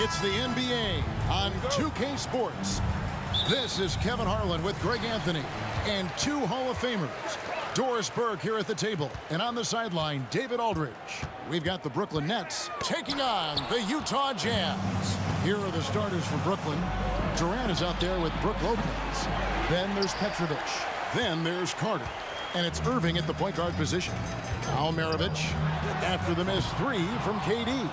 It's the NBA on 2K Sports. This is Kevin Harlan with Greg Anthony and two Hall of Famers. Doris Burke here at the table, and on the sideline, David Aldridge. We've got the Brooklyn Nets taking on the Utah Jazz. Here are the starters for Brooklyn. Durant is out there with Brook Lopez. Then there's Petrovic. Then there's Carter. And it's Irving at the point guard position. Now Maravich after the missed three from KD.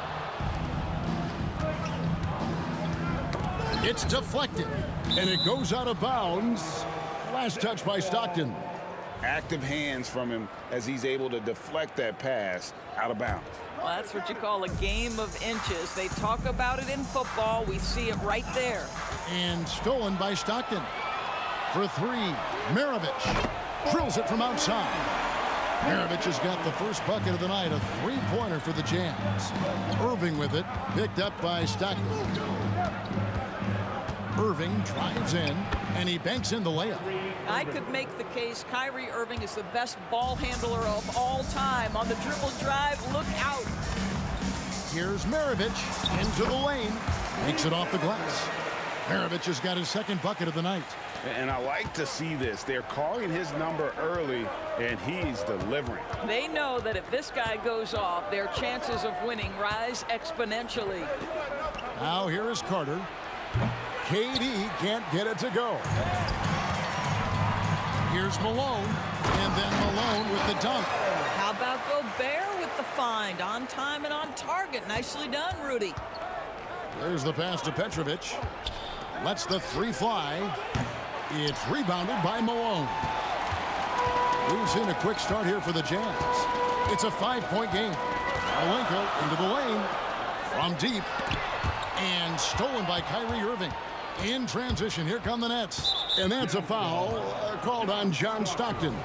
It's deflected, and it goes out of bounds. Last touch by Stockton. Active hands from him as he's able to deflect that pass out of bounds. Well, that's what you call a game of inches. They talk about it in football. We see it right there. And stolen by Stockton. For three, Maravich drills it from outside. Maravich has got the first bucket of the night, a three-pointer for the Jazz. Irving with it, picked up by Stockton. Irving drives in, and he banks in the layup. I could make the case Kyrie Irving is the best ball handler of all time. On the dribble drive, look out. Here's Maravich into the lane. Makes it off the glass. Maravich has got his second bucket of the night. And I like to see this. They're calling his number early, and he's delivering. They know that if this guy goes off, their chances of winning rise exponentially. Now here is Carter. KD can't get it to go. Here's Malone, and then Malone with the dunk. How about Gobert with the find? On time and on target. Nicely done, Rudy. There's the pass to Petrovic. Lets the three fly. It's rebounded by Malone. We've seen a quick start here for the Jazz. It's a 5-point game. Alenko into the lane. From deep. And stolen by Kyrie Irving. In transition, here come the Nets. And that's a foul called on John Stockton.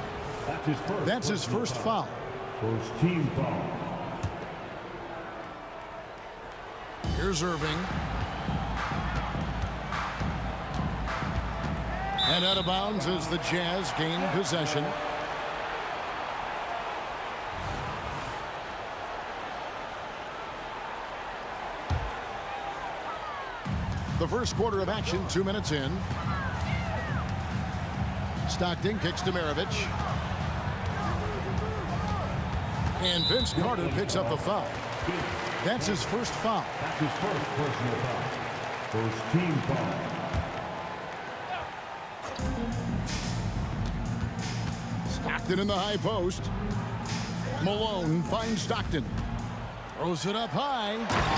That's his first foul. First team foul. Here's Irving. And out of bounds as the Jazz gain possession. The first quarter of action, 2 minutes in. Stockton kicks to Maravich. And Vince Carter picks up the foul. That's his first foul. That's his first personal foul. First team foul. Stockton in the high post. Malone finds Stockton. Throws it up high.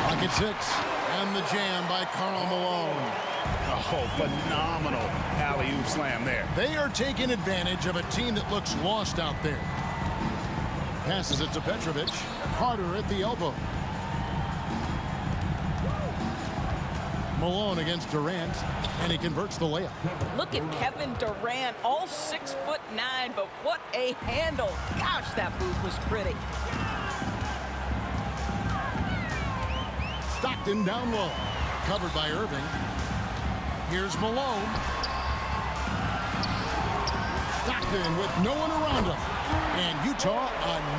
Pocket 6. And the jam by Karl Malone. Oh, phenomenal alley-oop slam there. They are taking advantage of a team that looks lost out there. Passes it to Petrovic. Carter at the elbow. Malone against Durant, and he converts the layup. Look at Kevin Durant, all 6'9", but what a handle. Gosh, that move was pretty. Stockton down low. Covered by Irving. Here's Malone. Stockton with no one around him. And Utah,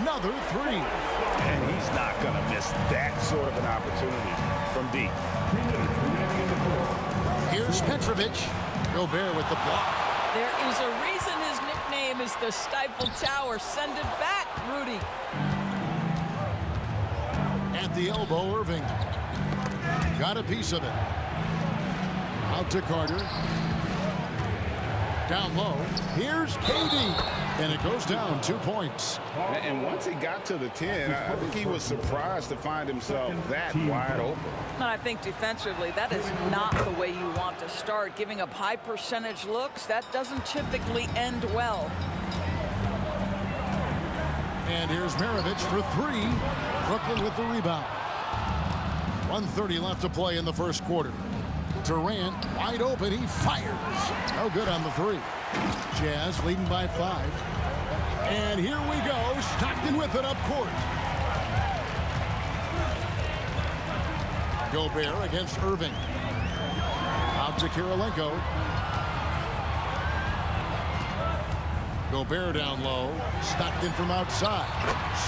another three. And he's not going to miss that sort of an opportunity from deep. Here's Petrovic. Gobert with the block. There is a reason his nickname is the Stifle Tower. Send it back, Rudy. At the elbow, Irving. Got a piece of it. Out to Carter. Down low. Here's KD. And it goes down 2 points. And once he got to the 10, I think he was surprised to find himself that wide open. And I think defensively, that is not the way you want to start. Giving up high percentage looks, that doesn't typically end well. And here's Maravich for three. Brooklyn with the rebound. 1:30 left to play in the first quarter. Durant wide open. He fires. No good on the three. Jazz leading by 5. And here we go. Stockton with it up court. Gobert against Irving. Out to Kirilenko. Gobert down low. Stockton from outside.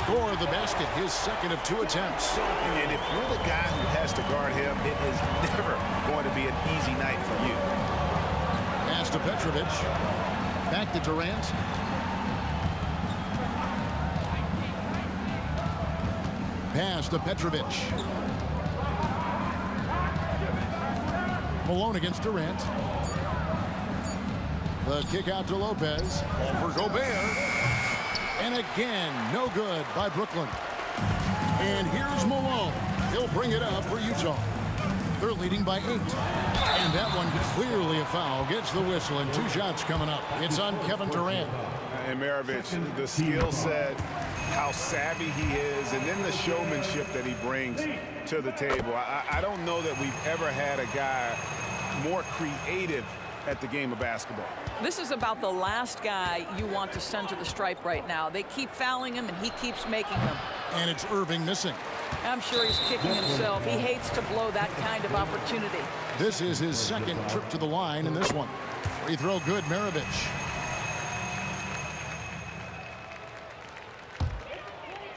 Score the basket. His second of 2 attempts. And if you're the guy who has to guard him, it is never going to be an easy night for you. Pass to Petrovic. Back to Durant. Pass to Petrovic. Malone against Durant. The kick out to Lopez. For Gobert. And again, no good by Brooklyn. And here's Malone. He'll bring it up for Utah. They're leading by 8. And that one clearly a foul. Gets the whistle and 2 shots coming up. It's on Kevin Durant. And Maravich, the skill set, how savvy he is, and then the showmanship that he brings to the table. I don't know that we've ever had a guy more creative at the game of basketball. This is about the last guy you want to send to the stripe right now. They keep fouling him, and he keeps making them. And it's Irving missing. I'm sure he's kicking himself. He hates to blow that kind of opportunity. This is his second trip to the line in this one. Free throw good, Maravich.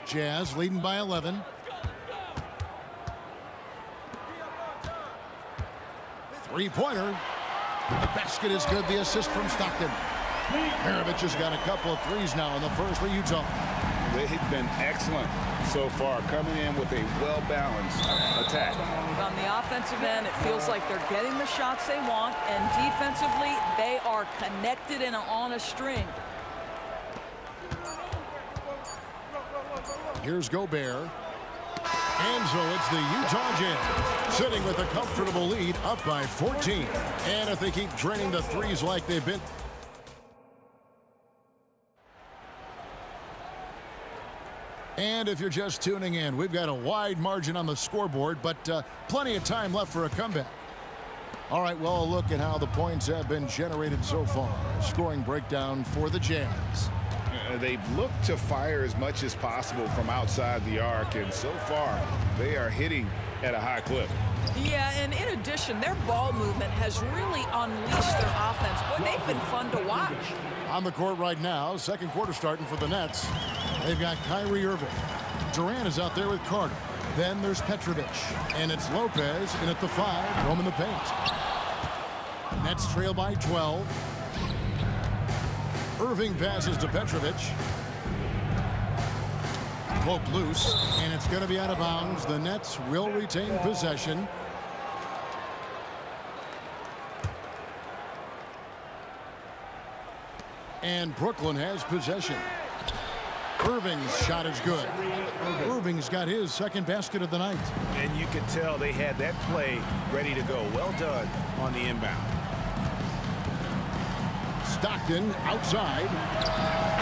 Jazz leading by 11. Three-pointer. The basket is good. The assist from Stockton. Maravich has got a couple of threes now in the first for Utah. They've been excellent so far, coming in with a well-balanced attack. On the offensive end, it feels like they're getting the shots they want, and defensively, they are connected and on a string. Here's Gobert. And so it's the Utah Jazz sitting with a comfortable lead, up by 14. And if they keep draining the threes like they've been. And if you're just tuning in, we've got a wide margin on the scoreboard, but plenty of time left for a comeback. All right, well, a look at how the points have been generated so far. A scoring breakdown for the Jazz. They've looked to fire as much as possible from outside the arc, and so far they are hitting at a high clip. Yeah, and in addition, their ball movement has really unleashed their offense. Boy, they've been fun to watch. On the court right now, second quarter starting for the Nets. They've got Kyrie Irving. Durant is out there with Carter. Then there's Petrovic. And it's Lopez in at the 5, roaming the paint. Nets trail by 12. Irving passes to Petrovic. Poke loose, and it's going to be out of bounds. The Nets will retain possession. And Brooklyn has possession. Irving's shot is good. Irving's got his second basket of the night. And you can tell they had that play ready to go. Well done on the inbound. Stockton outside.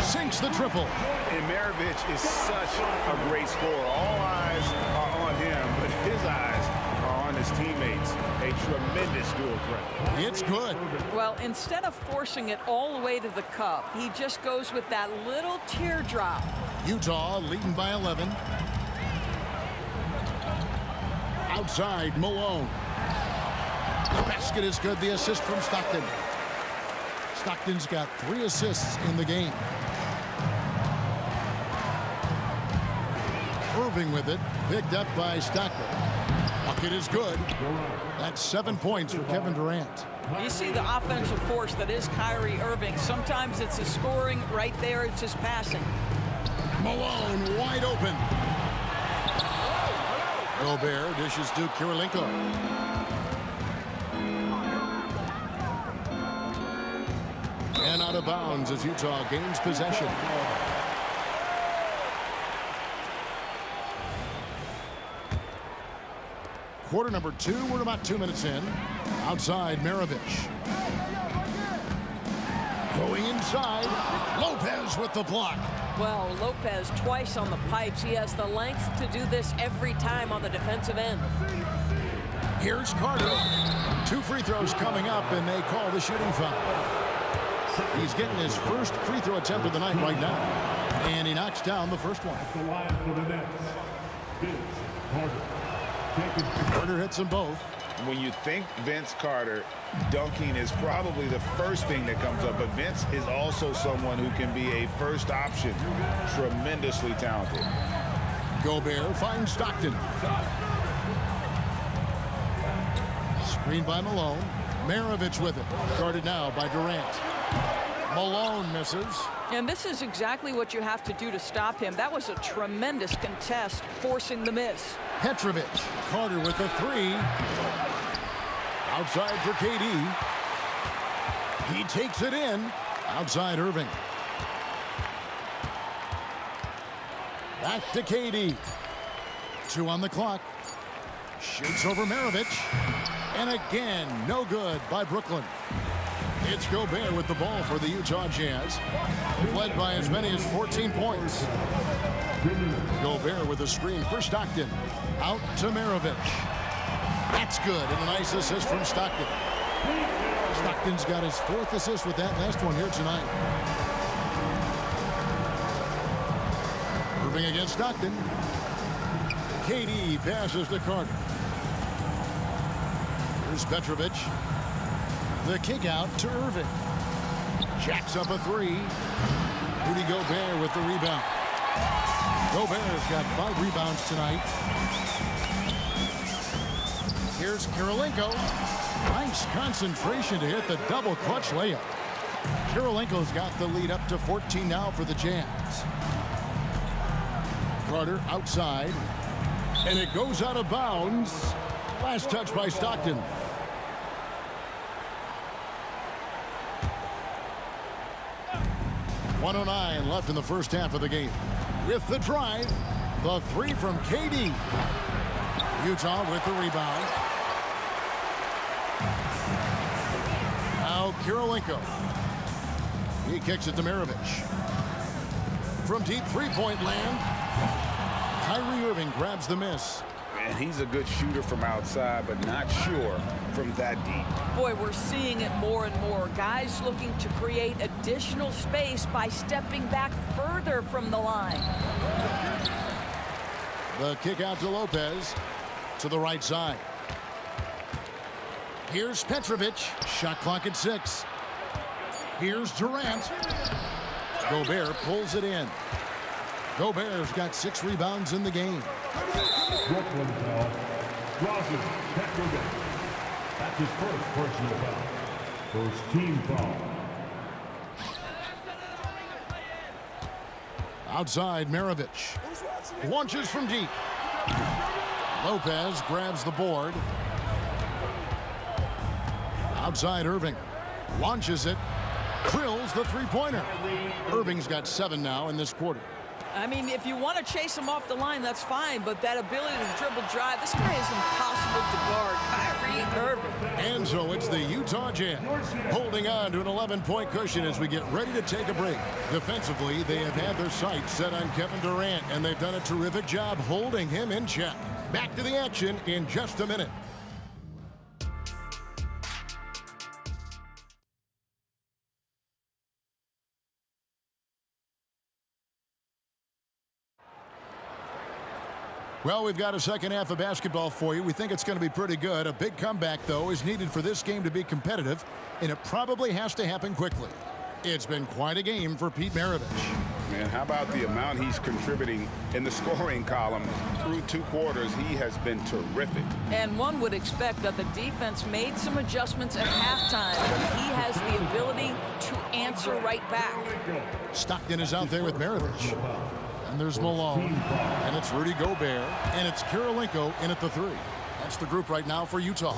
Sinks the triple. And Maravich is such a great scorer. All eyes are on him, but his eyes are on his teammates. A tremendous dual threat. It's good. Well, instead of forcing it all the way to the cup, he just goes with that little teardrop. Utah leading by 11. Outside, Malone. The basket is good. The assist from Stockton. Stockton's got 3 assists in the game. Irving with it, picked up by Stockton. Bucket is good. That's 7 points for Kevin Durant. You see the offensive force that is Kyrie Irving. Sometimes it's his scoring. Right there, it's his passing. Malone wide open. Gobert dishes to Kirilenko. And out of bounds as Utah gains possession. Quarter number 2, we're about 2 minutes in. Outside, Maravich. Going inside, Lopez with the block. Well, Lopez twice on the pipes. He has the length to do this every time on the defensive end. Here's Carter. 2 free throws coming up, and they call the shooting foul. He's getting his first free throw attempt of the night right now. And he knocks down the first one. The line for the Nets, Vince Carter. Carter hits them both. When you think Vince Carter, dunking is probably the first thing that comes up, but Vince is also someone who can be a first option. Tremendously talented. Gobert finds Stockton. Screen by Malone. Maravich with it. Guarded now by Durant. Malone misses. And this is exactly what you have to do to stop him. That was a tremendous contest, forcing the miss. Petrovic. Carter with the 3. Outside for KD. He takes it in. Outside Irving. Back to KD. 2 on the clock. Shoots over Maravich. And again, no good by Brooklyn. It's Gobert with the ball for the Utah Jazz. They've led by as many as 14 points. Gobert with a screen for Stockton. Out to Maravich. That's good, and a nice assist from Stockton. Stockton's got his 4th assist with that last one here tonight. Irving against Stockton. KD passes to Carter. Here's Petrovic. The kick out to Irving. Jacks up a 3. Rudy Gobert with the rebound. Gobert's got 5 rebounds tonight. Here's Kirilenko. Nice concentration to hit the double clutch layup. Kirilenko's got the lead up to 14 now for the Jazz. Carter outside. And it goes out of bounds. Last touch by Stockton. .109 left in the first half of the game. With the drive, the three from KD. Utah with the rebound. Now Kirilenko. He kicks it to Maravich. From deep three-point land, Kyrie Irving grabs the miss. And he's a good shooter from outside, but not sure from that deep. Boy, we're seeing it more and more. Guys looking to create additional space by stepping back further from the line. The kick out to Lopez to the right side. Here's Petrovic. Shot clock at 6. Here's Durant. Gobert pulls it in. Gobert's got 6 rebounds in the game. Brooklyn foul. Drazen Petrovic. That's his first personal foul. First team foul. Outside, Maravich. Launches from deep. Lopez grabs the board. Outside, Irving. Launches it. Drills the three-pointer. Irving's got 7 now in this quarter. I mean, if you want to chase him off the line, that's fine. But that ability to dribble drive, this guy is impossible to guard. Kyrie Irving. And so it's the Utah Jazz holding on to an 11-point cushion as we get ready to take a break. Defensively, they have had their sights set on Kevin Durant, and they've done a terrific job holding him in check. Back to the action in just a minute. Well, we've got a second half of basketball for you. We think it's going to be pretty good. A big comeback, though, is needed for this game to be competitive, and it probably has to happen quickly. It's been quite a game for Pete Maravich. Man, how about the amount he's contributing in the scoring column through 2 quarters? He has been terrific. And one would expect that the defense made some adjustments at halftime, but he has the ability to answer right back. Stockton is out there with Maravich. And there's Malone, and it's Rudy Gobert, and it's Kirilenko in at the 3. That's the group right now for Utah.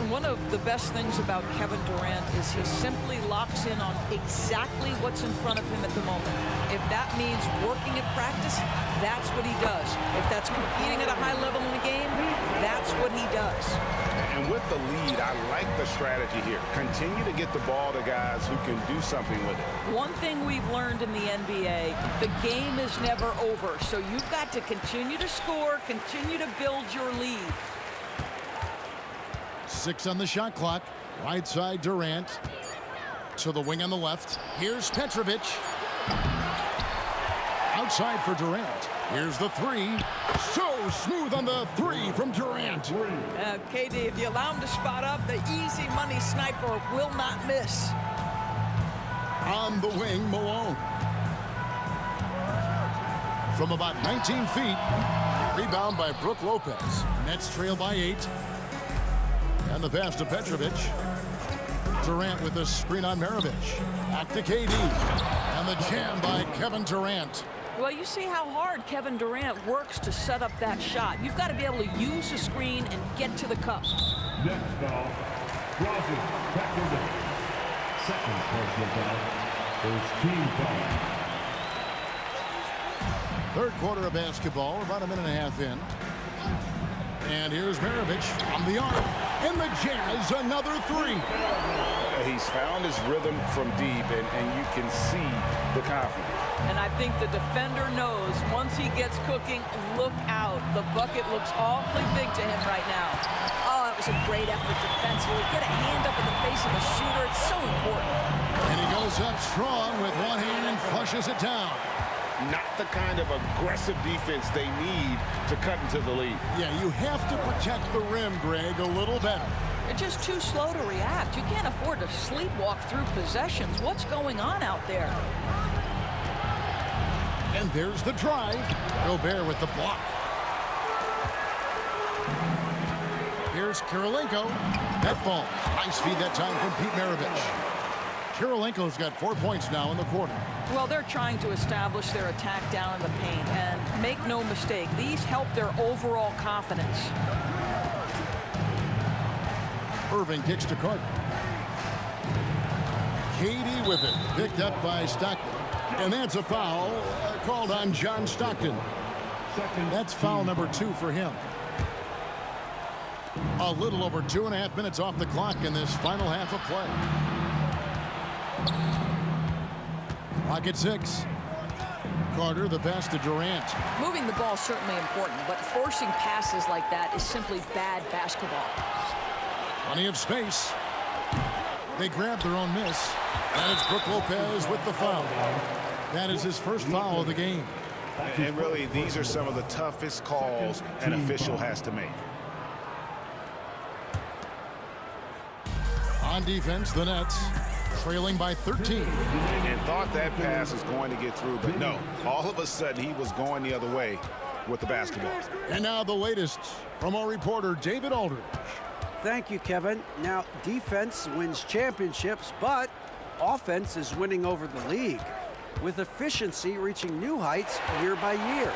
And one of the best things about Kevin Durant is he simply locks in on exactly what's in front of him at the moment. If that means working at practice, that's what he does. If that's competing at a high level in the game, that's what he does. And with the lead, I like the strategy here. Continue to get the ball to guys who can do something with it. One thing we've learned in the NBA, the game is never over. So you've got to continue to score, continue to build your lead. 6 on the shot clock. Right side, Durant. To the wing on the left. Here's Petrovic. Outside for Durant. Here's the 3. So smooth on the 3 from Durant. KD, if you allow him to spot up, the easy money sniper will not miss. On the wing, Malone. From about 19 feet. Rebound by Brook Lopez. Nets trail by 8. And the pass to Petrovic. Durant with the screen on Maravich. Back to KD. And the jam by Kevin Durant. Well, you see how hard Kevin Durant works to set up that shot. You've got to be able to use the screen and get to the cup. Next foul. Drazen Petrovic. Second personal foul. First team foul. Third quarter of basketball, about a minute and a half in. And here's Maravich from the arc. And the Jazz, another 3. He's found his rhythm from deep, and you can see the confidence. And I think the defender knows once he gets cooking, look out. The bucket looks awfully big to him right now. Oh, that was a great effort defensively. Get a hand up in the face of the shooter. It's so important. And he goes up strong with one hand and flushes it down. Not the kind of aggressive defense they need to cut into the lead. Yeah, you have to protect the rim, Greg, a little better. They're just too slow to react. You can't afford to sleepwalk through possessions. What's going on out there? And there's the drive. Gobert with the block. Here's Kirilenko. That falls. Nice feed that time from Pete Maravich. Kirilenko's got 4 points now in the quarter. Well, they're trying to establish their attack down in the paint, and make no mistake, these help their overall confidence. Irving kicks to Carter. Katie with it, picked up by Stockton. And that's a foul called on John Stockton. That's foul number 2 for him. A little over 2.5 minutes off the clock in this final half of play. Clock at 6. Carter, the pass to Durant. Moving the ball is certainly important, but forcing passes like that is simply bad basketball. Plenty of space. They grab their own miss. And it's Brook Lopez with the foul. That is his first foul of the game. And really, these are some of the toughest calls an official has to make. On defense, the Nets trailing by 13. And thought that pass was going to get through, but no. All of a sudden, he was going the other way with the basketball. And now the latest from our reporter, David Aldridge. Thank you, Kevin. Now, defense wins championships, but offense is winning over the league, with efficiency reaching new heights year by year.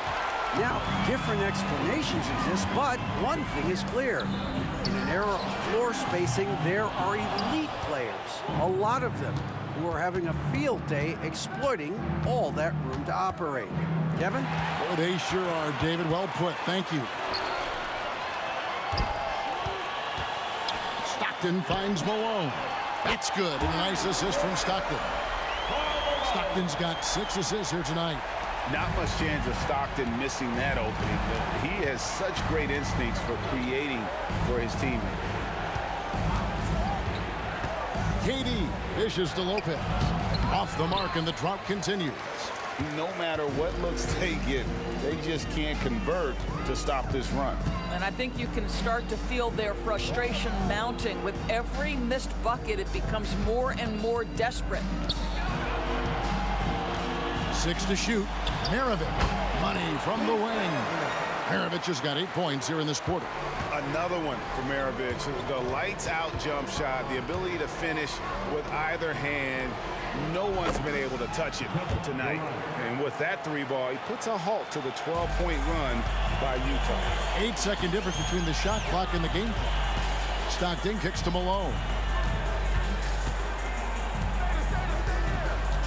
Now, different explanations exist, but one thing is clear. In an era of floor spacing, there are elite players, a lot of them, who are having a field day exploiting all that room to operate. Kevin? Boy, they sure are, David. Well put. Thank you. Stockton finds Malone. That's good. And a nice assist from Stockton. Stockton's got 6 assists here tonight. Not much chance of Stockton missing that opening. He has such great instincts for creating for his teammates. KD dishes to Lopez. Off the mark, and the drought continues. No matter what looks they get, they just can't convert to stop this run. And I think you can start to feel their frustration mounting. With every missed bucket, it becomes more and more desperate. 6 to shoot. Maravich. Money from the wing. Maravich has got 8 points here in this quarter. Another one for Maravich. The lights-out jump shot, the ability to finish with either hand. No one's been able to touch it tonight. And with that 3-ball, he puts a halt to the 12-point run by Utah. 8-second difference between the shot clock and the game clock. Stockton kicks to Malone.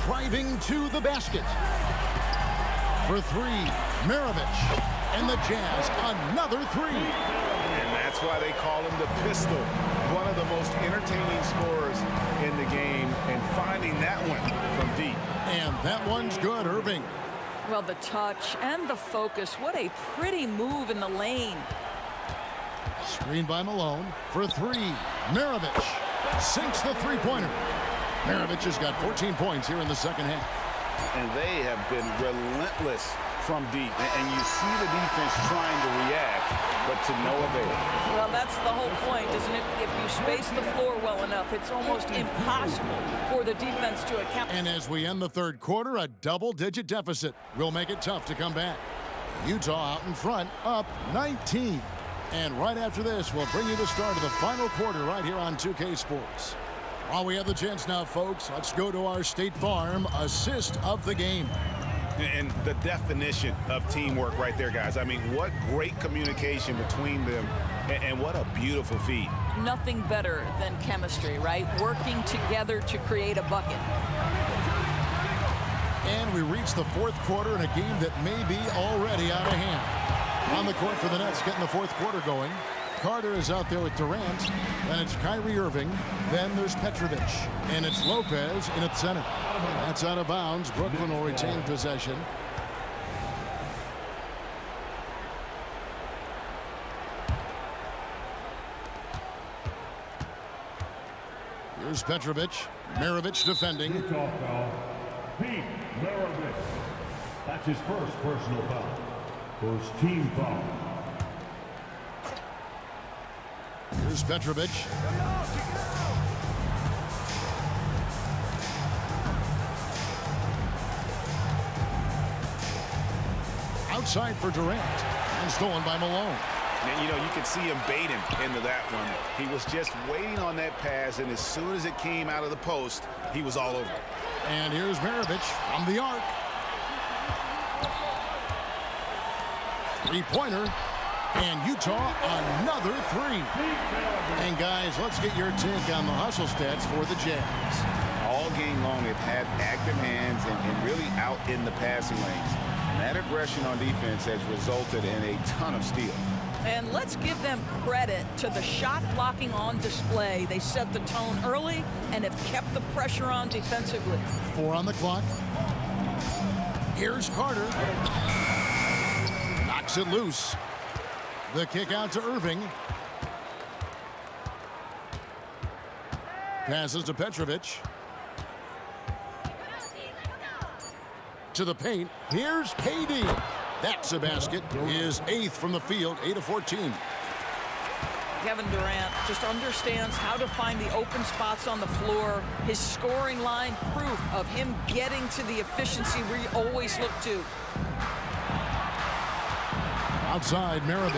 Driving to the basket. For 3, Maravich. And the Jazz, another 3. And that's why they call him the pistol. One of the most entertaining scorers in the game, and finding that one from deep. And that one's good, Irving. Well, the touch and the focus. What a pretty move in the lane. Screen by Malone. For 3, Maravich. Sinks the 3-pointer. Maravich has got 14 points here in the second half. And they have been relentless from deep. And you see the defense trying to react, but to no avail. Well, that's the whole point, isn't it? If you space the floor well enough, it's almost impossible for the defense to account. And as we end the third quarter, a double-digit deficit will make it tough to come back. Utah out in front, up 19. And right after this, we'll bring you the start of the final quarter right here on 2K Sports. While we have the chance now, folks, let's go to our State Farm assist of the game. And the definition of teamwork right there, guys. I mean, what great communication between them, and what a beautiful feed. Nothing better than chemistry, right? Working together to create a bucket. And we reach the fourth quarter in a game that may be already out of hand. On the court for the Nets, getting the fourth quarter going. Carter is out there with Durant. Then it's Kyrie Irving. Then there's Petrovic. And it's Lopez in at center. That's out of bounds. Brooklyn will retain possession. Here's Petrovic. Maravich defending. Utah foul. Pete Maravich. That's his first personal foul. First team foul. Here's Petrovic. Outside for Durant. And stolen by Malone. And, you know, you could see him bait him into that one. He was just waiting on that pass, and as soon as it came out of the post, he was all over it. And here's Maravich from the arc. Three-pointer. And Utah, another three. And, guys, let's get your take on the hustle stats for the Jazz. All game long, they've had active hands and really out in the passing lanes. And that aggression on defense has resulted in a ton of steals. And let's give them credit to the shot blocking on display. They set the tone early and have kept the pressure on defensively. 4 on the clock. Here's Carter. Knocks it loose. The kick out to Irving. Passes to Petrovic. To the paint. Here's KD. That's a basket. His 8th from the field, 8 of 14. Kevin Durant just understands how to find the open spots on the floor. His scoring line, proof of him getting to the efficiency we always look to. Outside, Maravich.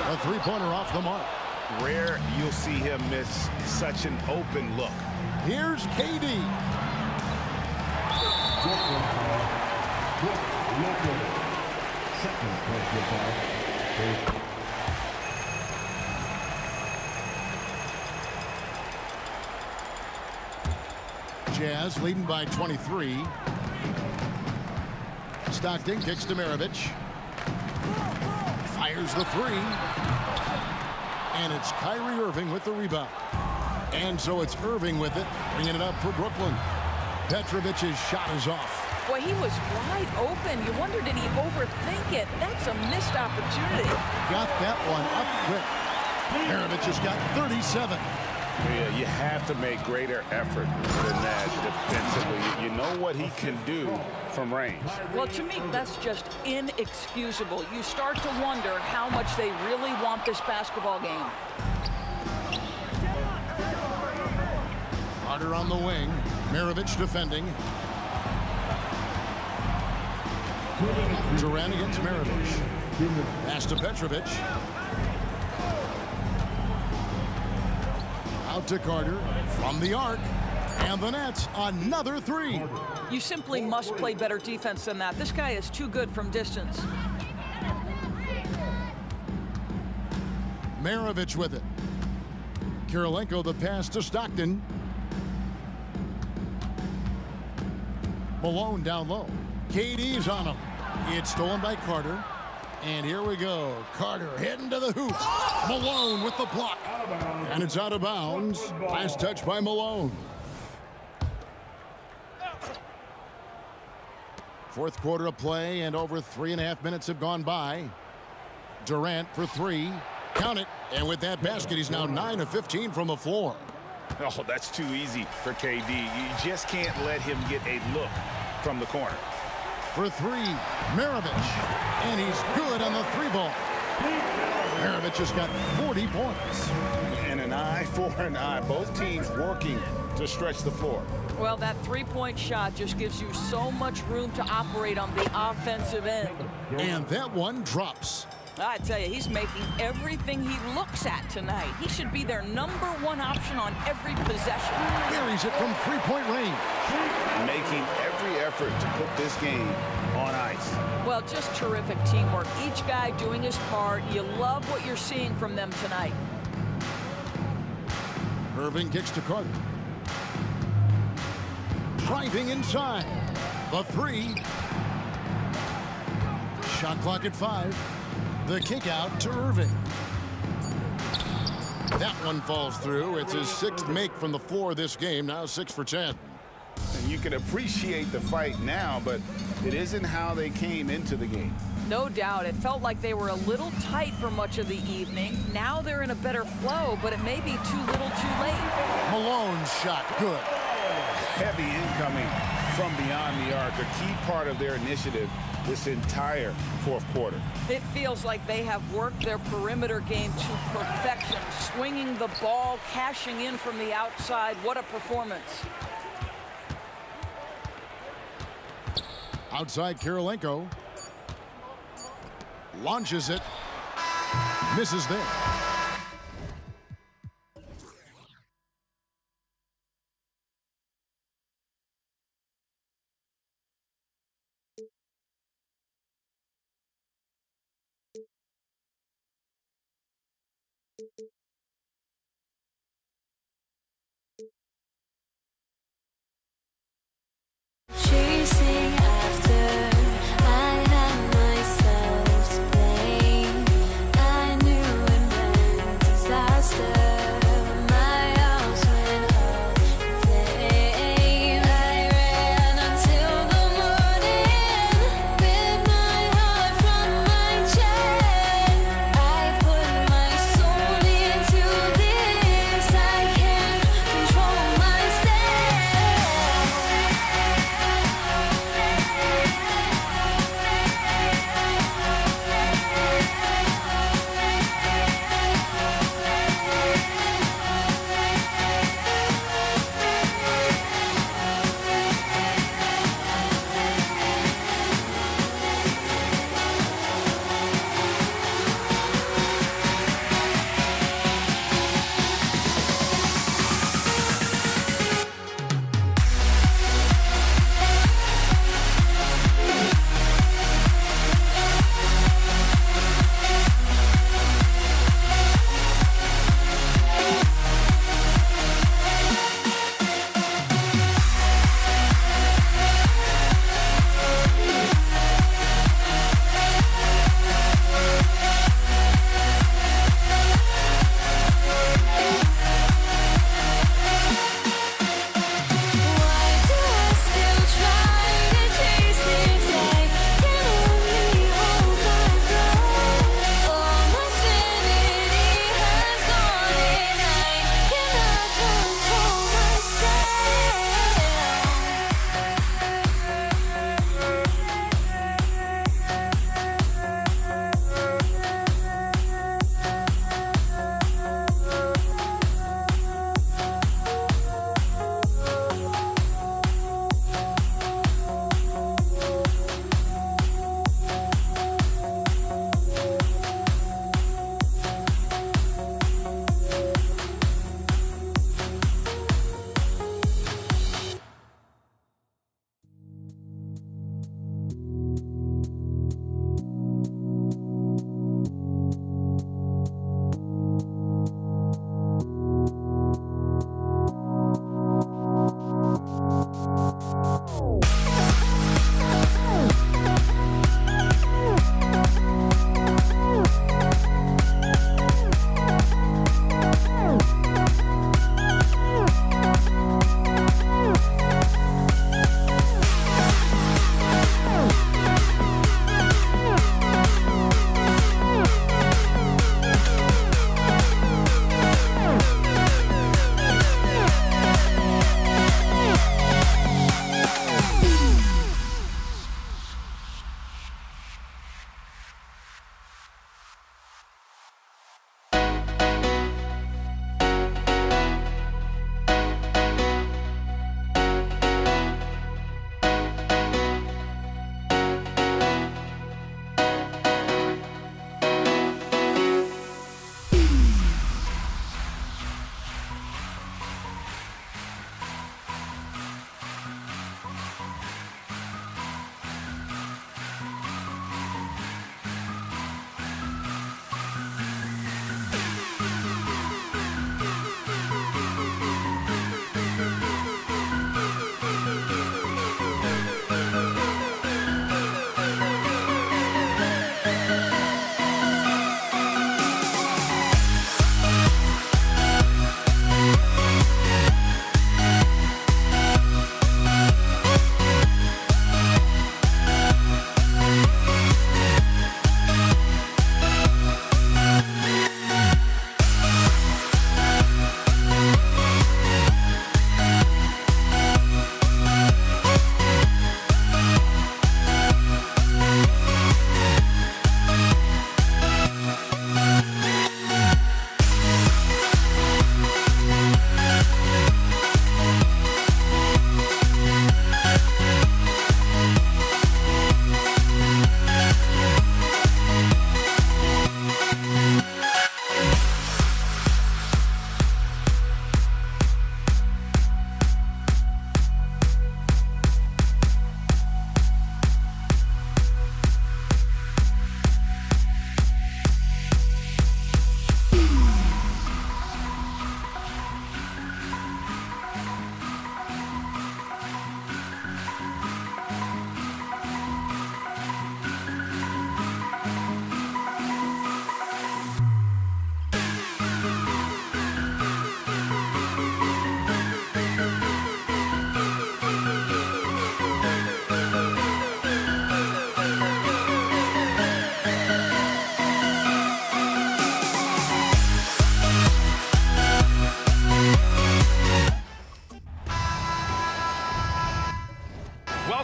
A three-pointer off the mark. Rare you'll see him miss such an open look. Here's KD. Second personal foul. Jazz leading by 23. Stockton kicks to Maravich. Fires the three. And it's Kyrie Irving with the rebound. And so it's Irving with it, bringing it up for Brooklyn. Petrovic's shot is off. Boy, he was wide open. You wonder, did he overthink it? That's a missed opportunity. Got that one up quick. Maravich has got 37. Yeah, you have to make greater effort than that defensively. You know what he can do from range. Well, to me, that's just inexcusable. You start to wonder how much they really want this basketball game. Carter on the wing. Maravich defending. Durant against Maravich. Pass to Petrovic. Out to Carter from the arc. And the Nets, another three. You simply must play better defense than that. This guy is too good from distance. Maravich with it. Kirilenko the pass to Stockton. Malone down low. KD's on him. It's stolen by Carter. And here we go. Carter heading to the hoop. Malone with the block. And it's out of bounds. Last touch by Malone. Fourth quarter of play, and over 3.5 minutes have gone by. Durant for three. Count it. And with that basket, he's now 9 of 15 from the floor. Oh, that's too easy for KD. You just can't let him get a look from the corner. For three, Maravich. And he's good on the three ball. Maravich has got 40 points. And an eye for an eye. Both teams working to stretch the floor. Well, that three-point shot just gives you so much room to operate on the offensive end. And that one drops. I tell you, he's making everything he looks at tonight. He should be their #1 option on every possession. Buries it from three-point range. Making every effort to put this game on ice. Well, just terrific teamwork. Each guy doing his part. You love what you're seeing from them tonight. Irving kicks to Carter. Driving inside. The three. Shot clock at 5. The kick out to Irving. That one falls through. It's his 6th make from the floor this game. Now 6 for 10. And you can appreciate the fight now, but it isn't how they came into the game. No doubt. It felt like they were a little tight for much of the evening. Now they're in a better flow, but it may be too little too late. Malone's shot good. Heavy incoming from beyond the arc, a key part of their initiative this entire fourth quarter. It feels like they have worked their perimeter game to perfection, swinging the ball, cashing in from the outside. What a performance. Outside, Kirilenko launches it. misses there. Chasing after, I had myself to blame. I knew it meant disaster. My house went up in flames. I ran until the morning with my heart from my chest. I put my soul into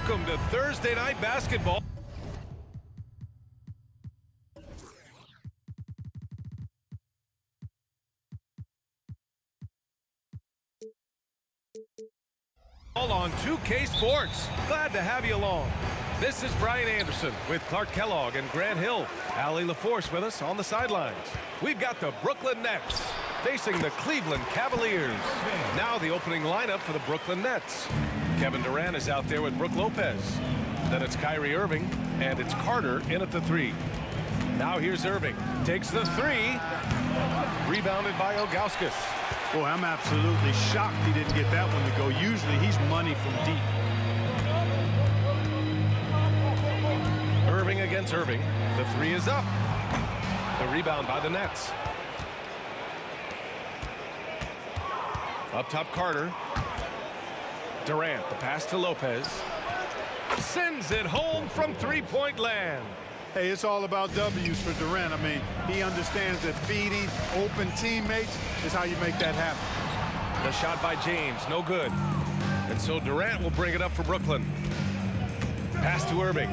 Welcome to Thursday Night Basketball. All on 2K Sports. Glad to have you along. This is Brian Anderson with Clark Kellogg and Grant Hill. Allie LaForce with us on the sidelines. We've got the Brooklyn Nets facing the Cleveland Cavaliers. Now the opening lineup for the Brooklyn Nets. Kevin Durant is out there with Brook Lopez. Then it's Kyrie Irving, and it's Carter in at the 3. Now here's Irving. Takes the 3. Rebounded by Ilgauskas. Boy, I'm absolutely shocked he didn't get that one to go. Usually he's money from deep. Irving against Irving. The 3 is up. The rebound by the Nets. Up top, Carter. Durant, the pass to Lopez. Sends it home from three-point land. Hey, it's all about W's for Durant. I mean, he understands that feeding open teammates is how you make that happen. The shot by James, no good. And so Durant will bring it up for Brooklyn. Pass to Irving.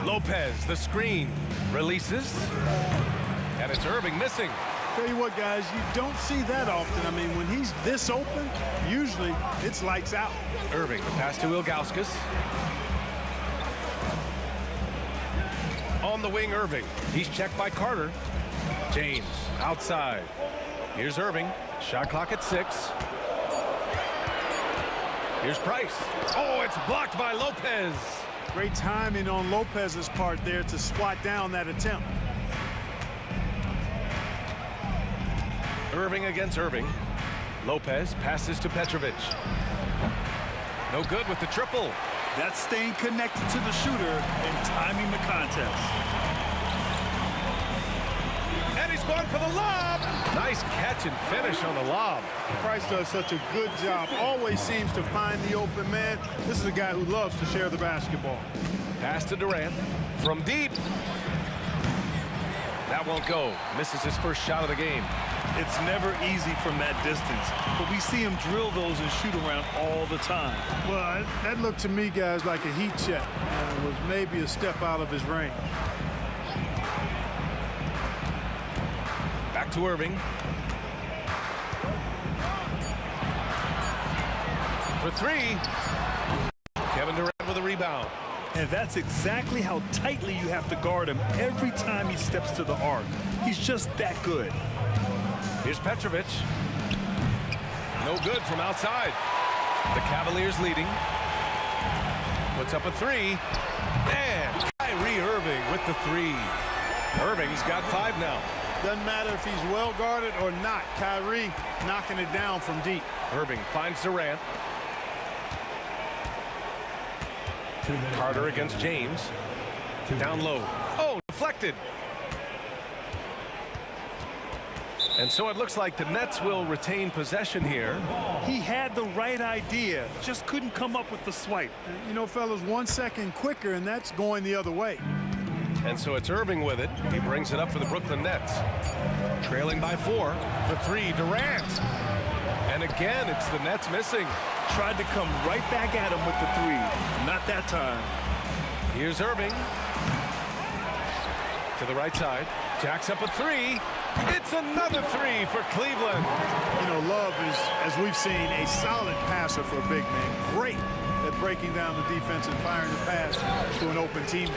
Lopez, the screen, releases. And it's Irving missing. Tell you what, guys, you don't see that often. I mean, when he's this open, usually it's lights out. Irving, the pass to Ilgauskas. On the wing, Irving. He's checked by Carter. James, outside. Here's Irving. Shot clock at 6. Here's Price. Oh, it's blocked by Lopez. Great timing on Lopez's part there to swat down that attempt. Irving against Irving. Lopez passes to Petrovic. No good with the triple. That's staying connected to the shooter and timing the contest. And he's going for the lob. Nice catch and finish on the lob. Price does such a good job. Always seems to find the open man. This is a guy who loves to share the basketball. Pass to Durant from deep. That won't go. Misses his first shot of the game. It's never easy from that distance, but we see him drill those and shoot around all the time. Well, that looked to me, guys, like a heat check. And it was maybe a step out of his range. Back to Irving. For 3. Kevin Durant with a rebound. And that's exactly how tightly you have to guard him every time he steps to the arc. He's just that good. Here's Petrovic. No good from outside. The Cavaliers leading. Puts up a 3. And Kyrie Irving with the 3. Irving's got 5 now. Doesn't matter if he's well guarded or not. Kyrie knocking it down from deep. Irving finds Durant. Carter against James. Down low. Oh, deflected. And so it looks like the Nets will retain possession here. He had the right idea, just couldn't come up with the swipe. You know, fellas, 1 second quicker, and that's going the other way. And so it's Irving with it. He brings it up for the Brooklyn Nets. Trailing by 4. For 3, Durant. And again, it's the Nets missing. Tried to come right back at him with the 3. Not that time. Here's Irving. To the right side. Jacks up a 3. It's another 3 for Cleveland. You know, Love is, as we've seen, a solid passer for a big man. Great at breaking down the defense and firing the pass to an open teammate.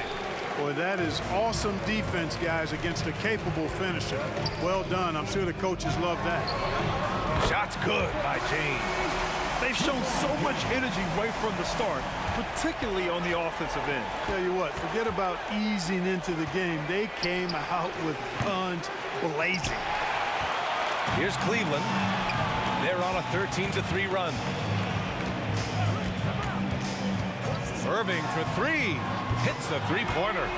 Boy, that is awesome defense, guys, against a capable finisher. Well done. I'm sure the coaches love that. Shot's good by James. They've shown so much energy right from the start, particularly on the offensive end. Tell you what, forget about easing into the game. They came out with guns blazing. Here's Cleveland. They're on a 13-3 run. Irving for 3. Hits the 3-pointer.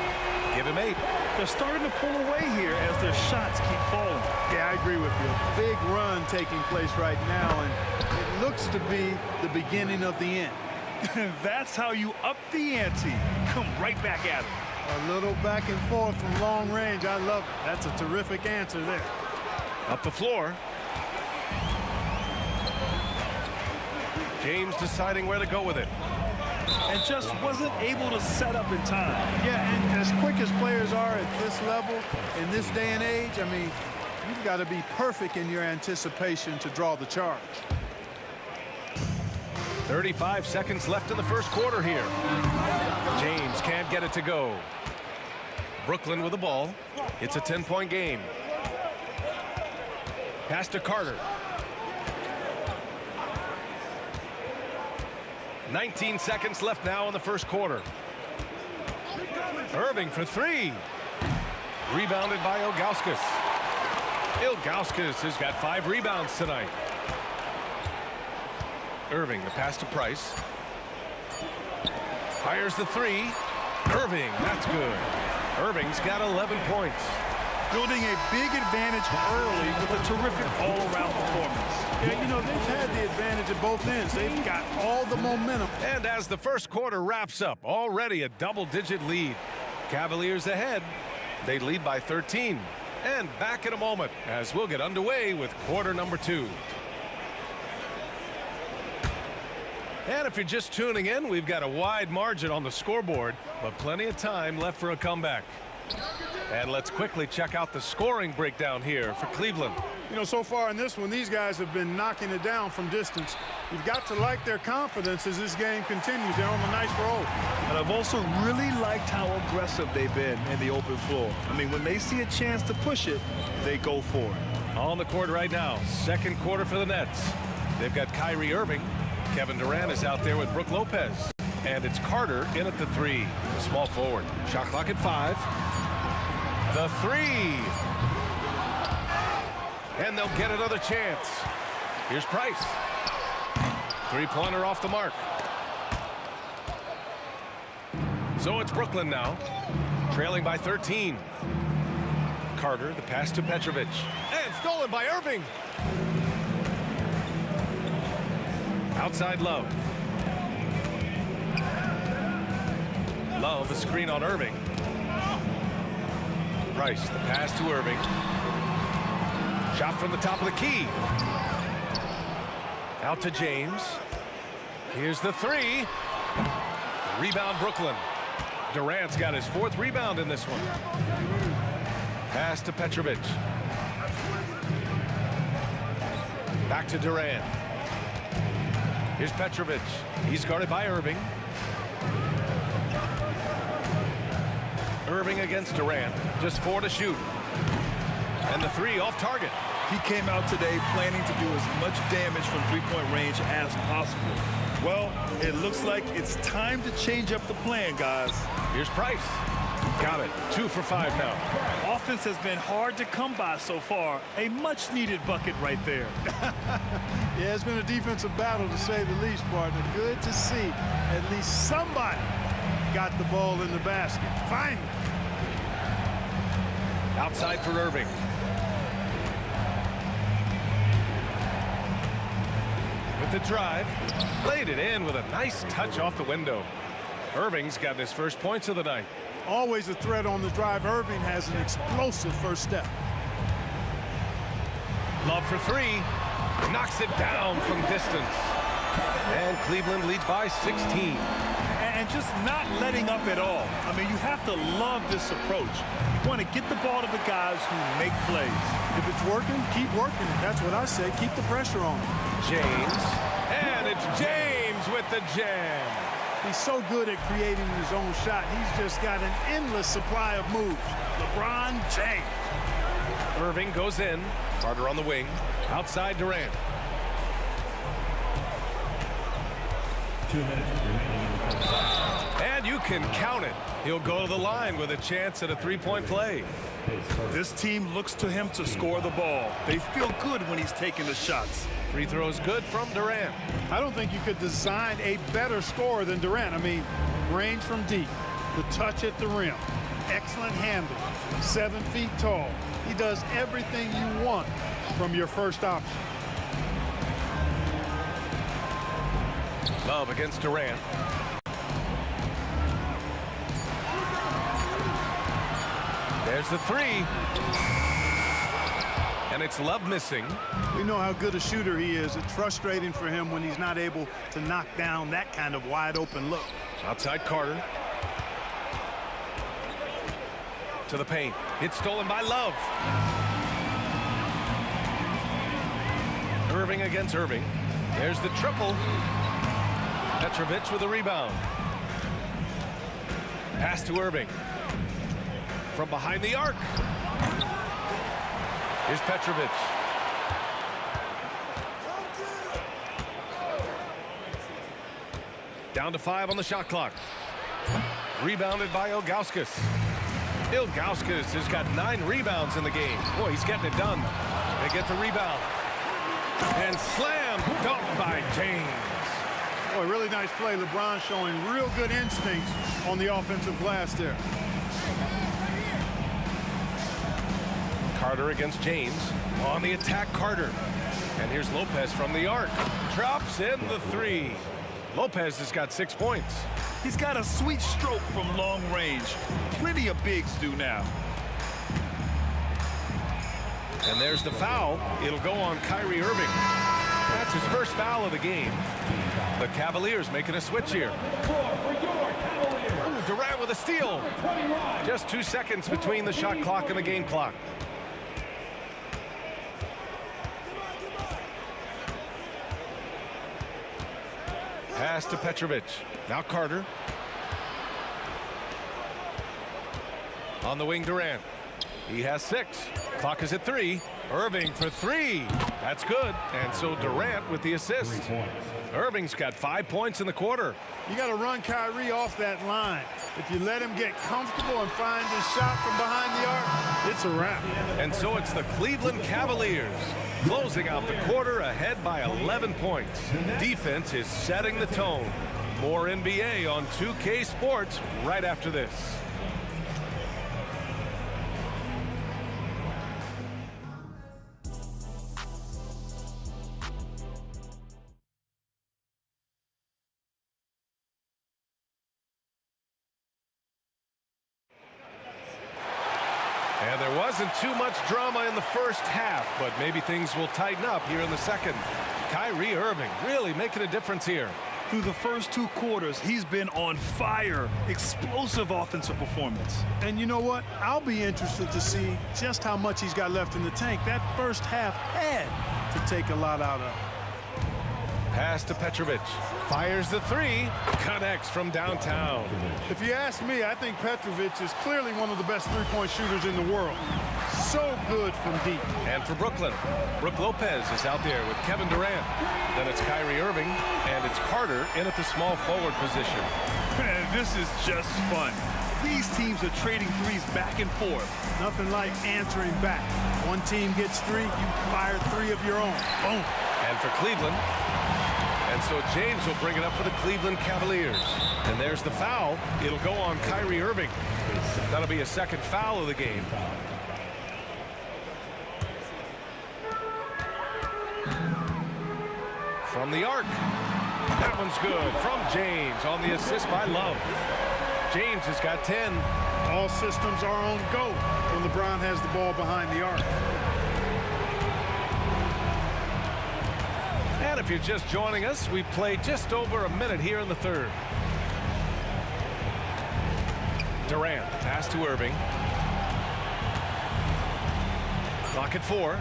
Give him 8. They're starting to pull away here as their shots keep falling. Yeah, I agree with you. Big run taking place right now, and it looks to be the beginning of the end. That's how you up the ante. Come right back at him. A little back and forth from long range. I love it. That's a terrific answer there. Up the floor. James deciding where to go with it. and just wasn't able to set up in time. Yeah, and as quick as players are at this level, in this day and age, I mean, you've got to be perfect in your anticipation to draw the charge. 35 seconds left in the first quarter here. James can't get it to go. Brooklyn with the ball. It's a 10-point game. Pass to Carter. 19 seconds left now in the first quarter. Irving for three. Rebounded by Ilgauskas. Ilgauskas has got 5 rebounds tonight. Irving, the pass to Price. Fires the three. Irving, that's good. Irving's got 11 points. Building a big advantage early with a terrific all-around performance. Yeah, you know, they've had the advantage at both ends. They've got all the momentum. And as the first quarter wraps up, already a double-digit lead. Cavaliers ahead. They lead by 13. And back in a moment as we'll get underway with quarter number 2. And if you're just tuning in, we've got a wide margin on the scoreboard, but plenty of time left for a comeback. And let's quickly check out the scoring breakdown here for Cleveland. You know, so far in this one, these guys have been knocking it down from distance. You've got to like their confidence as this game continues. They're on a nice roll. And I've also really liked how aggressive they've been in the open floor. I mean, when they see a chance to push it, they go for it. On the court right now, second quarter for the Nets. They've got Kyrie Irving. Kevin Durant is out there with Brook Lopez. And it's Carter in at the 3, the small forward. Shot clock at 5. The 3. And they'll get another chance. Here's Price. 3-pointer off the mark. So it's Brooklyn now, trailing by 13. Carter, the pass to Petrovic. And stolen by Irving. Outside Love. Love, a screen on Irving. Price, the pass to Irving. Shot from the top of the key. Out to James. Here's the 3. Rebound Brooklyn. Durant's got his 4th rebound in this one. Pass to Petrovic. Back to Durant. Here's Petrovic. He's guarded by Irving. Irving against Durant. Just 4 to shoot. And the 3 off target. He came out today planning to do as much damage from three-point range as possible. Well, it looks like it's time to change up the plan, guys. Here's Price. Got it. 2 for 5 now. Offense has been hard to come by so far. A much-needed bucket right there. Yeah, it's been a defensive battle, to say the least, partner. Good to see at least somebody got the ball in the basket. Finally. Outside for Irving. With the drive, laid it in with a nice touch off the window. Irving's gotten his first points of the night. Always a threat on the drive. Irving has an explosive first step. Love for 3. Knocks it down from distance. And Cleveland leads by 16. And just not letting up at all. I mean, you have to love this approach. You want to get the ball to the guys who make plays. If it's working, keep working. That's what I say. Keep the pressure on. James. And it's James with the jam. He's so good at creating his own shot. He's just got an endless supply of moves. LeBron James. Irving goes in. Carter on the wing. Outside Durant. 2 minutes remaining. And you can count it. He'll go to the line with a chance at a 3-point play. This team looks to him to score the ball. They feel good when he's taking the shots. Free throws good from Durant. I don't think you could design a better scorer than Durant. I mean, range from deep, the touch at the rim, excellent handle, 7 feet tall. He does everything you want from your first option. Love against Durant. There's the 3. And it's Love missing. We know how good a shooter he is. It's frustrating for him when he's not able to knock down that kind of wide open look. Outside Carter. To the paint. It's stolen by Love. Irving against Irving. There's the triple. Petrovic with a rebound. Pass to Irving. From behind the arc. Here's Petrovic. Down to 5 on the shot clock. Rebounded by Ilgauskas. Ilgauskas has got 9 rebounds in the game. Boy, he's getting it done. They get the rebound. And slam dunk by James. Boy, really nice play. LeBron showing real good instincts on the offensive glass there. Carter against James. On the attack, Carter. And here's Lopez from the arc. Drops in the 3. Lopez has got 6 points. He's got a sweet stroke from long range. Plenty of bigs do now. And there's the foul. It'll go on Kyrie Irving. That's his first foul of the game. The Cavaliers making a switch here. Ooh, Durant with a steal. Just 2 seconds between the shot clock and the game clock. Pass to Petrovic. Now Carter. On the wing, Durant. He has 6. Clock is at 3. Irving for 3. That's good. And so Durant with the assist. Irving's got 5 points in the quarter. You got to run Kyrie off that line. If you let him get comfortable and find his shot from behind the arc, it's a wrap. And so it's the Cleveland Cavaliers closing out the quarter ahead by 11 points. Defense is setting the tone. More NBA on 2K Sports right after this. And there wasn't too much drama in the first half, but maybe things will tighten up here in the second. Kyrie Irving really making a difference here. Through the first 2 quarters, he's been on fire. Explosive offensive performance. And you know what? I'll be interested to see just how much he's got left in the tank. That first half had to take a lot out of it. Pass to Petrovic. Fires the 3. Connects from downtown. If you ask me, I think Petrovic is clearly one of the best three-point shooters in the world. So good from deep. And for Brooklyn, Brook Lopez is out there with Kevin Durant. Then it's Kyrie Irving, and it's Carter in at the small forward position. Man, this is just fun. These teams are trading threes back and forth. Nothing like answering back. One team gets 3, you fire 3 of your own. Boom. And for Cleveland, and so James will bring it up for the Cleveland Cavaliers. And there's the foul. It'll go on Kyrie Irving. That'll be a second foul of the game. From the arc. That one's good. From James on the assist by Love. James has got 10. All systems are on go when LeBron has the ball behind the arc. And if you're just joining us, we've played just over a minute here in the third. Durant, pass to Irving. Clock at 4.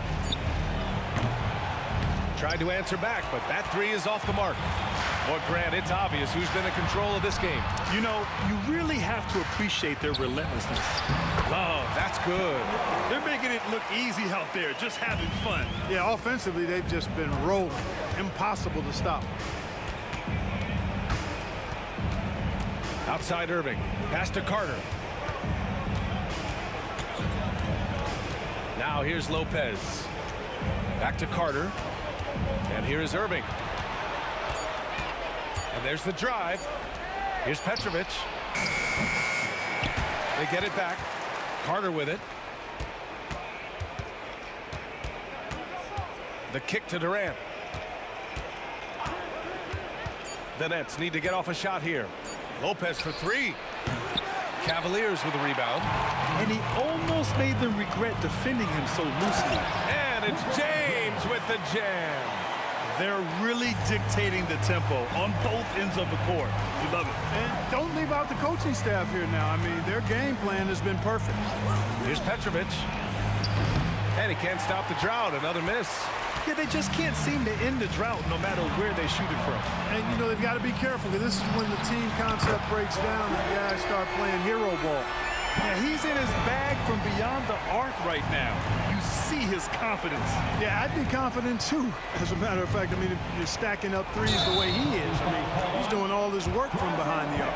Tried to answer back, but that 3 is off the mark. Well, Grant, it's obvious who's been in control of this game. You know, you really have to appreciate their relentlessness. Oh, that's good. They're making it look easy out there, just having fun. Yeah, offensively, they've just been rolling. Impossible to stop. Outside Irving. Pass to Carter. Now here's Lopez. Back to Carter. And here is Irving. And there's the drive. Here's Petrovic. They get it back. Carter with it. The kick to Durant. The Nets need to get off a shot here. Lopez for 3. Cavaliers with the rebound. And he almost made them regret defending him so loosely. And And it's James with the jam. They're really dictating the tempo on both ends of the court. You love it. And don't leave out the coaching staff here now. I mean, their game plan has been perfect. Here's Petrovic. And he can't stop the drought. Another miss. Yeah, they just can't seem to end the drought no matter where they shoot it from. And, you know, they've got to be careful because this is when the team concept breaks down and guys start playing hero ball. Yeah, he's in his bag from beyond the arc right now. You see his confidence. Yeah, I'd be confident too. As a matter of fact, I mean, if you're stacking up threes the way he is, I mean, he's doing all this work from behind the arc.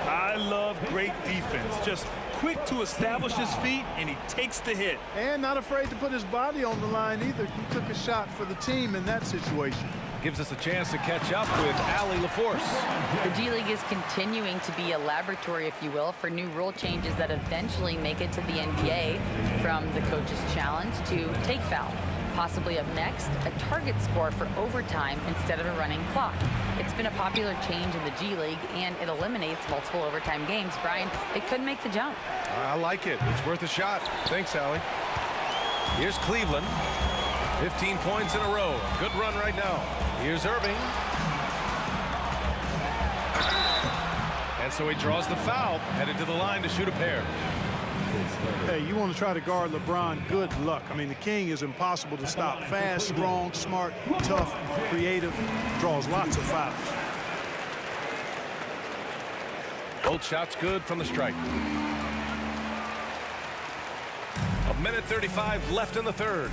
I love great defense. Just quick to establish his feet, and he takes the hit. And not afraid to put his body on the line either. He took a shot for the team in that situation. Gives us a chance to catch up with Allie LaForce. The G League is continuing to be a laboratory, if you will, for new rule changes that eventually make it to the NBA, from the coach's challenge to take foul. Possibly up next, a target score for overtime instead of a running clock. It's been a popular change in the G League, and it eliminates multiple overtime games. Brian, it could make the jump. I like it. It's worth a shot. Thanks, Allie. Here's Cleveland. 15 points in a row. Good run right now. Here's Irving. And so he draws the foul, headed to the line to shoot a pair. Hey, you want to try to guard LeBron, good luck. I mean, the king is impossible to stop. Fast, strong, smart, tough, creative, draws lots of fouls. Both shots good from the stripe. 1:35 left in the third.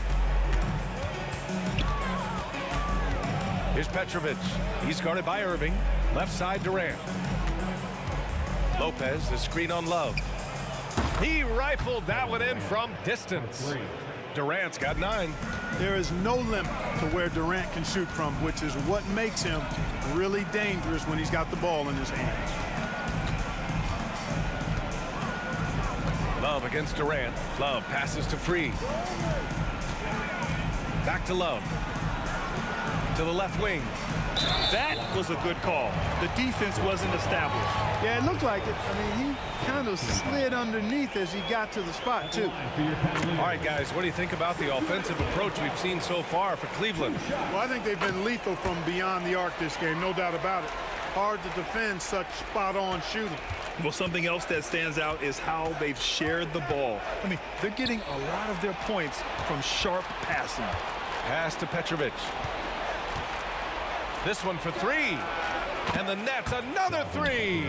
Here's Petrovic. He's guarded by Irving. Left side, Durant. Lopez, the screen on Love. He rifled that one in from distance. Durant's got 9. There is no limit to where Durant can shoot from, which is what makes him really dangerous when he's got the ball in his hands. Love against Durant. Love passes to Free. Back to Love. To the left wing. That was a good call. The defense wasn't established. Yeah, it looked like it. I mean, he kind of slid underneath as he got to the spot, too. All right, guys, what do you think about the offensive approach we've seen so far for Cleveland? Well, I think they've been lethal from beyond the arc this game, no doubt about it. Hard to defend such spot-on shooting. Well, something else that stands out is how they've shared the ball. I mean, they're getting a lot of their points from sharp passing. Pass to Petrovic. This one for 3. And the Nets, another 3.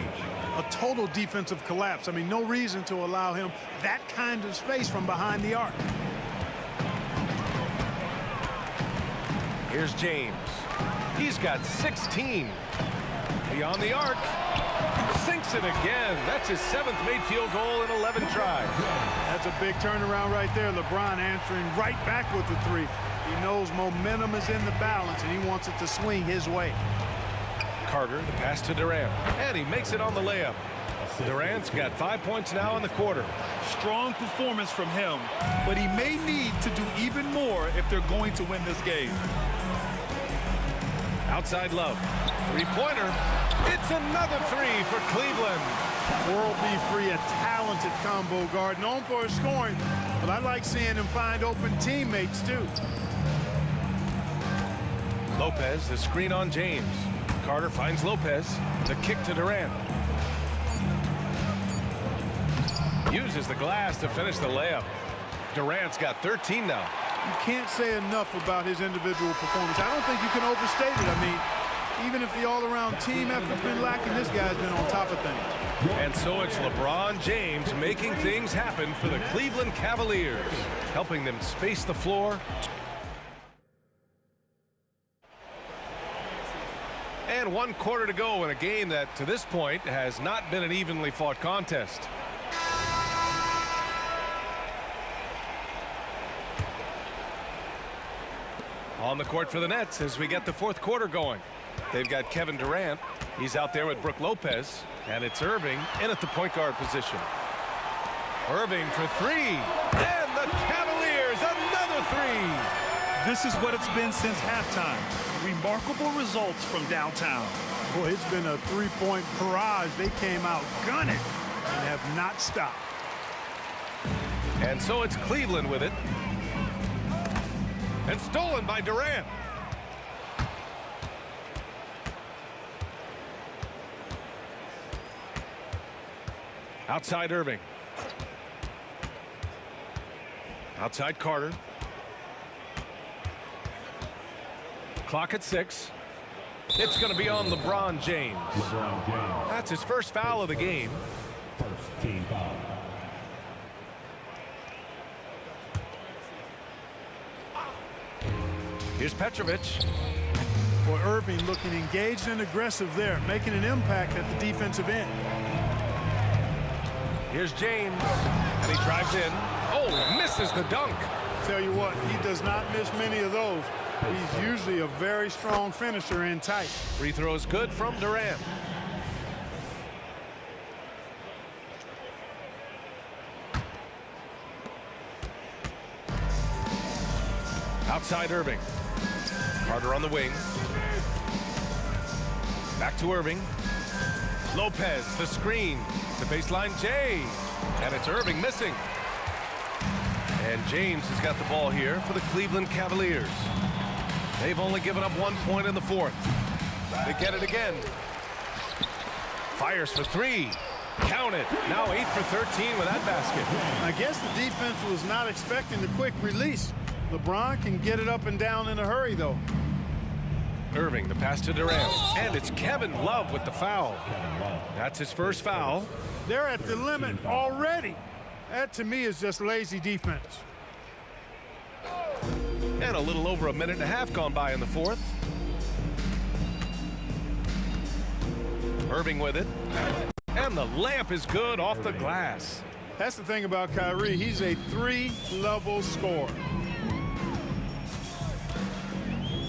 A total defensive collapse. I mean, no reason to allow him that kind of space from behind the arc. Here's James. He's got 16. Beyond the arc. Sinks it again. That's his 7th made field goal in 11 tries. That's a big turnaround right there. LeBron answering right back with the 3. He knows momentum is in the balance, and he wants it to swing his way. Carter, the pass to Durant. And he makes it on the layup. Durant's got 5 points now in the quarter. Strong performance from him, but he may need to do even more if they're going to win this game. Outside Love. 3-pointer. It's another 3 for Cleveland. World B. Free, a talented combo guard, known for his scoring, but I like seeing him find open teammates, too. Lopez, the screen on James. Carter finds Lopez. The kick to Durant. Uses the glass to finish the layup. Durant's got 13 now. You can't say enough about his individual performance. I don't think you can overstate it. I mean, even if the all-around team effort's been lacking, this guy's been on top of things. And so it's LeBron James making things happen for the Cleveland Cavaliers, helping them space the floor. And 1 quarter to go in a game that, to this point, has not been an evenly fought contest. On the court for the Nets as we get the 4th quarter going. They've got Kevin Durant. He's out there with Brook Lopez. And it's Irving in at the point guard position. Irving for 3. And the Cavaliers, another 3. This is what it's been since halftime. Remarkable results from downtown. Boy, it's been a 3-point barrage. They came out gunning and have not stopped. And so it's Cleveland with it. And stolen by Durant. Outside Irving. Outside Carter. Clock at 6. It's going to be on LeBron James. That's his first foul of the game. First team foul. Here's Petrovic. Boy, Irving looking engaged and aggressive there, making an impact at the defensive end. Here's James, and he drives in. Oh, misses the dunk. Tell you what, he does not miss many of those. He's usually a very strong finisher in tight. Free throw is good from Durant. Outside Irving. Carter on the wing. Back to Irving. Lopez, the screen to baseline Jay. And it's Irving missing. And James has got the ball here for the Cleveland Cavaliers. They've only given up 1 point in the fourth. They get it again. Fires for 3. Count it. Now 8 for 13 with that basket. I guess the defense was not expecting the quick release. LeBron can get it up and down in a hurry, though. Irving, the pass to Durant. And it's Kevin Love with the foul. That's his first foul. They're at the limit already. That, to me, is just lazy defense. And a little over a minute and a half gone by in the fourth. Irving with it. And the layup is good off the glass. That's the thing about Kyrie. He's a 3-level scorer.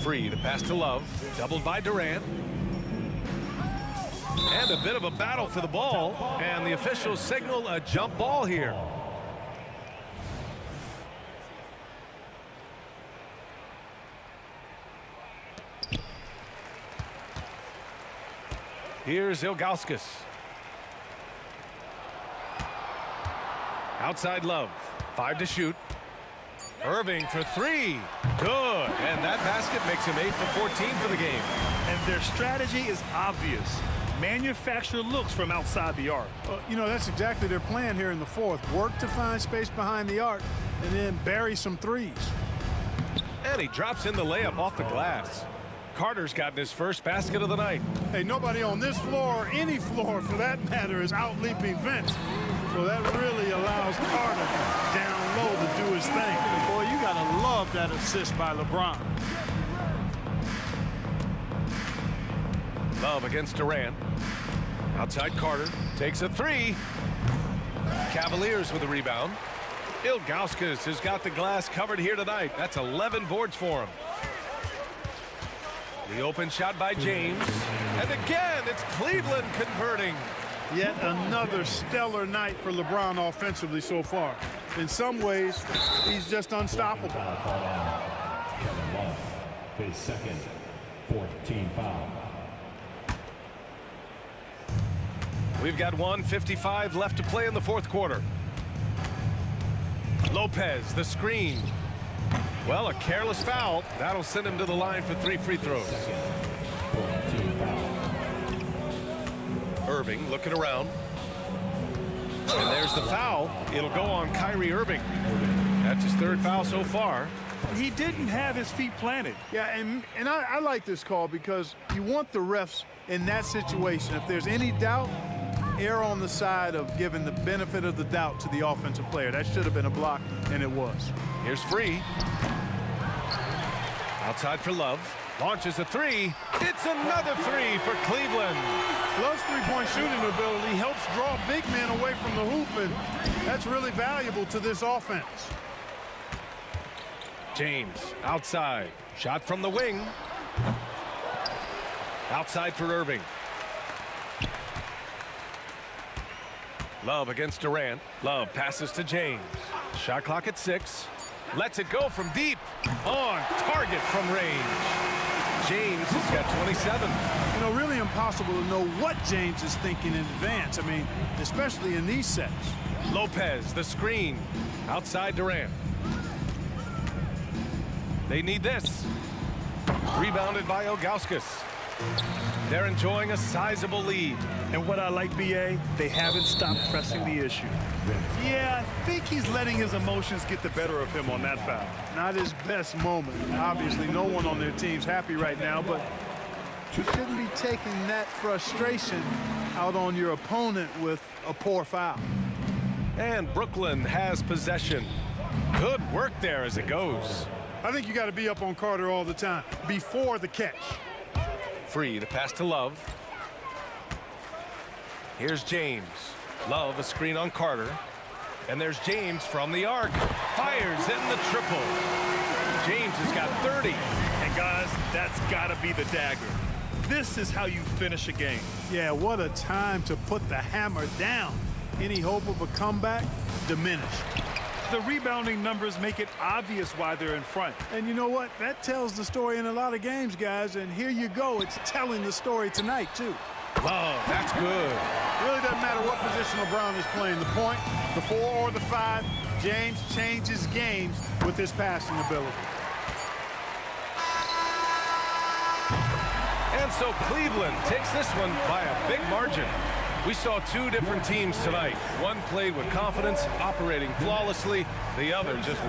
Free, the pass to Love. Doubled by Durant. And a bit of a battle for the ball. And the officials signal a jump ball here. Here's Ilgauskas. Outside Love. 5 to shoot. Irving for 3. Good. And that basket makes him 8 for 14 for the game. And their strategy is obvious. Manufacture looks from outside the arc. You know, that's exactly their plan here in the fourth. Work to find space behind the arc and then bury some threes. And he drops in the layup off the glass. Carter's gotten his first basket of the night. Hey, nobody on this floor or any floor for that matter is out-leaping Vince. So that really allows Carter down low to do his thing. Boy, you got to love that assist by LeBron. Love against Durant. Outside Carter. Takes a 3. Cavaliers with a rebound. Ilgauskas has got the glass covered here tonight. That's 11 boards for him. The open shot by James. And again, it's Cleveland converting. Yet another stellar night for LeBron offensively so far. In some ways, he's just unstoppable. Kevin Love, his second 14 foul. We've got 1:55 left to play in the fourth quarter. Lopez, the screen. Well, a careless foul. That'll send him to the line for 3 free throws. Irving looking around. And there's the foul. It'll go on Kyrie Irving. That's his 3rd foul so far. He didn't have his feet planted. Yeah, and I like this call because you want the refs in that situation. If there's any doubt, err on the side of giving the benefit of the doubt to the offensive player. That should have been a block, and it was. Here's Free. Outside for Love. Launches a 3. It's another 3 for Cleveland. Love's three-point shooting ability helps draw big men away from the hoop, and that's really valuable to this offense. James outside. Shot from the wing. Outside for Irving. Love against Durant. Love passes to James. Shot clock at 6. Lets it go from deep. On target from range. James has got 27. You know, really impossible to know what James is thinking in advance. I mean, especially in these sets. Lopez, the screen. Outside Durant. They need this. Rebounded by Ilgauskas. They're enjoying a sizable lead. And what I like, BA, they haven't stopped pressing the issue. Yeah, I think he's letting his emotions get the better of him on that foul. Not his best moment. Obviously, no one on their team's happy right now, but you shouldn't be taking that frustration out on your opponent with a poor foul. And Brooklyn has possession. Good work there as it goes. I think you got to be up on Carter all the time, before the catch. Free to pass to Love. Here's James. Love, a screen on Carter. And there's James from the arc. Fires in the triple. James has got 30. And guys, that's got to be the dagger. This is how you finish a game. Yeah, what a time to put the hammer down. Any hope of a comeback diminished. The rebounding numbers make it obvious why they're in front. And you know what? That tells the story in a lot of games, guys. And here you go. It's telling the story tonight, too. Love, that's good. It really doesn't matter what position LeBron is playing, the point, the 4 or the 5. James changes games with his passing ability. And so Cleveland takes this one by a big margin. We saw two different teams tonight. One played with confidence, operating flawlessly. The other just...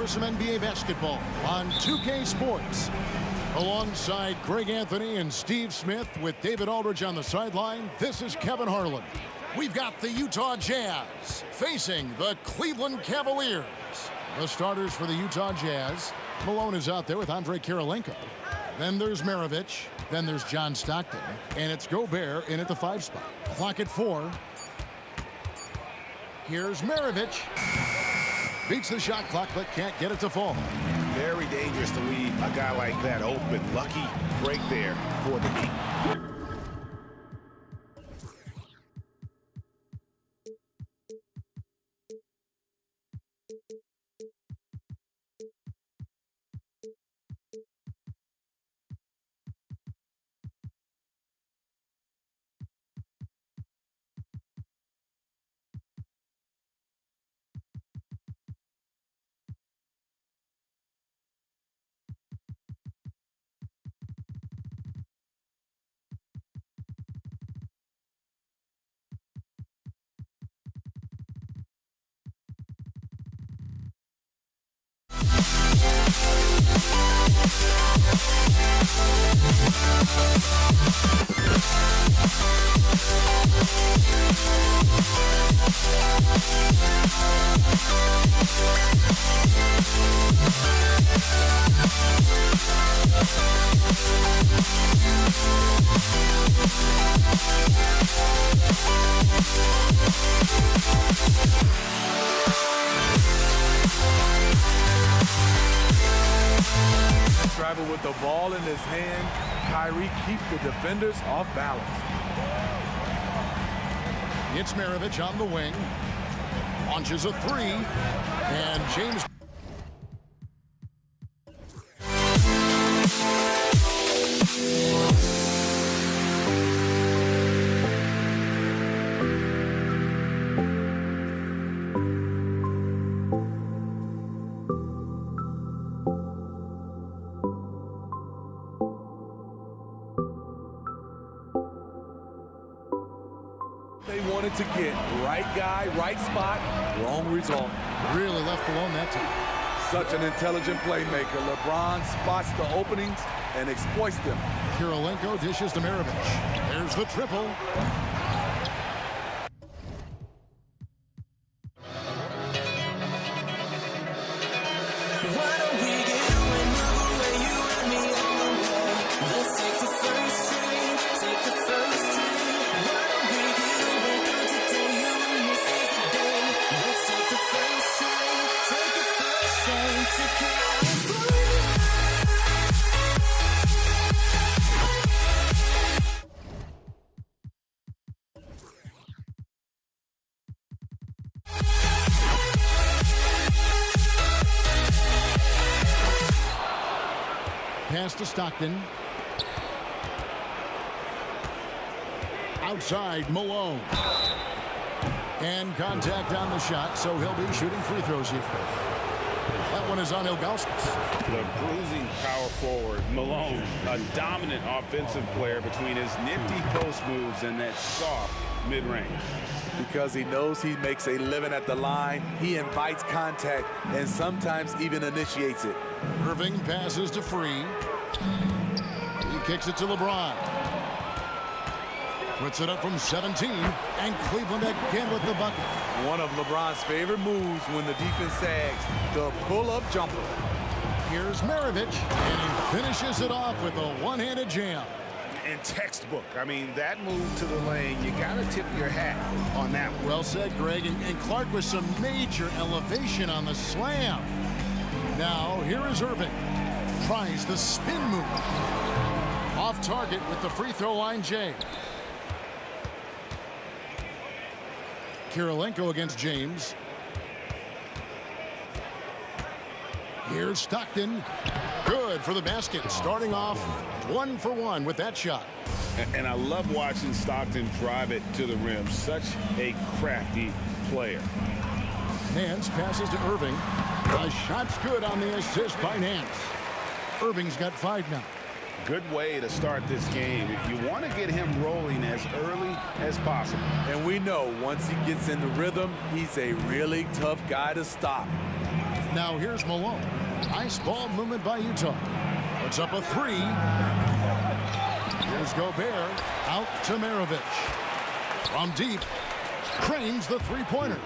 for some NBA basketball on 2K Sports. Alongside Greg Anthony and Steve Smith with David Aldridge on the sideline, this is Kevin Harlan. We've got the Utah Jazz facing the Cleveland Cavaliers. The starters for the Utah Jazz. Malone is out there with Andrei Kirilenko. Then there's Maravich. Then there's John Stockton. And it's Gobert in at the 5 spot. Clock at 4. Here's Maravich. Beats the shot clock, but can't get it to fall. Very dangerous to leave a guy like that open. Lucky break there for the Heat. Driver with the ball in his hand, Kyrie keeps the defenders off balance. It's Maravich on the wing. Launches a 3. And James. They wanted to get right guy, right spot, wrong result. Really left alone that time. Such an intelligent playmaker. LeBron spots the openings and exploits them. Kirilenko dishes to Maravich. There's the triple. Pass to Stockton. Outside, Malone. And contact on the shot, so he'll be shooting free throws here. That one is on Ilgauskas. The bruising power forward, Malone, a dominant offensive player between his nifty post moves and that soft mid-range. Because he knows he makes a living at the line, he invites contact and sometimes even initiates it. Irving passes to Free. He kicks it to LeBron. Puts it up from 17, and Cleveland again with the bucket. One of LeBron's favorite moves when the defense sags, the pull-up jumper. Here's Maravich, and he finishes it off with a one-handed jam. And textbook. I mean, that move to the lane, you got to tip your hat on that one. Well said, Greg. And Clark with some major elevation on the slam. Now, here is Irving. Tries the spin move. Off target with the free throw line, Jay. Kirilenko against James. Here's Stockton. Good for the basket. Starting off 1 for 1 with that shot. And I love watching Stockton drive it to the rim. Such a crafty player. Nance passes to Irving. The shot's good on the assist by Nance. Irving's got 5 now. Good way to start this game. You want to get him rolling as early as possible. And we know once he gets in the rhythm, he's a really tough guy to stop. Now here's Malone. Nice ball movement by Utah. Puts up a three. Here's Gobert. Out to Maravich. From deep. Cranes the three-pointer.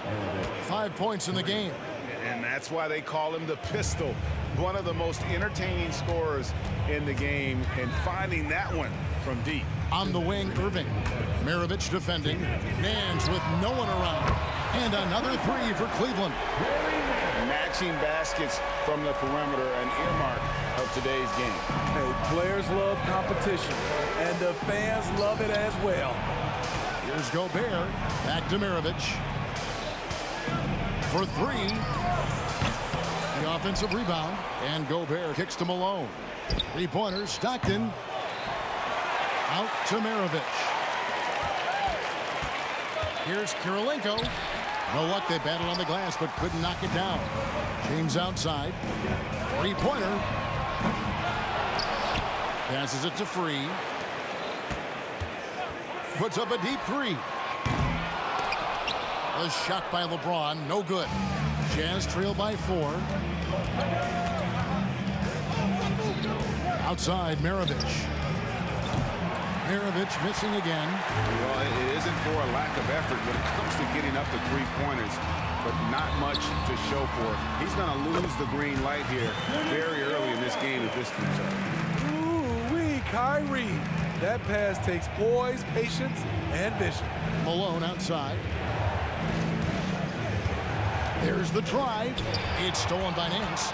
5 points in the game. And that's why they call him the pistol. One of the most entertaining scorers in the game, and finding that one from deep. On the wing, Irving. Maravich defending. Nance with no one around. And another three for Cleveland. Matching baskets from the perimeter, an earmark of today's game. Hey, players love competition, and the fans love it as well. Here's Gobert. Back to Maravich. For three. The offensive rebound. And Gobert kicks to Malone. Three-pointers. Stockton. Out to Maravich. Here's Kirilenko. No luck. They battled on the glass, but couldn't knock it down. James outside. Three-pointer. Passes it to Free. Puts up a deep three. A shot by LeBron. No good. Jazz trail by 4. Outside, Maravich. Maravich missing again. Well, it isn't for a lack of effort when it comes to getting up to three-pointers, but not much to show for it. He's going to lose the green light here very early in this game if this keeps up. Ooh-wee, Kyrie. That pass takes poise, patience, and vision. Malone outside. There's the drive. It's stolen by Nance.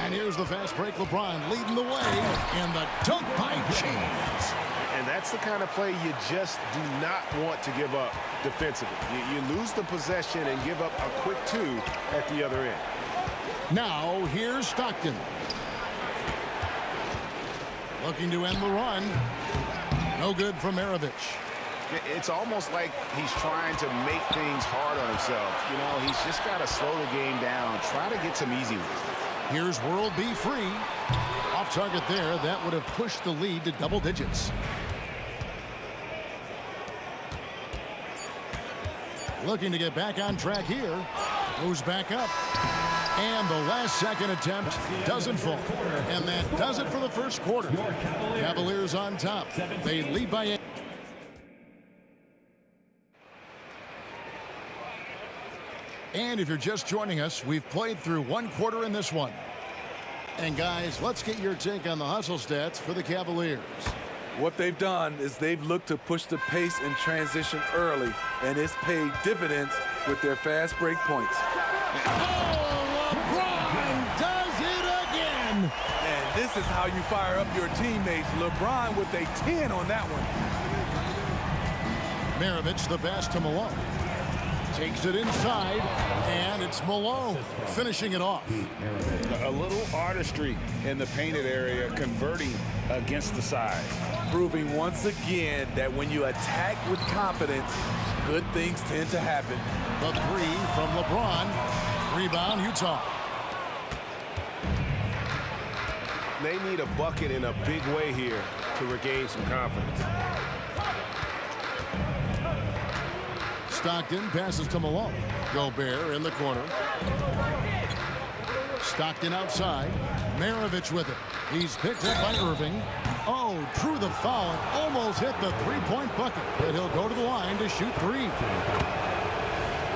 And here's the fast break. LeBron leading the way. And the dunk by James. And that's the kind of play you just do not want to give up defensively. You lose the possession and give up a quick two at the other end. Now here's Stockton. Looking to end the run. No good from Maravich. It's almost like he's trying to make things hard on himself. You know, he's just got to slow the game down, try to get some easy ones. Here's World B. Free. Off target there. That would have pushed the lead to double digits. Looking to get back on track here. Goes back up. And the last second attempt doesn't fall. And that does it for the first quarter. Cavaliers on top. They lead by 8. And if you're just joining us, we've played through one quarter in this one. And guys, let's get your take on the hustle stats for the Cavaliers. What they've done is they've looked to push the pace in transition early, and it's paid dividends with their fast break points. Oh, LeBron does it again. And this is how you fire up your teammates. LeBron with a 10 on that one. Maravich the pass to Malone. Takes it inside, and it's Malone finishing it off. A little artistry in the painted area, converting against the size. Proving once again that when you attack with confidence, good things tend to happen. The three from LeBron. Rebound, Utah. They need a bucket in a big way here to regain some confidence. Stockton passes to Malone. Gobert in the corner. Stockton outside. Maravich with it. He's picked up by Irving. Oh, drew the foul and almost hit the three-point bucket. But he'll go to the line to shoot three.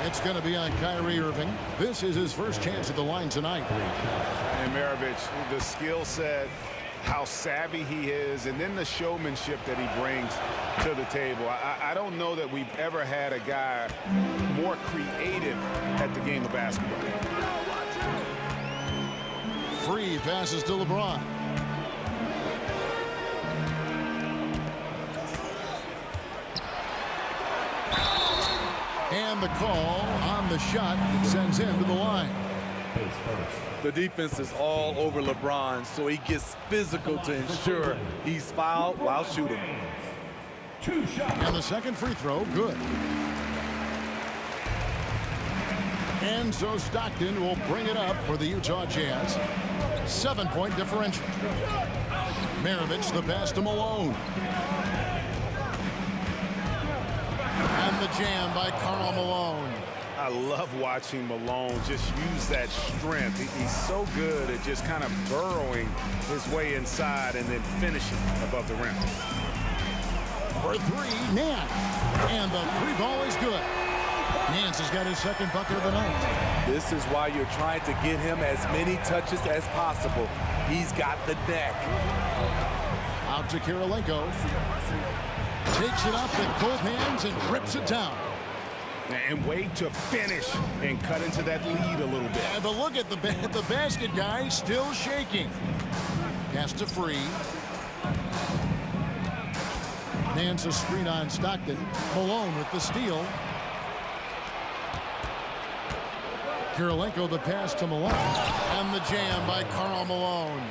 It's going to be on Kyrie Irving. This is his first chance at the line tonight. And Maravich, the skill set, how savvy he is, and then the showmanship that he brings to the table. I don't know that we've ever had a guy more creative at the game of basketball. Free passes to LeBron. And the call on the shot sends him to the line. The defense is all over LeBron, so he gets physical to ensure he's fouled while shooting. And the second free throw, good. And so Stockton will bring it up for the Utah Jazz. 7-point differential. Maravich the pass to Malone. And the jam by Karl Malone. I love watching Malone just use that strength. He's so good at just kind of burrowing his way inside and then finishing above the rim. For three, Nance. And the three ball is good. Nance has got his second bucket of the night. This is why you're trying to get him as many touches as possible. He's got the neck. Out to Kirilenko. Takes it up with both hands and rips it down. And wait to finish and cut into that lead a little bit. Yeah, but look at the basket guy still shaking. Pass to Free. Nance a screen on Stockton. Malone with the steal. Kirilenko the pass to Malone. And the jam by Karl Malone.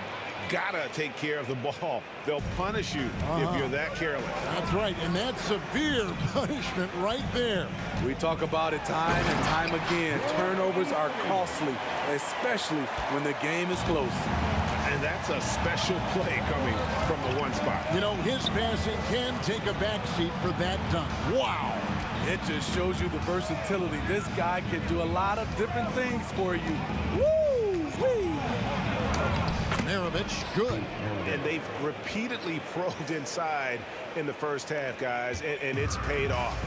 Gotta take care of the ball. They'll punish you if you're that careless. That's right, and that's severe punishment right there. We talk about it time and time again. Turnovers are costly, especially when the game is close. And that's a special play coming from the one spot. You know, his passing can take a backseat for that dunk. Wow. It just shows you the versatility. This guy can do a lot of different things for you. Woo-wee. Maravich, good. And they've repeatedly probed inside in the first half, guys, and it's paid off.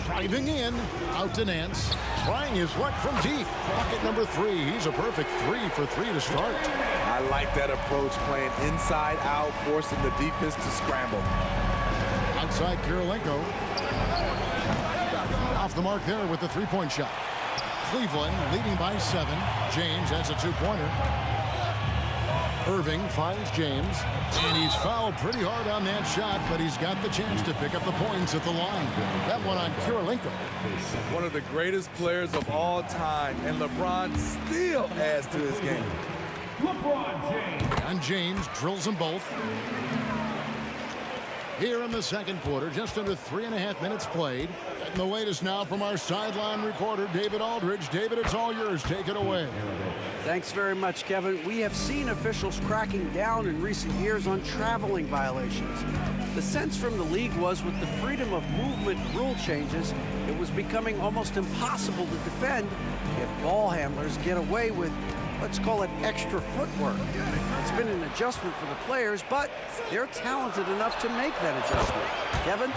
Driving in, out to Nance. Trying his luck from deep. Bucket number 3. He's a perfect 3 for 3 to start. I like that approach, playing inside out, forcing the defense to scramble. Outside Kirilenko. Off the mark there with the three-point shot. Cleveland leading by 7. James has a two-pointer. Irving finds James, and he's fouled pretty hard on that shot, but he's got the chance to pick up the points at the line. That one on Kirilenko. One of the greatest players of all time, and LeBron still adds to his game. LeBron James. And James drills them both. Here in the second quarter, just under 3.5 minutes played. And the latest now from our sideline reporter, David Aldridge. David, it's all yours. Take it away. Thanks very much, Kevin. We have seen officials cracking down in recent years on traveling violations. The sense from the league was with the freedom of movement rule changes, it was becoming almost impossible to defend if ball handlers get away with, let's call it, extra footwork. It's been an adjustment for the players, but they're talented enough to make that adjustment. Kevin?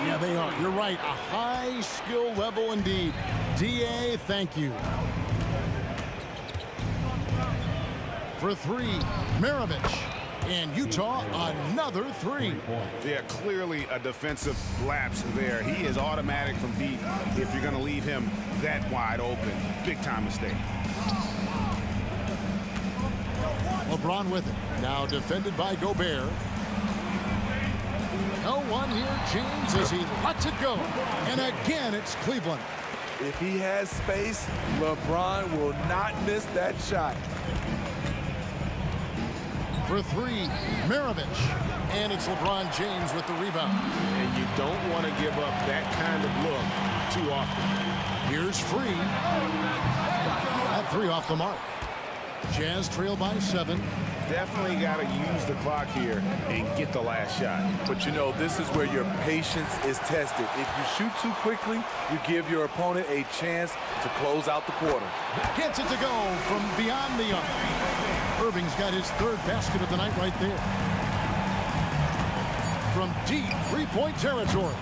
Yeah, they are. You're right. A high skill level indeed. DA, thank you. For 3, Maravich. And Utah, another 3. Yeah, clearly a defensive lapse there. He is automatic from deep if you're going to leave him that wide open. Big time mistake. LeBron with it. Now defended by Gobert. No one here, James, as he lets it go. And again, it's Cleveland. If he has space, LeBron will not miss that shot. For 3, Maravich. And it's LeBron James with the rebound. And you don't want to give up that kind of look too often. Here's Free. That 3 off the mark. Jazz trail by 7. Definitely got to use the clock here and get the last shot. But you know, this is where your patience is tested. If you shoot too quickly, you give your opponent a chance to close out the quarter. Gets it to go from beyond the arc. Irving's got his 3rd basket of the night right there. From deep three-point territory.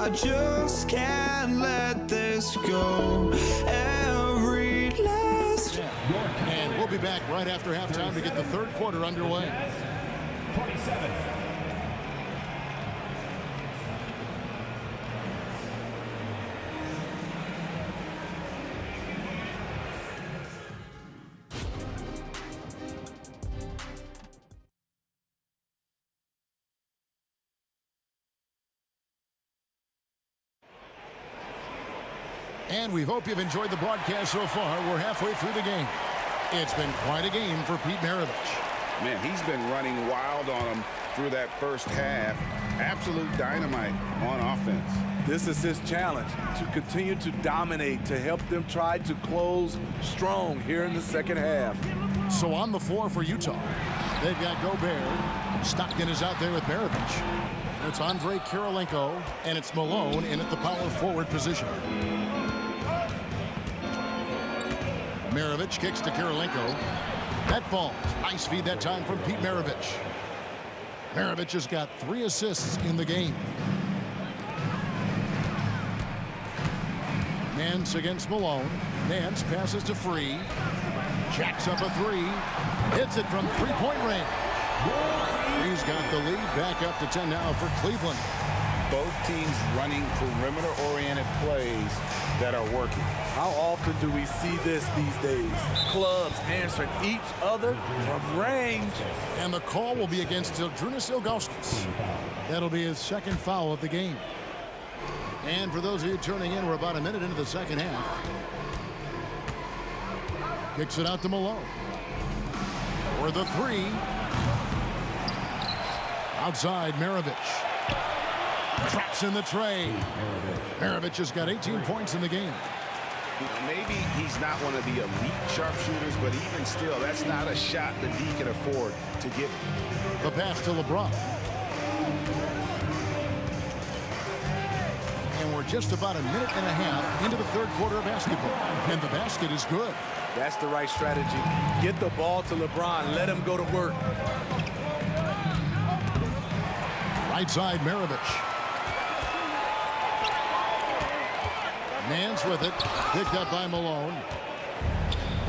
I just can't let this go. Every last. And we'll be back right after halftime to get the third quarter underway. 27. And we hope you've enjoyed the broadcast so far. We're halfway through the game. It's been quite a game for Pete Maravich. Man, he's been running wild on them through that first half. Absolute dynamite on offense. This is his challenge, to continue to dominate, to help them try to close strong here in the second half. So on the floor for Utah, they've got Gobert. Stockton is out there with Maravich. It's Andre Kirilenko, and it's Malone in at the power forward position. Maravich kicks to Kirilenko. That falls. Nice feed that time from Pete Maravich. Maravich has got 3 assists in the game. Nance against Malone. Nance passes to Free. Jacks up a 3. Hits it from three-point range. Free's got the lead. Back up to 10 now for Cleveland. Both teams running perimeter-oriented plays that are working. How often do we see this these days? Clubs answering each other from range. And the call will be against Zydrunas Ilgauskas. That'll be his second foul of the game. And for those of you tuning in, we're about a minute into the second half. Kicks it out to Malone. For the 3. Outside, Maravich. Traps in the tray. Maravich has got 18 points in the game. Maybe he's not one of the elite sharpshooters, but even still, that's not a shot that he can afford to give. The pass to LeBron. And we're just about a minute and a half into the third quarter of basketball. And the basket is good. That's the right strategy. Get the ball to LeBron. Let him go to work. Right side, Maravich. Nance with it. Picked up by Malone.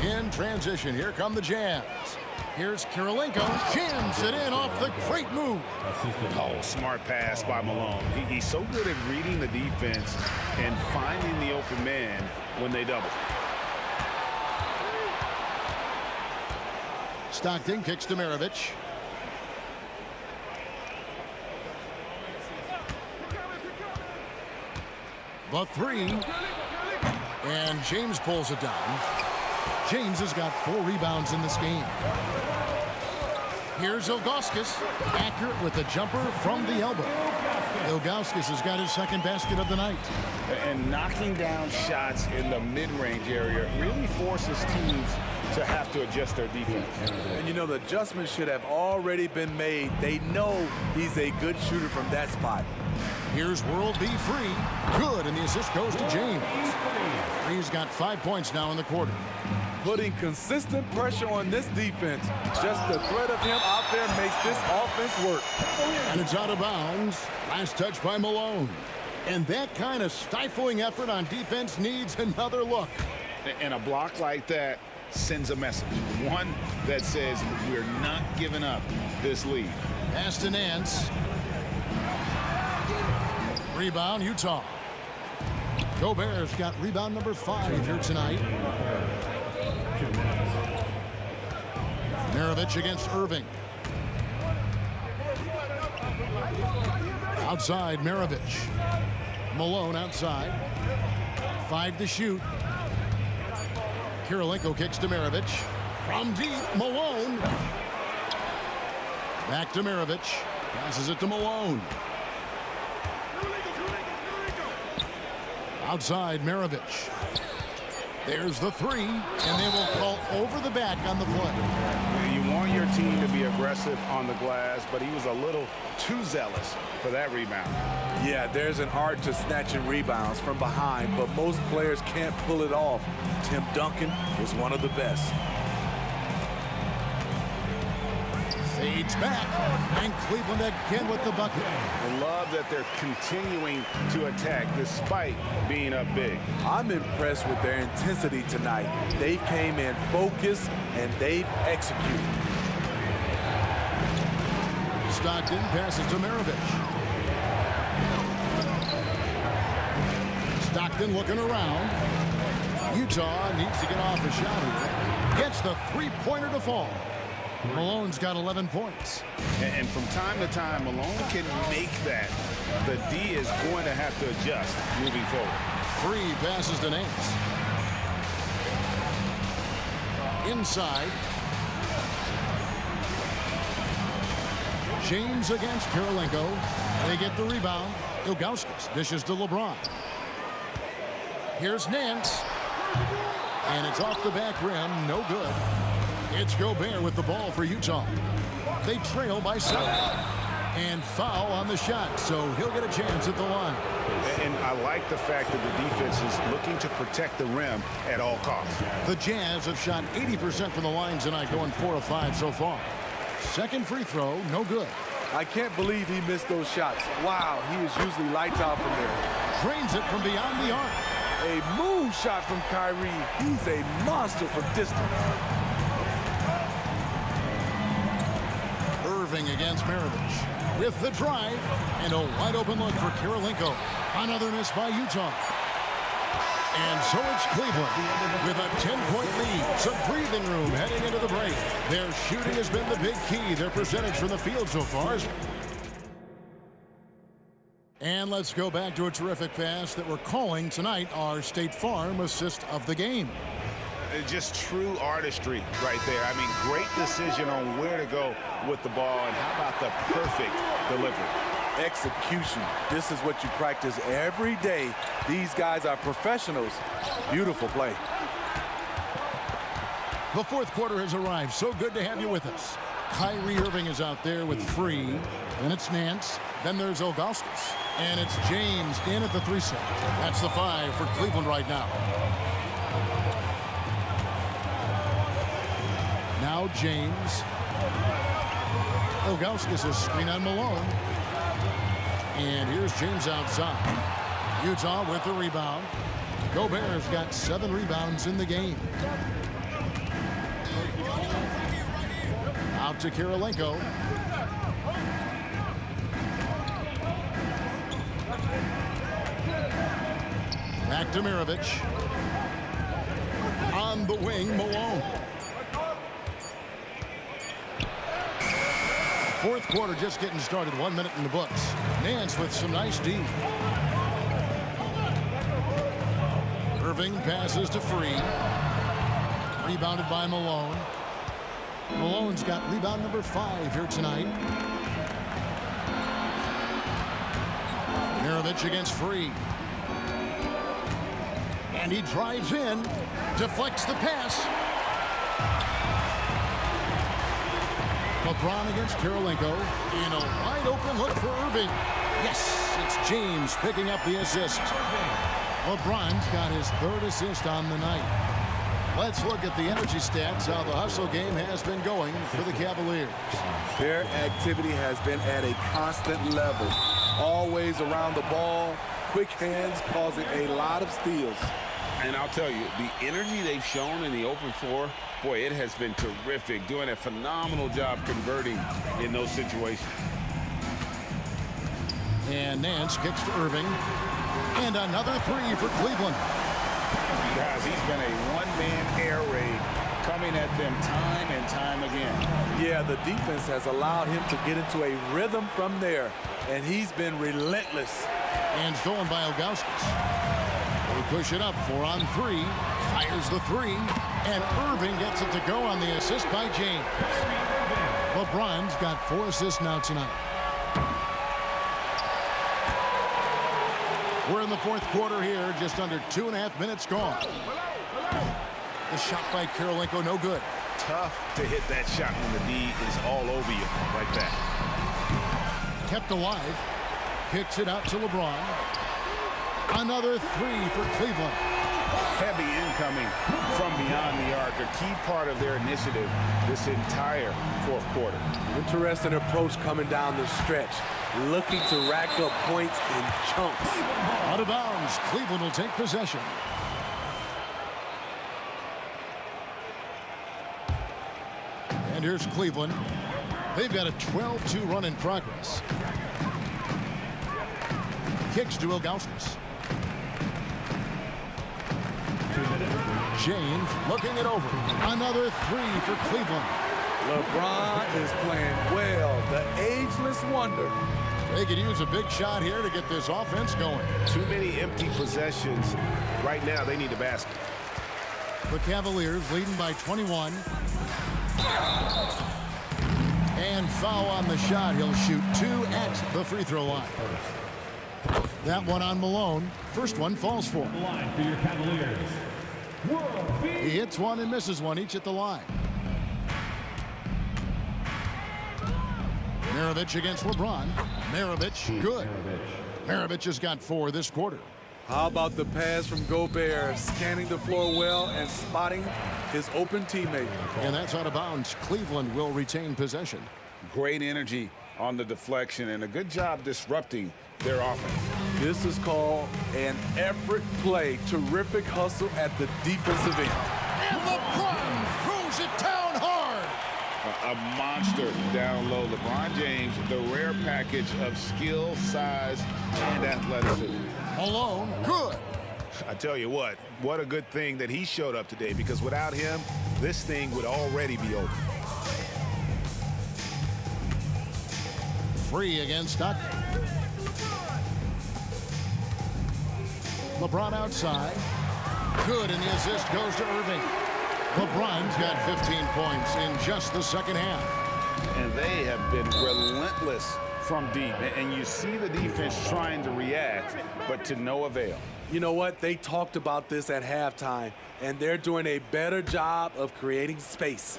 In transition, here come the Jazz. Here's Kirilenko. Jams it in off the great move. Oh, smart pass by Malone. He's so good at reading the defense and finding the open man when they double. Stockton kicks to Maravich. The 3. And James pulls it down. James has got 4 rebounds in this game. Here's Ilgauskas. Accurate with the jumper from the elbow. Ilgauskas has got his second basket of the night. And knocking down shots in the mid-range area really forces teams to have to adjust their defense. And you know, the adjustment should have already been made. They know he's a good shooter from that spot. Here's World B. Free. Good, and the assist goes to James. Free's got 5 points now in the quarter. Putting consistent pressure on this defense. Just the threat of him out there makes this offense work. And it's out of bounds. Last touch by Malone. And that kind of stifling effort on defense needs another look. And a block like that sends a message. One that says we're not giving up this lead. Pass to Nance. Rebound, Utah. Gobert's got rebound number 5 here tonight. Maravich against Irving. Outside, Maravich. Malone outside. 5 to shoot. Kirilenko kicks to Maravich. From deep, Malone. Back to Maravich. Passes it to Malone. Outside, Maravich. There's the 3, and they will call over the back on the play. You want your team to be aggressive on the glass, but he was a little too zealous for that rebound. Yeah, there's an art to snatching rebounds from behind, but most players can't pull it off. Tim Duncan was one of the best. Fades back, and Cleveland again with the bucket. I love that they're continuing to attack despite being up big. I'm impressed with their intensity tonight. They came in focused, and they've executed. Stockton passes to Maravich. Stockton looking around. Utah needs to get off a shot here. Gets the three-pointer to fall. Malone's got 11 points. And from time to time, Malone can make that. The D is going to have to adjust moving forward. Free passes to Nance. Inside. James against Kirilenko. They get the rebound. Ilgauskas dishes to LeBron. Here's Nance. And it's off the back rim. No good. It's Gobert with the ball for Utah. They trail by 7. And foul on the shot, so he'll get a chance at the line. And I like the fact that the defense is looking to protect the rim at all costs. The Jazz have shot 80% from the line tonight, going 4 of 5 so far. Second free throw, no good. I can't believe he missed those shots. Wow, he is usually lights out from there. Drains it from beyond the arc. A moon shot from Kyrie. He's a monster from distance. Irving against Maravich with the drive and a wide open look for Kirilenko. Another miss by Utah. And so it's Cleveland with a 10-point lead. Some breathing room heading into the break. Their shooting has been the big key. Their percentage from the field so far is... And let's go back to a terrific pass that we're calling tonight our State Farm assist of the game. Just true artistry right there. I mean, great decision on where to go with the ball, and how about the perfect delivery? Execution. This is what you practice every day. These guys are professionals. Beautiful play. The fourth quarter has arrived. So good to have you with us. Kyrie Irving is out there with Free. Then it's Nance. Then there's Ilgauskas. And it's James in at the 3 set. That's the 5 for Cleveland right now. Now James. Ilgauskas is screen on Malone. And here's James outside. Utah with the rebound. Gobert's got 7 rebounds in the game. Out to Kirilenko. Back to Maravich. On the wing, Malone. Fourth quarter just getting started. 1 minute in the books. Nance with some nice D. Irving passes to Free. Rebounded by Malone. Malone's got rebound number 5 here tonight. Maravich against Free. And he drives in, deflects the pass. LeBron against Kirilenko in a wide open look for Irving. Yes, it's James picking up the assist. LeBron's got his 3rd assist on the night. Let's look at the energy stats, how the hustle game has been going for the Cavaliers. Their activity has been at a constant level. Always around the ball, quick hands causing a lot of steals. And I'll tell you, the energy they've shown in the open floor, boy, it has been terrific. Doing a phenomenal job converting in those situations. And Nance kicks to Irving. And another 3 for Cleveland. Guys, he's been a one-man air raid coming at them time and time again. Yeah, the defense has allowed him to get into a rhythm from there, and he's been relentless. And stolen by Ilgauskas. They push it up, 4 on 3. Fires the 3. And Irving gets it to go on the assist by James. LeBron's got 4 assists now tonight. We're in the fourth quarter here, just under 2.5 minutes gone. The shot by Kirilenko, no good. Tough to hit that shot when the D is all over you like that. Kept alive. Kicks it out to LeBron. Another 3 for Cleveland. heavy incoming from beyond the arc, a key part of their initiative this entire fourth quarter. Interesting approach coming down the stretch, looking to rack up points in chunks. Out of bounds, Cleveland will take possession. And here's Cleveland. They've got a 12-2 run in progress. Kicks to Ilgauskas. James looking it over. Another three for Cleveland. LeBron is playing well. The ageless wonder. They could use a big shot here to get this offense going. Too many empty possessions. Right now, they need a basket. The Cavaliers leading by 21. And foul on the shot. He'll shoot 2 at the free throw line. That one on Malone. First one falls for him. The line for your Cavaliers. He hits one and misses one, each at the line. Maravich against LeBron. Maravich, good. Maravich has got 4 this quarter. How about the pass from Gobert, scanning the floor well and spotting his open teammate. And that's out of bounds. Cleveland will retain possession. Great energy on the deflection and a good job disrupting their offense. This is called an effort play. Terrific hustle at the defensive end. And LeBron throws it down hard. A monster down low. LeBron James, the rare package of skill, size, and athleticism. Malone, good. I tell you what a good thing that he showed up today, because without him, this thing would already be over. Free against Stockton. LeBron outside. Good, and the assist goes to Irving. LeBron's got 15 points in just the second half. And they have been relentless from deep. And you see the defense trying to react, but to no avail. You know what? They talked about this at halftime, and they're doing a better job of creating space.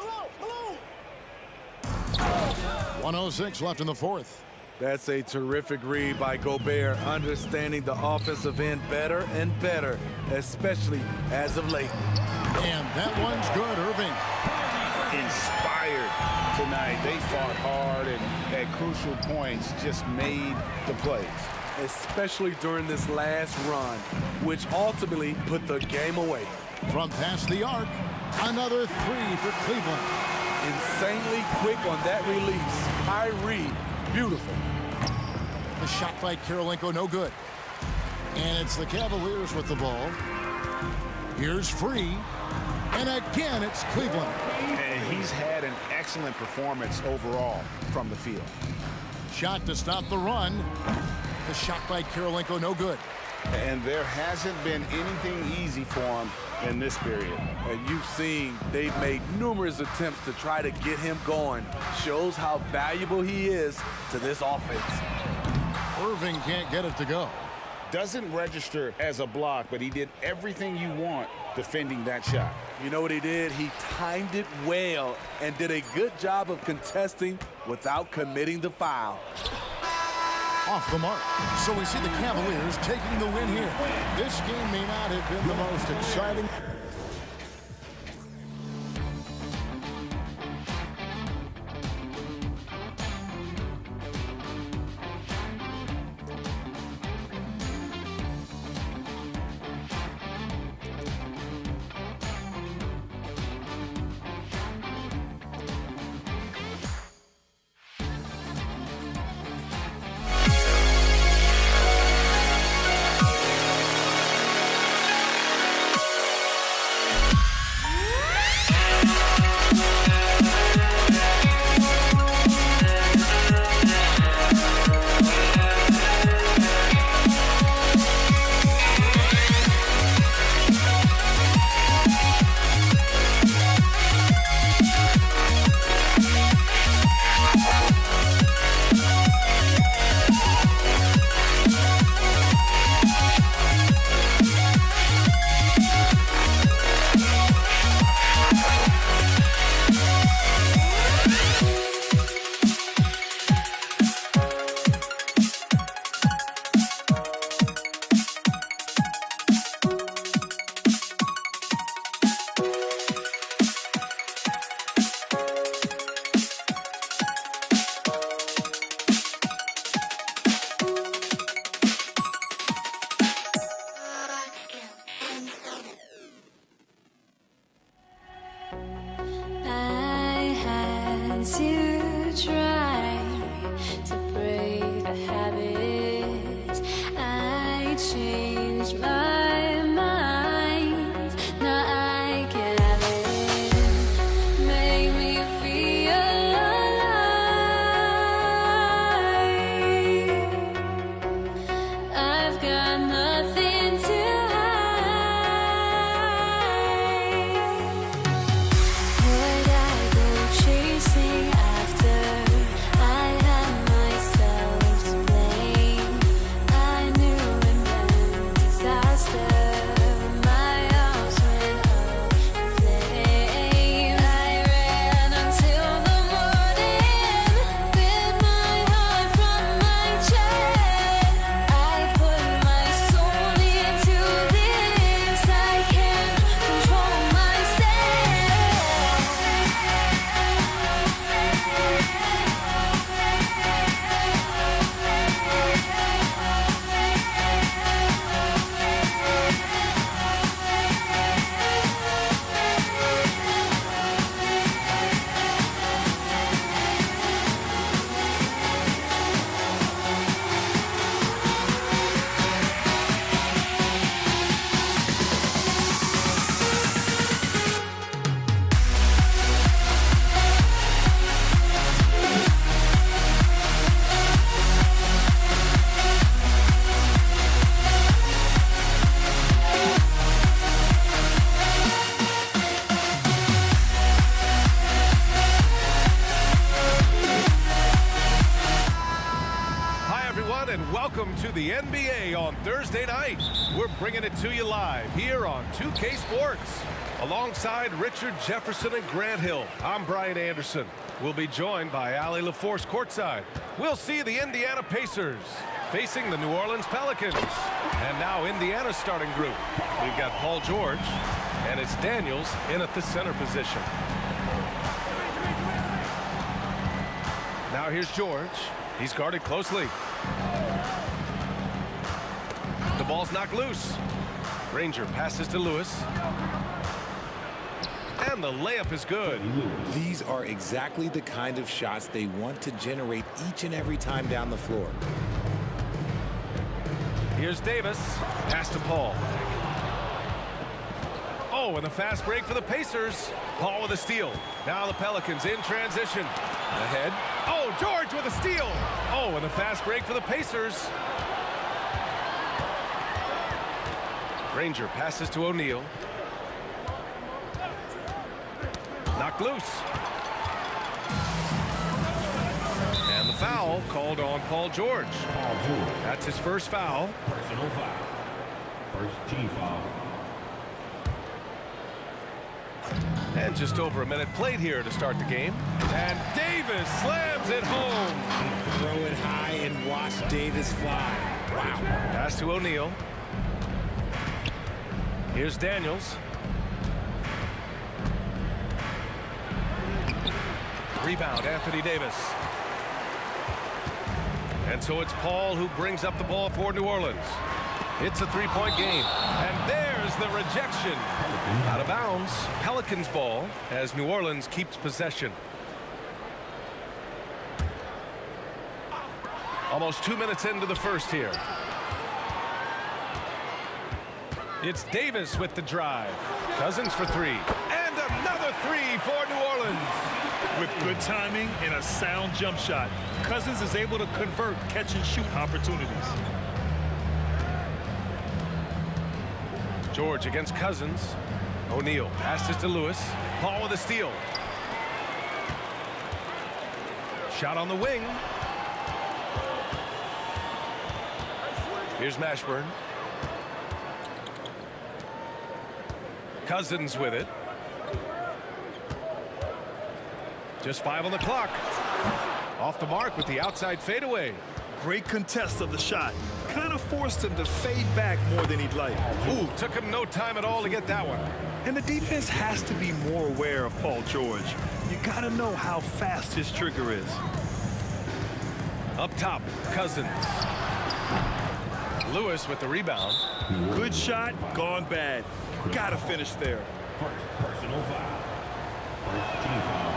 1:06 left in the fourth. That's a terrific read by Gobert, understanding the offensive end better and better, especially as of late. And that one's good, Irving. Inspired tonight. They fought hard and at crucial points just made the plays. Especially during this last run, which ultimately put the game away. From past the arc, another three for Cleveland. Insanely quick on that release. Kyrie, beautiful. The shot by Karolinko, no good. And it's the Cavaliers with the ball. Here's Free. And again, it's Cleveland. And he's had an excellent performance overall from the field. Shot to stop the run. The shot by Karolinko, no good. And there hasn't been anything easy for him in this period. And you've seen they've made numerous attempts to try to get him going. Shows how valuable he is to this offense. Irving can't get it to go. Doesn't register as a block, but he did everything you want defending that shot. You know what he did? He timed it well and did a good job of contesting without committing the foul. Off the mark. So we see the Cavaliers taking the win here. This game may not have been the most exciting. everyone, and welcome to the NBA on Thursday night. We're bringing it to you live here on 2K Sports. Alongside Richard Jefferson and Grant Hill, I'm Brian Anderson. We'll be joined by Allie LaForce courtside. We'll see the Indiana Pacers facing the New Orleans Pelicans. And now Indiana's starting group. We've got Paul George, and it's Daniels in at the center position. Now here's George. He's guarded closely. The ball's knocked loose. Granger passes to Lewis. And the layup is good. These are exactly the kind of shots they want to generate each and every time down the floor. Here's Davis. Pass to Paul. Oh, and a fast break for the Pacers. Paul with a steal. Now the Pelicans in transition. Ahead. Oh, George with a steal. Oh, and a fast break for the Pacers. Granger passes to O'Neal. Knocked loose. And the foul called on Paul George. That's his first foul. Personal foul. First team foul. And just over a minute played here to start the game. And Davis slams it home. Throw it high and watch Davis fly. Wow. Pass to O'Neal. Here's Daniels. Rebound, Anthony Davis. And so it's Paul who brings up the ball for New Orleans. It's a three-point game. And there's the rejection. Out of bounds. Pelicans ball as New Orleans keeps possession. Almost 2 minutes into the first here. It's Davis with the drive. Cousins for three. And another three for New Orleans. With good timing and a sound jump shot, Cousins is able to convert catch-and-shoot opportunities. George against Cousins. O'Neal passes to Lewis. Paul with a steal. Shot on the wing. Here's Mashburn. Cousins with it. Just 5 on the clock. Off the mark with the outside fadeaway. Great contest of the shot. Kind of forced him to fade back more than he'd like. Ooh, took him no time at all to get that one. And the defense has to be more aware of Paul George. You got to know how fast his trigger is. Up top, Cousins. Lewis with the rebound. Good shot, gone bad. Got to finish there. First personal foul. First team foul.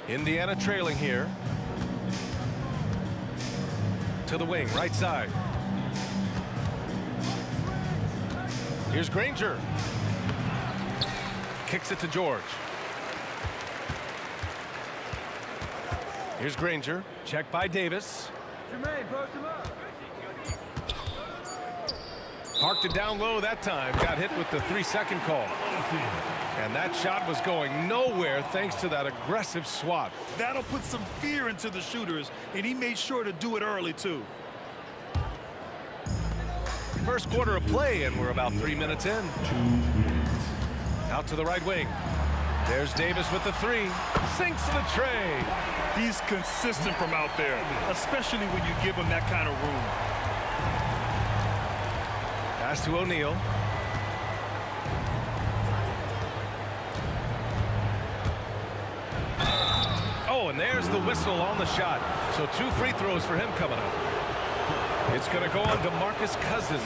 Indiana trailing here. To the wing, right side. Here's Granger. Kicks it to George. Here's Granger. Check by Davis. Jermaine, post him up. Parked it down low that time. Got hit with the 3-second call. And that shot was going nowhere thanks to that aggressive swat. That'll put some fear into the shooters, and he made sure to do it early, too. First quarter of play, and we're about 3 minutes in. Out to the right wing. There's Davis with the three. Sinks the tray. He's consistent from out there, especially when you give him that kind of room. Pass to O'Neal. Oh, and there's the whistle on the shot. So 2 free throws for him coming up. It's going to go on to DeMarcus Cousins.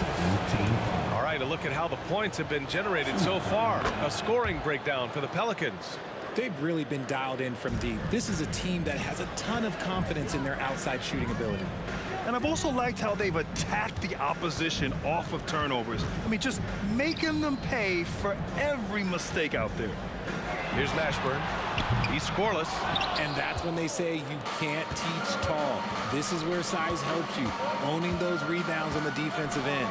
All right, a look at how the points have been generated so far. A scoring breakdown for the Pelicans. They've really been dialed in from deep. This is a team that has a ton of confidence in their outside shooting ability. And I've also liked how they've attacked the opposition off of turnovers. I mean, just making them pay for every mistake out there. Here's Mashburn. He's scoreless. And that's when they say you can't teach tall. This is where size helps you, owning those rebounds on the defensive end.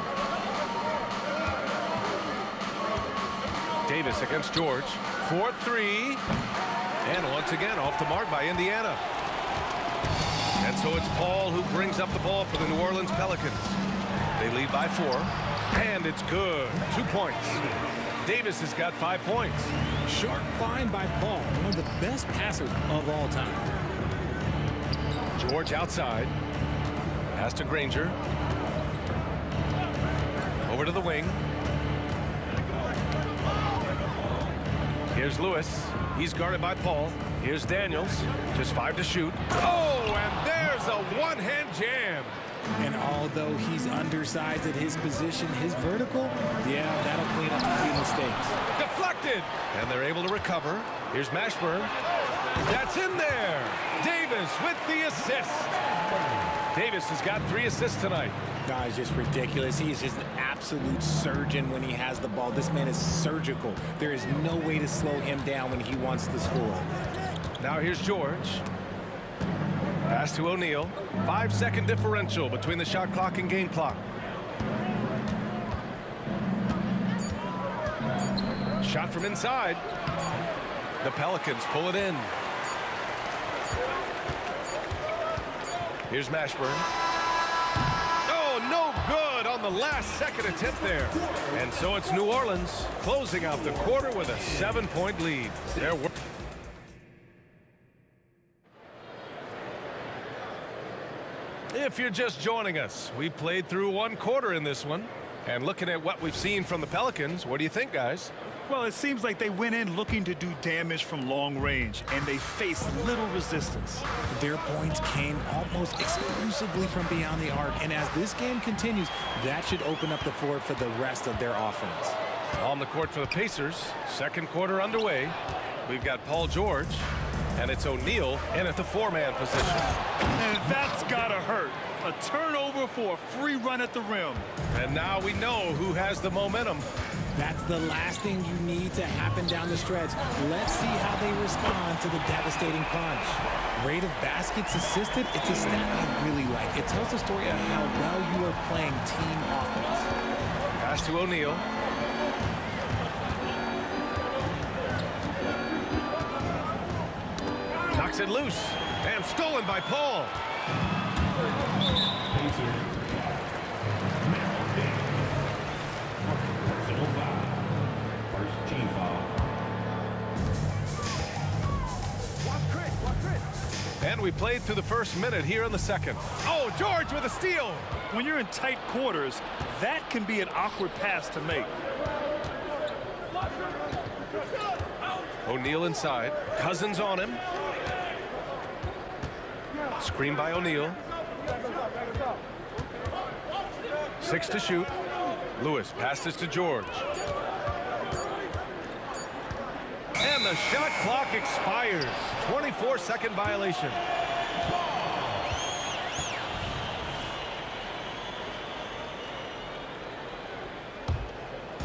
Davis against George. 4-3. And once again off the mark by Indiana. And so it's Paul who brings up the ball for the New Orleans Pelicans. They lead by 4. And it's good. 2 points. Davis has got 5 points. Sharp find by Paul, one of the best passers of all time. George outside. Pass to Granger. Over to the wing. Here's Lewis. He's guarded by Paul. Here's Daniels. Just 5 to shoot. Oh, and there's a one-hand jam. And although he's undersized at his position, his vertical, yeah, that'll clean up a few mistakes. Deflected. And they're able to recover. Here's Mashburn. That's in there. Davis with the assist. Davis has got 3 assists tonight. Guy's just ridiculous. He is just an absolute surgeon when he has the ball. This man is surgical. There is no way to slow him down when he wants to score. Now here's George. Pass to O'Neal. 5-second differential between the shot clock and game clock. Shot from inside. The Pelicans pull it in. Here's Mashburn. Oh, no good on the last second attempt there. And so it's New Orleans closing out the quarter with a 7-point lead. If you're just joining us, we played through 1 quarter in this one. And looking at what we've seen from the Pelicans, what do you think, guys? Well, it seems like they went in looking to do damage from long range, and they faced little resistance. Their points came almost exclusively from beyond the arc, and as this game continues, that should open up the floor for the rest of their offense. On the court for the Pacers, 2nd quarter underway. We've got Paul George, and it's O'Neal in at the 4-man position. And that's gotta hurt. A turnover for a free run at the rim. And now we know who has the momentum. That's the last thing you need to happen down the stretch. Let's see how they respond to the devastating punch. Rate of baskets assisted, it's a stat I really like. It tells the story of how well you are playing team offense. Pass to O'Neal. Knocks it loose. And stolen by Paul. And we played through the first minute here in the second. Oh, George with a steal. When you're in tight quarters, that can be an awkward pass to make. O'Neal inside. Cousins on him. Screen by O'Neal. 6 to shoot. Lewis passes to George. And the shot clock expires. 24-second violation.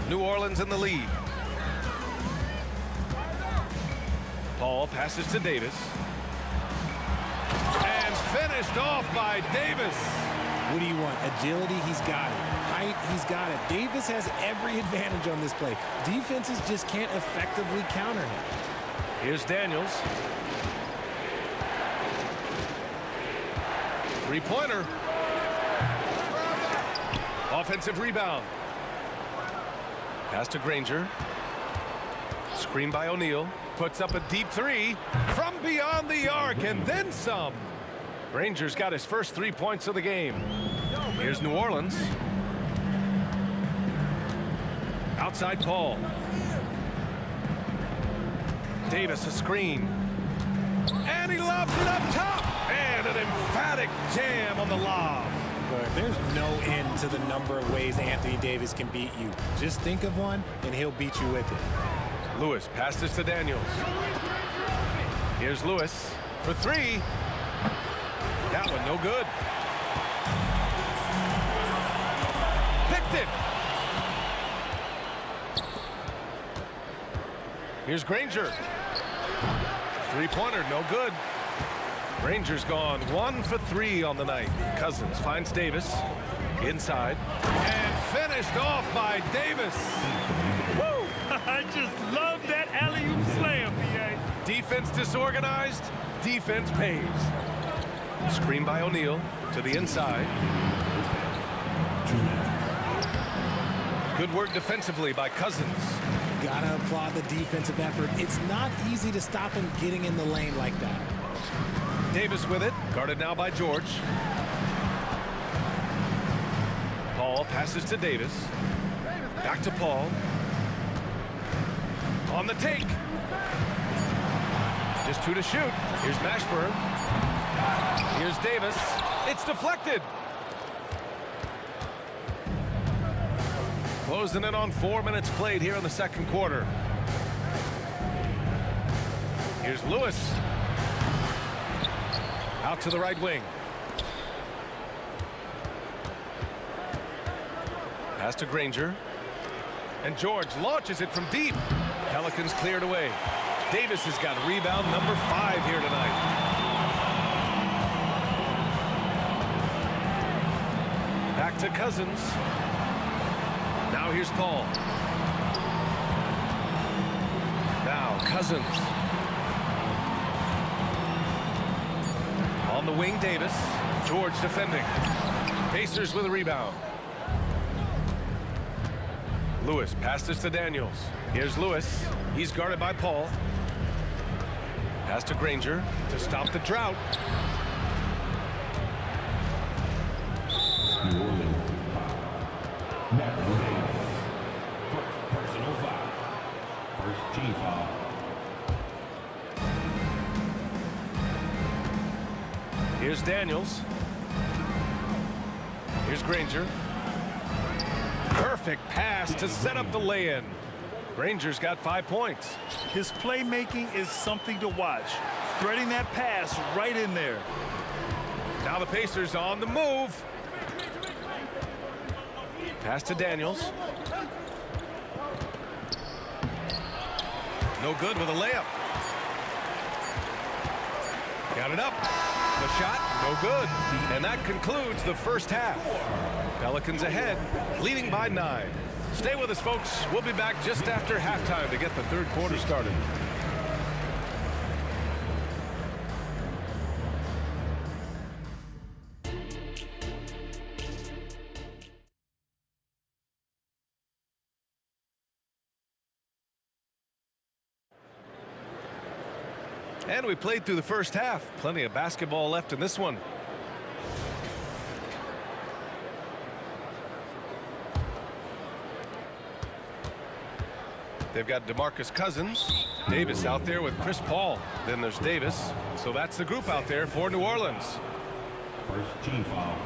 New Orleans in the lead. Paul passes to Davis. And finished off by Davis. What do you want? Agility, he's got it. Height, he's got it. Davis has every advantage on this play. Defenses just can't effectively counter him. Here's Daniels. 3-pointer. Offensive rebound. Pass to Granger. Screen by O'Neal. Puts up a deep 3 from beyond the arc and then some. Granger's got his first 3 points of the game. Here's New Orleans. Outside Paul. Davis a screen. And he lobs it up top. And an emphatic jam on the lob. But there's no end to the number of ways Anthony Davis can beat you. Just think of one, and he'll beat you with it. Lewis passes to Daniels. Here's Lewis for 3. That one no good. Picked it. Here's Granger. 3-pointer, no good. Granger's gone 1 for 3 on the night. Cousins finds Davis inside and finished off by Davis. Woo! I just disorganized, defense pays. Screen by O'Neal to the inside. Good work defensively by Cousins. Gotta applaud the defensive effort. It's not easy to stop him getting in the lane like that. Davis with it, guarded now by George. Paul passes to Davis. Back to Paul. On the take. Just 2 to shoot. Here's Mashburn. Here's Davis. It's deflected. Closing in on 4 minutes played here in the second quarter. Here's Lewis. Out to the right wing. Pass to Granger. And George launches it from deep. Pelicans cleared away. Davis has got rebound number 5 here tonight. Back to Cousins. Now here's Paul. Now Cousins. On the wing, Davis. George defending. Pacers with a rebound. Lewis passes to Daniels. Here's Lewis. He's guarded by Paul. Pass to Granger to stop the drought. New Orleans. First personal foul. First team foul. Here's Daniels. Here's Granger. Perfect pass to set up the lay-in. Granger's got 5 points. His playmaking is something to watch. Threading that pass right in there. Now the Pacers on the move. Pass to Daniels. No good with a layup. Got it up. The shot, no good. And that concludes the first half. Pelicans ahead, leading by 9. Stay with us, folks. We'll be back just after halftime to get the third quarter started. And we played through the first half. Plenty of basketball left in this one. They've got DeMarcus Cousins. Davis out there with Chris Paul. Then there's Davis. So that's the group out there for New Orleans. First team foul.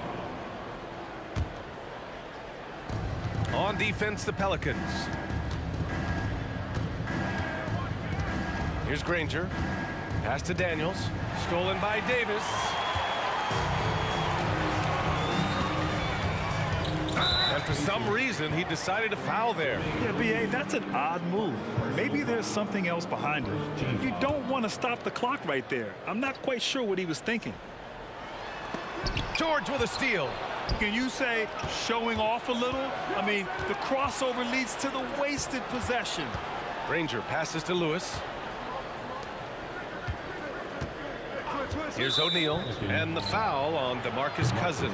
On defense, the Pelicans. Here's Granger. Pass to Daniels. Stolen by Davis. And for some reason, he decided to foul there. Yeah, B.A., that's an odd move. Maybe there's something else behind it. You don't want to stop the clock right there. I'm not quite sure what he was thinking. George with a steal. Can you say showing off a little? I mean, the crossover leads to the wasted possession. Granger passes to Lewis. Here's O'Neal, and the foul on DeMarcus Cousins.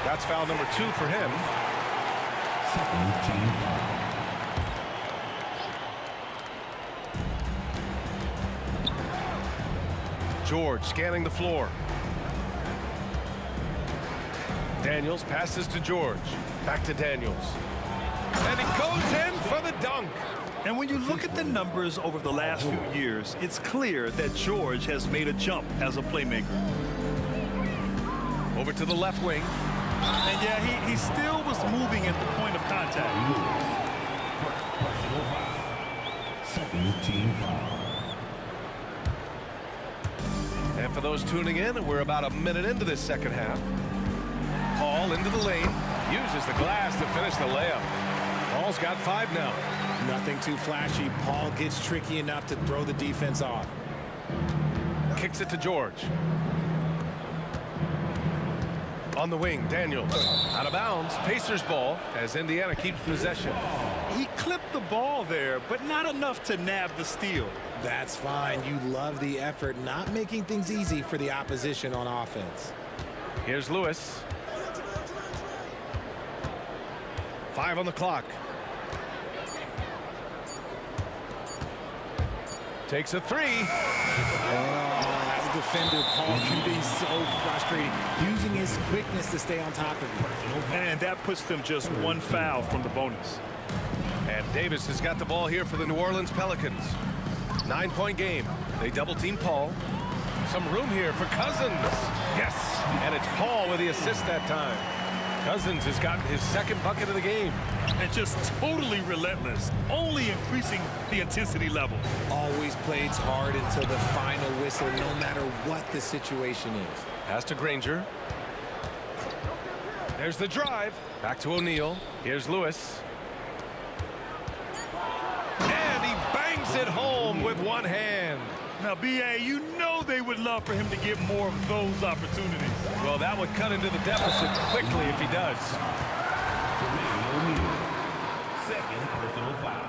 That's foul number 2 for him. Second team foul. George scanning the floor. Daniels passes to George. Back to Daniels. And he goes in for the dunk. And when you look at the numbers over the last few years, it's clear that George has made a jump as a playmaker. Over to the left wing. And yeah, he still was moving at the point of contact. Personal foul. Second team foul. And for those tuning in, we're about a minute into this second half. Paul into the lane. Uses the glass to finish the layup. Paul's got 5 now. Nothing too flashy. Paul gets tricky enough to throw the defense off. Kicks it to George. On the wing, Daniels. Out of bounds, Pacers ball as Indiana keeps possession. He clipped the ball there, but not enough to nab the steal. That's fine. You love the effort, not making things easy for the opposition on offense. Here's Lewis. 5 on the clock. Takes a 3. As a defender, Paul can be so frustrating, using his quickness to stay on top of you. And that puts them just one foul from the bonus. And Davis has got the ball here for the New Orleans Pelicans. 9-point game. They double-team Paul. Some room here for Cousins. Yes, and it's Paul with the assist that time. Cousins has gotten his second bucket of the game. And just totally relentless, only increasing the intensity level. Always plays hard until the final whistle, no matter what the situation is. Pass to Granger. There's the drive. Back to O'Neal. Here's Lewis. And he bangs it home with one hand. Now, B.A., you know they would love for him to get more of those opportunities. Well, that would cut into the deficit quickly if he does. Second personal foul.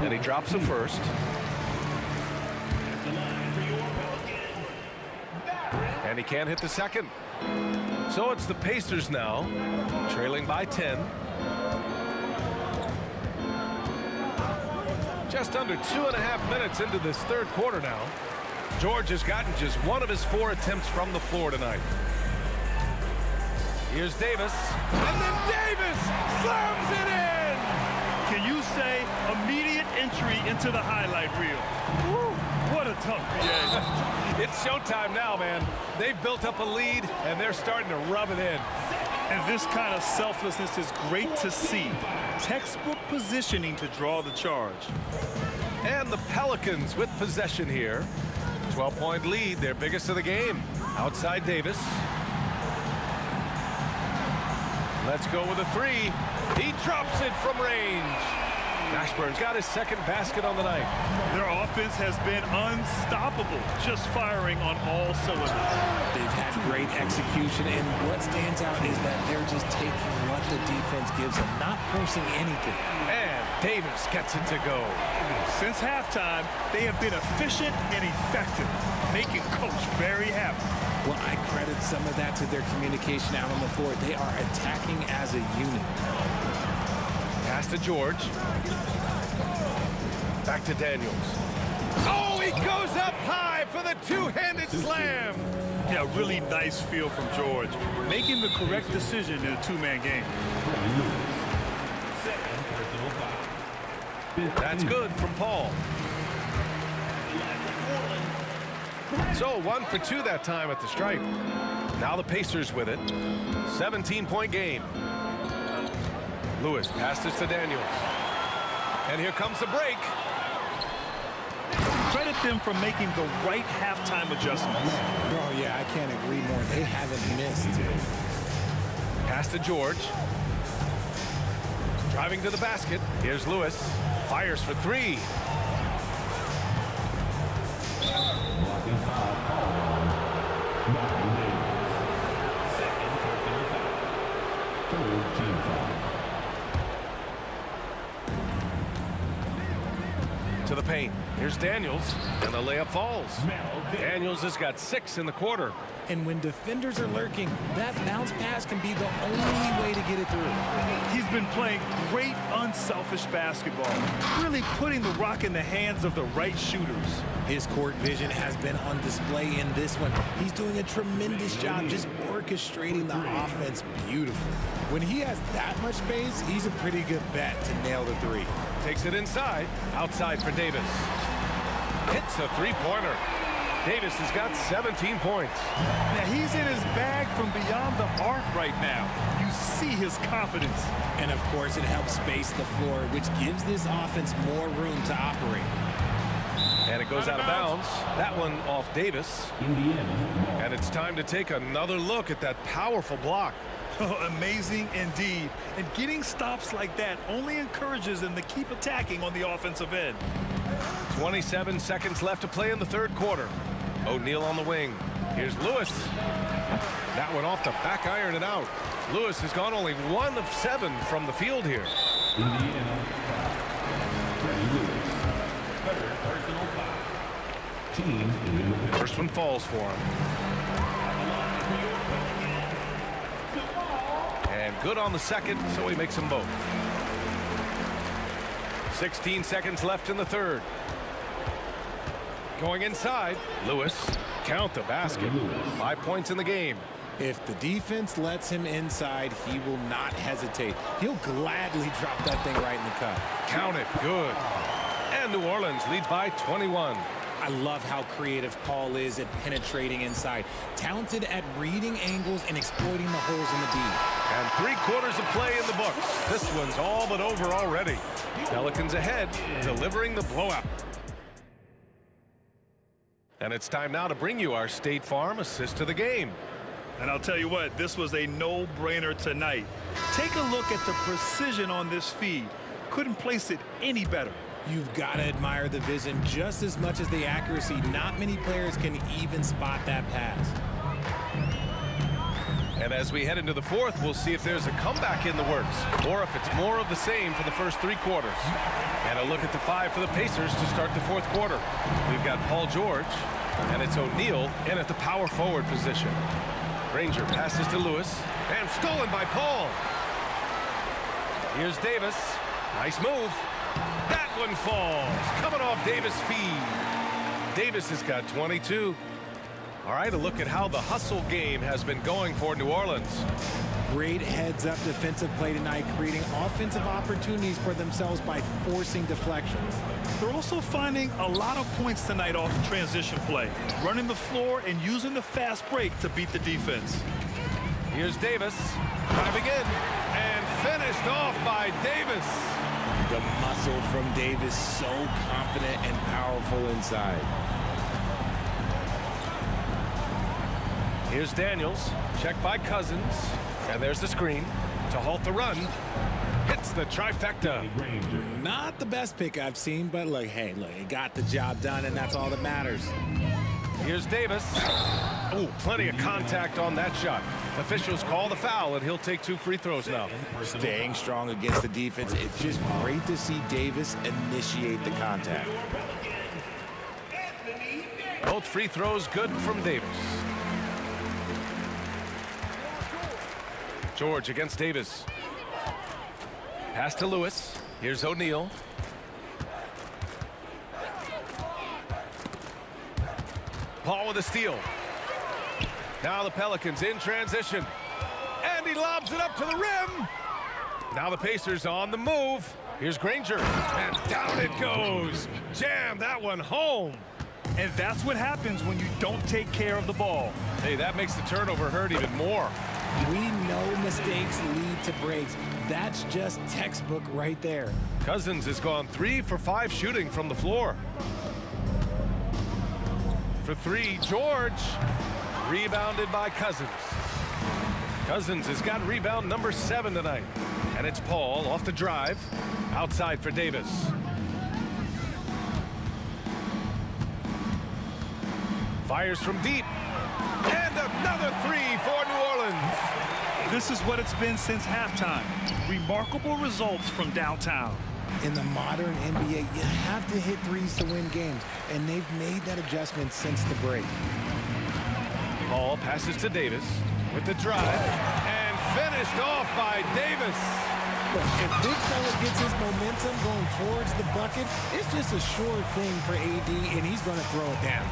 And he drops the first. And he can't hit the second. So it's the Pacers now, trailing by 10. Just under 2.5 minutes into this third quarter now. George has gotten just one of his 4 attempts from the floor tonight. Here's Davis. And then Davis slams it in! Can you say immediate entry into the highlight reel? Woo, what a tough BA. It's showtime now, man. They've built up a lead, and they're starting to rub it in. And this kind of selflessness is great to see. Textbook positioning to draw the charge. And the Pelicans with possession here. 12-point lead, their biggest of the game. Outside Davis. Let's go with a 3. He drops it from range. Mashburn's got his second basket on the night. Their offense has been unstoppable, just firing on all cylinders. They've had great execution, and what stands out is that they're just taking what the defense gives them, not forcing anything. And Davis gets it to go. Since halftime, they have been efficient and effective, making Coach very happy. Well, I credit some of that to their communication out on the floor. They are attacking as a unit. Pass to George. Back to Daniels. Oh, he goes up high for the two-handed slam. Yeah, really nice feel from George, making the correct decision in a two-man game. That's good from Paul. So 1 for 2 that time at the stripe. Now the Pacers with it. 17-point game. Lewis passes to Daniels. And here comes the break. Credit them for making the right halftime adjustments. Oh, yeah, I can't agree more. They haven't missed. Pass to George. Driving to the basket. Here's Lewis. Fires for 3. Blocking foul called on Matthew Davis. Second personal foul. Third team foul. To the paint. Here's Daniels, and the layup falls. Daniels has got 6 in the quarter. And when defenders are lurking, that bounce pass can be the only way to get it through. He's been playing great, unselfish basketball, really putting the rock in the hands of the right shooters. His court vision has been on display in this one. He's doing a tremendous job just orchestrating the offense beautifully. When he has that much space, he's a pretty good bet to nail the 3. Takes it inside. Outside for Davis. Hits a three-pointer. Davis has got 17 points. Now he's in his bag from beyond the arc right now. You see his confidence. And of course it helps space the floor, which gives this offense more room to operate. And it goes out of bounds. That one off Davis. Indiana. And it's time to take another look at that powerful block. Oh, amazing indeed. And getting stops like that only encourages them to keep attacking on the offensive end. 27 seconds left to play in the third quarter. O'Neal on the wing. Here's Lewis. That one off the back iron and out. Lewis has gone only 1 of 7 from the field here. Indiana. Freddie Lewis. Third personal foul. Team is in the pit. First one falls for him. And good on the second, so he makes them both. 16 seconds left in the third. Going inside, Lewis. Count the basket. 5 points in the game. If the defense lets him inside, he will not hesitate. He'll gladly drop that thing right in the cup. Count it. Good. And New Orleans leads by 21. I love how creative Paul is at penetrating inside. Talented at reading angles and exploiting the holes in the D. And 3/4 of play in the books. This one's all but over already. Pelicans ahead, delivering the blowout. And it's time now to bring you our State Farm assist of the game. And I'll tell you what, this was a no-brainer tonight. Take a look at the precision on this feed. Couldn't place it any better. You've got to admire the vision just as much as the accuracy. Not many players can even spot that pass. And as we head into the fourth, we'll see if there's a comeback in the works or if it's more of the same for the first 3 quarters. And a look at the 5 for the Pacers to start the fourth quarter. We've got Paul George, and it's O'Neal in at the power forward position. Granger passes to Lewis, and stolen by Paul. Here's Davis. Nice move. That one falls. Coming off Davis' feed. Davis has got 22. All right, a look at how the hustle game has been going for New Orleans. Great heads-up defensive play tonight, creating offensive opportunities for themselves by forcing deflections. They're also finding a lot of points tonight off transition play, running the floor and using the fast break to beat the defense. Here's Davis, driving in, and finished off by Davis. The muscle from Davis, so confident and powerful inside. Here's Daniels, checked by Cousins, and there's the screen to halt the run. Hits the trifecta. Not the best pick I've seen, but look, hey, look, he got the job done, and that's all that matters. Here's Davis. Oh, plenty of contact on that shot. Officials call the foul, and he'll take 2 free throws now. Staying strong against the defense. It's just great to see Davis initiate the contact. Both free throws good from Davis. George against Davis. Pass to Lewis. Here's O'Neal. Paul with a steal. Now the Pelicans in transition. And he lobs it up to the rim. Now the Pacers on the move. Here's Granger. And down it goes. Jam that one home. And that's what happens when you don't take care of the ball. Hey, that makes the turnover hurt even more. We know mistakes lead to breaks. That's just textbook right there. Cousins has gone 3 for 5 shooting from the floor. For 3, George. Rebounded by Cousins. Cousins has got rebound number 7 tonight. And it's Paul off the drive. Outside for Davis. Fires from deep. And another 3 for New Orleans. This is what it's been since halftime. Remarkable results from downtown. In the modern NBA, you have to hit threes to win games, and they've made that adjustment since the break. Paul passes to Davis with the drive, and finished off by Davis. Look, if Big Fella gets his momentum going towards the bucket, it's just a sure thing for AD, and he's going to throw it down.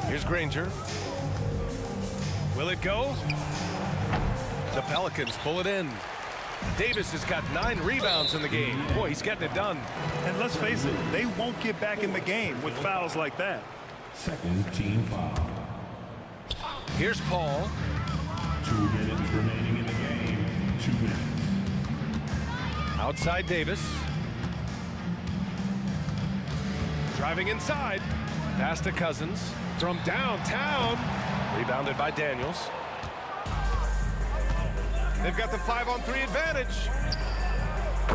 Here's Granger. Will it go? The Pelicans pull it in. Davis has got 9 rebounds in the game. Boy, he's getting it done. And let's face it, they won't get back in the game with fouls like that. Second team foul. Here's Paul. 2 minutes remaining in the game. 2 minutes. Outside Davis. Driving inside. Pass to Cousins. From downtown. Rebounded by Daniels. They've got the 5-on-3 advantage.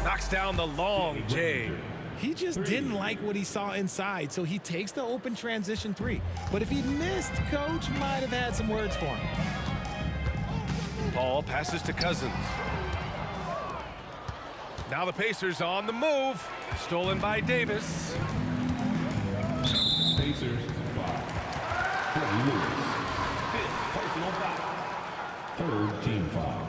Knocks down the long J. He just didn't like what he saw inside, so he takes the open transition 3. But if he missed, Coach might have had some words for him. Paul passes to Cousins. Now the Pacers on the move. Stolen by Davis. Pacers 5. Freddie Lewis. 5th personal foul. 3rd team foul.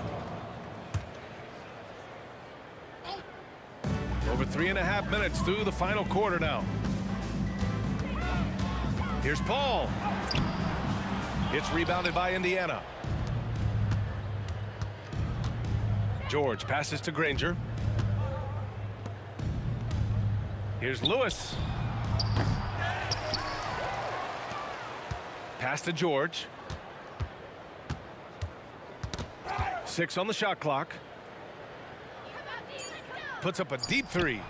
Over 3.5 minutes through the final quarter now. Here's Paul. It's rebounded by Indiana. George passes to Granger. Here's Lewis. Pass to George. 6 on the shot clock. Puts up a deep 3.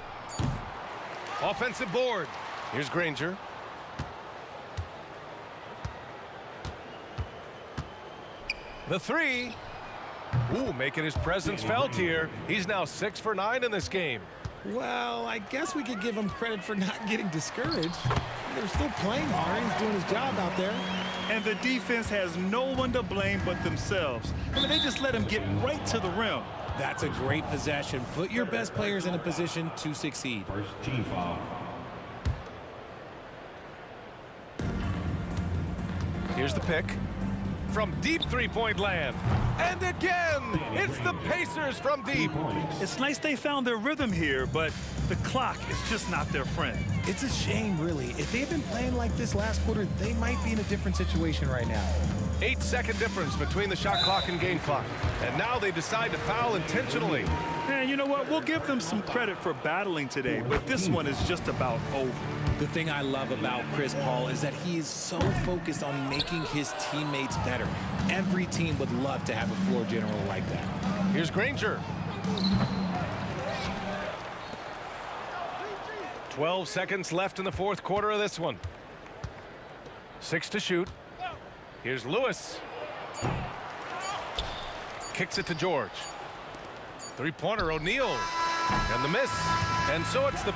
Offensive board. Here's Granger. The 3. Ooh, making his presence felt here. He's now 6 for 9 in this game. Well, I guess we could give him credit for not getting discouraged. They're still playing hard. He's doing his job out there. And the defense has no one to blame but themselves. I mean, they just let him get right to the rim. That's a great possession. Put your best players in a position to succeed. First team foul. Here's the pick. From deep three-point land. And again, it's the Pacers from deep. It's nice they found their rhythm here, but the clock is just not their friend. It's a shame, really. If they had been playing like this last quarter, they might be in a different situation right now. 8-second difference between the shot clock and game clock. And now they decide to foul intentionally. And you know what? We'll give them some credit for battling today, but this one is just about over. The thing I love about Chris Paul is that he is so focused on making his teammates better. Every team would love to have a floor general like that. Here's Granger. 12 seconds left in the fourth quarter of this one. 6 to shoot. Here's Lewis. Kicks it to George. Three-pointer, O'Neal. And the miss. And so it's the...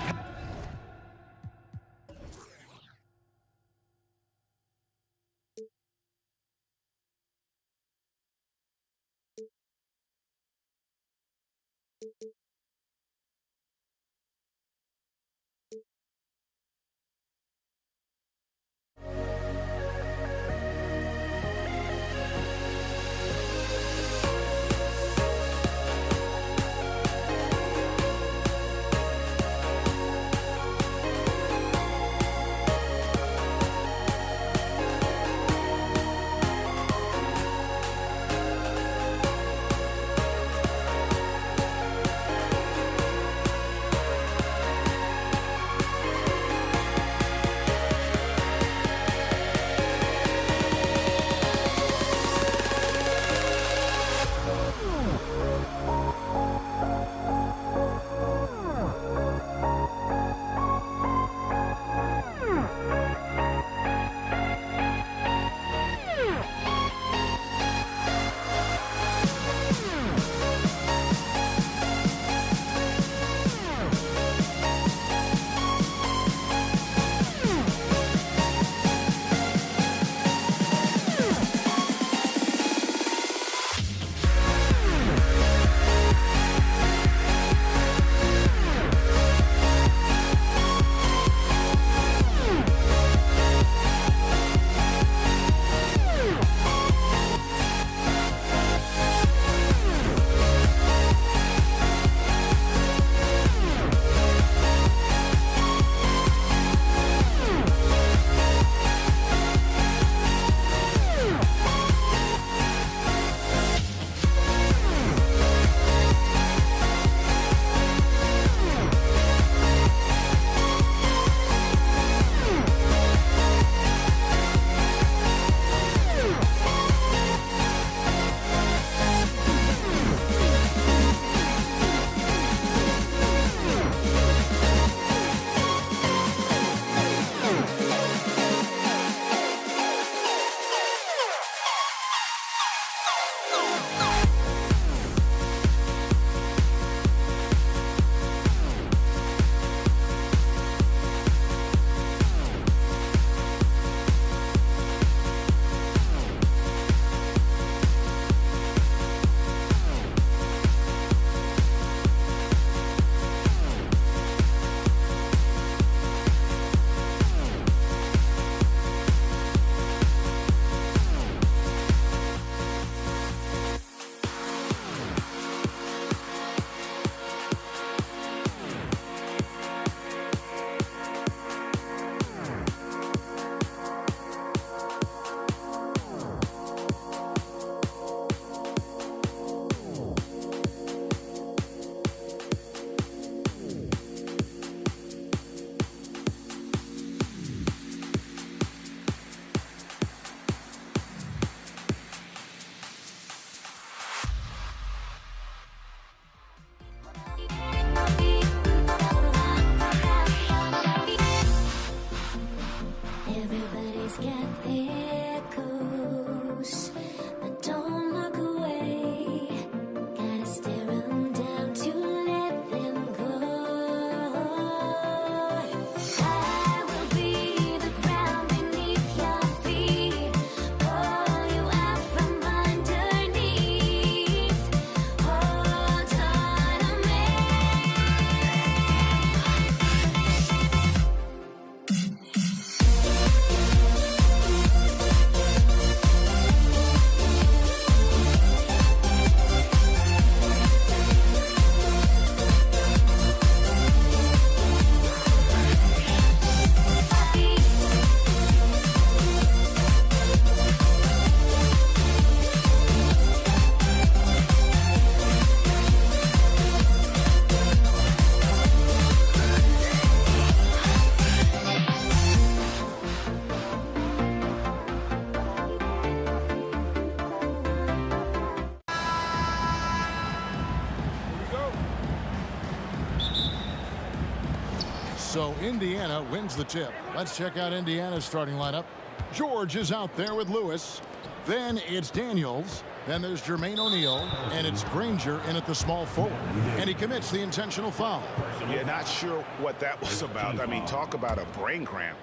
So Indiana wins the tip. Let's check out Indiana's starting lineup. George is out there with Lewis. Then it's Daniels. Then there's Jermaine O'Neal. And it's Granger in at the small forward. And he commits the intentional foul. Yeah, not sure what that was about. I mean, talk about a brain cramp.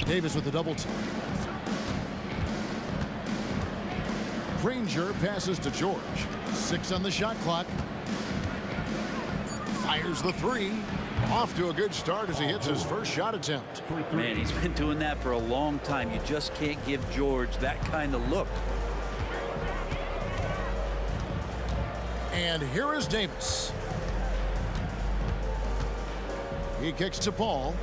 Davis with the double team. Granger passes to George. 6 on the shot clock. Fires the 3. Off to a good start as he hits his first shot attempt. Man, he's been doing that for a long time. You just can't give George that kind of look. And here is Davis. He kicks to Paul.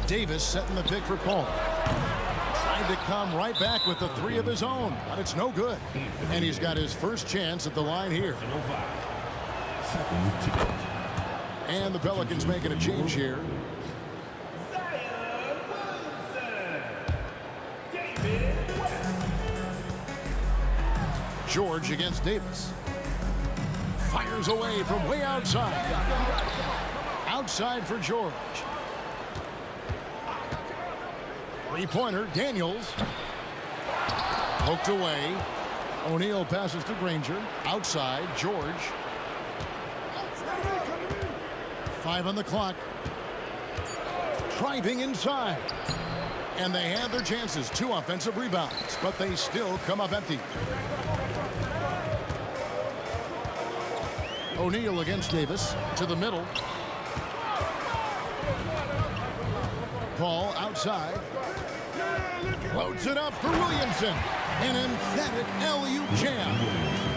Davis setting the pick for Paul. Trying to come right back with the 3 of his own, but it's no good. And he's got his first chance at the line here. And the Pelicans making a change here. George against Davis. Fires away from way outside. Outside for George. Three-pointer, Daniels. Poked away. O'Neal passes to Granger. Outside, George. 5 on the clock. Driving inside. And they had their chances. 2 offensive rebounds, but they still come up empty. O'Neal against Davis. To the middle. Paul outside. Loads it up for Williamson. An emphatic alley-oop jam.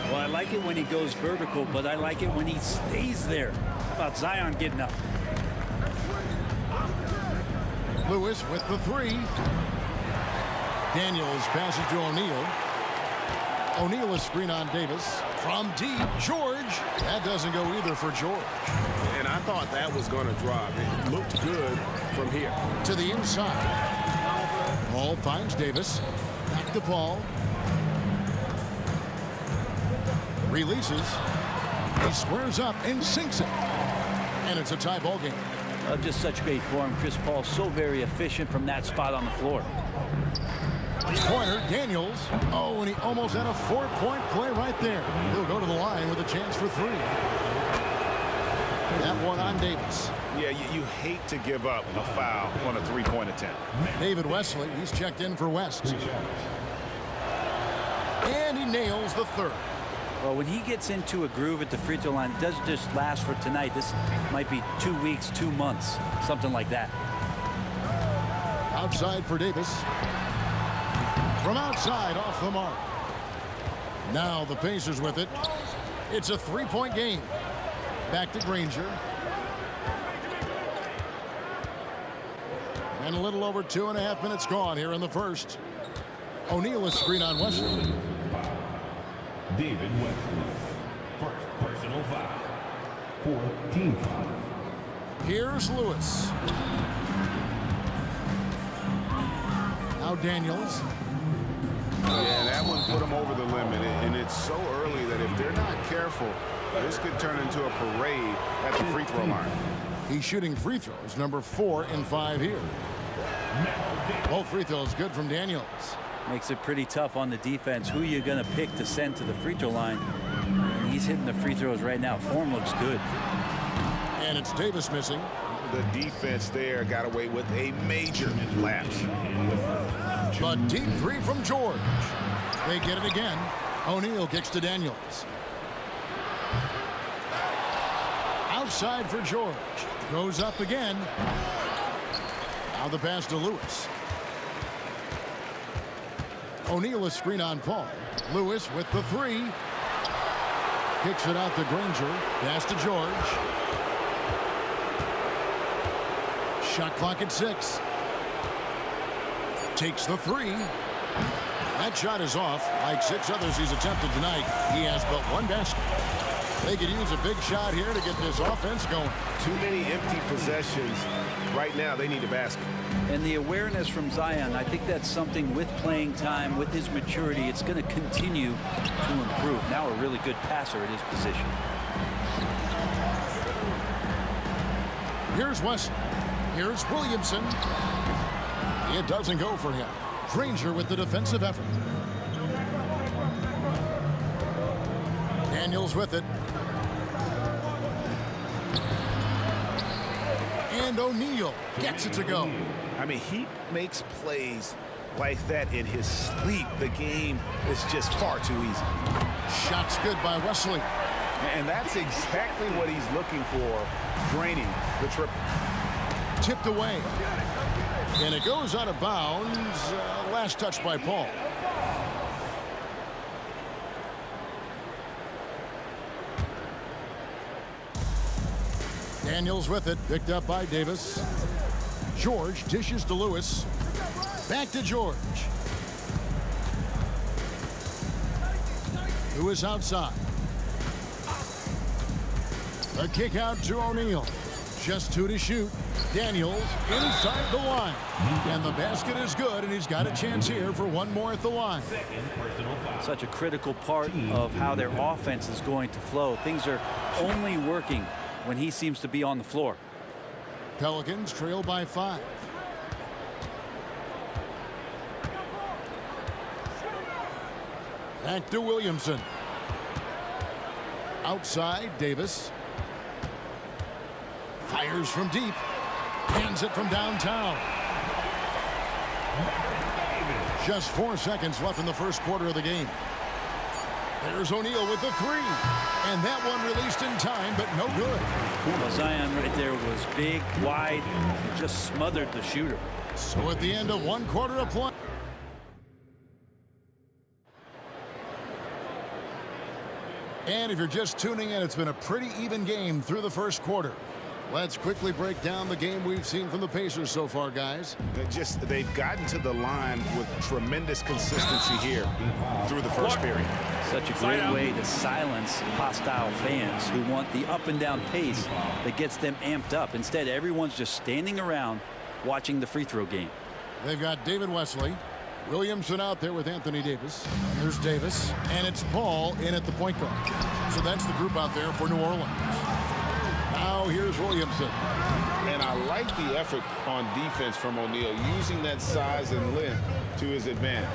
Well, I like it when he goes vertical, but I like it when he stays there. How about Zion getting up? Lewis with the 3. Daniels passes to O'Neal. O'Neal a screen on Davis. From deep, George. That doesn't go either for George. And I thought that was going to drop. It looked good from here. To the inside. Paul finds Davis. Back to Paul. Releases. He squares up and sinks it. And it's a tie ball game. Just such great form. Chris Paul so very efficient from that spot on the floor. Pointer, Daniels. Oh, and he almost had a 4-point play right there. He'll go to the line with a chance for 3. That one on Davis. Yeah, you hate to give up a foul on a 3-point attempt. David Wesley, he's checked in for West. And he nails the 3rd. Well, when he gets into a groove at the free throw line, it doesn't just last for tonight. This might be 2 weeks, 2 months, something like that. Outside for Davis. From outside, off the mark. Now the Pacers with it. It's a 3-point game. Back to Granger. And a little over 2.5 minutes gone here in the first. O'Neal a screen on Wesley. David Wesley. First personal foul. 4th team foul. Here's Lewis. Now Daniels. Yeah, that one put them over the limit. And it's so early that if they're not careful, this could turn into a parade at the free throw line. He's shooting free throws, number 4 in 5 here. Both free throws good from Daniels. Makes it pretty tough on the defense. Who you going to pick to send to the free throw line? And he's hitting the free throws right now. Form looks good. And it's Davis missing. The defense there got away with a major lapse. But deep 3 from George. They get it again. O'Neal kicks to Daniels. Outside for George. Goes up again. Now the pass to Lewis. O'Neal a screen on Paul. Lewis with the 3. Kicks it out to Granger. Pass to George. Shot clock at 6. Takes the 3. That shot is off. Like 6 others he's attempted tonight, he has but 1 basket. They could use a big shot here to get this offense going. Too many empty possessions. Right now, they need a basket. And the awareness from Zion, I think that's something with playing time, with his maturity, it's going to continue to improve. Now a really good passer at his position. Here's Wesley. Here's Williamson. It doesn't go for him. Granger with the defensive effort. Daniels with it. And O'Neal gets it to go. I mean, he makes plays like that in his sleep. The game is just far too easy. Shot's good by Wesley. And that's exactly what he's looking for, draining the triple. Tipped away. And it goes out of bounds. Last touch by Paul. Daniels with it. Picked up by Davis. George dishes to Lewis. Back to George. Lewis outside. A kick out to O'Neal. Just 2 to shoot. Daniels inside the line. And the basket is good, and he's got a chance here for 1 more at the line. Such a critical part of how their offense is going to flow. Things are only working when he seems to be on the floor. Pelicans trail by 5. Back to Williamson. Outside, Davis. Fires from deep. Hands it from downtown. Just 4 seconds left in the first quarter of the game. There's O'Neal with the 3. And that one released in time, but no good. Well, Zion right there was big, wide, just smothered the shooter. So at the end of 1 quarter of play. And if you're just tuning in, it's been a pretty even game through the first quarter. Let's quickly break down the game we've seen from the Pacers so far, guys. They've gotten to the line with tremendous consistency here through the first period. Such a great way to silence hostile fans who want the up and down pace that gets them amped up. Instead, everyone's just standing around watching the free throw game. They've got David Wesley. Williamson out there with Anthony Davis. There's Davis. And it's Paul in at the point guard. So that's the group out there for New Orleans. Now here's Williamson. And I like the effort on defense from O'Neal, using that size and length to his advantage.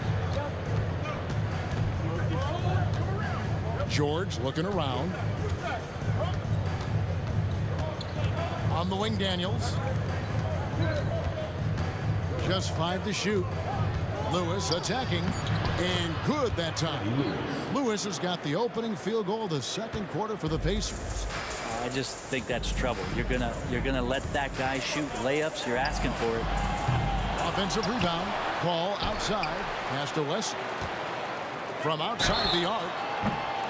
George looking around. On the wing, Daniels. Just 5 to shoot. Lewis attacking, and good that time. Lewis has got the opening field goal of the second quarter for the Pacers. I just think that's trouble. You're gonna let that guy shoot layups. You're asking for it. Offensive rebound. Paul outside. Pass to Wesley. From outside the arc.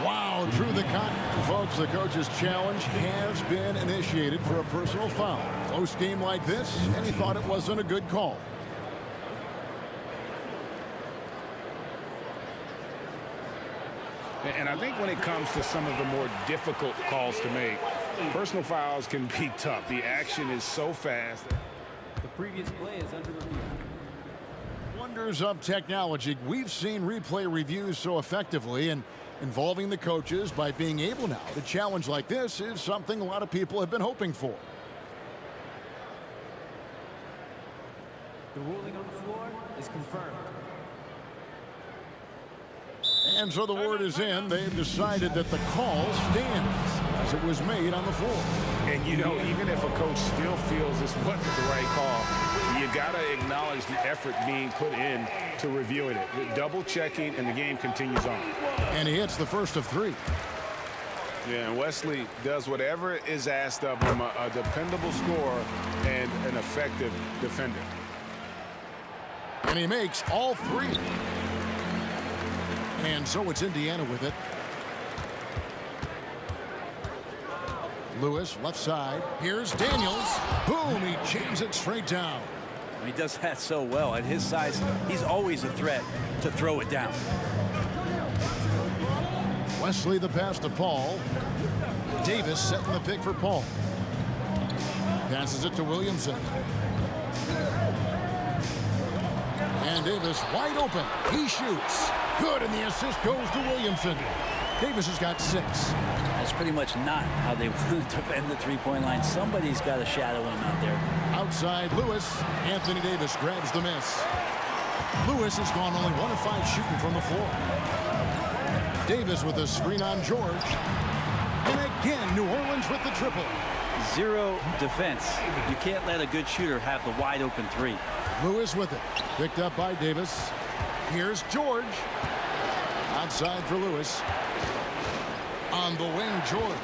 Wow, through the cotton. Folks, the coach's challenge has been initiated for a personal foul. Close game like this, and he thought it wasn't a good call. And I think when it comes to some of the more difficult calls to make, personal fouls can be tough. The action is so fast. The previous play is under review. Wonders of technology. We've seen replay reviews so effectively, and involving the coaches by being able now to challenge like this is something a lot of people have been hoping for. The ruling on the floor is confirmed. And so the word is in. They've decided that the call stands as it was made on the floor. And, you know, even if a coach still feels this wasn't the right call, you got to acknowledge the effort being put in to reviewing it. Double checking, and the game continues on. And he hits the first of 3. Yeah, and Wesley does whatever is asked of him, a dependable scorer and an effective defender. And he makes all 3. And so it's Indiana with it. Lewis left side. Here's Daniels. Boom, he jams it straight down. He does that so well. At his size, he's always a threat to throw it down. Wesley the pass to Paul. Davis setting the pick for Paul. Passes it to Williamson. And Davis wide open. He shoots. Good, and the assist goes to Williamson. Davis has got 6. That's pretty much not how they want to defend the three-point line. Somebody's got to shadow him out there. Outside Lewis. Anthony Davis grabs the miss. Lewis has gone only 1 of 5 shooting from the floor. Davis with a screen on George. And again, New Orleans with the triple. 0 defense. You can't let a good shooter have the wide open 3. Lewis with it. Picked up by Davis. Here's George. Outside for Lewis. On the wing, George.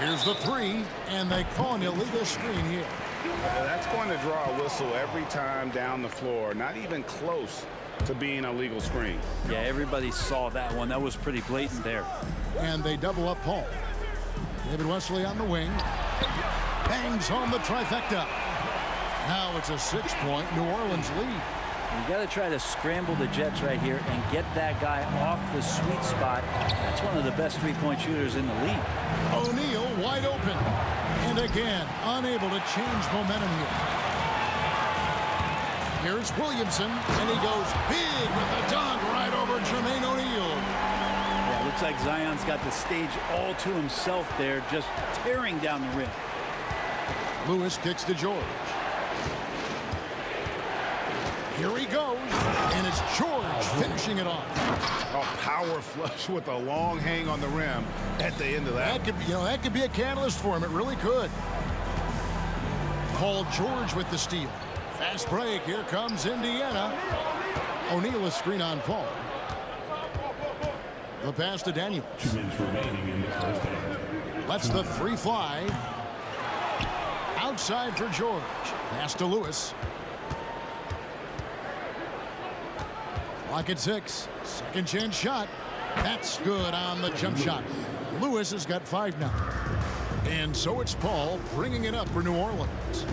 Here's the 3, and they call an illegal screen here. That's going to draw a whistle every time down the floor. Not even close to being a legal screen. Yeah, everybody saw that one. That was pretty blatant there. And they double up Paul. David Wesley on the wing. Bangs home the trifecta. Now it's a 6-point New Orleans lead. You got to try to scramble the Jets right here and get that guy off the sweet spot. That's one of the best three-point shooters in the league. O'Neal wide open. And again, unable to change momentum here. Here's Williamson, and he goes big with a dunk right over Jermaine O'Neal. Yeah, looks like Zion's got the stage all to himself there, just tearing down the rim. Lewis kicks to George. Here he goes, and it's George finishing it off. A power flush with a long hang on the rim at the end of that. That could be a catalyst for him. It really could. Paul George with the steal. Fast break. Here comes Indiana. O'Neal a screen on Paul. The pass to Daniels. 2 minutes remaining in the first half. Lets the 3 fly. Outside for George. Pass to Lewis. Clock at 6. Second chance shot. That's good on the jump shot. Lewis has got 5 now. And so it's Paul bringing it up for New Orleans.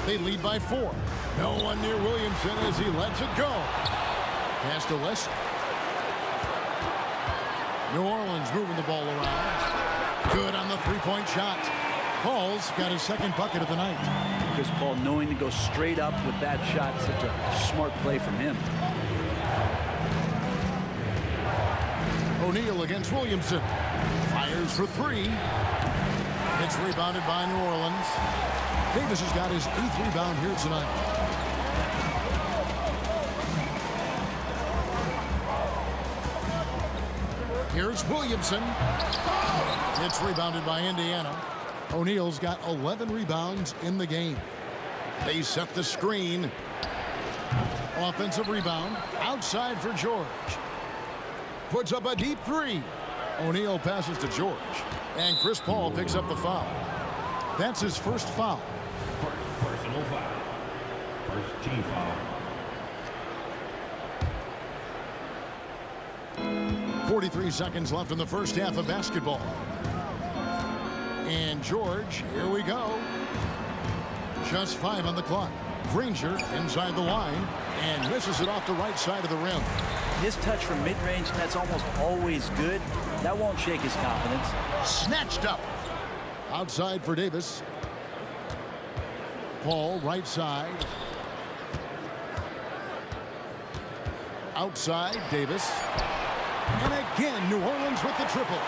They lead by 4. No one near Williamson as he lets it go. Pass to Wesley. New Orleans moving the ball around. Good on the 3-point shot. Paul's got his 2nd bucket of the night. Chris Paul knowing to go straight up with that shot. Such a smart play from him. O'Neal against Williamson. Fires for 3. It's rebounded by New Orleans. Davis has got his 8th rebound here tonight. Here's Williamson. It's rebounded by Indiana. O'Neal's got 11 rebounds in the game. They set the screen. Offensive rebound. Outside for George. Puts up a deep 3. O'Neal passes to George. And Chris Paul picks up the foul. That's his first foul. Personal foul. First team foul. 43 seconds left in the first half of basketball. And George, here we go. Just 5 on the clock. Granger inside the line and misses it off the right side of the rim. His touch from mid-range, that's almost always good. That won't shake his confidence. Snatched up. Outside for Davis. Paul, right side. Outside, Davis. And again, New Orleans with the triple.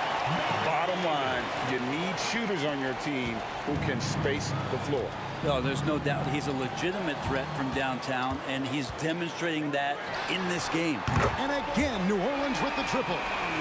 Bottom line, you need shooters on your team who can space the floor. No, there's no doubt he's a legitimate threat from downtown, and he's demonstrating that in this game. And again, New Orleans with the triple.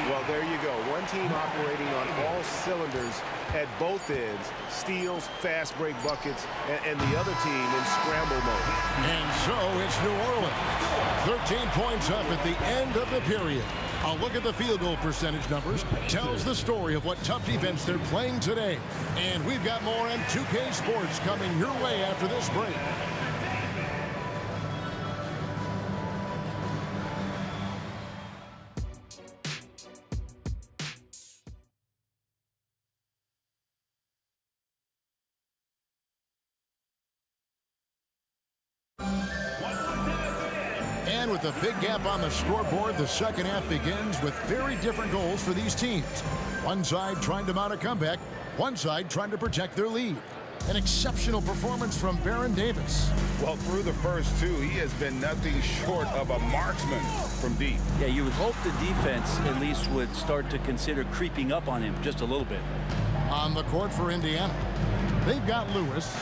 Well, there you go. One team operating on all cylinders at both ends. Steals, fast break buckets, and the other team in scramble mode. And so it's New Orleans. 13 points up at the end of the period. A look at the field goal percentage numbers tells the story of what tough defense they're playing today. And we've got more on 2K Sports coming your way after this break. And with a big gap on the scoreboard, the second half begins with very different goals for these teams. One side trying to mount a comeback, one side trying to protect their lead. An exceptional performance from Baron Davis. Well, through the first two, he has been nothing short of a marksman from deep. Yeah, you would hope the defense at least would start to consider creeping up on him just a little bit. On the court for Indiana, they've got Lewis,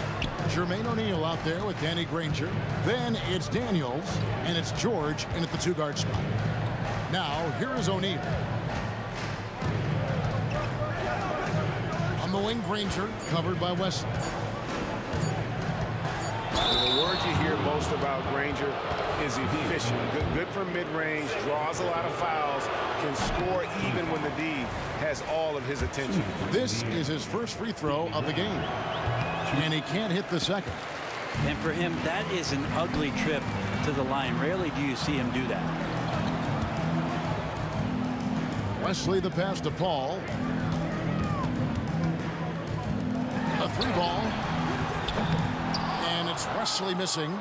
Jermaine O'Neal out there with Danny Granger. Then it's Daniels, and it's George in at the two-guard spot. Now, here is O'Neal. On the wing, Granger, covered by Wesley. The word you hear most about Granger is efficient. Good from mid-range, draws a lot of fouls, can score even when the D has all of his attention. This is his first free throw of the game, and he can't hit the second. And for him, that is an ugly trip to the line. Rarely do you see him do that. Wesley the pass to Paul. A three ball. And it's Wesley missing.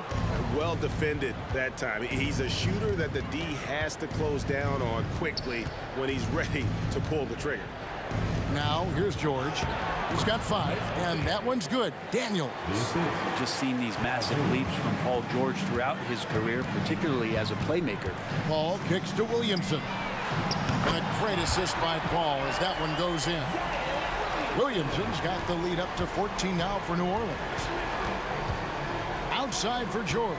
Well defended that time. He's a shooter that the D has to close down on quickly when he's ready to pull the trigger. Now, here's George. He's got 5, and that one's good. Daniel. We've just seen these massive leaps from Paul George throughout his career, particularly as a playmaker. Paul kicks to Williamson. And a great assist by Paul as that one goes in. Williamson's got the lead up to 14 now for New Orleans. Outside for George.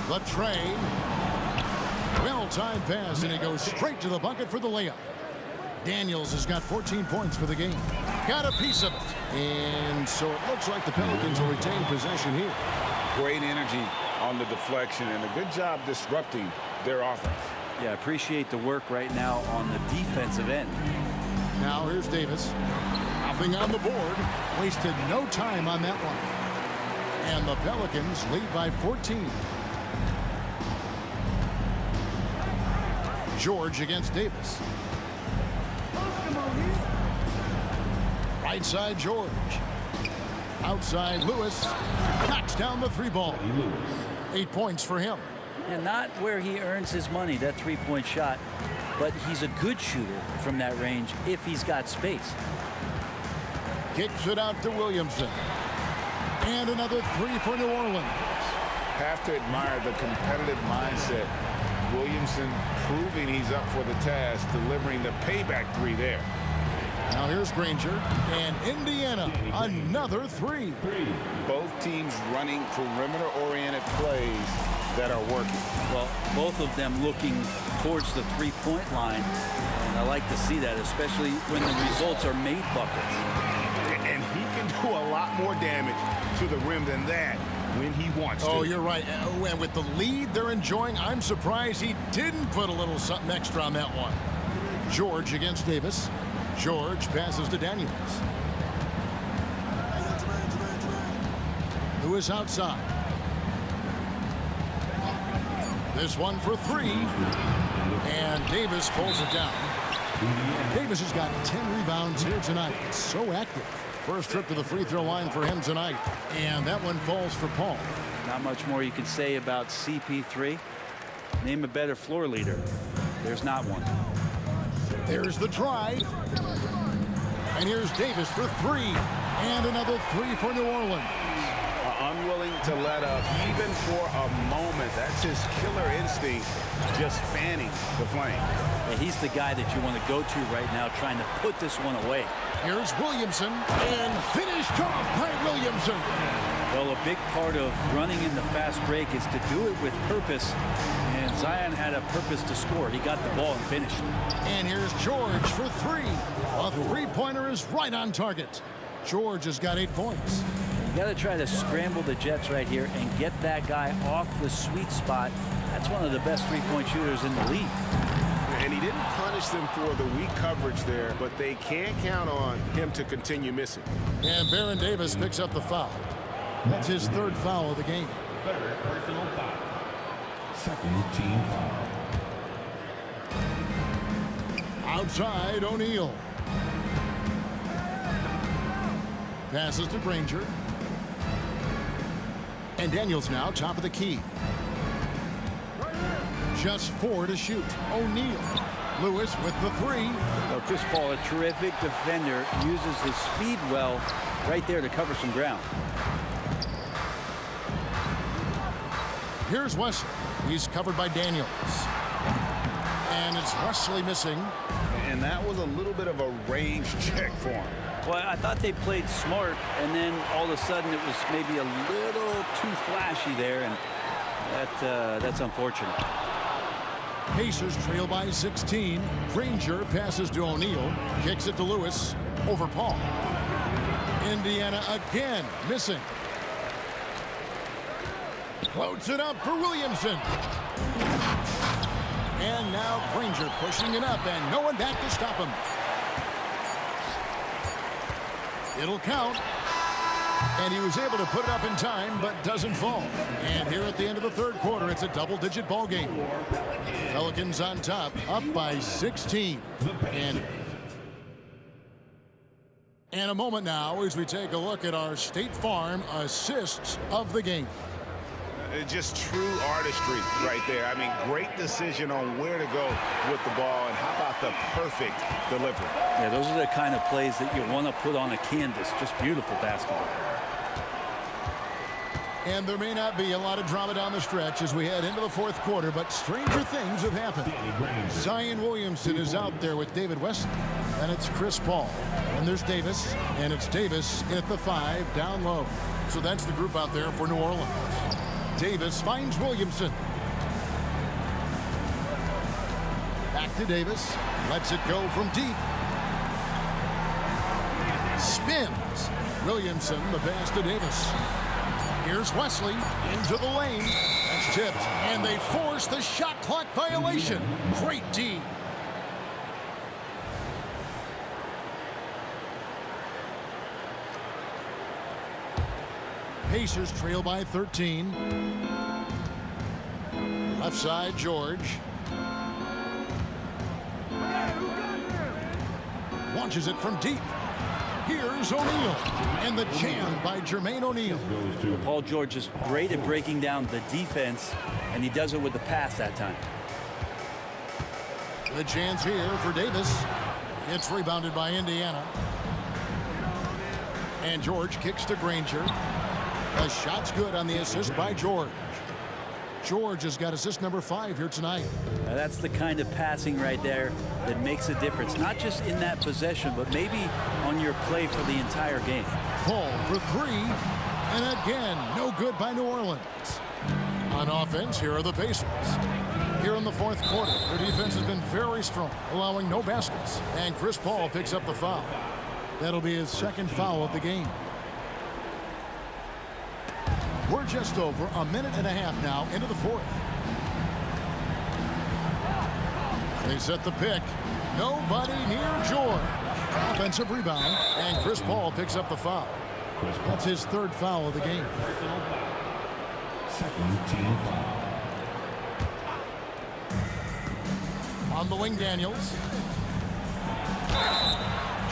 The tray. Well-timed pass, and he goes straight to the bucket for the layup. Daniels has got 14 points for the game. Got a piece of it. And so it looks like the Pelicans will retain possession here. Great energy on the deflection and a good job disrupting their offense. Yeah, appreciate the work right now on the defensive end. Now here's Davis. Nothing on the board. Wasted no time on that one. And the Pelicans lead by 14. George against Davis. Right side George. Outside Lewis. Knocks down the three ball. 8 points for him. And not where he earns his money, that three-point shot, but he's a good shooter from that range if he's got space. Kicks it out to Williamson. And another 3 for New Orleans. Have to admire the competitive mindset. Williamson proving he's up for the task, delivering the payback 3 there. Now here's Granger, and Indiana, another 3. Both teams running perimeter-oriented plays that are working. Well, both of them looking towards the three-point line, and I like to see that, especially when the results are made buckets. And he can do a lot more damage to the rim than that when he wants to. Oh, you're right. And with the lead they're enjoying, I'm surprised he didn't put a little something extra on that one. George against Davis. George passes to Daniels. Who is outside? This one for 3. And Davis pulls it down. Davis has got 10 rebounds here tonight. So active. First trip to the free throw line for him tonight. And that one falls for Paul. Not much more you can say about CP3. Name a better floor leader. There's not one. There's the drive. And here's Davis for 3. And another 3 for New Orleans. Unwilling to let up even for a moment. That's his killer instinct, just fanning the flame. Yeah, he's the guy that you want to go to right now, trying to put this one away. Here's Williamson, and finished off by Williamson. Well, a big part of running in the fast break is to do it with purpose, and Zion had a purpose to score. He got the ball and finished. And here's George for 3. A three-pointer is right on target. George has got 8 points. You got to try to scramble the Jets right here and get that guy off the sweet spot. That's one of the best three-point shooters in the league. And he didn't punish them for the weak coverage there, but they can't count on him to continue missing. And Baron Davis picks up the foul. That's his 3rd foul of the game. 3rd personal foul. 2nd team foul. Outside, O'Neal. Passes to Granger. And Daniels now top of the key. Just 4 to shoot. O'Neal. Lewis with the 3. Well, Chris Paul, a terrific defender, uses his speed well right there to cover some ground. Here's Wesley. He's covered by Daniels. And it's Wesley missing. And that was a little bit of a range check for him. Well, I thought they played smart, and then all of a sudden it was maybe a little too flashy there, and that's unfortunate. Pacers trail by 16. Granger passes to O'Neal. Kicks it to Lewis. Over Paul. Indiana again missing. Floats it up for Williamson. And now Granger pushing it up and no one back to stop him. It'll count. And he was able to put it up in time, but doesn't fall. And here at the end of the third quarter, it's a double-digit ball game. Pelicans on top, up by 16. And a moment now as we take a look at our State Farm assists of the game. Just true artistry right there. I mean, great decision on where to go with the ball, and how about the perfect delivery? Yeah, those are the kind of plays that you want to put on a canvas. Just beautiful basketball. And there may not be a lot of drama down the stretch as we head into the fourth quarter, but stranger things have happened. Zion Williamson is out there with David Wesley, and it's Chris Paul. And there's Davis, and it's Davis at the 5 down low. So that's the group out there for New Orleans. Davis finds Williamson. Back to Davis. Lets it go from deep. Spins. Williamson, the pass to Davis. Here's Wesley into the lane. That's tipped. And they force the shot clock violation. Great D. Pacers trail by 13. Left side, George. Launches it from deep. Here's O'Neal. And the jam by Jermaine O'Neal. Paul George is great at breaking down the defense, and he does it with the pass that time. The jam's here for Davis. It's rebounded by Indiana. And George kicks to Granger. The shot's good on the assist by George. George has got assist number 5 here tonight. Now that's the kind of passing right there that makes a difference, not just in that possession, but maybe on your play for the entire game. Paul for 3, and again, no good by New Orleans. On offense, here are the Pacers. Here in the fourth quarter, their defense has been very strong, allowing no baskets. And Chris Paul picks up the foul. That'll be his second foul of the game. We're just over a minute and a half now into the fourth. They set the pick. Nobody near George. Offensive rebound, and Chris Paul picks up the foul. That's his third foul of the game. Second team foul. On the wing, Daniels.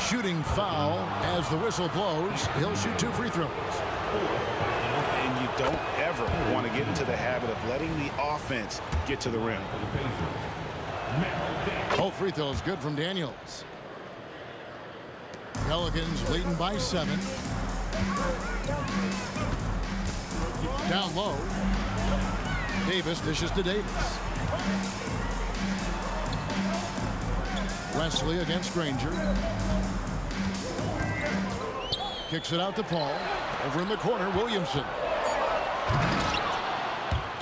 Shooting foul as the whistle blows. He'll shoot 2 free throws. And you don't ever want to get into the habit of letting the offense get to the rim. Both free throws good from Daniels. Pelicans leading by 7. Down low. Davis dishes to Davis. Wesley against Granger. Kicks it out to Paul. Over in the corner, Williamson.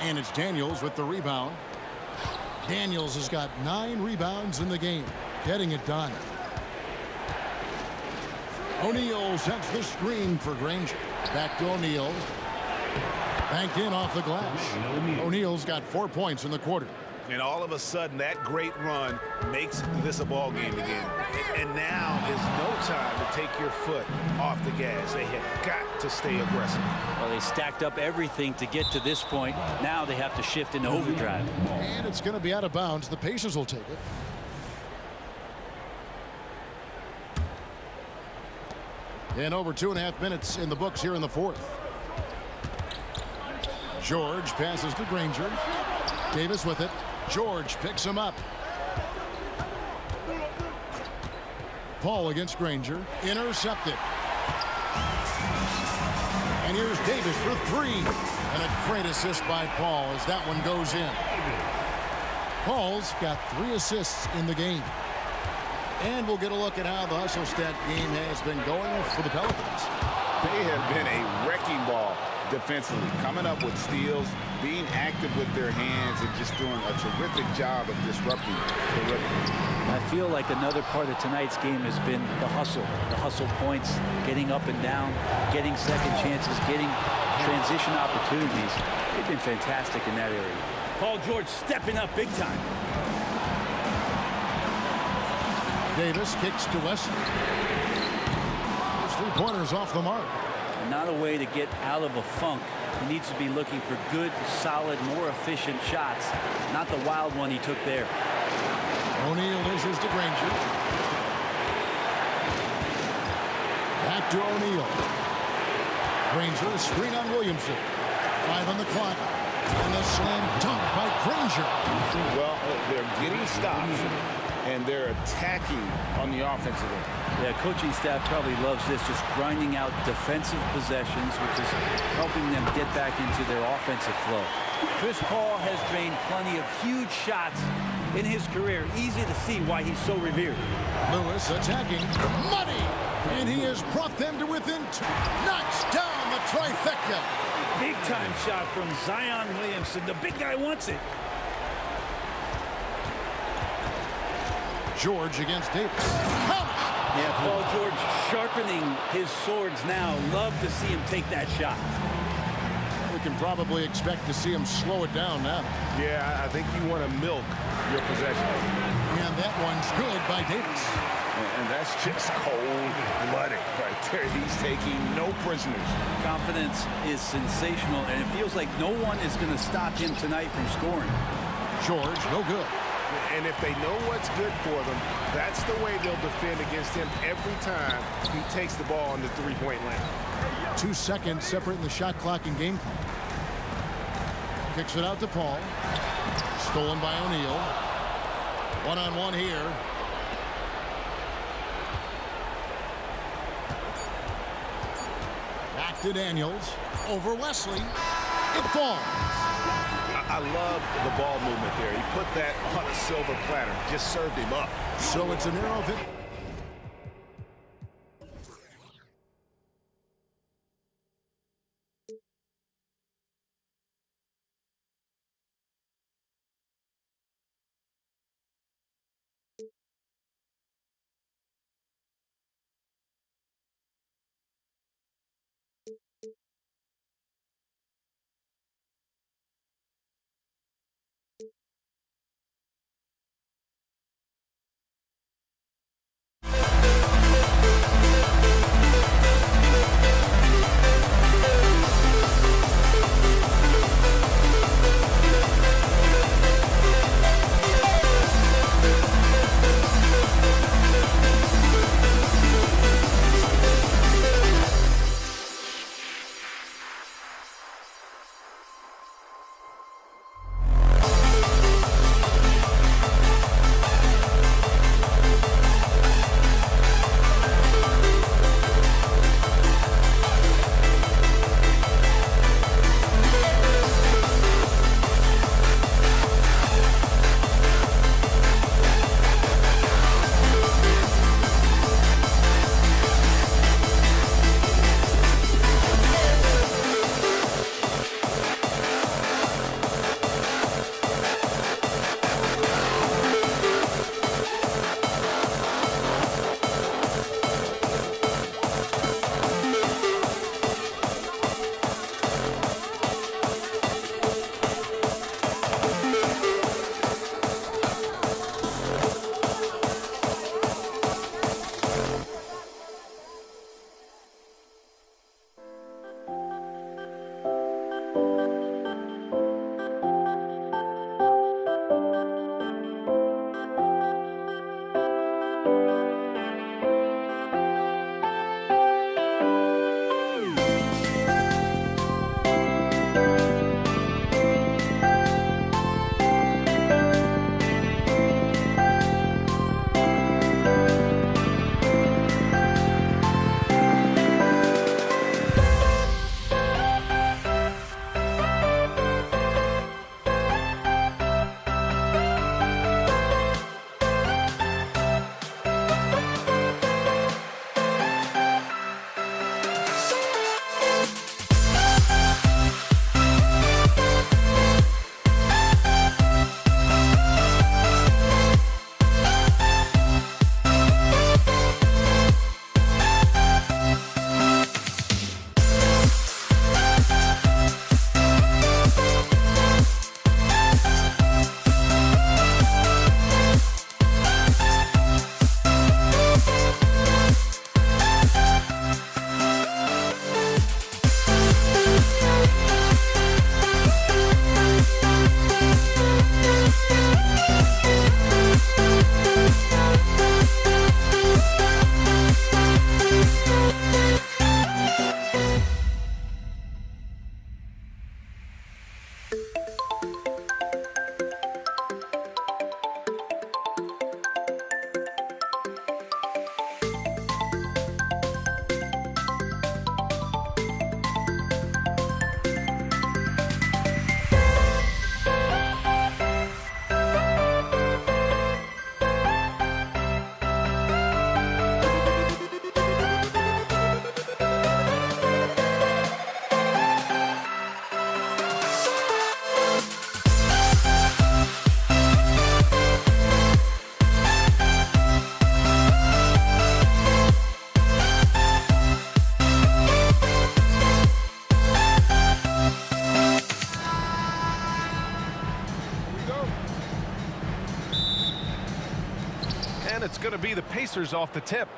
And it's Daniels with the rebound. Daniels has got 9 rebounds in the game, getting it done. O'Neal sets the screen for Granger. Back to O'Neal. Banked in off the glass. O'Neal's got 4 points in the quarter. And all of a sudden, that great run makes this a ball game again. And now is no time to take your foot off the gas. They have got to stay aggressive. Well, they stacked up everything to get to this point. Now they have to shift into overdrive. And it's going to be out of bounds. The Pacers will take it. And over 2.5 minutes in the books here in the fourth. George passes to Granger. Davis with it. George picks him up. Paul against Granger. Intercepted. And here's Davis for three. And a great assist by Paul as that one goes in. Paul's got 3 assists in the game. And we'll get a look at how the hustle stat game has been going for the Pelicans. They have been a wrecking ball defensively, coming up with steals, being active with their hands, and just doing a terrific job of disrupting the rhythm. I feel like another part of tonight's game has been the hustle points, getting up and down, getting second chances, getting transition opportunities. They've been fantastic in that area. Paul George stepping up big time. Davis kicks to Wesley. His 3-pointers off the mark. Not a way to get out of a funk. He needs to be looking for good, solid, more efficient shots. Not the wild one he took there. O'Neal dishes to Granger. Back to O'Neal. Granger, screen on Williamson. 5 on the clock. And the slam dunk by Granger. Well, they're getting stops, and they're attacking on the offensive end. Yeah, coaching staff probably loves this, just grinding out defensive possessions, which is helping them get back into their offensive flow. Chris Paul has drained plenty of huge shots in his career. Easy to see why he's so revered. Lewis attacking. Money! And he has brought them to within 2. Knocks down the trifecta. Big time shot from Zion Williamson. The big guy wants it. George against Davis. Yeah, Paul George sharpening his swords now. Love to see him take that shot. We can probably expect to see him slow it down now. Yeah, I think you want to milk your possession. And that one's good by Davis. And that's just cold-blooded right there. He's taking no prisoners. Confidence is sensational, and it feels like no one is going to stop him tonight from scoring. George, no good. And if they know what's good for them, that's the way they'll defend against him every time he takes the ball on the three-point line. 2 seconds separating the shot clock and game clock. Kicks it out to Paul. Stolen by O'Neal. One-on-one here. Back to Daniels. Over Wesley. It falls. I love the ball movement there. He put that on a silver platter. Just served him up. So it's a narrow victory. it's going to be the Pacers off the tip.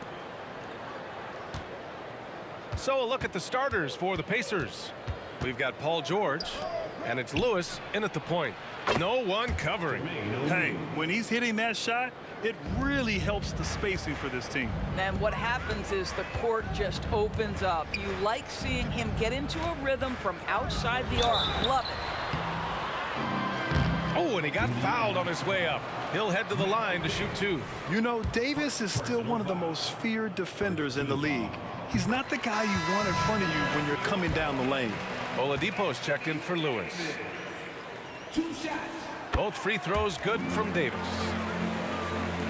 So a look at the starters for the Pacers. We've got Paul George, and it's Lewis in at the point. No one covering. Hey, when he's hitting that shot, it really helps the spacing for this team. And what happens is the court just opens up. You like seeing him get into a rhythm from outside the arc. Love it. Oh, and he got fouled on his way up. He'll head to the line to shoot 2. You know, Davis is still one of the most feared defenders in the league. He's not the guy you want in front of you when you're coming down the lane. Oladipo's checked in for Lewis. Both free throws good from Davis.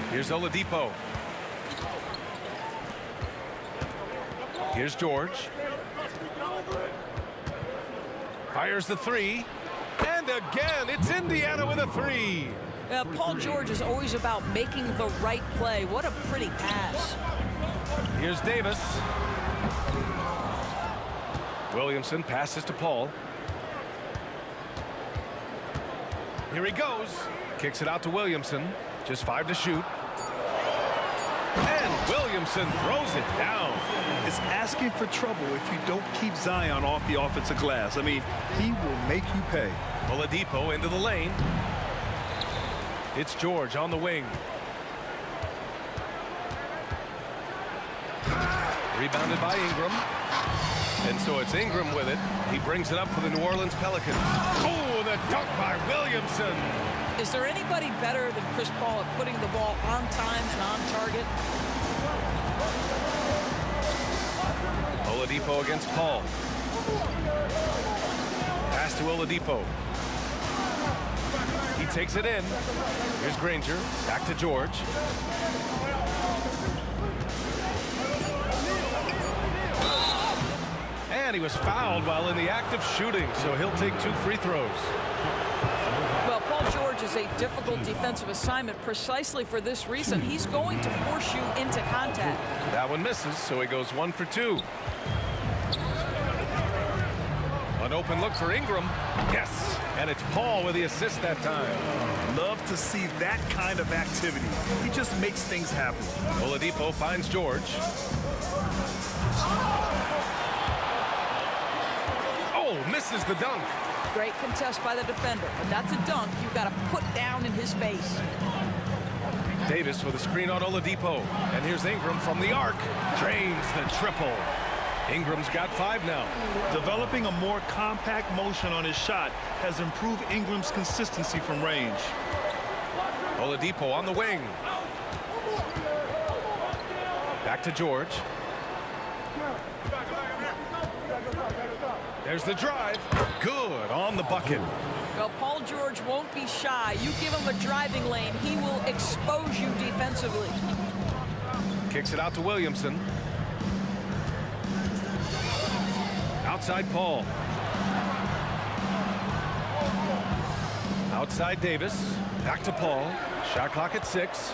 Here's Oladipo. Here's George. Fires the 3. And again, it's Indiana with a 3. Paul George is always about making the right play. What a pretty pass. Here's Davis. Williamson passes to Paul. Here he goes. Kicks it out to Williamson. Just 5 to shoot. And Williamson throws it down. It's asking for trouble if you don't keep Zion off the offensive glass. I mean, he will make you pay. Oladipo into the lane. It's George on the wing. Rebounded by Ingram. And so it's Ingram with it. He brings it up for the New Orleans Pelicans. Oh, the dunk by Williamson. Is there anybody better than Chris Paul at putting the ball on time and on target? Oladipo against Paul. Pass to Oladipo. He takes it in. Here's Granger. Back to George. And he was fouled while in the act of shooting, so he'll take 2 free throws. Well, Paul George is a difficult defensive assignment precisely for this reason. He's going to force you into contact. That one misses, so he goes 1 for 2. An open look for Ingram. Yes, and it's Paul with the assist that time. Love to see that kind of activity. He just makes things happen. Oladipo finds George. Oh, misses the dunk. Great contest by the defender, but that's a dunk you've got to put down in his face. Davis with a screen on Oladipo. And here's Ingram from the arc. Drains the triple. Ingram's got 5 now. Developing a more compact motion on his shot has improved Ingram's consistency from range. Oladipo on the wing. Back to George. There's the drive. Good on the bucket. Well, Paul George won't be shy. You give him a driving lane, he will expose you defensively. Kicks it out to Williamson. Outside Paul. Outside Davis. Back to Paul. Shot clock at 6.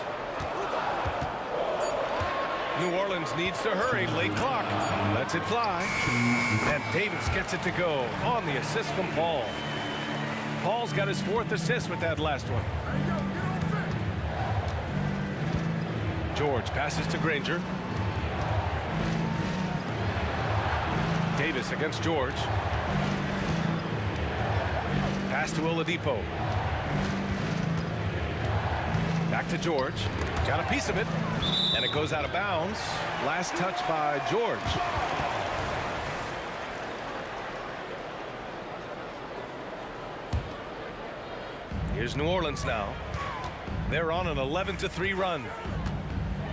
New Orleans needs to hurry. Late clock. Lets it fly. And Davis gets it to go on the assist from Paul. Paul's got his 4th assist with that last one. George passes to Granger. Davis against George. Pass to Oladipo. Back to George. Got a piece of it. And it goes out of bounds. Last touch by George. Here's New Orleans now. They're on an 11-3 run.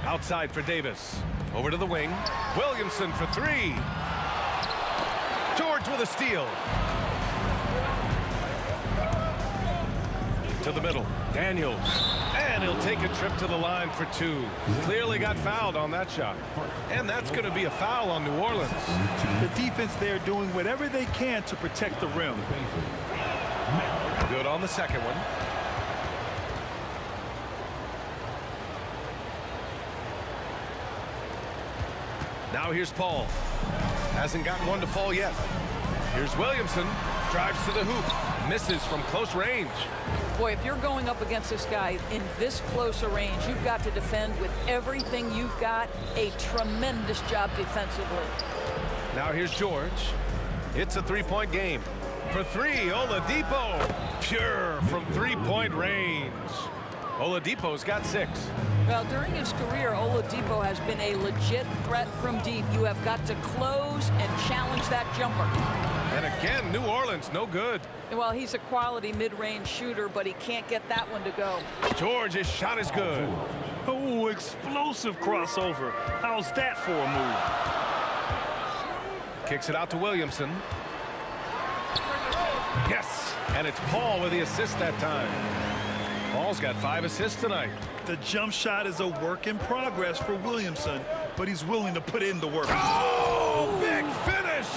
Outside for Davis. Over to the wing. Williamson for 3. George with a steal. To the middle. Daniels. And he'll take a trip to the line for 2. Clearly got fouled on that shot. And that's going to be a foul on New Orleans. The defense there doing whatever they can to protect the rim. Good on the second one. Now here's Paul. Hasn't gotten one to fall yet. Here's Williamson. Drives to the hoop. Misses from close range. Boy, if you're going up against this guy in this close a range, you've got to defend with everything you've got. A tremendous job defensively. Now here's George. It's a three-point game. For three, Oladipo. Pure from three-point range. Oladipo's got 6. Well, during his career, Oladipo has been a legit threat from deep. You have got to close and challenge that jumper. And again, New Orleans, no good. Well, he's a quality mid-range shooter, but he can't get that one to go. George, his shot is good. Oh, explosive crossover. How's that for a move? Kicks it out to Williamson. Yes, and it's Paul with the assist that time. Paul's got 5 assists tonight. The jump shot is a work in progress for Williamson, but he's willing to put in the work. Oh, big finish!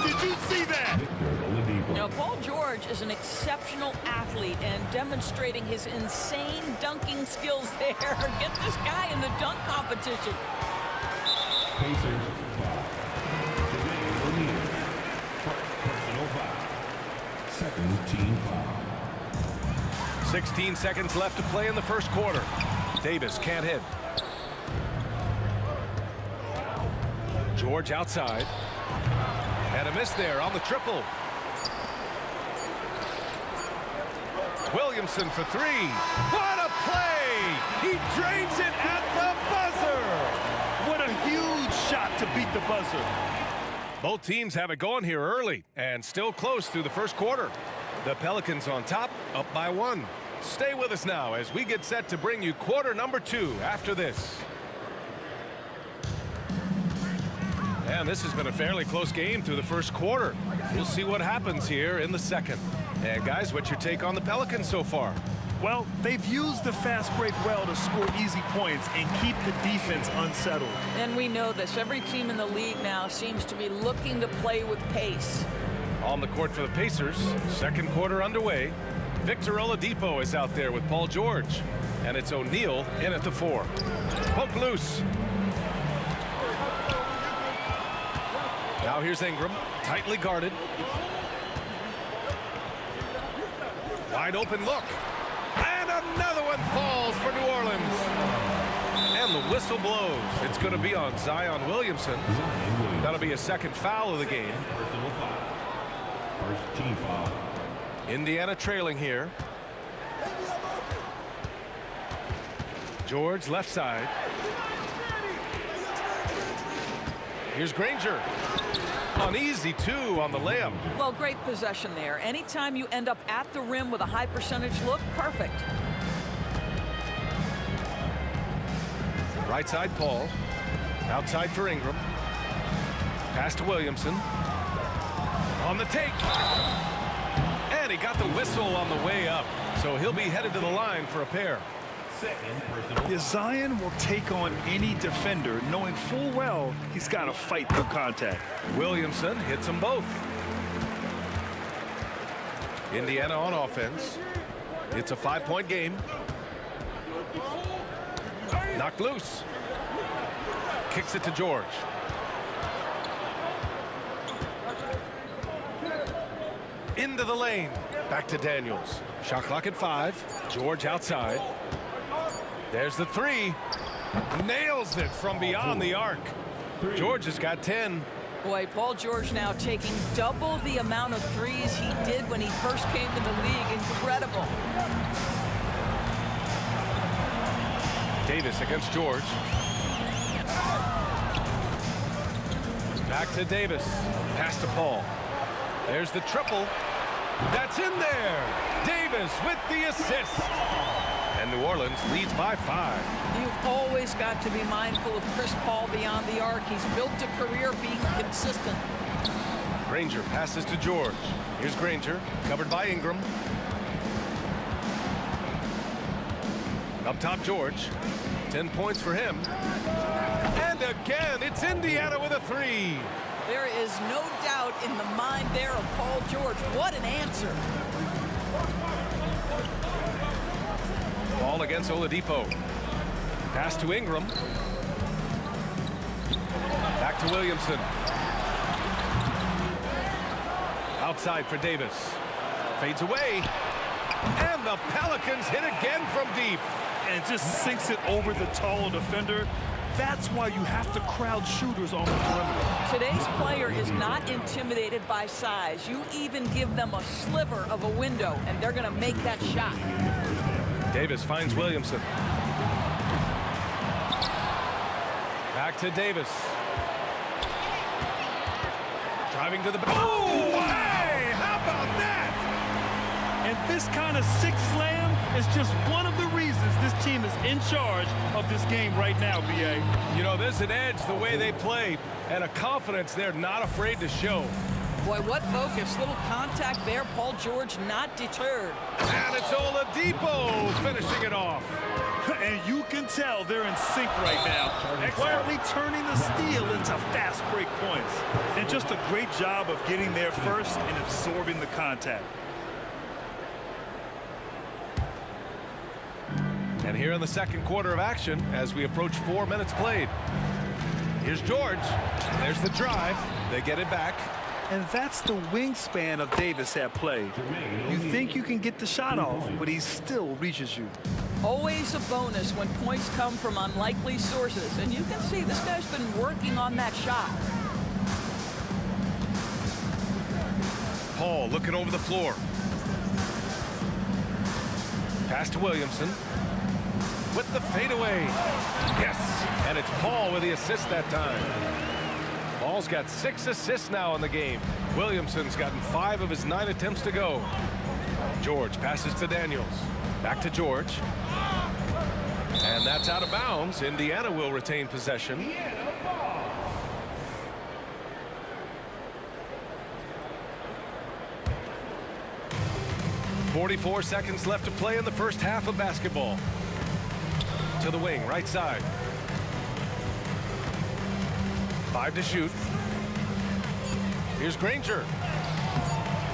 Did you see that? Now, Paul George is an exceptional athlete and demonstrating his insane dunking skills there. Get this guy in the dunk competition. Pacers. Personal foul. Second team foul. 16 seconds left to play in the first quarter. Davis can't hit. George outside. And a miss there on the triple. Williamson for 3. What a play! He drains it at the buzzer! What a huge shot to beat the buzzer. Both teams have it going here early and still close through the first quarter. The Pelicans on top, up by 1. Stay with us now as we get set to bring you quarter number 2 after this. And this has been a fairly close game through the first quarter. We'll see what happens here in the second. And guys, what's your take on the Pelicans so far? Well, they've used the fast break well to score easy points and keep the defense unsettled. And we know this. Every team in the league now seems to be looking to play with pace. On the court for the Pacers, second quarter underway. Victor Oladipo is out there with Paul George. And it's O'Neal in at the 4. Poke loose. Now here's Ingram, tightly guarded. Wide open look. And another one falls for New Orleans. And the whistle blows. It's going to be on Zion Williamson. That'll be a second foul of the game. First team foul. Indiana trailing here. George left side. Here's Granger. An easy 2 on the layup. Well, great possession there. Anytime you end up at the rim with a high percentage look, perfect. Right side, Paul. Outside for Ingram. Pass to Williamson. On the take. And he got the whistle on the way up. So he'll be headed to the line for a pair. Zion will take on any defender, knowing full well he's got to fight through contact. Williamson hits them both. Indiana on offense. It's a 5-point game. Knocked loose. Kicks it to George. Into the lane. Back to Daniels. Shot clock at 5. George outside. There's the 3. Nails it from beyond the arc. George has got 10. Boy, Paul George now taking double the amount of threes he did when he first came to the league. Incredible. Davis against George. Back to Davis. Pass to Paul. There's the triple. That's in there. Davis with the assist. And New Orleans leads by 5. You've always got to be mindful of Chris Paul beyond the arc. He's built a career being consistent. Granger passes to George. Here's Granger, covered by Ingram. Up top, George. 10 points for him. And again, it's Indiana with a 3. There is no doubt in the mind there of Paul George. What an answer. Ball against Oladipo. Pass to Ingram. Back to Williamson. Outside for Davis. Fades away. And the Pelicans hit again from deep. And just sinks it over the tall defender. That's why you have to crowd shooters on the perimeter. Today's player is not intimidated by size. You even give them a sliver of a window, and they're going to make that shot. Davis finds Williamson. Back to Davis. Driving to the... Oh, hey! How about that? And this kind of sick slam is just one of the reasons this team is in charge of this game right now, B.A. You know, there's an edge the way they play and a confidence they're not afraid to show. Boy, what focus. Little contact there. Paul George not deterred. And it's Oladipo finishing it off. And you can tell they're in sync right now, quietly turning the steal into fast break points. And just a great job of getting there first and absorbing the contact. And here in the second quarter of action, as we approach 4 minutes played. Here's George. There's the drive. They get it back. And that's the wingspan of Davis at play. You think you can get the shot off, but he still reaches you. Always a bonus when points come from unlikely sources. And you can see this guy's been working on that shot. Paul looking over the floor. Pass to Williamson. With the fadeaway. Yes. And it's Paul with the assist that time. Paul's got 6 assists now in the game. Williamson's gotten 5 of his 9 attempts to go. George passes to Daniels. Back to George. And that's out of bounds. Indiana will retain possession. .44 seconds left to play in the first half of basketball. To the wing, right side. 5 to shoot. Here's Granger.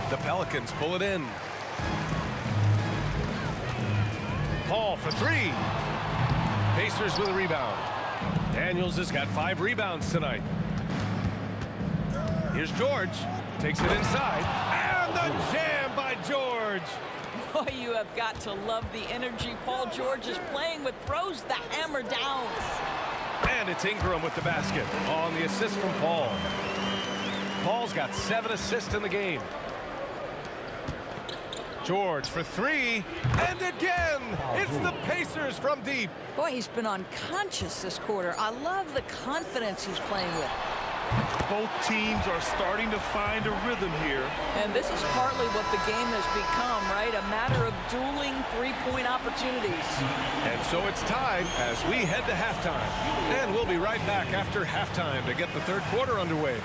The Pelicans pull it in. Paul for 3. Pacers with a rebound. Daniels has got 5 rebounds tonight. Here's George. Takes it inside. And the jam by George. Boy, you have got to love the energy Paul George is playing with. Throws the hammer down. And it's Ingram with the basket on the assist from Paul. Paul's got 7 assists in the game. George for 3. And again, it's the Pacers from deep. Boy, he's been unconscious this quarter. I love the confidence he's playing with. Both teams are starting to find a rhythm here. And this is partly what the game has become, right? A matter of dueling three-point opportunities. And so it's tied as we head to halftime. And we'll be right back after halftime to get the third quarter underway.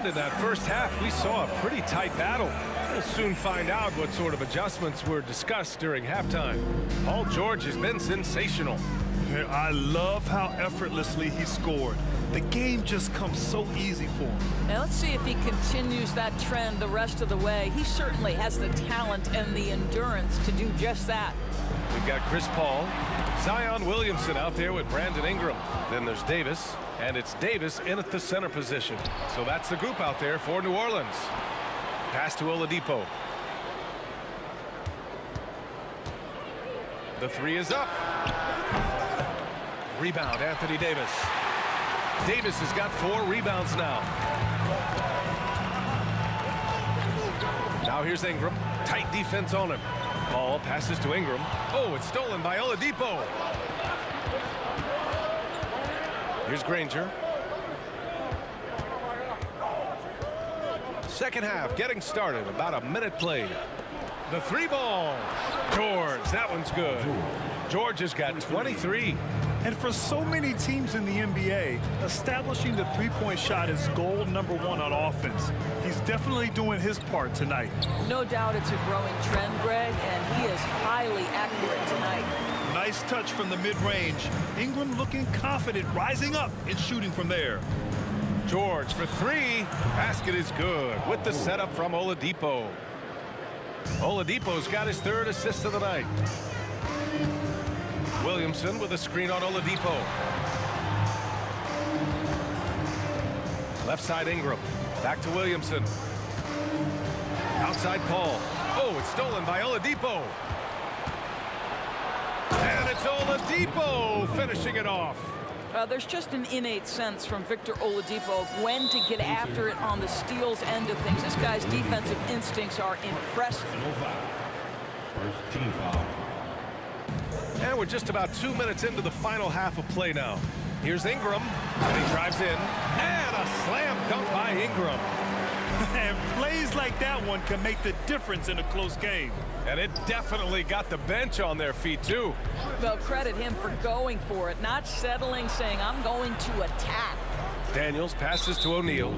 In that first half, we saw a pretty tight battle. We'll soon find out what sort of adjustments were discussed during halftime. Paul George has been sensational. I love how effortlessly he scored. The game just comes so easy for him. Now let's see if he continues that trend the rest of the way. He certainly has the talent and the endurance to do just that. We've got Chris Paul, Zion Williamson out there with Brandon Ingram. Then there's Davis, and it's Davis in at the center position. So that's the group out there for New Orleans. Pass to Oladipo. The 3 is up. Rebound, Anthony Davis. Davis has got 4 rebounds now. Now here's Ingram. Tight defense on him. Paul passes to Ingram. Oh, it's stolen by Oladipo. Here's Granger. Second half getting started. About a minute played. The 3 ball. George, that one's good. George has got 23. And for so many teams in the NBA, establishing the three-point shot is goal number 1 on offense. He's definitely doing his part tonight. No doubt it's a growing trend, Greg, and he is highly accurate tonight. Nice touch from the mid-range. Ingram looking confident, rising up and shooting from there. George for three. Basket is good with the setup from Oladipo. Oladipo's got his third assist of the night. Williamson with a screen on Oladipo. Left side Ingram. Back to Williamson. Outside Paul. Oh, it's stolen by Oladipo. And it's Oladipo finishing it off. There's just an innate sense from Victor Oladipo of when to get after it on the steals end of things. This guy's defensive instincts are impressive. First team foul. And we're just about 2 minutes into the final half of play now. Here's Ingram, and he drives in, and a slam dunk by Ingram. And plays like that one can make the difference in a close game. And it definitely got the bench on their feet, too. Well, credit him for going for it, not settling, saying, I'm going to attack. Daniels passes to O'Neal.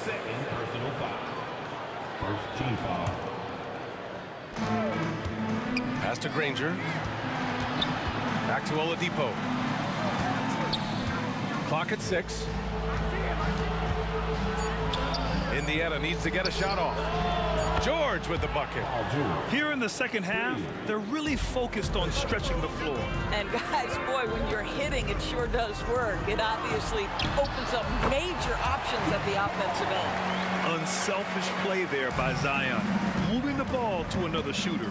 Second personal foul. First team foul. Pass to Granger. Back to Oladipo. Clock at 6. Indiana needs to get a shot off. George with the bucket. Here in the second half, they're really focused on stretching the floor. And guys, boy, when you're hitting, it sure does work. It obviously opens up major options at the offensive end. Unselfish play there by Zion, moving the ball to another shooter.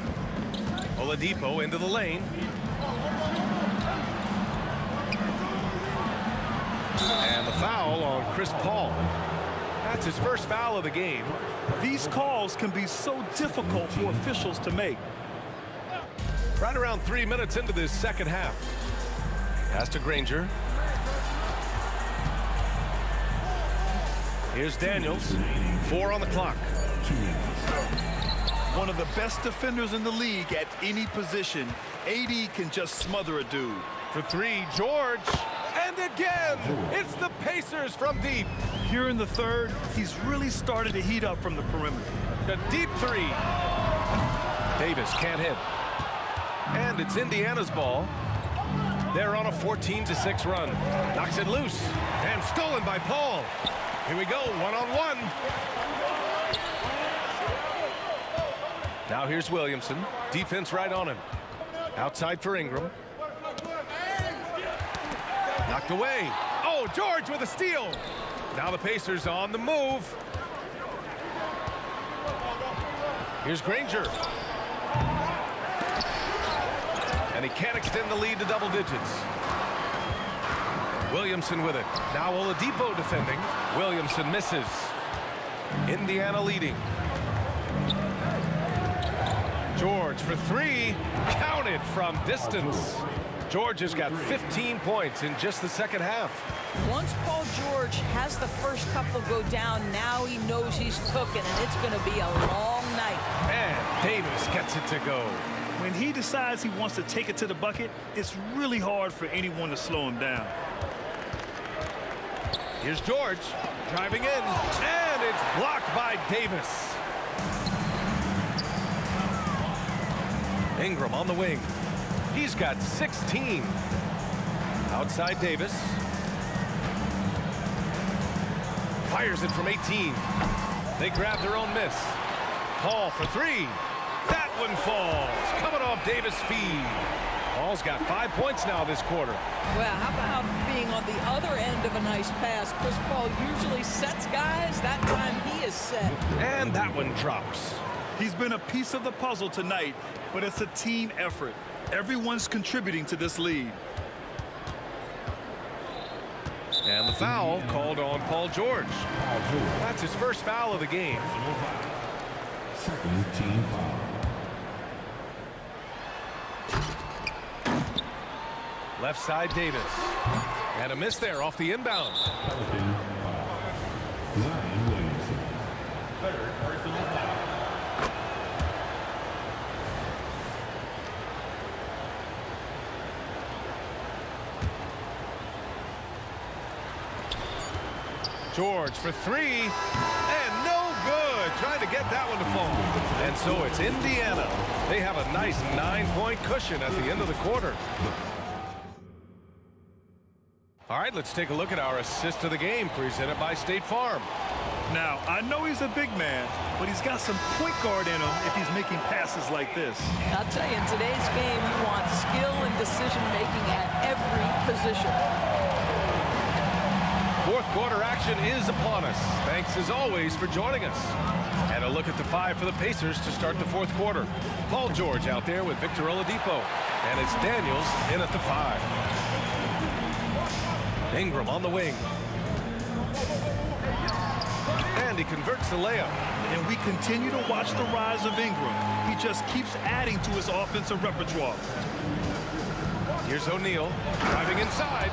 Oladipo into the lane. And the foul on Chris Paul. That's his first foul of the game. These calls can be so difficult for officials to make. Right around 3 minutes into this second half. Pass to Granger. Here's Daniels. 4 on the clock. One of the best defenders in the league at any position. AD can just smother a dude. For three, George. And again, it's the Pacers from deep. Here in the third, he's really started to heat up from the perimeter. The deep three. Davis can't hit. And it's Indiana's ball. They're on a 14-6 run. Knocks it loose. And stolen by Paul. Here we go, one-on-one. Now here's Williamson. Defense right on him. Outside for Ingram. Knocked away. Oh, George with a steal. Now the Pacers on the move. Here's Granger. And he can't extend the lead to double digits. Williamson with it. Now Oladipo defending. Williamson misses. Indiana leading. George for three. Counted from distance. George has got 15 points in just the second half. Once Paul George has the first couple go down, now he knows he's cooking, and it's going to be a long night. And Davis gets it to go. When he decides he wants to take it to the bucket, it's really hard for anyone to slow him down. Here's George driving in, and it's blocked by Davis. Ingram on the wing. He's got 16. Outside Davis. Fires it from 18. They grab their own miss. Paul for three. That one falls. Coming off Davis' feed. Paul's got 5 points now this quarter. Well, how about being on the other end of a nice pass? Chris Paul usually sets guys. That time he is set. And that one drops. He's been a piece of the puzzle tonight, but it's a team effort. Everyone's contributing to this lead. And the foul called on Paul George. That's his first foul of the game. Second team foul. Left side Davis. And a miss there off the inbound. Zion Williamson. Third personal foul. George for three, and no good. Trying to get that one to fall. And so it's Indiana. They have a nice 9-point cushion at the end of the quarter. All right, let's take a look at our assist of the game presented by State Farm. Now, I know he's a big man, but he's got some point guard in him if he's making passes like this. I'll tell you, in today's game, you want skill and decision-making at every position. Fourth quarter action is upon us. Thanks, as always, for joining us. And a look at the 5 for the Pacers to start the fourth quarter. Paul George out there with Victor Oladipo. And it's Daniels in at the 5. Ingram on the wing. And he converts the layup. And we continue to watch the rise of Ingram. He just keeps adding to his offensive repertoire. Here's O'Neal driving inside.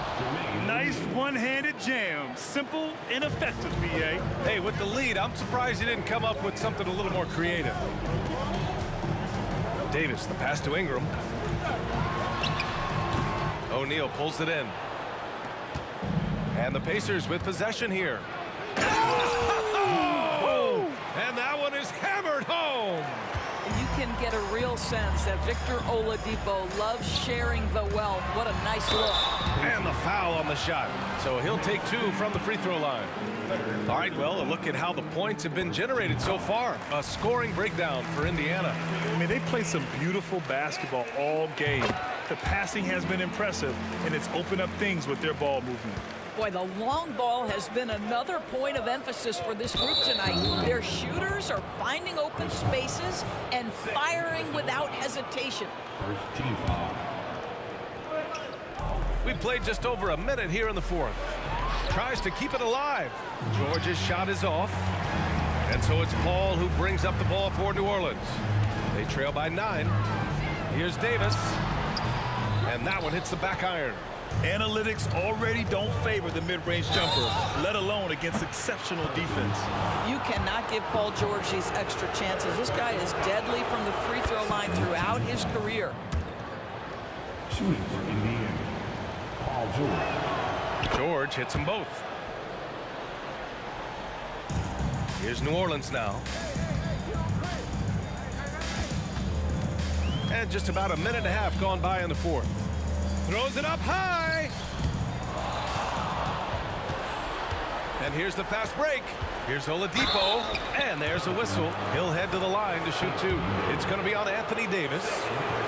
Nice one-handed jam. Simple and effective, B.A. Hey, with the lead, I'm surprised he didn't come up with something a little more creative. Davis, the pass to Ingram. O'Neal pulls it in. And the Pacers with possession here. Oh! And that one is hammered home. You can get a real sense that Victor Oladipo loves sharing the wealth. What a nice look. And the foul on the shot. So he'll take 2 from the free throw line. All right, well, a look at how the points have been generated so far. A scoring breakdown for Indiana. I mean, they played some beautiful basketball all game. The passing has been impressive, and it's opened up things with their ball movement. Boy, the long ball has been another point of emphasis for this group tonight. Their shooters are finding open spaces and firing without hesitation. First team foul. We played just over a minute here in the fourth. Tries to keep it alive. George's shot is off. And so it's Paul who brings up the ball for New Orleans. They trail by 9. Here's Davis. And that one hits the back iron. Analytics already don't favor the mid-range jumper, let alone against exceptional defense. You cannot give Paul George these extra chances. This guy is deadly from the free throw line throughout his career. Shooting for Indiana, Paul George. George hits them both. Here's New Orleans now. And just about a minute and a half gone by in the fourth. Throws it up high. And here's the fast break. Here's Oladipo. And there's a whistle. He'll head to the line to shoot 2. It's going to be on Anthony Davis.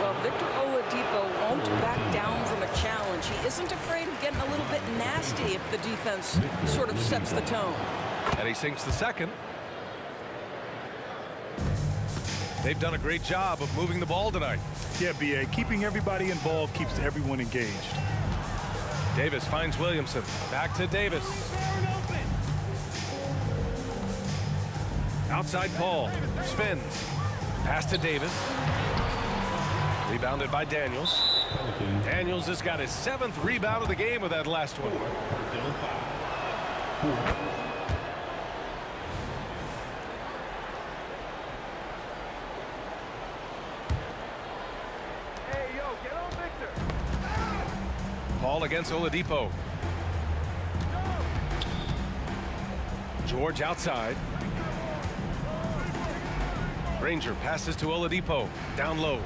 Well, Victor Oladipo won't back down from a challenge. He isn't afraid of getting a little bit nasty if the defense sort of sets the tone. And he sinks the second. They've done a great job of moving the ball tonight. Yeah, B.A. Keeping everybody involved keeps everyone engaged. Davis finds Williamson. Back to Davis. Outside Paul. Spins. Pass to Davis. Rebounded by Daniels. Daniels has got his 7th rebound of the game with that last one. Paul against Oladipo. George outside. Ranger passes to Oladipo. Down low.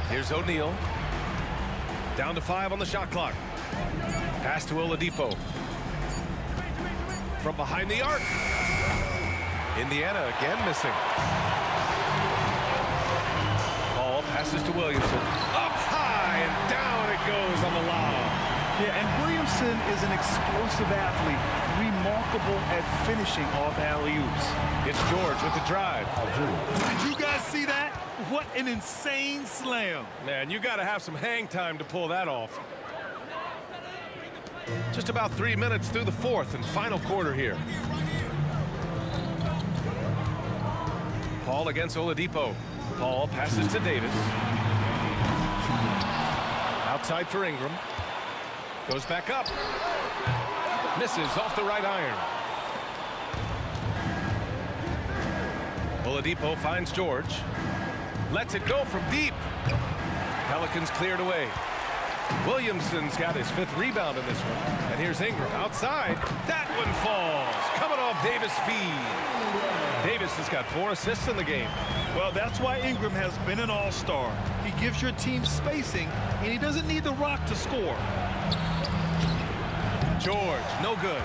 Here's O'Neal. Down to 5 on the shot clock. Pass to Oladipo. From behind the arc. Indiana again missing. Paul passes to Williamson. Up high and down it goes on the lob. Yeah, and Williamson is an explosive athlete, remarkable at finishing off alley-oops. It's George with the drive. Did you guys see that? What an insane slam. Man, you got to have some hang time to pull that off. Just about 3 minutes through the fourth and final quarter here. Paul against Oladipo. Paul passes to Davis. Outside for Ingram. Goes back up. Misses off the right iron. Oladipo finds George. Lets it go from deep. Pelicans cleared away. Williamson's got his 5th rebound in this one. And here's Ingram outside. That one falls. Coming off Davis' feed. Davis has got 4 assists in the game. Well, that's why Ingram has been an all-star. He gives your team spacing, and he doesn't need the rock to score. George, no good.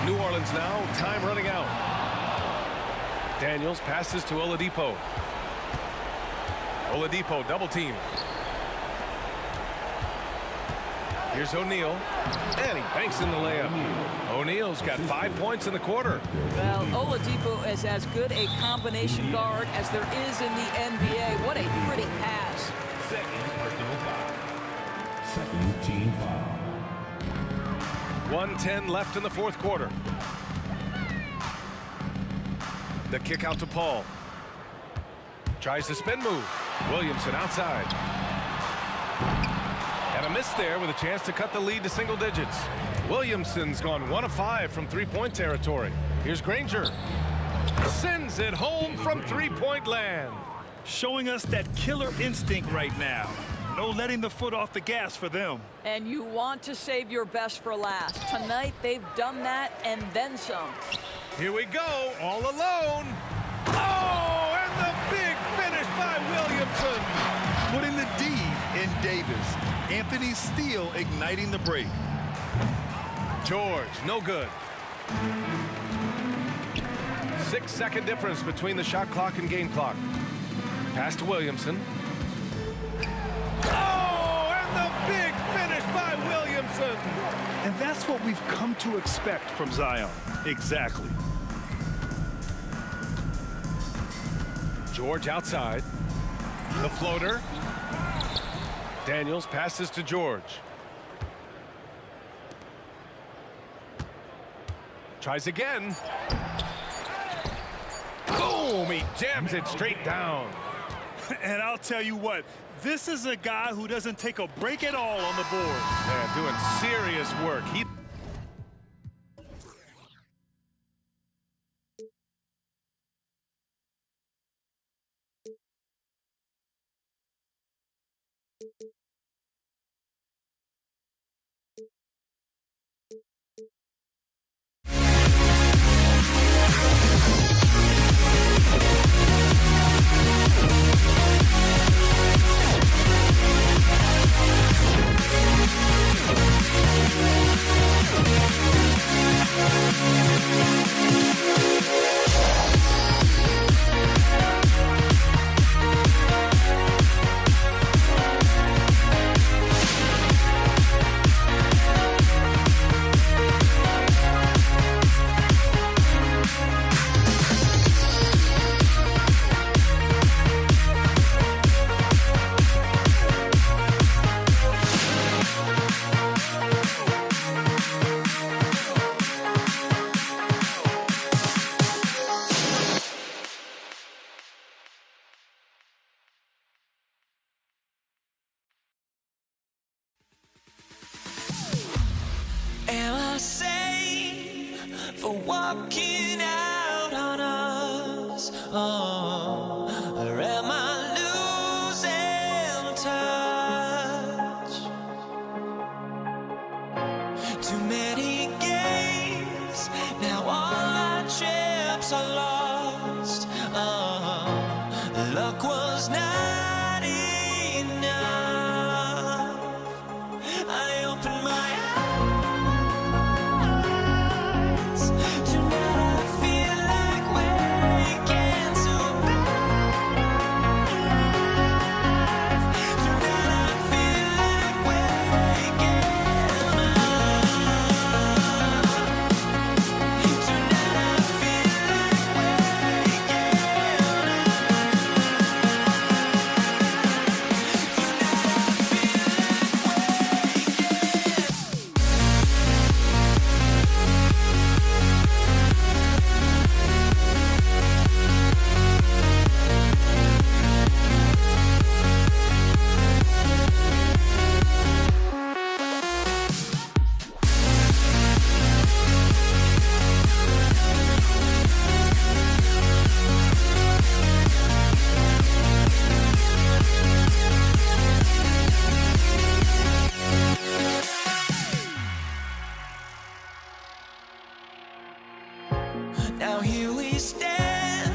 New Orleans now, time running out. Daniels passes to Oladipo. Oladipo double team. Here's O'Neal, and he banks in the layup. O'Neal's got 5 points in the quarter. Well, Oladipo is as good a combination guard as there is in the NBA. What a pretty pass. Second team foul. 1:10 left in the fourth quarter. The kick out to Paul. Tries the spin move. Williamson outside. And a miss there with a chance to cut the lead to single digits. Williamson's gone 1 of 5 from three-point territory. Here's Granger. Sends it home from three-point land. Showing us that killer instinct right now. No letting the foot off the gas for them. And you want to save your best for last. Tonight, they've done that and then some. Here we go, all alone. Oh, and the big finish by Williamson. Putting the D in Davis. Anthony Steele igniting the break. George, no good. 6-second difference between the shot clock and game clock. Pass to Williamson. Oh, and the big finish by Williamson. And that's what we've come to expect from Zion. Exactly. George outside. The floater. Daniels passes to George. Tries again. Boom! He jams it straight down. And I'll tell you what, this is a guy who doesn't take a break at all on the board. Yeah, doing serious work. He Am I safe for walking out on us? Oh, or am I losing touch? Too many games, now all our chips are lost. Oh, luck was not enough. I opened my Now here we stand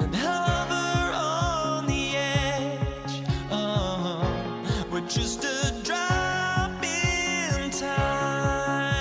and hover on the edge. Oh, we're just a drop in time.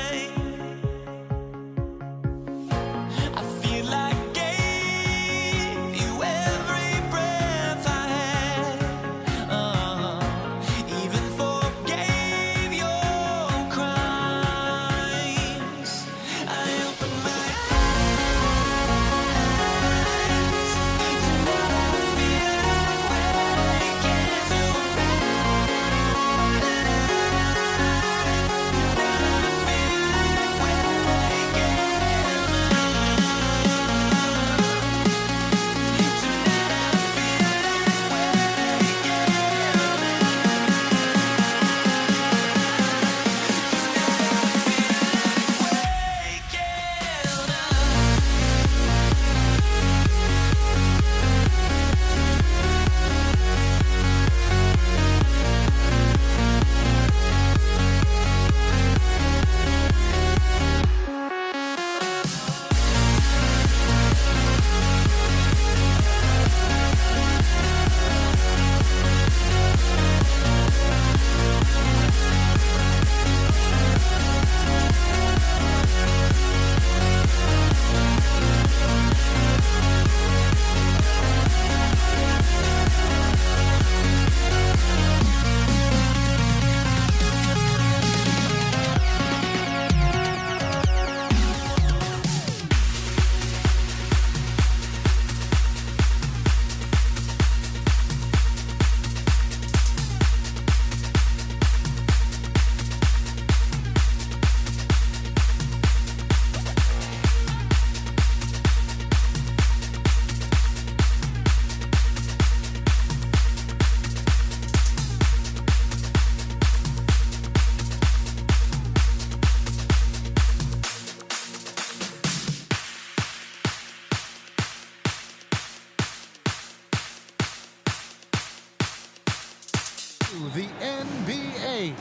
the NBA.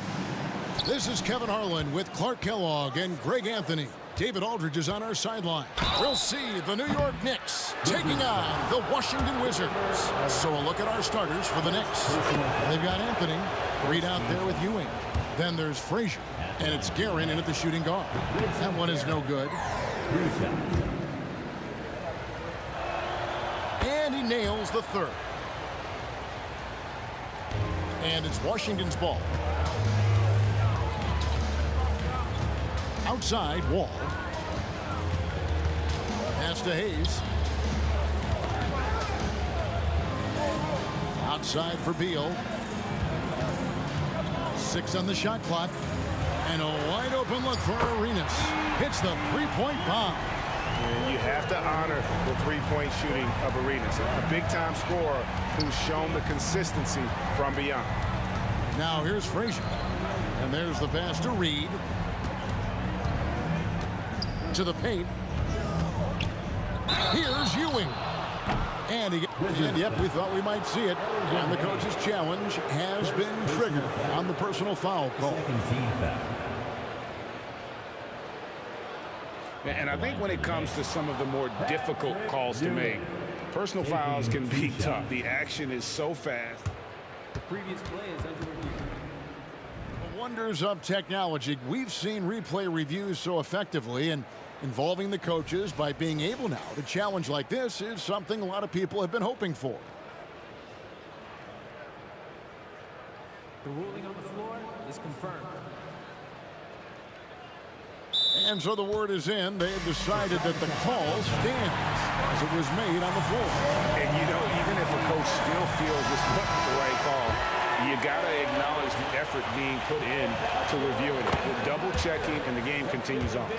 This is Kevin Harlan with Clark Kellogg and Greg Anthony. David Aldridge is on our sideline. We'll see the New York Knicks taking on the Washington Wizards. So a look at our starters for the Knicks. They've got Anthony, Reed out there with Ewing. Then there's Frazier, and it's Guerin in at the shooting guard. That one is no good. And he nails the third. And it's Washington's ball. Outside, Wall. Pass to Hayes. Outside for Beal. 6 on the shot clock. And a wide open look for Arenas. Hits the three-point bomb. And you have to honor the three-point shooting of Arenas. A big-time scorer who's shown the consistency from beyond. Now here's Frazier. And there's the pass to Reed. To the paint. Here's Ewing. And yep, we thought we might see it. And the coach's challenge has been triggered on the personal foul call. And I think when it comes to some of the more difficult calls to make, personal fouls can be tough. The action is so fast. The previous play is under review. The wonders of technology. We've seen replay reviews so effectively, and involving the coaches by being able now to challenge like this is something a lot of people have been hoping for. The ruling on the floor is confirmed. And so the word is in. They have decided that the call stands as it was made on the floor. And you know, even if a coach still feels this wasn't the right call, you got to acknowledge the effort being put in to reviewing it. The double checking, and the game continues on.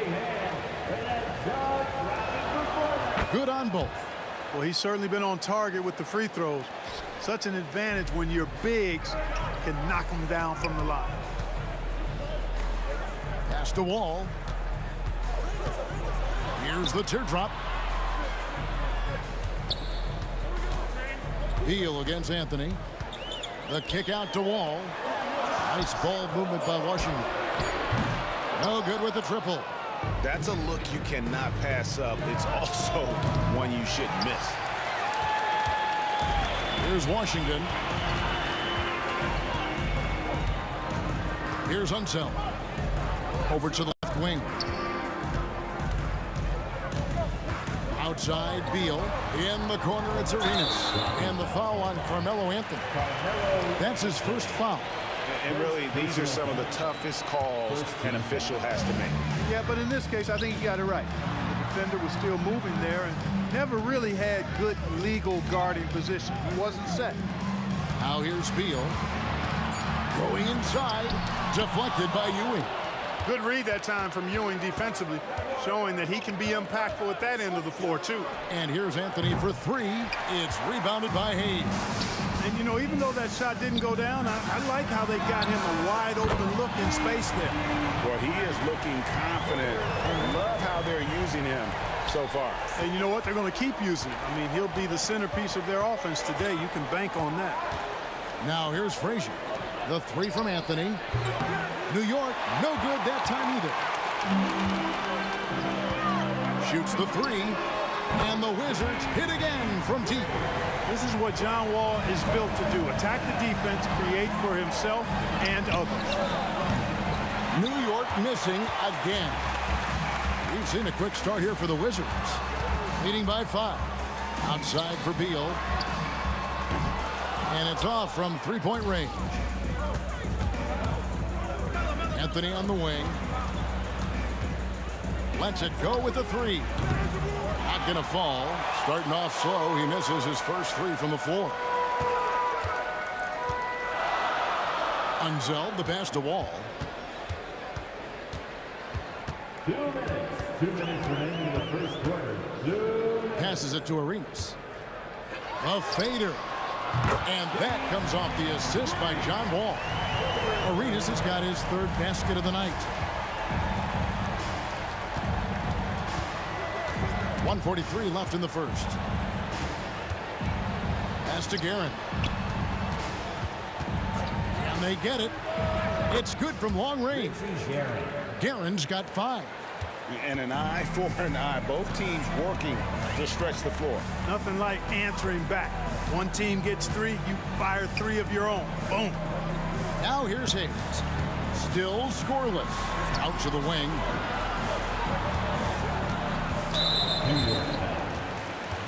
Good on both. Well, he's certainly been on target with the free throws. Such an advantage when your bigs can knock them down from the line. Pass to Wall. Here's the teardrop. Beal against Anthony. The kick out to Wall. Nice ball movement by Washington. No good with the triple. That's a look you cannot pass up. It's also one you shouldn't miss. Here's Washington. Here's Unseld. Over to the left wing. Outside, Beal. In the corner, it's Arenas. And the foul on Carmelo Anthony. That's his first foul. And really, these are some of the toughest calls an official has to make. Yeah, but in this case, I think he got it right. The defender was still moving there and never really had good legal guarding position. He wasn't set. Now here's Beal. Going inside. Deflected by Ewing. Good read that time from Ewing defensively, showing that he can be impactful at that end of the floor, too. And here's Anthony for three. It's rebounded by Hayes. And, you know, even though that shot didn't go down, I like how they got him a wide open look in space there. Well, he is looking confident. I love how they're using him so far. And you know what? They're going to keep using him. I mean, he'll be the centerpiece of their offense today. You can bank on that. Now here's Frazier. The three from Anthony. New York, no good that time either. Shoots the three. And the Wizards hit again from deep. This is what John Wall is built to do. Attack the defense, create for himself and others. New York missing again. We've seen a quick start here for the Wizards. Leading by 5. Outside for Beal. And it's off from three-point range. Anthony on the wing. Lets it go with the three. Not going to fall. Starting off slow. He misses his first three from the floor. Unseld, the pass to Wall. 2 minutes. 2 minutes remaining in the first quarter. Passes it to Arenas. A fader. And that comes off the assist by John Wall. Arenas has got his third basket of the night. 1:43 left in the first. Pass to Guerin. And And they get it. It's good from long range. Guerin's got 5. And an eye for an eye. Both teams working to stretch the floor. Nothing like answering back. One team gets 3, you fire 3 of your own. Boom. Now here's Hayes. Still scoreless. Out to the wing.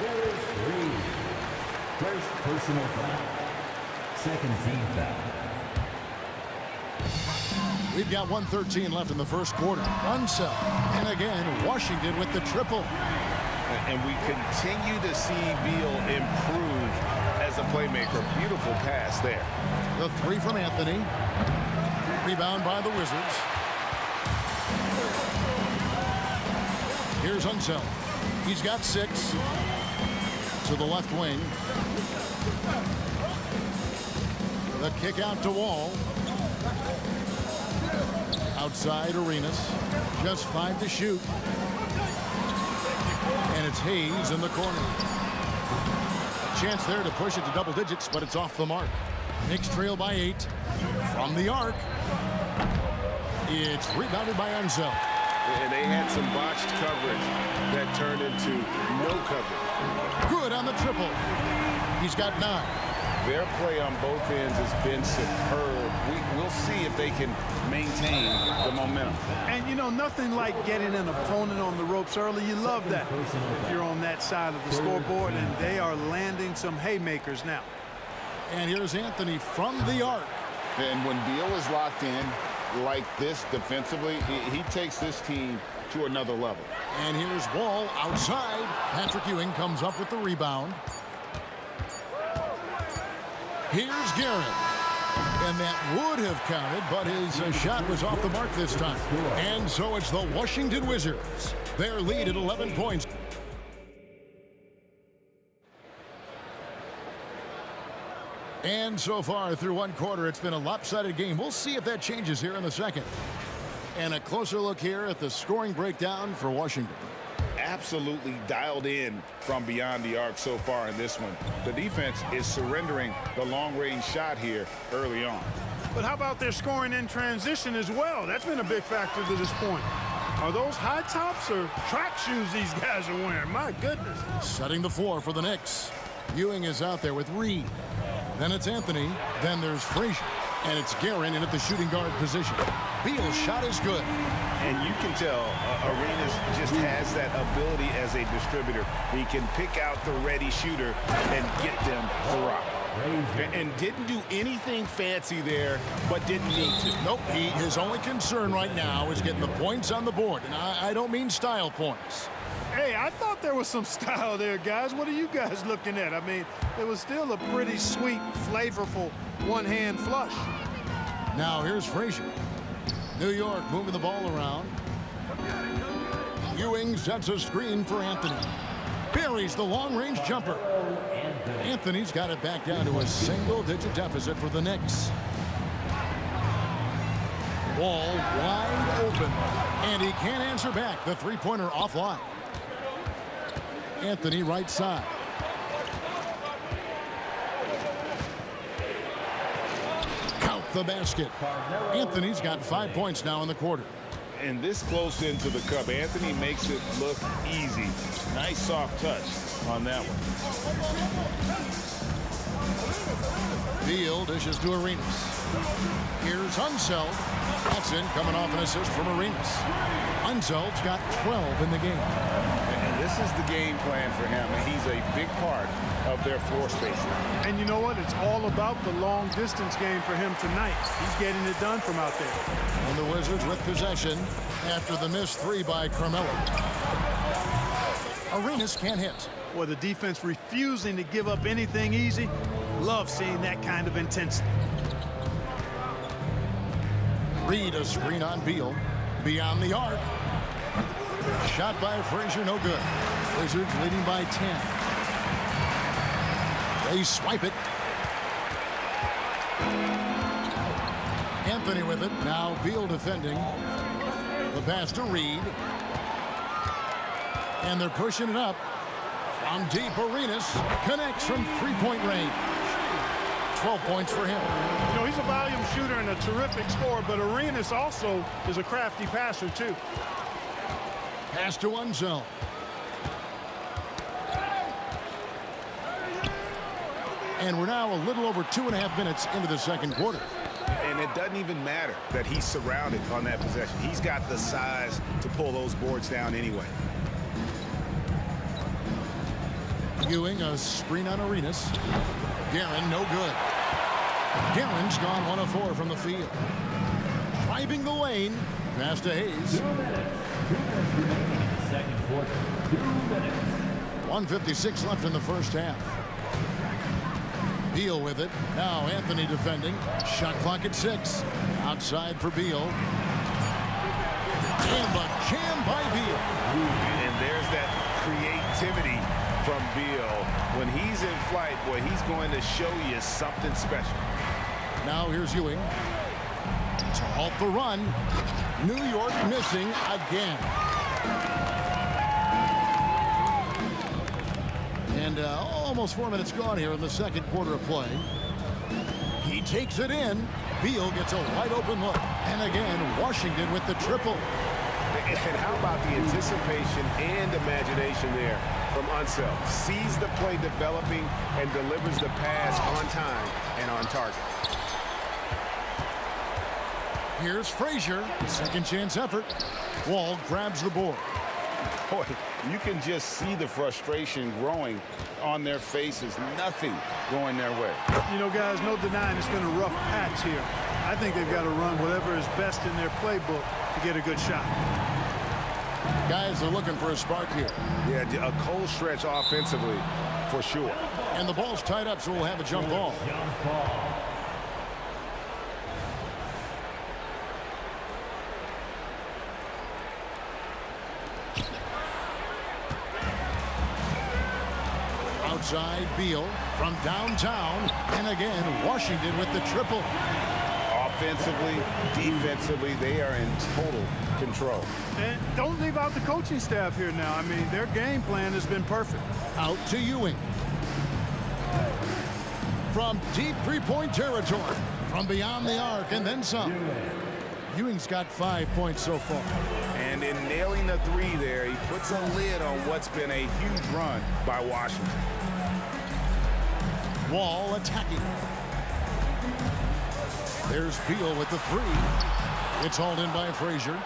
There is 3. First personal foul. Second team foul. We've got 1:13 left in the first quarter. Unseld. And again, Washington with the triple. And we continue to see Beal improve as a playmaker. Beautiful pass there. The 3 from Anthony. Rebound by the Wizards. Here's Unseld. He's got 6. To the left wing. The kick out to Wall. Outside Arenas. Just 5 to shoot. And it's Hayes in the corner. A chance there to push it to double digits, but it's off the mark. Knicks trail by 8. From the arc. It's rebounded by Unseld. And they had some botched coverage that turned into no coverage. Good on the triple. He's got 9. Their play on both ends has been superb. We'll see if they can maintain the momentum. And, you know, nothing like getting an opponent on the ropes early. You love that if you're on that side of the scoreboard, and they are landing some haymakers now. And here's Anthony from the arc. And when Beal is locked in like this defensively, he takes this team to another level. And here's Wall outside. Patrick Ewing comes up with the rebound. Here's Guerin. And that would have counted, but his shot was off the mark this time. And so it's the Washington Wizards. Their lead at 11 points. And so far through one quarter, it's been a lopsided game. We'll see if that changes here in the second. And a closer look here at the scoring breakdown for Washington. Absolutely dialed in from beyond the arc so far in this one. The defense is surrendering the long-range shot here early on. But how about their scoring in transition as well? That's been a big factor to this point. Are those high tops or track shoes these guys are wearing? My goodness. Setting the floor for the Knicks. Ewing is out there with Reed. Then it's Anthony. Then there's Frazier. And it's Guerin in at the shooting guard position. Beal's shot is good. And you can tell Arenas just has that ability as a distributor. He can pick out the ready shooter and get them to rock. And didn't do anything fancy there, but didn't need to. Nope, his only concern right now is getting the points on the board. And I don't mean style points. Hey, I thought there was some style there, guys. What are you guys looking at? I mean, it was still a pretty sweet, flavorful one-hand flush. Now here's Frazier. New York moving the ball around. Ewing sets a screen for Anthony. Buries the long-range jumper. Anthony's got it back down to a single-digit deficit for the Knicks. Wall wide open. And he can't answer back. The three-pointer offline. Anthony right side. Count the basket. Anthony's got 5 points now in the quarter. And this close into the cup, Anthony makes it look easy. Nice soft touch on that one. Beal dishes to Arenas. Here's Unseld. That's in, coming off an assist from Arenas. Unseld's got 12 in the game. And this is the game plan for him. He's a big part of their floor spacing. And you know what? It's all about the long distance game for him tonight. He's getting it done from out there. And the Wizards with possession after the missed 3 by Carmelo. Arenas can't hit. Well, the defense refusing to give up anything easy. Love seeing that kind of intensity. Reed a screen on Beal. Beyond the arc. Shot by Frazier, no good. Wizards leading by 10. They swipe it. Anthony with it. Now Beal defending. The pass to Reed. And they're pushing it up. From deep, Arenas connects from three-point range. 12 points for him. You know, he's a volume shooter and a terrific scorer, but Arenas also is a crafty passer, too. Pass to Unseld. And we're now a little over 2.5 minutes into the second quarter. And it doesn't even matter that he's surrounded on that possession. He's got the size to pull those boards down anyway. Ewing, a screen on Arenas. Guerin, no good. Guerin's gone 1 of 4 from the field. Driving the lane. Pass to Hayes. 2 minutes. 2 minutes remaining in the second quarter. 2 minutes. 1:56 left in the first half. Beal with it. Now Anthony defending. Shot clock at 6. Outside for Beal. And the jam by Beal. And there's that creativity from Beal. When he's in flight, boy, he's going to show you something special. Now here's Ewing. To halt the run. New York missing again. And almost 4 minutes gone here in the second quarter of play. He takes it in. Beal gets a wide open look. And again, Washington with the triple. And how about the anticipation and imagination there from Unseld? Sees the play developing and delivers the pass on time and on target. Here's Frazier. Second chance effort. Wall grabs the board. Boy, you can just see the frustration growing on their faces. Nothing going their way. You know, guys, no denying it's been a rough patch here. I think they've got to run whatever is best in their playbook to get a good shot. Guys are looking for a spark here. Yeah, a cold stretch offensively for sure. And the ball's tied up, so we'll have a jump ball. Outside, Beal from downtown. And again, Washington with the triple. Offensively, defensively, they are in total control. And don't leave out the coaching staff here now. I mean, their game plan has been perfect. Out to Ewing. From deep three-point territory. From beyond the arc and then some. Ewing's got 5 points so far. And in nailing the three there, he puts a lid on what's been a huge run by Washington. Wall attacking. There's Beal with the three. It's hauled in by Frazier.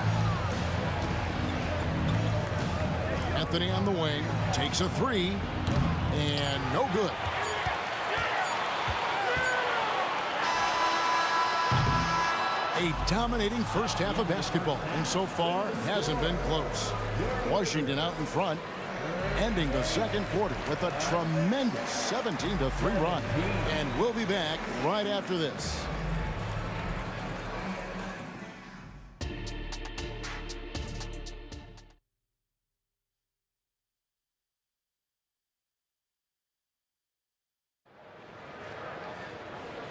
Anthony on the wing. Takes a three. And no good. A dominating first half of basketball. And so far, hasn't been close. Washington out in front. Ending the second quarter with a tremendous 17-3 run. And we'll be back right after this.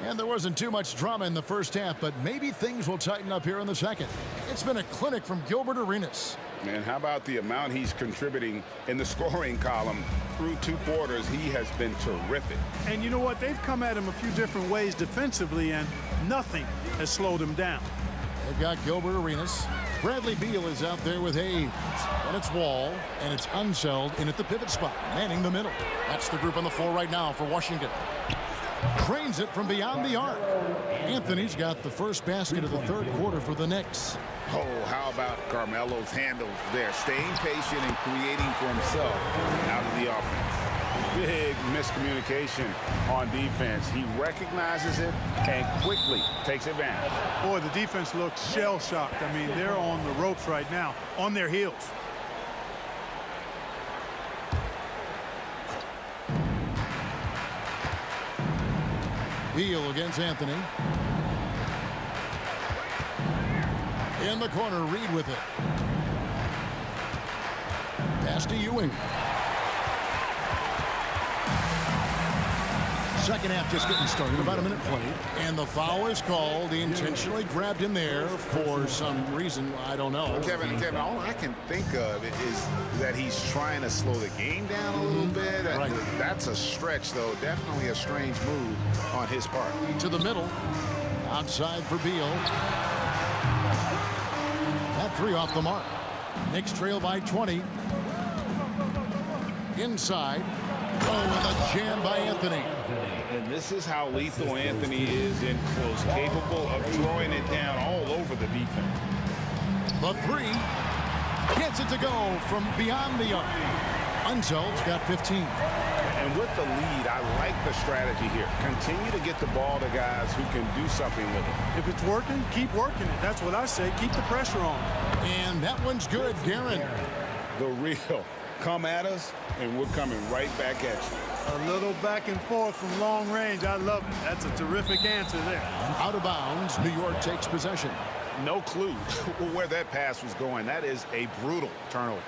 And there wasn't too much drama in the first half, but maybe things will tighten up here in the second. It's been a clinic from Gilbert Arenas. And how about the amount he's contributing in the scoring column through 2 quarters? He has been terrific. And you know what? They've come at him a few different ways defensively, and nothing has slowed him down. They've got Gilbert Arenas. Bradley Beal is out there with Hayes. And it's Wall, and it's Unseld in at the pivot spot, manning the middle. That's the group on the floor right now for Washington. Cranes it from beyond the arc. Anthony's got the first basket of the third quarter for the Knicks. Oh, how about Carmelo's handles there, staying patient and creating for himself out of the offense. Big miscommunication on defense. He recognizes it and quickly takes advantage. Boy, the defense looks shell-shocked. I mean, they're on the ropes right now, on their heels. Beal against Anthony. In the corner, Reed with it. Pass to Ewing. Second half just getting started, about a minute played. And the foul is called. He intentionally grabbed him there for some reason. I don't know. Kevin, all I can think of is that he's trying to slow the game down a little bit. Right. That's a stretch, though. Definitely a strange move on his part. To the middle. Outside for Beal. That three off the mark. Knicks trail by 20. Inside. Oh, and a jam by Anthony. And this is how lethal Anthony is in close, capable of throwing it down all over the defense. The three gets it to go from beyond the arc. Unsel's got 15. And with the lead, I like the strategy here. Continue to get the ball to guys who can do something with it. If it's working, keep working it. That's what I say. Keep the pressure on. And that one's good, Guerin. The real. Come at us, and we're coming right back at you. A little back and forth from long range. I love it. That's a terrific answer there. Out of bounds, New York takes possession. No clue where that pass was going. That is a brutal turnover.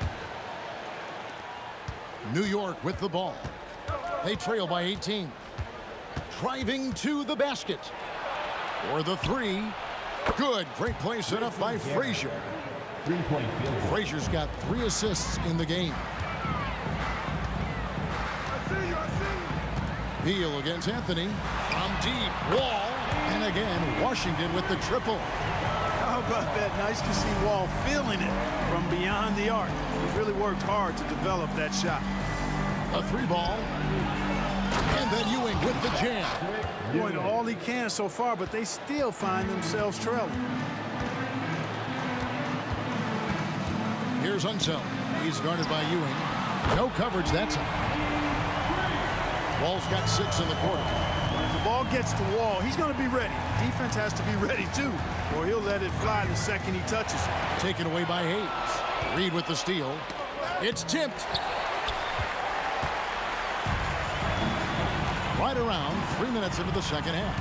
New York with the ball. They trail by 18. Driving to the basket. For the three. Good. Great play set up by Frazier. Frazier's got 3 assists in the game. Beal against Anthony. From deep. Wall. And again, Washington with the triple. How about that? Nice to see Wall feeling it from beyond the arc. He really worked hard to develop that shot. A 3-ball. And then Ewing with the jam. Doing all he can so far, but they still find themselves trailing. Here's Unseld. He's guarded by Ewing. No coverage that time. Wall's got 6 in the quarter. When the ball gets to Wall, he's going to be ready. Defense has to be ready, too, or he'll let it fly the second he touches it. Taken away by Hayes. Reed with the steal. It's tipped. Right around 3 minutes into the second half.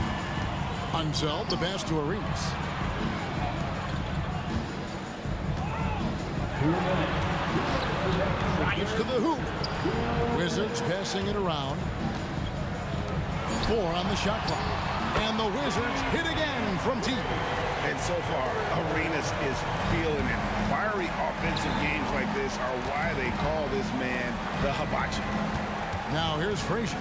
Unseld, the pass to Arenas. Drives to the hoop. Wizards passing it around. 4 on the shot clock. And the Wizards hit again from deep. And so far, Arenas is feeling it. Fiery offensive games like this are why they call this man the Hibachi. Now here's Frazier.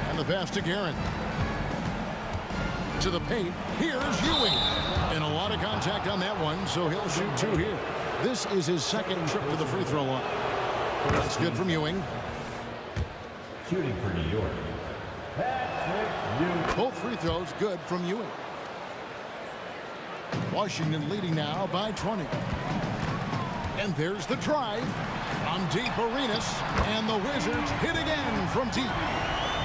And the pass to Guerin. To the paint. Here's Ewing. And a lot of contact on that one, so he'll shoot 2 here. This is his second trip to the free throw line. That's good from Ewing. Shooting for New York. Both free throws good from Ewing. Washington leading now by 20. And there's the drive. On deep, Arenas. And the Wizards hit again from deep.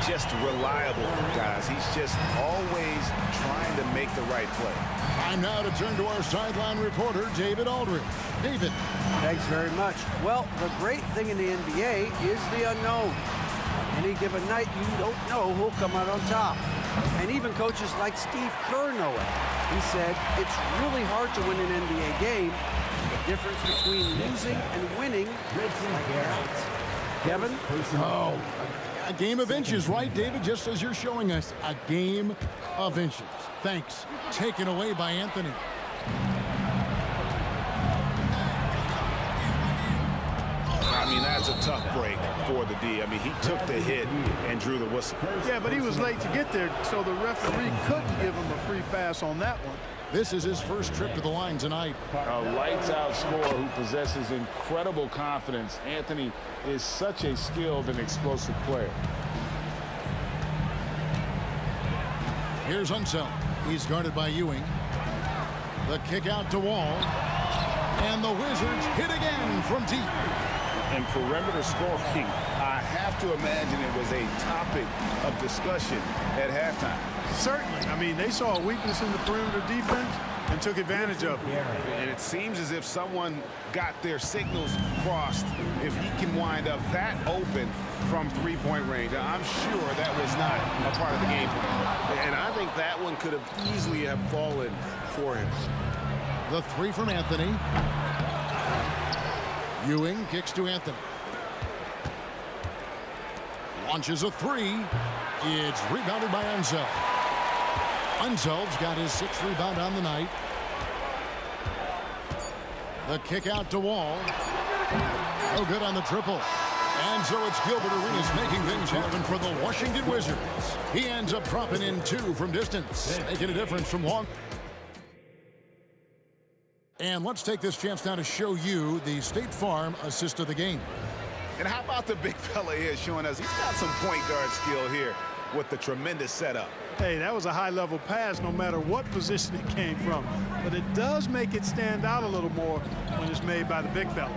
Just reliable, guys. He's just always trying to make the right play. Time now to turn to our sideline reporter, David Aldridge. David. Thanks very much. Well, the great thing in the NBA is the unknown. On any given night, you don't know who'll come out on top. And even coaches like Steve Kerr know it. He said, it's really hard to win an NBA game. The difference between losing and winning is like that. Kevin? Oh, a game of inches, right, David? Just as you're showing us, a game of inches. Thanks. Taken away by Anthony. I mean, that's a tough break for the D. I mean, he took the hit and drew the whistle. Yeah, but he was late to get there, so the referee couldn't give him a free pass on that one. This is his first trip to the line tonight. A lights-out scorer who possesses incredible confidence. Anthony is such a skilled and explosive player. Here's Unseld. He's guarded by Ewing. The kick out to Wall. And the Wizards hit again from deep. And perimeter scoring, I have to imagine it was a topic of discussion at halftime. Certainly. I mean, they saw a weakness in the perimeter defense and took advantage of it. And it seems as if someone got their signals crossed. If he can wind up that open from three-point range, I'm sure that was not a part of the game plan. And I think that one could have easily have fallen for him. The three from Anthony. Ewing kicks to Anthony. Launches a three. It's rebounded by Unseld. Unseld's got his 6th rebound on the night. The kick out to Wall. No good on the triple. And so it's Gilbert Arenas making things happen for the Washington Wizards. He ends up dropping in 2 from distance, making a difference from long. And let's take this chance now to show you the State Farm assist of the game. And how about the big fella here showing us he's got some point guard skill here with the tremendous setup. Hey, that was a high-level pass no matter what position it came from. But it does make it stand out a little more when it's made by the big fella.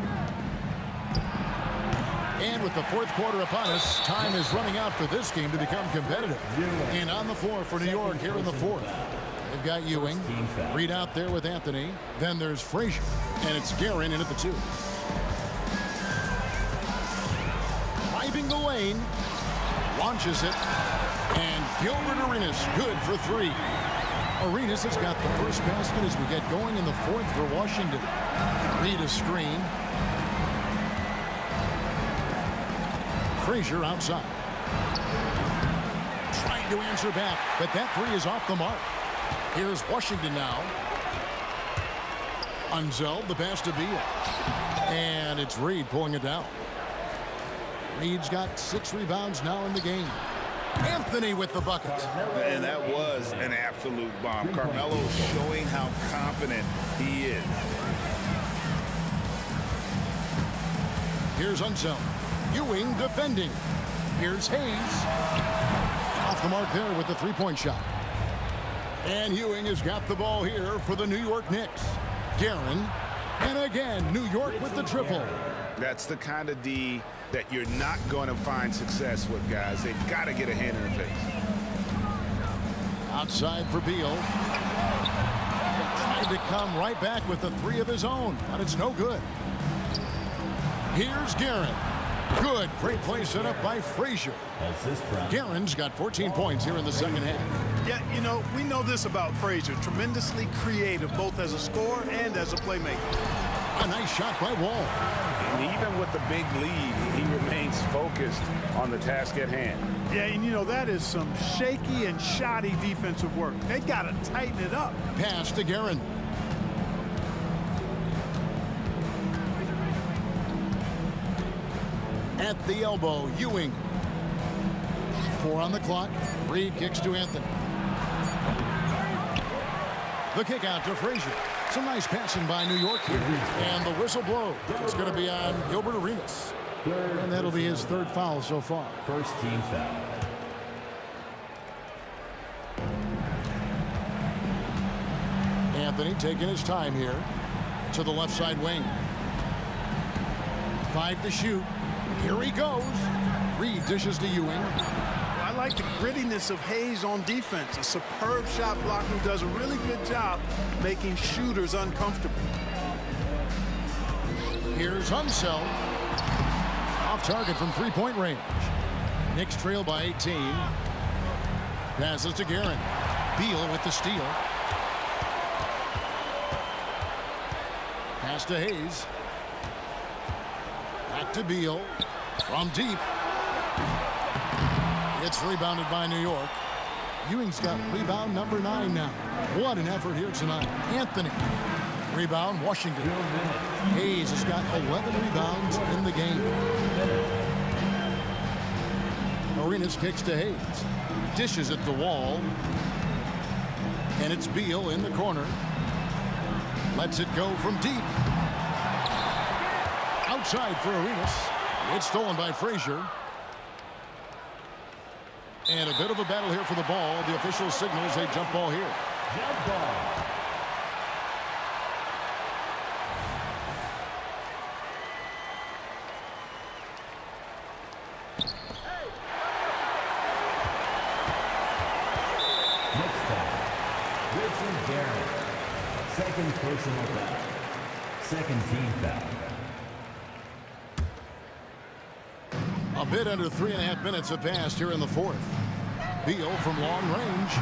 And with the 4th quarter upon us, time is running out for this game to become competitive. And on the floor for New York here in the 4th. They've got Ewing. Reed out there with Anthony. Then there's Frazier. And it's Guerin in at the 2. Driving the lane. Launches it. And Gilbert Arenas good for 3. Arenas has got the first basket as we get going in the 4th for Washington. Reed a screen. Frazier outside. Trying to answer back, but that 3 is off the mark. Here's Washington now. Unseld, the pass to Beal. And it's Reed pulling it down. Reed's got 6 rebounds now in the game. Anthony with the bucket. And that was an absolute bomb. Carmelo showing how confident he is. Here's Unseld. Ewing defending. Here's Hayes. Off the mark there with the 3-point shot. And Ewing has got the ball here for the New York Knicks. Guerin. And again, New York with the triple. That's the kind of D that you're not going to find success with, guys. They've got to get a hand in the face. Outside for Beal. Trying to come right back with the 3 of his own, but it's no good. Here's Guerin. Good. Great play set up by Frazier. Guerin's got 14 points here in the second half. Yeah, you know, we know this about Frazier. Tremendously creative, both as a scorer and as a playmaker. A nice shot by Wall. And even with the big lead, he remains focused on the task at hand. Yeah, and you know, that is some shaky and shoddy defensive work. They got to tighten it up. Pass to Guerin. At the elbow, Ewing. 4 on the clock. Reed kicks to Anthony. The kick out to Frazier. Some nice passing by New York here. And the whistle blows. It's going to be on Gilbert Arenas. And that'll be his 3rd foul so far. First team foul. Anthony taking his time here to the left side wing. 5 to shoot. Here he goes. Reed dishes to Ewing. I like the grittiness of Hayes on defense. A superb shot blocker who does a really good job making shooters uncomfortable. Here's Unseld. Off target from 3-point range. Knicks trail by 18. Passes to Guerin. Beal with the steal. Pass to Hayes. Back to Beal. From deep. It's rebounded by New York. Ewing's got rebound number 9 now. What an effort here tonight. Anthony. Rebound, Washington. Hayes has got 11 rebounds in the game. Arenas kicks to Hayes. Dishes at the Wall. And it's Beal in the corner. Lets it go from deep. Outside for Arenas. It's stolen by Frazier. And a bit of a battle here for the ball. The official signals a jump ball here. Jump ball. Next foul. Richard Guerin. Second personal foul. Second team foul. A bit under 3.5 minutes have passed here in the 4th. Beal from long range.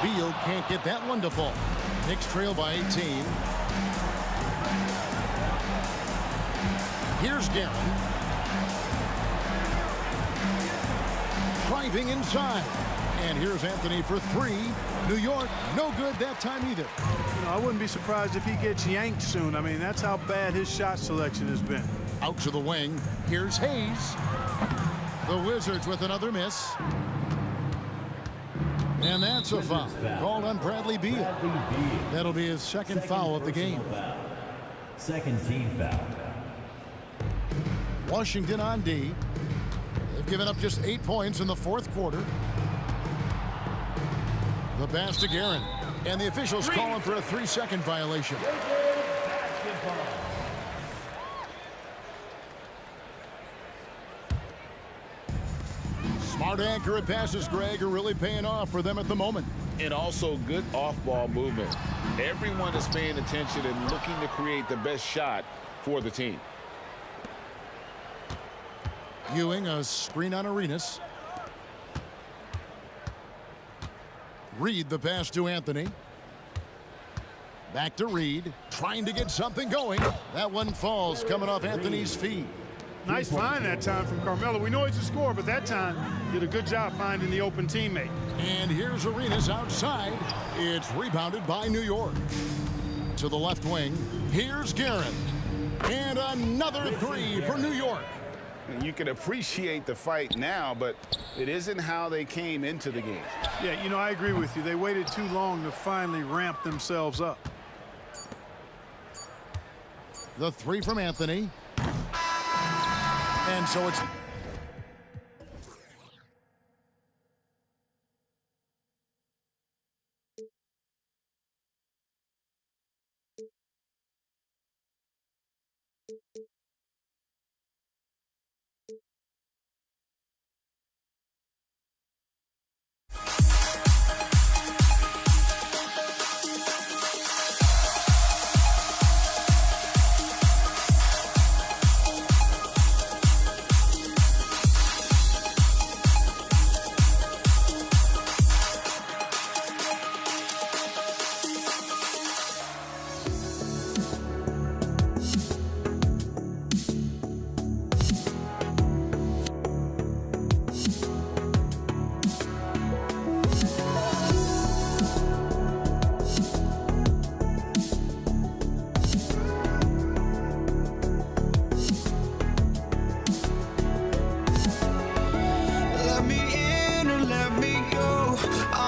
Beal can't get that one to fall. Knicks trail by 18. Here's Guerin. driving inside. And here's Anthony for three. New York, no good that time either. You know, I wouldn't be surprised if he gets yanked soon. I mean, that's how bad his shot selection has been. Out to the wing. Here's Hayes. The Wizards with another miss. And that's a foul called on Bradley Beal. That'll be his second foul of the game. Second team foul. Washington on D. They've given up just 8 points in the fourth quarter. The pass to Guerin. And the officials calling for a 3-second violation. Smart, accurate passes, Greg, are really paying off for them at the moment. And also good off-ball movement. Everyone is paying attention and looking to create the best shot for the team. Ewing, a screen on Arenas. Reed, the pass to Anthony. Back to Reed, trying to get something going. That one falls, coming off Anthony's feet. Nice find that time from Carmelo. We know he's a scorer, but that time did a good job finding the open teammate. And here's Arenas outside. It's rebounded by New York. To the left wing, here's Guerin. And another three for New York. And you can appreciate the fight now, but it isn't how they came into the game. Yeah, you know, I agree with you. They waited too long to finally ramp themselves up. The three from Anthony. And so it's...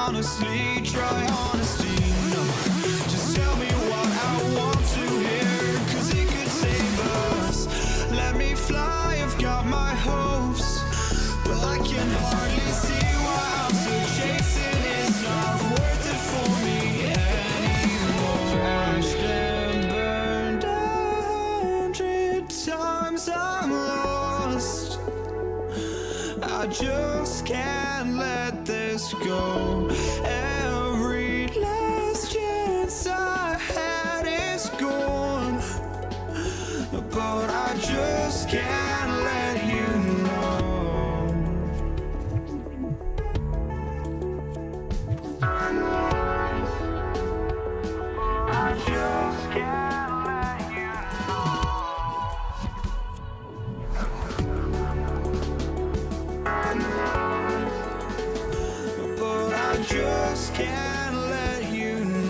honestly, try honesty, no. Just tell me what I want to hear, 'cause it could save us. Let me fly, I've got my hopes, but I can hardly see why I'm still chasing. It's not worth it for me anymore. Crashed and burned 100 times, I'm lost. I just can't let this go. Every last chance I had is gone, but I just can't let you know. I just can't let you but I just can't let you know.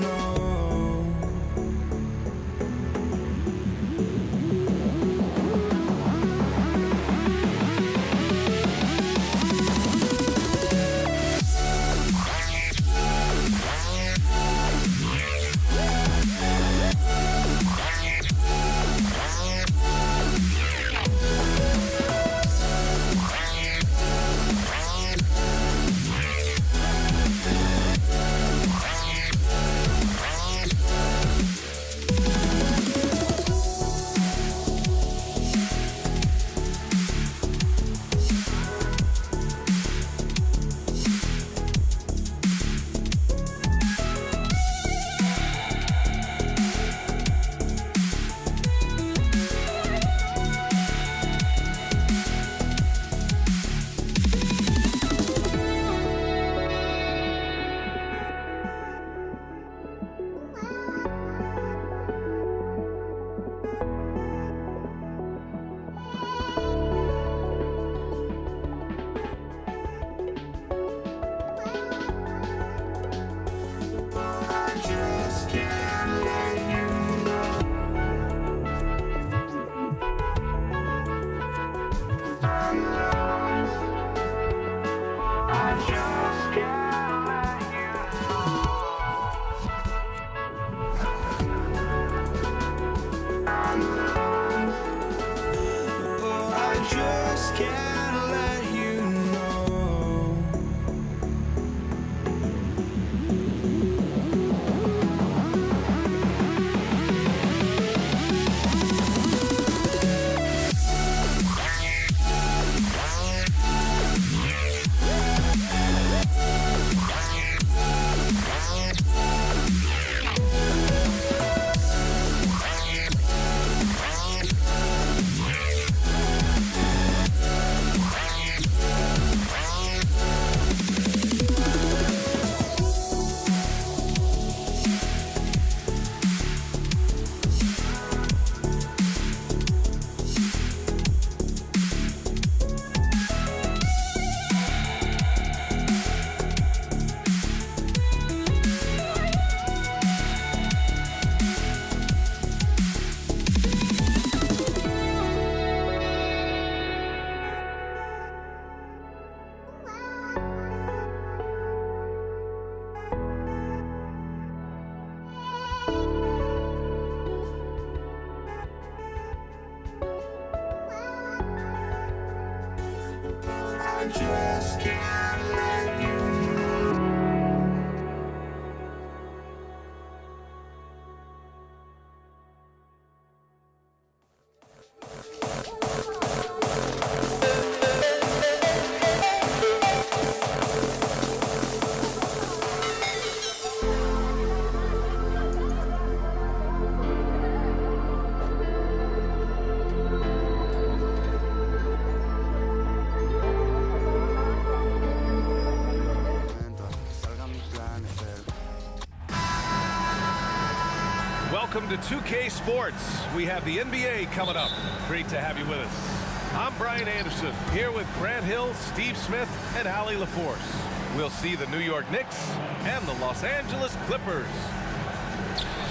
Welcome to 2K Sports. We have the NBA coming up. Great to have you with us. I'm Brian Anderson, here with Grant Hill, Steve Smith, and Allie LaForce. We'll see the New York Knicks and the Los Angeles Clippers.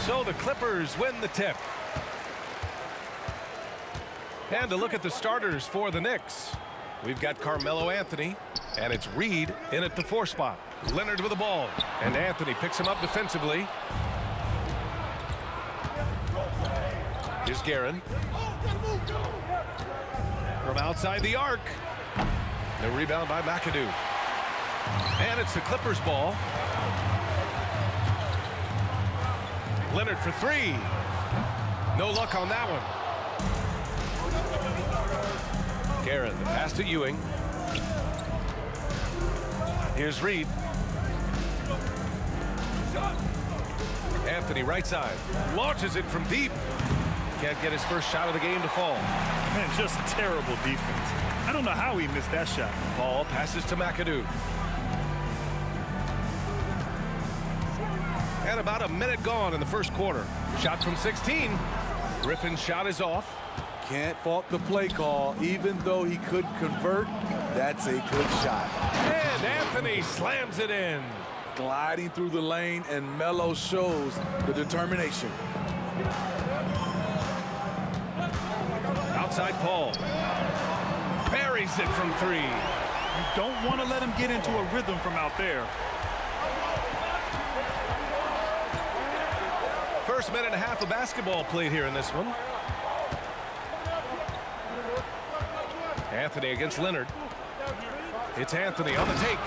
So the Clippers win the tip. And to look at the starters for the Knicks, we've got Carmelo Anthony, and it's Reed in at the 4 spot. Leonard with the ball, and Anthony picks him up defensively. Here's Guerin. From outside the arc. The rebound by McAdoo. And it's the Clippers ball. Leonard for 3. No luck on that one. Guerin, the pass to Ewing. Here's Reed. Anthony right side. Launches it from deep. Can't get his first shot of the game to fall. Man, just terrible defense. I don't know how he missed that shot. Ball passes to McAdoo. And about a minute gone in the first quarter. Shot from 16. Griffin's shot is off. Can't fault the play call. Even though he could convert, that's a good shot. And Anthony slams it in. Gliding through the lane, and Melo shows the determination. Outside Paul. Buries it from 3. You don't want to let him get into a rhythm from out there. First minute and a half of basketball played here in this one. Anthony against Leonard. It's Anthony on the take.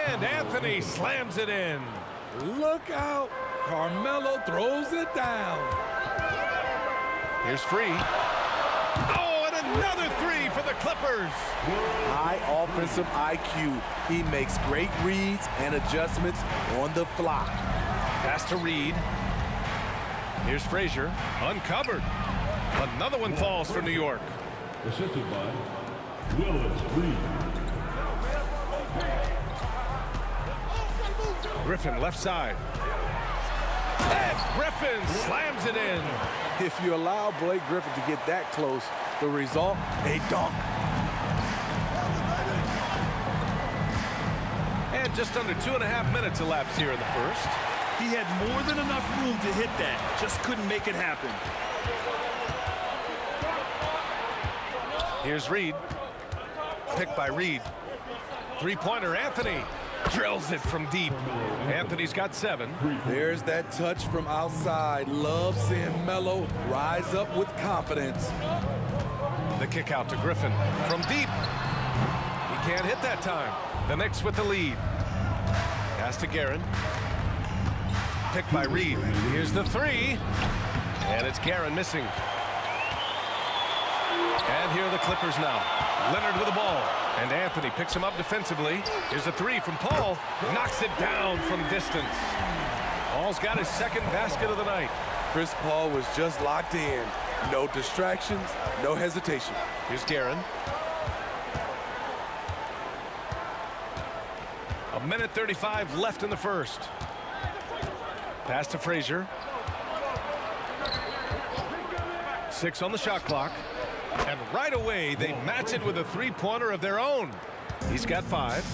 And Anthony slams it in. Look out. Carmelo throws it down. Here's Free. Oh, and another 3 for the Clippers. High offensive IQ. He makes great reads and adjustments on the fly. Pass to Reed. Here's Frazier. Uncovered. Another one falls for New York. Assisted by Willis Reed. Griffin left side. And Griffin slams it in. If you allow Blake Griffin to get that close, the result, a dunk. And just under 2.5 minutes elapsed here in the first. He had more than enough room to hit that. Just couldn't make it happen. Here's Reed. Picked by Reed. Three-pointer, Anthony. Drills it from deep. Anthony's got 7. There's that touch from outside. Love seeing Melo rise up with confidence. The kick out to Griffin from deep. He can't hit that time. The Knicks with the lead. Pass to Guerin. Picked by Reed. Here's the 3. And it's Guerin missing. And here are the Clippers now. Leonard with the ball. And Anthony picks him up defensively. Here's a 3 from Paul. Knocks it down from distance. Paul's got his second basket of the night. Chris Paul was just locked in. No distractions, no hesitation. Here's Guerin. 1:35 left in the first. Pass to Frazier. 6 on the shot clock. And right away, they match it with a three-pointer of their own. He's got 5.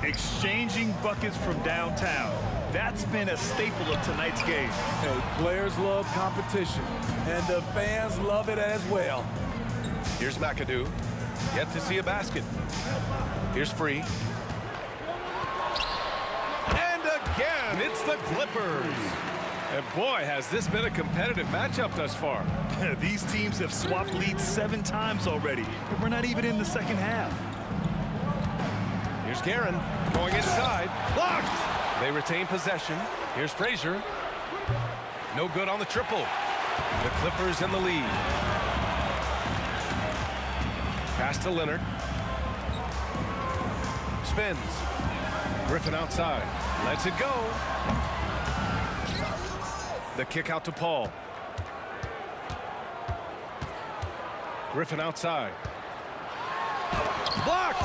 Exchanging buckets from downtown. That's been a staple of tonight's game. Hey, players love competition, and the fans love it as well. Here's McAdoo. Yet to see a basket. Here's Free. And again, it's the Clippers. And boy, has this been a competitive matchup thus far. These teams have swapped leads 7 times already, and we're not even in the second half. Here's Guerin going inside. Blocked! They retain possession. Here's Frazier. No good on the triple. The Clippers in the lead. Pass to Leonard. Spins. Griffin outside. Lets it go. The kick out to Paul. Griffin outside. Blocked!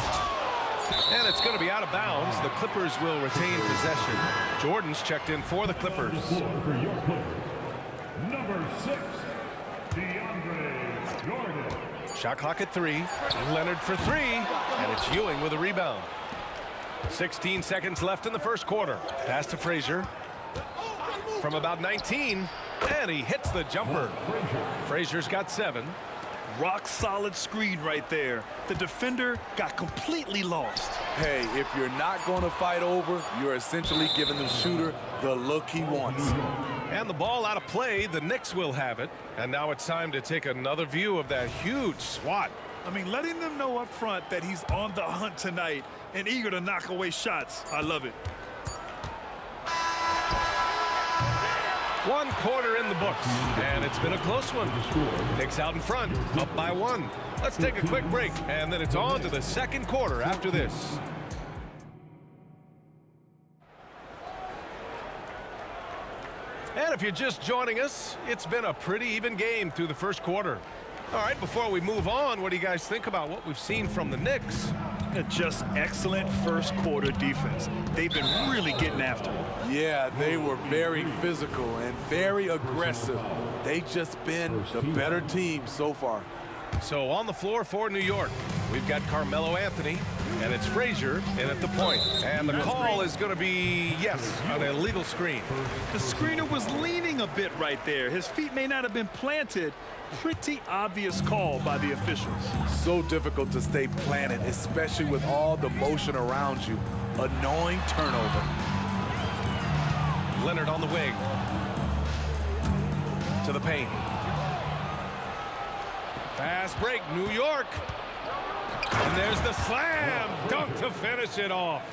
And it's going to be out of bounds. The Clippers will retain possession. Jordan's checked in for the Clippers. For your Clippers, number 6, DeAndre Jordan. Shot clock at 3. Leonard for 3. And it's Ewing with a rebound. 16 seconds left in the first quarter. Pass to Frazier. From about 19. And he hits the jumper. Frazier's got 7. Rock solid screen right there. The defender got completely lost. Hey, if you're not going to fight over, you're essentially giving the shooter the look he wants. And the ball out of play. The Knicks will have it. And now it's time to take another view of that huge swat. I mean, letting them know up front that he's on the hunt tonight and eager to knock away shots. I love it. 1 quarter in the books, and it's been a close one. Knicks out in front, up by 1. Let's take a quick break, and then it's on to the second quarter after this. And if you're just joining us, it's been a pretty even game through the first quarter. All right, before we move on, what do you guys think about what we've seen from the Knicks? Just excellent first quarter defense. They've been really getting after it. Yeah, they were very physical and very aggressive. They've just been the better team so far. So on the floor for New York, we've got Carmelo Anthony, and it's Frazier in at the point. And the call is going to be, yes, an illegal screen. The screener was leaning a bit right there. His feet may not have been planted. Pretty obvious call by the officials. So difficult to stay planted, especially with all the motion around you. Annoying turnover. Leonard on the wing. To the paint. Fast break, New York. And there's the slam dunk to finish it off.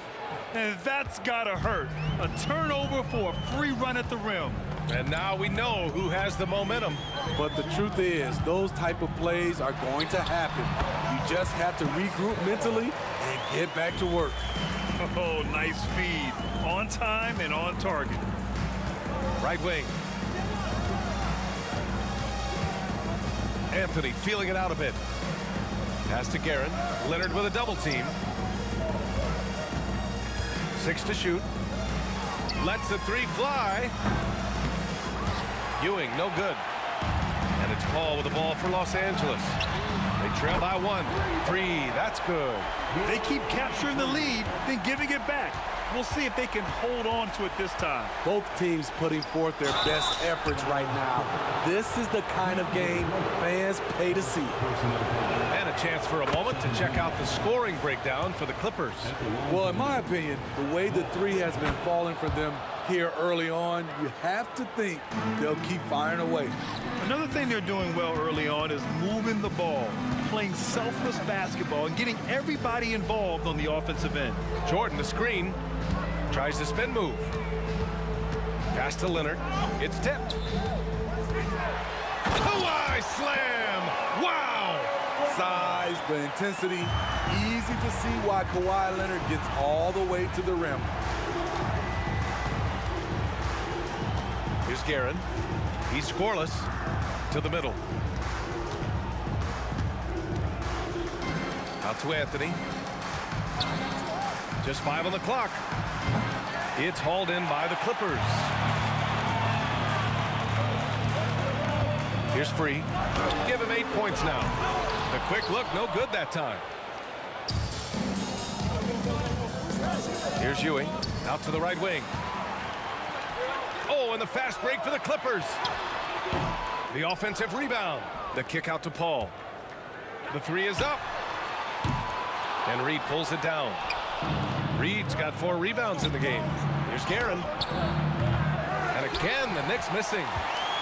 And that's gotta hurt. A turnover for a free run at the rim. And now we know who has the momentum. But the truth is, those type of plays are going to happen. You just have to regroup mentally and get back to work. Oh, nice feed. On time and on target. Right wing. Anthony feeling it out a bit. Pass to Guerin. Leonard with a double team. 6 to shoot. Lets the 3 fly. Ewing, no good. And it's Paul with the ball for Los Angeles. They trail by 1. 3, that's good. They keep capturing the lead, then giving it back. We'll see if they can hold on to it this time. Both teams putting forth their best efforts right now. This is the kind of game fans pay to see. And a chance for a moment to check out the scoring breakdown for the Clippers. Well, in my opinion, the way the three has been falling for them here early on, you have to think they'll keep firing away. Another thing they're doing well early on is moving the ball, playing selfless basketball, and getting everybody involved on the offensive end. Jordan, the screen, tries the spin move. Pass to Leonard. It's tipped. Kawhi slam! Wow! Size, the intensity, easy to see why Kawhi Leonard gets all the way to the rim. Here's Guerin. He's scoreless. To the middle. Out to Anthony. Just 5 on the clock. It's hauled in by the Clippers. Here's Free. Give him 8 points now. The quick look, no good that time. Here's Ewing. Out to the right wing. Oh, and the fast break for the Clippers. The offensive rebound. The kick out to Paul. The three is up. And Reed pulls it down. Reed's got 4 rebounds in the game. Here's Guerin. And again, the Knicks missing.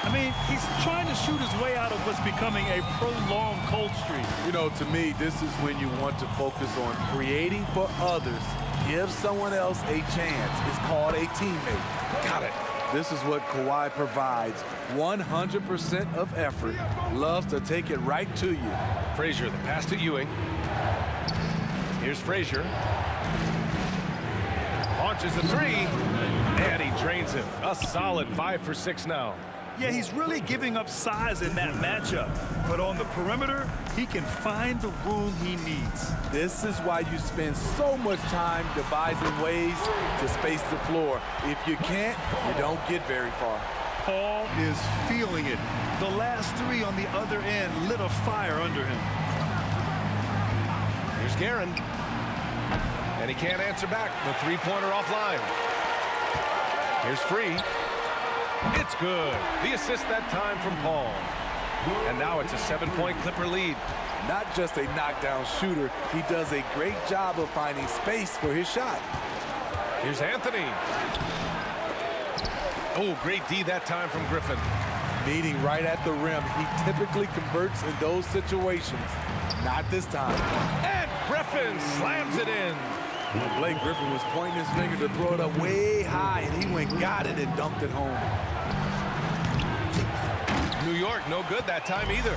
I mean, he's trying to shoot his way out of what's becoming a prolonged cold streak. You know, to me, this is when you want to focus on creating for others. Give someone else a chance. It's called a teammate. Got it. This is what Kawhi provides. 100% of effort. Loves to take it right to you. Frazier, the pass to Ewing. Here's Frazier. Launches the three. And he drains it. A solid 5 for 6 now. Yeah, he's really giving up size in that matchup. But on the perimeter, he can find the room he needs. This is why you spend so much time devising ways to space the floor. If you can't, you don't get very far. Paul is feeling it. The last 3 on the other end lit a fire under him. Here's Guerin. And he can't answer back. The three-pointer offline. Here's Free. It's good. The assist that time from Paul. And now it's a 7-point Clipper lead. Not just a knockdown shooter, he does a great job of finding space for his shot. Here's Anthony. Oh, great D that time from Griffin. Meeting right at the rim. He typically converts in those situations. Not this time. And Griffin slams it in. Blake Griffin was pointing his finger to throw it up way high, and he went, got it, and dunked it home. New York, no good that time either.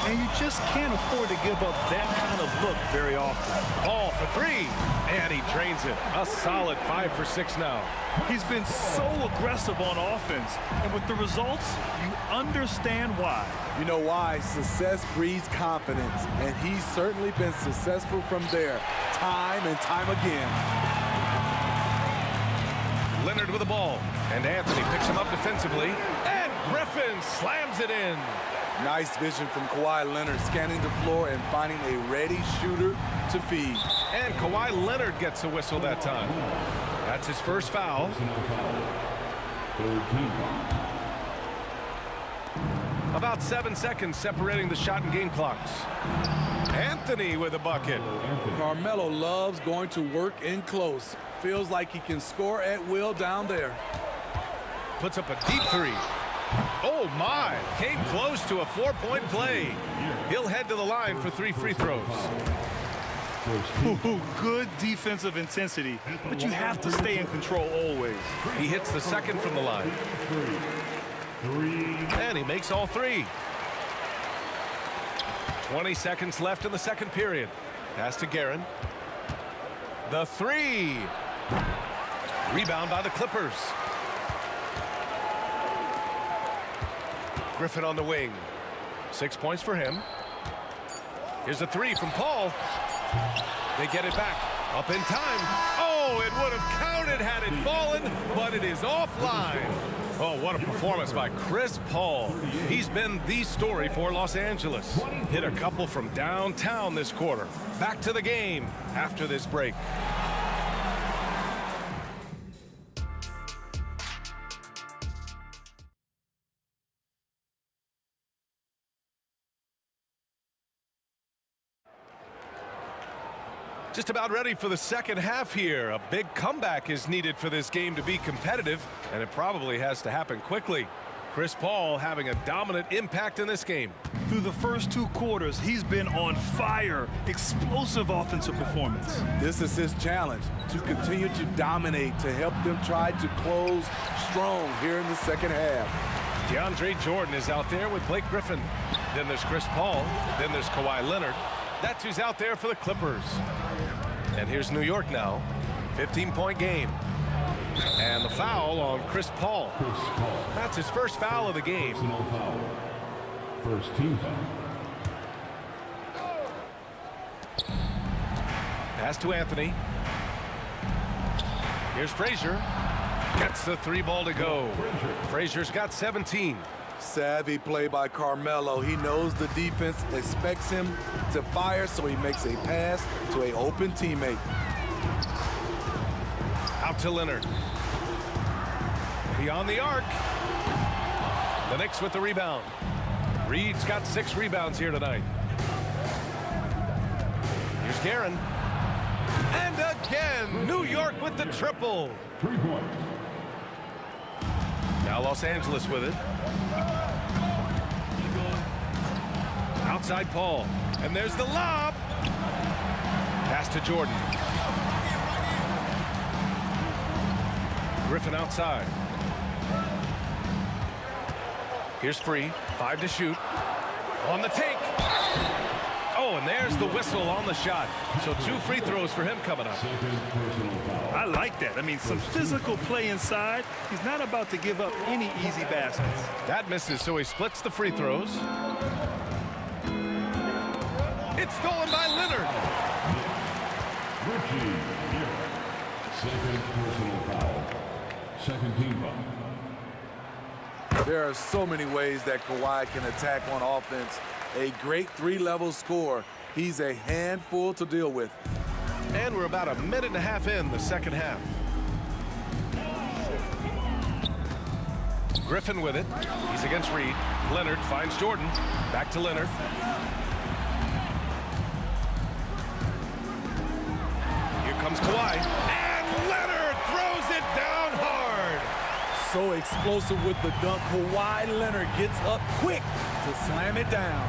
And you just can't afford to give up that kind of look very often. Paul for 3, and he drains it. A solid 5 for 6 now. He's been so aggressive on offense, and with the results, you understand why. You know why? Success breeds confidence, and he's certainly been successful from there, time and time again. Leonard with the ball, and Anthony picks him up defensively, and Griffin slams it in. Nice vision from Kawhi Leonard, scanning the floor and finding a ready shooter to feed. And Kawhi Leonard gets a whistle that time. That's his first foul. About 7 seconds separating the shot and game clocks. Anthony with a bucket. Carmelo loves going to work in close. Feels like he can score at will down there. Puts up a deep 3. Oh my, came close to a 4-point play. He'll head to the line for 3 free throws. Good defensive intensity, but you have to stay in control always. He hits the second from the line. And he makes all 3. 20 seconds left in the second period. Pass to Guerin. The 3. Rebound by the Clippers. Griffin on the wing. 6 points for him. Here's a 3 from Paul. They get it back. Up in time. Oh, it would have counted had it fallen, but it is offline. Oh, what a performance by Chris Paul. He's been the story for Los Angeles. Hit a couple from downtown this quarter. Back to the game after this break. Just about ready for the second half here. A big comeback is needed for this game to be competitive, and it probably has to happen quickly. Chris Paul having a dominant impact in this game. Through the first 2 quarters, he's been on fire. Explosive offensive performance. This is his challenge, to continue to dominate, to help them try to close strong here in the second half. DeAndre Jordan is out there with Blake Griffin. Then there's Chris Paul. Then there's Kawhi Leonard. That's who's out there for the Clippers. And here's New York now. 15-point game. And the foul on Chris Paul. That's his first foul of the game. First team foul. Pass to Anthony. Here's Frazier. Gets the 3-ball to go. Frazier's got 17. Savvy play by Carmelo. He knows the defense expects him to fire, so he makes a pass to an open teammate. Out to Leonard. Beyond the arc. The Knicks with the rebound. Reed's got 6 rebounds here tonight. Here's Guerin. And again, New York with the triple. 3 points. Now Los Angeles with it. Outside Paul. And there's the lob. Pass to Jordan. Griffin outside. Here's Free. 5 to shoot. On the take. Oh, and there's the whistle on the shot. So 2 free throws for him coming up. I like that. I mean, some physical play inside. He's not about to give up any easy baskets. That misses, so he splits the free throws. It's stolen by Leonard. Richie Garrett. Second personal foul. Second team foul. There are so many ways that Kawhi can attack on offense. A great 3-level scorer. He's a handful to deal with. And we're about a minute and a half in the second half. Griffin with it. He's against Reed. Leonard finds Jordan. Back to Leonard. Here comes Kawhi. And Leonard throws it down hard. So explosive with the dunk. Kawhi Leonard gets up quick to slam it down.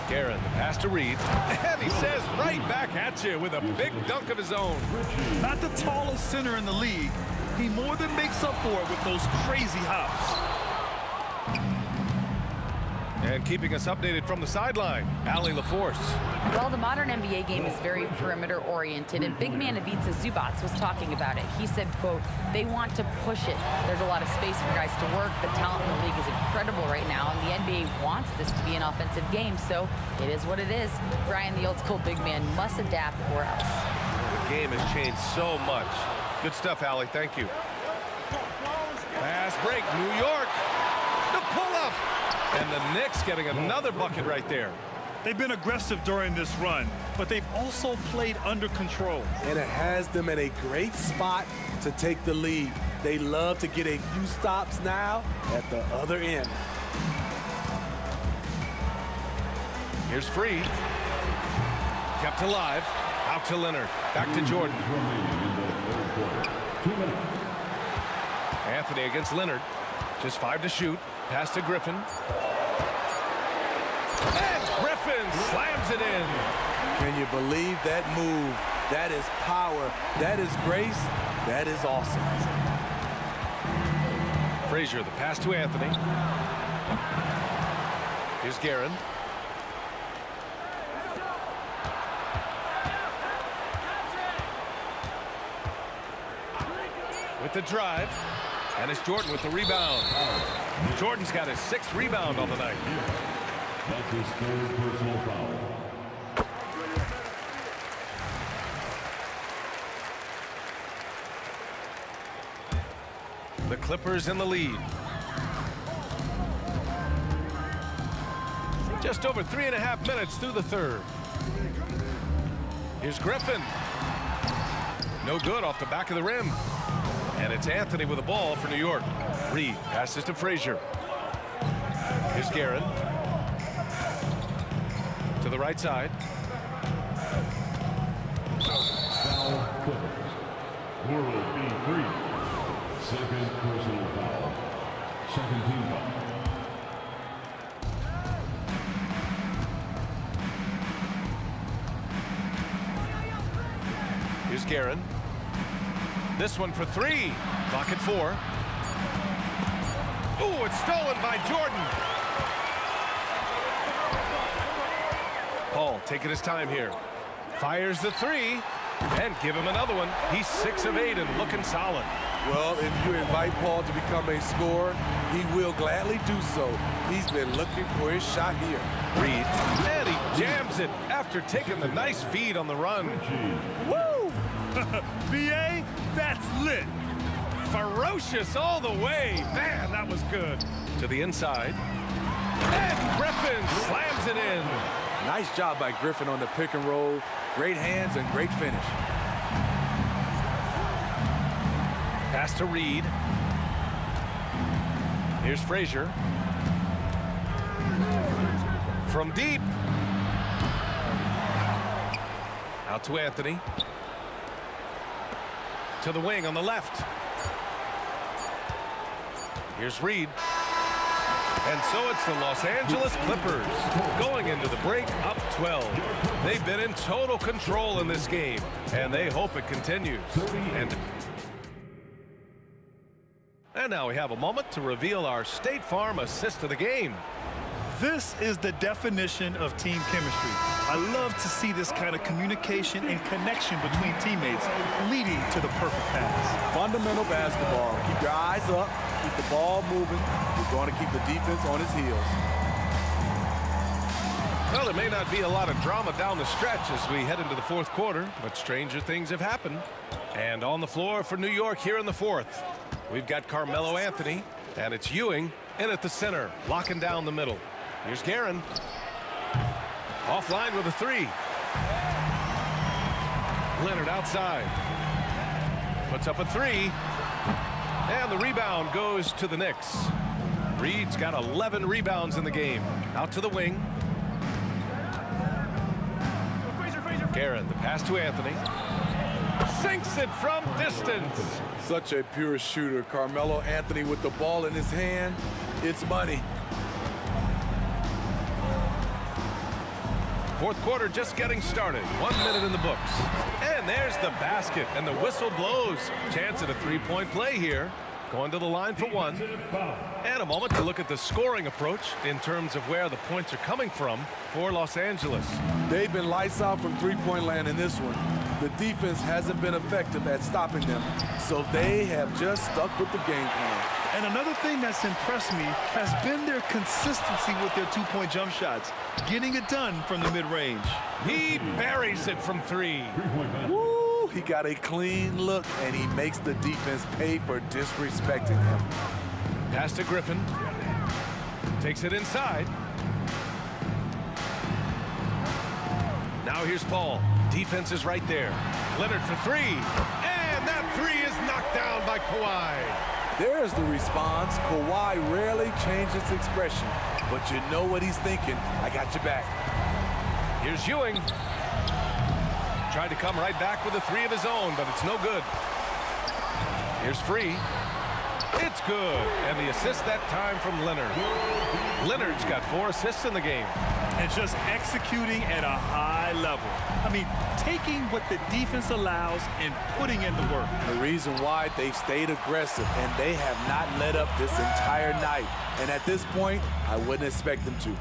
Guerin, the pass to Reed. And he says right back at you with a big dunk of his own. Not the tallest center in the league. He more than makes up for it with those crazy hops. And keeping us updated from the sideline, Allie LaForce. Well, the modern NBA game is very perimeter-oriented, and big man Ivica Zubac was talking about it. He said, quote, they want to push it. There's a lot of space for guys to work. The talent in the league is incredible right now, and the NBA wants this to be an offensive game, so it is what it is. Brian, the old-school big man, must adapt or else. The game has changed so much. Good stuff, Allie. Thank you. Fast break, New York. The pull-up. And the Knicks getting another bucket right there. They've been aggressive during this run, but they've also played under control. And it has them in a great spot to take the lead. They love to get a few stops now at the other end. Here's Free. Kept alive. Out to Leonard. Back to Jordan. Anthony against Leonard. Just 5 to shoot. Pass to Griffin. And Griffin slams it in. Can you believe that move? That is power. That is grace. That is awesome. Frazier, the pass to Anthony. Here's Guerin. With the drive. And it's Jordan with the rebound. Jordan's got his 6th rebound on the night. That's his 3rd personal foul. The Clippers in the lead. Just over 3.5 minutes through the third. Here's Griffin. No good off the back of the rim. And it's Anthony with the ball for New York. Reed passes to Frazier. Here's Guerin. To the right side. Foul Clippers. World B3. Second personal foul. Second team foul. Here's Guerin. This one for three. Clock at 4. Ooh, it's stolen by Jordan. Paul taking his time here. Fires the 3 and give him another one. He's 6 of 8 and looking solid. Well, if you invite Paul to become a scorer, he will gladly do so. He's been looking for his shot here. Reed, and he jams it after taking the nice feed on the run. Woo! BA, that's lit. Ferocious all the way. Man, that was good. To the inside. And Griffin slams it in. Nice job by Griffin on the pick and roll. Great hands and great finish. Pass to Reed. Here's Frazier. From deep. Out to Anthony. To the wing on the left. Here's Reed. And so it's the Los Angeles Clippers going into the break up 12. They've been in total control in this game, and they hope it continues. And now we have a moment to reveal our State Farm assist of the game. This is the definition of team chemistry. I love to see this kind of communication and connection between teammates leading to the perfect pass. Fundamental basketball. Keep your eyes up, keep the ball moving. You're going to keep the defense on his heels. Well, there may not be a lot of drama down the stretch as we head into the fourth quarter, but stranger things have happened. And on the floor for New York here in the fourth, we've got Carmelo Anthony, and it's Ewing in at the center, locking down the middle. Here's Guerin. Offline with a 3. Leonard outside. Puts up a 3. And the rebound goes to the Knicks. Reed's got 11 rebounds in the game. Out to the wing. Guerin, the pass to Anthony. Sinks it from distance. Such a pure shooter. Carmelo Anthony with the ball in his hand. It's money. Fourth quarter just getting started. 1 minute in the books. And there's the basket, and the whistle blows. Chance at a three-point play here. Going to the line for 1. And a moment to look at the scoring approach in terms of where the points are coming from for Los Angeles. They've been lights out from three-point land in this one. The defense hasn't been effective at stopping them, so they have just stuck with the game plan. And another thing that's impressed me has been their consistency with their two-point jump shots, getting it done from the mid-range. He buries it from 3. Woo! He got a clean look, and he makes the defense pay for disrespecting him. Pass to Griffin. Takes it inside. Now here's Paul. Defense is right there. Leonard for 3. And that 3 is knocked down by Kawhi. There's the response. Kawhi rarely changes expression, but you know what he's thinking. I got your back. Here's Ewing. Tried to come right back with a 3 of his own, but it's no good. Here's Free. It's good. And the assist that time from Leonard. Leonard's got 4 assists in the game. And just executing at a high level. I mean, taking what the defense allows and putting in the work. The reason why they've stayed aggressive, and they have not let up this entire night. And at this point, I wouldn't expect them to.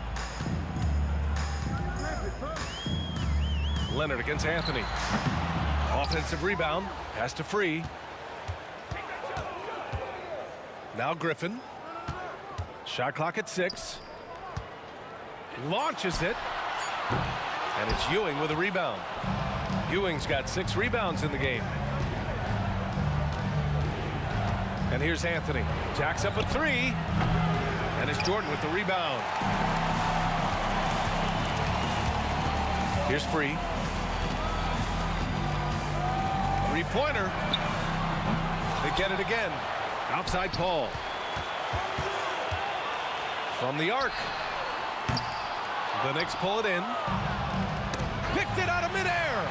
Leonard against Anthony. Offensive rebound. Pass to Free. Now Griffin. Shot clock at 6. Launches it. And it's Ewing with a rebound. Ewing's got 6 rebounds in the game. And here's Anthony. Jacks up a 3. And it's Jordan with the rebound. Here's Free. Three-pointer. They get it again. Outside Paul. From the arc. The Knicks pull it in. Picked it out of midair.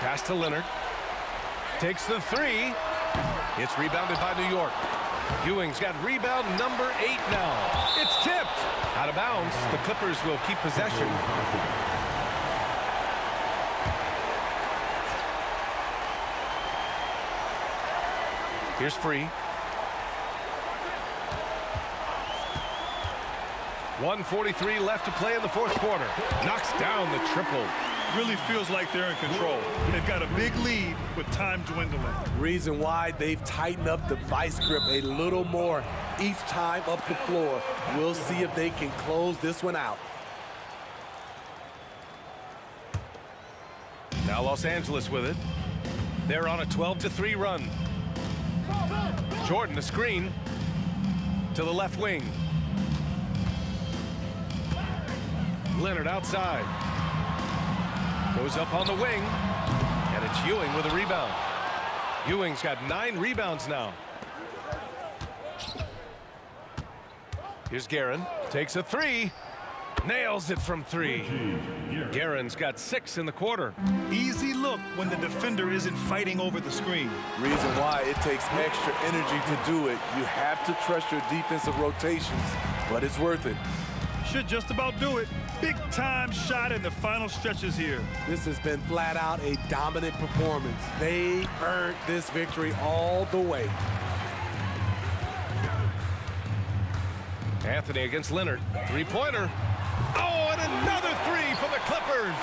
Pass to Leonard. Takes the three. It's rebounded by New York. Ewing's got rebound number 8 now. It's tipped. Out of bounds. The Clippers will keep possession. Here's Free. 1:43 left to play in the fourth quarter. Knocks down the triple. Really feels like they're in control. They've got a big lead with time dwindling. Reason why they've tightened up the vice grip a little more each time up the floor. We'll see if they can close this one out. Now Los Angeles with it. They're on a 12-3 run. Jordan, the screen to the left wing. Leonard outside. Goes up on the wing, and it's Ewing with a rebound. Ewing's got 9 rebounds now. Here's Guerin. Takes a three. Nails it from 3. Guerin's got 6 in the quarter. Easy look when the defender isn't fighting over the screen. Reason why it takes extra energy to do it. You have to trust your defensive rotations, but it's worth it. Should just about do it. Big time shot in the final stretches here. This has been flat out a dominant performance. They earned this victory all the way. Anthony against Leonard. 3-pointer. Oh, and another 3 for the Clippers.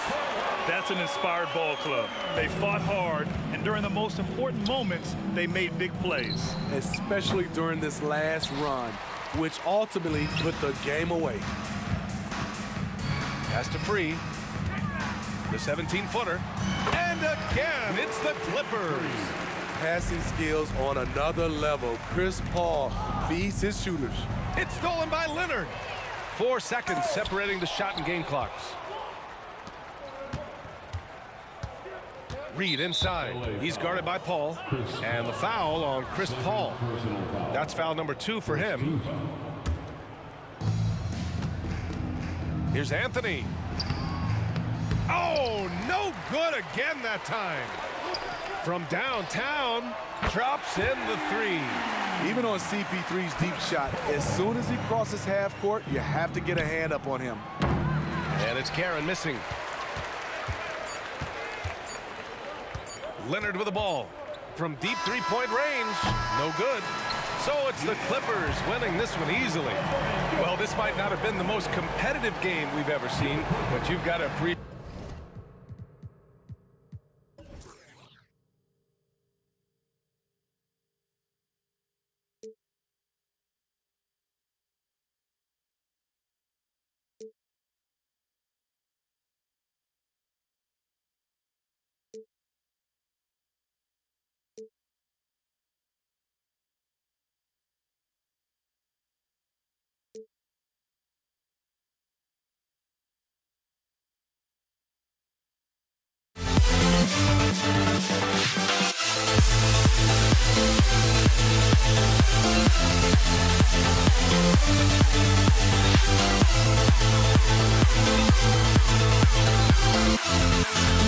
That's an inspired ball club. They fought hard, and during the most important moments, they made big plays. Especially during this last run, which ultimately put the game away. Pass to Free. The 17-footer. And again, it's the Clippers. Passing skills on another level. Chris Paul feeds his shooters. It's stolen by Leonard. 4 seconds separating the shot and game clocks. Reed inside. He's guarded by Paul. And the foul on Chris Paul. That's foul number 2 for him. Here's Anthony. Oh, no good again that time. From downtown, drops in the 3. Even on CP3's deep shot, as soon as he crosses half court, you have to get a hand up on him. And it's Guerin missing. Leonard with the ball. From deep 3-point range, no good. So it's the Clippers winning this one easily. Well, this might not have been the most competitive game we've ever seen, but you've got to appreciate.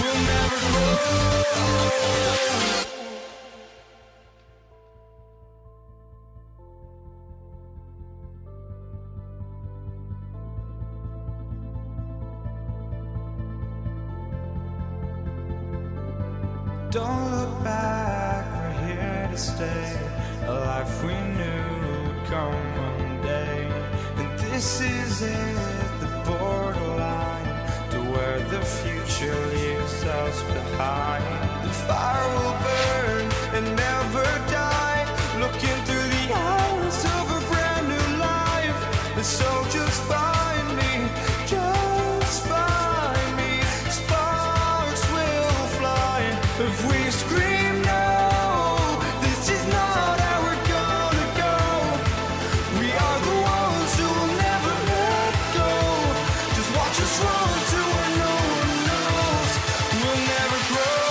We'll never grow. Don't look back, we're here to stay. A life we knew would come one day. And this is it, the borderline to where the future leaves us behind. The fire will burn and never die, looking through the eyes of a brand new life. And so just find me, just find me. Sparks will fly if we scream no. This is not how we're gonna go. We are the ones who will never let go. Just watch us run to where no one knows. We'll never grow.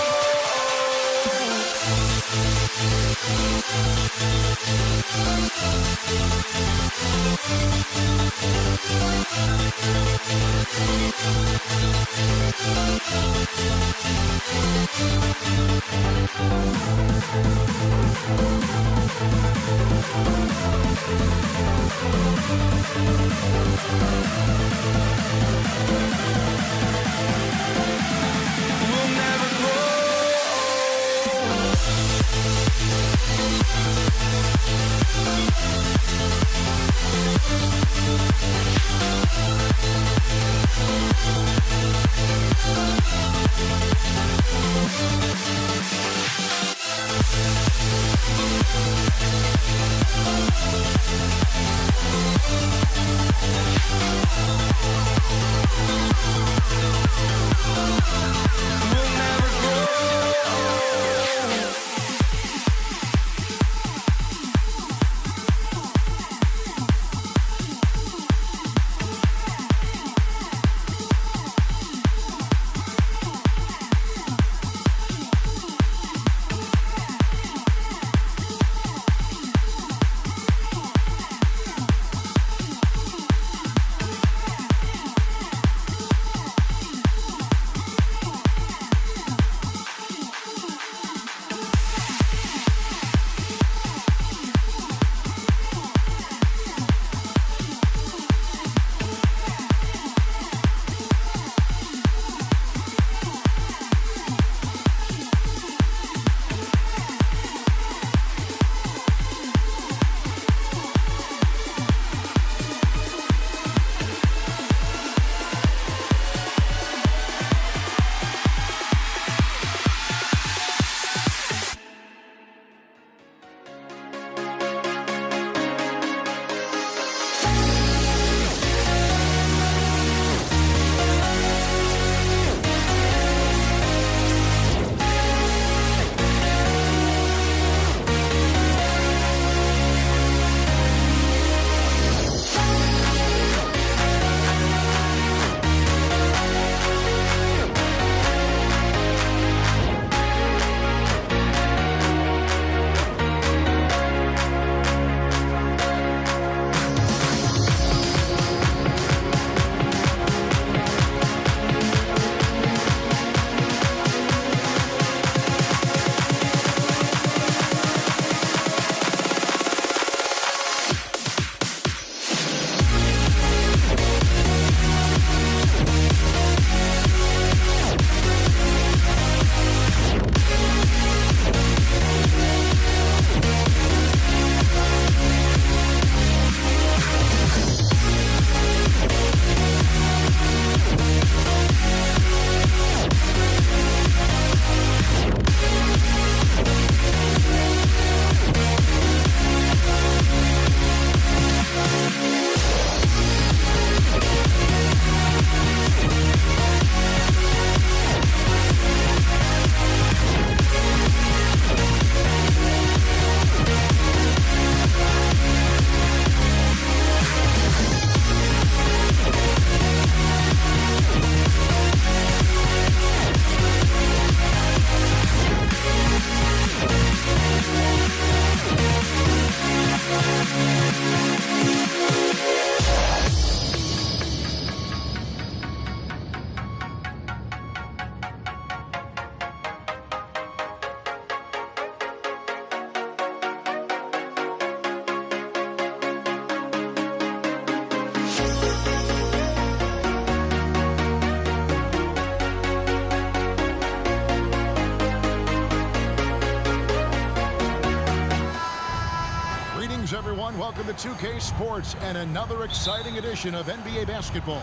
welcome to 2K Sports and another exciting edition of NBA basketball.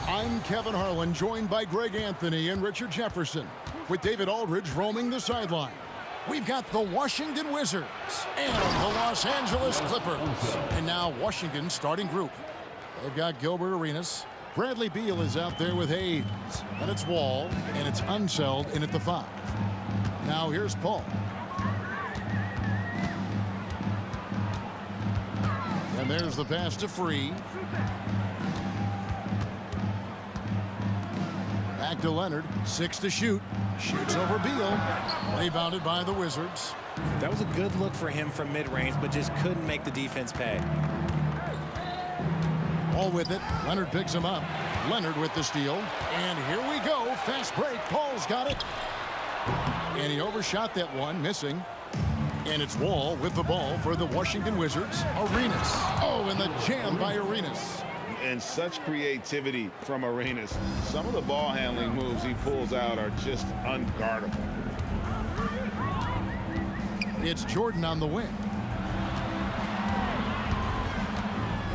I'm Kevin Harlan, joined by Greg Anthony and Richard Jefferson, with David Aldridge roaming the sideline. We've got the Washington Wizards and the Los Angeles Clippers. And now Washington's starting group. They've got Gilbert Arenas. Bradley Beal is out there with Hayes. And it's Wall, and it's Unseld in at the 5. Now here's Paul. And there's the pass to Free. Back to Leonard. 6 to shoot. Shoots over Beal. Rebounded by the Wizards. That was a good look for him from mid-range, but just couldn't make the defense pay. All with it. Leonard picks him up. Leonard with the steal. And here we go. Fast break. Paul's got it. And he overshot that one, missing. And it's Wall with the ball for the Washington Wizards. Arenas. Oh, and the jam by Arenas. And such creativity from Arenas. Some of the ball handling moves he pulls out are just unguardable. It's Jordan on the wing.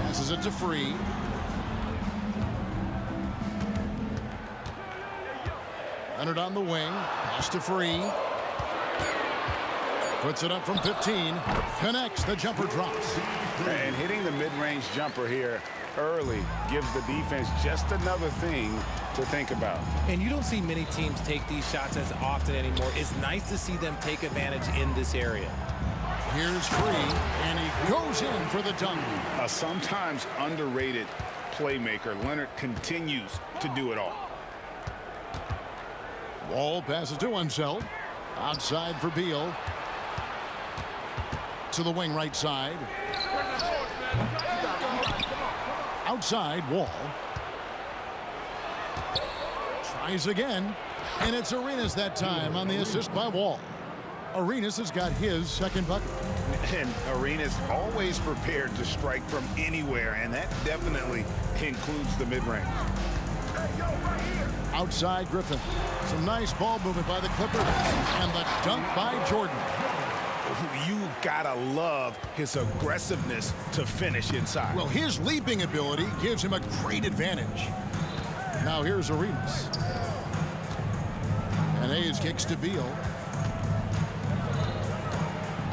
Passes it to Free. Leonard on the wing. Pass to Free. Puts it up from 15. Connects. The jumper drops. And hitting the mid-range jumper here early gives the defense just another thing to think about. And you don't see many teams take these shots as often anymore. It's nice to see them take advantage in this area. Here's Free, and he goes in for the dunk. A sometimes underrated playmaker. Leonard continues to do it all. Wall passes to Unseld. Outside for Beal. To the wing right side. Outside, Wall. Tries again. And it's Arenas that time on the assist by Wall. Arenas has got his second bucket. And Arenas always prepared to strike from anywhere, and that definitely includes the mid-range. Outside Griffin. Some nice ball movement by the Clippers. And the dunk by Jordan. You gotta love his aggressiveness to finish inside. Well, his leaping ability gives him a great advantage. Now here's Arenas. And Hayes kicks to Beal.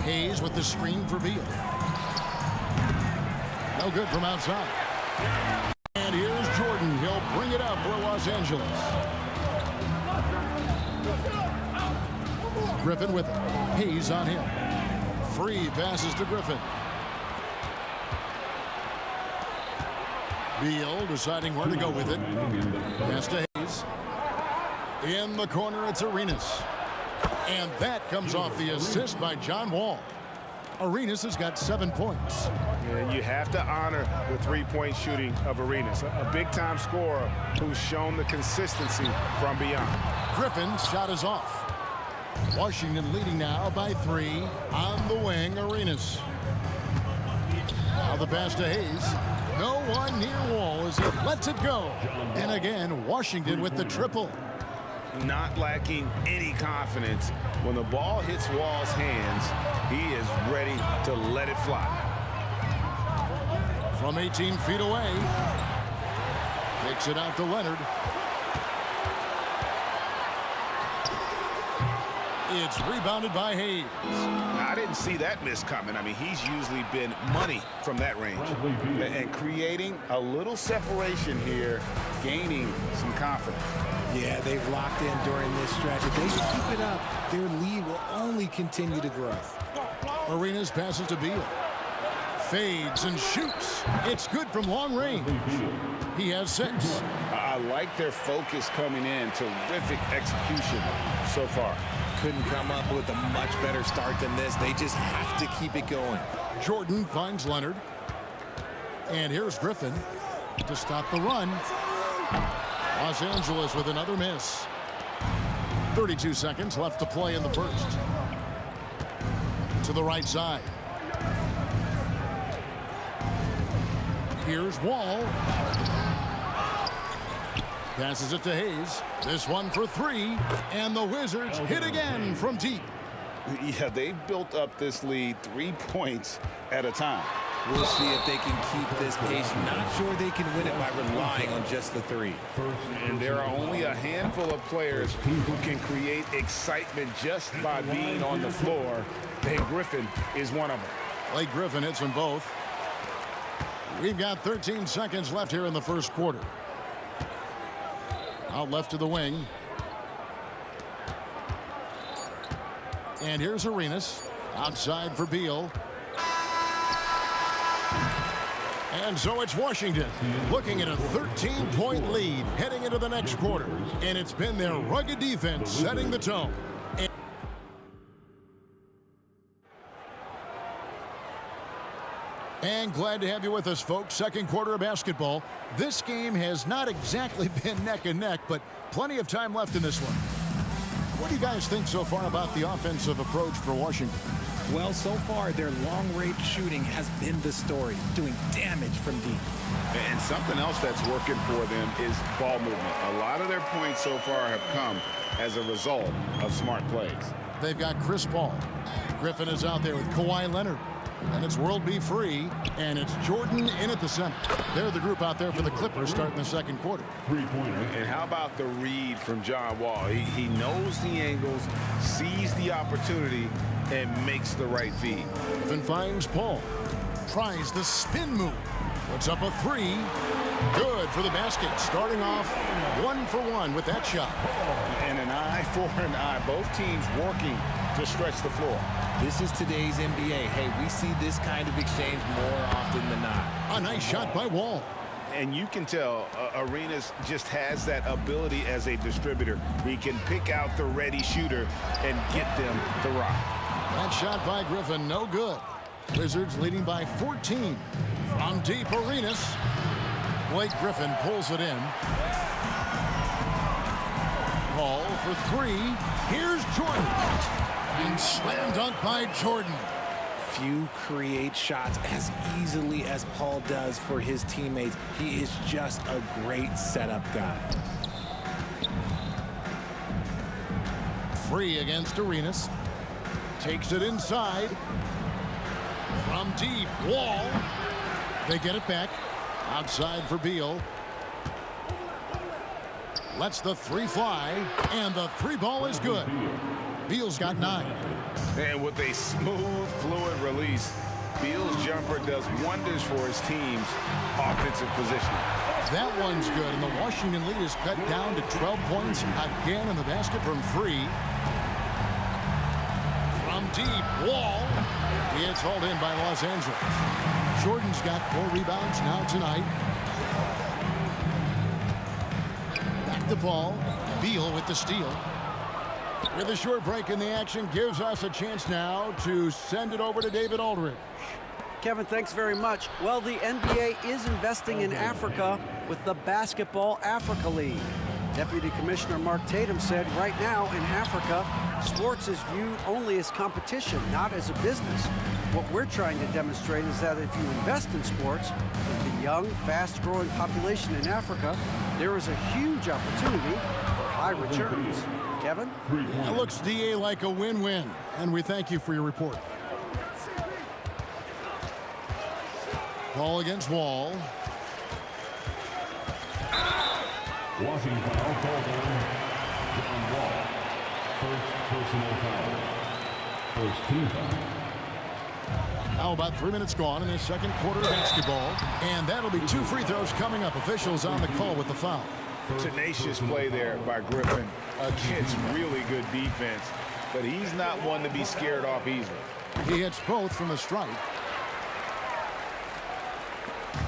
Hayes with the screen for Beal. No good from outside. And here's Jordan. He'll bring it up for Los Angeles. Griffin with it. Hayes on him. Free passes to Griffin. Beal deciding where to go with it. Pass to Hayes. In the corner, it's Arenas. And that comes off the assist by John Wall. Arenas has got 7 points. And you have to honor the three-point shooting of Arenas. A big-time scorer who's shown the consistency from beyond. Griffin's shot is off. Washington leading now by 3 on the wing. Arenas. Now the pass to Hayes. No one near Wall as he lets it go. And again, Washington with the triple. Not lacking any confidence. When the ball hits Wall's hands, he is ready to let it fly. From 18 feet away. Takes it out to Leonard. It's rebounded by Hayes. I didn't see that miss coming. I mean, he's usually been money from that range. And creating a little separation here, gaining some confidence. Yeah, they've locked in during this stretch. If they keep it up, their lead will only continue to grow. Arenas passes to Beal. Fades and shoots. It's good from long range. He has 6. I like their focus coming in. Terrific execution so far. Couldn't come up with a much better start than this. They just have to keep it going. Jordan finds Leonard. And here's Griffin to stop the run. Los Angeles with another miss. 32 seconds left to play in the first. To the right side. Here's Wall. Passes it to Hayes. This one for 3. And the Wizards hit again from deep. Yeah, they've built up this lead 3 points at a time. We'll see if they can keep this pace. Not sure they can win it by relying on just the three. And there are only a handful of players who can create excitement just by being on the floor, and Griffin is one of them. Blake Griffin hits them both. We've got 13 seconds left here in the first quarter. Out left to the wing. And here's Arenas. Outside for Beal. And so it's Washington looking at a 13-point lead heading into the next quarter. And it's been their rugged defense setting the tone. And glad to have you with us, folks. Second quarter of basketball. This game has not exactly been neck and neck, but plenty of time left in this one. What do you guys think so far about the offensive approach for Washington? Well, so far, their long-range shooting has been the story, doing damage from deep. And something else that's working for them is ball movement. A lot of their points so far have come as a result of smart plays. They've got Chris Paul. Griffin is out there with Kawhi Leonard. And it's World B. Free, and it's Jordan in at the center. They're the group out there for the Clippers starting the second quarter. And how about the read from John Wall? He knows the angles, sees the opportunity, and makes the right feed. Griffin finds Paul. Tries the spin move. Puts up a three. Good for the basket. Starting off 1 for 1 with that shot. And an eye for an eye. Both teams working to stretch the floor. This is today's NBA. Hey, we see this kind of exchange more often than not. A nice shot by Wall. And you can tell Arenas just has that ability as a distributor. He can pick out the ready shooter and get them the rock. That shot by Griffin, no good. Wizards leading by 14. From deep, Arenas. Blake Griffin pulls it in. Paul for three. Here's Jordan. And slam dunk by Jordan. Few create shots as easily as Paul does for his teammates. He is just a great setup guy. Free against Arenas. Takes it inside. From deep, Wall. They get it back. Outside for Beal. Lets the three fly. And the three ball is good. Beal's got 9. And with a smooth, fluid release, Beal's jumper does wonders for his team's offensive position. That one's good, and the Washington lead is cut down to 12 points again in the basket from free. From deep, Wall. It's hauled in by Los Angeles. Jordan's got 4 rebounds now tonight. Back to Paul. Beal with the steal. With a short break in the action, gives us a chance now to send it over to David Aldridge. Kevin, thanks very much. Well, the NBA is investing in Africa with the Basketball Africa League. Deputy Commissioner Mark Tatum said right now in Africa, sports is viewed only as competition, not as a business. What we're trying to demonstrate is that if you invest in sports, with the young, fast-growing population in Africa, there is a huge opportunity for high returns. Kevin? That looks, DA, like a win-win, and we thank you for your report. Ball against Wall. Washington foul called on John Wall. First personal foul. First team foul. Now about 3 minutes gone in this second quarter of basketball, and that'll be 2 free throws coming up. Officials on the call with the foul. Tenacious play there by Griffin against really good defense, but he's not one to be scared off easily. He hits both from the stripe.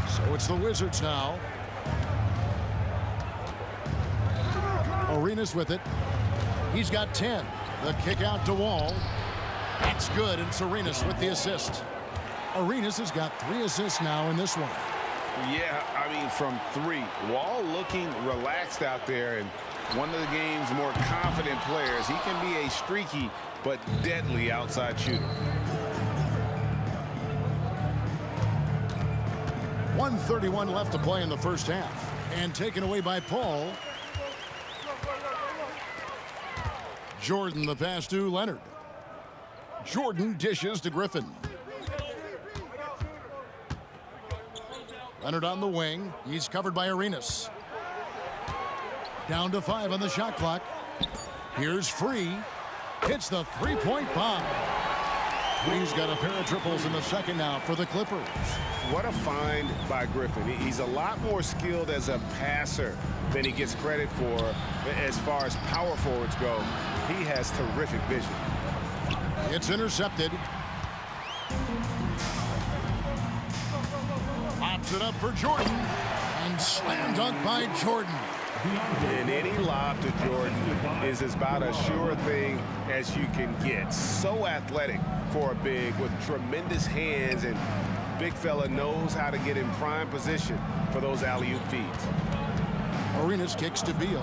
So it's the Wizards now. Arenas with it. He's got 10. The kick out to Wall. That's good, and it's Arenas with the assist. Arenas has got 3 assists now in this one. Yeah, I mean, from 3. Wall looking relaxed out there, and one of the game's more confident players. He can be a streaky but deadly outside shooter. 1:31 left to play in the first half. And taken away by Paul. Jordan the pass to Leonard. Jordan dishes to Griffin. Leonard on the wing. He's covered by Arenas. Down to 5 on the shot clock. Here's Free. Hits the three-point bomb. Free's got a pair of triples in the second now for the Clippers. What a find by Griffin. He's a lot more skilled as a passer than he gets credit for as far as power forwards go. He has terrific vision. It's intercepted. Pops it up for Jordan. And slam dunk by Jordan. And any lob to Jordan is about as sure a thing as you can get. So athletic for a big with tremendous hands, and big fella knows how to get in prime position for those alley-oop feeds. Arenas kicks to Beal.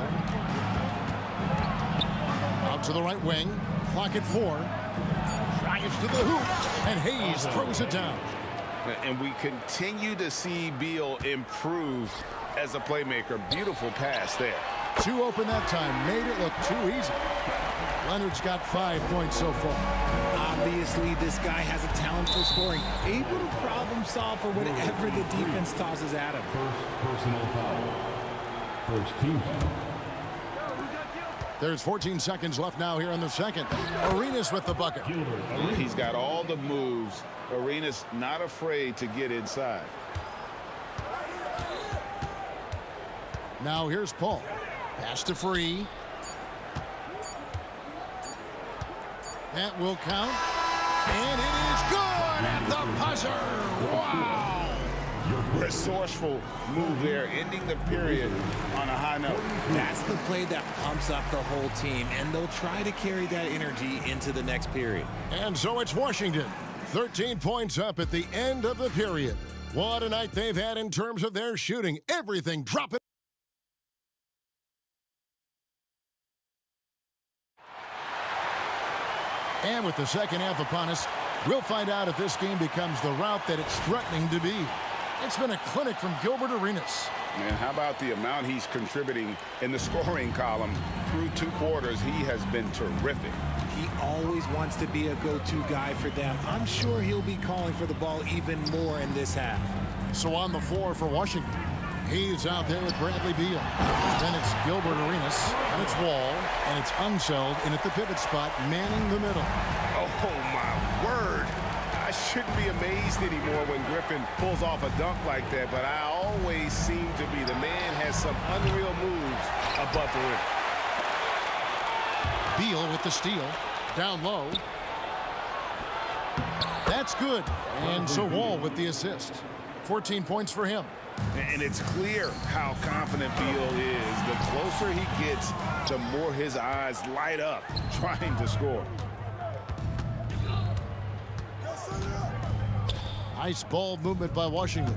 Out to the right wing. Clock at 4. Drives to the hoop. And Hayes throws it down. And we continue to see Beal improve as a playmaker. Beautiful pass there. 2 open that time. Made it look too easy. Leonard's got 5 points so far. Obviously, this guy has a talent for scoring. Able to problem solve for whatever the defense tosses at him. First personal foul. First team foul. There's 14 seconds left now here in the second. Arenas with the bucket. He's got all the moves. Arenas not afraid to get inside. Now here's Paul. Pass to Free. That will count. And it is good at the buzzer. Wow. Resourceful move there, ending the period on a high note. That's the play that pumps up the whole team, and they'll try to carry that energy into the next period. And so it's Washington. 13 points up at the end of the period. What a night they've had in terms of their shooting. Everything dropping. And with the second half upon us, we'll find out if this game becomes the route that it's threatening to be. It's been a clinic from Gilbert Arenas. Man, how about the amount he's contributing in the scoring column through 2 quarters? He has been terrific. He always wants to be a go-to guy for them. I'm sure he'll be calling for the ball even more in this half. So on the floor for Washington, he's out there with Bradley Beal. Then it's Gilbert Arenas, and it's Wall, and it's Unseld in at the pivot spot, manning the middle. Oh, my word. I shouldn't be amazed anymore when Griffin pulls off a dunk like that, but I always seem to be. The man has some unreal moves above the rim. Beal with the steal. Down low. That's good. And so Wall with the assist. 14 points for him. And it's clear how confident Beal is. The closer he gets, the more his eyes light up trying to score. Nice ball movement by Washington.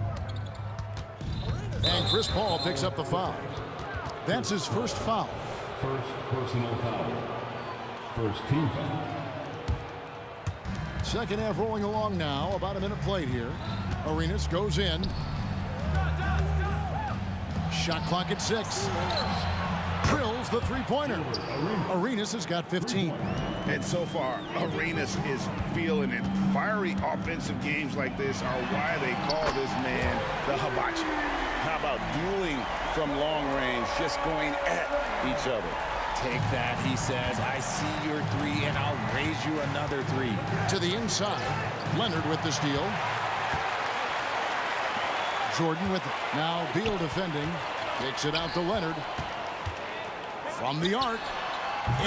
And Chris Paul picks up the foul. That's his first foul. First personal foul. First team foul. Second half rolling along now. About a minute played here. Arenas goes in. Shot clock at 6. Drills the three-pointer. Arenas has got 15. And so far, Arenas is feeling it. Fiery offensive games like this are why they call this man the hibachi. How about dueling from long range, just going at each other? Take that, he says. I see your 3, and I'll raise you another 3. To the inside. Leonard with the steal. Jordan with it. Now Beal defending. Takes it out to Leonard. From the arc.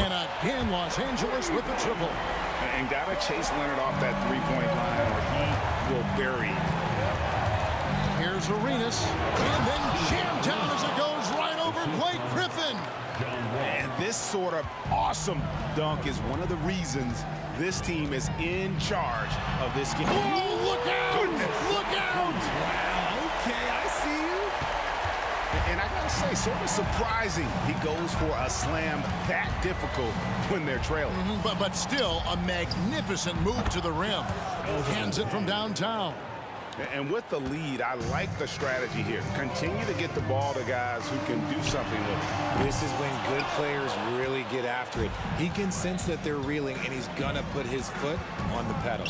And again, Los Angeles with the triple. And got to chase Leonard off that three-point line or he will bury. Here's Arenas. And then jammed down as it goes right over Blake Griffin. And this sort of awesome dunk is one of the reasons this team is in charge of this game. Oh, look out! Goodness. Look out! Wow, okay, I see you. And I gotta say, sort of surprising he goes for a slam that difficult when they're trailing. But still a magnificent move to the rim. Hands it from downtown. And with the lead, I like the strategy here. Continue to get the ball to guys who can do something with it. This is when good players really get after it. He can sense that they're reeling, and he's gonna put his foot on the pedal.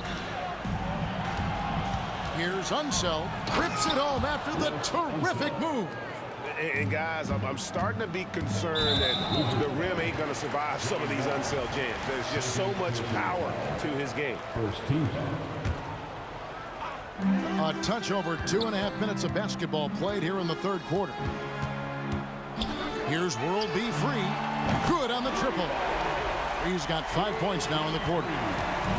Here's Unseld. Rips it home after the terrific move. And guys, I'm starting to be concerned that the rim ain't going to survive some of these Unseld jams. There's just so much power to his game. First team foul. A touch over 2.5 minutes of basketball played here in the third quarter. Here's World B. Free. Good on the triple. Free's got 5 points now in the quarter.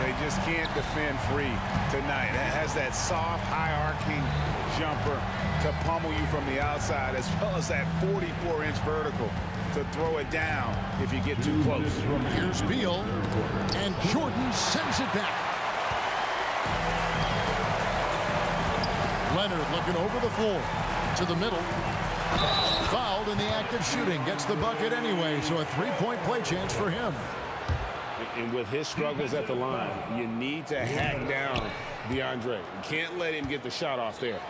They just can't defend Free tonight. It has that soft, high-arcing jumper to pummel you from the outside, as well as that 44-inch vertical to throw it down if you get too close. Here's Beal, and Jordan sends it back. Leonard looking over the floor to the middle. Fouled in the act of shooting. Gets the bucket anyway, so a three-point play chance for him. And with his struggles at the line, you need to hack down DeAndre. You can't let him get the shot off there.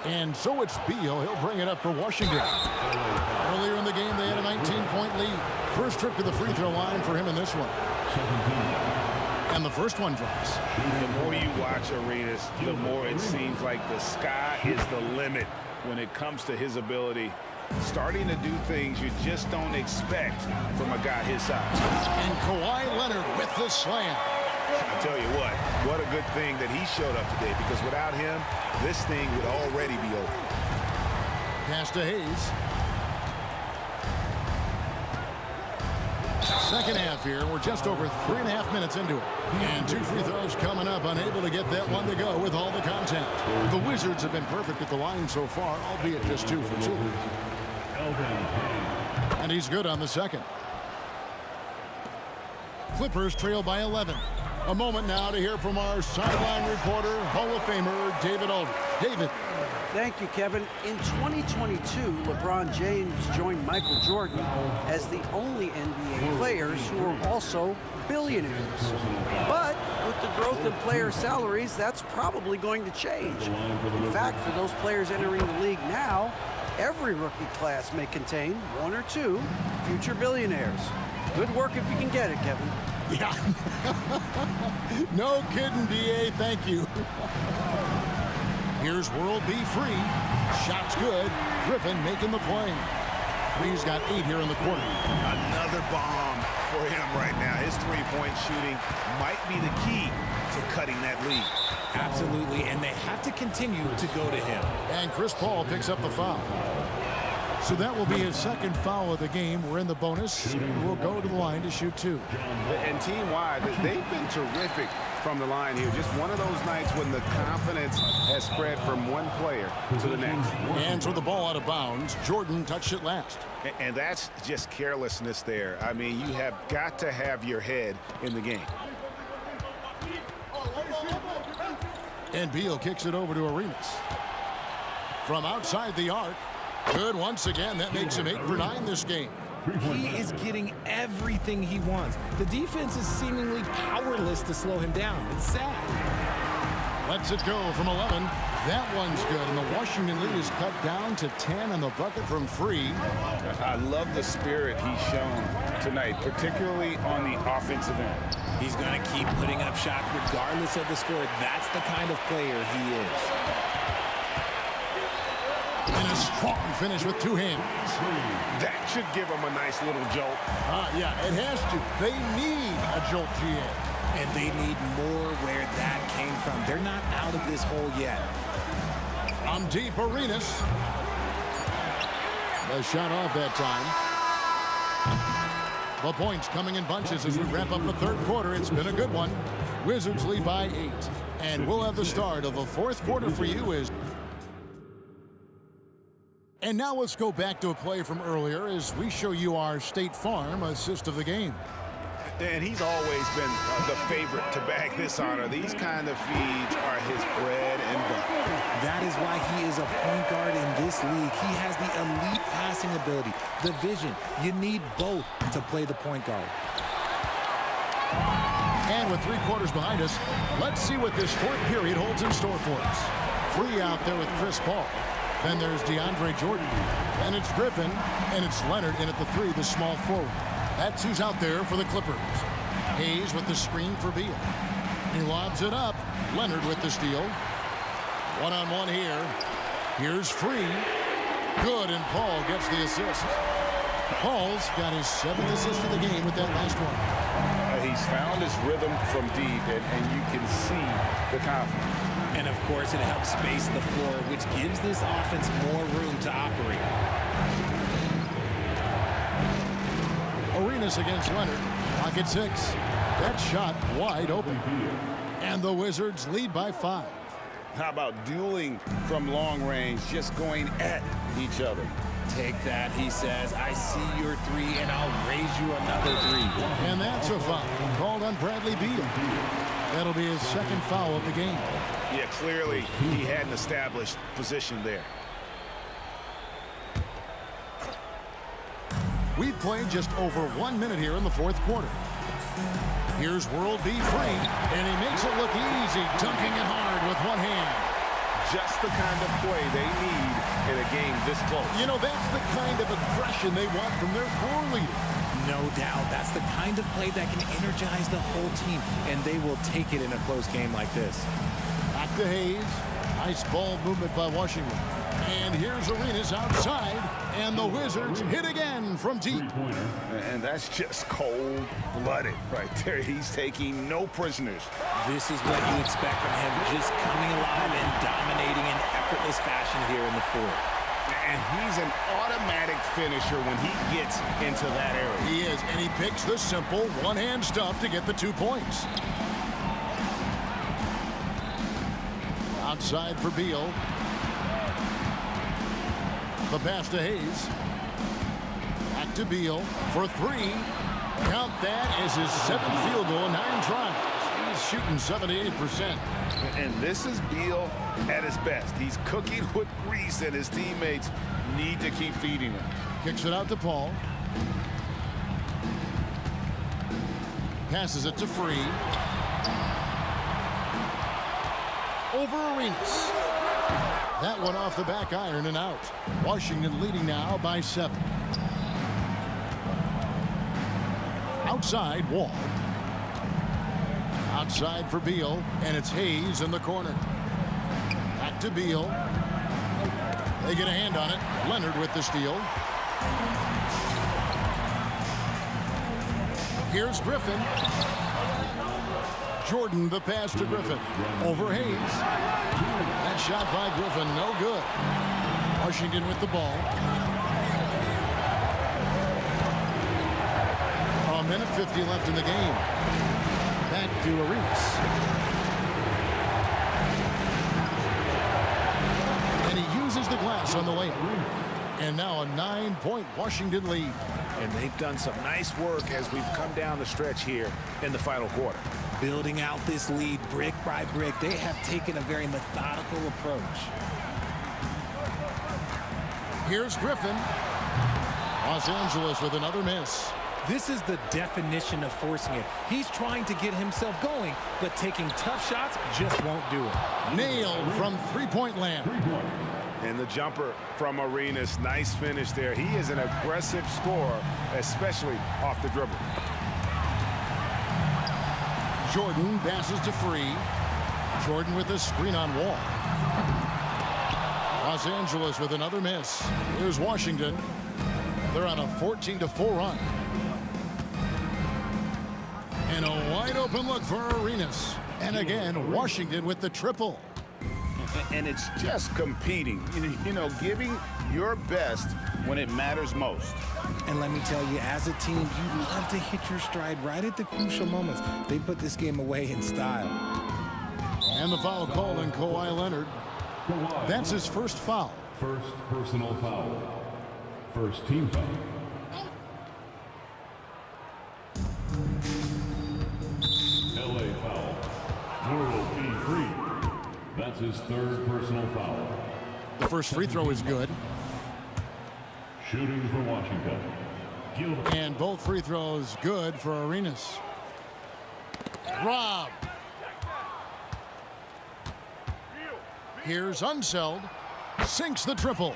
And so it's Beal. He'll bring it up for Washington. Earlier in the game, they had a 19-point lead. First trip to the free throw line for him in this one. And the first one drops. The more you watch Arenas, the more it seems like the sky is the limit when it comes to his ability. Starting to do things you just don't expect from a guy his size. And Kawhi Leonard with the slam. I tell you what a good thing that he showed up today, because without him, this thing would already be over. Pass to Hayes. Second half here. We're just over 3.5 minutes into it. And 2 free throws coming up. Unable to get that one to go with all the contact. The Wizards have been perfect at the line so far, albeit just 2 for 2. And he's good on the second. Clippers trail by 11. A moment now to hear from our sideline reporter, Hall of Famer David Aldridge. David. Thank you, Kevin. In 2022, LeBron James joined Michael Jordan as the only NBA players who are also billionaires. But with the growth in player salaries, that's probably going to change. In fact, for those players entering the league now, every rookie class may contain 1 or 2 future billionaires. Good work if you can get it, Kevin. Yeah. No kidding, D.A. Thank you. Here's World B. Free. Shot's good. Griffin making the play. Free's got 8 here in the quarter. Another bomb for him right now. His three-point shooting might be the key to cutting that lead. Absolutely, and they have to continue to go to him. And Chris Paul picks up the foul. So that will be his second foul of the game. We're in the bonus. We'll go to the line to shoot 2. And team-wide, they've been terrific from the line here. Just one of those nights when the confidence has spread from one player to the next. And so the ball out of bounds. Jordan touched it last. And that's just carelessness there. I mean, you have got to have your head in the game. And Beal kicks it over to Arenas. From outside the arc. Good once again. That makes him 8 for 9 this game. He is getting everything he wants. The defense is seemingly powerless to slow him down. It's sad. Lets it go from 11. That one's good. And the Washington lead is cut down to 10 on the bucket from Free. I love the spirit he's shown tonight, particularly on the offensive end. He's going to keep putting up shots regardless of the score. That's the kind of player he is. And a strong finish with 2 hands. That should give them a nice little jolt. Yeah, it has to. They need a jolt, GA. And they need more where that came from. They're not out of this hole yet. From deep, Arenas. The shot off that time. The points coming in bunches as we wrap up the third quarter. It's been a good one. Wizards lead by 8. And we'll have the start of the fourth quarter for you as... And now let's go back to a play from earlier as we show you our State Farm assist of the game. And he's always been the favorite to bag this honor. These kind of feeds are his bread and butter. That is why he is a point guard in this league. He has the elite passing ability, the vision. You need both to play the point guard. And with 3 quarters behind us, let's see what this fourth period holds in store for us. Free out there with Chris Paul. Then there's DeAndre Jordan. And it's Griffin. And it's Leonard in at the 3, the small forward. That's who's out there for the Clippers. Hayes with the screen for Beal. He lobs it up. Leonard with the steal. One-on-one here. Here's Free. Good, and Paul gets the assist. Paul's got his 7th assist of the game with that last one. He's found his rhythm from deep, and you can see the confidence. And, of course, it helps space the floor, which gives this offense more room to operate. Arenas against Leonard. Pocket 6. That shot wide open. And the Wizards lead by 5. How about dueling from long range, just going at each other? Take that, he says. I see your 3, and I'll raise you another 3. And that's a foul called on Bradley Beal. That'll be his 2nd foul of the game. Yeah, clearly he had an established position there. We've played just over 1 minute here in the 4th quarter. Here's World B. Free, and he makes it look easy, dunking it hard with one hand. Just the kind of play they need in a game this close. You know, that's the kind of aggression they want from their floor leader. No doubt. That's the kind of play that can energize the whole team, and they will take it in a close game like this. Back to Hayes. Nice ball movement by Washington. And here's Arenas outside, and the Wizards hit again from deep. And that's just cold-blooded right there. He's taking no prisoners. This is what you expect from him, just coming alive and dominating in effortless fashion here in the 4th. And he's an automatic finisher when he gets into that area. He is, and he picks the simple one-hand stuff to get the 2 points. Outside for Beal. The pass to Hayes. Back to Beal for 3. Count that as his 7th field goal in 9 tries. He's shooting 78%. And this is Beal at his best. He's cooking with grease, and his teammates need to keep feeding him. Kicks it out to Paul. Passes it to Free. Over Arenas. That one off the back iron and out. Washington leading now by 7. Outside, Wall. Outside for Beal, and it's Hayes in the corner. Back to Beal. They get a hand on it. Leonard with the steal. Here's Griffin. Jordan the pass to Griffin. Over Hayes. That shot by Griffin, no good. Washington with the ball. 1:50 left in the game. Back to Arenas. And he uses the glass on the layup. And now a 9-point Washington lead. And they've done some nice work as we've come down the stretch here in the final quarter. Building out this lead brick by brick, they have taken a very methodical approach. Here's Griffin. Los Angeles with another miss. This is the definition of forcing it. He's trying to get himself going, but taking tough shots just won't do it. Nailed from three-point land. And the jumper from Arenas, nice finish there. He is an aggressive scorer, especially off the dribble. Jordan passes to Free. Jordan with a screen on Wall. Los Angeles with another miss. Here's Washington. They're on a 14-4 run. And a wide open look for Arenas. And again, Washington with the triple. And it's just competing, you know, giving your best when it matters most. And let me tell you, as a team, you love to hit your stride right at the crucial moments. They put this game away in style. And the foul called on Kawhi Leonard. That's his first foul. First personal foul. First team foul. LA foul. World B. Free. That's his third personal foul. The first free throw is good. Shooting for Washington. Gilbert. And both free throws good for Arenas. Rob. Here's Unseld. sinks the triple.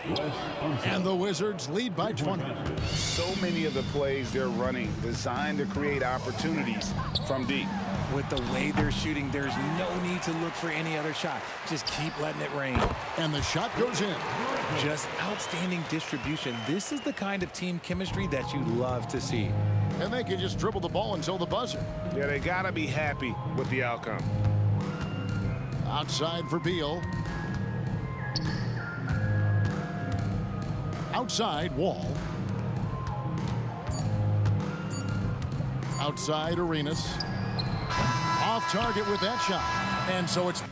And the Wizards lead by 20. So many of the plays they're running designed to create opportunities from deep. With the way they're shooting, there's no need to look for any other shot. Just keep letting it rain. And the shot goes in. Just outstanding distribution. This is the kind of team chemistry that you love to see. And they can just dribble the ball until the buzzer. Yeah, they got to be happy with the outcome. Outside for Beal. Outside, Wall. Outside, Arenas. Off target with that shot. And so it's...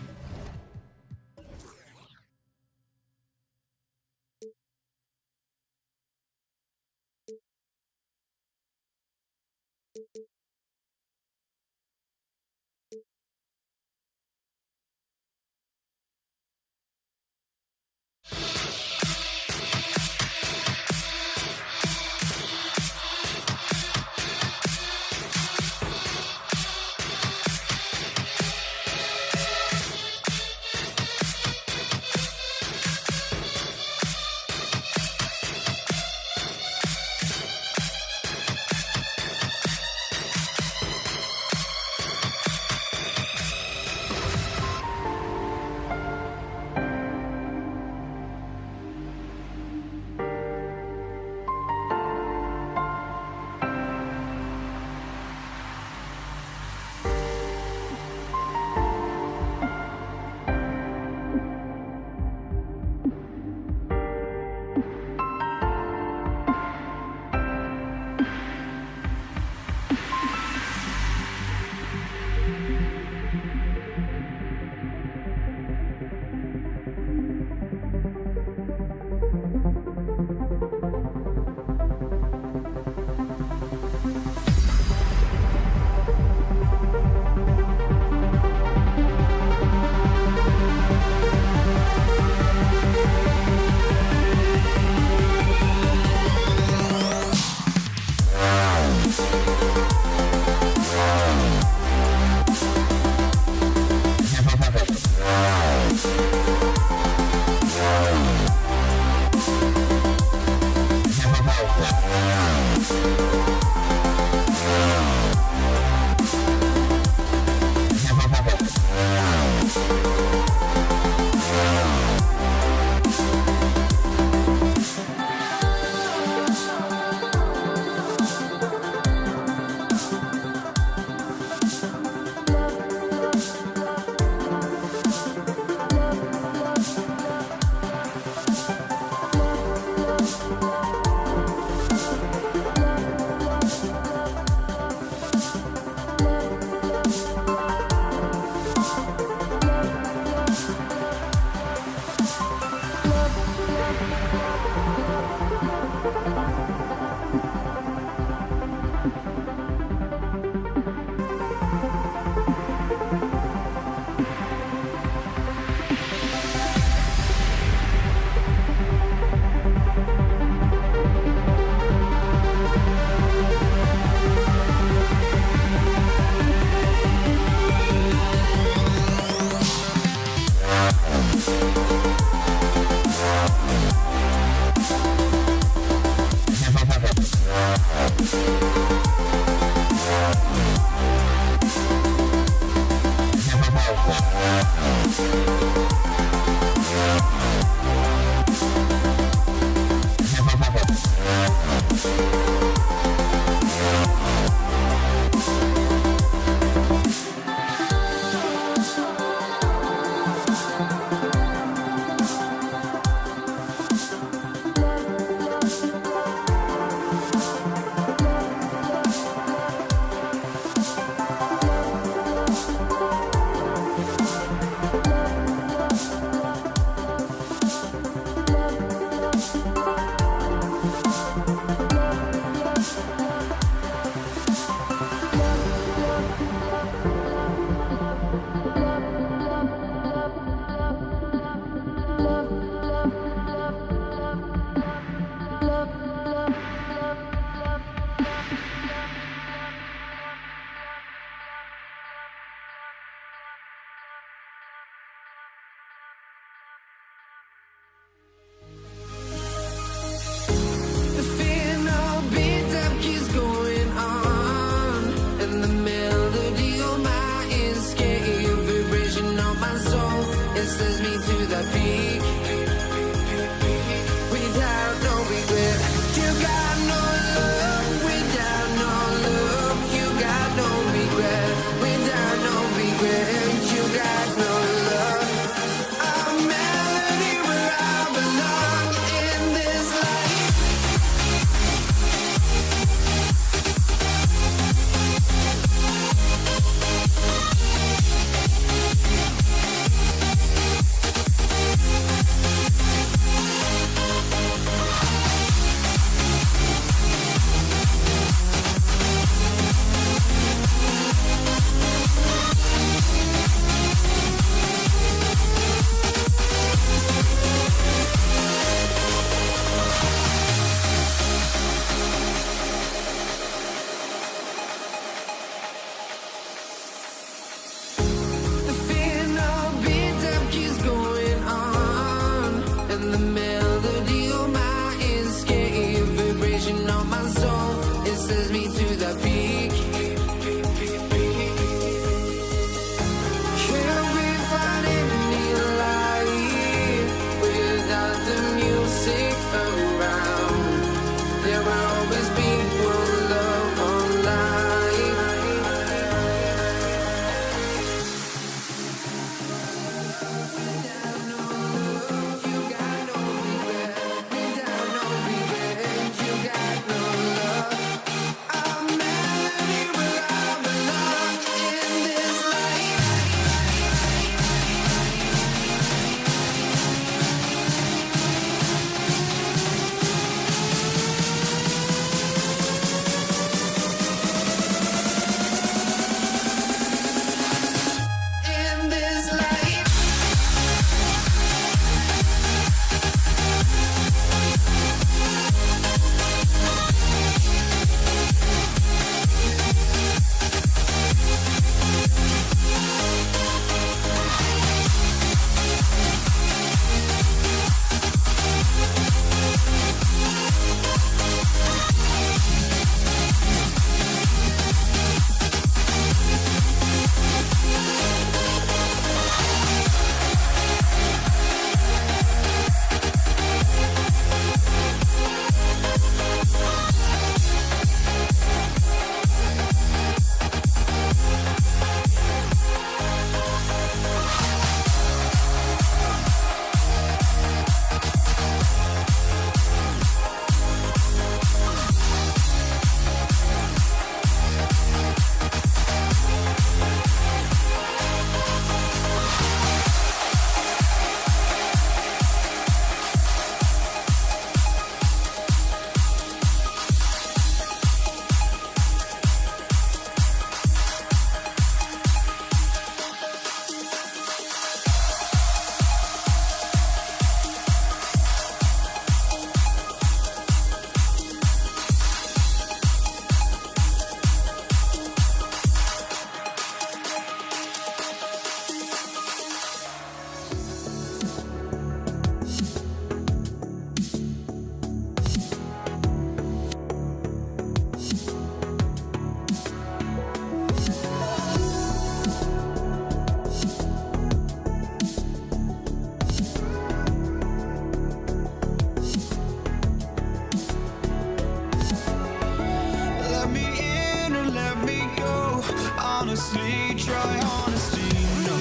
honestly, try honesty. No,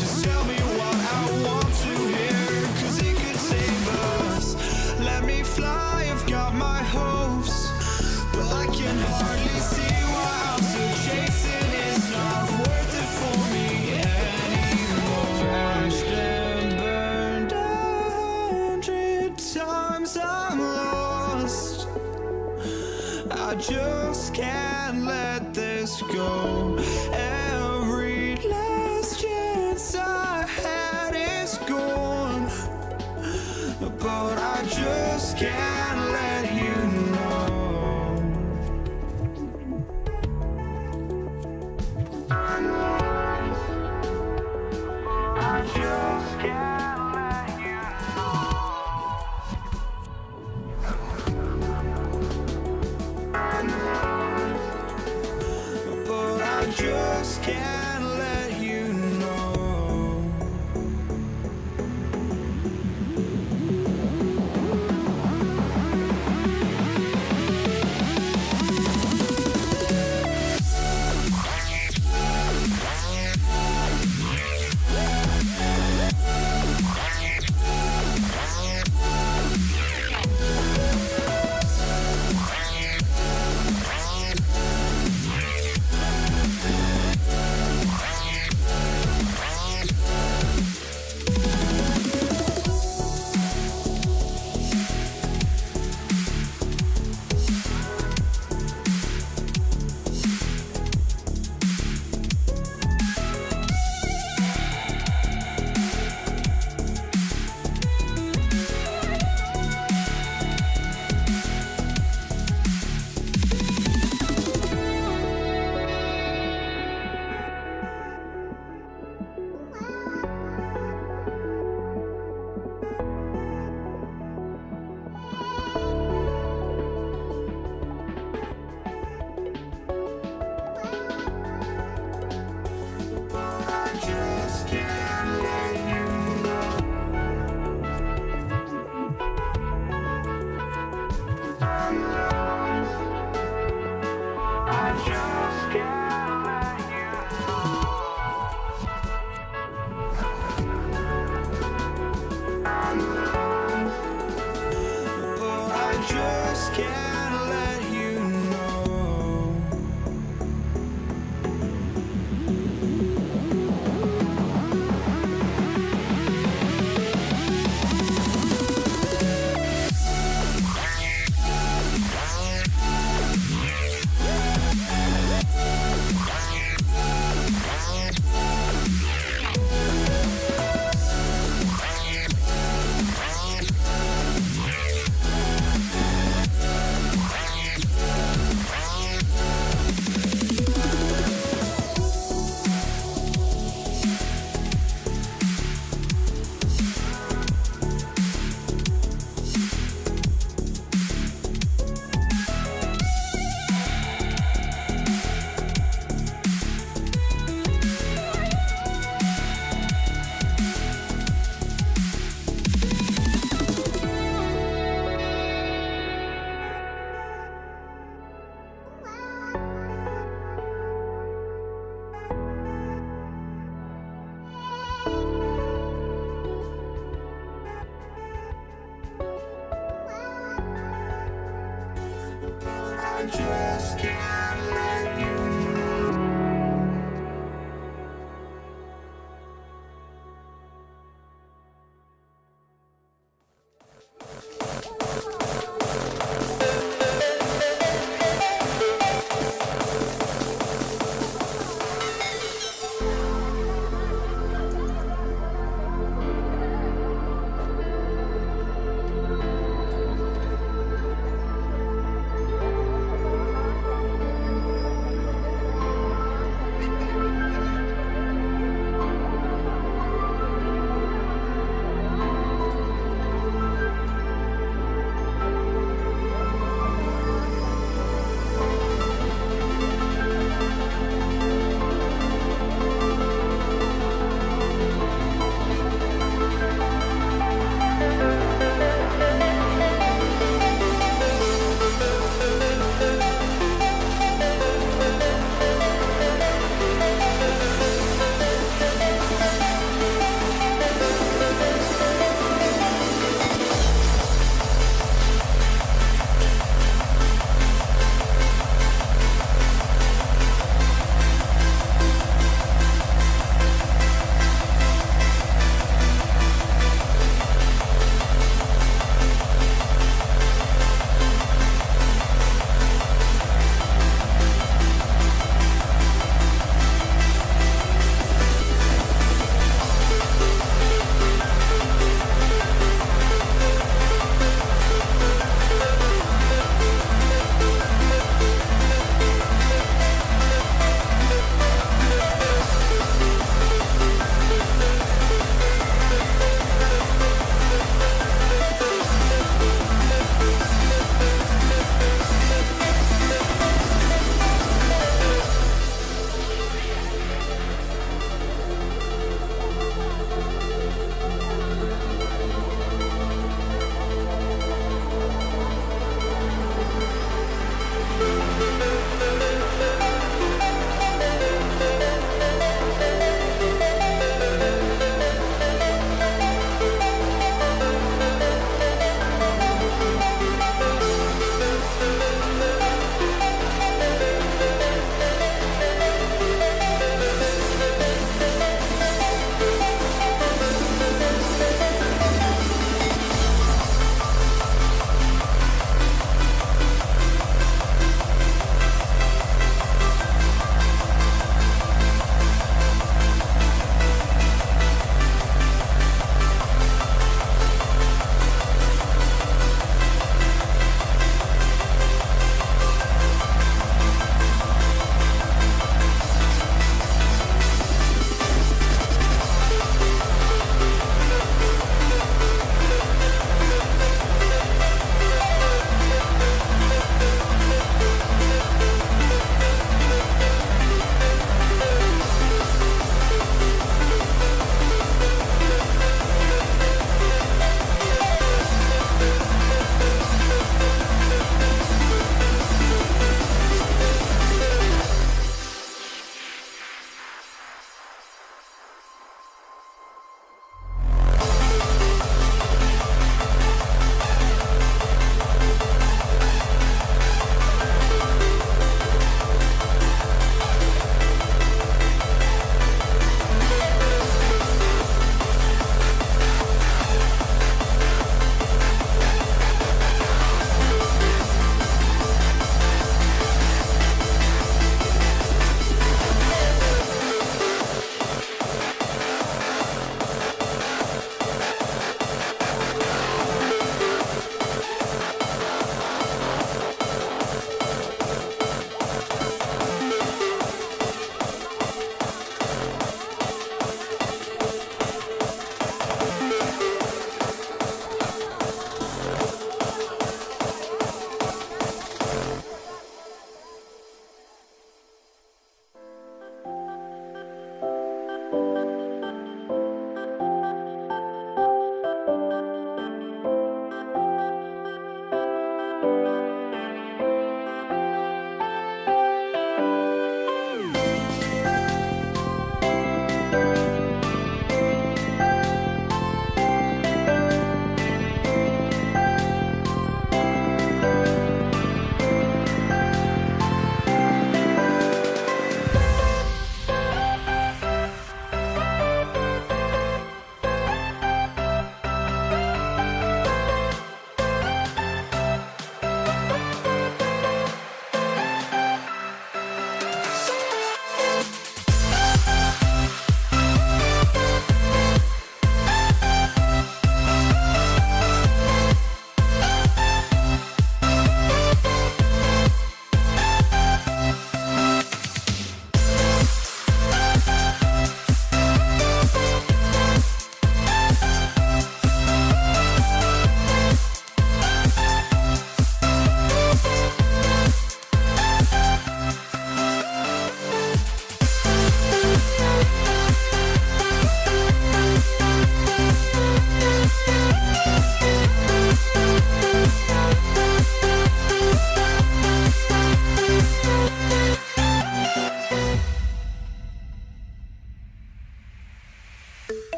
just tell me what I want to hear, 'cause it could save us. Let me fly, I've got my hopes, but I can hardly see why I'm still chasing. It's not worth it for me anymore. Crashed and burned 100 times, I'm lost. I just can't let this go. Every last chance I had is gone, but I just can't let you know. I just can't let you know. But I just can't let you know. just can't let you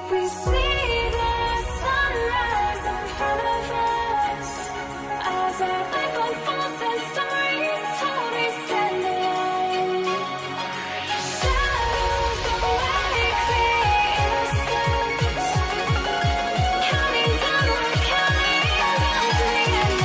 We see the sunrise in front of us as our life unfolds and stories told. We stand alone. Shadows awake the innocent, counting down, we're counting down to the end.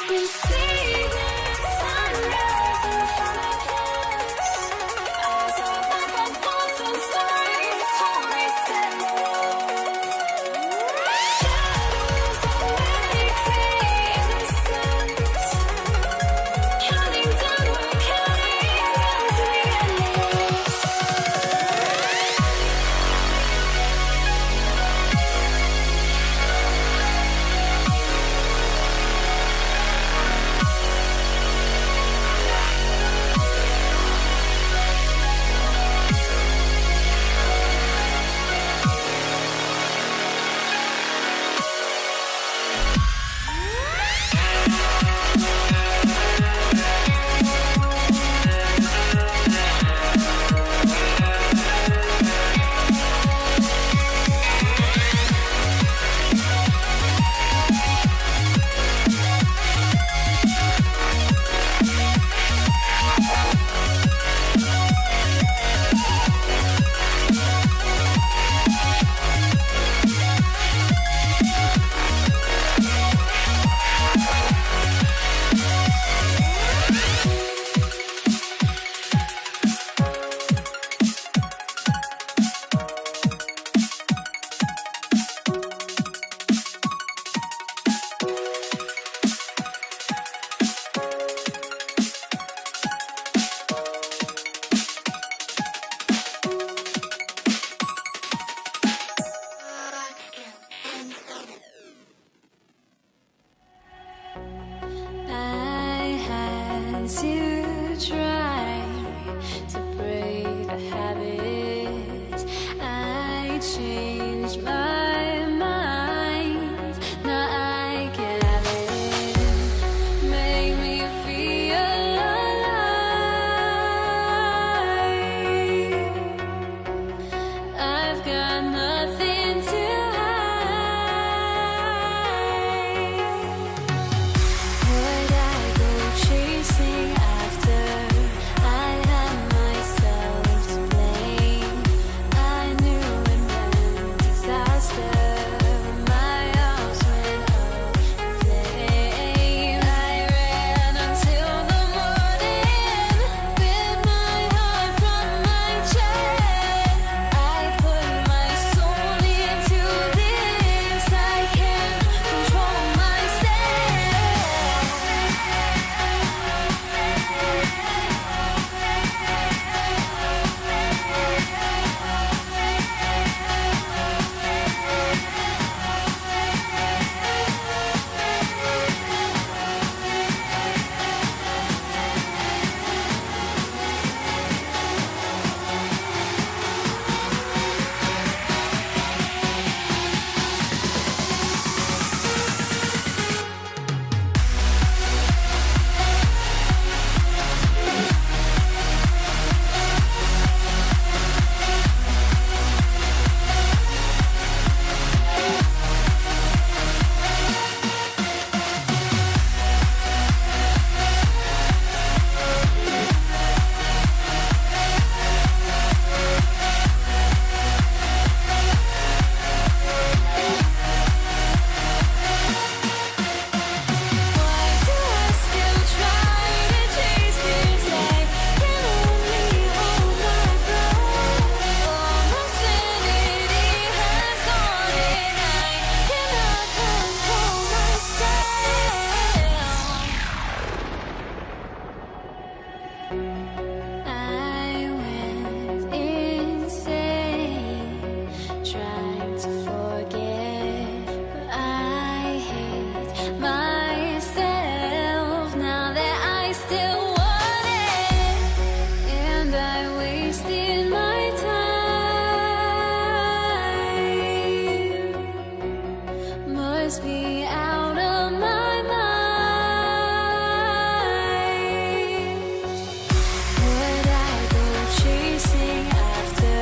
We see the sunrise in front of us as our life unfolds and stories told. We stand alone. Shadows awake the innocent, counting down, we're counting down to the end. must be out of my mind. Would I go chasing after?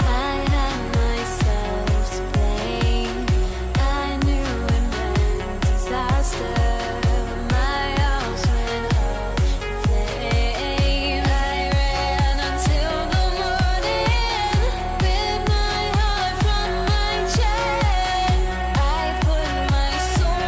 I had myself to blame. I knew it meant disaster. My house went up in flames. I ran until the morning, bit my heart from my chest. I put my soul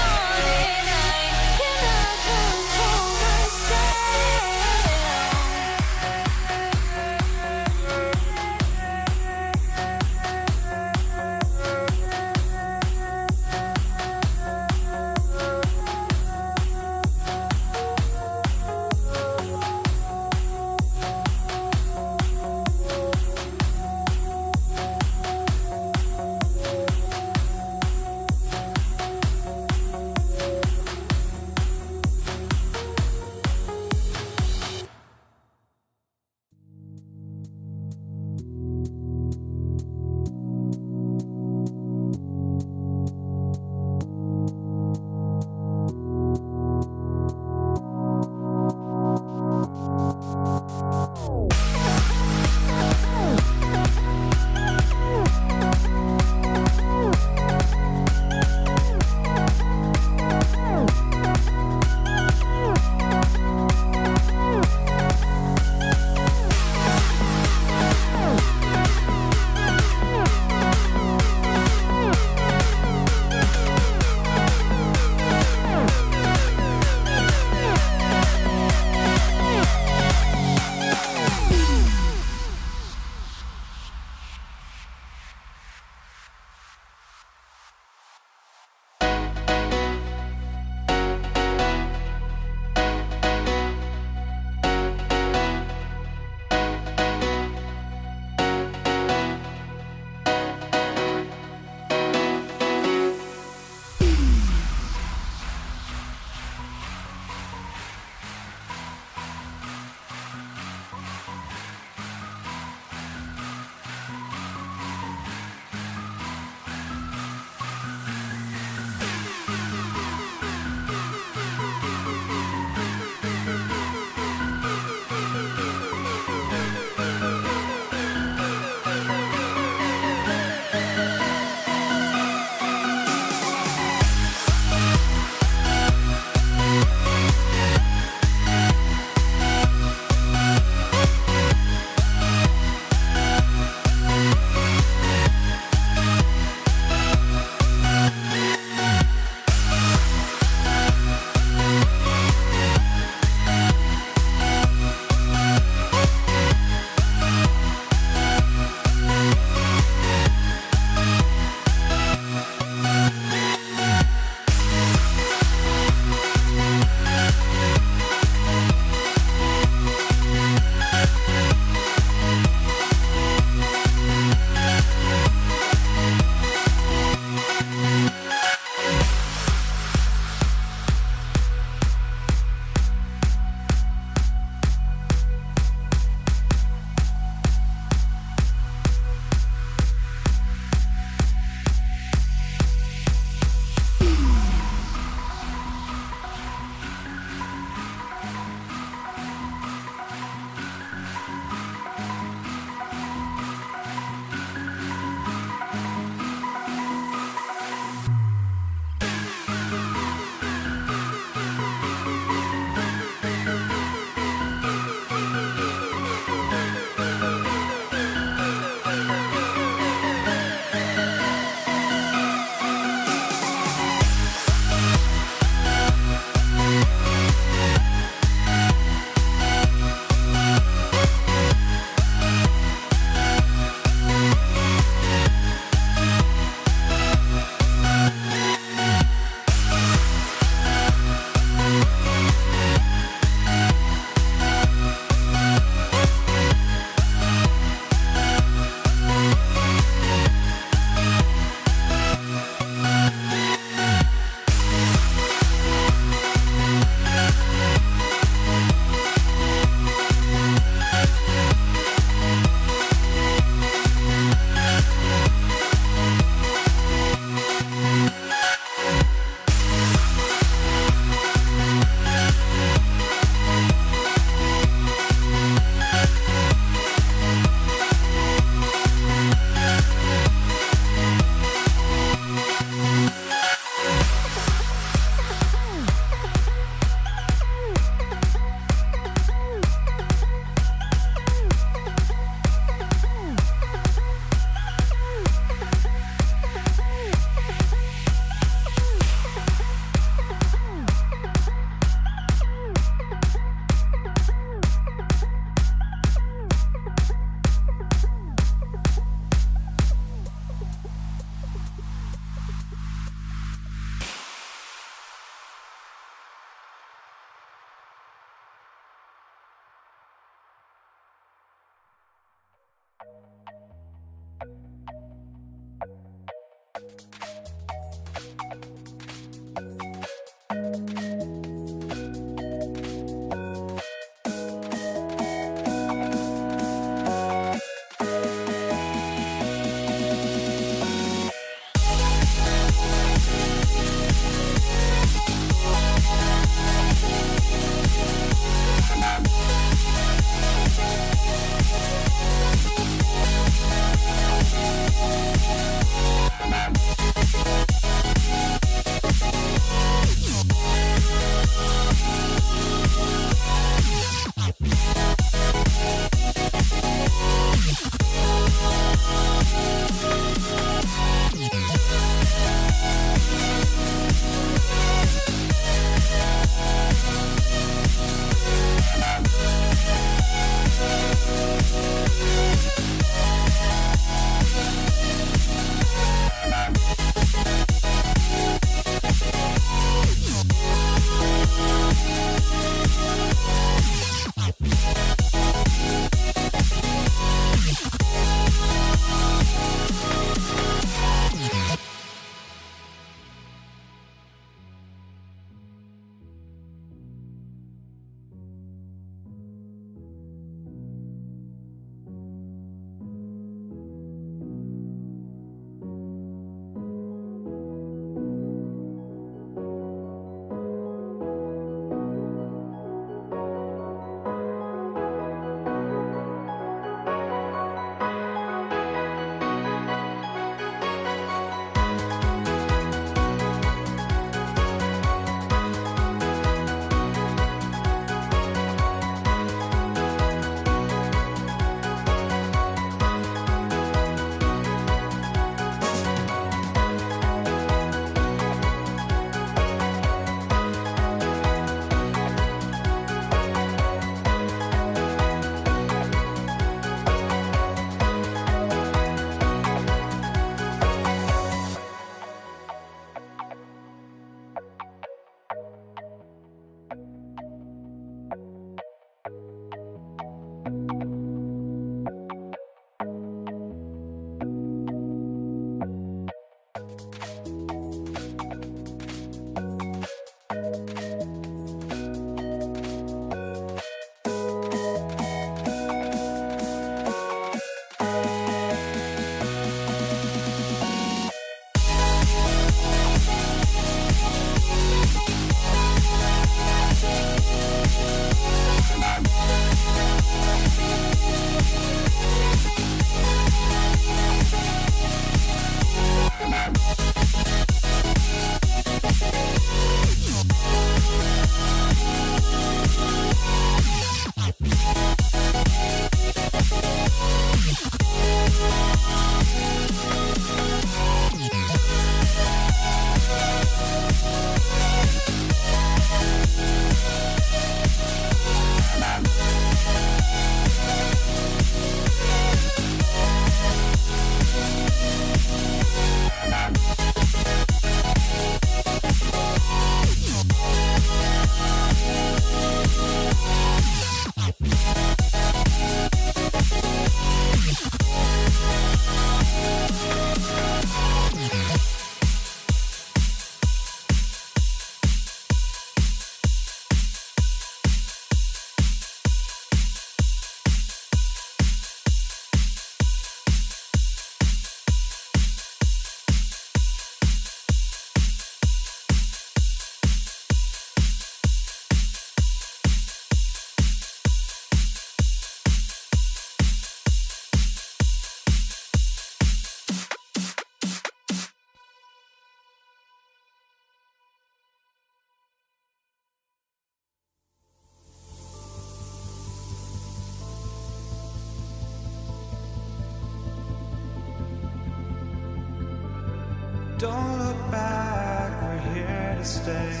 Don't look back, we're here to stay,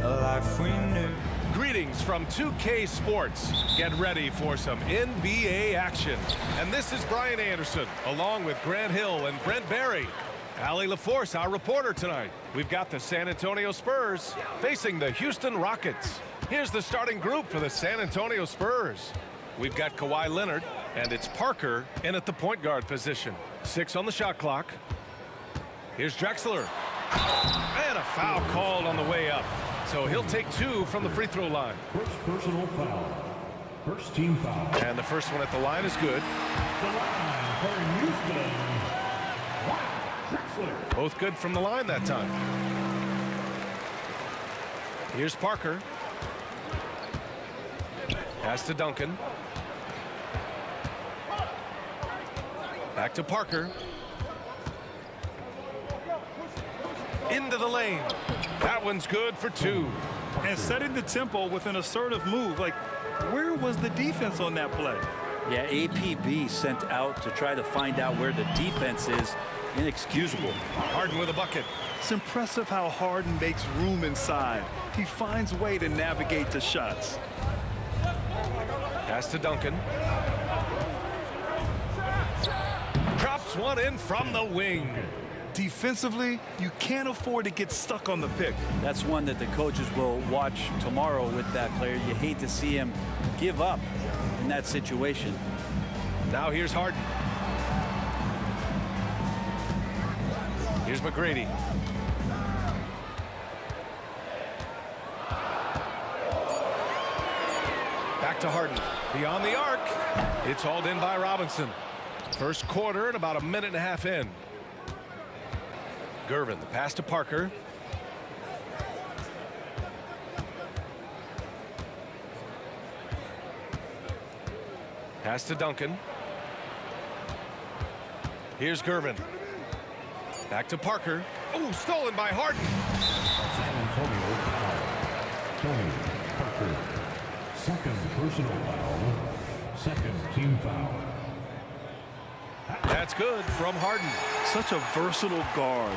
a life we knew. Greetings from 2K Sports. Get ready for some NBA action. And this is Brian Anderson, along with Grant Hill and Brent Barry. Allie LaForce, our reporter tonight. We've got the San Antonio Spurs facing the Houston Rockets. Here's the starting group for the San Antonio Spurs. We've got Kawhi Leonard, and it's Parker in at the point guard position. 6 on the shot clock. Here's Drexler. And a foul called on the way up. So he'll take 2 from the free throw line. First personal foul. First team foul. And the first one at the line is good. The line for Houston. Drexler. Both good from the line that time. Here's Parker. Pass to Duncan. Back to Parker. Into the lane. That one's good for 2. And setting the tempo with an assertive move. Like, where was the defense on that play? Yeah, APB sent out to try to find out where the defense is. Inexcusable. Harden with a bucket. It's impressive how Harden makes room inside. He finds a way to navigate the shots. Pass to Duncan. Drops one in from the wing. Defensively, you can't afford to get stuck on the pick. That's one that the coaches will watch tomorrow with that player. You hate to see him give up in that situation. Now here's Harden. Here's McGrady. Back to Harden. Beyond the arc. It's hauled in by Robinson. First quarter and about a minute and a half in. Gervin, the pass to Parker. Pass to Duncan. Here's Gervin. Back to Parker. Oh, stolen by Harden. San Antonio foul. Tony Parker. Second personal foul. Second team foul. That's good from Harden. Such a versatile guard.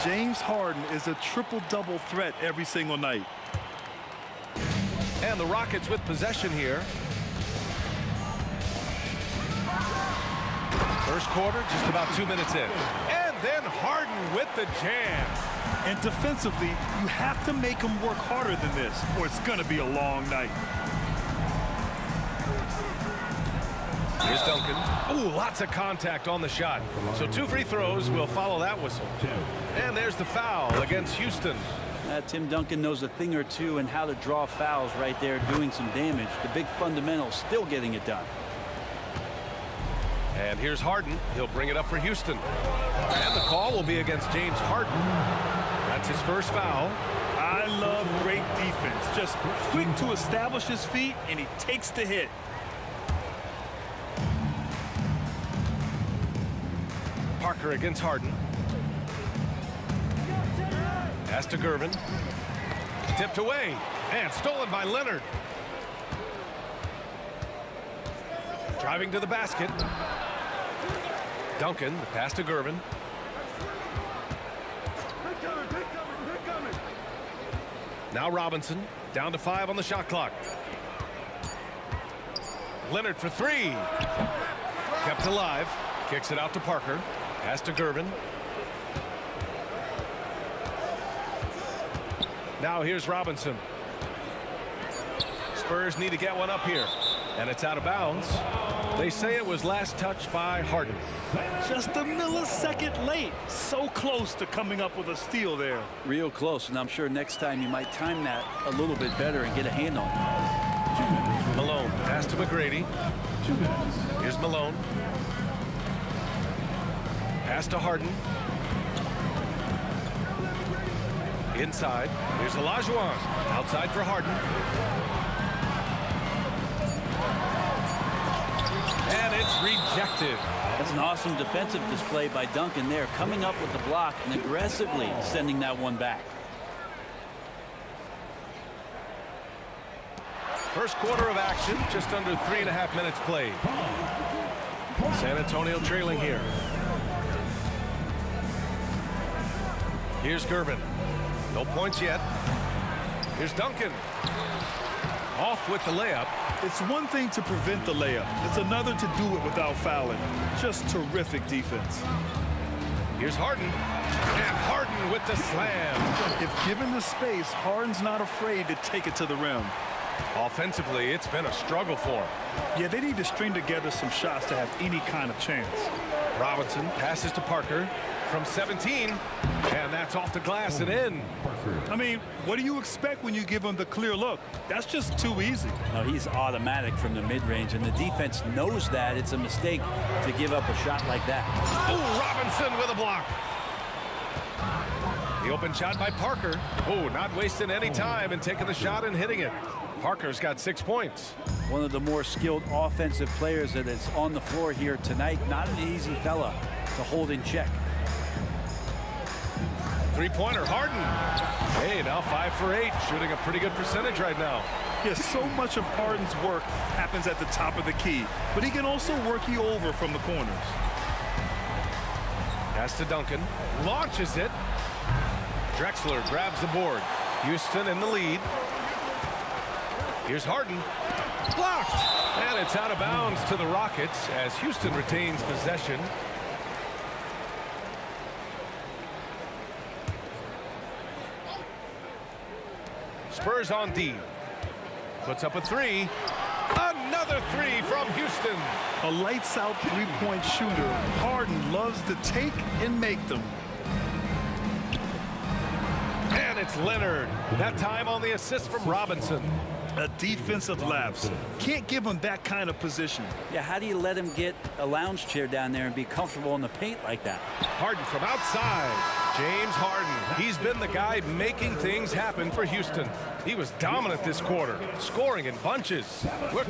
James Harden is a triple-double threat every single night. And the Rockets with possession here. First quarter, just about 2 minutes in. And then Harden with the jam. And defensively, you have to make him work harder than this, or it's going to be a long night. Here's Duncan. Ooh, lots of contact on the shot. So 2 free throws will follow that whistle. And there's the foul against Houston. Tim Duncan knows a thing or two and how to draw fouls right there, doing some damage. The big fundamental still getting it done. And here's Harden. He'll bring it up for Houston. And the call will be against James Harden. That's his first foul. I love great defense. Just quick to establish his feet, and he takes the hit. Parker against Harden. Pass to Gervin. Tipped away. And stolen by Leonard. Driving to the basket. Duncan, the pass to Gervin. Now Robinson, down to 5 on the shot clock. Leonard for 3. Kept alive. Kicks it out to Parker. Pass to Gervin. Now here's Robinson. Spurs need to get one up here. And it's out of bounds. They say it was last touched by Harden. Just a millisecond late. So close to coming up with a steal there. Real close, and I'm sure next time you might time that a little bit better and get a hand on it. Malone, pass to McGrady. Here's Malone. Pass to Harden. Inside. Here's Olajuwon. Outside for Harden. And it's rejected. That's an awesome defensive display by Duncan there, coming up with the block and aggressively sending that one back. First quarter of action, just under 3.5 minutes played. San Antonio trailing here. Here's Gervin. No points yet. Here's Duncan. Off with the layup. It's one thing to prevent the layup. It's another to do it without fouling. Just terrific defense. Here's Harden. And Harden with the slam. If given the space, Harden's not afraid to take it to the rim. Offensively, it's been a struggle for him. Yeah, they need to string together some shots to have any kind of chance. Robinson passes to Parker. from 17, and that's off the glass and in. I mean, what do you expect when you give him the clear look? That's just too easy. No, he's automatic from the mid-range, and the defense knows that. It's a mistake to give up a shot like that. Oh, Robinson with a block. The open shot by Parker. Oh, not wasting any time and taking the shot and hitting it. Parker's got 6 points. One of the more skilled offensive players that is on the floor here tonight. Not an easy fella to hold in check. Three-pointer, Harden. Hey, now 5 for 8, shooting a pretty good percentage right now. Yes, so much of Harden's work happens at the top of the key, but he can also work you over from the corners. Pass to Duncan, launches it. Drexler grabs the board. Houston in the lead. Here's Harden. Blocked! And it's out of bounds to the Rockets as Houston retains possession. Spurs on D. Puts up a three. Another three from Houston. A lights-out three-point shooter. Harden loves to take and make them. And it's Leonard. That time on the assist from Robinson. A defensive lapse. Can't give him that kind of position. Yeah, how do you let him get a lounge chair down there and be comfortable in the paint like that? Harden from outside. James Harden. He's been the guy making things happen for Houston. He was dominant this quarter, scoring in bunches. Look.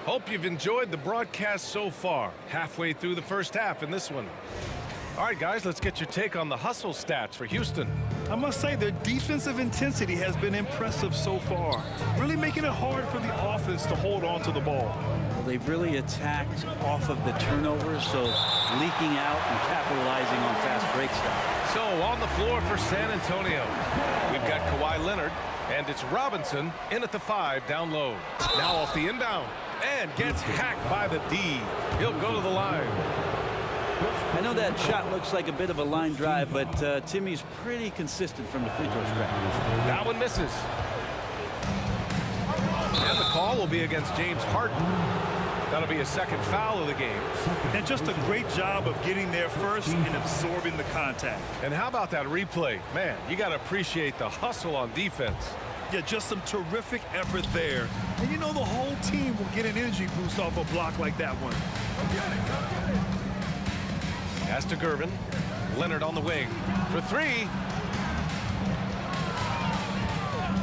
Hope you've enjoyed the broadcast so far. Halfway through the first half in this one. All right, guys, let's get your take on the hustle stats for Houston. I must say their defensive intensity has been impressive so far, really making it hard for the offense to hold on to the ball. Well, they've really attacked off of the turnovers, so leaking out and capitalizing on fast break stuff. So on the floor for San Antonio, we've got Kawhi Leonard, and it's Robinson in at the 5 down low. Now off the inbound, and gets hacked by the D. He'll go to the line. I know that shot looks like a bit of a line drive, but Timmy's pretty consistent from the free throw stripe. That one misses. And the call will be against James Harden. That'll be a second foul of the game. And just a great job of getting there first and absorbing the contact. And how about that replay? Man, you got to appreciate the hustle on defense. Yeah, just some terrific effort there. And you know the whole team will get an energy boost off a block like that one. Pass to Gervin. Leonard on the wing for 3.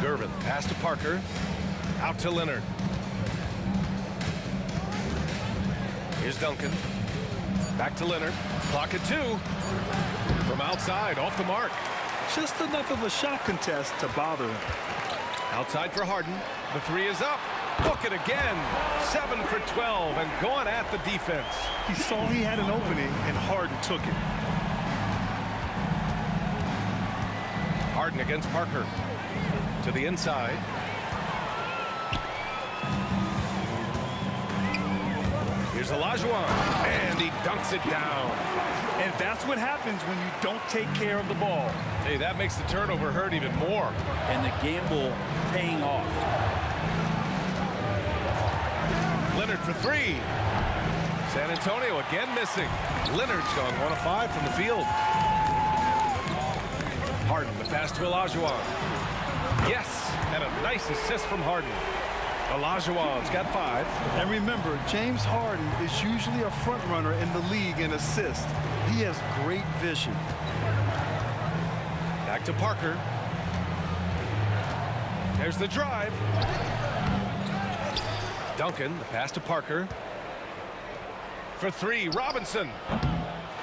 Gervin, pass to Parker. Out to Leonard. Here's Duncan. Back to Leonard. Clock at 2. From outside, off the mark. Just enough of a shot contest to bother him. Outside for Harden. The 3 is up. Book it again. 7 for 12 and going at the defense. He saw he had an opening and Harden took it. Harden against Parker. To the inside. Here's Olajuwon. And he dunks it down. And that's what happens when you don't take care of the ball. Hey, that makes the turnover hurt even more. And the gamble paying off. Leonard for 3. San Antonio again missing. Leonard's gone 1 of 5 from the field. Harden, the pass to Olajuwon. Yes, and a nice assist from Harden. Olajuwon's got 5. And remember, James Harden is usually a front runner in the league in assists. He has great vision. Back to Parker. There's the drive. Duncan, the pass to Parker. For 3, Robinson.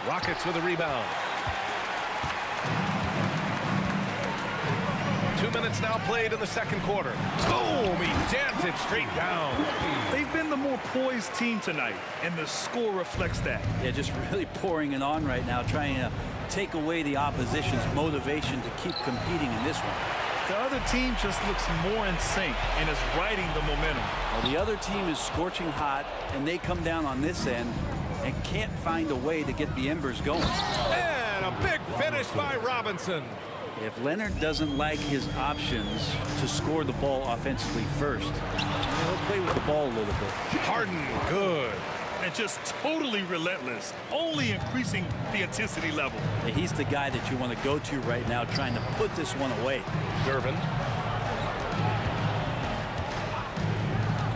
Rockets with a rebound. 2 minutes now played in the second quarter. Boom! He jams it straight down. They've been the more poised team tonight, and the score reflects that. Yeah, just really pouring it on right now, trying to take away the opposition's motivation to keep competing in this one. The other team just looks more in sync and is riding the momentum. Well, the other team is scorching hot, and they come down on this end and can't find a way to get the embers going. And a big finish by Robinson. If Leonard doesn't like his options to score the ball offensively first, he'll play with the ball a little bit. Harden, good. And just totally relentless, only increasing the intensity level. He's the guy that you want to go to right now, trying to put this one away. Gervin.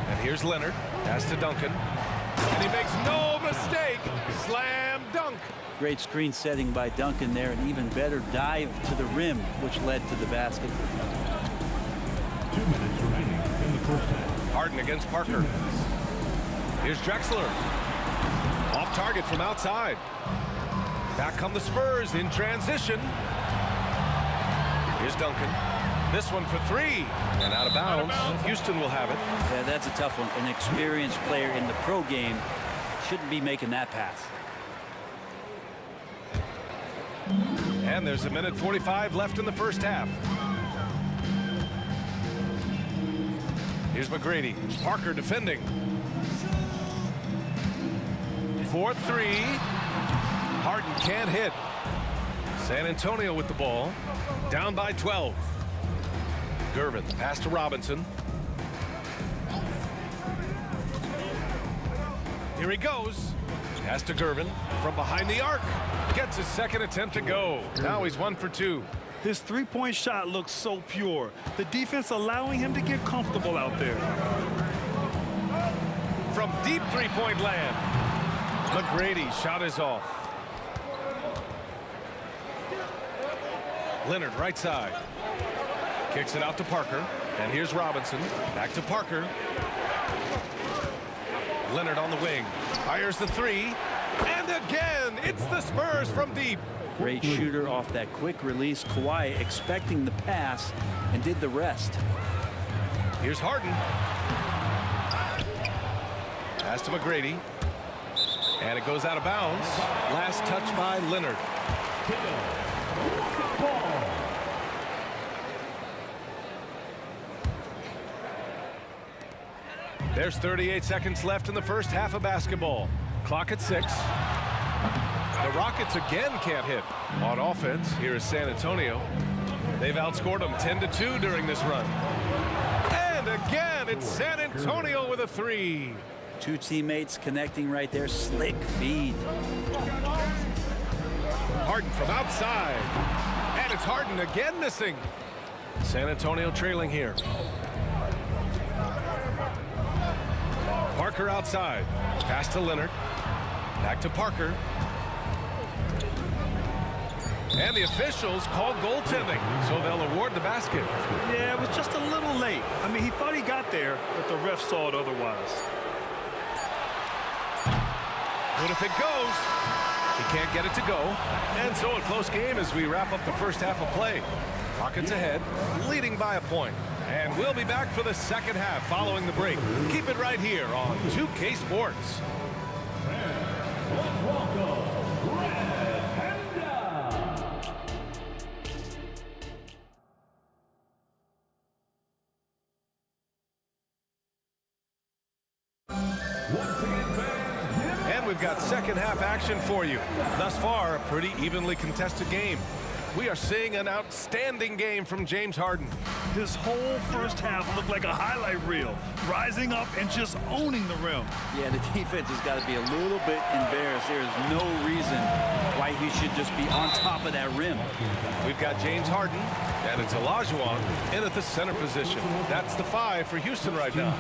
And here's Leonard. Pass to Duncan. And he makes no mistake. Slam dunk. Great screen setting by Duncan there, and even better dive to the rim, which led to the basket. 2 minutes remaining in the first half. Harden against Parker. Here's Drexler. Off target from outside. Back come the Spurs in transition. Here's Duncan. This one for three. And out of bounds. Houston will have it. Yeah, that's a tough one. An experienced player in the pro game shouldn't be making that pass. And there's 1:45 left in the first half. Here's McGrady. Parker defending. 4-3. Harden can't hit. San Antonio with the ball. Down by 12. Gervin, pass to Robinson. Here he goes. Pass to Gervin from behind the arc. Gets his second attempt to go. Now he's 1 for 2. His three-point shot looks so pure. The defense allowing him to get comfortable out there. From deep three-point land. McGrady shot is off. Leonard right side. Kicks it out to Parker. And here's Robinson. Back to Parker. Leonard on the wing. Fires the three. And again, it's the Spurs from deep. Great shooter off that quick release. Kawhi expecting the pass and did the rest. Here's Harden. Pass to McGrady. And it goes out of bounds. Last touch by Leonard. There's 38 seconds left in the first half of basketball. Clock at 6. The Rockets again can't hit on offense. Here is San Antonio. They've outscored them 10-2 during this run. And again, it's San Antonio with a three. Two teammates connecting right there. Slick feed. Harden from outside. And it's Harden again missing. San Antonio trailing here. Parker outside. Pass to Leonard. Back to Parker. And the officials called goaltending, so they'll award the basket. Yeah, it was just a little late. I mean, he thought he got there, but the ref saw it otherwise. But if it goes, he can't get it to go. And so a close game as we wrap up the first half of play. Rockets ahead, leading by a point. And we'll be back for the second half following the break. Keep it right here on 2K Sports. Let's welcome Red Panda. And we've got second half action for you. Thus far, a pretty evenly contested game. We are seeing an outstanding game from James Harden. His whole first half looked like a highlight reel, rising up and just owning the rim. Yeah, the defense has got to be a little bit embarrassed. There is no reason why he should just be on top of that rim. We've got James Harden, and it's Olajuwon in at the center position. That's the 5 for Houston right now.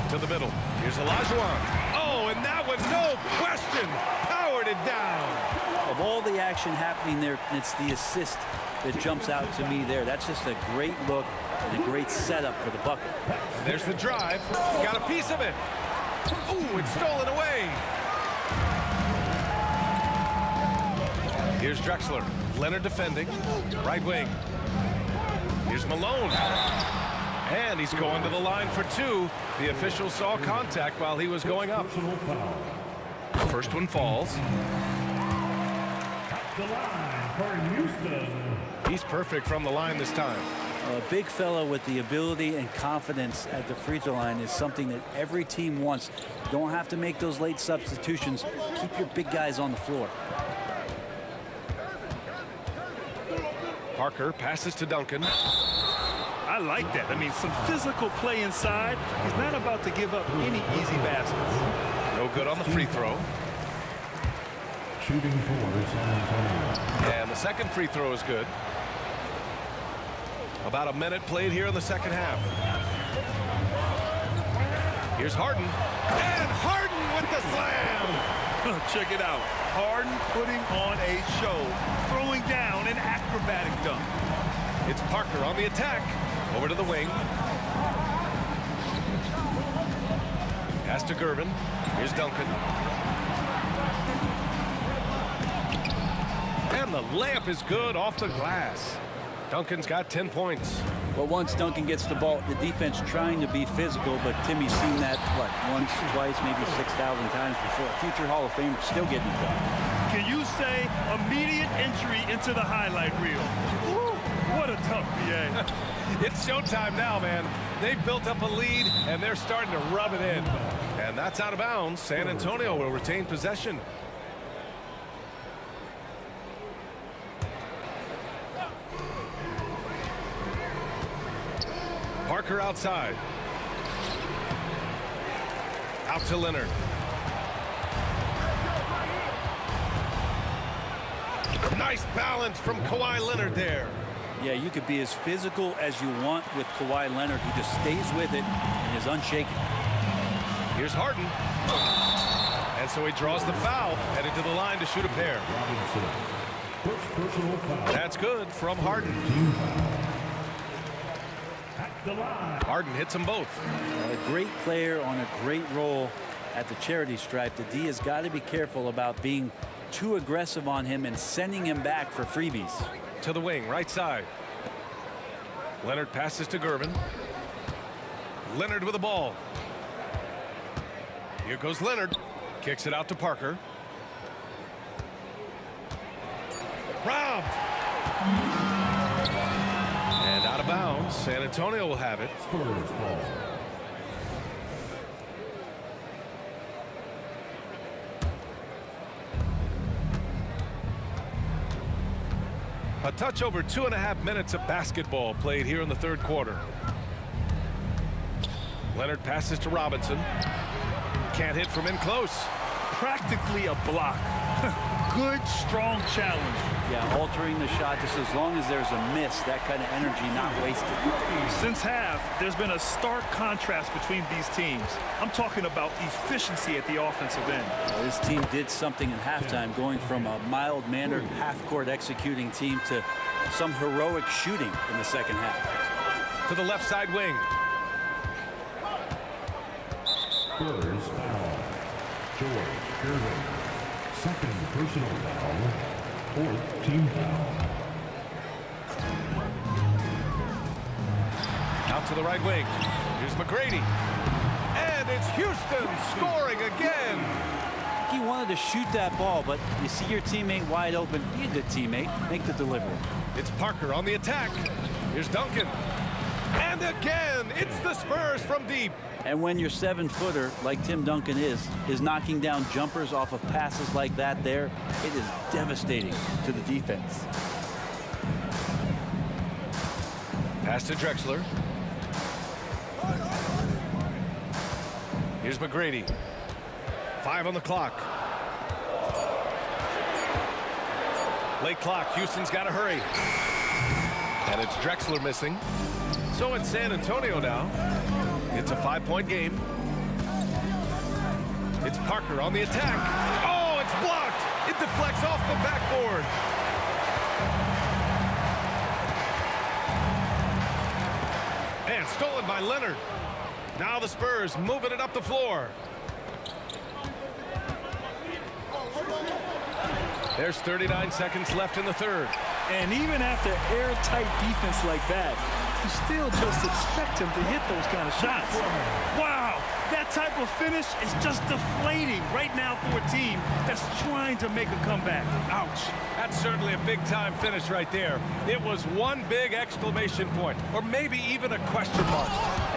To the middle. Here's Olajuwon. Oh, and that one, no question, powered it down. Of all the action happening there, it's the assist that jumps out to me there. That's just a great look and a great setup for the bucket. There's the drive. Got a piece of it. Ooh, it's stolen away. Here's Drexler. Leonard defending. Right wing. Here's Malone. And he's going to the line for 2. The official saw contact while he was going up. First one falls. At the line for Houston. He's perfect from the line this time. A big fellow with the ability and confidence at the free throw line is something that every team wants. Don't have to make those late substitutions. Keep your big guys on the floor. Parker passes to Duncan. I like that. I mean, some physical play inside. He's not about to give up any easy baskets. No good on the free throw. Shooting for San Antonio. And the second free throw is good. About a minute played here in the second half. Here's Harden. And Harden with the slam! Check it out. Harden putting on a show, throwing down an acrobatic dunk. It's Parker on the attack. Over to the wing. Pass to Gervin. Here's Duncan. And the layup is good off the glass. Duncan's got 10 points. Well, once Duncan gets the ball, the defense trying to be physical, but Timmy's seen that, what, once, twice, maybe 6,000 times before. Future Hall of Famer still getting it done. Can you say immediate entry into the highlight reel? Woo, what a tough PA. It's showtime now, man. They've built up a lead, and they're starting to rub it in. And that's out of bounds. San Antonio will retain possession. Parker outside. Out to Leonard. Nice balance from Kawhi Leonard there. Yeah, you could be as physical as you want with Kawhi Leonard. He just stays with it and is unshaken. Here's Harden. And so he draws the foul, headed to the line to shoot a pair. That's good from Harden. Harden hits them both. A great player on a great role at the charity stripe. The D has got to be careful about being too aggressive on him and sending him back for freebies. To the wing, right side. Leonard passes to Gervin. Leonard with the ball. Here goes Leonard. Kicks it out to Parker. Robbed. And out of bounds. San Antonio will have it. Spurs ball. A touch over 2.5 minutes of basketball played here in the third quarter. Leonard passes to Robinson. Can't hit from in close. Practically a block. Good, strong challenge. Yeah, altering the shot just as long as there's a miss, that kind of energy not wasted. Since half, there's been a stark contrast between these teams. I'm talking about efficiency at the offensive end. Well, this team did something in halftime, going from a mild-mannered half-court executing team to some heroic shooting in the second half. To the left side wing. Spurs foul. George Gervin. Second personal foul. Fourth team foul. Out to the right wing. Here's McGrady. And it's Houston scoring again. He wanted to shoot that ball, but you see your teammate wide open. Be a good teammate. Make the delivery. It's Parker on the attack. Here's Duncan. And again, it's the Spurs from deep. And when your 7-footer, like Tim Duncan is knocking down jumpers off of passes like that there, it is devastating to the defense. Pass to Drexler. Here's McGrady. 5 on the clock. Late clock. Houston's got to hurry. And it's Drexler missing. So it's San Antonio now. It's a 5-point game. It's Parker on the attack. Oh, it's blocked. It deflects off the backboard. And stolen by Leonard. Now the Spurs moving it up the floor. There's 39 seconds left in the third. And even after airtight defense like that, you still just expect him to hit those kind of shots. Wow, That type of finish is just deflating right now for a team that's trying to make a comeback. Ouch. That's certainly a big-time finish right there. It was one big exclamation point, or maybe even a question mark.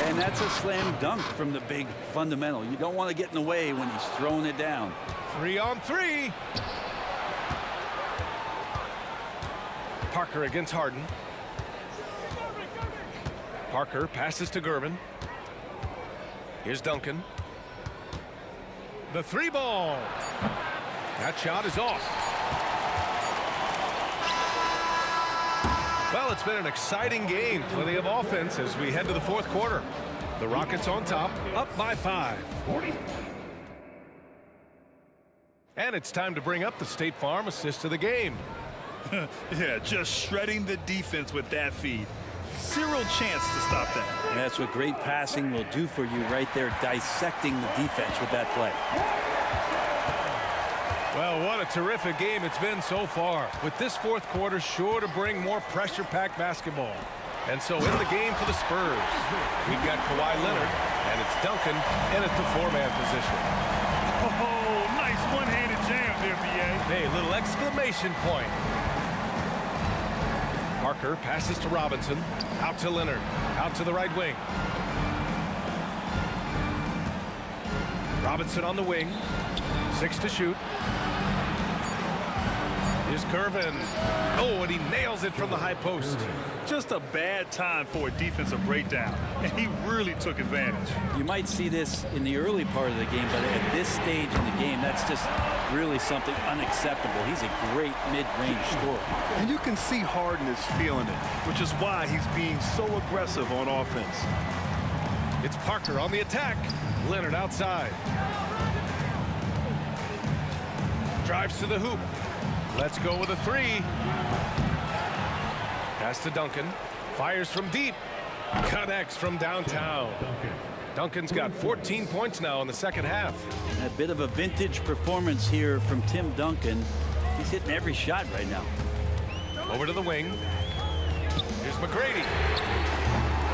And that's a slam dunk from the big fundamental. You don't want to get in the way when he's throwing it down. 3-on-3. Parker against Harden. Parker passes to Gervin. Here's Duncan. The 3-ball. That shot is off. Well, it's been an exciting game. Plenty of offense as we head to the fourth quarter. The Rockets on top, up by 5. And it's time to bring up the State Farm assist of the game. Yeah, just shredding the defense with that feed. Zero chance to stop that. And that's what great passing will do for you right there, dissecting the defense with that play. Well, what a terrific game it's been so far. With this fourth quarter sure to bring more pressure-packed basketball. And so in the game for the Spurs, we've got Kawhi Leonard, and it's Duncan in at the 4-man position. Oh, nice one-handed jam there, B.A. Hey, little exclamation point. Parker passes to Robinson, out to Leonard, out to the right wing. Robinson on the wing, 6 to shoot. Here's Gervin. Oh, and he nails it from the high post. Just a bad time for a defensive breakdown, and he really took advantage. You might see this in the early part of the game, but at this stage in the game, that's just really something unacceptable. He's a great mid-range scorer. And you can see Harden is feeling it, which is why he's being so aggressive on offense. It's Parker on the attack. Leonard outside. Drives to the hoop. Let's go with a 3. Pass to Duncan. Fires from deep. Connects from downtown. Duncan's got 14 points now in the second half. A bit of a vintage performance here from Tim Duncan. He's hitting every shot right now. Over to the wing. Here's McGrady.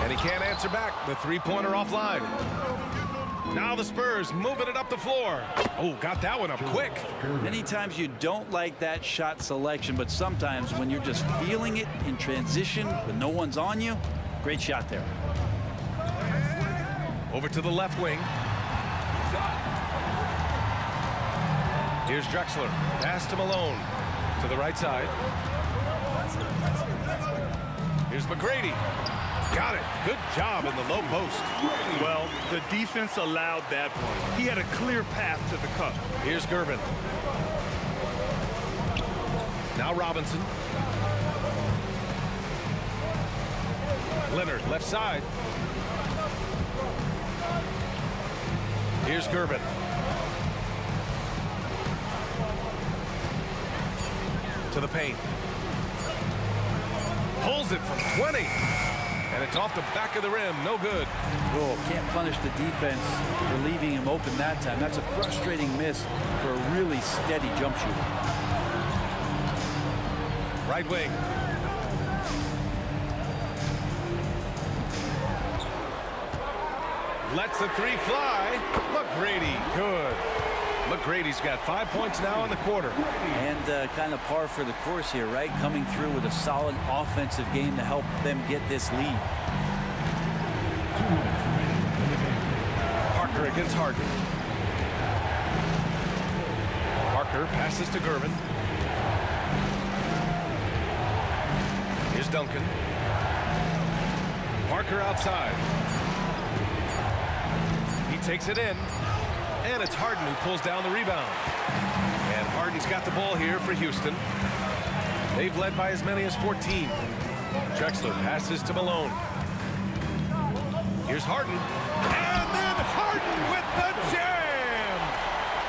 And he can't answer back. The 3-pointer offline. Now the Spurs moving it up the floor. Oh, got that one up quick. Many times you don't like that shot selection, but sometimes when you're just feeling it in transition when no one's on you, great shot there. Over to the left wing. Here's Drexler. Pass to Malone. To the right side. Here's McGrady. Got it. Good job in the low post. Well, the defense allowed that one. He had a clear path to the cup. Here's Gervin. Now Robinson. Leonard, left side. Here's Gervin. To the paint. Pulls it from 20. And it's off the back of the rim. No good. Oh, can't punish the defense for leaving him open that time. That's a frustrating miss for a really steady jump shooter. Right wing. Lets the 3 fly. McGrady, good. McGrady's got 5 points now in the quarter. And kind of par for the course here, right? Coming through with a solid offensive game to help them get this lead. Parker against Harden. Parker passes to Gervin. Here's Duncan. Parker outside. He takes it in. And it's Harden who pulls down the rebound. And Harden's got the ball here for Houston. They've led by as many as 14. Drexler passes to Malone. Here's Harden. And then Harden with the jam!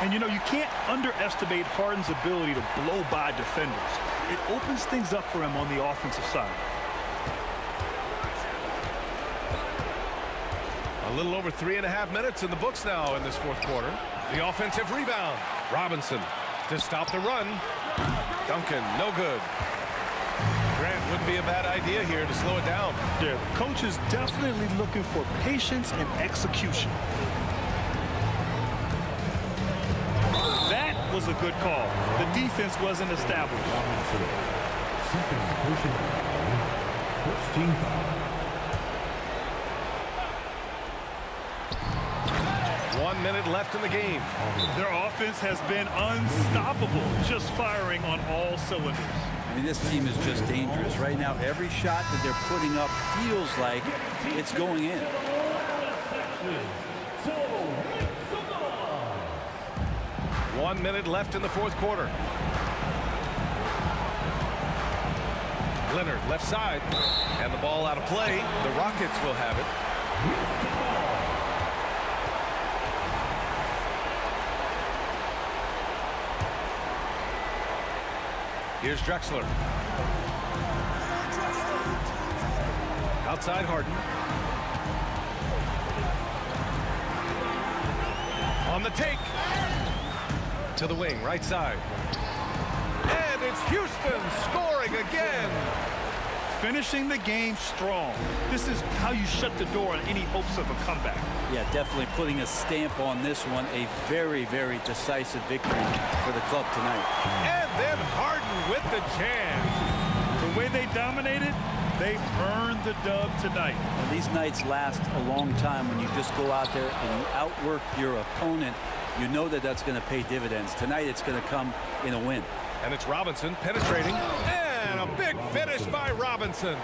And you know, you can't underestimate Harden's ability to blow by defenders. It opens things up for him on the offensive side. A little over 3.5 minutes in the books now in this fourth quarter. The offensive rebound. Robinson to stop the run. Duncan, no good. Grant, wouldn't be a bad idea here to slow it down. Yeah, the coach is definitely looking for patience and execution. was a good call. The defense wasn't established. Second personal foul. First team foul. 1 minute left in the game. Their offense has been unstoppable, just firing on all cylinders. I mean, this team is just dangerous. Right now, every shot that they're putting up feels like it's going in. One minute left in the fourth quarter. Leonard left side, and the ball out of play. The Rockets will have it. Here's Drexler. Outside Harden. On the take. To the wing, right side. And it's Houston scoring again. Finishing the game strong. This is how you shut the door on any hopes of a comeback. Yeah, definitely putting a stamp on this one. A very, very decisive victory for the club tonight. And then Harden with the jam. The way they dominated, they earned the dub tonight. And these nights last a long time when you just go out there and you outwork your opponent. You know that that's going to pay dividends. Tonight it's going to come in a win. And it's Robinson penetrating. And a big finish by Robinson.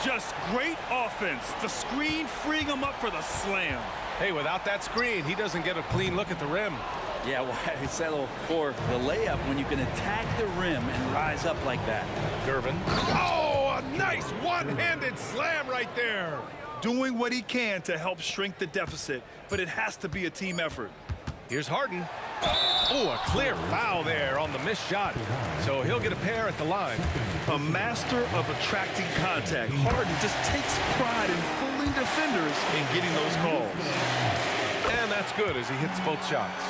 Just great offense. The screen freeing him up for the slam. Hey, without that screen, he doesn't get a clean look at the rim. Yeah, why settle for the layup when you can attack the rim and rise up like that? Gervin. Oh, a nice one-handed slam right there. Doing what he can to help shrink the deficit, but it has to be a team effort. Here's Harden. Oh, a clear foul there on the missed shot. So he'll get a pair at the line. A master of attracting contact. Harden just takes pride in fooling defenders and getting those calls. And that's good as he hits both shots.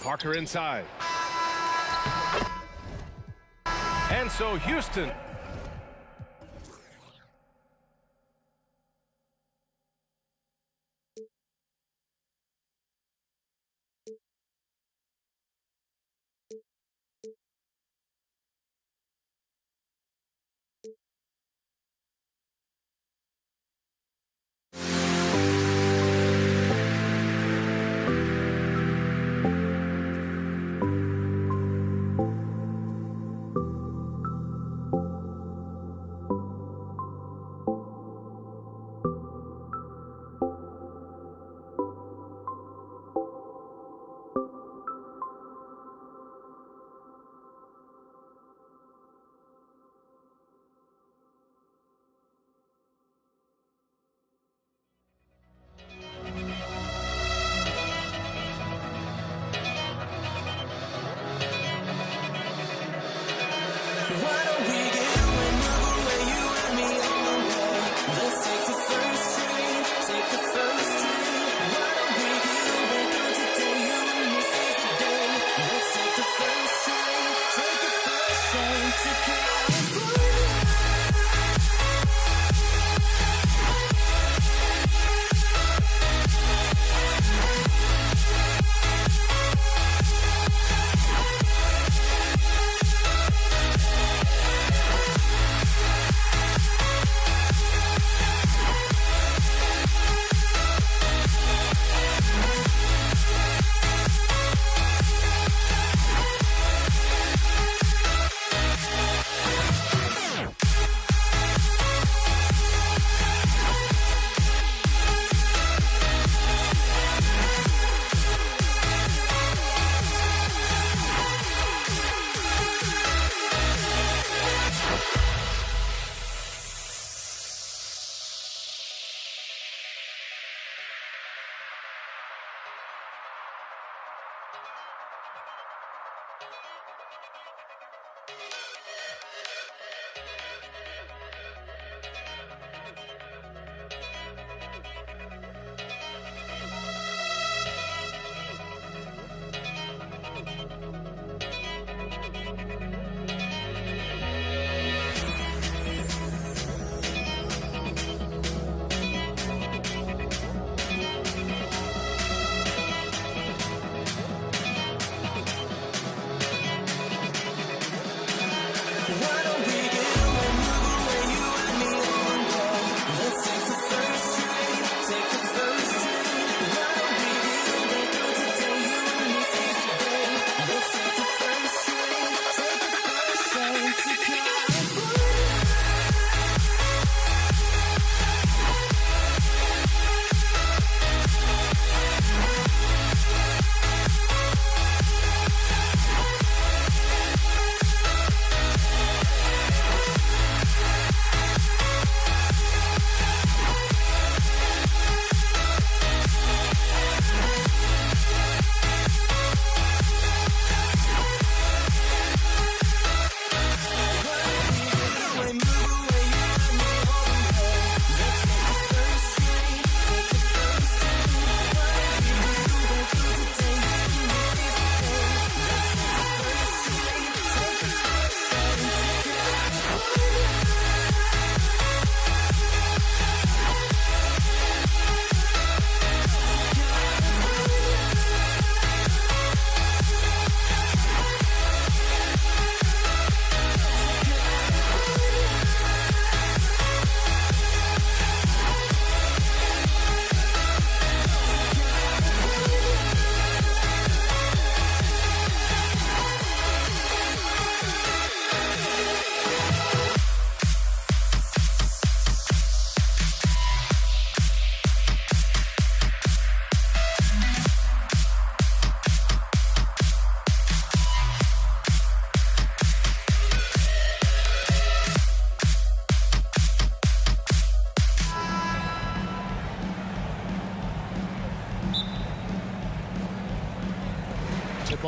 Parker inside. And so Houston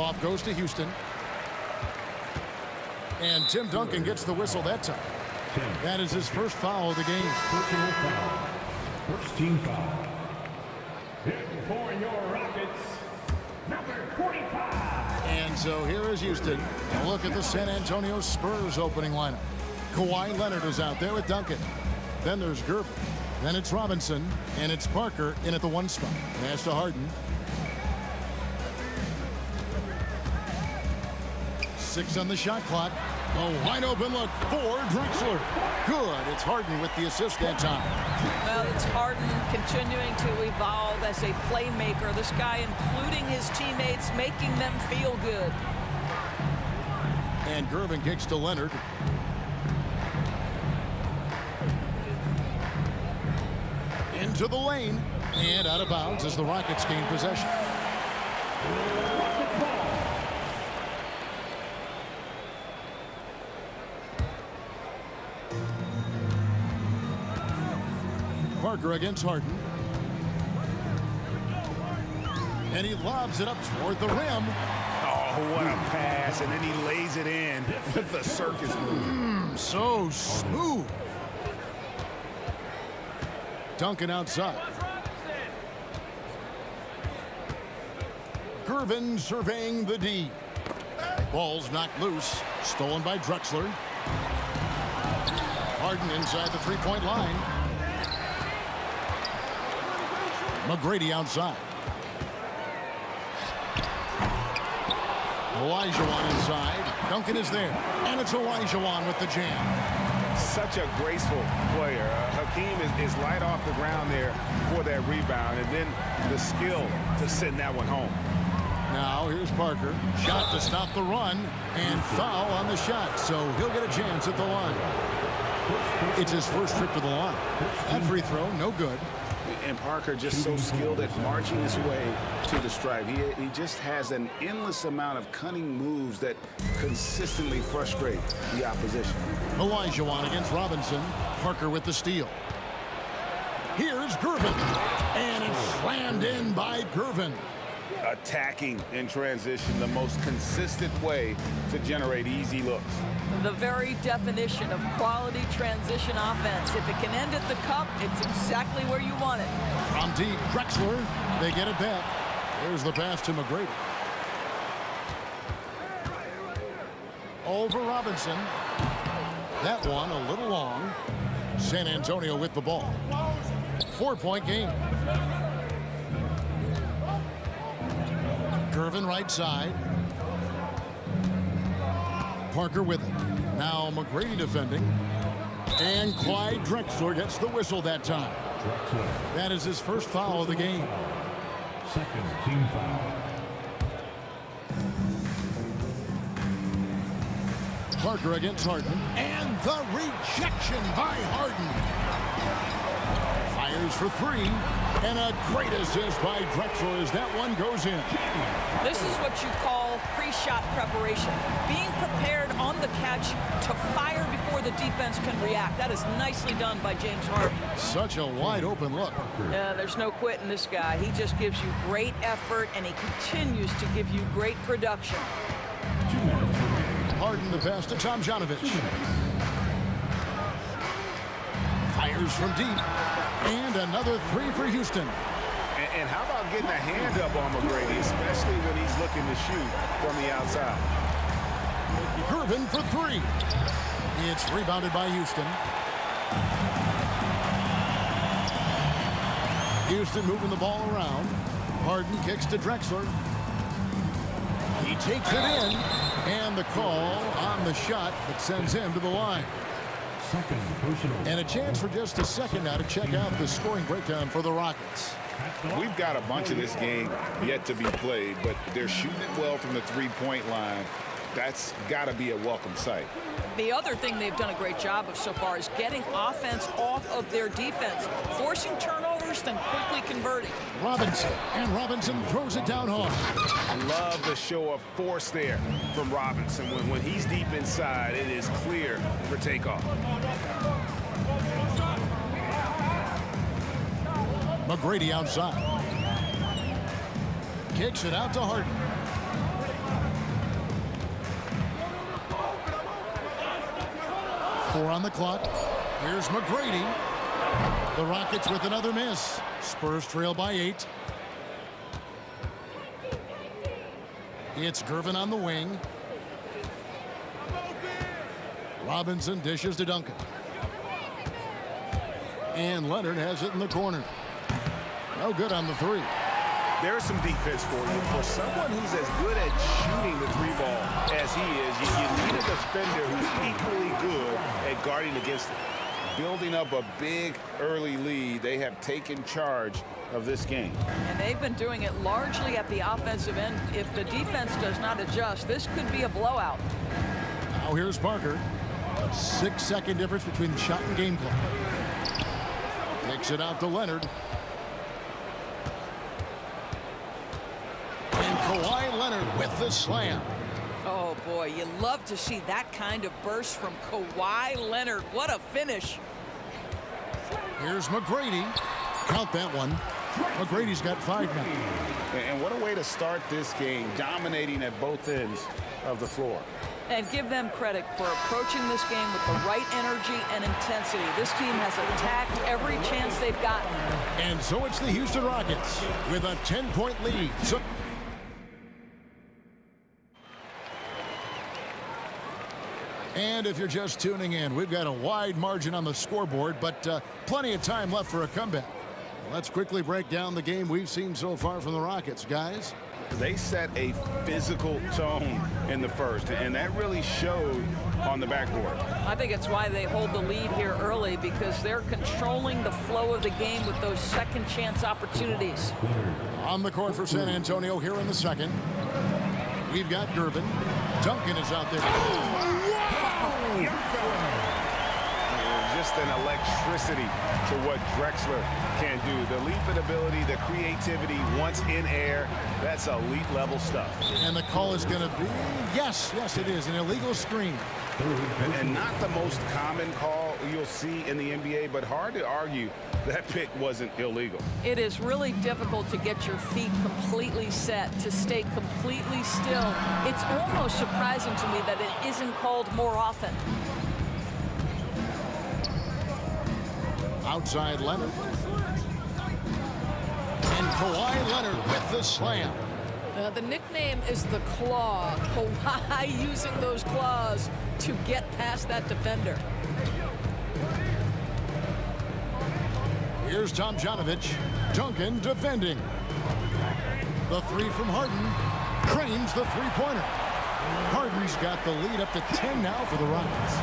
Tip-off goes to Houston. And Tim Duncan gets the whistle that time. That is his first foul of the game. Personal foul. First team foul. Hitting for your Rockets, number 45. And so here is Houston. A look at the San Antonio Spurs opening lineup. Kawhi Leonard is out there with Duncan. Then there's Gervin. Then it's Robinson. And it's Parker in at the 1 spot. Pass to Harden. 6 on the shot clock. A wide open look for Drexler. Good. It's Harden with the assist that time. Well, it's Harden continuing to evolve as a playmaker. This guy, including his teammates, making them feel good. And Gervin kicks to Leonard. Into the lane. And out of bounds as the Rockets gain possession. Parker against Harden. And he lobs it up toward the rim. Oh, what a pass. And then he lays it in with the circus move. So smooth. Duncan outside. Gervin surveying the D. Ball's knocked loose. Stolen by Drexler. Harden inside the three-point line. McGrady outside. Olajuwon inside. Duncan is there. And it's Olajuwon with the jam. Such a graceful player. Hakeem is light off the ground there for that rebound. And then the skill to send that one home. Now here's Parker. Shot to stop the run. And foul on the shot. So he'll get a chance at the line. It's his first trip to the line. That free throw, no good. And Parker just so skilled at marching his way to the stripe. He just has an endless amount of cunning moves that consistently frustrate the opposition. Olajuwon against Robinson. Parker with the steal. Here's Gervin. And it's slammed in by Gervin. Attacking in transition, the most consistent way to generate easy looks. The very definition of quality transition offense. If it can end at the cup, it's exactly where you want it. From deep, Drexler. They get it back. There's the pass to McGrady. Over Robinson. That one a little long. San Antonio with the ball. 4-point game. Gervin right side. Parker with it. Now McGrady defending. And Clyde Drexler gets the whistle that time. That is his first foul of the game. Second team foul. Parker against Harden. And the rejection by Harden. Fires for 3. And a great assist by Drexler as that one goes in. This is what you call pre-shot preparation. Being prepared on the catch to fire before the defense can react. That is nicely done by James Harden. Such a wide open look. Yeah, there's no quitting this guy. He just gives you great effort, and he continues to give you great production. Harden the pass to Tomjanovich. Fires from deep. And another 3 for Houston. And how about getting a hand up on McGrady, especially when he's looking to shoot from the outside. Gervin for 3. It's rebounded by Houston. Houston moving the ball around. Harden kicks to Drexler. He takes it in. And the call on the shot that sends him to the line. Second personal. And a chance for just a second now to check out the scoring breakdown for the Rockets. We've got a bunch of this game yet to be played, but they're shooting it well from the three-point line. That's got to be a welcome sight. The other thing they've done a great job of so far is getting offense off of their defense, forcing turnovers, then quickly converting. Robinson, and Robinson throws it down hard. I love the show of force there from Robinson. When he's deep inside, it is clear for takeoff. McGrady outside. Kicks it out to Harden. 4 on the clock. Here's McGrady. The Rockets with another miss. Spurs trail by 8. It's Gervin on the wing. Robinson dishes to Duncan. And Leonard has it in the corner. No good on the 3. There's some defense for you. For someone who's as good at shooting the 3-ball as he is, you need a defender who's equally good at guarding against it. Building up a big early lead, they have taken charge of this game. And they've been doing it largely at the offensive end. If the defense does not adjust, this could be a blowout. Now here's Parker. 6-second difference between the shot and game clock. Takes it out to Leonard. And Kawhi Leonard with the slam. Oh, boy, you love to see that kind of burst from Kawhi Leonard. What a finish. Here's McGrady. Count that one. McGrady's got 5 now. And what a way to start this game, dominating at both ends of the floor. And give them credit for approaching this game with the right energy and intensity. This team has attacked every chance they've gotten. And so it's the Houston Rockets with a 10-point lead. And if you're just tuning in, we've got a wide margin on the scoreboard, but plenty of time left for a comeback. Let's quickly break down the game we've seen so far from the Rockets, guys. They set a physical tone in the first, and that really showed on the backboard. I think it's why they hold the lead here early, because they're controlling the flow of the game with those second chance opportunities. On the court for San Antonio here in the second. We've got Gervin. Duncan is out there. Just an electricity to what Drexler can do. The leaping ability, the creativity once in air, that's elite level stuff. And the call is going to be, yes, it is, an illegal screen. And not the most common call you'll see in the NBA, but hard to argue that pick wasn't illegal. It is really difficult to get your feet completely set, to stay completely still. It's almost surprising to me that it isn't called more often. Outside Leonard. And Kawhi Leonard with the slam. The nickname is the Claw. Kawhi using those claws to get past that defender. Here's Tomjanovich. Duncan defending. The 3 from Harden. Cranes the 3-pointer. Harden's got the lead up to 10 now for the Rockets.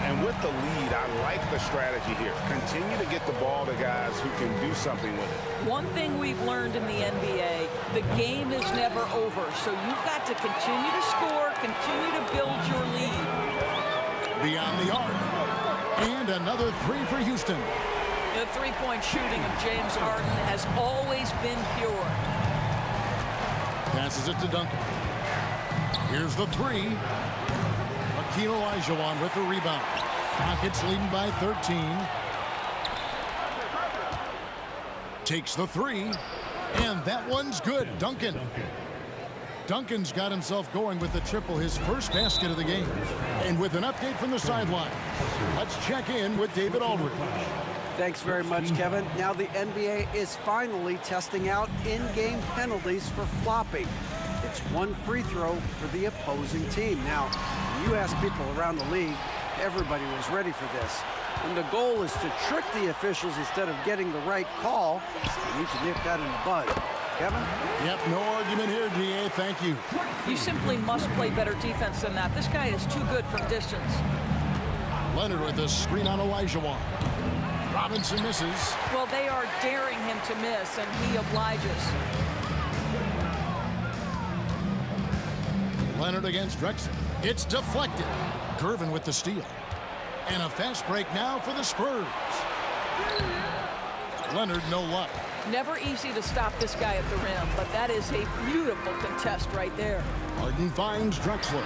And with the lead, I like the strategy here. Continue to get the ball to guys who can do something with it. One thing we've learned in the NBA, the game is never over. So you've got to continue to score, continue to build your lead. Beyond the arc. And another 3 for Houston. The three-point shooting of James Harden has always been pure. Passes it to Duncan. Here's the 3. Hakeem Olajuwon with the rebound. Rockets leading by 13. Takes the 3. And that one's good. Duncan. Duncan's got himself going with the triple, his first basket of the game. And with an update from the sideline, let's check in with David Aldridge. Thanks very much, Kevin. Now the NBA is finally testing out in-game penalties for flopping. It's 1 free throw for the opposing team. Now, when you ask people around the league, everybody was ready for this. And the goal is to trick the officials instead of getting the right call. You need to nip that in the bud. Kevin? Yep, no argument here, DA. Thank you. You simply must play better defense than that. This guy is too good from distance. Leonard with a screen on Olajuwon. Robinson misses. Well, they are daring him to miss, and he obliges. Leonard against Drexler. It's deflected. Gervin with the steal. And a fast break now for the Spurs. Leonard, no luck. Never easy to stop this guy at the rim, but that is a beautiful contest right there. Harden finds Drexler.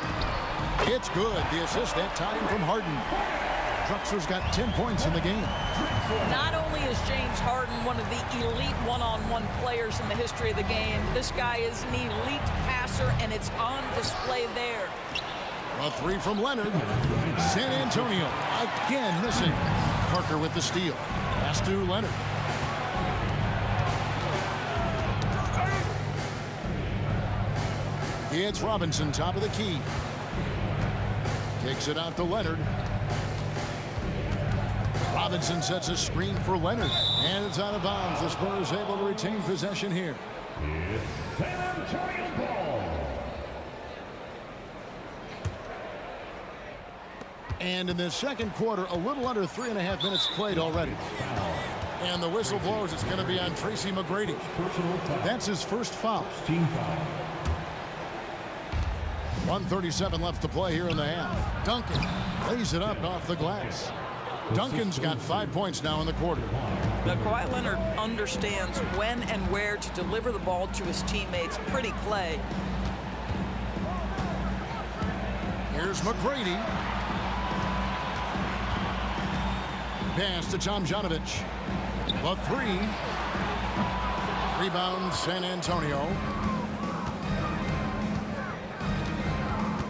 It's good. The assist that time from Harden. Drexler's got 10 points in the game. Not only is James Harden one of the elite one-on-one players in the history of the game, this guy is an elite passer, and it's on display there. A three from Leonard. San Antonio again missing. Parker with the steal. Pass to Leonard. It's Robinson, top of the key. Kicks it out to Leonard. Robinson sets a screen for Leonard. And it's out of bounds. The Spurs able to retain possession here. It's San Antonio ball. And in the second quarter, a little under 3.5 minutes played already. And the whistle blows. It's going to be on Tracy McGrady. That's his first foul. 1:37 left to play here in the half. Duncan lays it up off the glass. Duncan's got 5 points now in the quarter. Now, Kawhi Leonard understands when and where to deliver the ball to his teammates. Pretty play. Here's McGrady. Pass to Tomjanovich. The three. Rebound San Antonio.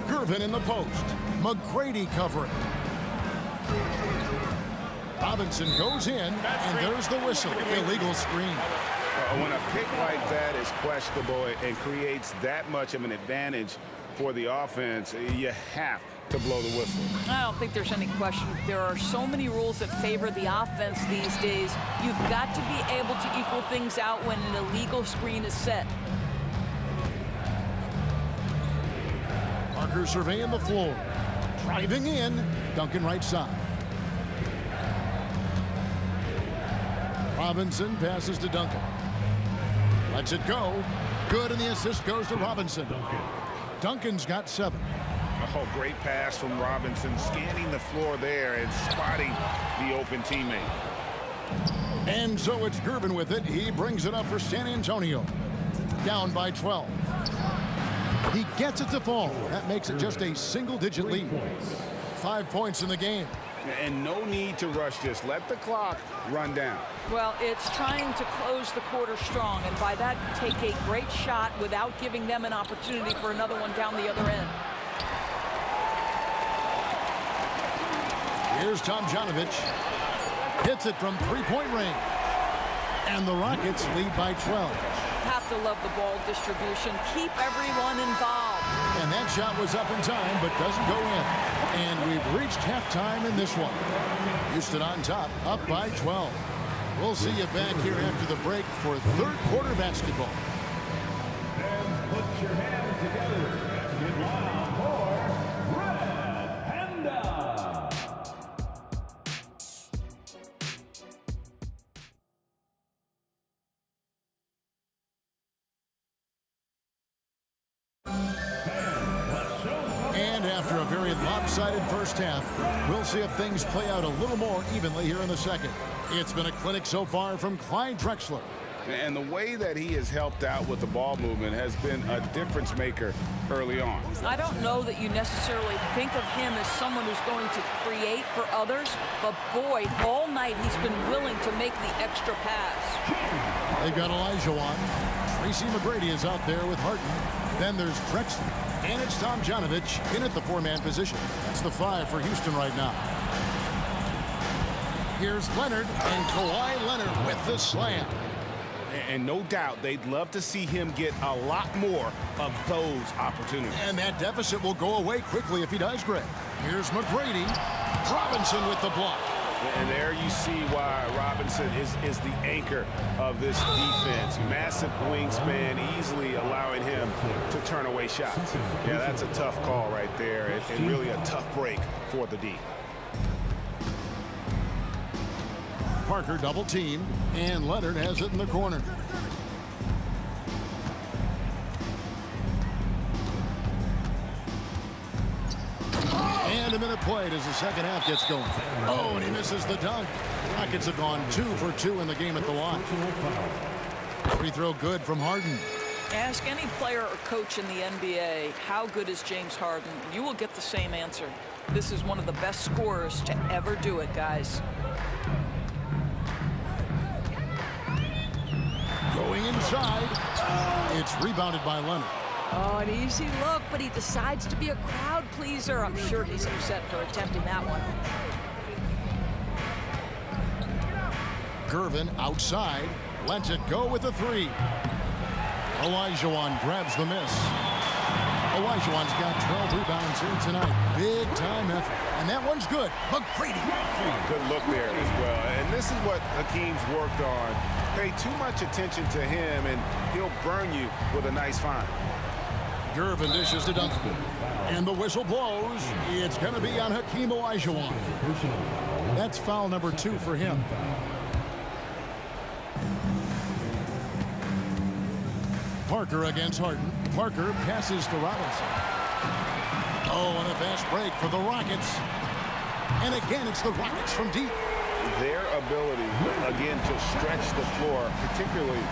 Gervin in the post. McGrady covering. Robinson goes in, and there's the whistle. Illegal screen. When a pick like that is questionable and creates that much of an advantage for the offense, you have to blow the whistle. I don't think there's any question. There are so many rules that favor the offense these days. You've got to be able to equal things out when an illegal screen is set. Parker surveying the floor. Driving in. Duncan right side. Robinson passes to Duncan. Lets it go. Good, and the assist goes to Robinson. Duncan's got 7. Oh, great pass from Robinson, scanning the floor there and spotting the open teammate. And so it's Gervin with it. He brings it up for San Antonio. Down by 12. He gets it to fall. That makes it just a single-digit lead. 5 points in the game. And no need to rush this. Let the clock run down. Well, it's trying to close the quarter strong, and by that, take a great shot without giving them an opportunity for another one down the other end. Here's Tomjanovich. Hits it from three-point range. And the Rockets lead by 12. Have to love the ball distribution. Keep everyone involved. And that shot was up in time, but doesn't go in. And we've reached halftime in this one. Houston on top, up by 12. We'll see you back here after the break for third quarter basketball. And put your hands together and get loud for Red Panda. And after a very lopsided first half, we'll see if things play out a little more evenly here in the second. It's been a clinic so far from Clyde Drexler. And the way that he has helped out with the ball movement has been a difference maker early on. I don't know that you necessarily think of him as someone who's going to create for others, but boy, all night he's been willing to make the extra pass. They've got Elijah on. Tracy McGrady is out there with Harden. Then there's Drexler. And it's Tomjanovich in at the 4-man position. That's the 5 for Houston right now. Here's Leonard, and Kawhi Leonard with the slam. And no doubt they'd love to see him get a lot more of those opportunities. And that deficit will go away quickly if he does, Greg. Here's McGrady. Robinson with the block. And there you see why Robinson is the anchor of this defense. Massive wingspan, easily allowing him to turn away shots. Yeah, that's a tough call right there, and really a tough break for the D. Parker double teamed, and Leonard has it in the corner. And a minute played as the second half gets going. Oh, and he misses the dunk. Rockets have gone 2 for 2 in the game at the line. Free throw good from Harden. Ask any player or coach in the NBA, how good is James Harden? You will get the same answer. This is one of the best scorers to ever do it, guys. Going inside. It's rebounded by Leonard. Oh, an easy look, but he decides to be a crowd pleaser. I'm sure he's upset for attempting that one. Gervin outside, lets it go with the three. Olajuwon grabs the miss. Olajuwon's got 12 rebounds here tonight. Big time effort. And that one's good. McGrady. Good look there as well. And this is what Hakeem's worked on. Pay too much attention to him, and he'll burn you with a nice find. Gervin dishes to Duncan. And the whistle blows. It's going to be on Hakeem Olajuwon. That's foul number 2 for him. Parker against Harden. Parker passes to Robinson. Oh, and a fast break for the Rockets. And again, it's the Rockets from deep. Their ability, again, to stretch the floor, particularly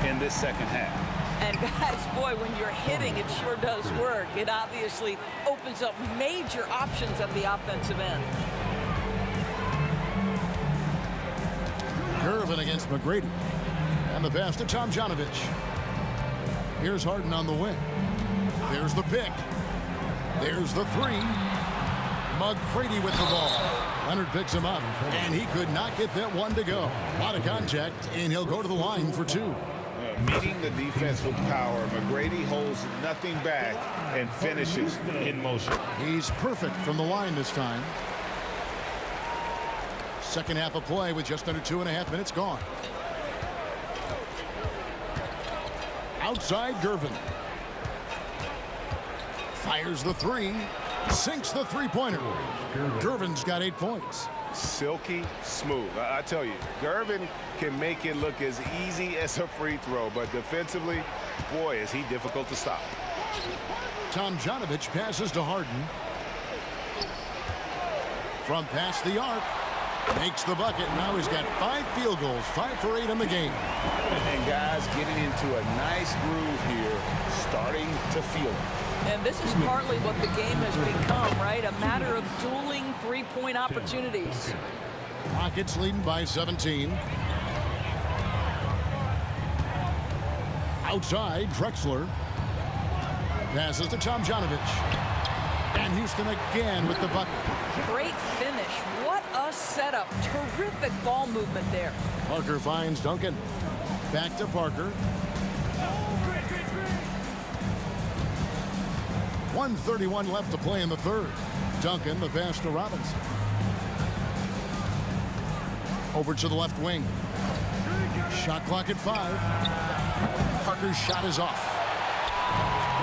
in this second half. And guys, boy, when you're hitting, it sure does work. It obviously opens up major options at the offensive end. Gervin against McGrady. And the pass to Tomjanovich. Here's Harden on the wing. There's the pick. There's the three. McGrady with the ball. Leonard picks him up, and he could not get that one to go. A lot of contact, and he'll go to the line for 2. Meeting the defense with power, McGrady holds nothing back and finishes in motion. He's perfect from the line this time. Second half of play with just under 2.5 minutes gone. Outside, Gervin. Fires the three. Sinks the three-pointer. Gervin's got 8 points. Silky smooth. I tell you, Gervin can make it look as easy as a free throw, but defensively, boy, is he difficult to stop. Tomjanovich passes to Harden. From past the arc. Makes the bucket. Now he's got 5 field goals, 5 for 8 in the game. And guys getting into a nice groove here, starting to feel it. And this is partly what the game has become, right? A matter of dueling three-point opportunities. Rockets leading by 17. Outside, Drexler. Passes to Tomjanovich. And Houston again with the bucket. Great finish. What a setup. Terrific ball movement there. Parker finds Duncan. Back to Parker. 1:31 left to play in the third. Duncan, the pass to Robinson. Over to the left wing. Shot clock at 5. Parker's shot is off.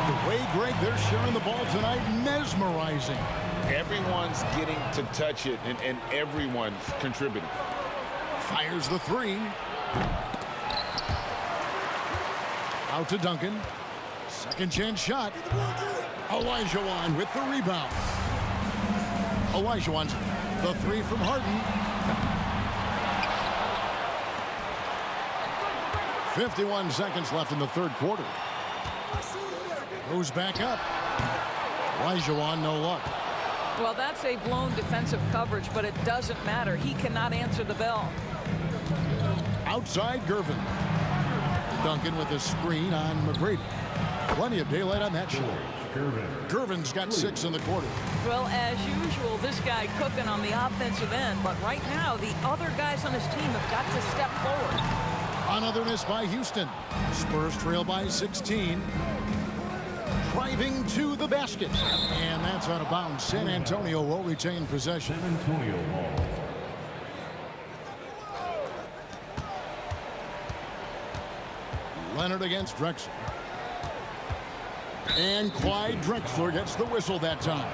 The way, Greg, they're sharing the ball tonight, mesmerizing. Everyone's getting to touch it, and everyone's contributing. Fires the three. Out to Duncan. Second chance shot. Olajuwon with the rebound. Olajuwon's the three from Harden. 51 seconds left in the third quarter. Goes back up. Olajuwon, no luck. Well, that's a blown defensive coverage, but it doesn't matter. He cannot answer the bell. Outside, Gervin. Duncan with a screen on McGrady. Plenty of daylight on that shot. Gervin's got 6 in the quarter. Well, as usual, this guy cooking on the offensive end, but right now the other guys on his team have got to step forward. Another miss by Houston. Spurs trail by 16. Driving to the basket. And that's out of bounds. San Antonio will retain possession. San Antonio ball. Leonard against Drexler. And Clyde Drexler gets the whistle that time.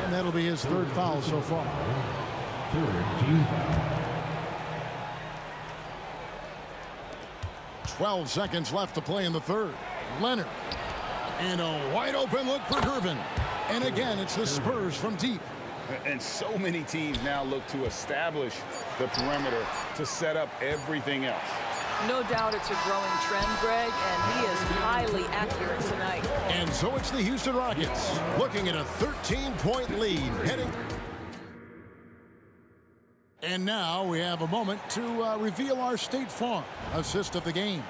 And that'll be his third foul so far. Third team foul. 12 seconds left to play in the third. Leonard. And a wide open look for Gervin. And again, it's the Spurs from deep. And so many teams now look to establish the perimeter to set up everything else. No doubt it's a growing trend, Greg, and he is highly accurate tonight. And so it's the Houston Rockets looking at a 13-point lead heading. And now we have a moment to reveal our State Farm assist of the game.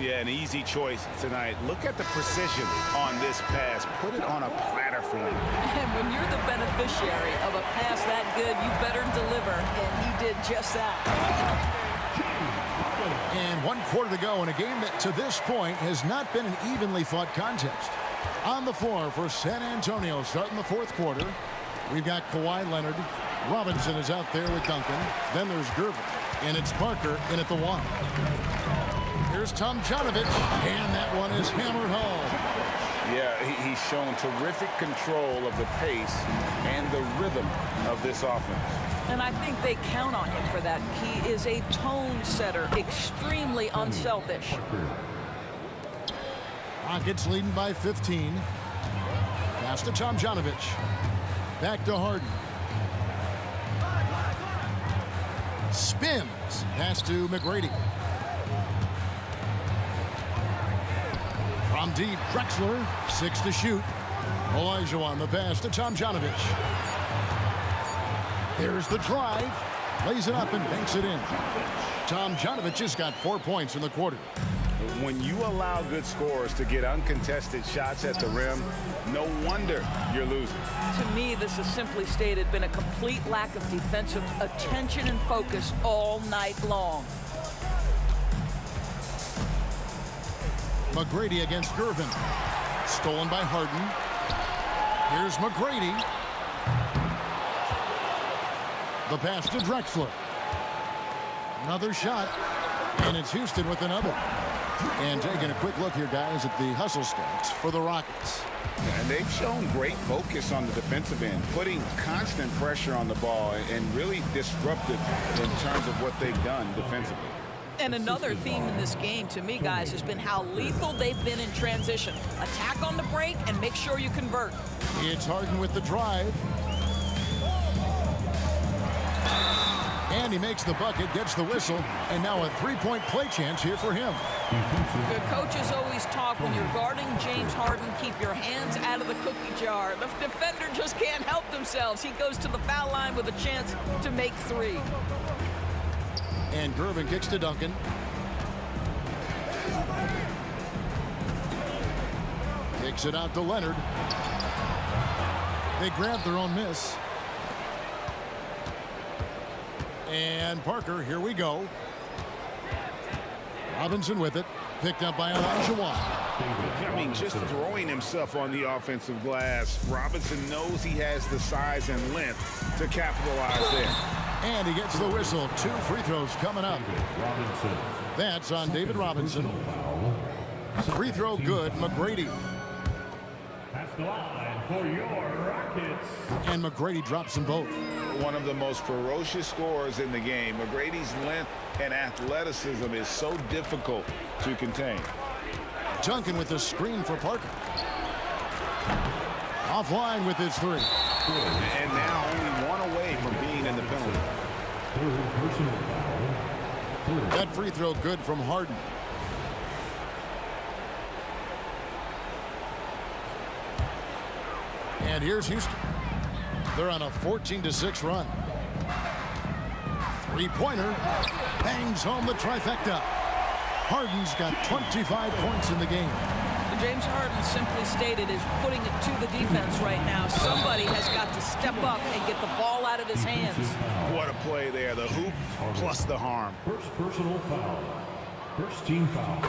Yeah, an easy choice tonight. Look at the precision on this pass. Put it on a platter for him. And when you're the beneficiary of a pass that good, you better deliver, and he did just that. And 1 quarter to go in a game that to this point has not been an evenly fought contest. On the floor for San Antonio starting the 4th quarter. We've got Kawhi Leonard. Robinson is out there with Duncan. Then there's Gervin. And it's Parker in at the 1. Here's Tomjanovich. And that one is hammered home. Yeah, he's shown terrific control of the pace and the rhythm of this offense. And I think they count on him for that. He is a tone setter, extremely unselfish. Rockets leading by 15. Pass to Tomjanovich. Back to Harden. Spins. Pass to McGrady. From deep, Drexler. 6 to shoot. Olajuwon the pass to Tomjanovich. There's the drive. Lays it up and banks it in. Tomjanovich has got 4 points in the quarter. When you allow good scorers to get uncontested shots at the rim, no wonder you're losing. To me, this is simply stated been a complete lack of defensive attention and focus all night long. McGrady against Gervin. Stolen by Harden. Here's McGrady. The pass to Drexler. Another shot. And it's Houston with another. And taking a quick look here, guys, at the hustle stats for the Rockets. And they've shown great focus on the defensive end, putting constant pressure on the ball and really disruptive in terms of what they've done defensively. And another theme in this game to me, guys, has been how lethal they've been in transition. Attack on the break and make sure you convert. It's Harden with the drive. And he makes the bucket, gets the whistle, and now a three-point play chance here for him. The coaches always talk when you're guarding James Harden, keep your hands out of the cookie jar. The defender just can't help themselves. He goes to the foul line with a chance to make 3. And Gervin kicks to Duncan. Takes it out to Leonard. They grab their own miss. And Parker, here we go. Robinson with it. Picked up by Olajuwon. I mean, just throwing himself on the offensive glass. Robinson knows he has the size and length to capitalize there. And he gets the whistle. 2 free throws coming up. That's on David Robinson. Free throw good, McGrady. That's the line for your Rockets. And McGrady drops them both. One of the most ferocious scorers in the game. McGrady's length and athleticism is so difficult to contain. Duncan with the screen for Parker. Offline with his 3. And now only 1 away from being in the penalty. That free throw good from Harden. And here's Houston. They're on a 14-6 run. Three-pointer. Bangs home the trifecta. Harden's got 25 points in the game. James Harden, simply stated, is putting it to the defense right now. Somebody has got to step up and get the ball out of his hands. What a play there. The hoop plus the harm. First personal foul. First team foul.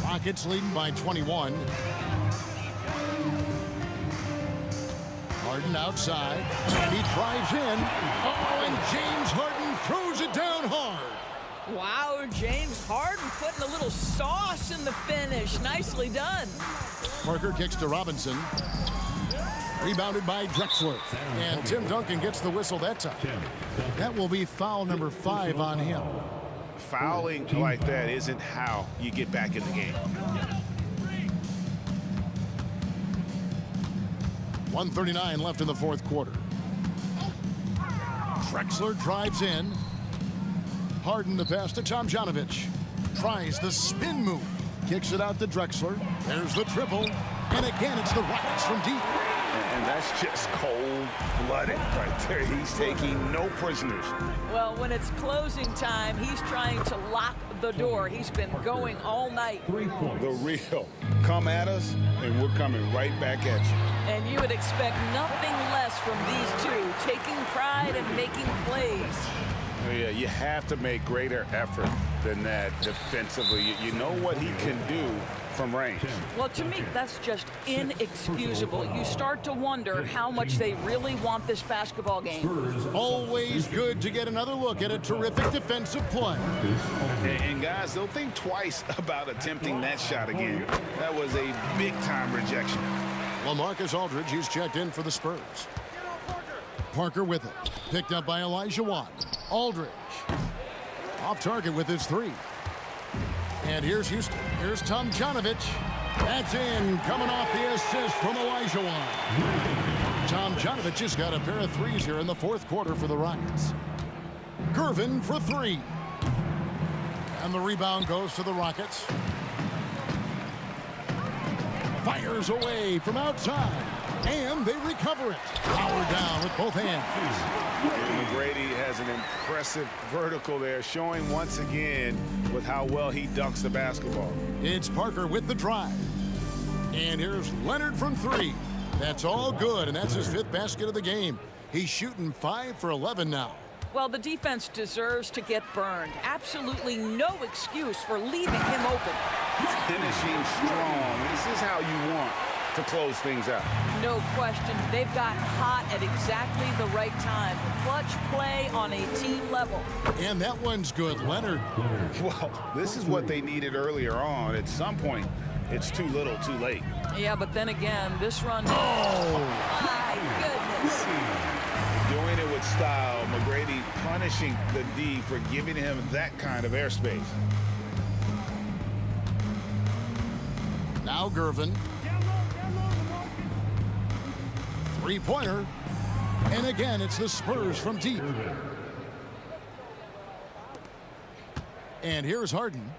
Rockets leading by 21. Harden outside. And he drives in. Oh, and James Harden throws it down hard. Wow, James Harden putting a little sauce in the finish. Nicely done. Parker kicks to Robinson. Rebounded by Drexler. And Tim Duncan gets the whistle that time. That will be foul number 5 on him. Fouling like that isn't how you get back in the game. 1:39 left in the 4th quarter. Drexler drives in. Harden the pass to Tomjanovich. Tries the spin move. Kicks it out to Drexler. There's the triple. And again, it's the Rockets from deep. And that's just cold-blooded right there. He's taking no prisoners. Well, when it's closing time, he's trying to lock the door. He's been going all night. The real. Come at us, and we're coming right back at you. And you would expect nothing less from these two, taking pride and making plays. Oh, yeah, you have to make greater effort than that defensively. You know what he can do from range. Well, to me, that's just inexcusable. You start to wonder how much they really want this basketball game. Always good to get another look at a terrific defensive play. And guys, they'll think twice about attempting that shot again. That was a big-time rejection. LaMarcus Aldridge, he's checked in for the Spurs. Parker with it. Picked up by Elijah Watt. Aldridge. Off target with his three. And here's Houston. Here's Tomjanovich. That's in. Coming off the assist from Elijah Watt. Tomjanovich has got a pair of threes here in the fourth quarter for the Rockets. Gervin for three. And the rebound goes to the Rockets. Fires away from outside. And they recover it. Power down with both hands. McGrady has an impressive vertical there, showing once again with how well he dunks the basketball. It's Parker with the drive. And here's Leonard from three. That's all good, and that's his fifth basket of the game. He's shooting 5 for 11 now. Well, the defense deserves to get burned. Absolutely no excuse for leaving him open. Finishing strong. This is how you want to close things out. No question. They've got hot at exactly the right time. Clutch play on a team level. And that one's good, Leonard. Well, this is what they needed earlier on. At some point, it's too little, too late. Yeah, but then again, this run... Oh, my goodness. Doing it with style. McGrady punishing the D for giving him that kind of airspace. Now Gervin. Three-pointer. And again, it's the Spurs from deep. And here's Harden.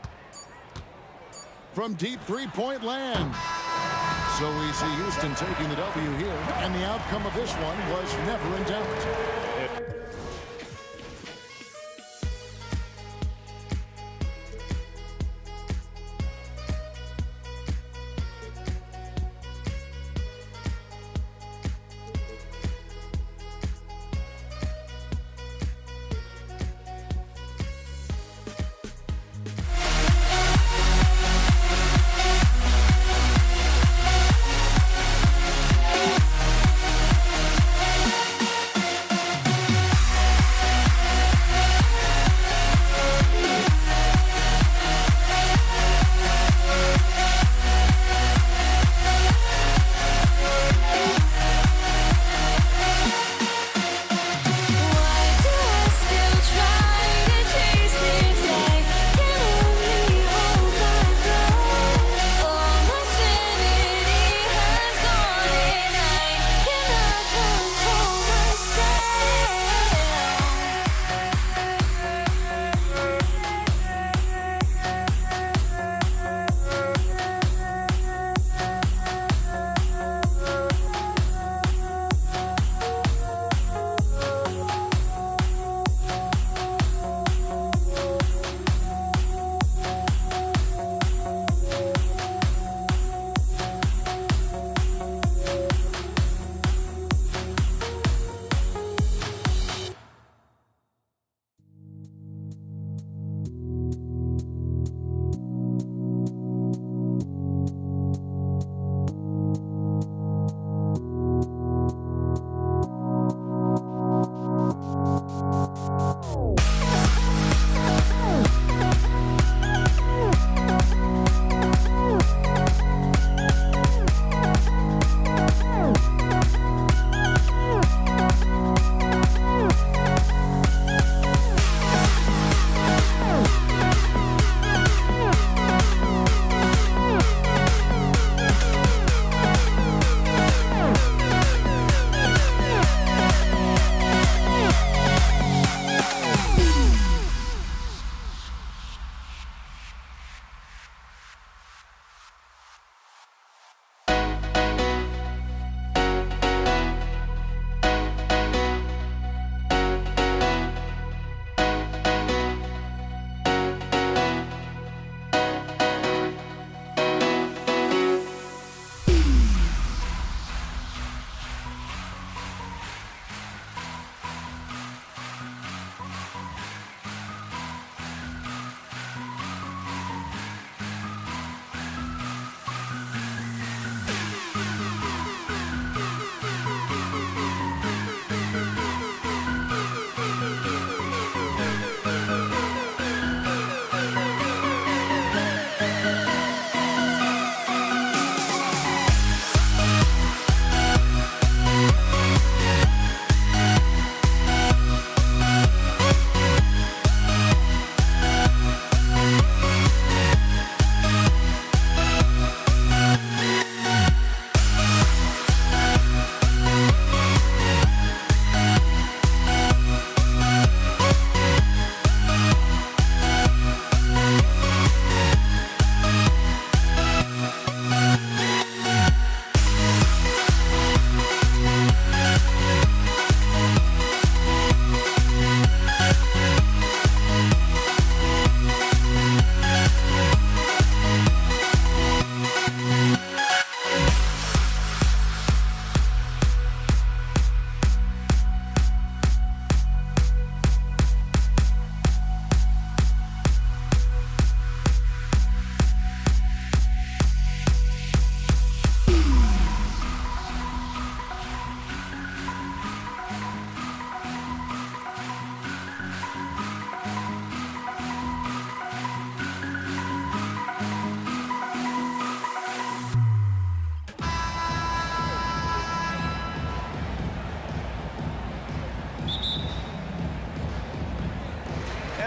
From deep three-point land. So we see Houston taking the W here. And the outcome of this one was never in doubt.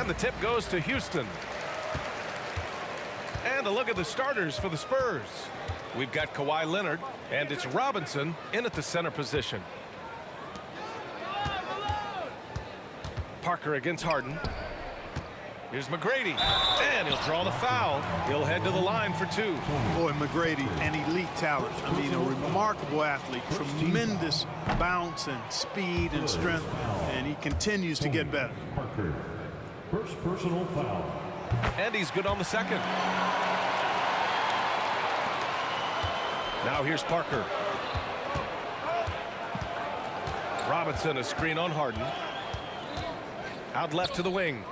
And the tip goes to Houston. And a look at the starters for the Spurs. We've got Kawhi Leonard, and it's Robinson in at the center position. Parker against Harden. Here's McGrady, and he'll draw the foul. He'll head to the line for 2. Boy, McGrady, an elite talent. I mean, a remarkable athlete, tremendous bounce and speed and strength, and he continues to get better. Parker, first personal foul. And he's good on the second. Now here's Parker. Robinson, a screen on Harden. Out left to the wing.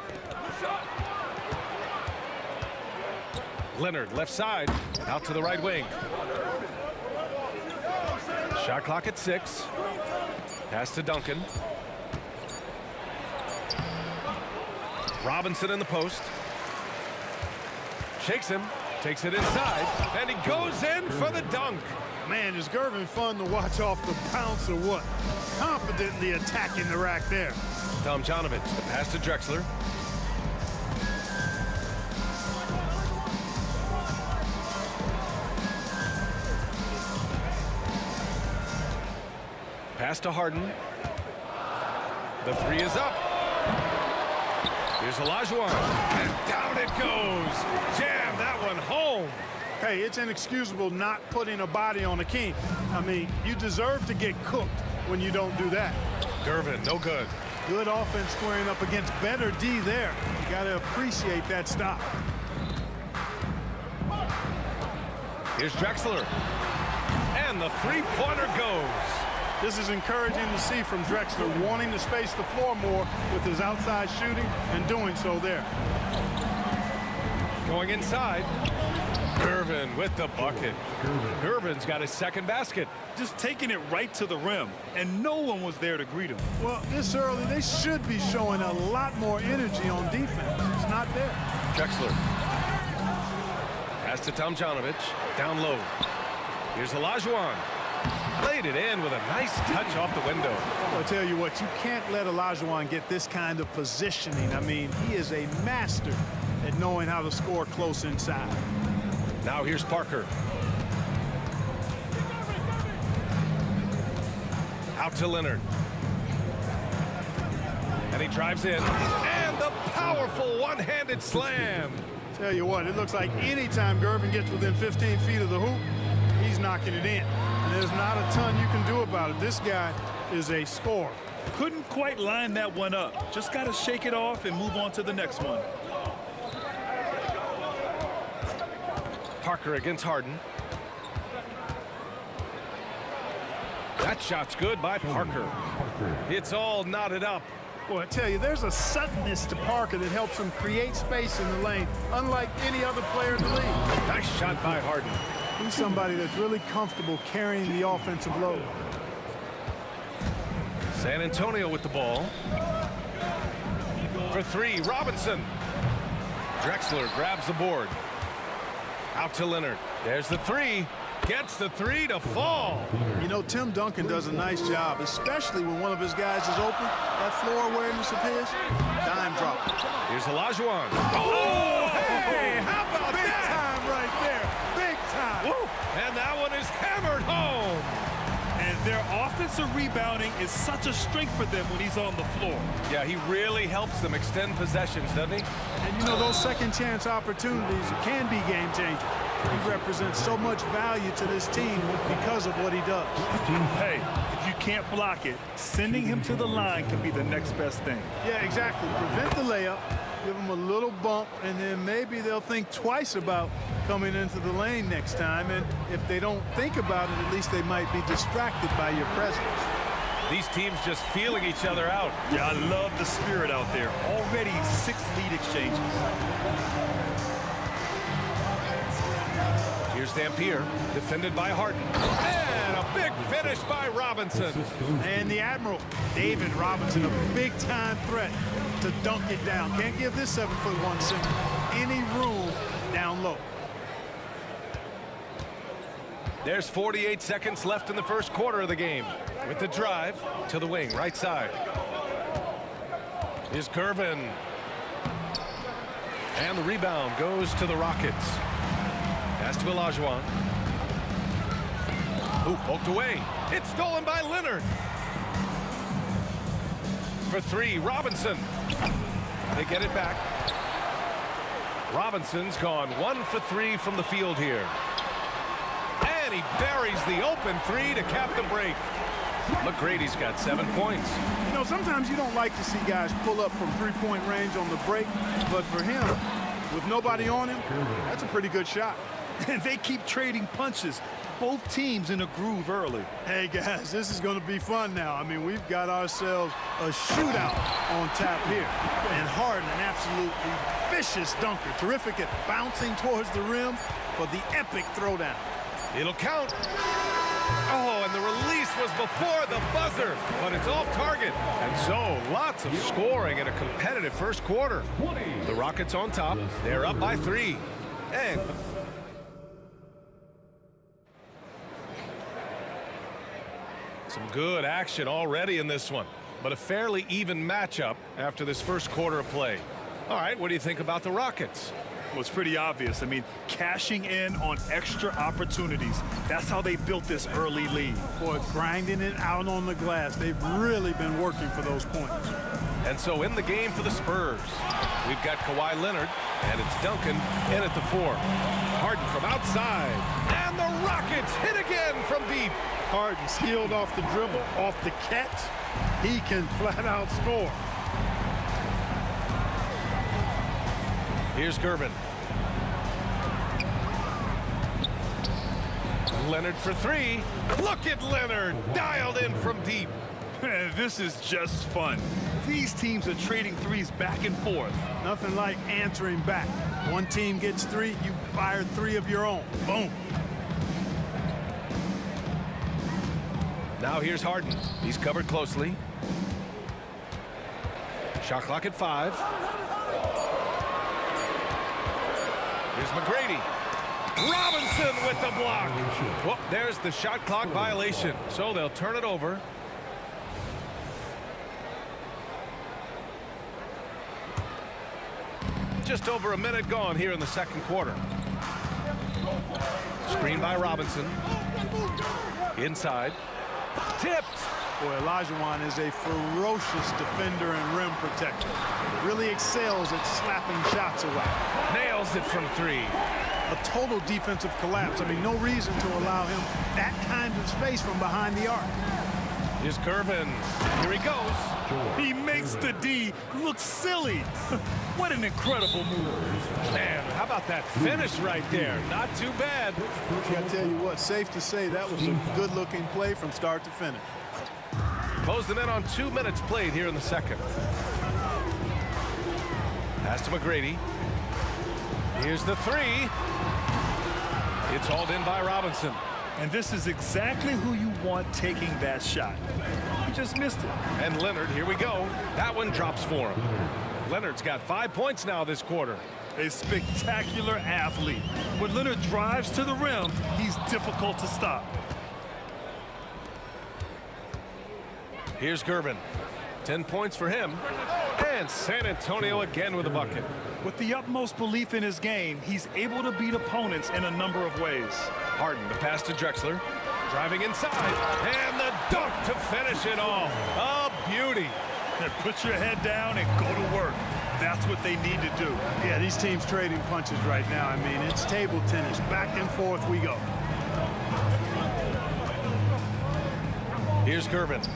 Leonard, left side, out to the right wing. Shot clock at 6. Pass to Duncan. Robinson in the post. Shakes him, takes it inside, and he goes in for the dunk. Man, is Gervin fun to watch off the bounce or what? Confidently attacking the rack there. Tomjanovich, the pass to Drexler. Pass to Harden. The 3 is up. Here's Olajuwon. And down it goes. Jam that one home. Hey, it's inexcusable not putting a body on the king. I mean, you deserve to get cooked when you don't do that. Gervin, no good. Good offense squaring up against better D there. You got to appreciate that stop. Here's Drexler. And the 3-pointer goes. This is encouraging to see from Drexler, wanting to space the floor more with his outside shooting and doing so there. Going inside. Gervin with the bucket. Gervin's got his second basket. Just taking it right to the rim, and no one was there to greet him. Well, this early, they should be showing a lot more energy on defense. It's not there. Drexler. Pass to Tomjanovich. Down low. Here's Olajuwon. Laid it in with a nice touch off the window. I'll tell you what, you can't let Olajuwon get this kind of positioning. I mean, he is a master at knowing how to score close inside. Now here's Parker. Out to Leonard. And he drives in. And the powerful one-handed slam. Tell you what, it looks like anytime Gervin gets within 15 feet of the hoop, he's knocking it in. And there's not a ton you can do about it. This guy is a scorer. Couldn't quite line that one up. Just got to shake it off and move on to the next one. Parker against Harden. That shot's good by Parker. It's all knotted up. Boy, I tell you, there's a suddenness to Parker that helps him create space in the lane, unlike any other player in the league. Nice shot by Harden. He's somebody that's really comfortable carrying the offensive load. San Antonio with the ball. For 3, Robinson. Drexler grabs the board. Out to Leonard. There's the 3. Gets the 3 to fall. You know, Tim Duncan does a nice job, especially when one of his guys is open. That floor awareness of his, dime drop. Here's Olajuwon. Oh, hey, how about Big that? time right there. Big time. Woo. And that one is hammered home. And their offensive rebounding is such a strength for them when he's on the floor. Yeah, he really helps them extend possessions, doesn't he? And you know, those second chance opportunities can be game changing. He represents so much value to this team because of what he does. Hey, if you can't block it, sending him to the line can be the next best thing. Yeah, exactly. Prevent the layup, give them a little bump, and then maybe they'll think twice about coming into the lane next time. And if they don't think about it, at least they might be distracted by your presence. These teams just feeling each other out. Yeah, I love the spirit out there. Already 6 lead exchanges. Here's Dampier, defended by Harden. And a big finish by Robinson. And the Admiral, David Robinson, a big-time threat to dunk it down. Can't give this 7'1" center any room down low. There's 48 seconds left in the first quarter of the game. With the drive to the wing, right side. Here's Gervin. And the rebound goes to the Rockets. Pass to Olajuwon. Ooh, poked away. It's stolen by Leonard. For three, Robinson. They get it back. Robinson's gone 1 for 3 from the field here. And he buries the open three to cap the break. McGrady's got 7 points. You know, sometimes you don't like to see guys pull up from three-point range on the break, but for him, with nobody on him, that's a pretty good shot. And they keep trading punches. Both teams in a groove early. Hey, guys, this is going to be fun now. I mean, we've got ourselves a shootout on tap here. And Harden, an absolutely vicious dunker. Terrific at bouncing towards the rim for the epic throwdown. It'll count. Oh, and the release was before the buzzer, but it's off target. And so, lots of scoring in a competitive first quarter. The Rockets on top. They're up by 3. And some good action already in this one, but a fairly even matchup after this first quarter of play. All right, what do you think about the Rockets? Well, it's pretty obvious. I mean, cashing in on extra opportunities. That's how they built this early lead. Boy, grinding it out on the glass. They've really been working for those points. And so in the game for the Spurs, we've got Kawhi Leonard, and it's Duncan in at the 4. Harden from outside, and the Rockets hit again from deep. Harden skilled off the dribble, off the catch. He can flat out score. Here's Gervin. Leonard for 3. Look at Leonard, dialed in from deep. This is just fun. These teams are trading threes back and forth. Nothing like answering back. One team gets 3, you fire 3 of your own. Boom. Now here's Harden. He's covered closely. Shot clock at 5. Here's McGrady. Robinson with the block. Well, there's the shot clock violation. So they'll turn it over. Just over a minute gone here in the second quarter. Screen by Robinson. Inside. Tipped. Boy, Olajuwon is a ferocious defender and rim protector. Really excels at slapping shots away. Nails it from 3. A total defensive collapse. I mean, no reason to allow him that kind of space from behind the arc. Here's Gervin. Here he goes. He makes the D look silly. What an incredible move. Man, how about that finish right there? Not too bad. I gotta tell you what, safe to say that was a good-looking play from start to finish. Closing in on 2 minutes played here in the second. Pass to McGrady. Here's the 3. It's hauled in by Robinson. And this is exactly who you want taking that shot. He just missed it. And Leonard, here we go. That one drops for him. Leonard's got 5 points now this quarter. A spectacular athlete. When Leonard drives to the rim, he's difficult to stop. Here's Gervin. 10 points for him. And San Antonio again with a bucket. With the utmost belief in his game, he's able to beat opponents in a number of ways. Harden, the pass to Drexler. Driving inside. And the dunk to finish it off. A beauty. Put your head down and go to work. That's what they need to do. Yeah, these teams trading punches right now. I mean, it's table tennis. Back and forth we go. Here's Gervin.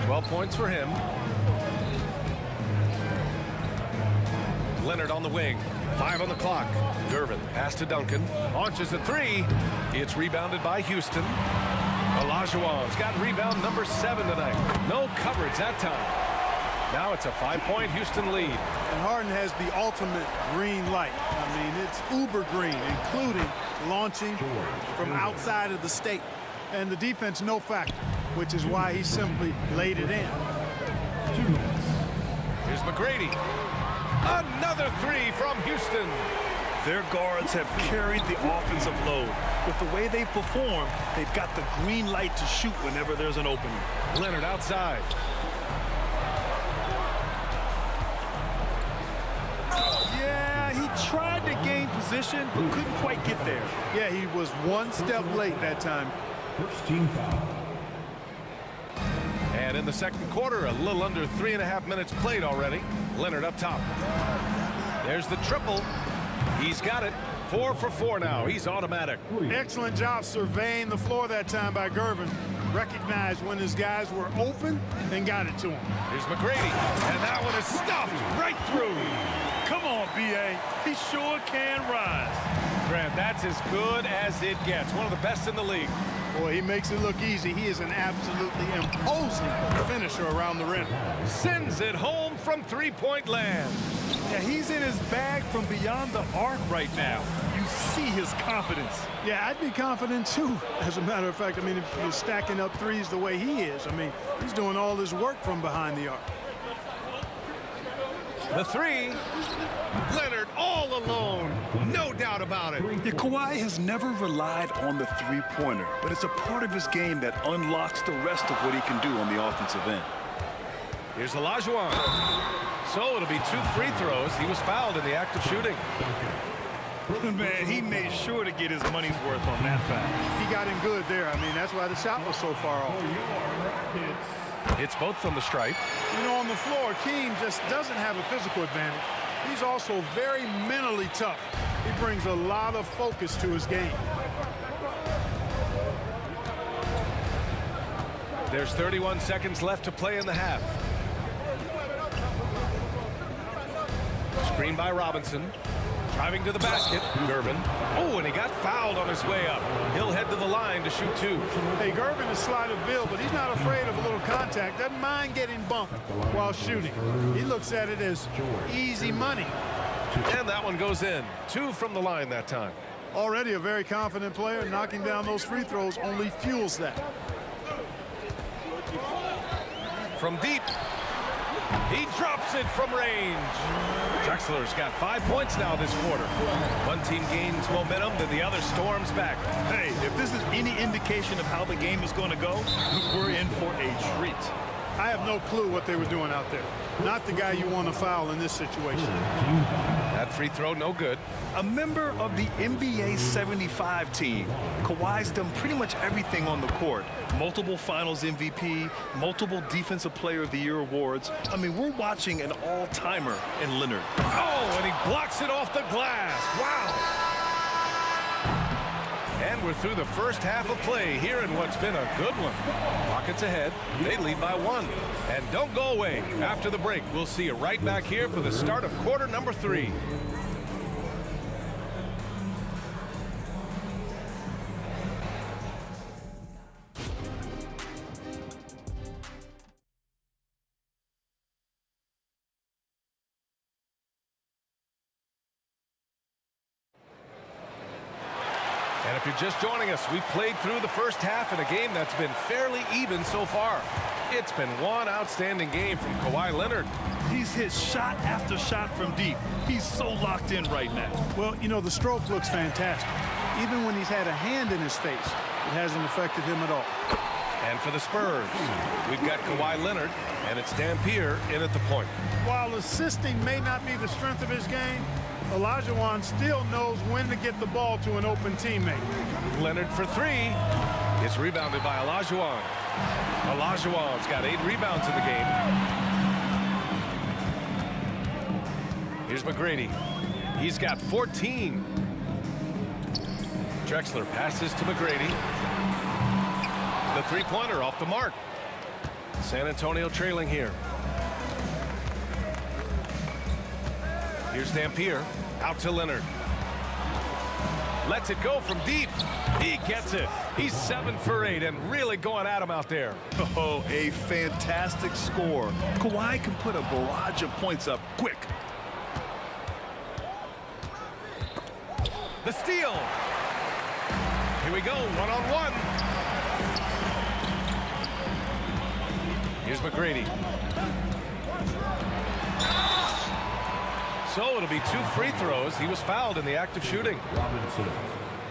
12 points for him. Leonard on the wing. 5 on the clock. Gervin, pass to Duncan. Launches a 3. It's rebounded by Houston. Olajuwon's got rebound number 7 tonight. No coverage that time. Now it's a 5-point Houston lead. And Harden has the ultimate green light. I mean, it's uber green, including launching from outside of the state. And the defense no factor, which is why he simply laid it in. Here's McGrady. Another 3 from Houston. Their guards have carried the offensive load. With the way they've performed, they've got the green light to shoot whenever there's an opening. Leonard outside. Yeah, Yeah, he tried to gain position, but couldn't quite get there. Yeah, he was one step late that time. First team foul. And in the second quarter, a little under 3.5 minutes played already. Leonard up top. There's the triple. He's got it. 4 for 4 now. He's automatic. Excellent job surveying the floor that time by Gervin. Recognized when his guys were open and got it to him. Here's McGrady, and that one is stuffed right through. Come on, B.A. He sure can rise. Grant, that's as good as it gets. One of the best in the league. Boy, he makes it look easy. He is an absolutely imposing finisher around the rim. Sends it home from three-point land. Yeah, he's in his bag from beyond the arc right now. You see his confidence. Yeah, I'd be confident too. As a matter of fact, I mean, if you're stacking up threes the way he is, I mean, he's doing all his work from behind the arc. The three. Leonard all alone. No doubt about it. Yeah, Kawhi has never relied on the three-pointer, but it's a part of his game that unlocks the rest of what he can do on the offensive end. Here's Olajuwon. So it'll be 2 free throws. He was fouled in the act of shooting. Man, he made sure to get his money's worth on that foul. He got in good there. I mean, that's why the shot was so far off. It's both from the stripe. You know, on the floor, Keem just doesn't have a physical advantage. He's also very mentally tough. He brings a lot of focus to his game. There's 31 seconds left to play in the half. Screen by Robinson. Driving to the basket. Gervin. Oh, and he got fouled on his way up. He'll head to the line to shoot 2. Hey, Gervin is slight of build, but he's not afraid of a little contact. Doesn't mind getting bumped while shooting. He looks at it as easy money. And that one goes in. 2 from the line that time. Already a very confident player. Knocking down those free throws only fuels that. From deep. He drops it from range. Drexler's got 5 points now this quarter. One team gains momentum, then the other storms back. Hey, if this is any indication of how the game is going to go, we're in for a treat. I have no clue what they were doing out there. Not the guy you want to foul in this situation. That free throw, no good. A member of the NBA 75 team, Kawhi's done pretty much everything on the court. Multiple Finals MVP, multiple Defensive Player of the Year awards. I mean, we're watching an all-timer in Leonard. Oh, and he blocks it off the glass. Wow. And we're through the first half of play here in what's been a good one. Rockets ahead. They lead by 1. And don't go away. After the break, we'll see you right back here for the start of quarter number 3. And if you're just joining us, we've played through the first half in a game that's been fairly even so far. It's been one outstanding game from Kawhi Leonard. He's hit shot after shot from deep. He's so locked in right now. Well, you know, the stroke looks fantastic. Even when he's had a hand in his face, it hasn't affected him at all. And for the Spurs, we've got Kawhi Leonard, and it's Dampier in at the point. While assisting may not be the strength of his game, Olajuwon still knows when to get the ball to an open teammate. Leonard for 3. It's rebounded by Olajuwon. Olajuwon's got 8 rebounds in the game. Here's McGrady. He's got 14. Drexler passes to McGrady. The three-pointer off the mark. San Antonio trailing here. Here's Dampier. Out to Leonard. Lets it go from deep. He gets it. He's 7 for 8 and really going at him out there. Oh, a fantastic score. Kawhi can put a barrage of points up quick. The steal. Here we go, one-on-one. Here's McGrady. So it'll be 2 free throws. He was fouled in the act of shooting.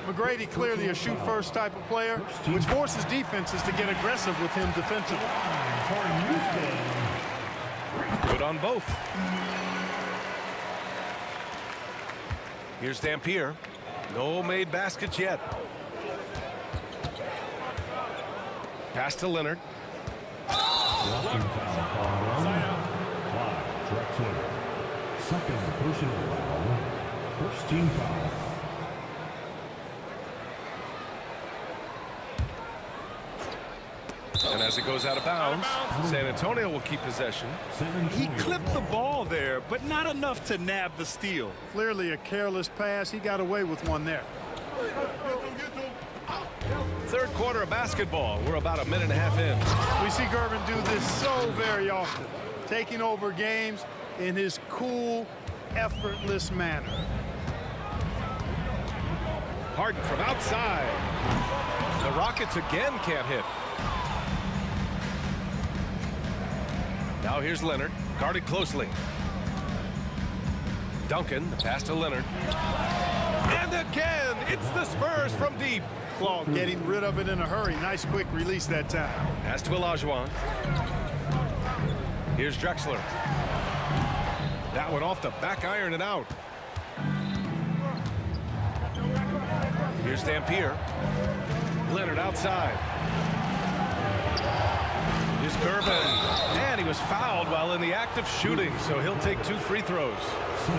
McGrady clearly a shoot-first type of player, which forces defenses to get aggressive with him defensively. Good on both. Here's Dampier. No made baskets yet. Pass to Leonard. Blocking foul called on Clyde Drexler. Second personal foul. First team foul. And as it goes out of bounds, San Antonio will keep possession. He clipped the ball there, but not enough to nab the steal. Clearly a careless pass. He got away with one there. Third quarter of basketball. We're about a minute and a half in. We see Gervin do this so very often, taking over games in his cool, effortless manner. Harden from outside. The Rockets again can't hit. Now here's Leonard, guarded closely. Duncan, the pass to Leonard. And again, it's the Spurs from deep. Claw getting rid of it in a hurry. Nice quick release that time. Pass to Olajuwon. Here's Drexler. That one off the back iron and out. Here's Dampier. Leonard outside. Here's Gervin. And he was fouled while in the act of shooting, so he'll take 2 free throws.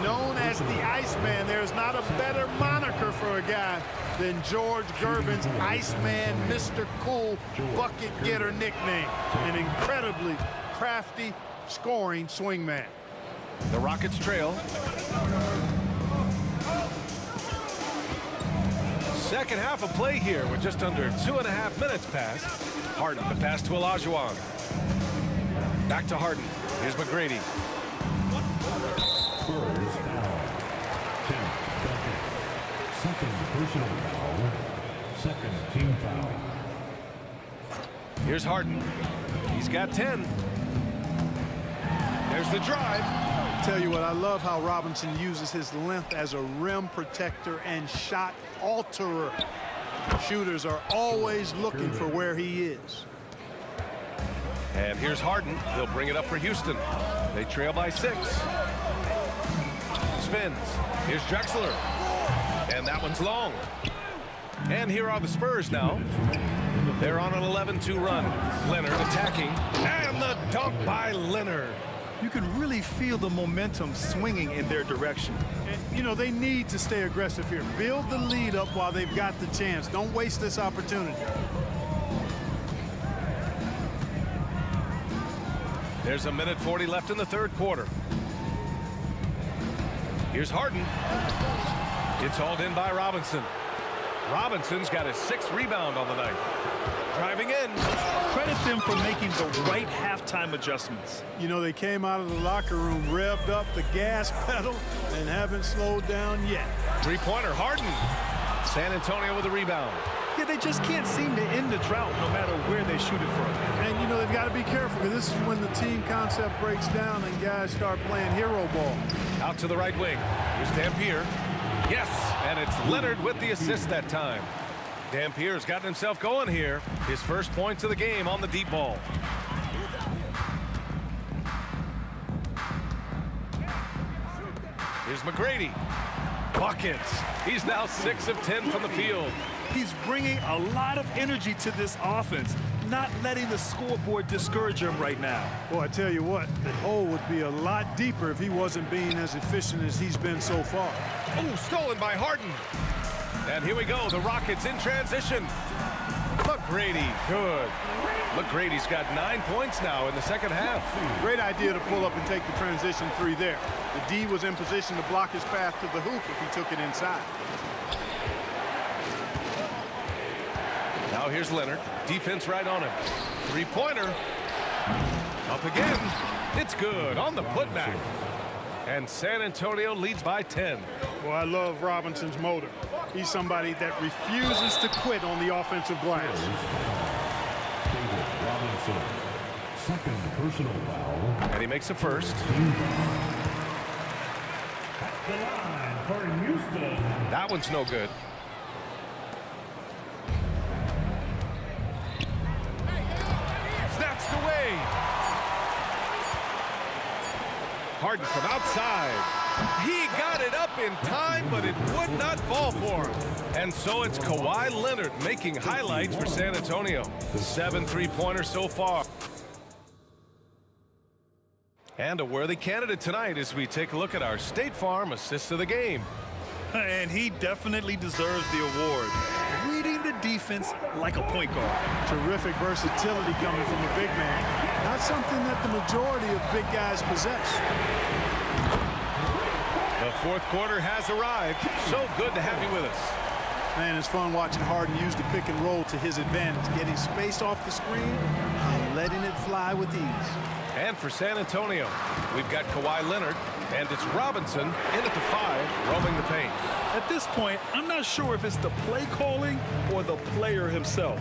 Known as the Iceman, there's not a better moniker for a guy than George Gervin's Iceman, Mr. Cool bucket getter nickname. An incredibly crafty scoring swingman. The Rockets trail. Second half of play here with just under 2.5 minutes passed. Harden, the pass to Olajuwon. Back to Harden. Here's McGrady. Spurs foul. 10 Duncan. Second personal foul. Second team foul. Here's Harden. He's got 10. There's the drive. Tell you what, I love how Robinson uses his length as a rim protector and shot alterer. Shooters are always looking for where he is. And here's Harden. He'll bring it up for Houston. They trail by 6. Spins. Here's Drexler. And that one's long. And here are the Spurs now. They're on an 11-2 run. Leonard attacking. And the dunk by Leonard. You can really feel the momentum swinging in their direction. And, you know, they need to stay aggressive here. Build the lead up while they've got the chance. Don't waste this opportunity. There's 1:40 left in the third quarter. Here's Harden. It's hauled in by Robinson. Robinson's got his 6th rebound on the night. Driving in. Credit them for making the right halftime adjustments. You know, they came out of the locker room, revved up the gas pedal, and haven't slowed down yet. Three-pointer, Harden. San Antonio with a rebound. Yeah, they just can't seem to end the drought no matter where they shoot it from. And, you know, they've got to be careful, because this is when the team concept breaks down and guys start playing hero ball. Out to the right wing. Here's Dampier. Yes, and it's Leonard with the assist that time. Dampier's gotten himself going here. His first points of the game on the deep ball. Here's McGrady. Buckets. He's now 6 of 10 from the field. He's bringing a lot of energy to this offense, not letting the scoreboard discourage him right now. Well, I tell you what, the hole would be a lot deeper if he wasn't being as efficient as he's been so far. Oh, stolen by Harden. And here we go, the Rockets in transition. McGrady, good. McGrady's got 9 points now in the second half. Great idea to pull up and take the transition 3 there. The D was in position to block his path to the hoop if he took it inside. Now here's Leonard. Defense right on him. Three-pointer. Up again. It's good on the putback. And San Antonio leads by 10. Well, I love Robinson's motor. He's somebody that refuses to quit on the offensive glass. Robinson. Second personal foul. And he makes the first. At the line for Houston. That one's no good. Snatched away. Harden from outside. He got it up in time, but it would not fall for him. And so it's Kawhi Leonard making highlights for San Antonio. 7 3-pointers so far. And a worthy candidate tonight as we take a look at our State Farm Assist of the Game. And he definitely deserves the award. Reading the defense like a point guard. Terrific versatility coming from a big man. Not something that the majority of big guys possess. The fourth quarter has arrived. So good to have you with us. Man, it's fun watching Harden use the pick and roll to his advantage, getting space off the screen and letting it fly with ease. And for San Antonio, we've got Kawhi Leonard, and it's Robinson in at the 5, roaming the paint. At this point, I'm not sure if it's the play calling or the player himself.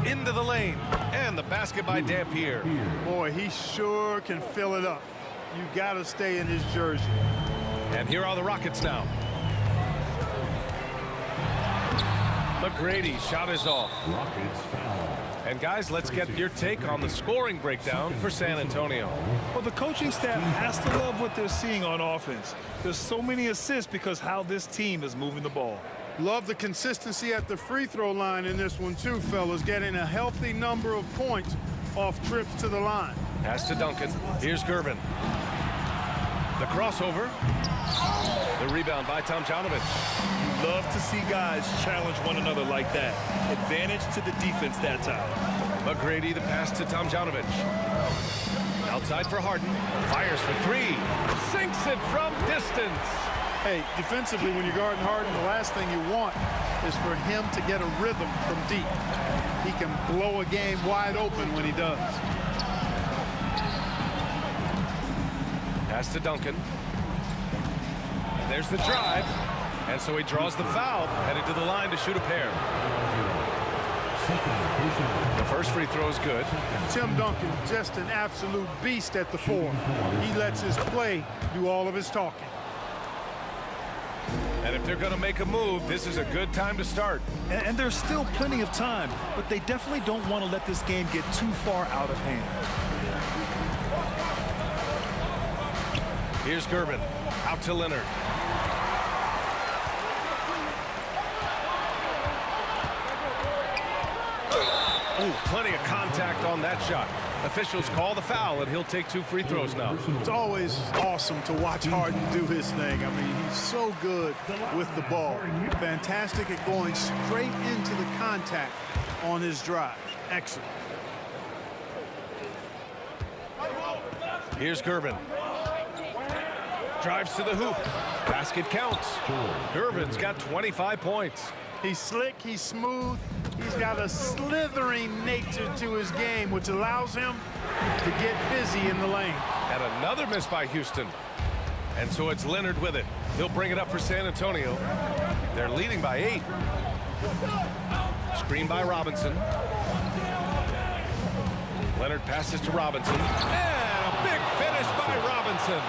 Into the lane, and the basket by Dampier. Boy, he sure can fill it up. You got to stay in his jersey. And here are the Rockets now. McGrady shot is off. Rockets foul. And guys, let's get your take on the scoring breakdown for San Antonio. Well, the coaching staff has to love what they're seeing on offense. There's so many assists because how this team is moving the ball. Love the consistency at the free throw line in this one too, fellas. Getting a healthy number of points off trips to the line. Pass to Duncan. Here's Gervin. The crossover. The rebound by Tomjanovich. You love to see guys challenge one another like that. Advantage to the defense that time. McGrady, the pass to Tomjanovich. Outside for Harden. Fires for 3. Sinks it from distance. Hey, defensively, when you're guarding Harden, the last thing you want is for him to get a rhythm from deep. He can blow a game wide open when he does. Pass to Duncan. And there's the drive. And so he draws the foul, headed to the line to shoot a pair. The first free throw is good. Tim Duncan, just an absolute beast at the 4. He lets his play do all of his talking. And if they're going to make a move, this is a good time to start. And there's still plenty of time, but they definitely don't want to let this game get too far out of hand. Here's Gervin. Out to Leonard. Oh, plenty of contact on that shot. Officials call the foul, and he'll take 2 free throws now. It's always awesome to watch Harden do his thing. I mean, he's so good with the ball. Fantastic at going straight into the contact on his drive. Excellent. Here's Gervin. Drives to the hoop. Basket counts. Gervin's got 25 points. He's slick, he's smooth, he's got a slithering nature to his game, which allows him to get busy in the lane. And another miss by Houston. And so it's Leonard with it. He'll bring it up for San Antonio. They're leading by 8. Screen by Robinson. Leonard passes to Robinson. And a big finish by Robinson.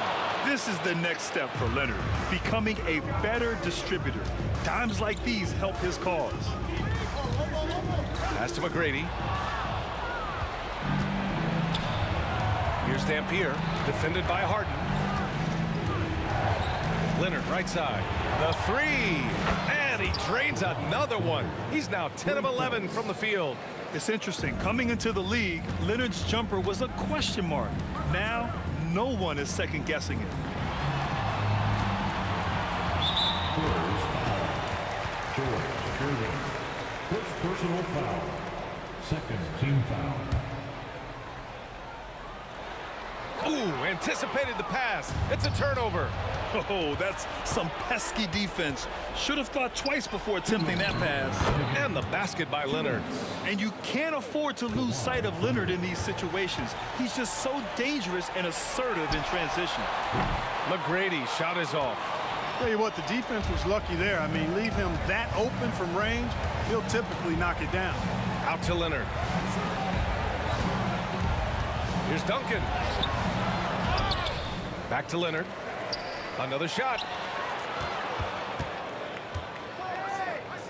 This is the next step for Leonard, becoming a better distributor. Times like these help his cause. Pass to McGrady. Here's Dampier, defended by Harden. Leonard, right side. The 3, and he drains another one. He's now 10 of 11 from the field. It's interesting. Coming into the league, Leonard's jumper was a question mark. Now, no one is second-guessing it. George Gervin. First personal foul. Second team foul. Ooh, anticipated the pass. It's a turnover. Oh, that's some pesky defense. Should have thought twice before attempting that pass. And the basket by Leonard. And you can't afford to lose sight of Leonard in these situations. He's just so dangerous and assertive in transition. McGrady, shot is off. Tell you what, the defense was lucky there. I mean, leave him that open from range, he'll typically knock it down. Out to Leonard. Here's Duncan. Back to Leonard. Another shot.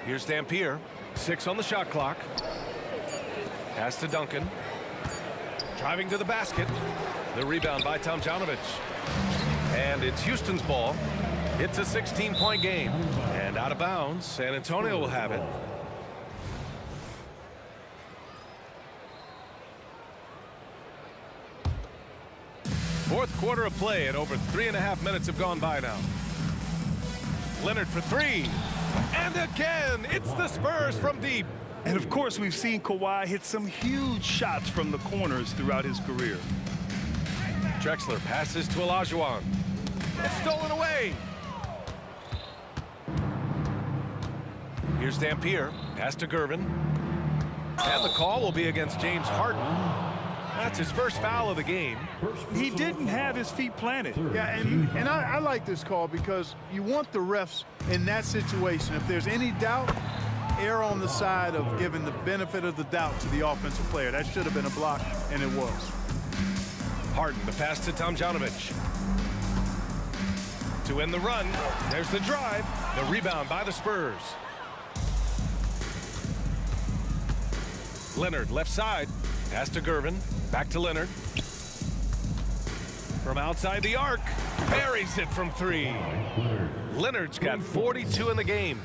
Here's Dampier. 6 on the shot clock. Pass to Duncan. Driving to the basket. The rebound by Tomjanovich. And it's Houston's ball. It's a 16-point game. And out of bounds, San Antonio will have it. Fourth quarter of play, and over 3.5 minutes have gone by now. Leonard for three. And again, it's the Spurs from deep. And of course, we've seen Kawhi hit some huge shots from the corners throughout his career. Drexler passes to Olajuwon. It's stolen away. Here's Dampier. Pass to Gervin. And the call will be against James Harden. That's his first foul of the game. He didn't have his feet planted. Yeah, and I like this call because you want the refs in that situation. If there's any doubt, err on the side of giving the benefit of the doubt to the offensive player. That should have been a block, and it was. Harden, the pass to Tomjanovich. To end the run, there's the drive. The rebound by the Spurs. Leonard, left side. Pass to Gervin. Back to Leonard. From outside the arc. Buries it from three. Leonard's got 42 in the game.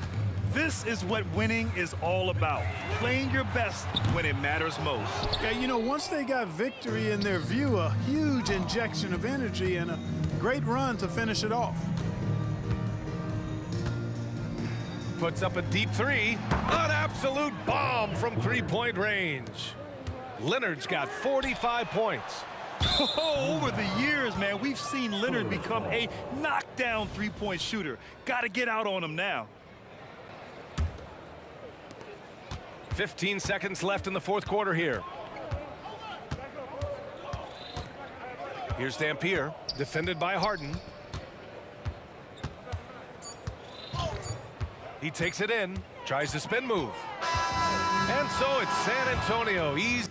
This is what winning is all about. Playing your best when it matters most. Yeah, you know, once they got victory in their view, a huge injection of energy and a great run to finish it off. Puts up a deep three. An absolute bomb from three-point range. Leonard's got 45 points. Over the years, man, we've seen Leonard become a knockdown three-point shooter. Got to get out on him now. 15 seconds left in the fourth quarter here. Here's Dampier, defended by Harden. He takes it in, tries the spin move. And so it's San Antonio. Easy.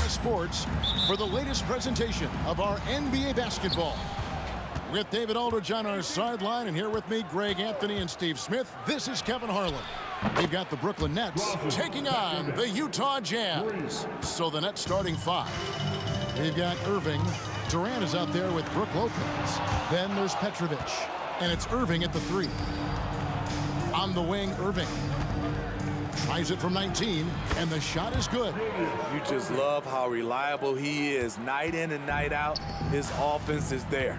Sports for the latest presentation of our NBA basketball. With David Aldridge on our sideline, and here with me, Greg Anthony and Steve Smith, this is Kevin Harlan. We've got the Brooklyn Nets taking on the Utah Jazz. So the Nets starting five. We've got Irving. Durant is out there with Brook Lopez. Then there's Petrovic. And it's Irving at the three. On the wing, Irving. Tries it from 19, and the shot is good. You just love how reliable he is. Night in and night out, his offense is there.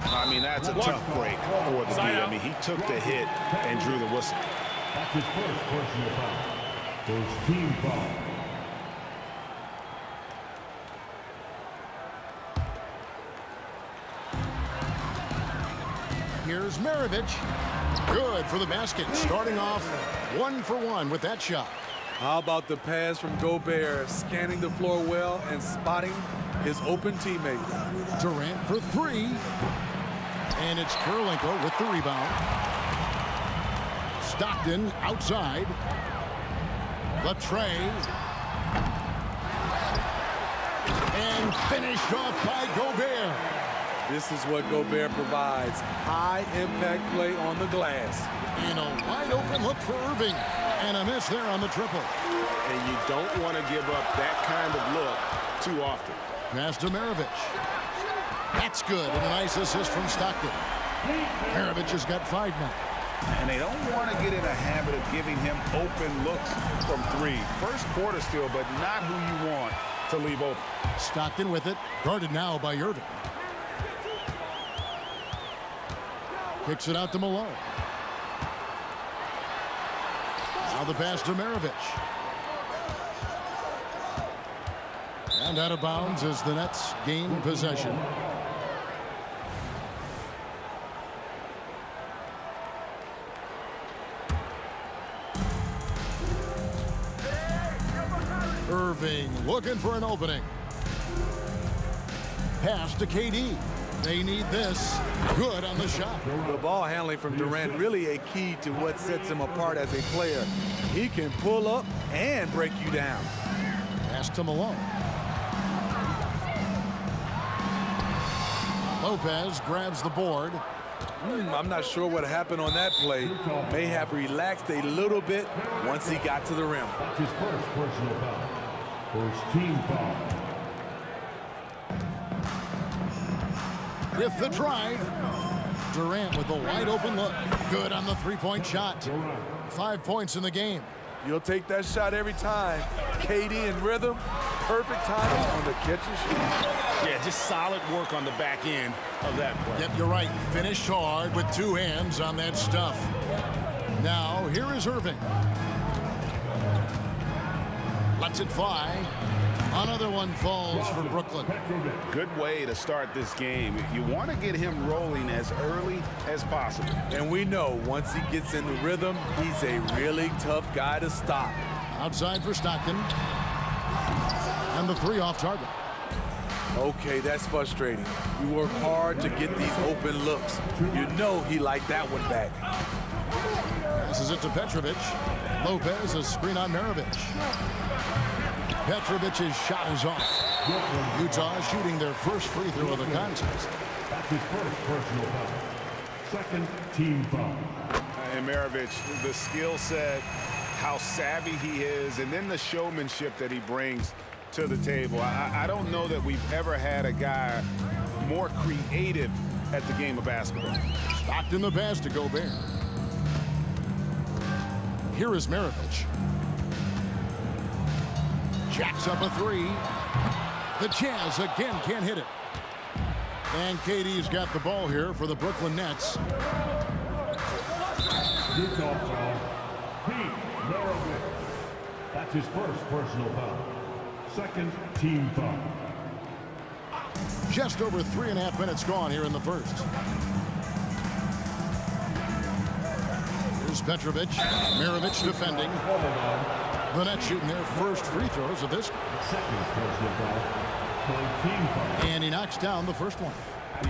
I mean, that's a tough break for the dude. I mean, he took the hit and drew the whistle. That's his first personal foul. First team foul. Here's Maravich. Good for the basket. Starting off 1 for 1 with that shot. How about the pass from Gobert, scanning the floor well and spotting his open teammate. Durant for three. And it's Kirilenko with the rebound. Stockton outside. Latre. And finished off by Gobert. This is what Gobert provides. High impact play on the glass. And a wide open look for Irving. And a miss there on the triple. And you don't want to give up that kind of look too often. Pass to Maravich. That's good. And a nice assist from Stockton. Maravich has got 5 now. And they don't want to get in a habit of giving him open looks from three. First quarter still, but not who you want to leave open. Stockton with it. Guarded now by Irving. Kicks it out to Malone. Now the pass to Maravich. And out of bounds as the Nets gain possession. Irving looking for an opening. Pass to KD. They need this. Good on the shot. The ball handling from Durant really a key to what sets him apart as a player. He can pull up and break you down. Pass to Malone. Lopez grabs the board. I'm not sure what happened on that play. May have relaxed a little bit once he got to the rim. That's his first personal foul. First team foul. With the drive. Durant with a wide open look. Good on the three-point shot. 5 points in the game. You'll take that shot every time. KD in rhythm. Perfect timing on the catch and shoot. Yeah, just solid work on the back end of that play. Yep, you're right. Finished hard with 2 hands on that stuff. Now, here is Irving. Lets it fly. Another one falls for Brooklyn. Good way to start this game. You want to get him rolling as early as possible. And we know once he gets in the rhythm, he's a really tough guy to stop. Outside for Stockton. And the 3 off target. Okay, that's frustrating. You work hard to get these open looks. You know he liked that one back. Passes it to Petrovic. Lopez, a screen on Maravich. Petrovic's shot is off. Utah shooting their first free throw of the contest. That's his first personal foul. Second team foul. And Maravich, the skill set, how savvy he is, and then the showmanship that he brings to the table. I don't know that we've ever had a guy more creative at the game of basketball. Stockton the pass to Gobert. Here is Maravich. Jacks up a 3. The Jazz again can't hit it. And KD's got the ball here for the Brooklyn Nets. Utah foul. Pete Maravich. That's his first personal foul. Second team foul. Just over 3.5 minutes gone here in the first. Here's is Petrovic. Maravich defending. The Nets shooting their first free throws of this. And he knocks down the first one.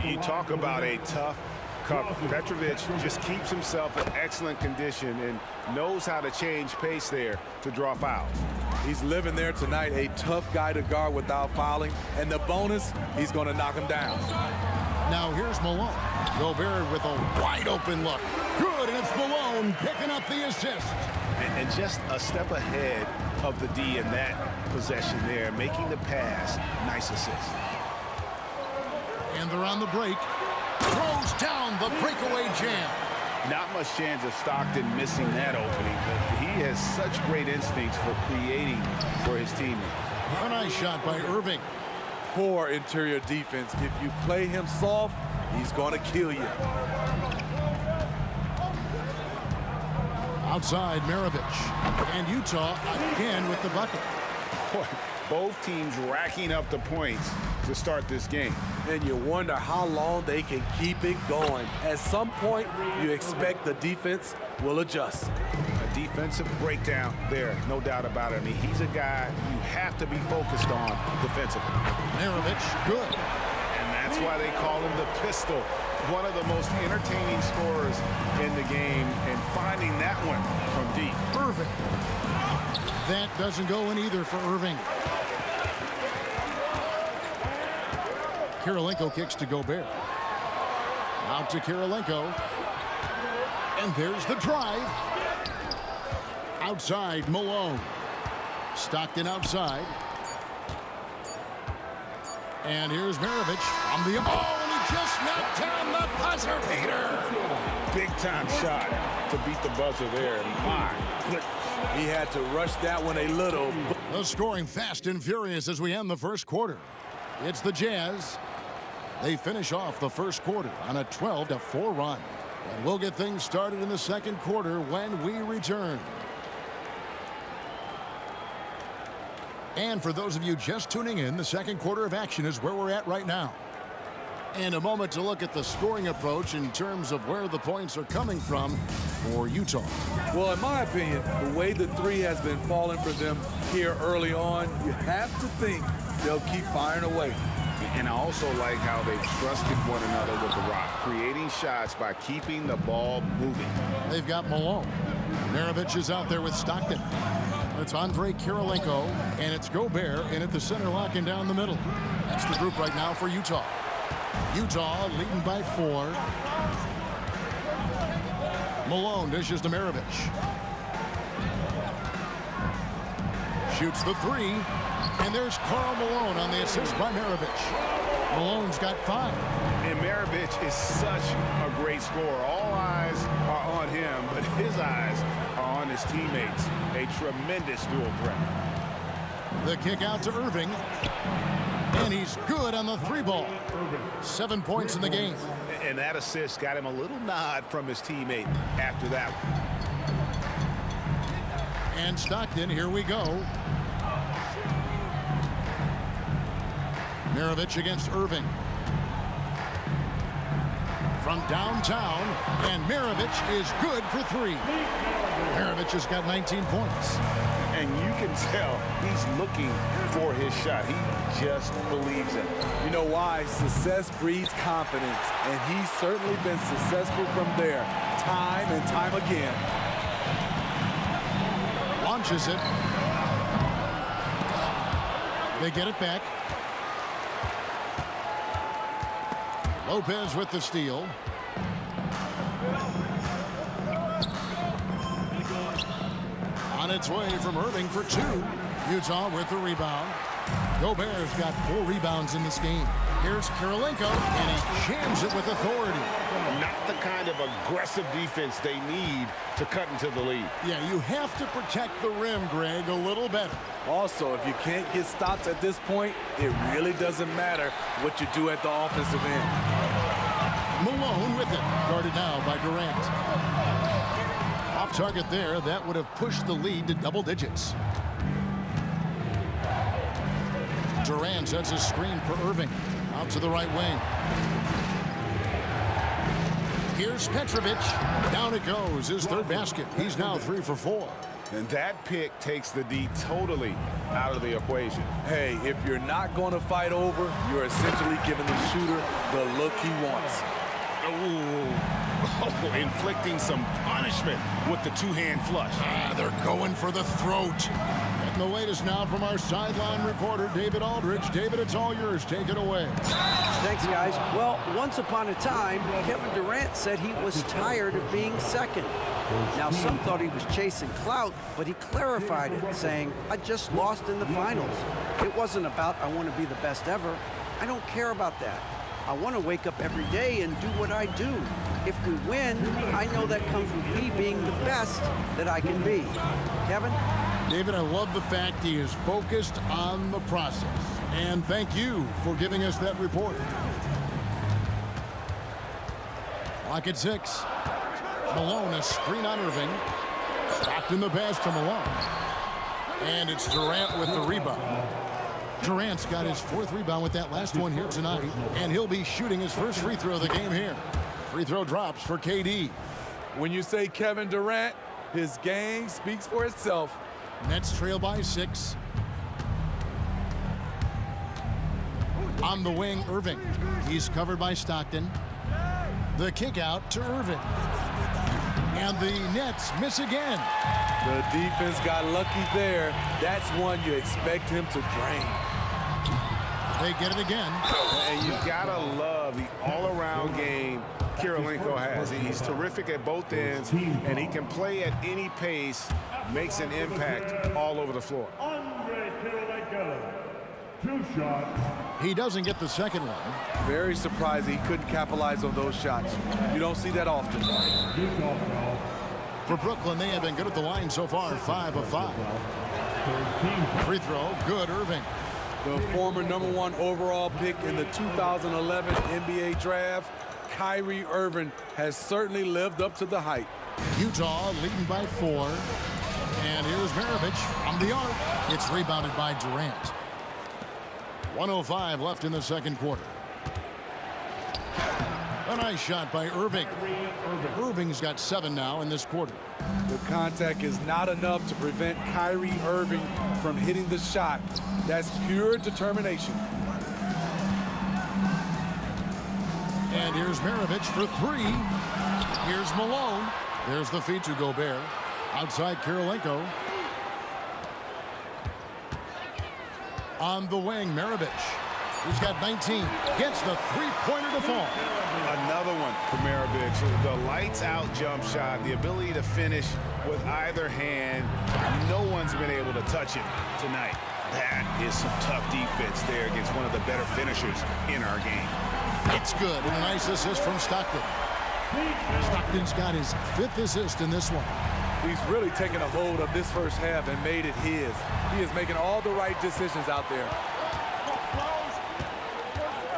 You talk about a tough cover. Petrovic just keeps himself in excellent condition and knows how to change pace there to draw fouls. He's living there tonight, a tough guy to guard without fouling. And the bonus, he's going to knock him down. Now here's Malone. Gobert with a wide open look. Good, and it's Malone picking up the assist. And just a step ahead of the D in that possession there, making the pass. Nice assist. And they're on the break. Throws down the breakaway jam. Not much chance of Stockton missing that opening, but he has such great instincts for creating for his teammates. A nice shot by Irving. Poor interior defense. If you play him soft, he's going to kill you. Outside, Maravich. And Utah again with the bucket. Boy, both teams racking up the points to start this game. And you wonder how long they can keep it going. At some point, you expect the defense will adjust. A defensive breakdown there, no doubt about it. I mean, he's a guy you have to be focused on defensively. Maravich, good. And that's why they call him the pistol. One of the most entertaining scorers in the game, and finding that one from deep. Irving. That doesn't go in either for Irving. Kirilenko kicks to Gobert. Out to Kirilenko. And there's the drive. Outside, Malone. Stockton outside. And here's Maravich from the... Oh, and he just knocked down the buzzer beater. Big time shot to beat the buzzer there. My goodness. He had to rush that one a little. The scoring fast and furious as we end the first quarter. It's the Jazz. They finish off the first quarter on a 12-4 run. And we'll get things started in the second quarter when we return. And for those of you just tuning in, the second quarter of action is where we're at right now. And a moment to look at the scoring approach in terms of where the points are coming from for Utah. Well, in my opinion, the way the three has been falling for them here early on, you have to think they'll keep firing away. And I also like how they've trusted one another with the rock, creating shots by keeping the ball moving. They've got Malone. Maravich is out there with Stockton. It's Andre Kirilenko, and it's Gobert in at the center, locking down the middle. That's the group right now for Utah. Utah leading by 4. Malone dishes to Maravich. Shoots the 3. And there's Karl Malone on the assist by Maravich. Malone's got 5. And Maravich is such a great scorer. All eyes are on him, but his eyes are on his teammates. A tremendous dual threat. The kick out to Irving. And he's good on the 3 ball. 7 points in the game. And that assist got him a little nod from his teammate after that one. And Stockton, here we go. Maravich against Irving. From downtown, and Maravich is good for 3. Maravich has got 19 points. And you can tell he's looking for his shot. He just believes it. You know why? Success breeds confidence, and he's certainly been successful from there, time and time again. Launches it. They get it back. Lopez with the steal. On its way from Irving for 2. Utah with the rebound. Gobert's got 4 rebounds in this game. Here's Kirilenko, and he jams it with authority. Not the kind of aggressive defense they need to cut into the lead. Yeah, you have to protect the rim, Greg, a little better. Also, if you can't get stops at this point, it really doesn't matter what you do at the offensive end. Malone with it, guarded now by Durant. Off target there, that would have pushed the lead to double digits. Durant sets a screen for Irving. Out to the right wing. Here's Petrovic. Down it goes. His third basket. He's now 3 for 4. And that pick takes the D totally out of the equation. Hey, if you're not going to fight over, you're essentially giving the shooter the look he wants. Oh, inflicting some punishment with the two-hand flush. They're going for the throat. And the latest now from our sideline reporter, David Aldridge. David, it's all yours. Take it away. Thanks, guys. Well, once upon a time, Kevin Durant said he was tired of being second. Now, some thought he was chasing clout, but he clarified it, saying, I just lost in the finals. It wasn't about I want to be the best ever. I don't care about that. I want to wake up every day and do what I do. If we win, I know that comes with me being the best that I can be. Kevin? David, I love the fact he is focused on the process. And thank you for giving us that report. Clock at 6. Malone, a screen on Irving. Stockton the pass to Malone. And it's Durant with the rebound. Durant's got his 4th rebound with that last one here tonight. And he'll be shooting his first free throw of the game here. Free throw drops for KD. When you say Kevin Durant, his game speaks for itself. Nets trail by 6. On the wing, Irving. He's covered by Stockton. The kick out to Irving. And the Nets miss again. The defense got lucky there. That's one you expect him to drain. They get it again. And you gotta love the all-around game Kirilenko has. He's terrific at both ends, and he can play at any pace, makes an impact all over the floor. Andre Kirilenko, 2 shots. He doesn't get the second one. Very surprised he couldn't capitalize on those shots. You don't see that often. For Brooklyn, they have been good at the line so far, 5 of 5. Free throw, good, Irving. The former #1 overall pick in the 2011 NBA draft, Kyrie Irving, has certainly lived up to the hype. Utah leading by 4. And here's Maravich from the arc. It's rebounded by Durant. 1:05 left in the second quarter. A nice shot by Irving. Irving's got 7 now in this quarter. The contact is not enough to prevent Kyrie Irving from hitting the shot. That's pure determination. And here's Maravich for 3. Here's Malone. There's the feed to Gobert. Outside Kirilenko. On the wing, Maravich. He's got 19. Gets the three-pointer to fall. Another one for Maravich. The lights-out jump shot, the ability to finish with either hand. No one's been able to touch it tonight. That is some tough defense there against one of the better finishers in our game. It's good, and a nice assist from Stockton. Stockton's got his 5th assist in this one. He's really taken a hold of this first half and made it his. He is making all the right decisions out there.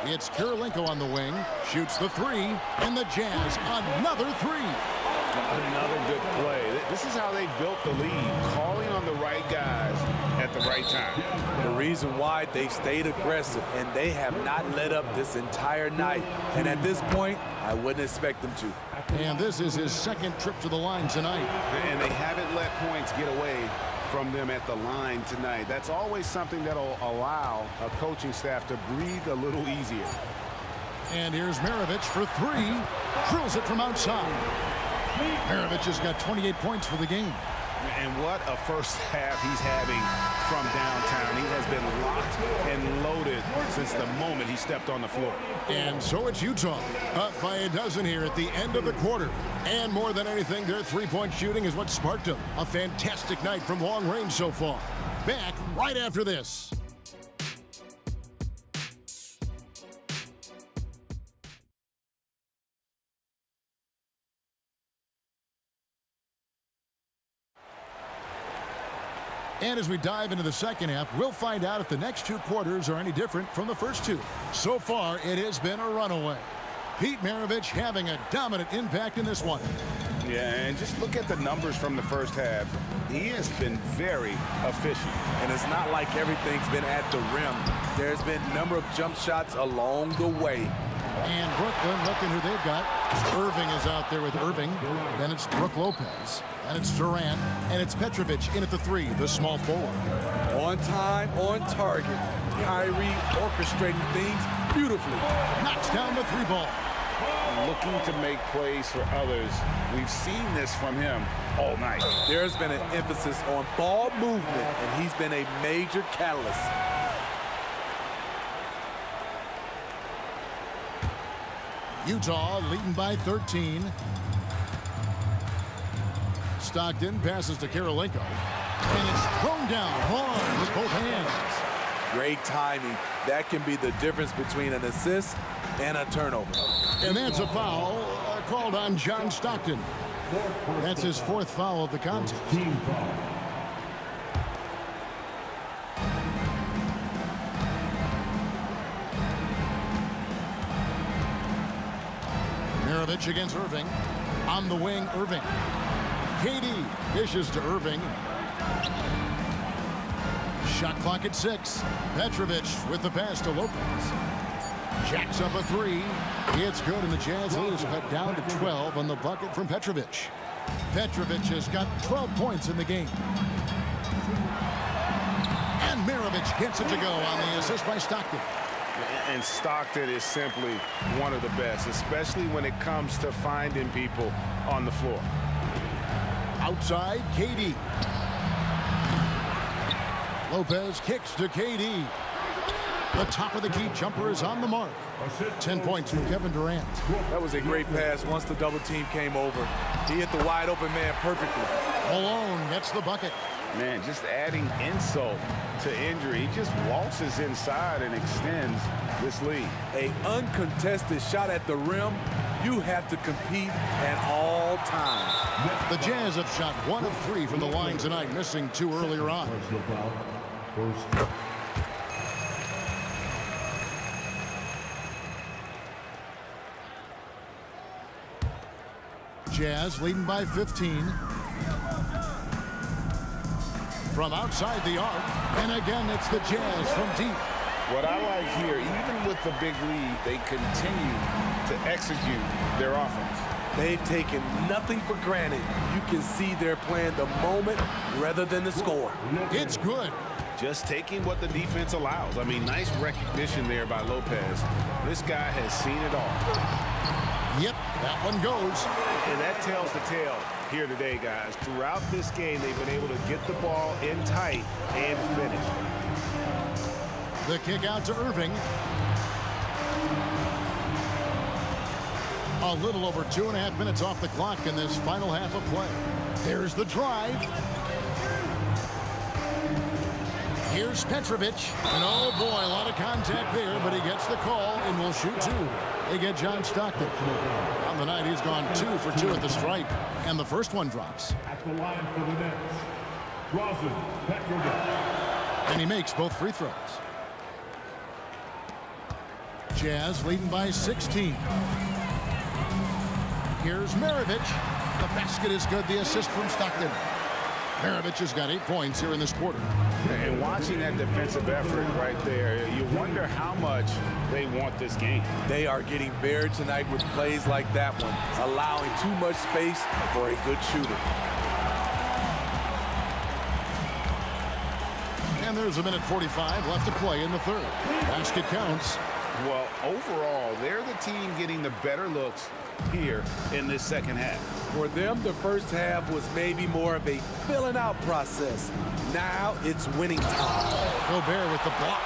It's Kirilenko on the wing, shoots the 3, and the Jazz another 3. Another good play. This is how they built the lead, calling on the right guys at the right time. The reason why they've stayed aggressive, and they have not let up this entire night. And at this point, I wouldn't expect them to. And this is his 2nd trip to the line tonight. And they haven't let points get away from them at the line tonight. That's always something that'll allow a coaching staff to breathe a little easier. And here's Maravich for 3. Drills it from outside. Maravich has got 28 points for the game. And what a first half he's having from downtown. He has been locked and loaded since the moment he stepped on the floor. And so it's Utah, up by a dozen here at the end of the quarter. And more than anything, their three-point shooting is what sparked them. A fantastic night from long range so far. Back right after this. And as we dive into the second half, we'll find out if the next 2 quarters are any different from the first 2. So far, it has been a runaway. Pete Maravich having a dominant impact in this one. Yeah, and just look at the numbers from the first half. He has been very efficient. And it's not like everything's been at the rim. There's been a number of jump shots along the way. And Brooklyn, looking who they've got. Irving is out there with Irving. Then it's Brook Lopez. And it's Durant. And it's Petrovic in at the 3, the small forward. On time, on target. Kyrie orchestrating things beautifully. Knocks down the 3 ball. Looking to make plays for others. We've seen this from him all night. There's been an emphasis on ball movement, and he's been a major catalyst. Utah leading by 13. Stockton passes to Karolinko. And it's thrown down hard with both hands. Great timing. That can be the difference between an assist and a turnover. And that's a foul called on John Stockton. That's his 4th foul of the contest. Team foul. Maravich against Irving. On the wing, Irving. KD dishes to Irving. Shot clock at 6. Petrovic with the pass to Lopez. Jacks up a 3. It's good, and the Jazz lead is cut down to 12 on the bucket from Petrovic. Petrovic has got 12 points in the game. And Maravich gets it to go on the assist by Stockton. And Stockton is simply one of the best, especially when it comes to finding people on the floor. Outside, KD. Lopez kicks to KD. The top of the key jumper is on the mark. 10 points from Kevin Durant. That was a great pass once the double team came over. He hit the wide open man perfectly. Malone gets the bucket. Man, just adding insult to injury. He just waltzes inside and extends this lead. An uncontested shot at the rim, you have to compete at all times. The Jazz have shot 1 of 3 from the line tonight, missing 2 earlier on. First. Jazz leading by 15. From outside the arc, and again it's the Jazz from deep. What I like here, even with the big lead, they continue to execute their offense. They've taken nothing for granted. You can see they're playing the moment rather than the score. It's good. Just taking what the defense allows. I mean, nice recognition there by Lopez. This guy has seen it all. Yep, that one goes. And that tells the tale here today, guys. Throughout this game, they've been able to get the ball in tight and finish. The kick out to Irving. A little over 2.5 minutes off the clock in this final half of play. There's the drive. Here's Petrovic. And oh boy, a lot of contact there, but he gets the call and will shoot 2. They get John Stockton. On the night, he's gone 2 for 2 at the stripe. And the first one drops. At the line for the Nets, Drazen Petrovic. And he makes both free throws. Jazz leading by 16. Here's Maravich. The basket is good. The assist from Stockton. Maravich has got 8 points here in this quarter. And watching that defensive effort right there, you wonder how much they want this game. They are getting buried tonight with plays like that one, allowing too much space for a good shooter. And there's a minute 45 left to play in the third. Basket counts. Well, overall, they're the team getting the better looks here in this second half. For them, the first half was maybe more of a filling out process. Now it's winning time. Gobert with the block.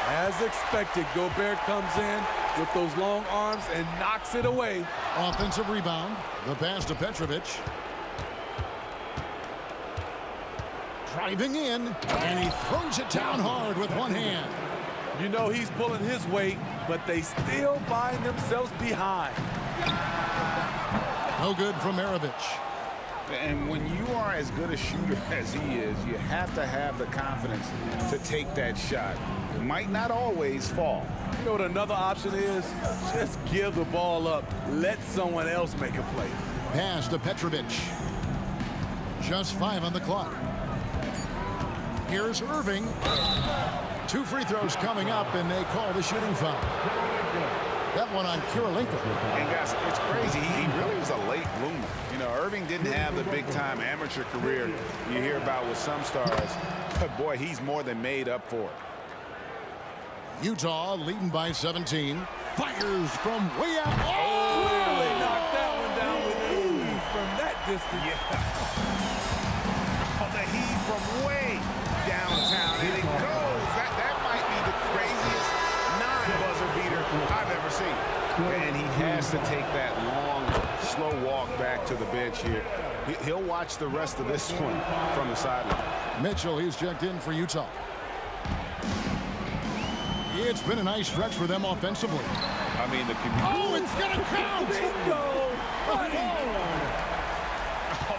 As expected, Gobert comes in with those long arms and knocks it away. Offensive rebound. The pass to Petrovic. Driving in, and he throws it down hard with one hand. You know he's pulling his weight, but they still find themselves behind. No good from Maravich. And when you are as good a shooter as he is, you have to have the confidence to take that shot. It might not always fall. You know what another option is? Just give the ball up. Let someone else make a play. Pass to Petrovic. Just 5 on the clock. Here's Irving. 2 free throws coming up, and they call the shooting foul. That one on Kirilenko. And guys, it's crazy. He really was a late bloomer. You know, Irving didn't have the big-time amateur career you hear about with some stars. But, boy, he's more than made up for it. Utah leading by 17. Fires from way out. Oh! Really knocked that one down with ease from that distance. Yeah. Oh, the heat from way downtown. And it goes. That might be the craziest non-buzzer beater I've ever seen. And he has to take that long, slow walk back to the bench here. He'll watch the rest of this one from the sideline. Mitchell, he's checked in for Utah. It's been a nice stretch for them offensively. I mean, the oh, it's going to count! Bingo! Oh,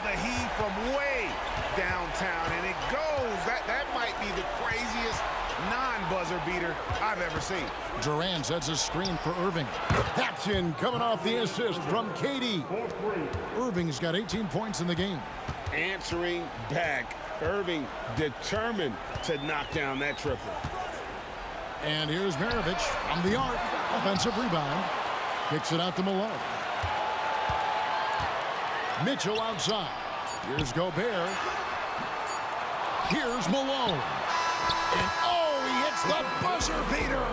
the heat from way downtown, and it goes. That might be the craziest non-buzzer beater I've ever seen. Durant sets a screen for Irving. That's in, coming off the assist from KD. Irving's got 18 points in the game. Answering back. Irving determined to knock down that triple. And here's Maravich from the arc. Offensive rebound. Kicks it out to Malone. Mitchell outside. Here's Gobert. Here's Malone. And oh, he hits the buzzer beater.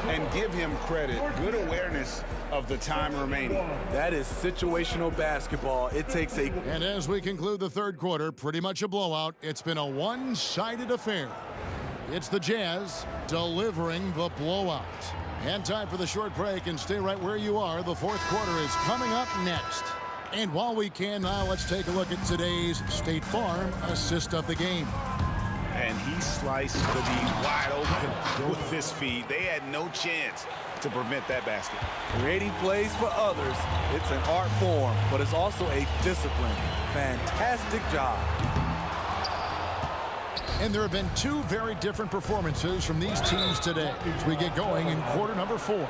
And give him credit. Good awareness of the time remaining. That is situational basketball. It takes a... And as we conclude the third quarter, pretty much a blowout. It's been a one-sided affair. It's the Jazz delivering the blowout. And time for the short break, and stay right where you are. The fourth quarter is coming up next. And while we can now, let's take a look at today's State Farm assist of the game. And he sliced to be wide open with his feet. They had no chance to prevent that basket. Creating plays for others, it's an art form, but it's also a discipline. Fantastic job. And there have been two very different performances from these teams today as we get going in quarter number 4.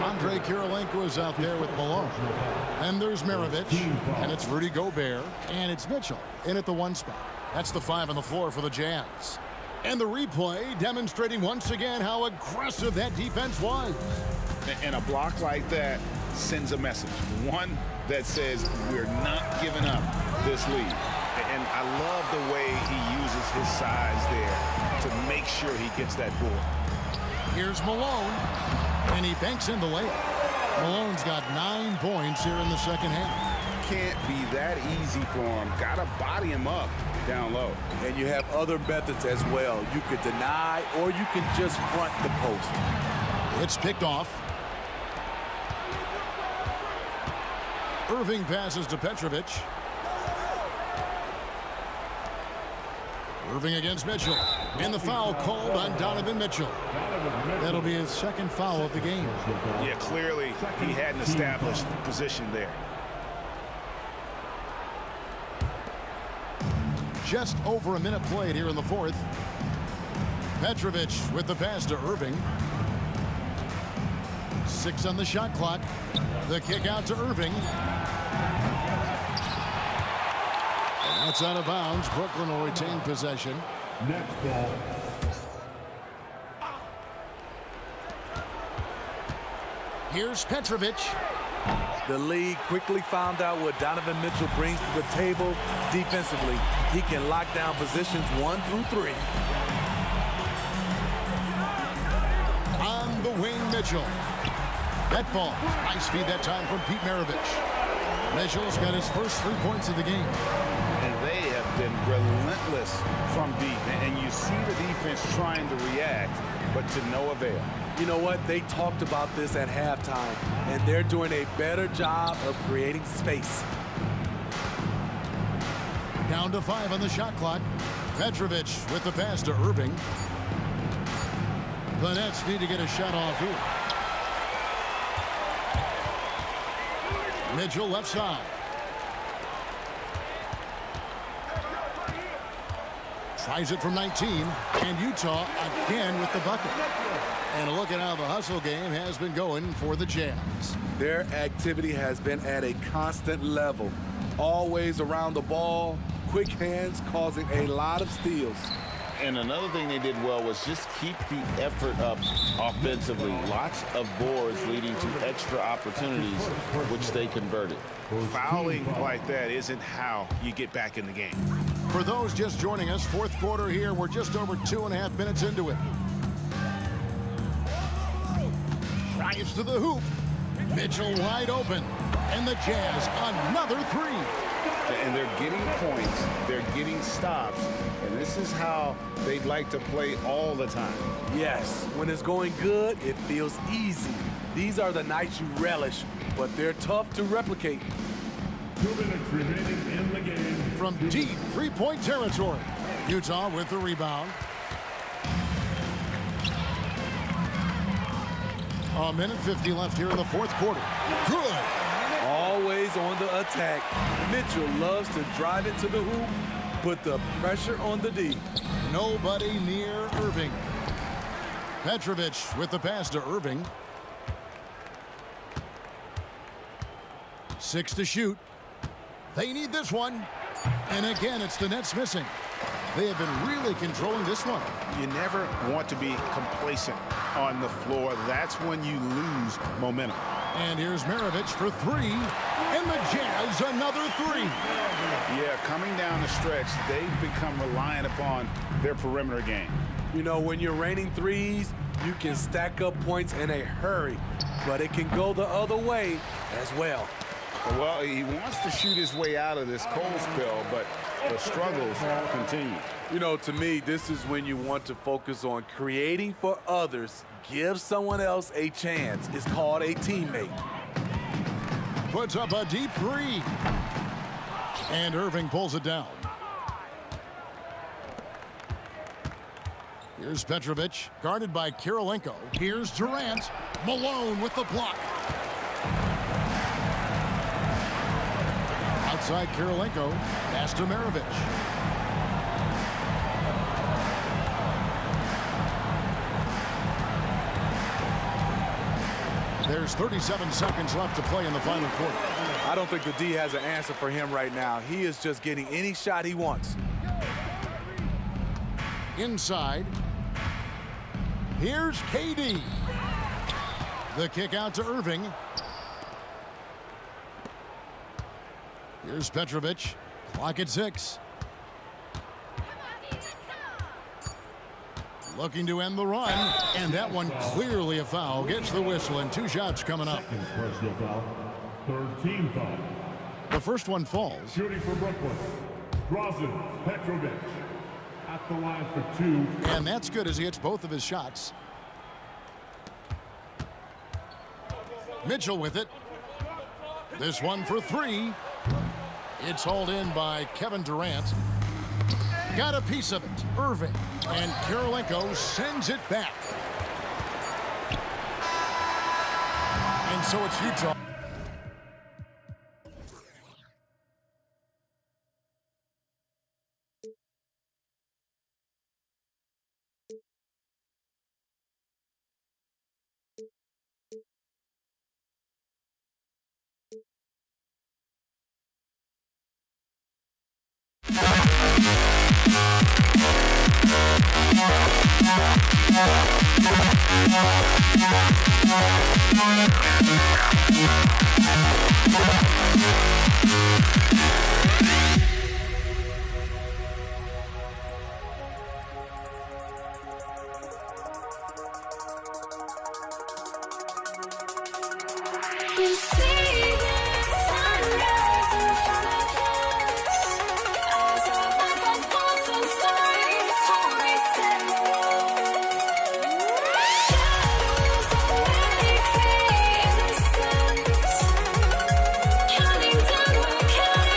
Andre Kirilenko is out there with Malone. And there's Maravich, and it's Rudy Gobert, and it's Mitchell in at the 1 spot. That's the 5 on the floor for the Jazz. And the replay demonstrating once again how aggressive that defense was. And a block like that sends a message. One that says we're not giving up this lead. And I love the way he uses his size there to make sure he gets that board. Here's Malone, and he banks in the layup. Malone's got 9 points here in the second half. Can't be that easy for him. Got to body him up down low. And you have other methods as well. You could deny, or you can just front the post. It's picked off. Irving passes to Petrovic. Irving against Mitchell. And the foul called on Donovan Mitchell. That'll be his second foul of the game. Yeah, clearly he hadn't established position there. Just over a minute played here in the fourth. Petrovic with the pass to Irving. 6 on the shot clock. The kick out to Irving. And that's out of bounds. Brooklyn will retain possession. Next ball. Here's Petrovic. The league quickly found out what Donovan Mitchell brings to the table defensively. He can lock down positions 1 through 3. On the wing, Mitchell. That ball. Nice feed that time from Pete Maravich. Mitchell's got his first 3 points of the game. And they have been relentless from deep. And you see the defense trying to react, but to no avail. You know what? They talked about this at halftime, and they're doing a better job of creating space. Down to 5 on the shot clock. Petrovic with the pass to Irving. The Nets need to get a shot off here. Mitchell left side. Tries it from 19, and Utah again with the bucket. And look at how the hustle game has been going for the Jazz. Their activity has been at a constant level. Always around the ball, quick hands causing a lot of steals. And another thing they did well was just keep the effort up offensively. Lots of boards leading to extra opportunities, which they converted. Fouling like that isn't how you get back in the game. For those just joining us, fourth quarter here. We're just over 2.5 minutes into it. Drives to the hoop. Mitchell wide open. And the Jazz another three. And they're getting points. They're getting stops. And this is how they'd like to play all the time. Yes, when it's going good, it feels easy. These are the nights you relish, but they're tough to replicate. 2 minutes remaining in the game. From deep three-point territory. Utah with the rebound. A minute 50 left here in the fourth quarter. Good. Always on the attack. Mitchell loves to drive it to the hoop, put the pressure on the D. Nobody near Irving. Petrovic with the pass to Irving. 6 to shoot. They need this one. And again, it's the Nets missing. They have been really controlling this one. You never want to be complacent on the floor. That's when you lose momentum. And here's Maravich for three. And the Jazz another three. Yeah, coming down the stretch, they've become reliant upon their perimeter game. You know, when you're raining threes, you can stack up points in a hurry, but it can go the other way as well. Well, he wants to shoot his way out of this cold spell, but the struggles continue. You know, to me, this is when you want to focus on creating for others. Give someone else a chance. It's called a teammate. Puts up a deep three. And Irving pulls it down. Here's Petrovic, guarded by Kirilenko. Here's Durant. Malone with the block. Outside Kirilenko, pass to Maravich. There's 37 seconds left to play in the final quarter. I don't think the D has an answer for him right now. He is just getting any shot he wants. Inside. Here's KD. The kick out to Irving. Here's Petrovic. Clock at 6. Looking to end the run. And that one clearly a foul. Gets the whistle and 2 shots coming up. Second personal foul. Third team foul. The first one falls. Shooting for Brooklyn. Drazen Petrovic. At the line for 2. And that's good as he hits both of his shots. Mitchell with it. This one for 3. It's hauled in by Kevin Durant. Got a piece of it. Irving. And Kirilenko sends it back. And so it's Utah. You see the sunrise in front of us. Eyes are like a thousand stories torn in the world. Shadows already create the sense. Counting down, we're counting.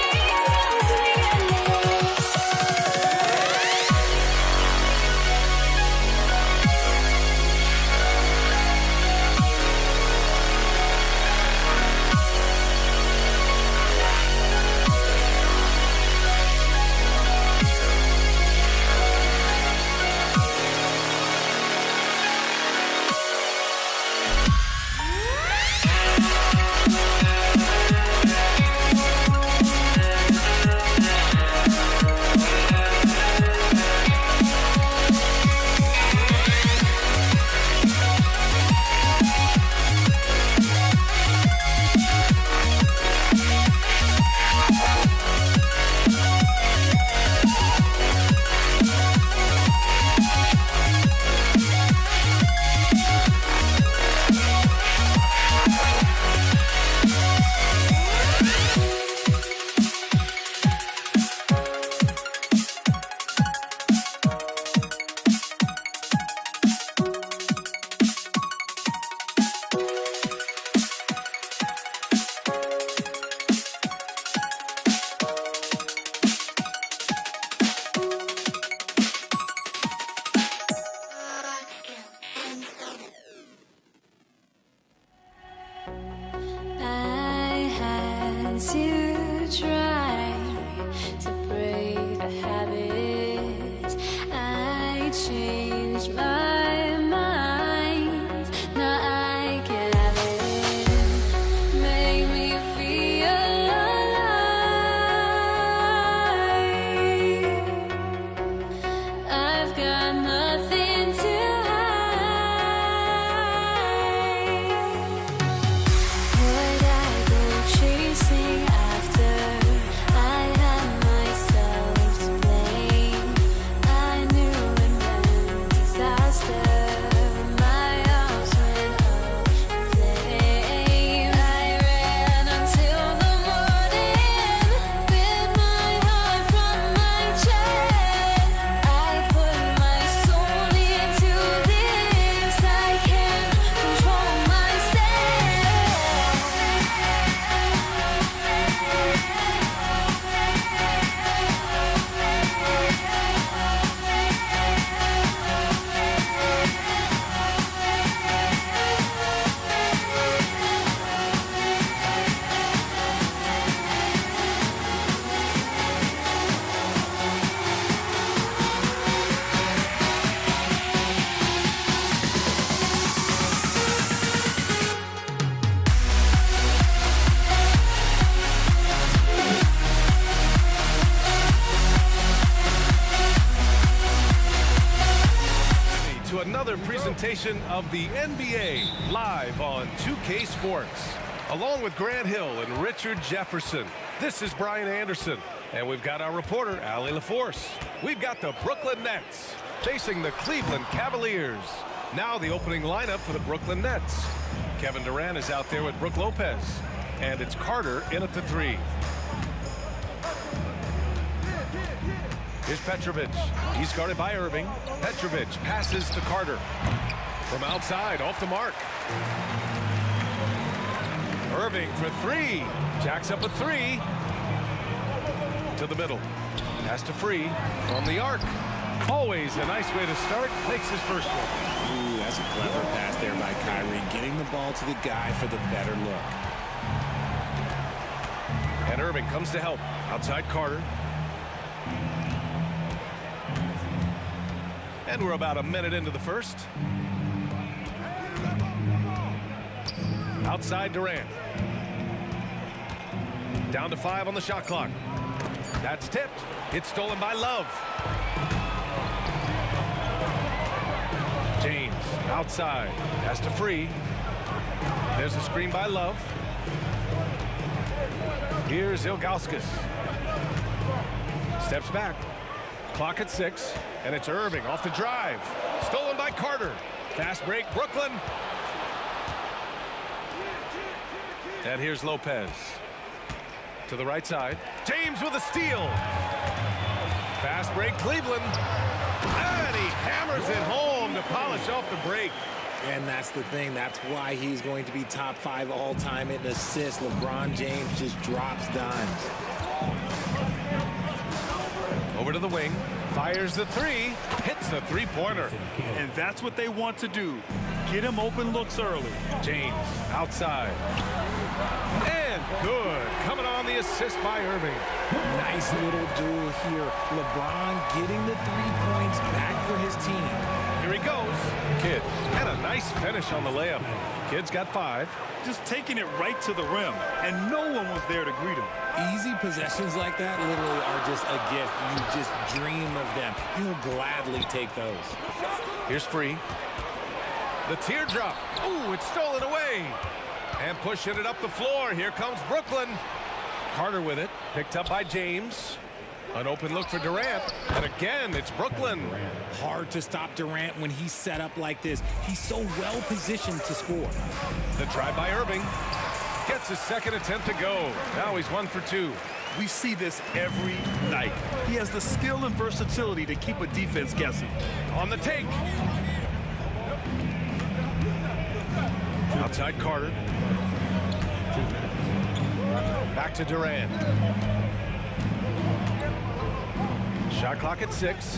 another presentation of the NBA live on 2K Sports. Along with Grant Hill and Richard Jefferson, this is Brian Anderson. And we've got our reporter, Allie LaForce. We've got the Brooklyn Nets facing the Cleveland Cavaliers. Now the opening lineup for the Brooklyn Nets. Kevin Durant is out there with Brook Lopez. And it's Carter in at the 3. Here's Petrovic. He's guarded by Irving. Petrovic passes to Carter. From outside, off the mark. Irving for 3. Jacks up a 3. To the middle. Pass to Free from the arc. Always a nice way to start. Makes his first one. Ooh, that's a clever pass there by Kyrie. Getting the ball to the guy for the better look. And Irving comes to help. Outside Carter. And we're about a minute into the first. Outside Durant. Down to 5 on the shot clock. That's tipped. It's stolen by Love. James outside. Pass to Free. There's a screen by Love. Here's Ilgauskas. Steps back. Clock at 6. And it's Irving off the drive. Stolen by Carter. Fast break, Brooklyn. And here's Lopez. To the right side. James with a steal. Fast break, Cleveland. And he hammers it home to polish off the break. And that's the thing. That's why he's going to be top 5 all-time in assists. LeBron James just drops dimes. Over to the wing. Fires the 3. Hits the 3-pointer. And that's what they want to do. Get him open looks early. James outside. And good. Coming on the assist by Irving. Nice little duel here. LeBron getting the 3 points back for his team. Here he goes. Kidd. And a nice finish on the layup. Kidd's got 5. Just taking it right to the rim. And no one was there to greet him. Easy possessions like that literally are just a gift. You just dream of them. He'll gladly take those. Here's Free. The teardrop. Ooh, it's stolen away. And pushing it up the floor. Here comes Brooklyn. Carter with it. Picked up by James. An open look for Durant. And again, it's Brooklyn. Hard to stop Durant when he's set up like this. He's so well positioned to score. The try by Irving. Gets his second attempt to go. Now he's 1 for 2. We see this every night. He has the skill and versatility to keep a defense guessing. On the take. Outside Carter. Back to Durant. Shot clock at 6.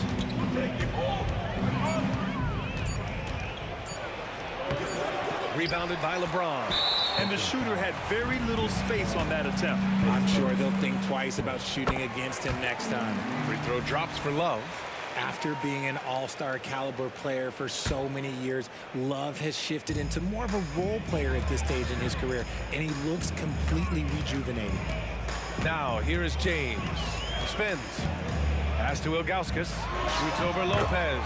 Rebounded by LeBron. And the shooter had very little space on that attempt. I'm sure they'll think twice about shooting against him next time. Free throw drops for Love. After being an all-star caliber player for so many years, Love has shifted into more of a role player at this stage in his career, and he looks completely rejuvenated. Now, here is James. Spins. Pass to Ilgauskas. Shoots over Lopez.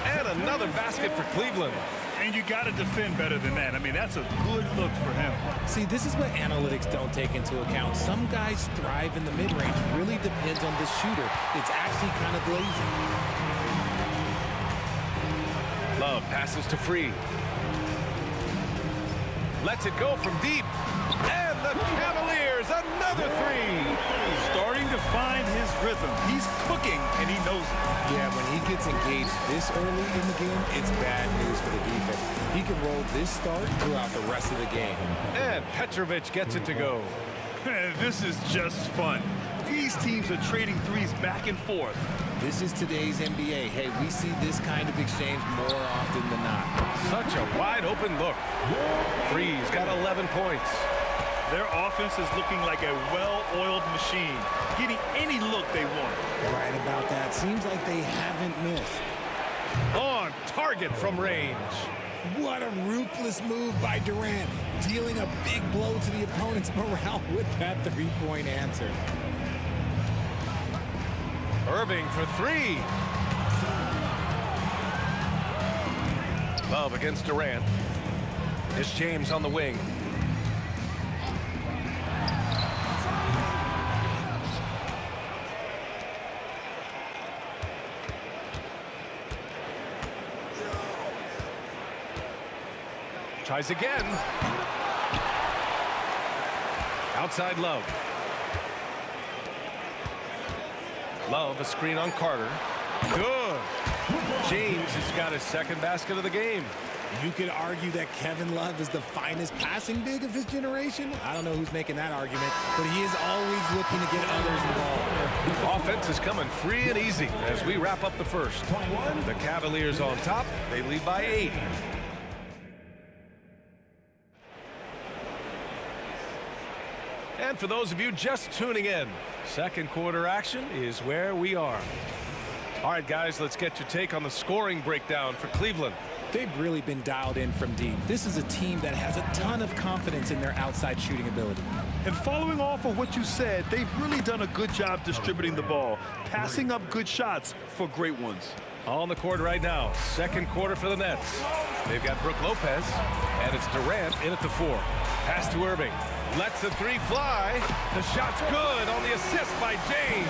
And another basket for Cleveland. And you got to defend better than that. I mean, that's a good look for him. See, this is what analytics don't take into account. Some guys thrive in the mid-range. Really depends on the shooter. It's actually kind of lazy. Love passes to Free. Lets it go from deep. And the Cavaliers, another 3. Starting to find his rhythm. He's cooking, and he knows it. Yeah, when he gets engaged this early in the game, it's bad news for the defense. He can roll this start throughout the rest of the game. And Petrovic gets it to go. This is just fun. These teams are trading threes back and forth. This is today's NBA. Hey, we see this kind of exchange more often than not. Such a wide open look. Free's got 11 points. Their offense is looking like a well-oiled machine, getting any look they want. Right about that. Seems like they haven't missed. On target from range. What a ruthless move by Durant, dealing a big blow to the opponent's morale with that 3-point answer. Irving for 3. Love against Durant. It's James on the wing. Tries again. Outside Love. Love, a screen on Carter. Good. James has got his second basket of the game. You could argue that Kevin Love is the finest passing big of his generation. I don't know who's making that argument, but he is always looking to get others involved. Offense is coming free and easy as we wrap up the first. The Cavaliers on top. They lead by 8. And for those of you just tuning in, second quarter action is where we are. All right, guys, let's get your take on the scoring breakdown for Cleveland. They've really been dialed in from deep. This is a team that has a ton of confidence in their outside shooting ability. And following off of what you said, they've really done a good job distributing the ball, passing up good shots for great ones. On the court right now, second quarter for the Nets. They've got Brook Lopez, and it's Durant in at the 4. Pass to Irving. Lets the 3 fly. The shot's good on the assist by James.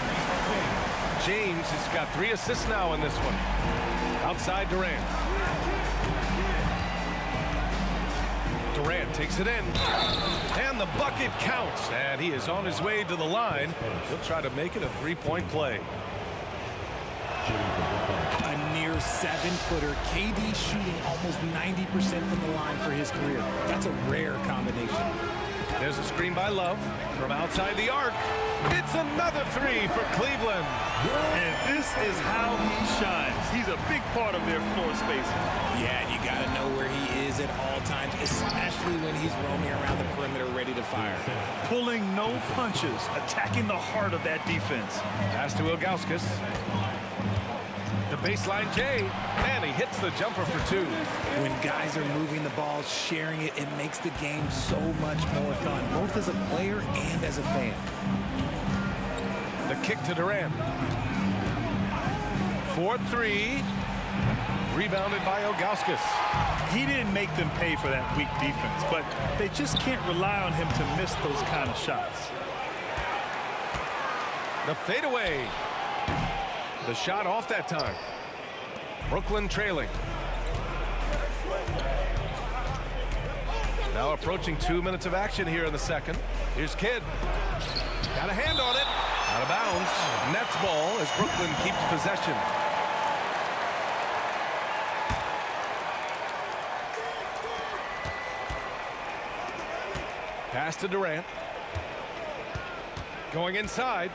James has got 3 assists now in this one. Outside Durant. Durant takes it in. And the bucket counts. And he is on his way to the line. He'll try to make it a 3-point play. A near 7-footer. KD shooting almost 90% from the line for his career. That's a rare combination. There's a screen by Love from outside the arc. It's another 3 for Cleveland. And this is how he shines. He's a big part of their floor spacing. Yeah, and you got to know where he is at all times, especially when he's roaming around the perimeter ready to fire. Pulling no punches, attacking the heart of that defense. Pass to Ilgauskas. The baseline Jay, and he hits the jumper for 2. When guys are moving the ball, sharing it, it makes the game so much more fun, both as a player and as a fan. The kick to Durant. 4-3. Rebounded by Ilgauskas. He didn't make them pay for that weak defense, but they just can't rely on him to miss those kind of shots. The fadeaway. The shot off that time. Brooklyn trailing. Now approaching 2 minutes of action here in the second. Here's Kidd. Got a hand on it. Out of bounds. Nets ball as Brooklyn keeps possession. Pass to Durant. Going inside.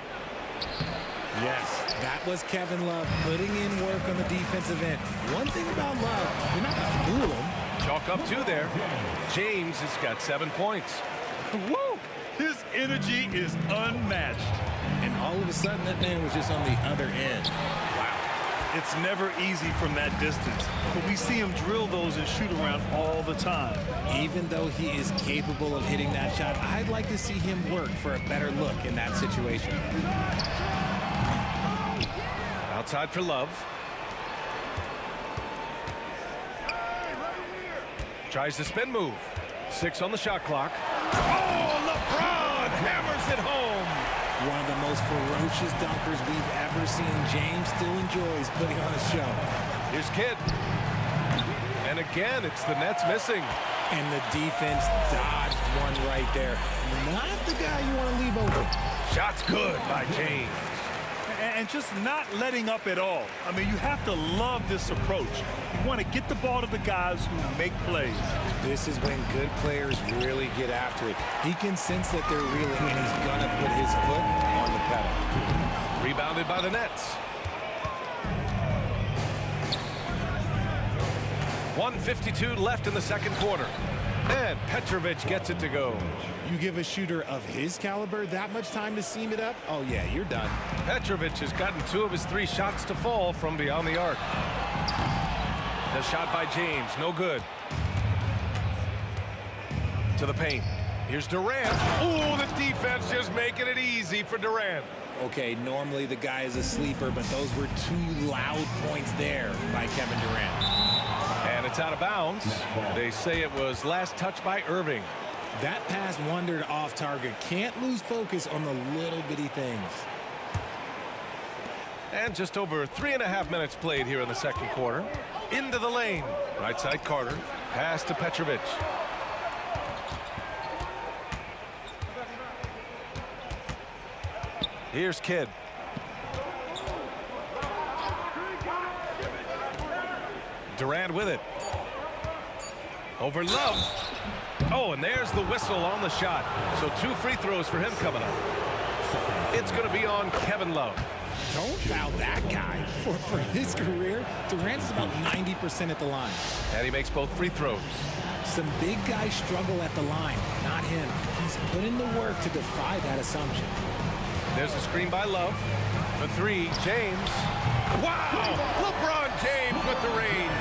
Yes, that was Kevin Love putting in work on the defensive end. One thing about Love, you're not going to fool him. Chalk up 2 there. James has got 7 points. Woo! His energy is unmatched. And all of a sudden, that man was just on the other end. Wow. It's never easy from that distance, but we see him drill those and shoot around all the time. Even though he is capable of hitting that shot, I'd like to see him work for a better look in that situation. Outside for Love. Tries the spin move. 6 on the shot clock. Oh, LeBron hammers it home. One of the most ferocious dunkers we've ever seen. James still enjoys putting on a show. Here's Kidd. And again, it's the Nets missing. And the defense dodged one right there. Not the guy you want to leave open. Shot's good by James. And just not letting up at all. I mean, you have to love this approach. You want to get the ball to the guys who make plays. This is when good players really get after it. He can sense that they're reeling, and he's going to put his foot on the pedal. Rebounded by the Nets. 1:52 left in the second quarter. And Petrovic gets it to go. You give a shooter of his caliber that much time to seam it up? Oh, yeah, you're done. Petrovic has gotten 2 of his 3 shots to fall from beyond the arc. The shot by James, no good. To the paint. Here's Durant. Oh, the defense just making it easy for Durant. Okay, normally the guy is a sleeper, but those were 2 loud points there by Kevin Durant. And it's out of bounds. They say it was last touched by Irving. That pass wandered off target. Can't lose focus on the little bitty things. And just over 3.5 minutes played here in the second quarter. Into the lane. Right side Carter. Pass to Petrovic. Here's Kidd. Durant with it. Over Love. Oh, and there's the whistle on the shot. So 2 free throws for him coming up. It's going to be on Kevin Love. Don't foul that guy. For his career, Durant is about 90% at the line. And he makes both free throws. Some big guys struggle at the line, not him. He's put in the work to defy that assumption. There's a screen by Love. For 3, James. Wow! LeBron James with the range.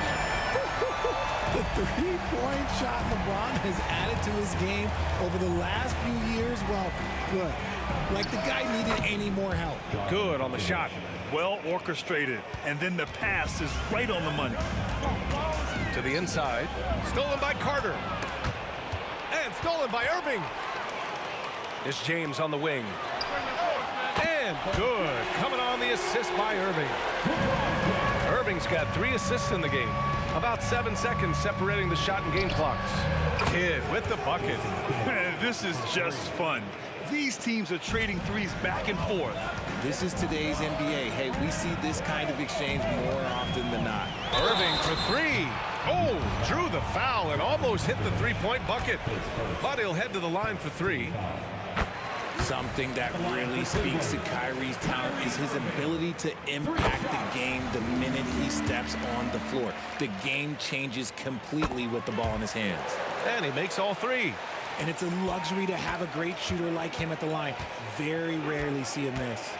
The three-point shot LeBron has added to his game over the last few years. Well, good. Like the guy needed any more help. Good on the shot. Well orchestrated. And then the pass is right on the money. To the inside. Stolen by Carter. And stolen by Irving. It's James on the wing. And good. Coming on the assist by Irving. Irving's got 3 assists in the game. About 7 seconds separating the shot and game clocks. Kidd with the bucket. This is just fun. These teams are trading threes back and forth. This is today's NBA. Hey, we see this kind of exchange more often than not. Irving for 3. Oh, drew the foul and almost hit the 3-point bucket. But he'll head to the line for 3. Something that really speaks to Kyrie's talent is his ability to impact the game the minute he steps on the floor. The game changes completely with the ball in his hands. And he makes all 3. And it's a luxury to have a great shooter like him at the line. Very rarely see him miss.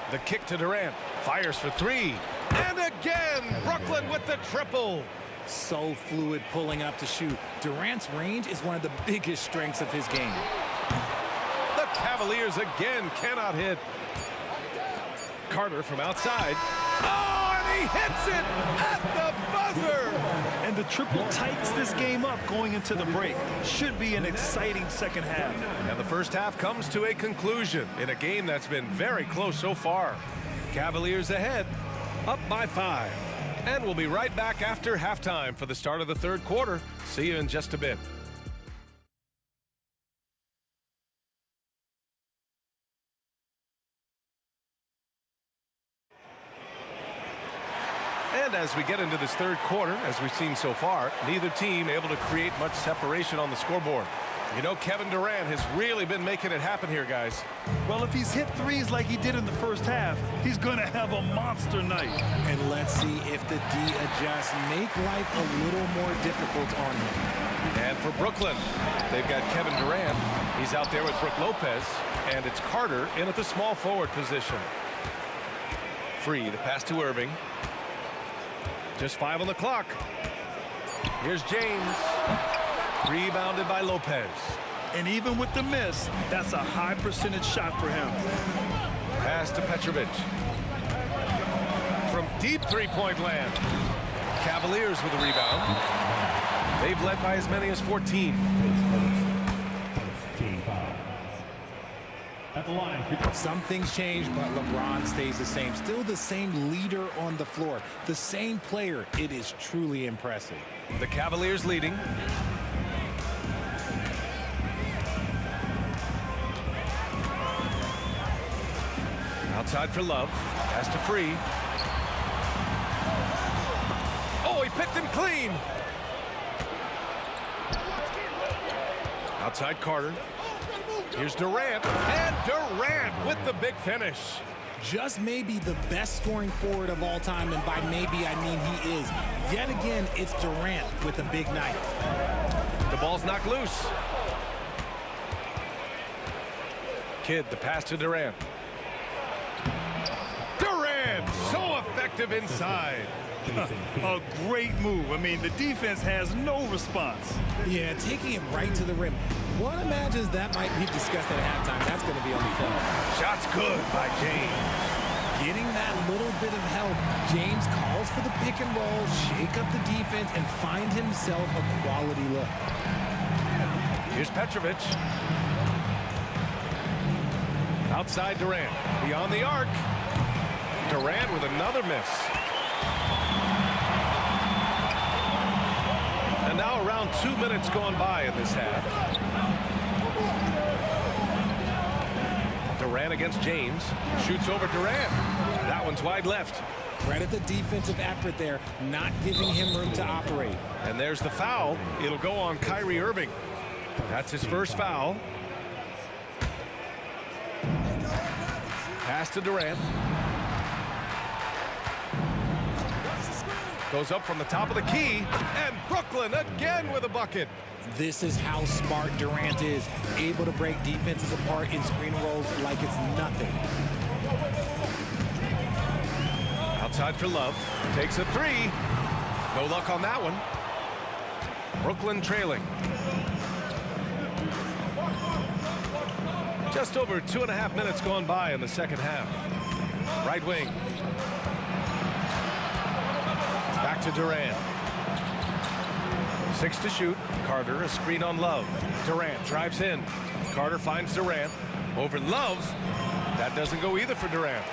The kick to Durant. Fires for 3. And again, Brooklyn with the triple. So fluid pulling up to shoot. Durant's range is one of the biggest strengths of his game. The Cavaliers again cannot hit. Carter from outside. Oh, and he hits it at the buzzer. And the triple tightens this game up going into the break. Should be an exciting second half. And the first half comes to a conclusion in a game that's been very close so far. Cavaliers ahead, up by 5. And we'll be right back after halftime for the start of the third quarter. See you in just a bit. And as we get into this third quarter, as we've seen so far, neither team able to create much separation on the scoreboard. You know, Kevin Durant has really been making it happen here, guys. Well, if he's hit threes like he did in the first half, he's going to have a monster night. And let's see if the D adjusts, make life a little more difficult on him. And for Brooklyn, they've got Kevin Durant. He's out there with Brook Lopez. And it's Carter in at the small forward position. Free, the pass to Irving. Just 5 on the clock. Here's James. Rebounded by Lopez. And even with the miss, that's a high percentage shot for him. Pass to Petrovic. From deep three-point land. Cavaliers with a rebound. They've led by as many as 14. Some things change, but LeBron stays the same. Still the same leader on the floor. The same player. It is truly impressive. The Cavaliers leading. Outside for Love. Pass to Free. Oh, he picked him clean. Outside Carter. Here's Durant. And Durant with the big finish. Just maybe the best scoring forward of all time, and by maybe I mean he is. Yet again, it's Durant with a big night. The ball's knocked loose. Kidd, the pass to Durant. Durant, so effective effective inside. A great move. I mean, the defense has no response. Yeah, taking it right to the rim. One imagines that might be discussed at halftime. That's going to be on the film. Shot's good by James. Getting that little bit of help, James calls for the pick and roll, shake up the defense, and find himself a quality look. Here's Petrovic. Outside Durant. Beyond the arc. Durant with another miss. And now around 2 minutes gone by in this half. Durant against James. Shoots over Durant. That one's wide left. Credit the defensive effort there, not giving him room to operate. And there's the foul. It'll go on Kyrie Irving. That's his first foul. Pass to Durant. Goes up from the top of the key. And Brooklyn again with a bucket. This is how smart Durant is, able to break defenses apart in screen rolls like it's nothing. Outside for Love. Takes a three. No luck on that one. Brooklyn trailing. Just over 2.5 minutes gone by in the second half. Right wing. Back to Durant. 6 to shoot. Carter, a screen on Love. Durant drives in. Carter finds Durant. Over Love. That doesn't go either for Durant.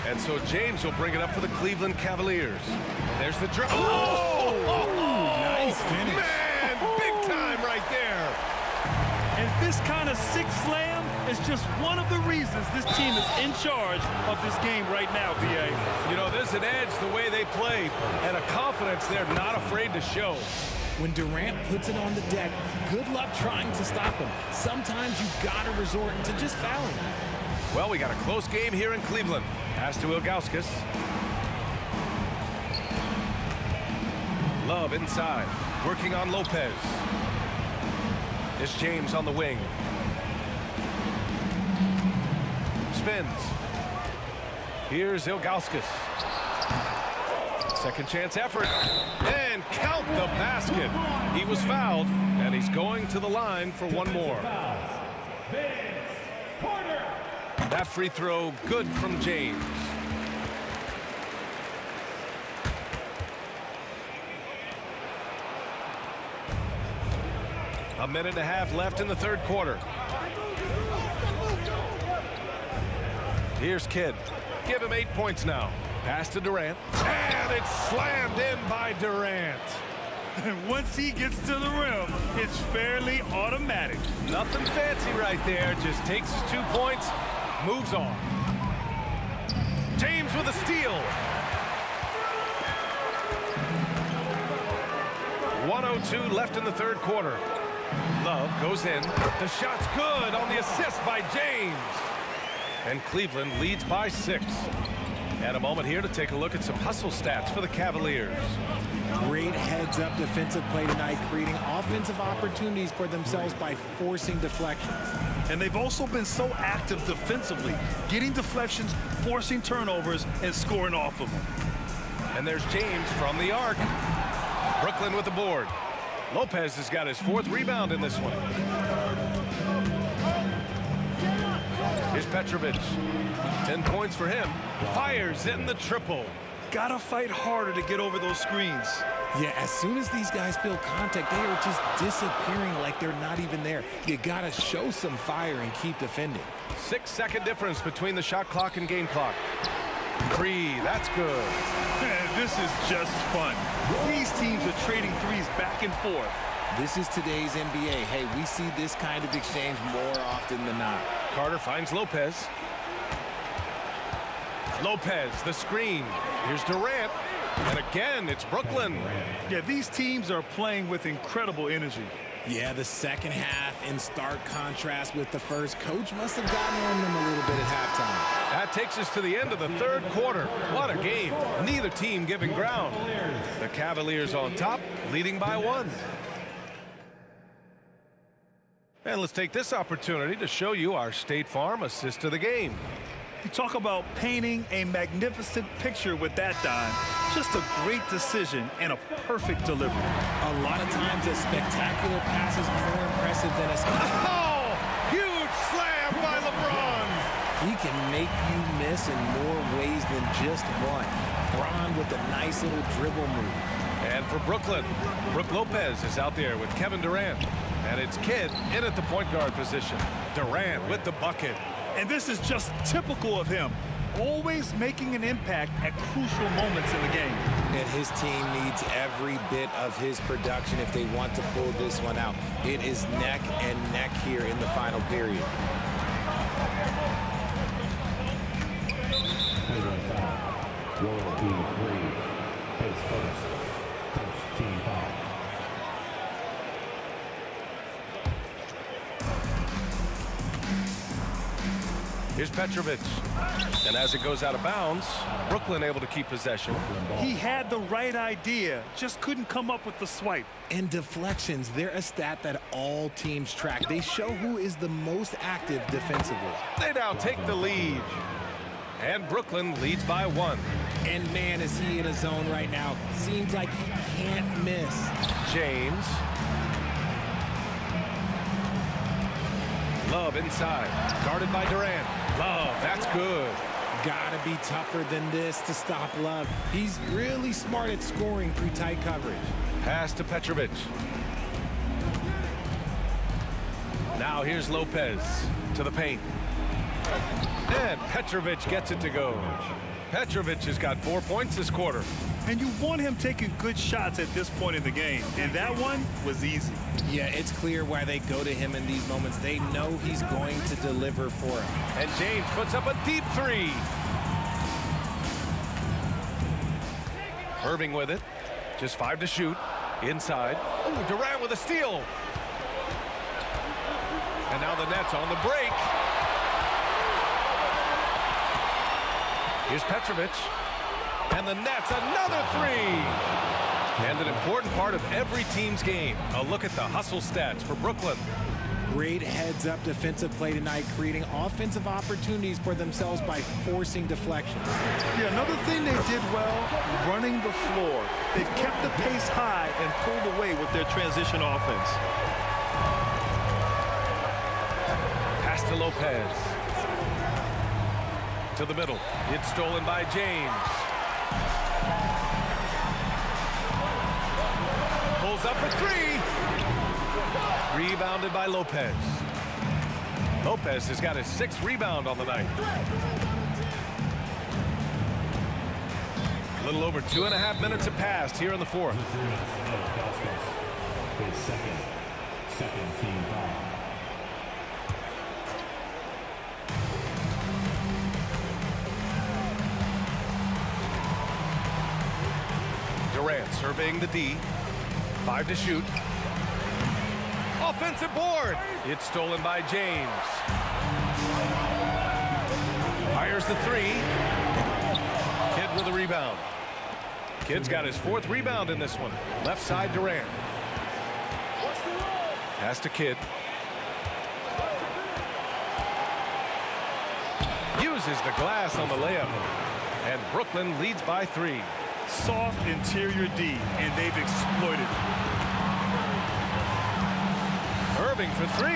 And so James will bring it up for the Cleveland Cavaliers. And there's the dribble. Nice finish. Man, big time right there. And this kind of sick slam is just one of the reasons this team is in charge of this game right now, B.A. You know, there's an edge the way they play and a confidence they're not afraid to show. When Durant puts it on the deck, good luck trying to stop him. Sometimes you gotta resort to just fouling. Well, we got a close game here in Cleveland. Pass to Ilgauskas. Love inside, working on Lopez. It's James on the wing. Spins. Here's Ilgauskas. Second chance effort. And count the basket. He was fouled, and he's going to the line for one more. That free throw good from James. A minute and a half left in the third quarter. Here's Kidd. Give him 8 points now. Pass to Durant. And it's slammed in by Durant. And once he gets to the rim, it's fairly automatic. Nothing fancy right there. Just takes his 2 points, moves on. James with a steal. 1:02 left in the third quarter. Love goes in. The shot's good on the assist by James. And Cleveland leads by 6. And a moment here to take a look at some hustle stats for the Cavaliers. Great heads-up defensive play tonight, creating offensive opportunities for themselves by forcing deflections. And they've also been so active defensively, getting deflections, forcing turnovers, and scoring off of them. And there's James from the arc. Brooklyn with the board. Lopez has got his 4th rebound in this one. Here's Petrovic. 10 points for him. Fires in the triple. Gotta fight harder to get over those screens. Yeah, as soon as these guys feel contact, they are just disappearing like they're not even there. You gotta show some fire and keep defending. 6-second difference between the shot clock and game clock. 3, that's good. This is just fun. These teams are trading threes back and forth. This is today's NBA. Hey, we see this kind of exchange more often than not. Carter finds Lopez. Lopez, the screen. Here's Durant. And again, it's Brooklyn. Yeah, these teams are playing with incredible energy. Yeah, the second half in stark contrast with the first. Coach must have gotten on them a little bit at halftime. That takes us to the end of the third quarter. What a game. Neither team giving ground. The Cavaliers on top, leading by 1. And let's take this opportunity to show you our State Farm assist of the game. You talk about painting a magnificent picture with that dime. Just a great decision and a perfect delivery. A lot of times a spectacular pass is more impressive than a Oh, huge slam by LeBron. He can make you miss in more ways than just one. Bron with a nice little dribble move. And for Brooklyn, Brook Lopez is out there with Kevin Durant. And it's Kidd in at the point guard position. Durant with the bucket. And this is just typical of him. Always making an impact at crucial moments in the game. And his team needs every bit of his production if they want to pull this one out. It is neck and neck here in the final period. Royal team 3, his first team foul. Here's Petrovic. And as it goes out of bounds, Brooklyn able to keep possession. He had the right idea, just couldn't come up with the swipe. And deflections, they're a stat that all teams track. They show who is the most active defensively. They now take the lead. And Brooklyn leads by 1. And man, is he in a zone right now. Seems like he can't miss. James. Love inside. Guarded by Durant. Love, that's good. Gotta be tougher than this to stop Love. He's really smart at scoring through tight coverage. Pass to Petrovic. Now here's Lopez to the paint. And Petrovic gets it to go. Petrovic has got 4 points this quarter. And you want him taking good shots at this point in the game. And that one was easy. Yeah, it's clear why they go to him in these moments. They know he's going to deliver for him. And James puts up a deep 3. Irving with it. Just 5 to shoot. Inside. Ooh, Durant with a steal. And now the Nets on the break. Here's Petrovic. And the Nets, another 3. And an important part of every team's game. A look at the hustle stats for Brooklyn. Great heads-up defensive play tonight, creating offensive opportunities for themselves by forcing deflections. Yeah, another thing they did well, running the floor. They've kept the pace high and pulled away with their transition offense. Pass to Lopez. To the middle. It's stolen by James. Pulls up for 3. Rebounded by Lopez. Lopez has got his 6th rebound on the night. A little over 2.5 minutes have passed here in the 4th. His second team foul. Durant surveying the D. 5 to shoot. Offensive board. It's stolen by James. Fires the 3. Kidd with a rebound. Kidd's got his 4th rebound in this one. Left side Durant. Pass to Kidd. Uses the glass on the layup. And Brooklyn leads by 3. Soft interior D, and they've exploited it. Irving for 3.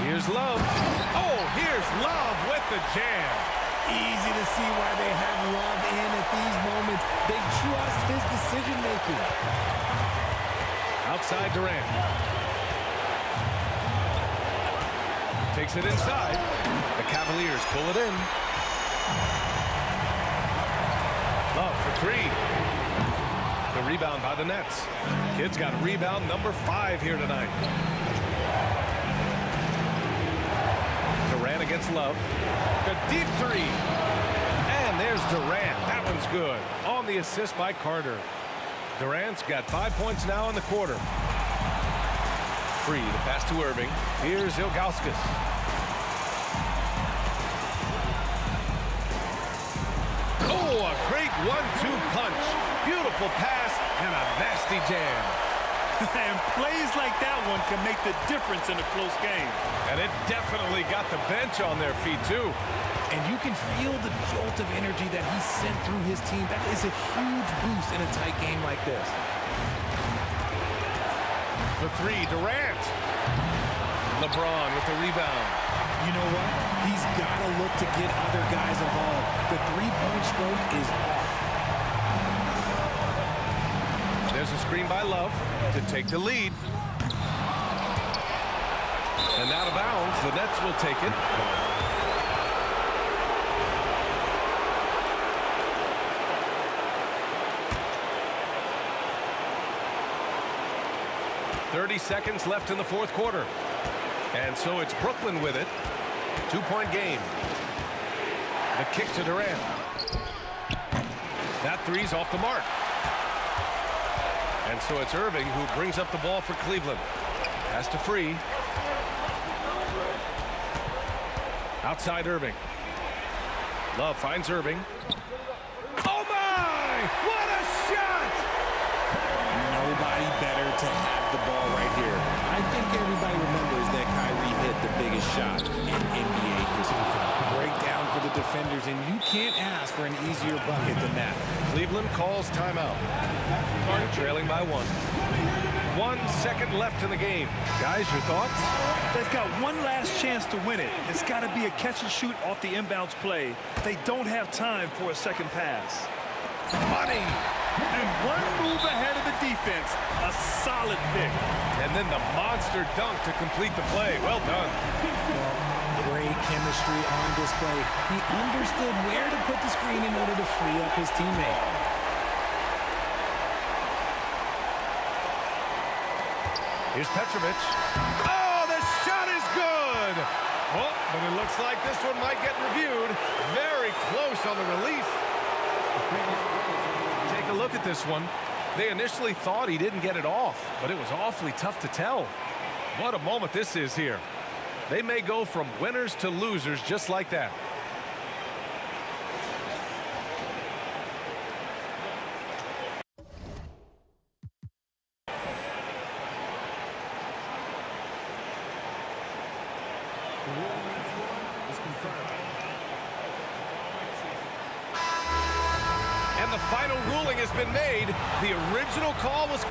Here's Love. Oh, here's Love with the jam. Easy to see why they have Love in at these moments. They trust his decision-making. Outside Durant. Takes it inside. The Cavaliers pull it in. Love for 3. The rebound by the Nets. Kidd's got rebound number 5 here tonight. Durant against Love. A deep 3. And there's Durant. That one's good. On the assist by Carter. Durant's got 5 points now in the quarter. Free to pass to Irving. Here's Ilgauskas. Oh, a great 1-2 punch. Beautiful pass and a nasty jam. And plays like that one can make the difference in a close game. And it definitely got the bench on their feet, too. And you can feel the jolt of energy that he sent through his team. That is a huge boost in a tight game like this. The three, Durant. LeBron with the rebound. You know what? He's got to look to get other guys involved. The three-point stroke is off. There's a screen by Love to take the lead. And out of bounds, the Nets will take it. .30 seconds left in the fourth quarter. And so it's Brooklyn with it. 2-point game. The kick to Durant. That three's off the mark. And so it's Irving who brings up the ball for Cleveland. Has to free. Outside Irving. Love finds Irving. Oh my! What a shot! Nobody better to have the ball right here. I think everybody remembers that Kyrie hit the biggest shot in NBA history. Breakdown for the defenders, and you can't ask for an easier bucket than that. Cleveland calls timeout. Trailing by 1. 1 second left in the game. Guys, your thoughts? They've got one last chance to win it. It's got to be a catch and shoot off the inbounds play. They don't have time for a second pass. Money! And one move ahead of the defense. A solid pick. And then the monster dunk to complete the play. Well done. Great chemistry on display. He understood where to put the screen in order to free up his teammate. Here's Petrovic. Oh, the shot is good! Oh, but it looks like this one might get reviewed. Very close on the release. Take a look at this one. They initially thought he didn't get it off, but it was awfully tough to tell. What a moment this is here. They may go from winners to losers just like that. And the final ruling has been made. The original call was...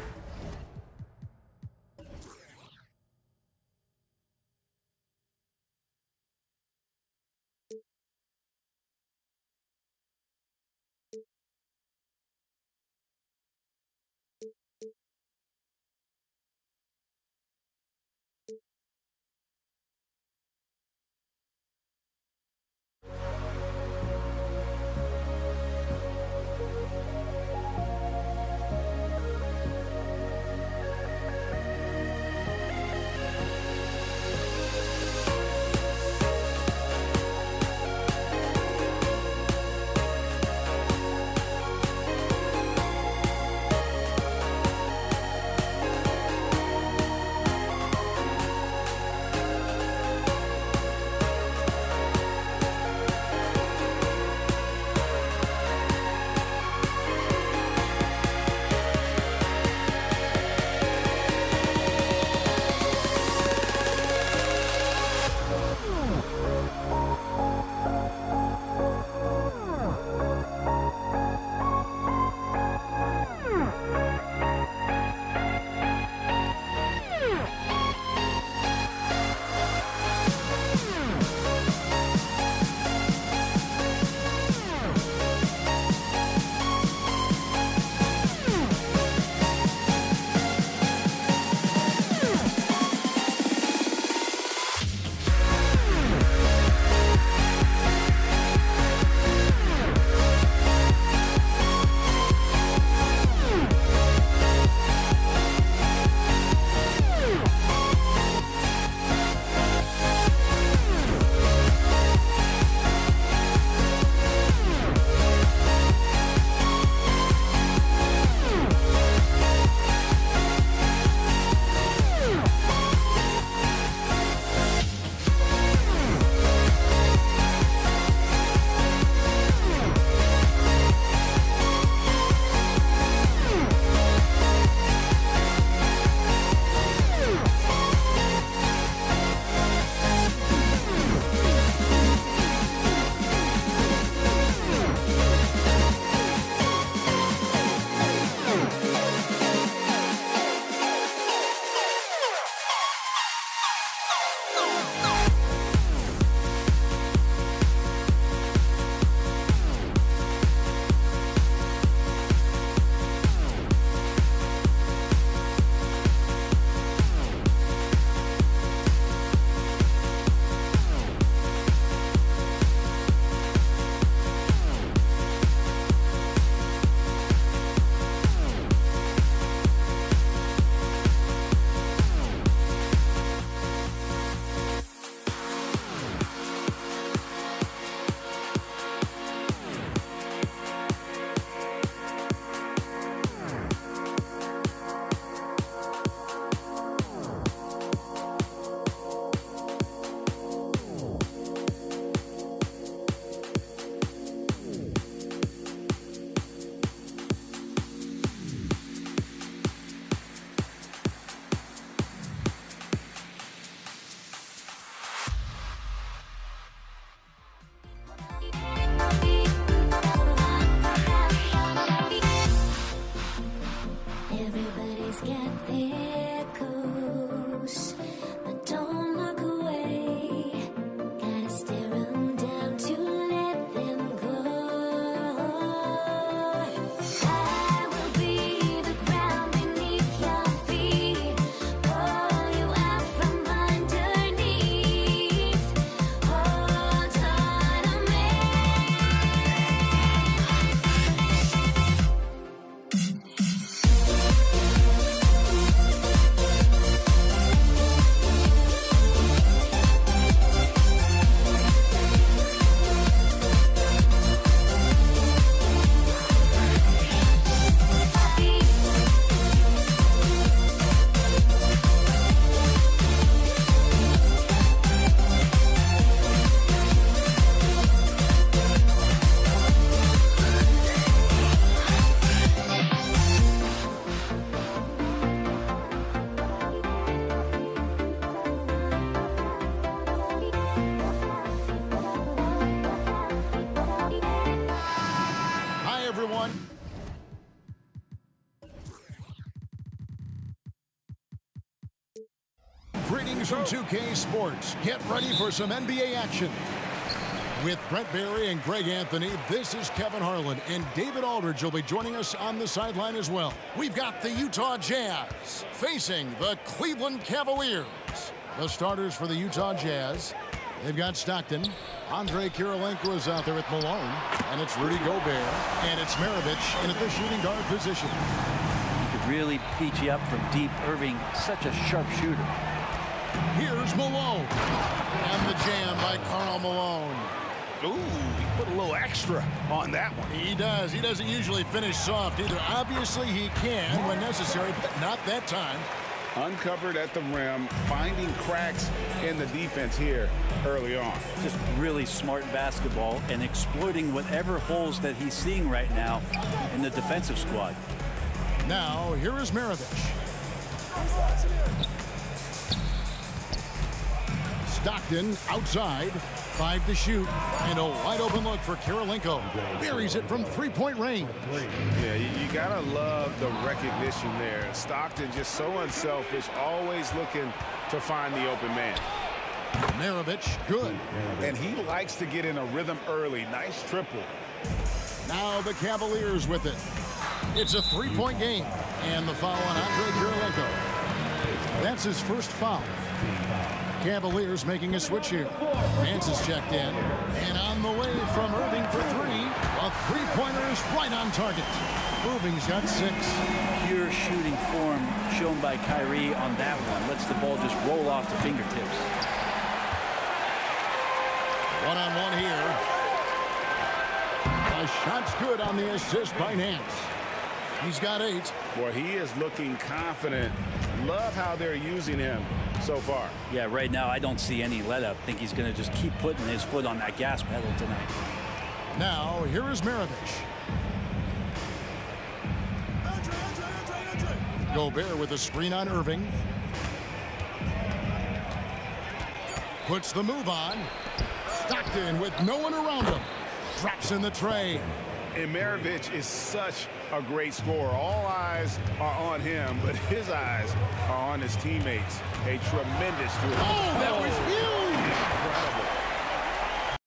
everyone. Greetings from 2K Sports. Get ready for some NBA action. With Brent Barry and Greg Anthony, this is Kevin Harlan, and David Aldridge will be joining us on the sideline as well. We've got the Utah Jazz facing the Cleveland Cavaliers. The starters for the Utah Jazz, they've got Stockton. Andre Kirilenko is out there with Malone, and it's Rudy Gobert, and it's Maravich in at the shooting guard position. He could really beat you up from deep. Irving, such a sharp shooter. Here's Malone. And the jam by Karl Malone. Ooh, he put a little extra on that one. He does. He doesn't usually finish soft either. Obviously, he can when necessary, but not that time. Uncovered at the rim, finding cracks in the defense here early on. Just really smart basketball and exploiting whatever holes that he's seeing right now in the defensive squad. Now, here is Maravich. Stockton outside, 5 to shoot, and a wide open look for Kirilenko. Buries it from three-point range. Yeah, you gotta love the recognition there. Stockton just so unselfish, always looking to find the open man. Maravich, good. And he likes to get in a rhythm early. Nice triple. Now the Cavaliers with it. It's a three-point game, and the foul on Andre Kirilenko. That's his first foul. Cavaliers making a switch here. Nance is checked in. And on the way from Irving for three. A three-pointer is right on target. Irving's got 6. Pure shooting form shown by Kyrie on that one. Lets the ball just roll off the fingertips. One-on-one here. A shot's good on the assist by Nance. He's got 8. Boy, he is looking confident. Love how they're using him so far. Yeah, right now I don't see any let up. I think he's going to just keep putting his foot on that gas pedal tonight. Now, here is Maravich. Gobert with a screen on Irving. Puts the move on. Stockton with no one around him. Drops in the tray. And Maravich is such a great scorer. All eyes are on him, but his eyes are on his teammates. A tremendous duel. Oh, that was huge! Incredible.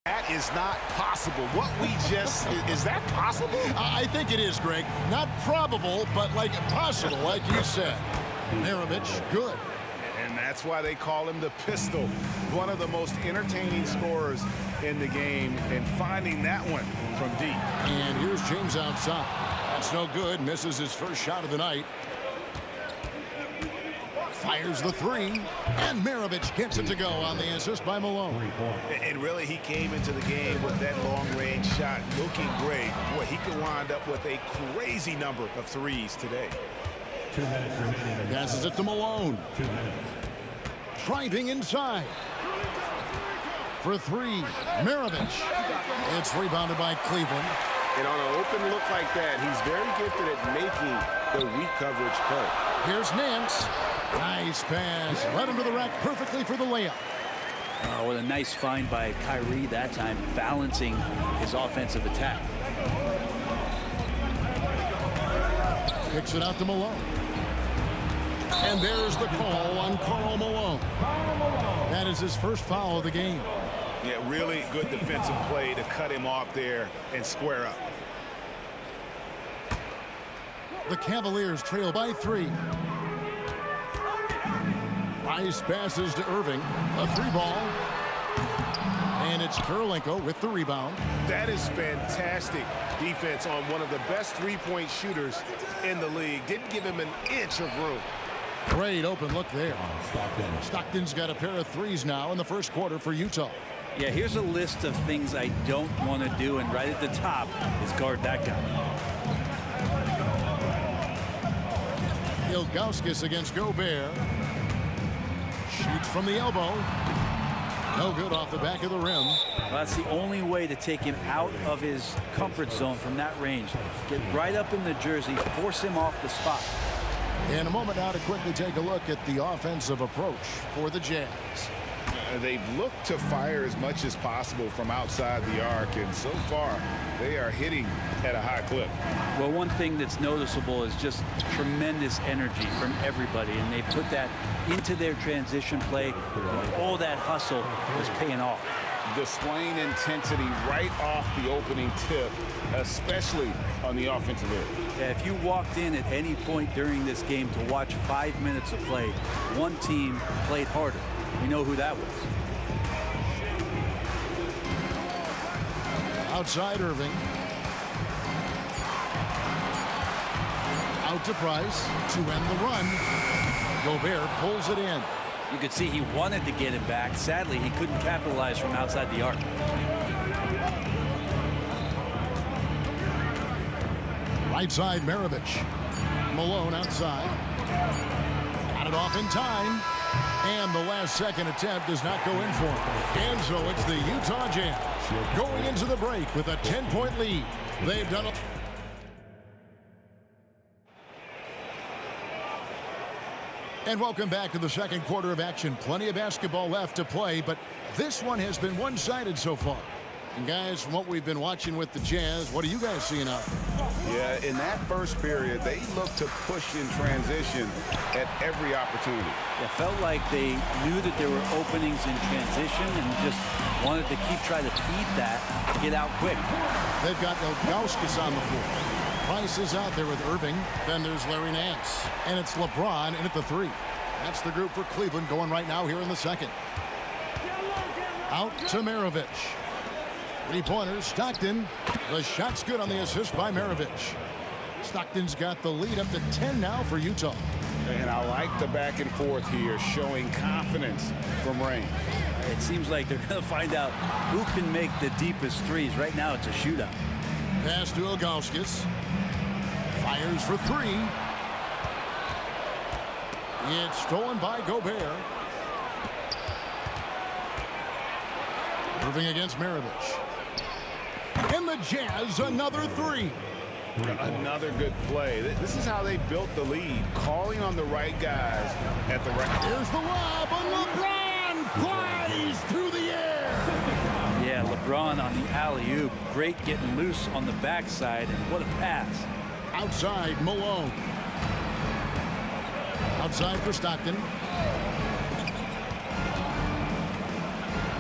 That is not possible. What we just, is that possible? I think it is, Greg. Not probable, but like possible, like you said. Maravich, good. And that's why they call him the Pistol. One of the most entertaining scorers in the game, and finding that one from deep. And here's James outside. That's no good. Misses his first shot of the night. Fires the 3. And Maravich gets it to go on the assist by Malone. And really, he came into the game with that long-range shot looking great. Boy, he could wind up with a crazy number of threes today. 2 minutes remaining. Passes it to Malone. 2 minutes. Driving inside. For 3, Maravich. It's rebounded by Cleveland. And on an open look like that, he's very gifted at making the weak coverage play. Here's Nance. Nice pass. Led him to the rack perfectly for the layup. Oh, what a nice find by Kyrie that time, balancing his offensive attack. Kicks it out to Malone. And there's the call on Karl Malone. That is his first foul of the game. Yeah, really good defensive play to cut him off there and square up. The Cavaliers trail by 3. Rice passes to Irving. A 3-ball. And it's Kirilenko with the rebound. That is fantastic defense on one of the best three-point shooters in the league. Didn't give him an inch of room. Great open look there. Stockton's got a pair of 3s now in the first quarter for Utah. Yeah, here's a list of things I don't want to do, and right at the top is guard that guy. Ilgauskas against Gobert. Shoots from the elbow. No good off the back of the rim. Well, that's the only way to take him out of his comfort zone from that range. Get right up in the jersey, force him off the spot. In a moment now to quickly take a look at the offensive approach for the Jazz. They've looked to fire as much as possible from outside the arc, and so far they are hitting at a high clip. Well, one thing that's noticeable is just tremendous energy from everybody, and they put that into their transition play. And all that hustle is paying off. Displaying intensity right off the opening tip, especially on the offensive end. Yeah, if you walked in at any point during this game to watch 5 minutes of play, one team played harder. You know who that was. Outside Irving. Out to Price to end the run. Gobert pulls it in. You could see he wanted to get it back. Sadly, he couldn't capitalize from outside the arc. Right side, Maravich. Malone outside. Got it off in time. And the last second attempt does not go in for him. And so it's the Utah Jazz going into the break with a 10-point lead. They've done it. And welcome back to the second quarter of action. Plenty of basketball left to play, but this one has been one-sided so far. And guys, from what we've been watching with the Jazz, what are you guys seeing out there? Yeah, in that first period, they looked to push in transition at every opportunity. It felt like they knew that there were openings in transition and just wanted to keep trying to feed that to get out quick. They've got Ilgauskas on the floor. Price is out there with Irving. Then there's Larry Nance. And it's LeBron in at the 3. That's the group for Cleveland going right now here in the second. Out to Maravich. 3-pointers, Stockton. The shot's good on the assist by Maravich. Stockton's got the lead up to 10 now for Utah. And I like the back and forth here, showing confidence from Rain. It seems like they're going to find out who can make the deepest threes. Right now, it's a shootout. Pass to Ilgauskas. Fires for 3. It's stolen by Gobert. Irving against Maravich. And the Jazz, another 3. Another good play. This is how they built the lead, calling on the right guys at the right. Here's the lob, and LeBron flies through the air. Yeah, LeBron on the alley-oop. Great getting loose on the backside, and what a pass. Outside, Malone. Outside for Stockton.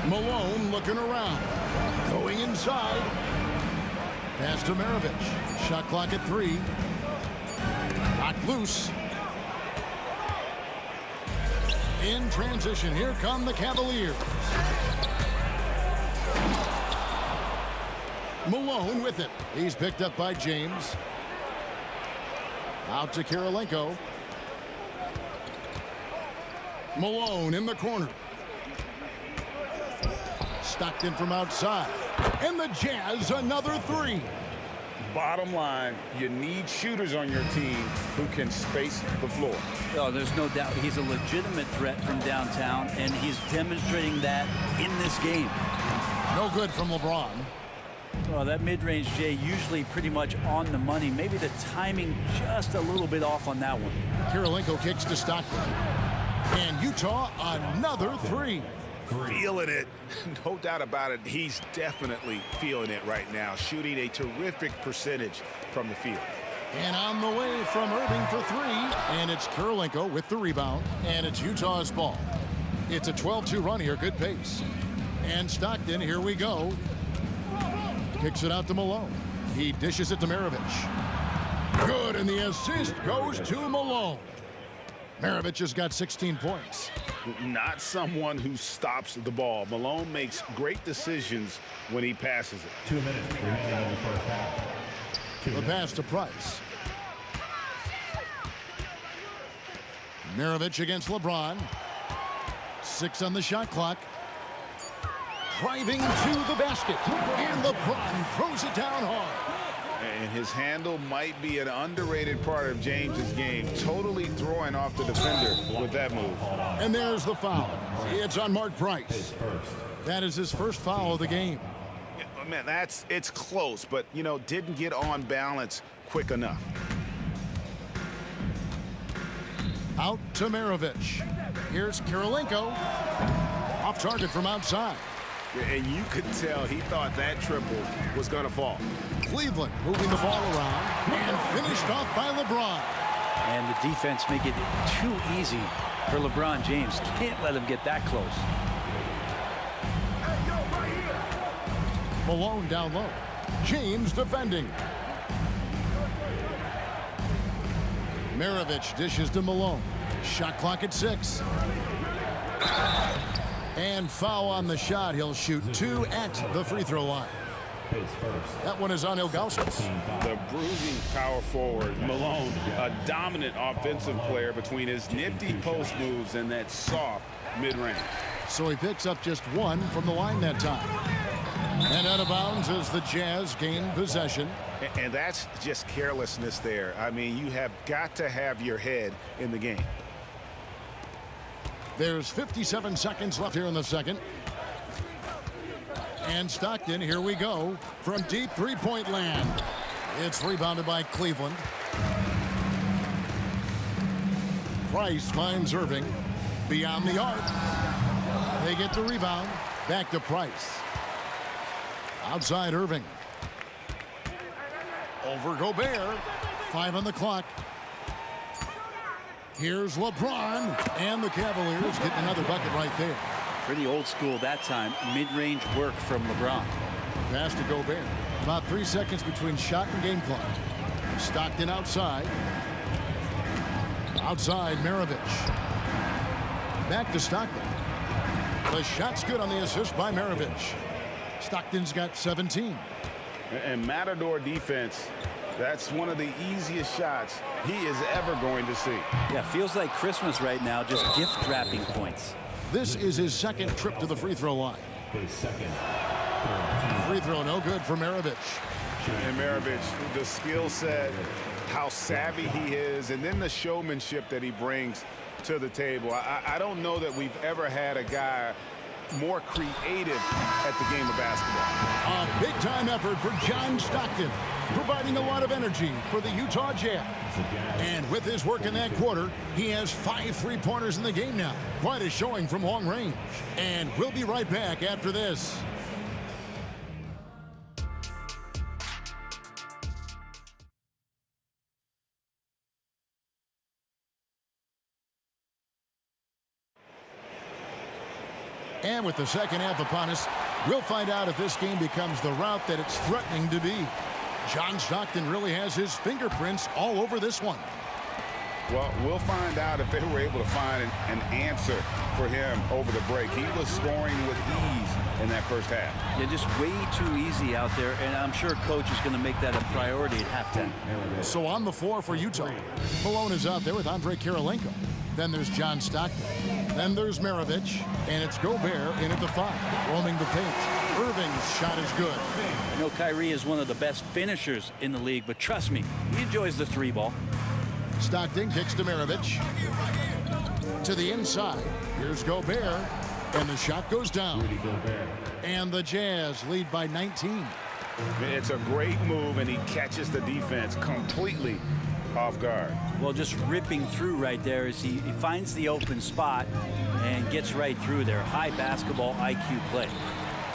Malone looking around. Going inside. Pass to Maravich. Shot clock at 3. Not loose. In transition, here come the Cavaliers. Malone with it. He's picked up by James. Out to Kirilenko. Malone in the corner. Stockton from outside. And the Jazz, another 3. Bottom line, you need shooters on your team who can space the floor. Oh, there's no doubt he's a legitimate threat from downtown, and he's demonstrating that in this game. No good from LeBron. Well, that mid-range, Jay, usually pretty much on the money. Maybe the timing just a little bit off on that one. Kirilenko kicks to Stockton. And Utah, another 3. Feeling it. No doubt about it. He's definitely feeling it right now, shooting a terrific percentage from the field. And on the way from Irving for 3. And it's Kirilenko with the rebound. And it's Utah's ball. It's a 12-2 run here. Good pace. And Stockton, here we go. Kicks it out to Malone. He dishes it to Maravich. Good, and the assist goes to Malone. Maravich has got 16 points. Not someone who stops the ball. Malone makes great decisions when he passes it. 2 minutes remaining in the first half. The pass to Price. Maravich against LeBron. 6 on the shot clock. Driving to the basket. And LeBron throws it down hard. And his handle might be an underrated part of James's game. Totally throwing off the defender with that move. And there's the foul. It's on Mark Price. That is his first foul of the game. Man, it's close, but, you know, didn't get on balance quick enough. Out to Maravich. Here's Kirilenko. Off target from outside. And you could tell he thought that triple was going to fall. Cleveland moving the ball around and finished off by LeBron. And the defense make it too easy for LeBron James. Can't let him get that close. Malone down low. James defending. Maravich dishes to Malone. Shot clock at 6. And foul on the shot. He'll shoot 2 at the free throw line. That one is on Ilgauskas. The bruising power forward, Malone, a dominant offensive player between his nifty post moves and that soft mid-range. So he picks up just 1 from the line that time. And out of bounds as the Jazz gain possession. And that's just carelessness there. I mean, you have got to have your head in the game. There's 57 seconds left here in the second. And Stockton, here we go, from deep three-point land. It's rebounded by Cleveland. Price finds Irving beyond the arc. They get the rebound. Back to Price. Outside Irving. Over Gobert. 5 on the clock. Here's LeBron, and the Cavaliers getting another bucket right there. Pretty old school that time. Mid-range work from LeBron. Pass to Gobert. About 3 seconds between shot and game clock. Stockton outside. Outside Maravich. Back to Stockton. The shot's good on the assist by Maravich. Stockton's got 17. And Matador defense, that's one of the easiest shots he is ever going to see. Yeah, feels like Christmas right now, just gift wrapping points. This is his second trip to the free throw line. His second. Free throw no good for Maravich. And Maravich, the skill set, how savvy he is, and then the showmanship that he brings to the table. I don't know that we've ever had a guy more creative at the game of basketball. A big-time effort for John Stockton, providing a lot of energy for the Utah Jazz. And with his work in that quarter, he has 5 3-pointers in the game now. Quite a showing from long range. And we'll be right back after this. And with the second half upon us, we'll find out if this game becomes the route that it's threatening to be. John Stockton really has his fingerprints all over this one. Well, we'll find out if they were able to find an answer for him over the break. He was scoring with ease in that first half. Yeah, just way too easy out there, and I'm sure coach is going to make that a priority at halftime. So on the floor for Utah, Malone is out there with Andre Kirilenko. Then there's John Stockton. Then there's Maravich, and it's Gobert in at the 5, roaming the paint. Irving's shot is good. I know Kyrie is one of the best finishers in the league, but trust me, he enjoys the 3 ball. Stockton kicks to Maravich. To the inside. Here's Gobert, and the shot goes down. And the Jazz lead by 19. It's a great move, and he catches the defense completely off guard. Well, just ripping through right there as he finds the open spot and gets right through there. High basketball IQ play.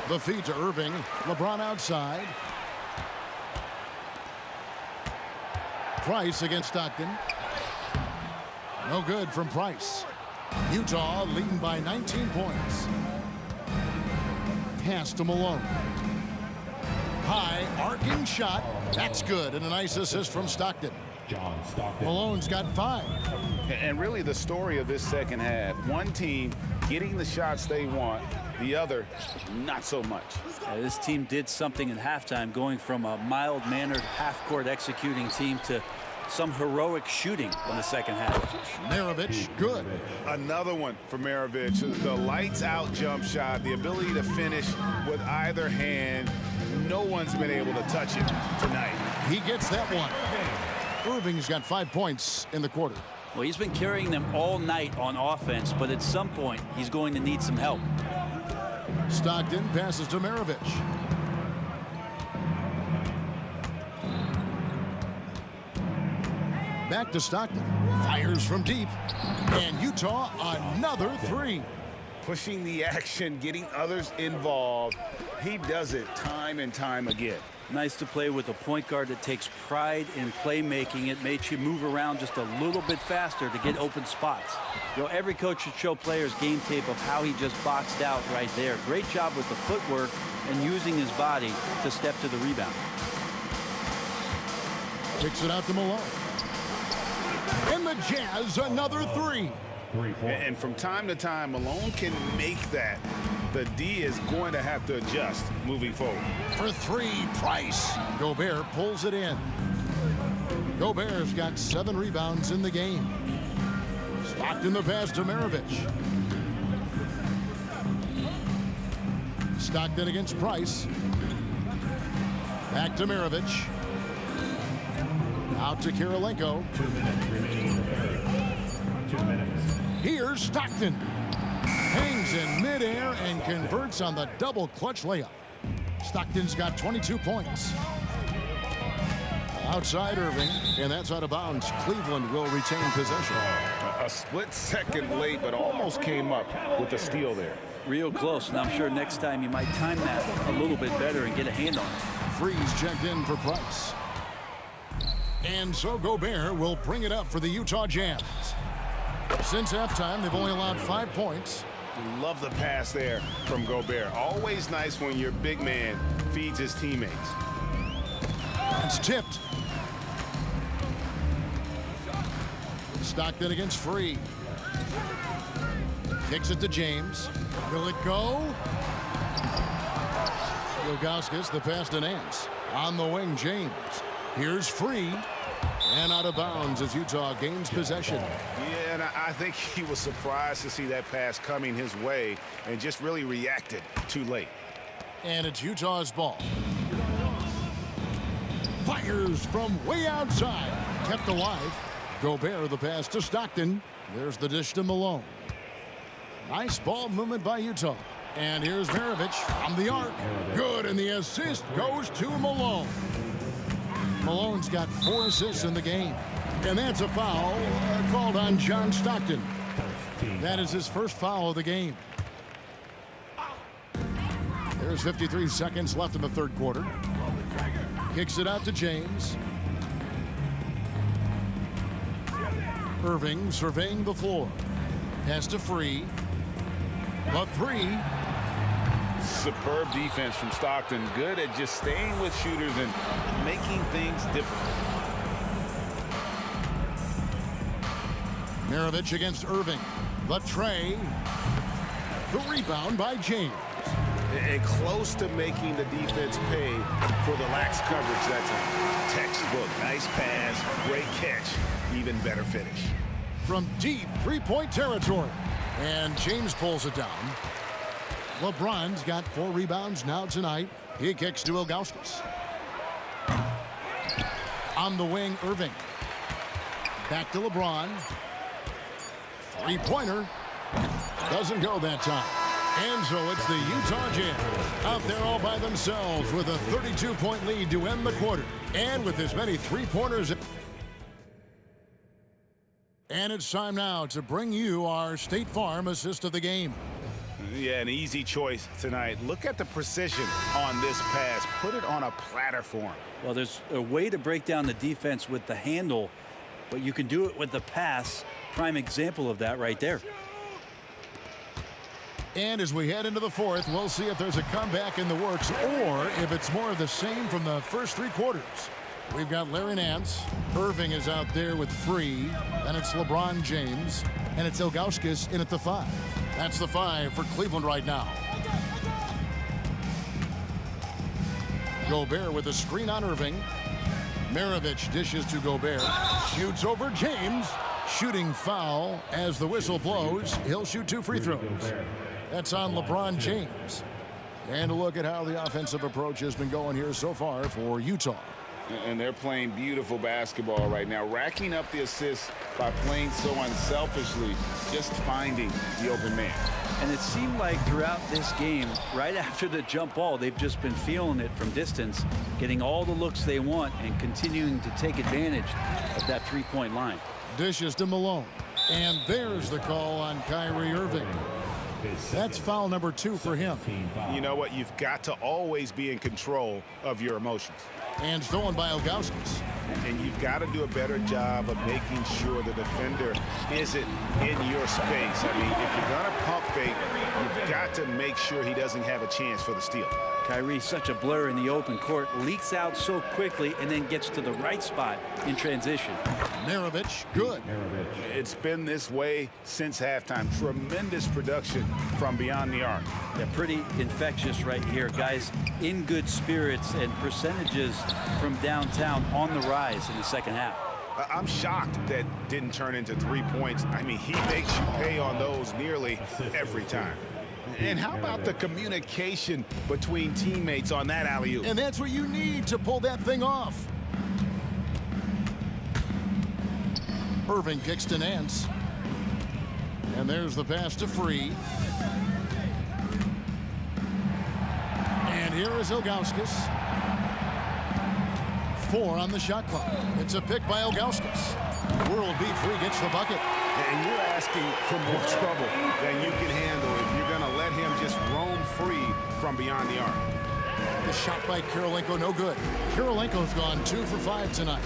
The feed to Irving. LeBron outside. Price against Stockton. No good from Price. Utah leading by 19 points. Pass to Malone. High arcing shot. That's good, and a nice assist from Stockton. John Stockton. Malone's got 5. And really the story of this second half, one team getting the shots they want, the other not so much. This team did something in halftime, going from a mild-mannered half-court executing team to some heroic shooting in the second half. Maravich, good. Another one for Maravich. The lights-out jump shot, the ability to finish with either hand. No one's been able to touch it tonight. He gets that one. Irving's got 5 points in the quarter. Well, he's been carrying them all night on offense, but at some point, he's going to need some help. Stockton passes to Maravich. Back to Stockton. Fires from deep. And Utah another 3. pushing the action, getting others involved. He does it time and time again. Nice to play with a point guard that takes pride in playmaking. It makes you move around just a little bit faster to get open spots. You know, every coach should show players game tape of how he just boxed out right there. Great job with the footwork and using his body to step to the rebound. Kicks it out to Malone. And the Jazz, another three. And from time to time, Malone can make that. The D is going to have to adjust moving forward. For three, Price. Gobert pulls it in. Gobert's got 7 rebounds in the game. Stockton the pass to Maravich. Stockton against Price. Back to Maravich. Out to Kirilenko. 2 minutes remaining in the third. 2 minutes. Here's Stockton. Hangs in midair and converts on the double clutch layup. Stockton's got 22 points. Outside Irving, and that's out of bounds. Cleveland will retain possession. A split second late, but almost came up with the steal there. Real close, and I'm sure next time you might time that a little bit better and get a hand on it. Freeze checked in for Price. And so Gobert will bring it up for the Utah Jazz. Since halftime, they've only allowed 5 points. Love the pass there from Gobert. Always nice when your big man feeds his teammates. It's tipped. Stockton against Free. Kicks it to James. Will it go? Ilgauskas, the pass to Nance. On the wing, James. Here's Free. And out of bounds as Utah gains possession. Yeah, and I think he was surprised to see that pass coming his way and just really reacted too late. And it's Utah's ball. Fires from way outside. Kept alive. Gobert the pass to Stockton. There's the dish to Malone. Nice ball movement by Utah. And here's Maravich from the arc. Good, and the assist goes to Malone. Malone's got 4 assists in the game. And that's a foul called on John Stockton. That is his first foul of the game. There's 53 seconds left in the third quarter. Kicks it out to James. Irving surveying the floor. Pass to Free. The three. Superb defense from Stockton. Good at just staying with shooters and making things different. Maravich against Irving. The tray. The rebound by James. And close to making the defense pay for the lax coverage that time. Textbook. Nice pass. Great catch. Even better finish. From deep three-point territory. And James pulls it down. LeBron's got 4 rebounds now tonight. He kicks to Ilgauskas. On the wing, Irving. Back to LeBron. Three-pointer. Doesn't go that time. And so it's the Utah Jazz out there all by themselves with a 32-point lead to end the quarter. And with as many three-pointers. And it's time now to bring you our State Farm assist of the game. Yeah, an easy choice tonight. Look at the precision on this pass. Put it on a platter for him. Well, there's a way to break down the defense with the handle, but you can do it with the pass. Prime example of that right there. And as we head into the fourth, we'll see if there's a comeback in the works or if it's more of the same from the first 3 quarters. We've got Larry Nance. Irving is out there with Free. And it's LeBron James. And it's Ilgauskas in at the 5. That's the 5 for Cleveland right now. Gobert with a screen on Irving. Maravich dishes to Gobert. Shoots over James. Shooting foul as the whistle blows. He'll shoot 2 free throws. That's on LeBron James. And a look at how the offensive approach has been going here so far for Utah. And they're playing beautiful basketball right now, racking up the assists by playing so unselfishly, just finding the open man. And it seemed like throughout this game, right after the jump ball, they've just been feeling it from distance, getting all the looks they want and continuing to take advantage of that 3-point line. Dishes to Malone. And there's the call on Kyrie Irving. That's foul number 2 for him. You know what? You've got to always be in control of your emotions. And stolen by Ilgauskas. And you've got to do a better job of making sure the defender isn't in your space. I mean, if you're going to pump fake, you've got to make sure he doesn't have a chance for the steal. Kyrie, such a blur in the open court, leaks out so quickly and then gets to the right spot in transition. Maravich, good. It's been this way since halftime. Tremendous production from beyond the arc. Yeah, pretty infectious right here. Guys in good spirits and percentages from downtown on the rise in the second half. I'm shocked that didn't turn into 3 points. I mean, he makes you pay on those nearly every time. And how about the communication between teammates on that alley-oop? And that's what you need to pull that thing off. Irving kicks to Nance. And there's the pass to Free. And here is Ilgauskas. 4 on the shot clock. It's a pick by Ilgauskas. World beat. Free gets the bucket. And you're asking for more trouble than you can handle if you're going to let him just roam free from beyond the arc. The shot by Kirilenko, no good. Kirilenko's gone 2 for 5 tonight.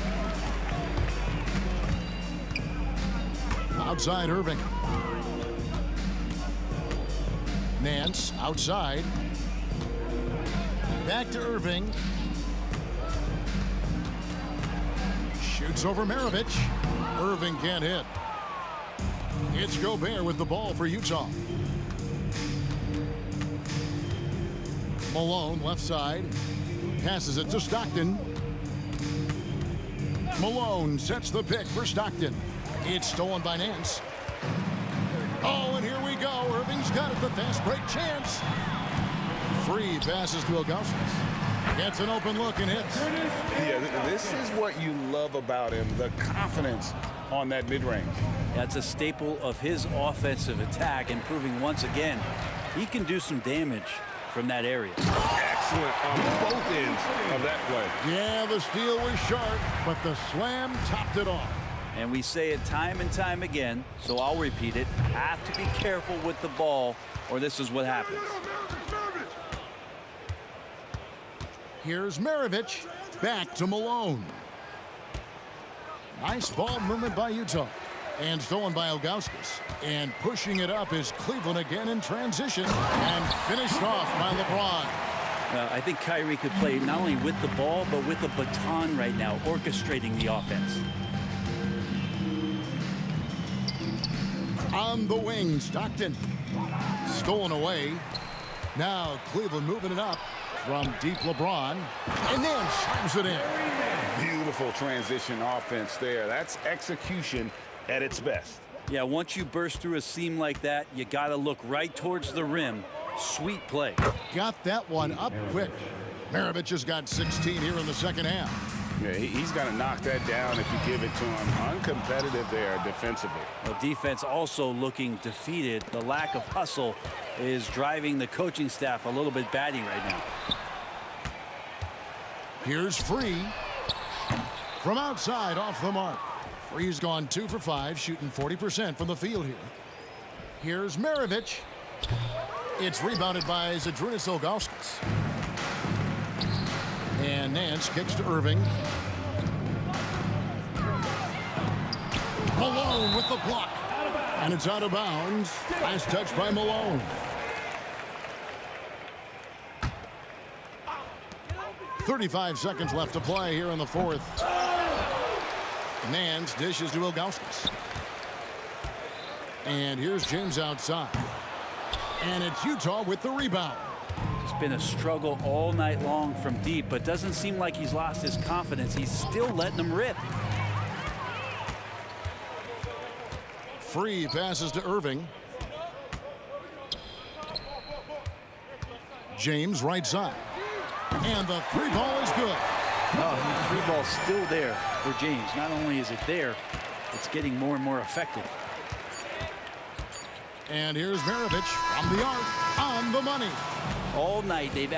Outside Irving. Nance outside. Back to Irving. Shoots over Maravich. Irving can't hit. It's Gobert with the ball for Utah. Malone left side. Passes it to Stockton. Malone sets the pick for Stockton. It's stolen by Nance. Oh, and here we go. Irving's got it. The fast break chance. Free passes to Ilgauskas. Gets an open look and hits. Yeah, this is what you love about him, the confidence on that mid-range. That's a staple of his offensive attack, and proving once again he can do some damage from that area. Excellent on both ends of that play. Yeah, the steal was sharp, but the slam topped it off. And we say it time and time again, so I'll repeat it. Have to be careful with the ball, or this is what happens. Here's Maravich. Back to Malone. Nice ball movement by Utah. And stolen by Ilgauskas. And pushing it up is Cleveland again in transition. And finished off by LeBron. I think Kyrie could play not only with the ball, but with the baton right now, orchestrating the offense. On the wing, Stockton. Stolen away. Now Cleveland moving it up from deep LeBron. And then slams it in. Beautiful transition offense there. That's execution at its best. Yeah, once you burst through a seam like that, you got to look right towards the rim. Sweet play. Got that one up quick. Maravich has got 16 here in the second half. Yeah, he's got to knock that down if you give it to him. Uncompetitive there defensively. Well, defense also looking defeated. The lack of hustle is driving the coaching staff a little bit batty right now. Here's Free. From outside, off the mark. Free's gone 2 for 5, shooting 40% from the field here. Here's Maravich. It's rebounded by Zydrunas Ilgauskas. And Nance kicks to Irving. Malone with the block. And it's out of bounds. Last touch by Malone. .35 seconds left to play here in the fourth. Nance dishes to Ilgauskas. And here's James outside. And it's Utah with the rebound. It's been a struggle all night long from deep, but doesn't seem like he's lost his confidence. He's still letting them rip. Free passes to Irving. James right side. And the 3 ball is good. Oh, the 3 ball's still there for James. Not only is it there, it's getting more and more effective. And here's Maravich from the arc on the money. All night they've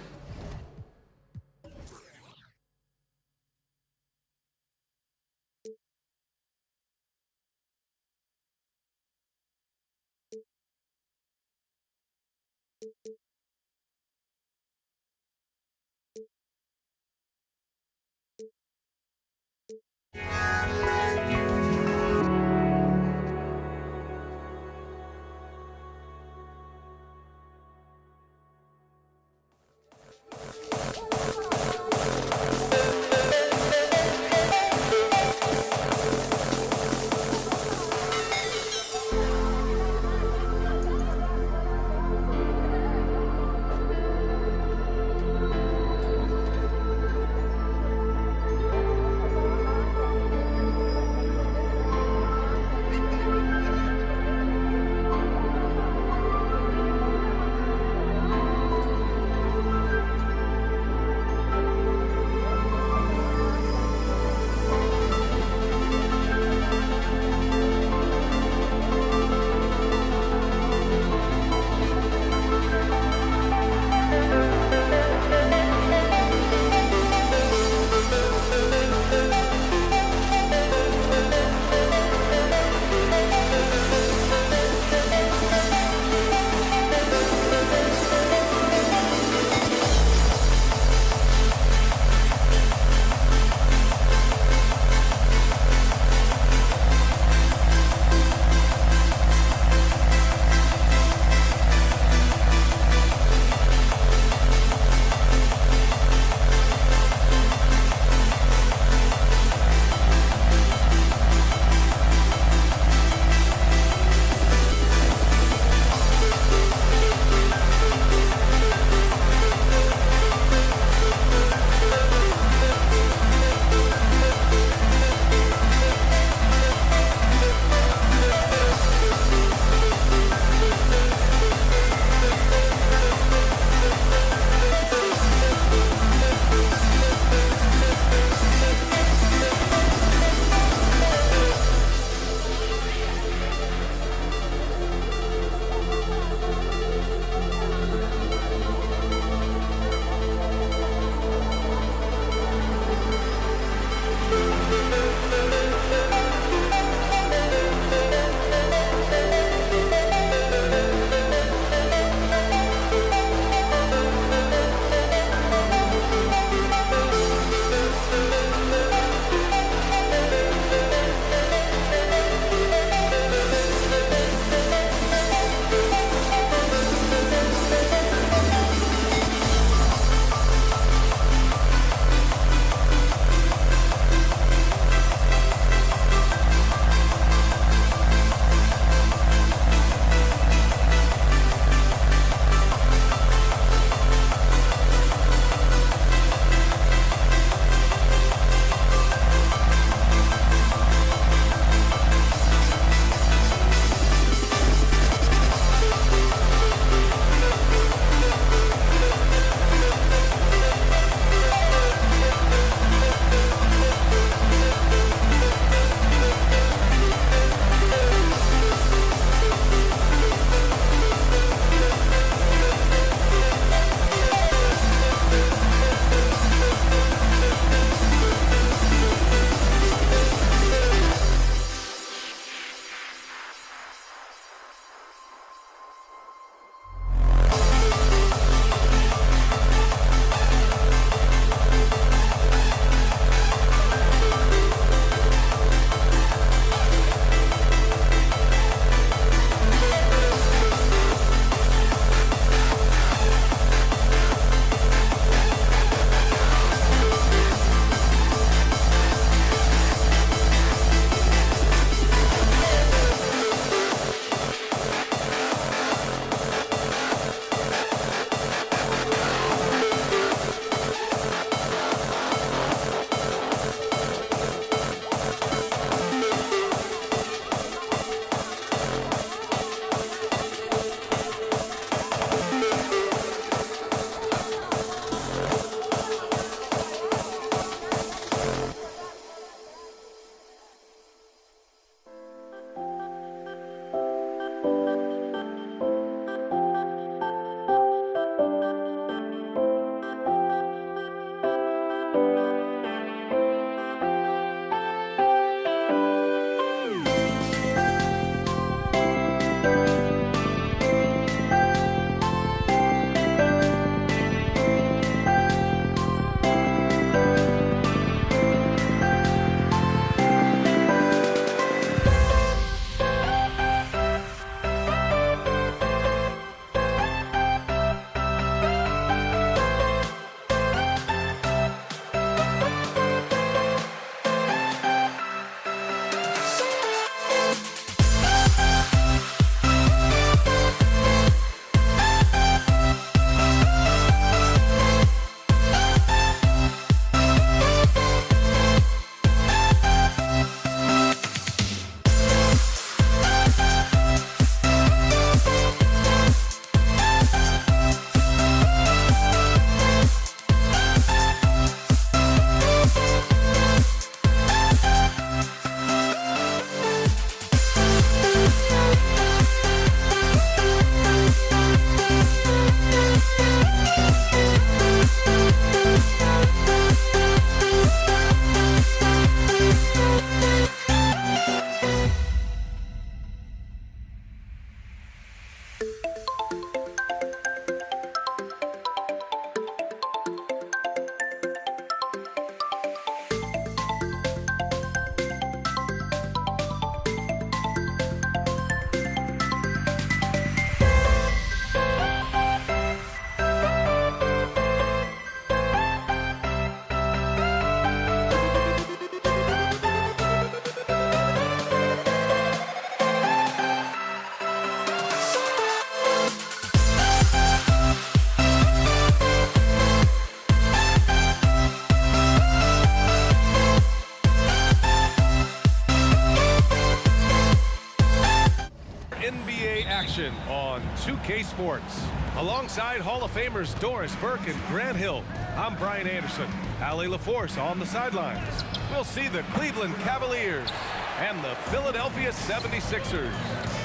action on 2K Sports. Alongside Hall of Famers Doris Burke and Grant Hill, I'm Brian Anderson. Allie LaForce on the sidelines. We'll see the Cleveland Cavaliers and the Philadelphia 76ers.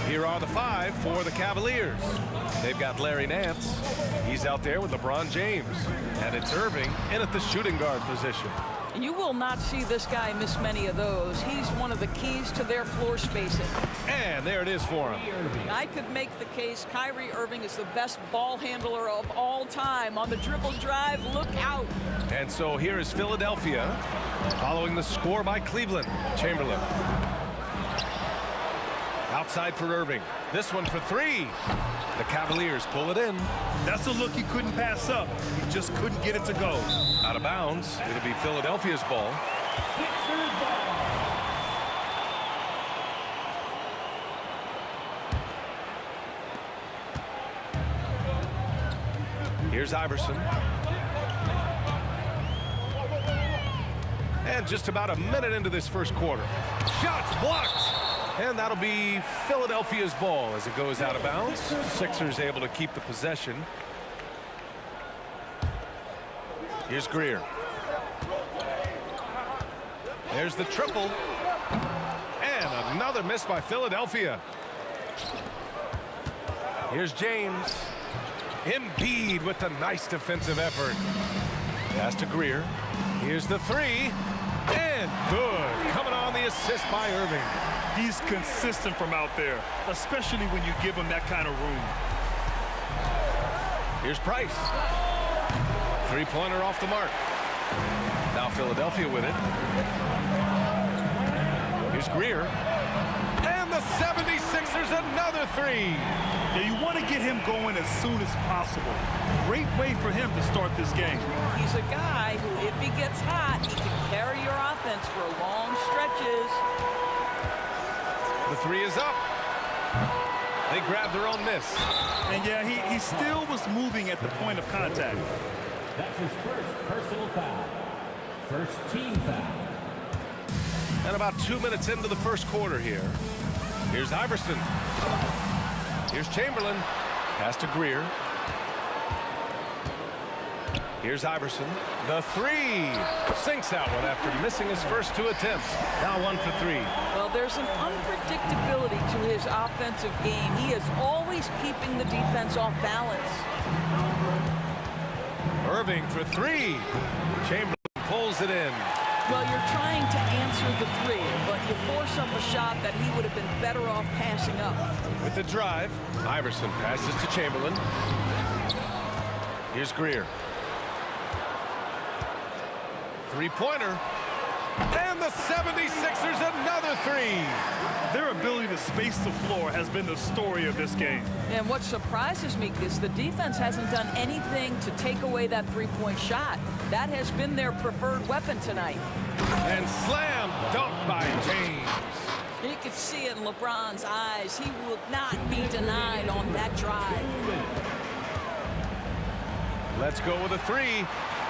Here are the 5 for the Cavaliers. They've got Larry Nance. He's out there with LeBron James. And it's Irving in at the shooting guard position. You will not see this guy miss many of those. He's one of the keys to their floor spacing. And there it is for him. I could make the case Kyrie Irving is the best ball handler of all time. On the dribble drive, look out. And so here is Philadelphia following the score by Cleveland. Chamberlain. Outside for Irving. This one for 3. The Cavaliers pull it in. That's a look he couldn't pass up. He just couldn't get it to go. Out of bounds. It'll be Philadelphia's ball. Here's Iverson. And just about a minute into this first quarter. Shots blocked. And that'll be Philadelphia's ball as it goes out of bounds. Sixers able to keep the possession. Here's Greer. There's the triple. And another miss by Philadelphia. Here's James. Embiid with the nice defensive effort. Pass to Greer. Here's the 3. And good. Coming on the assist by Irving. He's consistent from out there, especially when you give him that kind of room. Here's Price. 3-pointer off the mark. Now Philadelphia with it. Here's Greer. And the 76ers another 3. Yeah, you want to get him going as soon as possible. Great way for him to start this game. He's a guy who, if he gets hot, he can carry your offense for long stretches. The 3 is up. They grab their own miss. And yeah, he still was moving at the point of contact. That's his first personal foul. First team foul. And about 2 minutes into the first quarter here. Here's Iverson. Here's Chamberlain. Pass to Greer. Here's Iverson. The 3 sinks that one after missing his first 2 attempts. Now 1 for 3. Well, there's an unpredictability to his offensive game. He is always keeping the defense off balance. Irving for 3. Chamberlain pulls it in. Well, you're trying to answer the 3, but you force up a shot that he would have been better off passing up. With the drive, Iverson passes to Chamberlain. Here's Greer. 3-pointer. And the 76ers another 3. Their ability to space the floor has been the story of this game. And what surprises me is the defense hasn't done anything to take away that 3-point shot. That has been their preferred weapon tonight. And slam dunk by James. You could see it in LeBron's eyes. He will not be denied on that drive. Let's go with a 3.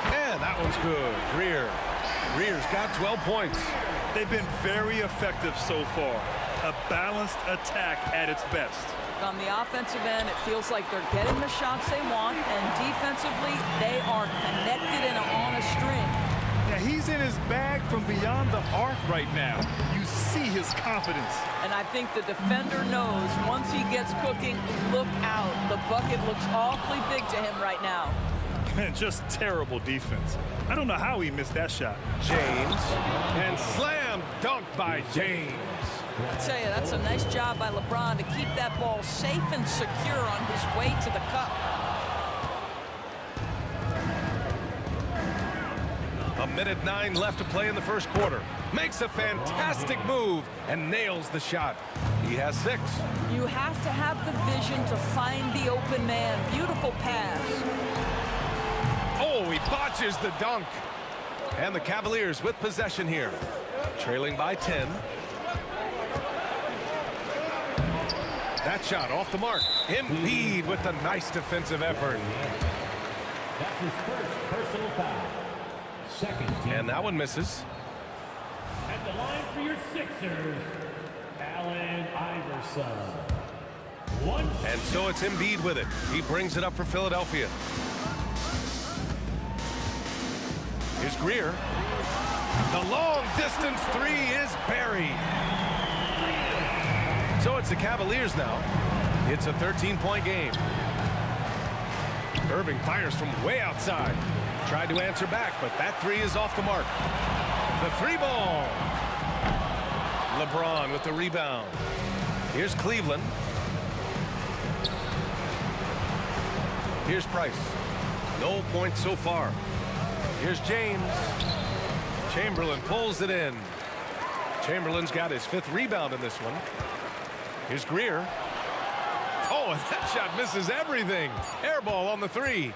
And that one's good. Greer's got 12 points. They've been very effective so far. A balanced attack at its best. On the offensive end, it feels like they're getting the shots they want, and defensively, they are connected and on a string. Yeah, he's in his bag from beyond the arc right now. You see his confidence. And I think the defender knows once he gets cooking, look out. The bucket looks awfully big to him right now. Just terrible defense. I don't know how he missed that shot. James. And slam dunk by James. I tell you, that's a nice job by LeBron to keep that ball safe and secure on his way to the cup. A minute 9 left to play in the first quarter. Makes a fantastic move and nails the shot. He has 6. You have to have the vision to find the open man. Beautiful pass. Oh, he botches the dunk. And the Cavaliers with possession here. Trailing by 10. That shot off the mark. Embiid with the nice defensive effort. That's his first personal foul. Second team. And that one misses. At the line for your Sixers, Allen Iverson. And so it's Embiid with it. He brings it up for Philadelphia. Here's Greer. The long-distance three is buried. So it's the Cavaliers now. It's a 13-point game. Irving fires from way outside. Tried to answer back, but that three is off the mark. The three ball. LeBron with the rebound. Here's Cleveland. Here's Price. No points so far. Here's James. Chamberlain pulls it in. Chamberlain's got his 5th rebound in this one. Here's Greer. Oh, and that shot misses everything. Air ball on the three.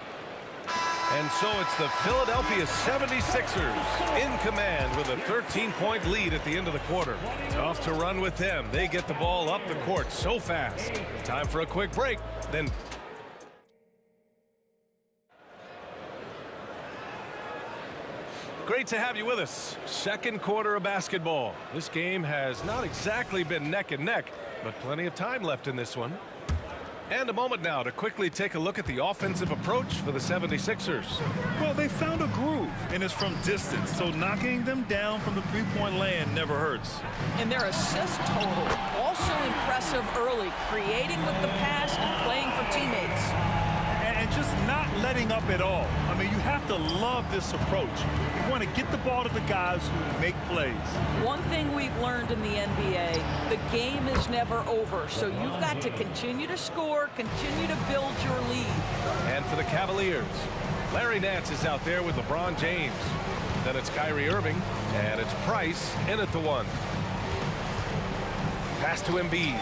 And so it's the Philadelphia 76ers in command with a 13-point lead at the end of the quarter. Tough to run with them. They get the ball up the court so fast. Time for a quick break. Then great to have you with us. Second quarter of basketball. This game has not exactly been neck and neck, but plenty of time left in this one. And a moment now to quickly take a look at the offensive approach for the 76ers. Well, they found a groove, and it's from distance, so knocking them down from the three-point land never hurts. And their assist total, also impressive early, creating with the pass and playing for teammates. And just not letting up at all. I mean, you have to love this approach. You want to get the ball to the guys who make plays. One thing we've learned in the NBA, the game is never over. So you've got to continue to score, continue to build your lead. And for the Cavaliers, Larry Nance is out there with LeBron James. Then it's Kyrie Irving, and it's Price in at the one. Pass to Embiid.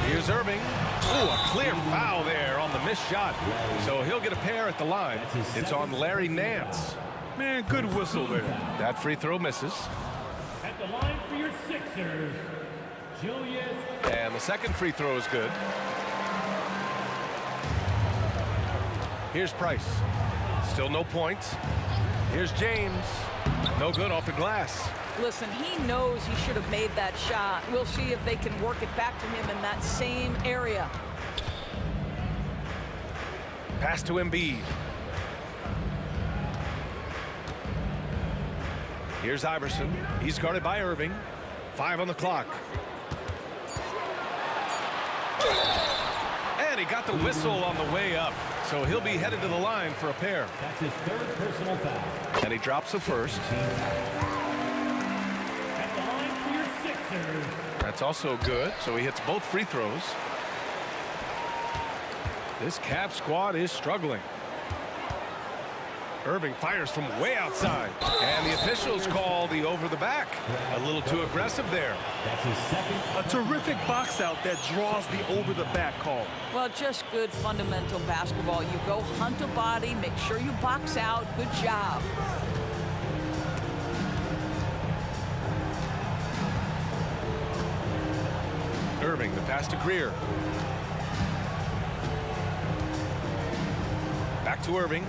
Here's Irving. Ooh, a clear foul there on the missed shot. So he'll get a pair at the line. It's on Larry Nance. Man, good whistle there. That free throw misses. At the line for your Sixers, Julius. And the second free throw is good. Here's Price. Still no points. Here's James. No good off the glass. Listen, he knows he should have made that shot. We'll see if they can work it back to him in that same area. Pass to Embiid. Here's Iverson. He's guarded by Irving. 5 on the clock. And he got the whistle on the way up. So he'll be headed to the line for a pair. That's his 3rd personal foul. And he drops the first. At the line for your Sixers. That's also good. So he hits both free throws. This Cavs squad is struggling. Irving fires from way outside. And the officials call the over the back. A little too aggressive there. That's his 2nd. A terrific box out that draws the over the back call. Well, just good fundamental basketball. You go hunt a body, make sure you box out. Good job. Irving, the pass to Greer. Back to Irving.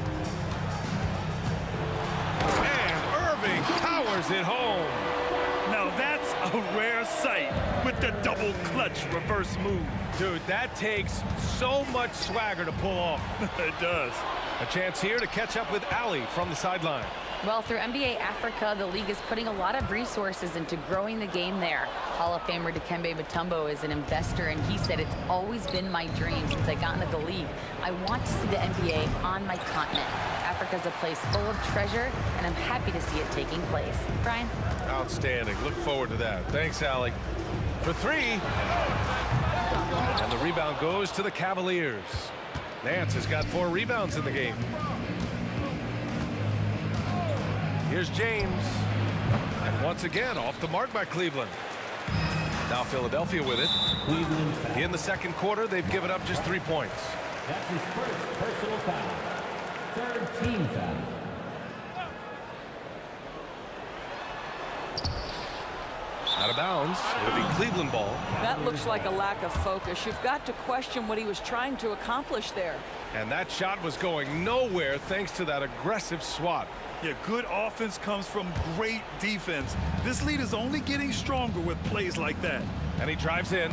And Irving powers it home. Now that's a rare sight with the double clutch reverse move. Dude, that takes so much swagger to pull off. It does. A chance here to catch up with Ali from the sideline. Well, through NBA Africa, the league is putting a lot of resources into growing the game there. Hall of Famer Dikembe Mutombo is an investor, and he said, "It's always been my dream since I got into the league. I want to see the NBA on my continent. Africa's a place full of treasure, and I'm happy to see it taking place." Brian? Outstanding. Look forward to that. Thanks, Ali. For 3. And the rebound goes to the Cavaliers. Nance has got 4 rebounds in the game. Here's James. And once again, off the mark by Cleveland. Now Philadelphia with it. Cleveland. In the second quarter, they've given up just 3 points. That's his 1st personal foul. 3rd team foul. Out of bounds. It'll be Cleveland ball. That looks like a lack of focus. You've got to question what he was trying to accomplish there. And that shot was going nowhere thanks to that aggressive swat. Yeah, good offense comes from great defense. This lead is only getting stronger with plays like that. And he drives in.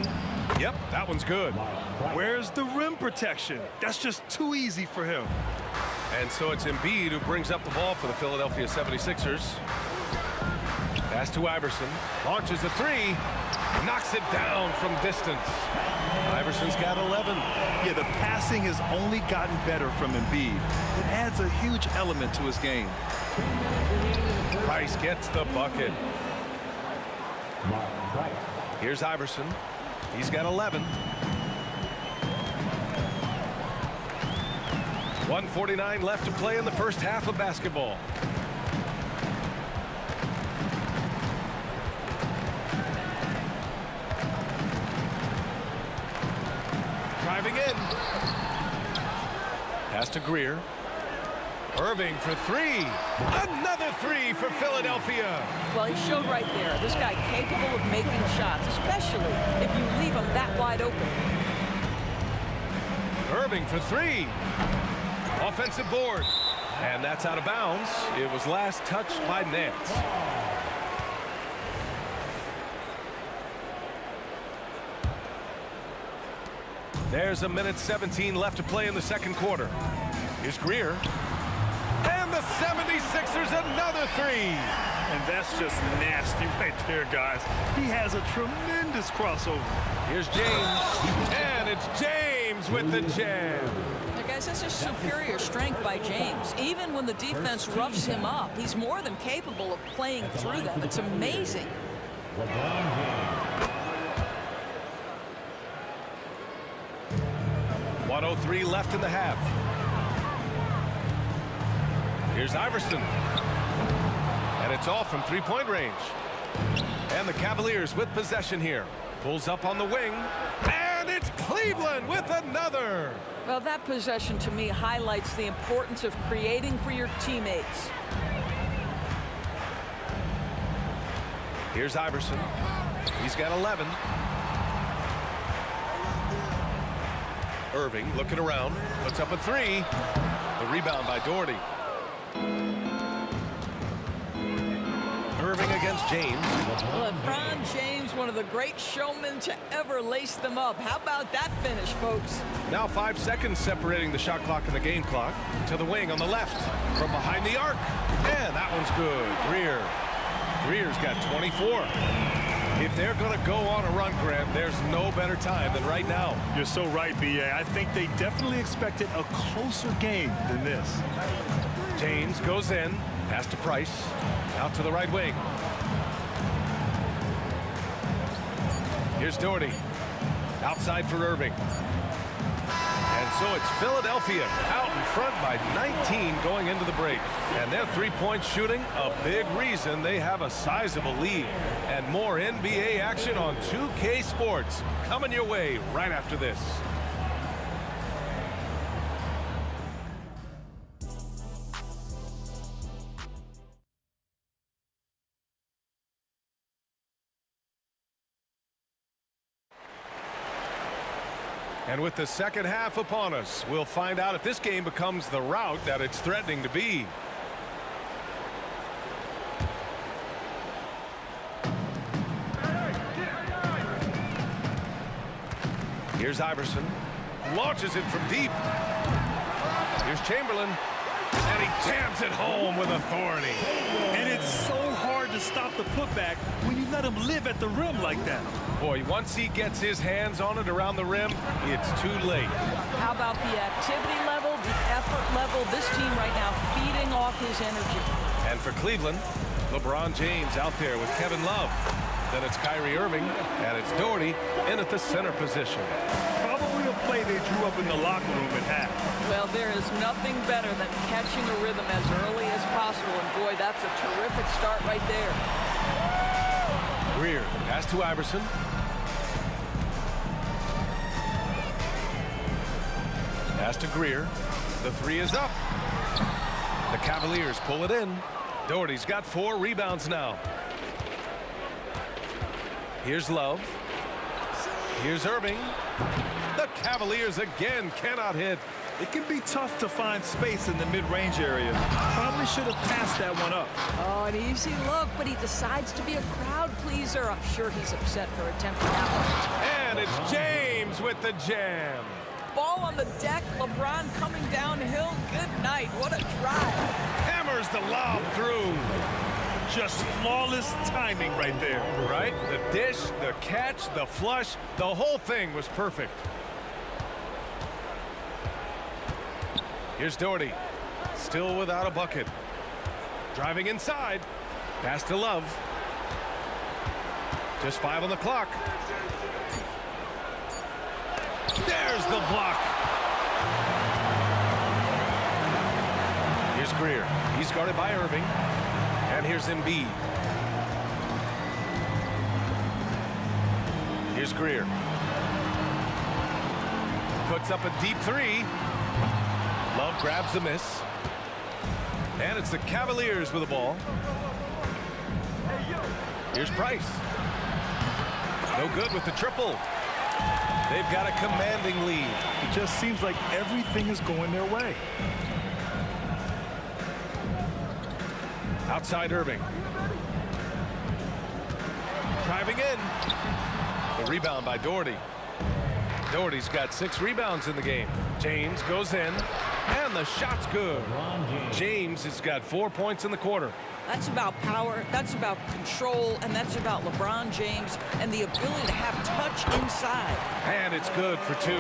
Yep, that one's good. Where's the rim protection? That's just too easy for him. And so it's Embiid who brings up the ball for the Philadelphia 76ers. Pass to Iverson. Launches a three. Knocks it down from distance. Iverson's got 11. Yeah, the passing has only gotten better from Embiid. It adds a huge element to his game. Price gets the bucket. Here's Iverson. He's got 11. 1:49 left to play in the first half of basketball. Driving in. Pass to Greer. Irving for three. Another three for Philadelphia. Well, he showed right there. This guy capable of making shots, especially if you leave him that wide open. Irving for three. Offensive board. And that's out of bounds. It was last touched by Nance. There's 1:17 left to play in the second quarter. Here's Greer. And the 76ers another three. And that's just nasty right there, guys. He has a tremendous crossover. Here's James. And it's James with the jam. Now, guys, that's just superior strength by James. Even when the defense roughs him up, he's more than capable of playing through them. It's amazing. 1:03 left in the half. Here's Iverson. And it's off from three-point range. And the Cavaliers with possession here. Pulls up on the wing. And it's Cleveland with another. Well, that possession to me highlights the importance of creating for your teammates. Here's Iverson. He's got 11. Irving looking around. Puts up a three. The rebound by Doherty. Irving against James. LeBron James, one of the great showmen to ever lace them up. How about that finish, folks? Now 5 seconds separating the shot clock and the game clock. To the wing on the left. From behind the arc. And that one's good. Greer. Greer's got 24. If they're going to go on a run, Grant, there's no better time than right now. You're so right, B.A. I think they definitely expected a closer game than this. James goes in. Pass to Price. Out to the right wing. Here's Doherty. Outside for Irving. And so it's Philadelphia out in front by 19 going into the break. And their three-point shooting, a big reason they have a sizable lead. And more NBA action on 2K Sports coming your way right after this. And with the second half upon us, we'll find out if this game becomes the rout that it's threatening to be. Here's Iverson. Launches it from deep. Here's Chamberlain. And he jams it home with authority. And it's so hard to stop the putback when you let him live at the rim like that. Boy, once he gets his hands on it around the rim, it's too late. How about the activity level, the effort level? This team right now feeding off his energy. And for Cleveland, LeBron James out there with Kevin Love. Then it's Kyrie Irving, and it's Doherty in at the center position. Probably a play they drew up in the locker room at half. Well, there is nothing better than catching a rhythm as early as possible. And boy, that's a terrific start right there. Greer, pass to Iverson. Pass to Greer. The three is up. The Cavaliers pull it in. Doherty's got 4 rebounds now. Here's Love. Here's Irving. The Cavaliers again cannot hit. It can be tough to find space in the mid-range area. Probably should have passed that one up. Oh, an easy look, but he decides to be a crowd pleaser. I'm sure he's upset for attempting that one. And it's James with the jam. Ball on the deck, LeBron coming downhill. Good night, what a drive. Hammers the lob through. Just flawless timing right there. Right? The dish, the catch, the flush, the whole thing was perfect. Here's Doherty, still without a bucket. Driving inside, pass to Love. Just 5 on the clock. There's the block. Here's Greer. He's guarded by Irving. And here's Embiid. Here's Greer. Puts up a deep three. Love grabs the miss. And it's the Cavaliers with the ball. Here's Price. No good with the triple. They've got a commanding lead. It just seems like everything is going their way. Outside Irving. Driving in. The rebound by Doherty. Doherty's got 6 rebounds in the game. James goes in, and the shot's good. James has got 4 points in the quarter. That's about power, that's about control, and that's about LeBron James and the ability to have touch inside. And it's good for 2.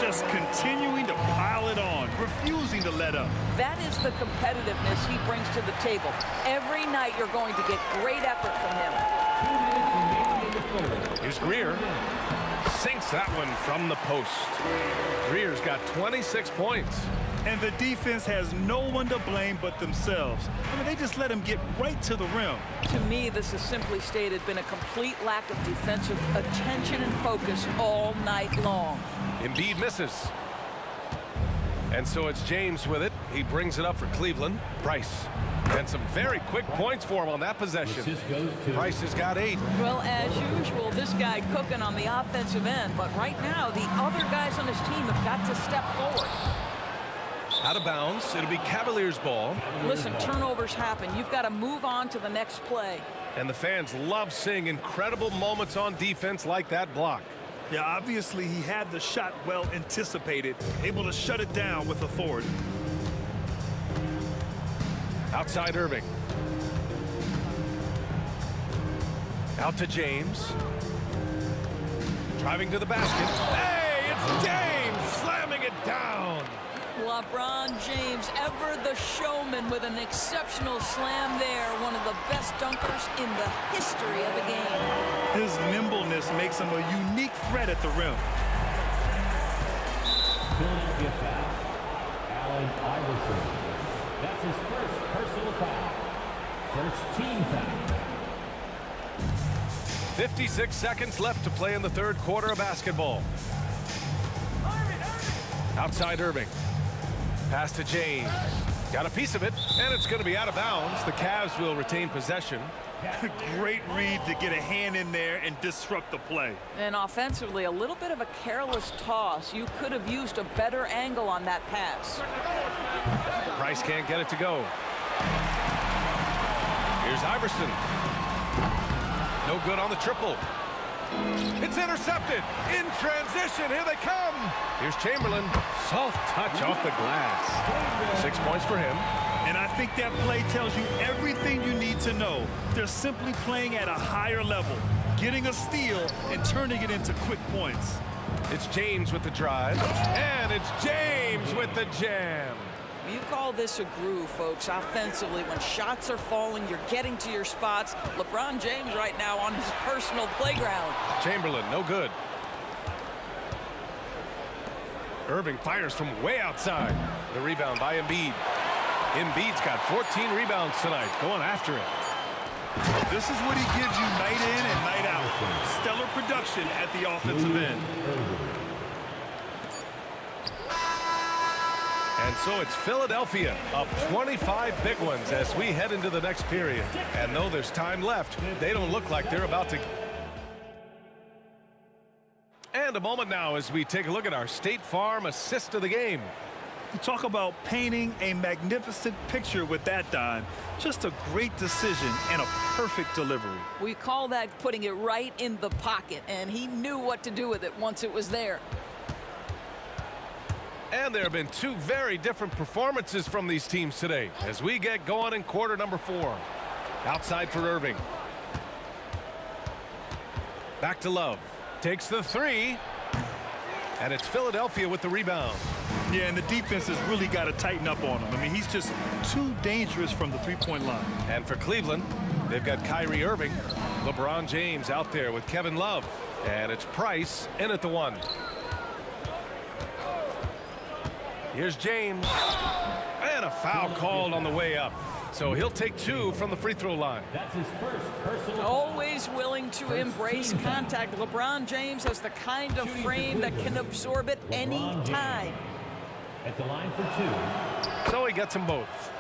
Just continuing to pile it on, refusing to let up. That is the competitiveness he brings to the table. Every night you're going to get great effort from him. Here's Greer. Sinks that one from the post. Greer's got 26 points. And the defense has no one to blame but themselves. I mean, they just let him get right to the rim. To me, this is simply stated been a complete lack of defensive attention and focus all night long. Embiid misses. And so it's James with it. He brings it up for Cleveland. Price. And some very quick points for him on that possession. Price has got 8. Well, as usual, this guy cooking on the offensive end. But right now, the other guys on his team have got to step forward. Out of bounds. It'll be Cavaliers ball. Listen, turnovers happen. You've got to move on to the next play. And the fans love seeing incredible moments on defense like that block. Yeah, obviously he had the shot well anticipated, able to shut it down with authority. Outside Irving. Out to James. Driving to the basket. Hey, it's James slamming it down. LeBron James, ever the showman, with an exceptional slam there. One of the best dunkers in the history of the game. His nimbleness makes him a unique threat at the rim. Philadelphia foul. Allen Iverson. That's his first personal foul. First team foul. 56 seconds left to play in the third quarter of basketball. Outside Irving. Pass to James. Got a piece of it, and it's going to be out of bounds. The Cavs will retain possession. Great read to get a hand in there and disrupt the play. And offensively, a little bit of a careless toss. You could have used a better angle on that pass. Price can't get it to go. Here's Iverson. No good on the triple. It's intercepted. In transition, here they come. Here's Chamberlain. Soft touch off the glass. 6 points for him. And I think that play tells you everything you need to know. They're simply playing at a higher level, getting a steal and turning it into quick points. It's James with the drive, and it's James with the jam. You call this a groove, folks. Offensively, when shots are falling, you're getting to your spots. LeBron James right now on his personal playground. Chamberlain, no good. Irving fires from way outside. The rebound by Embiid. Embiid's got 14 rebounds tonight, going after it. This is what he gives you night in and night out. Stellar production at the offensive end. And so it's Philadelphia up 25 big ones as we head into the next period. And though there's time left, they don't look like they're about to And a moment now as we take a look at our State Farm assist of the game. You talk about painting a magnificent picture with that dime. Just a great decision and a perfect delivery. We call that putting it right in the pocket, and he knew what to do with it once it was there. And there have been two very different performances from these teams today as we get going in quarter number 4. Outside for Irving. Back to Love. Takes the 3. And it's Philadelphia with the rebound. Yeah, and the defense has really got to tighten up on him. I mean, he's just too dangerous from the three-point line. And for Cleveland, they've got Kyrie Irving, LeBron James out there with Kevin Love. And it's Price in at the 1. Here's James. And a foul called on the way up. So he'll take 2 from the free throw line. That's his first personal. Always willing to embrace contact. LeBron James has the kind of frame that can absorb it any time. At the line for 2. So he gets them both.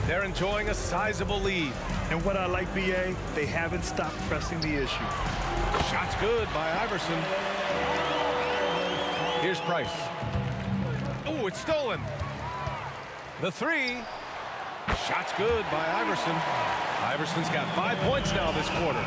They're enjoying a sizable lead. And what I like, BA, they haven't stopped pressing the issue. Shot's good by Iverson. Here's Price. Oh, it's stolen. The 3. Shot's good by Iverson. Iverson's got 5 points now this quarter.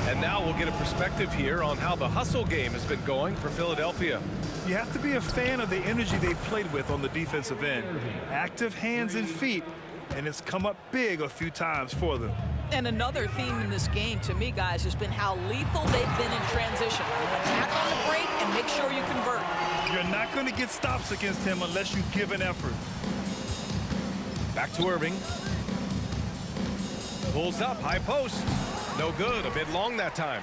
And now we'll get a perspective here on how the hustle game has been going for Philadelphia. You have to be a fan of the energy they've played with on the defensive end. Active hands and feet, and it's come up big a few times for them. And another theme in this game to me, guys, has been how lethal they've been in transition. Attack on the break and make sure you convert. You're not going to get stops against him unless you give an effort. Back to Irving. Pulls up, high post. No good, a bit long that time.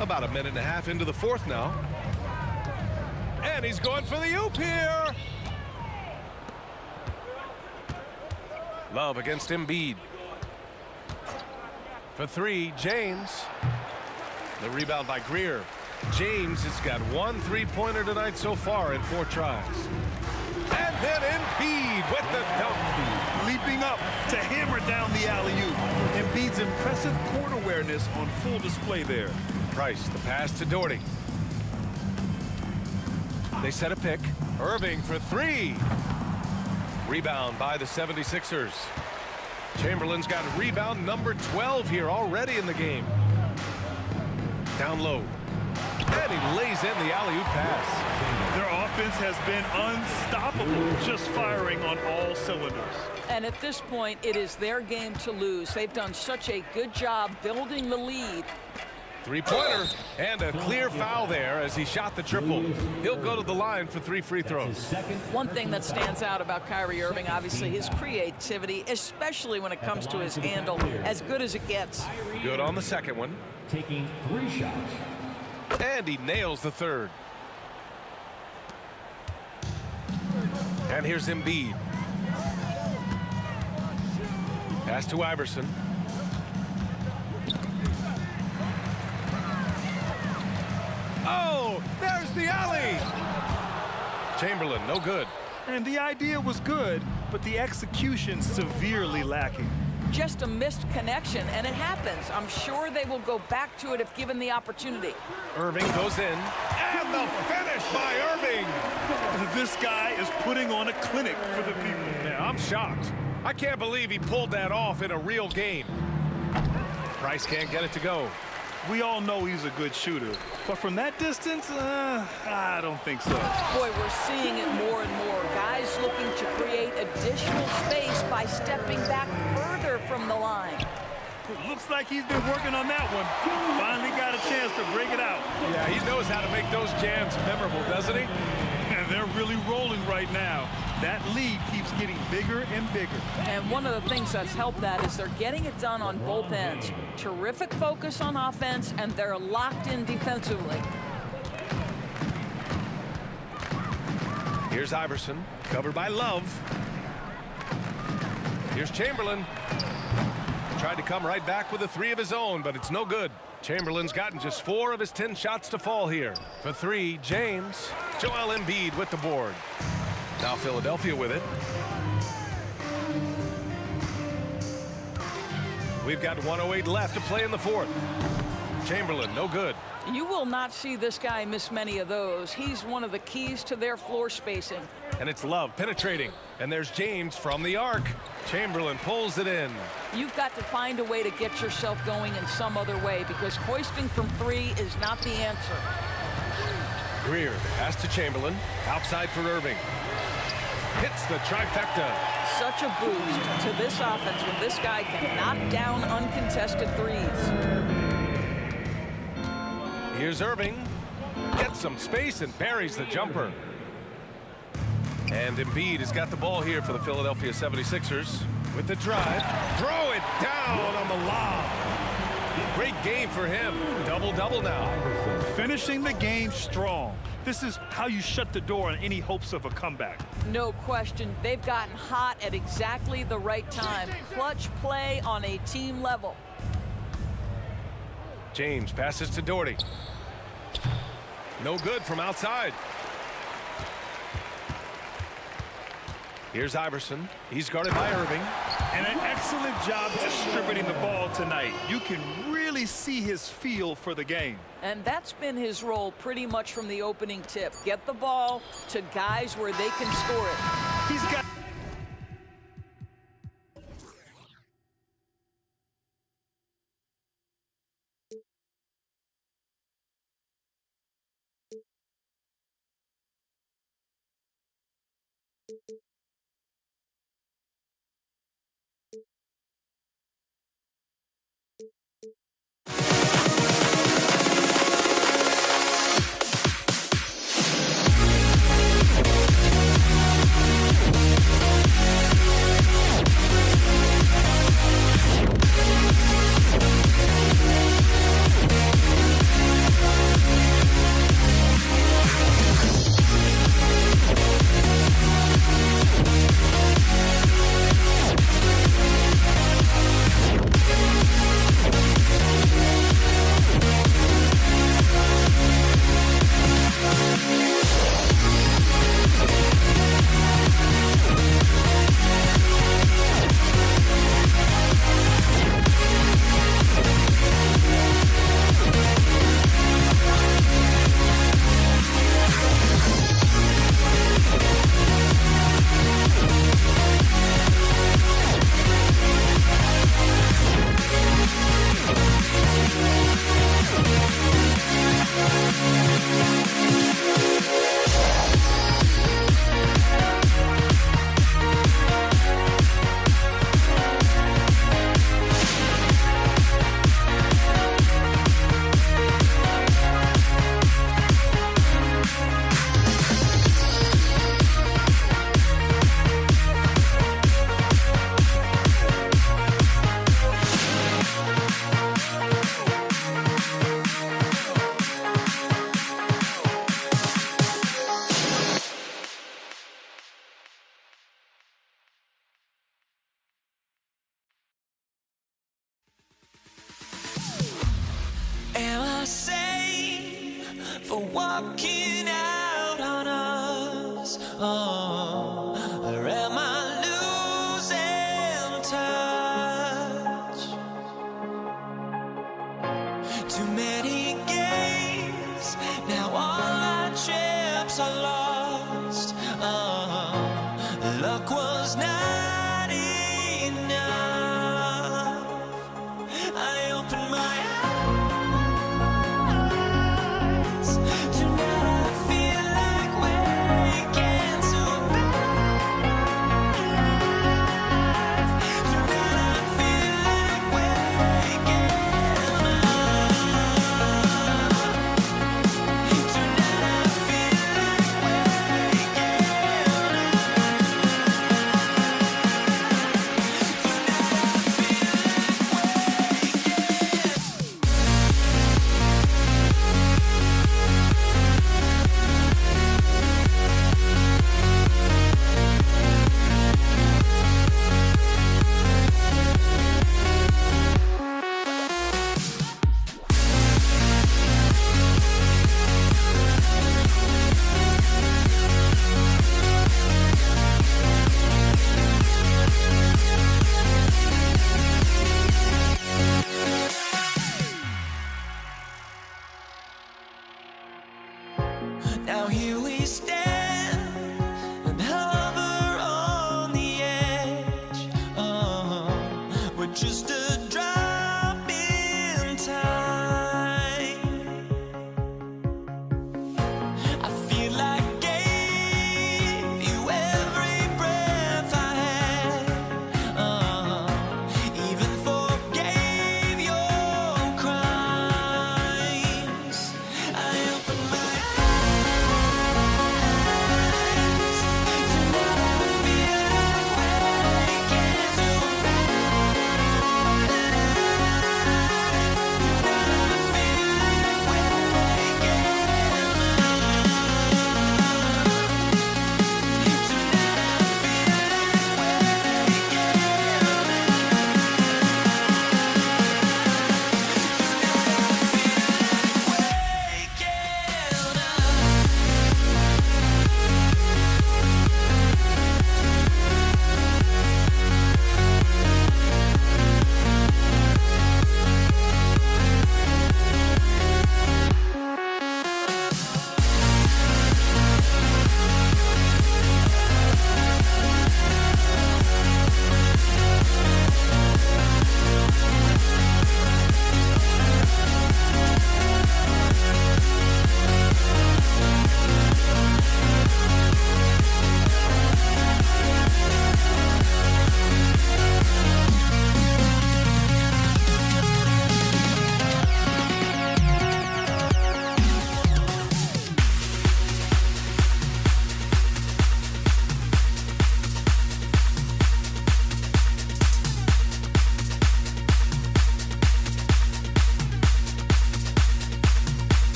About a minute and a half into the 4th now. And he's going for the oop here. Love against Embiid. For 3, James. The rebound by Greer. James has got 1 3-pointer tonight so far in 4 tries. And then Embiid with the dunk. Leaping up to hammer down the alley-oop. Embiid's impressive court awareness on full display there. Price, the pass to Doherty. They set a pick. Irving for 3. Rebound by the 76ers. Chamberlain's got rebound number 12 here already in the game. Down low. And he lays in the alley-oop pass. Their offense has been unstoppable, just firing on all cylinders. And at this point, it is their game to lose. They've done such a good job building the lead. 3-pointer and a clear foul there as he shot the triple. He'll go to the line for 3 free throws. One thing that stands out about Kyrie Irving, obviously, his creativity, especially when it comes to his handle, as good as it gets. Good on the second one. Taking 3 shots. And he nails the 3rd. And here's Embiid. Pass to Iverson. Oh, there's the alley. Chamberlain, no good. And the idea was good, but the execution severely lacking. Just a missed connection, and it happens. I'm sure they will go back to it if given the opportunity. Irving goes in, and the finish by Irving. This guy is putting on a clinic for the people. Yeah, I'm shocked. I can't believe he pulled that off in a real game. Price can't get it to go. We all know he's a good shooter, but from that distance, I don't think so. Boy, we're seeing it more and more. Guys looking to create additional space by stepping back further from the line. Looks like he's been working on that one. Finally got a chance to break it out. Yeah, he knows how to make those jams memorable, doesn't he? And they're really rolling right now. That lead keeps getting bigger and bigger. And one of the things that's helped that is they're getting it done on both ends. Terrific focus on offense, and they're locked in defensively. Here's Iverson, covered by Love. Here's Chamberlain. Tried to come right back with a 3 of his own, but it's no good. Chamberlain's gotten just 4 of his 10 shots to fall here. For 3, James. Joel Embiid with the board. Now Philadelphia with it. We've got 1:08 left to play in the 4th. Chamberlain, no good. You will not see this guy miss many of those. He's one of the keys to their floor spacing. And it's Love penetrating. And there's James from the arc. Chamberlain pulls it in. You've got to find a way to get yourself going in some other way because hoisting from 3 is not the answer. Greer, pass to Chamberlain. Outside for Irving. Hits the trifecta. Such a boost to this offense when this guy can knock down uncontested threes. Here's Irving. Gets some space and buries the jumper. And Embiid has got the ball here for the Philadelphia 76ers. With the drive. Throw it down on the lob. Great game for him. Double-double now. Finishing the game strong. This is how you shut the door on any hopes of a comeback. No question. They've gotten hot at exactly the right time. Clutch play on a team level. James passes to Doherty. No good from outside. Here's Iverson. He's guarded by Irving. And an excellent job distributing the ball tonight. You can really see his feel for the game. And that's been his role pretty much from the opening tip. Get the ball to guys where they can score it. He's got... Am I sane for walking out on us? Oh, or am I losing touch? Too many games, now all our chips are lost. Oh, luck was not enough. I opened my eyes tonight. just a drop in time. I feel like I gave you every breath I had, even forgave your crimes. I opened my eyes, tonight I feel awake into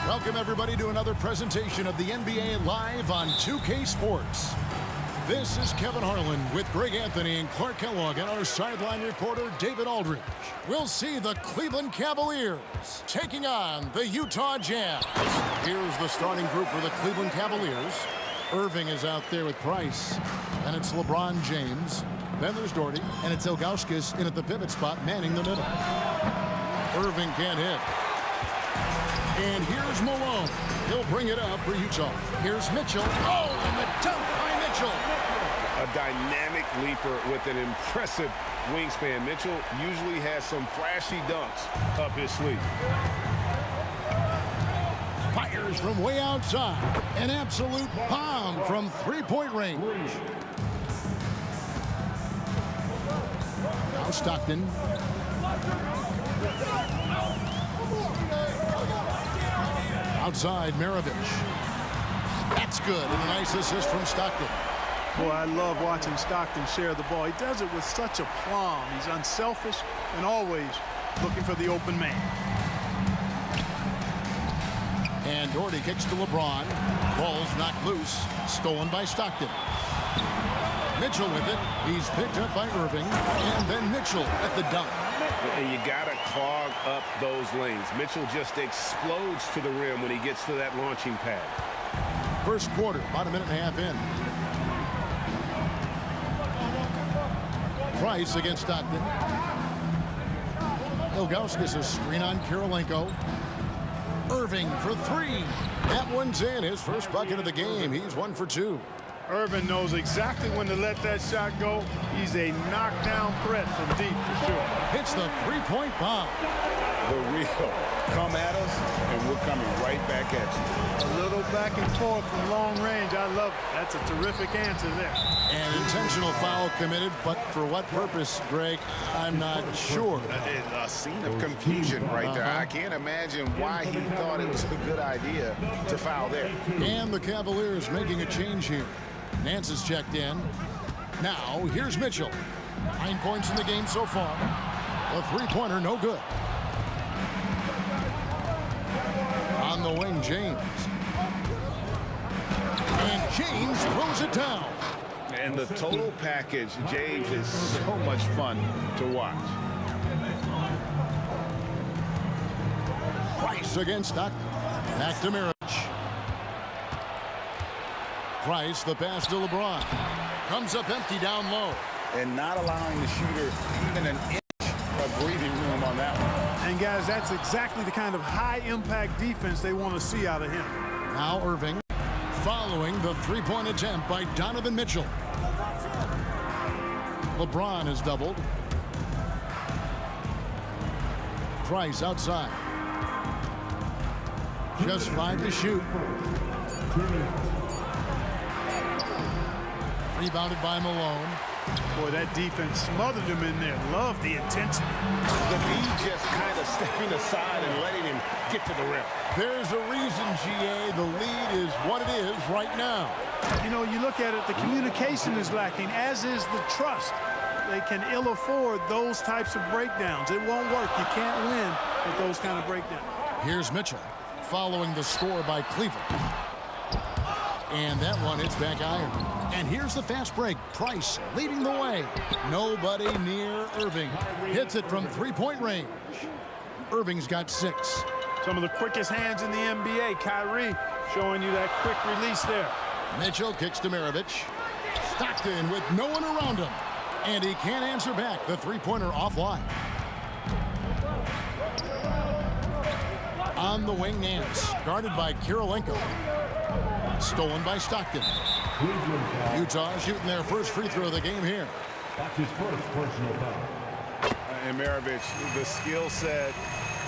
Welcome, everybody, to another presentation of the NBA Live on 2K Sports. This is Kevin Harlan with Greg Anthony and Clark Kellogg and our sideline reporter, David Aldridge. We'll see the Cleveland Cavaliers taking on the Utah Jazz. Here's the starting group for the Cleveland Cavaliers. Irving is out there with Price, and it's LeBron James. Then there's Doherty, and it's Ilgauskas in at the pivot spot, manning the middle. Irving can't hit. And here's Malone. He'll bring it up for Utah. Here's Mitchell. Oh, and the dunk by Mitchell. A dynamic leaper with an impressive wingspan. Mitchell usually has some flashy dunks up his sleeve. Fires from way outside. An absolute bomb from three-point range. Now Stockton. Outside, Maravich. That's good, and a nice assist from Stockton. Boy, I love watching Stockton share the ball. He does it with such a plum. He's unselfish and always looking for the open man. And Doherty kicks to LeBron. Ball's knocked loose. Stolen by Stockton. Mitchell with it. He's picked up by Irving. And then Mitchell at the dunk. And you got to clog up those lanes. Mitchell just explodes to the rim when he gets to that launching pad. First quarter, about a minute and a half in. Price against Stockton. Ilgauskas a screen on Kirilenko. Irving for three. That one's in. His first bucket of the game. He's 1 for 2. Irving knows exactly when to let that shot go. He's a knockdown threat from deep for sure. Hits the three-point bomb. The real come at us, and we're coming right back at you. A little back and forth from long range. I love it. That's a terrific answer there. An intentional foul committed, but for what purpose, Greg, I'm not sure. A scene of confusion right there. I can't imagine why he thought it was a good idea to foul there. And the Cavaliers making a change here. Nance is checked in. Now, here's Mitchell. 9 points in the game so far. A three-pointer, no good. On the wing, James. And James throws it down. And the total package, James, is so much fun to watch. against Stockton. Back to Mirich. Price, the pass to LeBron. Comes up empty down low. And not allowing the shooter even an inch of breathing room on that one. And guys, that's exactly the kind of high-impact defense they want to see out of him. Now Irving following the three-point attempt by Donovan Mitchell. LeBron is doubled. Price outside. Just 5 to shoot. Rebounded by Malone. Boy, that defense smothered him in there. Love the intensity. The lead just kind of stepping aside and letting him get to the rim. There's a reason, GA, the lead is what it is right now. You know, you look at it, the communication is lacking, as is the trust. They can ill afford those types of breakdowns. It won't work. You can't win with those kind of breakdowns. Here's Mitchell following the score by Cleveland. And that one hits back iron. And here's the fast break. Price leading the way. Nobody near Irving. Hits it from three-point range. Irving's got 6. Some of the quickest hands in the NBA. Kyrie showing you that quick release there. Mitchell kicks to Maravich. Stockton with no one around him. And he can't answer back. The three-pointer offline. On the wing, Nance. Guarded by Kirilenko. Stolen by Stockton. Utah shooting their first free throw of the game here. That's his first personal foul. And Maravich, the skill set,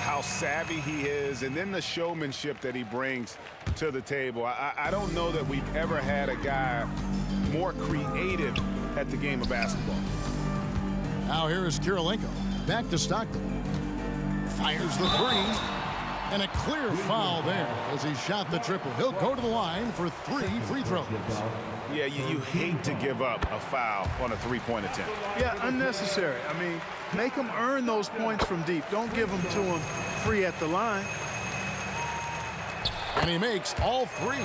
how savvy he is, and then the showmanship that he brings to the table. I don't know that we've ever had a guy more creative at the game of basketball. Now here is Kirilenko. Back to Stockton. Fires the three. And a clear foul there as he shot the triple. He'll go to the line for 3 free throws. Yeah, you hate to give up a foul on a three-point attempt. Yeah, unnecessary. I mean, make them earn those points from deep. Don't give them to them free at the line. And he makes all 3.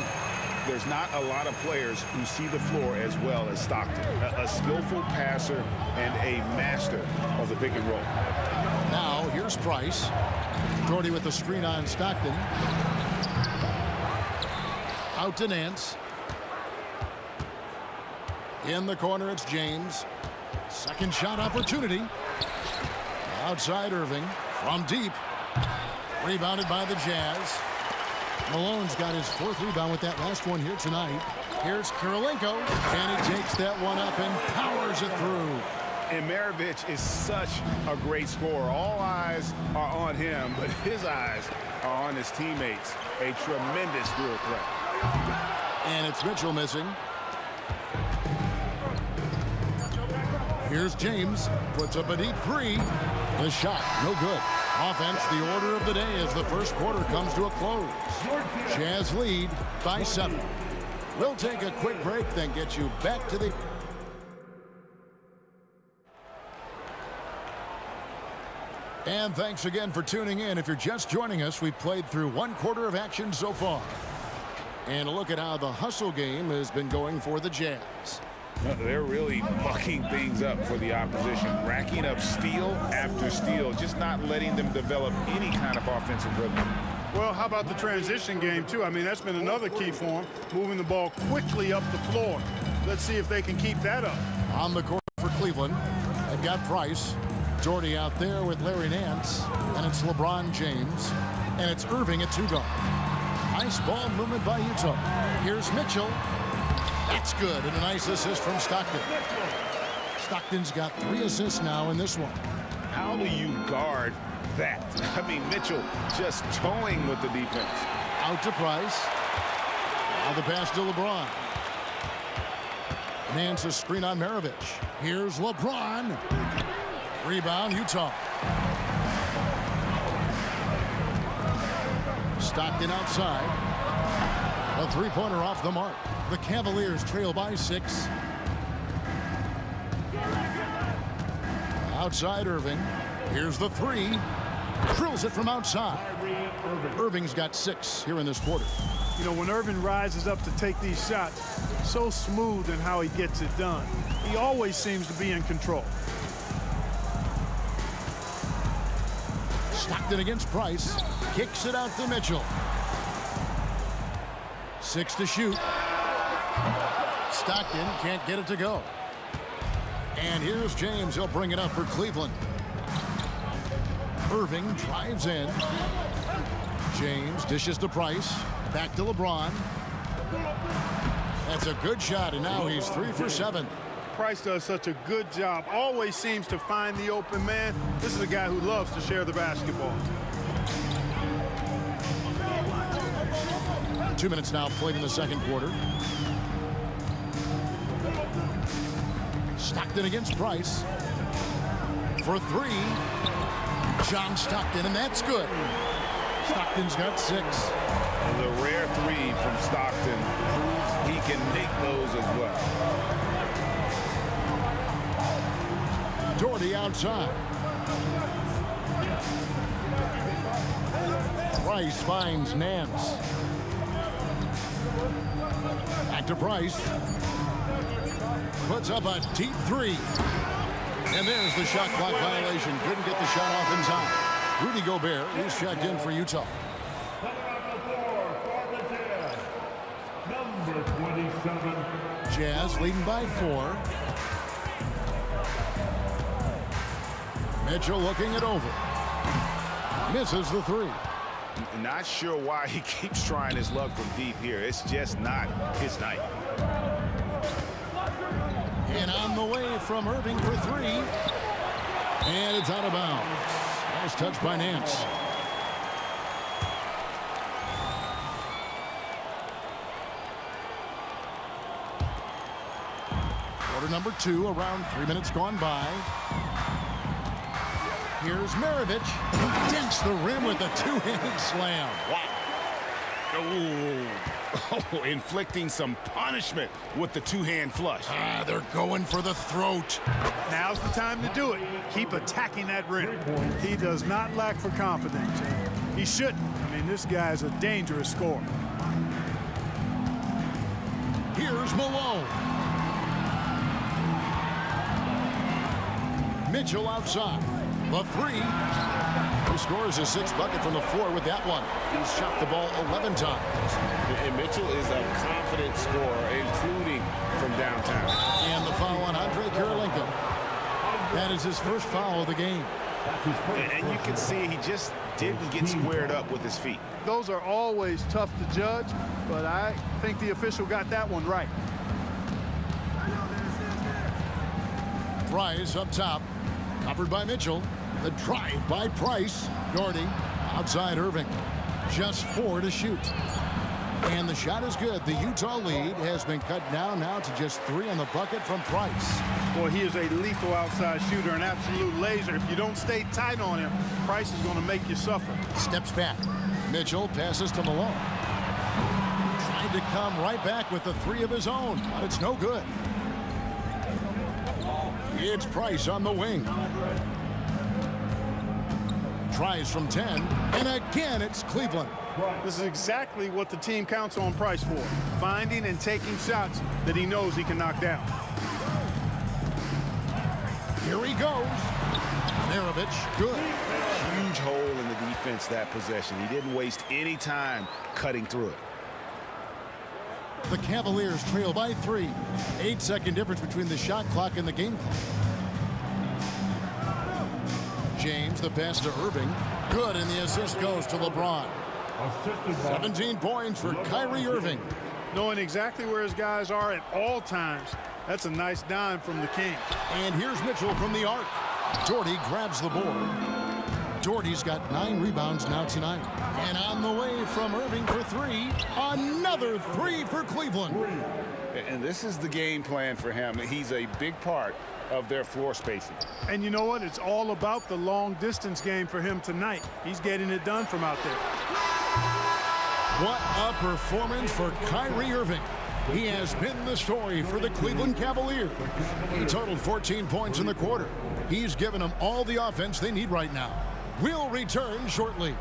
There's not a lot of players who see the floor as well as Stockton. A skillful passer and a master of the pick and roll. Now here's Price. Jordy with the screen on Stockton. Out to Nance. In the corner, it's James. Second shot opportunity. Outside Irving. From deep. Rebounded by the Jazz. Malone's got his 4th rebound with that last one here tonight. Here's Kirilenko. And he takes that one up and powers it through. And Maravich is such a great scorer. All eyes are on him, but his eyes are on his teammates. A tremendous dual threat. And it's Mitchell missing. Here's James. Puts up a deep 3. The shot, no good. Offense, the order of the day as the first quarter comes to a close. Jazz lead by 7. We'll take a quick break, then get you back to the... And thanks again for tuning in. If you're just joining us, we've played through 1 quarter of action so far. And a look at how the hustle game has been going for the Jazz. They're really mucking things up for the opposition, racking up steal after steal, just not letting them develop any kind of offensive rhythm. Well, how about the transition game, too? I mean, that's been another key for them, moving the ball quickly up the floor. Let's see if they can keep that up. On the court for Cleveland, they've got Price. Jordy out there with Larry Nance, and it's LeBron James, and it's Irving at 2 guard. Nice ball movement by Utah. Here's Mitchell. That's good, and a nice assist from Stockton. Stockton's got 3 assists now in this one. How do you guard that? I mean, Mitchell just towing with the defense. Out to Price. Now the pass to LeBron. Nance a screen on Maravich. Here's LeBron. Rebound, Utah. Stockton outside. A 3-pointer off the mark. The Cavaliers trail by 6. Outside Irving. Here's the 3. Drills it from outside. Irving's got 6 here in this quarter. You know, when Irving rises up to take these shots, so smooth in how he gets it done. He always seems to be in control. Stockton against Price. Kicks it out to Mitchell. 6 to shoot. Stockton can't get it to go. And here's James. He'll bring it up for Cleveland. Irving drives in. James dishes to Price. Back to LeBron. That's a good shot, and now he's 3 for 7. Price does such a good job. Always seems to find the open man. This is a guy who loves to share the basketball. 2 minutes now played in the second quarter. Stockton against Price. For 3. John Stockton, and that's good. Stockton's got 6. The rare 3 from Stockton proves he can make those as well. Doherty outside. Price finds Nance. Back to Price. Puts up a deep 3. And there's the shot clock violation. Couldn't get the shot off in time. Rudy Gobert is checked in for Utah. Number 27. Jazz leading by 4. Mitchell looking it over. Misses the 3. Not sure why he keeps trying his luck from deep here. It's just not his night. And on the way from Irving for 3. And it's out of bounds. Nice touch by Nance. Quarter number 2, around 3 minutes gone by. Here's Maravich. He dents the rim with a 2-handed slam. Wow. Oh, inflicting some punishment with the 2-hand flush. They're going for the throat. Now's the time to do it. Keep attacking that rim. He does not lack for confidence. He shouldn't. I mean, this guy's a dangerous scorer. Here's Malone. Mitchell outside. The 3. He scores his 6th bucket from the floor with that one. He's shot the ball 11 times. And Mitchell is a confident scorer, including from downtown. And the foul on Andre Kirilenko. That is his first foul of the game. And you can see he just didn't get squared up with his feet. Those are always tough to judge, but I think the official got that one right. Price up top. Covered by Mitchell. The drive by Price. Doherty outside Irving. Just 4 to shoot. And the shot is good. The Utah lead has been cut down now to just 3 on the bucket from Price. Boy, he is a lethal outside shooter, an absolute laser. If you don't stay tight on him, Price is going to make you suffer. Steps back. Mitchell passes to Malone. Trying to come right back with the 3 of his own, but it's no good. It's Price on the wing. Tries from 10, and again it's Cleveland. This is exactly what the team counts on Price for, finding and taking shots that he knows he can knock down. Here he goes. Maravich, good. Huge hole in the defense that possession. He didn't waste any time cutting through it. The Cavaliers trail by 3. 8-second difference between the shot clock and the game clock. James, the pass to Irving. Good, and the assist goes to LeBron. 17 points for Kyrie Irving. Knowing exactly where his guys are at all times. That's a nice dime from the King. And here's Mitchell from the arc. Doherty grabs the board. Doherty's got 9 rebounds now tonight. And on the way from Irving for 3. Another 3 for Cleveland. And this is the game plan for him. He's a big part of their floor spacing. And you know what? It's all about the long distance game for him tonight. He's getting it done from out there. What a performance for Kyrie Irving. He has been the story for the Cleveland Cavaliers. He totaled 14 points in the quarter. He's given them all the offense they need right now. We'll return shortly.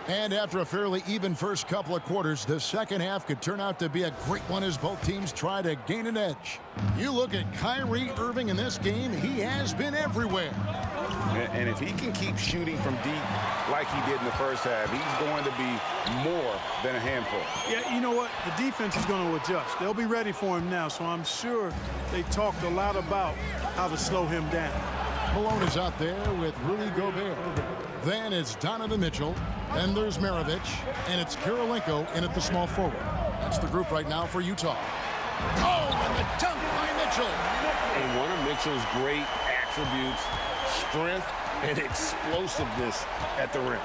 And after a fairly even first couple of quarters, the second half could turn out to be a great one as both teams try to gain an edge. You look at Kyrie Irving in this game, he has been everywhere. And if he can keep shooting from deep like he did in the first half, he's going to be more than a handful. Yeah, you know what? The defense is going to adjust. They'll be ready for him now, so I'm sure they talked a lot about how to slow him down. Malone is out there with Rudy Gobert. Then it's Donovan Mitchell. Then there's Maravich. And it's Kirilenko in at the small forward. That's the group right now for Utah. Oh, and the dunk by Mitchell. And one of Mitchell's great attributes, strength and explosiveness at the rim.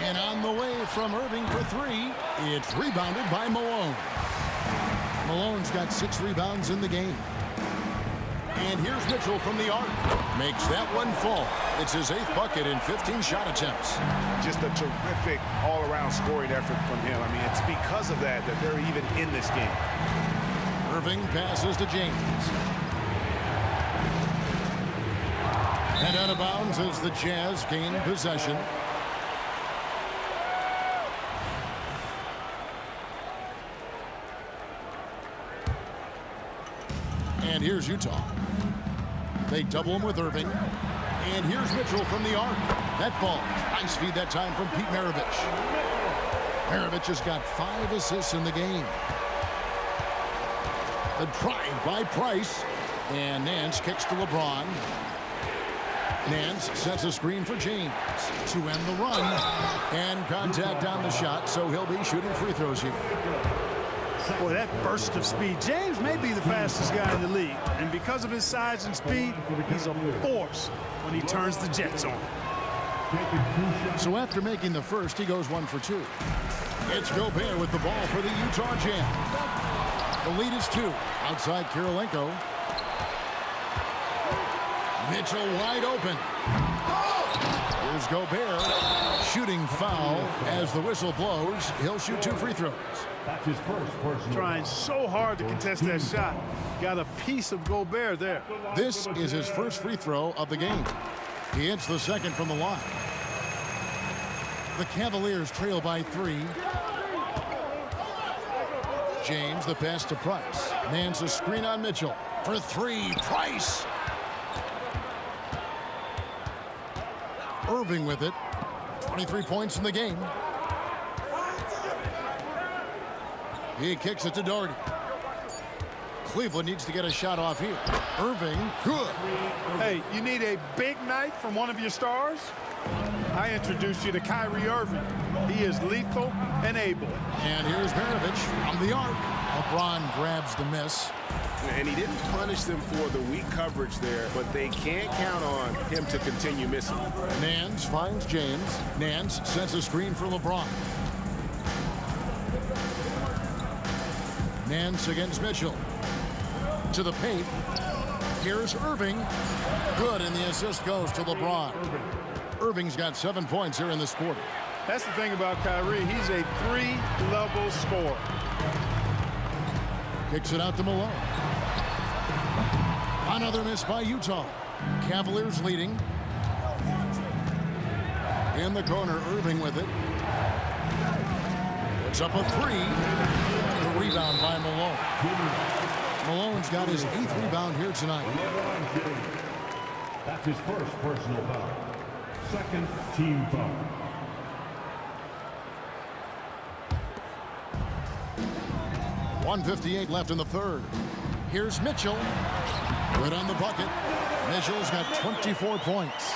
And on the way from Irving for three, it's rebounded by Malone. Malone's got 6 rebounds in the game. And here's Mitchell from the arc. Makes that one fall. It's his 8th bucket in 15 shot attempts. Just a terrific all-around scoring effort from him. I mean, it's because of that they're even in this game. Irving passes to James. And out of bounds as the Jazz gain possession. And here's Utah. They double him with Irving. And here's Mitchell from the arc. That ball. Nice feed that time from Pete Maravich. Maravich has got 5 assists in the game. The drive by Price. And Nance kicks to LeBron. Nance sets a screen for James to end the run. And contact on the shot, so he'll be shooting free throws here. Boy, that burst of speed. James may be the fastest guy in the league. And because of his size and speed, he's a force when he turns the jets on. So after making the first, he goes 1 for 2. It's Gobert with the ball for the Utah Jazz. The lead is 2. Outside Kirilenko. Mitchell wide open. Here's Gobert. Shooting foul as the whistle blows. He'll shoot 2 free throws. That's his first personal. Trying so hard to contest that shot. Got a piece of Gobert there. This is his first free throw of the game. He hits the second from the line. The Cavaliers trail by 3. James, the pass to Price. Nance a screen on Mitchell. For 3, Price. Irving with it. 23 points in the game. He kicks it to Doherty. Cleveland needs to get a shot off here. Irving, good. Hey, you need a big night from one of your stars? I introduced you to Kyrie Irving. He is lethal and able. And here's Maravich from the arc. LeBron grabs the miss. And he didn't punish them for the weak coverage there, but they can't count on him to continue missing. Nance finds James. Nance sets a screen for LeBron. Nance against Mitchell. To the paint. Here's Irving. Good, and the assist goes to LeBron. Irving's got 7 points here in this quarter. That's the thing about Kyrie. He's a 3-level scorer. Kicks it out to Malone. Another miss by Utah. Cavaliers leading. In the corner, Irving with it. It's up a 3. The rebound by Malone. Malone's got his 8th rebound here tonight. That's his first personal foul. Second team foul. .158 left in the third. Here's Mitchell. Good on the bucket. Mitchell's got 24 points.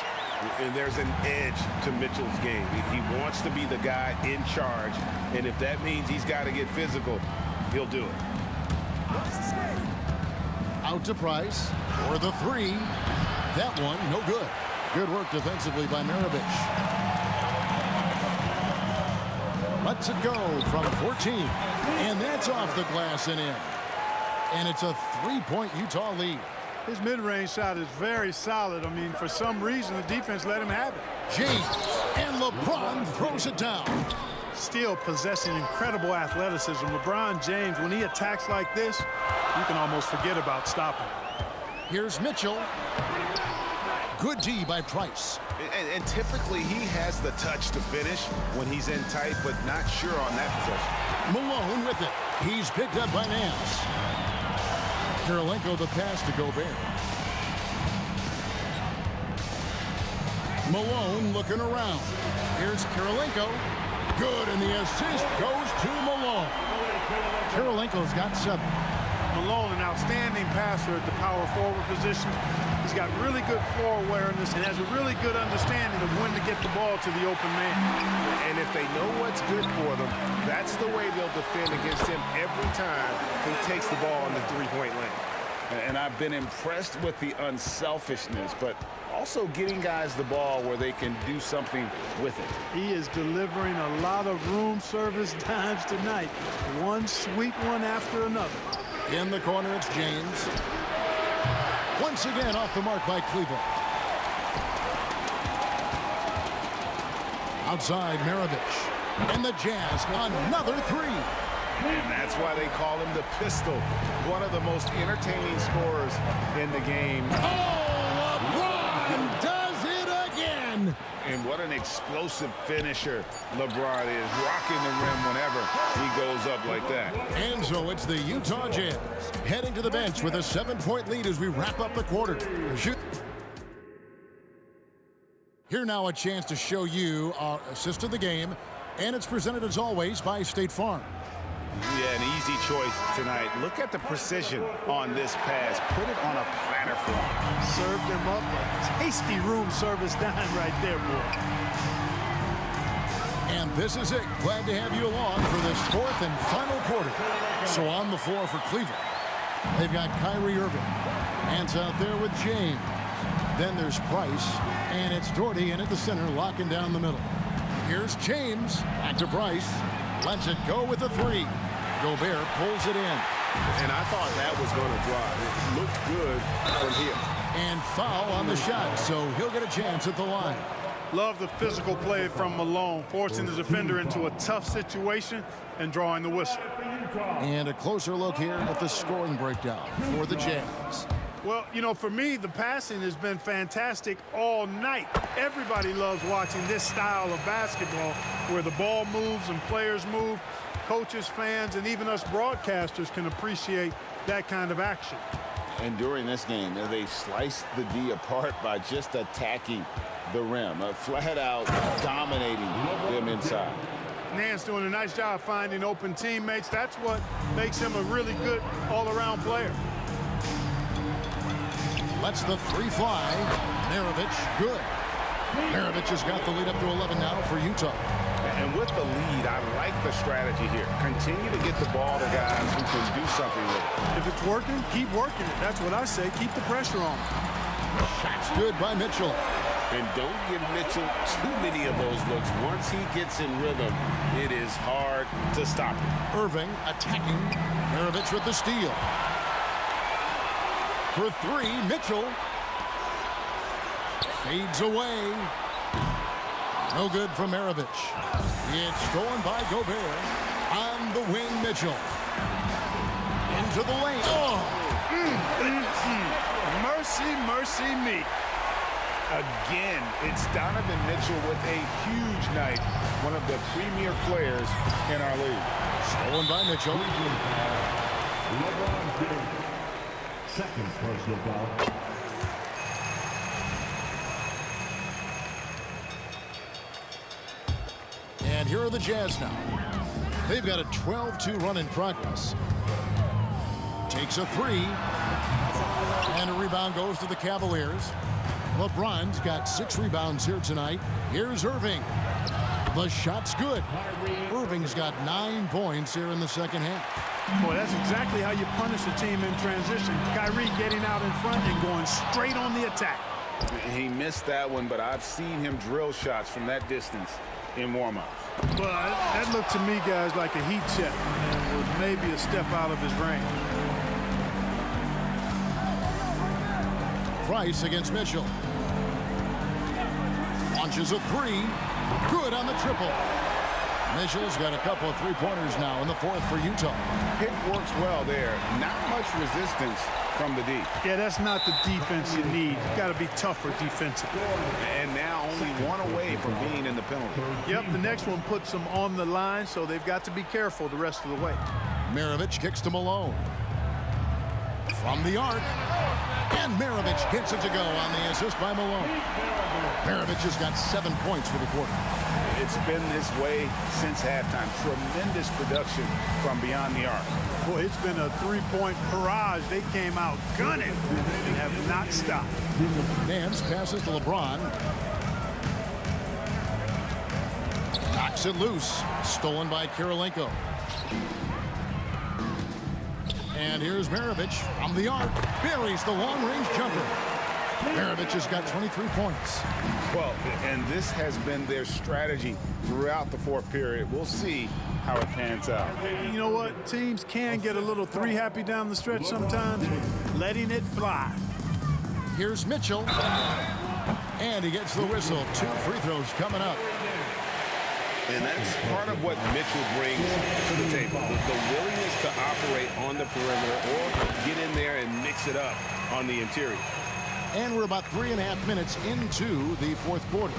And there's an edge to Mitchell's game. He wants to be the guy in charge. And if that means he's got to get physical, he'll do it. Out to Price for the 3. That one, no good. Good work defensively by Maravich. Lets it go from 14. And that's off the glass and in. And it's a 3-point Utah lead. His mid-range shot is very solid. I mean, for some reason, the defense let him have it. James, and LeBron throws it down. Still possessing incredible athleticism. LeBron James, when he attacks like this, you can almost forget about stopping. Here's Mitchell. Good D by Price. And typically he has the touch to finish when he's in tight, but not sure on that possession. Malone with it. He's picked up by Nance. Kirilenko the pass to Gobert. Malone looking around. Here's Kirilenko. Good, and the assist goes to Malone. Kirilenko's got 7. Malone, an outstanding passer at the power forward position. He's got really good floor awareness and has a really good understanding of when to get the ball to the open man. And if they know what's good for them, that's the way they'll defend against him every time he takes the ball in the three-point lane. And I've been impressed with the unselfishness, but also getting guys the ball where they can do something with it. He is delivering a lot of room service dimes tonight. One sweet one after another. In the corner, it's James. Once again off the mark by Cleveland. Outside, Maravich. And the Jazz, another 3. And that's why they call him the Pistol. One of the most entertaining scorers in the game. Oh, LeBron does it again. And what an explosive finisher LeBron is, rocking the rim whenever he goes up like that. And so it's the Utah Jazz heading to the bench with a 7-point lead as we wrap up the quarter. Here now a chance to show you our assist of the game, and it's presented as always by State Farm. Yeah, an easy choice tonight. Look at the precision on this pass. Put it on a platter for him. Served him up a tasty room service dime right there, boy. And this is it. Glad to have you along for this 4th and final quarter. So on the floor for Cleveland, they've got Kyrie Irving. Hands out there with James. Then there's Price, and it's Doherty in at the center, locking down the middle. Here's James. Back to Price. Lets it go with the 3. Gobert pulls it in. And I thought that was going to drive. It looked good from here. And foul on the shot, so he'll get a chance at the line. Love the physical play from Malone, forcing the defender into a tough situation and drawing the whistle. And a closer look here at the scoring breakdown for the Jazz. Well, you know, for me, the passing has been fantastic all night. Everybody loves watching this style of basketball where the ball moves and players move. Coaches, fans, and even us broadcasters can appreciate that kind of action. And during this game, they sliced the D apart by just attacking the rim, flat out dominating them inside. Nance doing a nice job finding open teammates. That's what makes him a really good all-around player. Lets the 3 fly. Maravich, good. Maravich has got the lead up to 11 now for Utah. And with the lead, I like the strategy here. Continue to get the ball to guys who can do something with it. If it's working, keep working it. That's what I say. Keep the pressure on. Shot's good by Mitchell. And don't give Mitchell too many of those looks. Once he gets in rhythm, it is hard to stop him. Irving attacking. Maravich with the steal. For 3, Mitchell. Fades away. No good from Maravich. It's stolen by Gobert. On the wing, Mitchell. Into the lane. Oh! Mercy, mercy me. Again, it's Donovan Mitchell with a huge night. One of the premier players in our league. Stolen by Mitchell. LeBron James. Second personal foul. And here are the Jazz now. They've got a 12-2 run in progress. Takes a 3. And a rebound goes to the Cavaliers. LeBron's got 6 rebounds here tonight. Here's Irving. The shot's good. Irving's got 9 points here in the second half. Boy, that's exactly how you punish a team in transition. Kyrie getting out in front and going straight on the attack. He missed that one, but I've seen him drill shots from that distance in warm-ups. Well, that looked to me, guys, like a heat check and was maybe a step out of his range. Price against Mitchell. Launches a 3. Good on the triple. Mitchell's got a couple of three-pointers now in the fourth for Utah. Pick works well there. Not much resistance from the D. Yeah, that's not the defense you need. You got to be tougher defensively. And now only one away from being in the penalty. Yep, the next one puts them on the line, so they've got to be careful the rest of the way. Maravich kicks to Malone. From the arc. And Maravich gets it to go on the assist by Malone. Maravich has got 7 points for the quarter. It's been this way since halftime. Tremendous production from beyond the arc. Boy, it's been a three-point barrage. They came out gunning and have not stopped. Nance passes to LeBron. Knocks it loose. Stolen by Kirilenko. And here's Maravich from the arc. Buries the long-range jumper. Maravich has got 23 points. Well, and this has been their strategy throughout the fourth period. We'll see how it pans out. You know what? Teams can get a little three-happy down the stretch sometimes. Letting it fly. Here's Mitchell. And he gets the whistle. 2 free throws coming up. And that's part of what Mitchell brings to the table. The willingness to operate on the perimeter or get in there and mix it up on the interior. And we're about 3.5 minutes into the fourth quarter.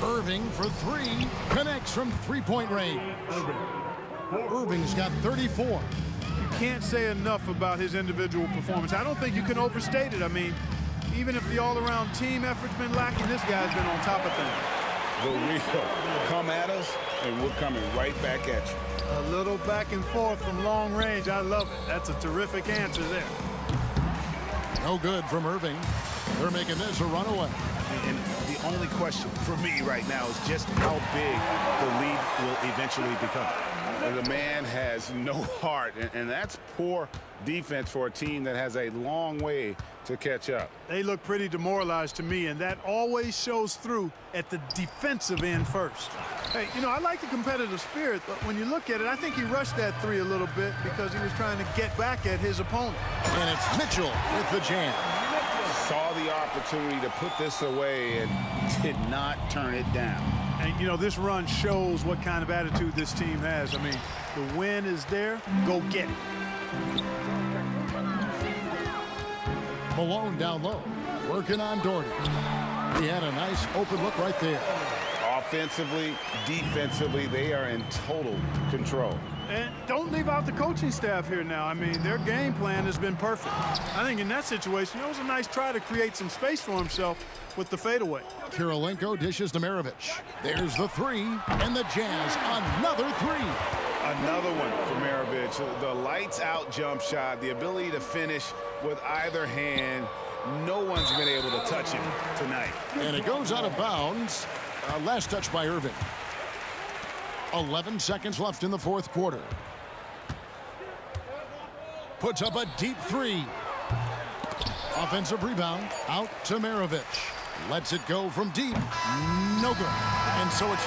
Irving for 3. Connects from three-point range. Irving's got 34. You can't say enough about his individual performance. I don't think you can overstate it. I mean, even if the all-around team effort's been lacking, this guy's been on top of things. Rico, come at us, and we're coming right back at you. A little back and forth from long range. I love it. That's a terrific answer there. No good from Irving. They're making this a runaway. And the only question for me right now is just how big the lead will eventually become. The man has no heart, and that's poor defense for a team that has a long way to catch up. They look pretty demoralized to me, and that always shows through at the defensive end first. Hey, you know, I like the competitive spirit, but when you look at it, I think he rushed that three a little bit because he was trying to get back at his opponent. And it's Mitchell with the jam. Saw the opportunity to put this away and did not turn it down. And, you know, this run shows what kind of attitude this team has. I mean, the win is there. Go get it. Malone down low, working on Doherty. He had a nice open look right there. Offensively, defensively, they are in total control. And don't leave out the coaching staff here now. I mean, their game plan has been perfect. I think in that situation, it was a nice try to create some space for himself with the fadeaway. Kirilenko dishes to Maravich. There's the 3, and the Jazz another 3. Another one for Maravich. The lights-out jump shot, the ability to finish with either hand. No one's been able to touch him tonight. And it goes out of bounds. Last touch by Irving. 11 seconds left in the fourth quarter. Puts up a deep 3. Offensive rebound out to Maravich. Lets it go from deep. No good. And so it's...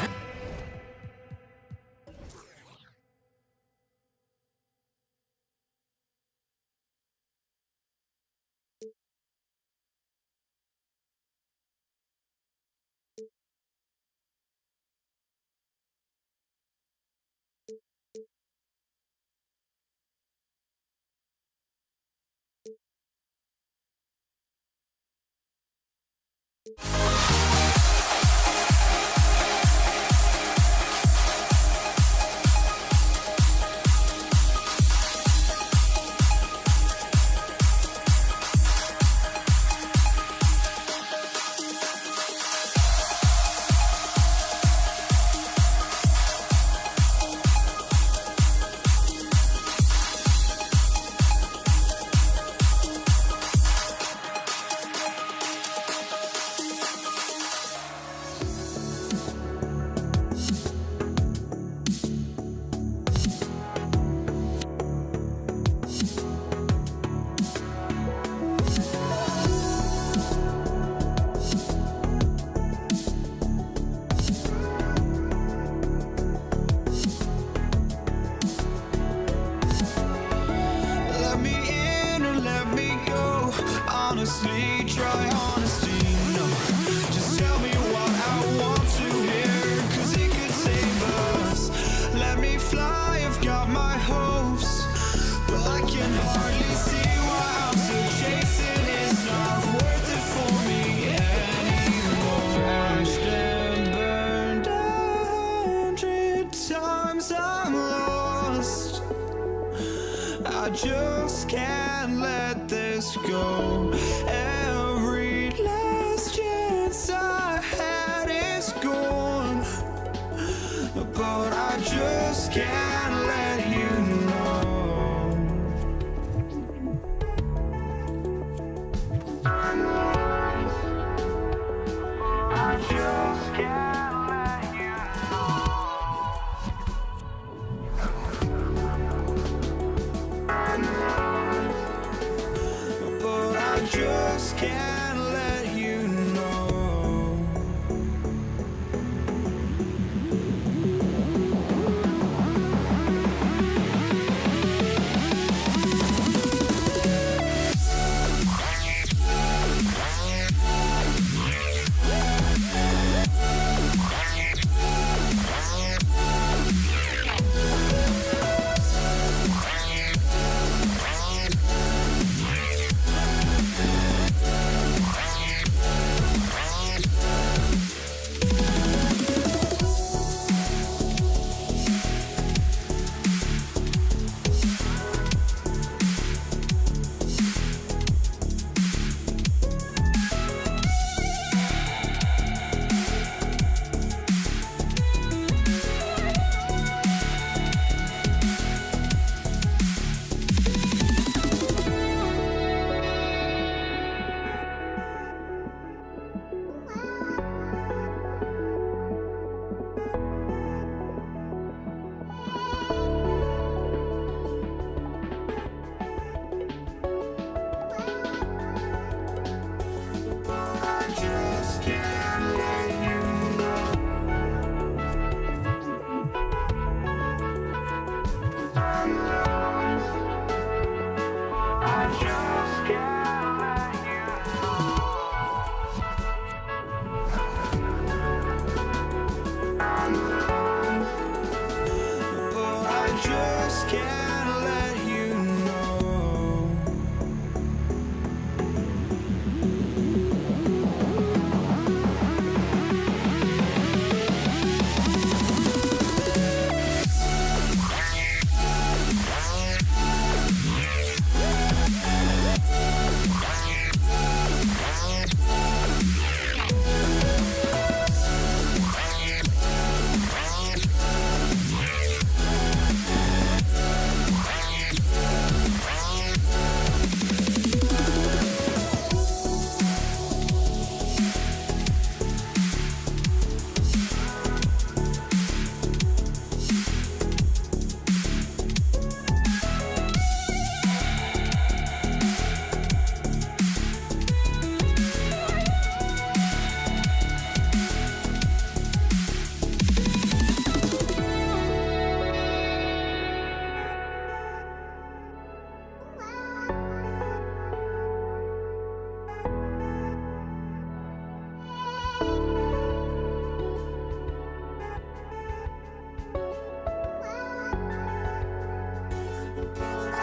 Let me in or let me go. Honestly, try honesty. No, just tell me what I want to hear. 'Cause it could just can't let this go. Every last chance I had is gone, but I just can't let you know. I just can't let you know. But I just can't let you know.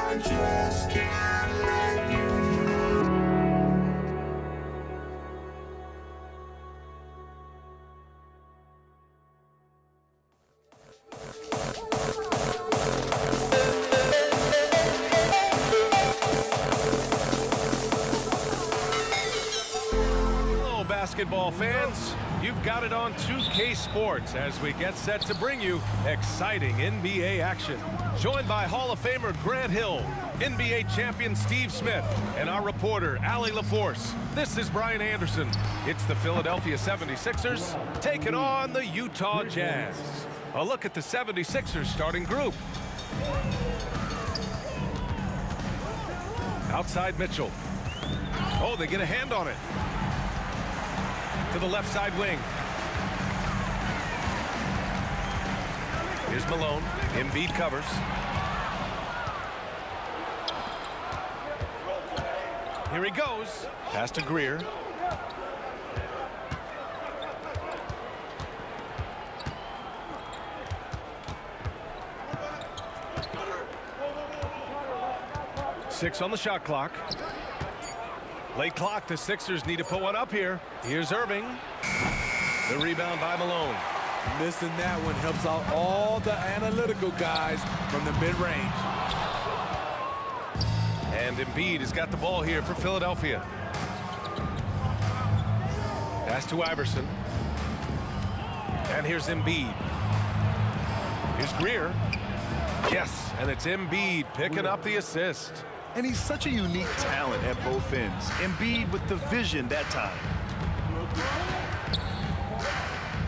I just can't let you Hello, basketball fans. You've got it on 2K Sports as we get set to bring you exciting NBA action. Joined by Hall of Famer Grant Hill, NBA champion Steve Smith, and our reporter, Allie LaForce. This is Brian Anderson. It's the Philadelphia 76ers taking on the Utah Jazz. A look at the 76ers starting group. Outside Mitchell. Oh, they get a hand on it. To the left side wing. Here's Malone. Embiid covers. Here he goes. Pass to Greer. Six on the shot clock. Late clock, the Sixers need to put one up here. Here's Irving. The rebound by Malone. Missing that one helps out all the analytical guys from the mid-range. And Embiid has got the ball here for Philadelphia. Pass to Iverson. And here's Embiid. Here's Greer. Yes, and it's Embiid picking up the assist. And he's such a unique talent at both ends. Embiid with the vision that time.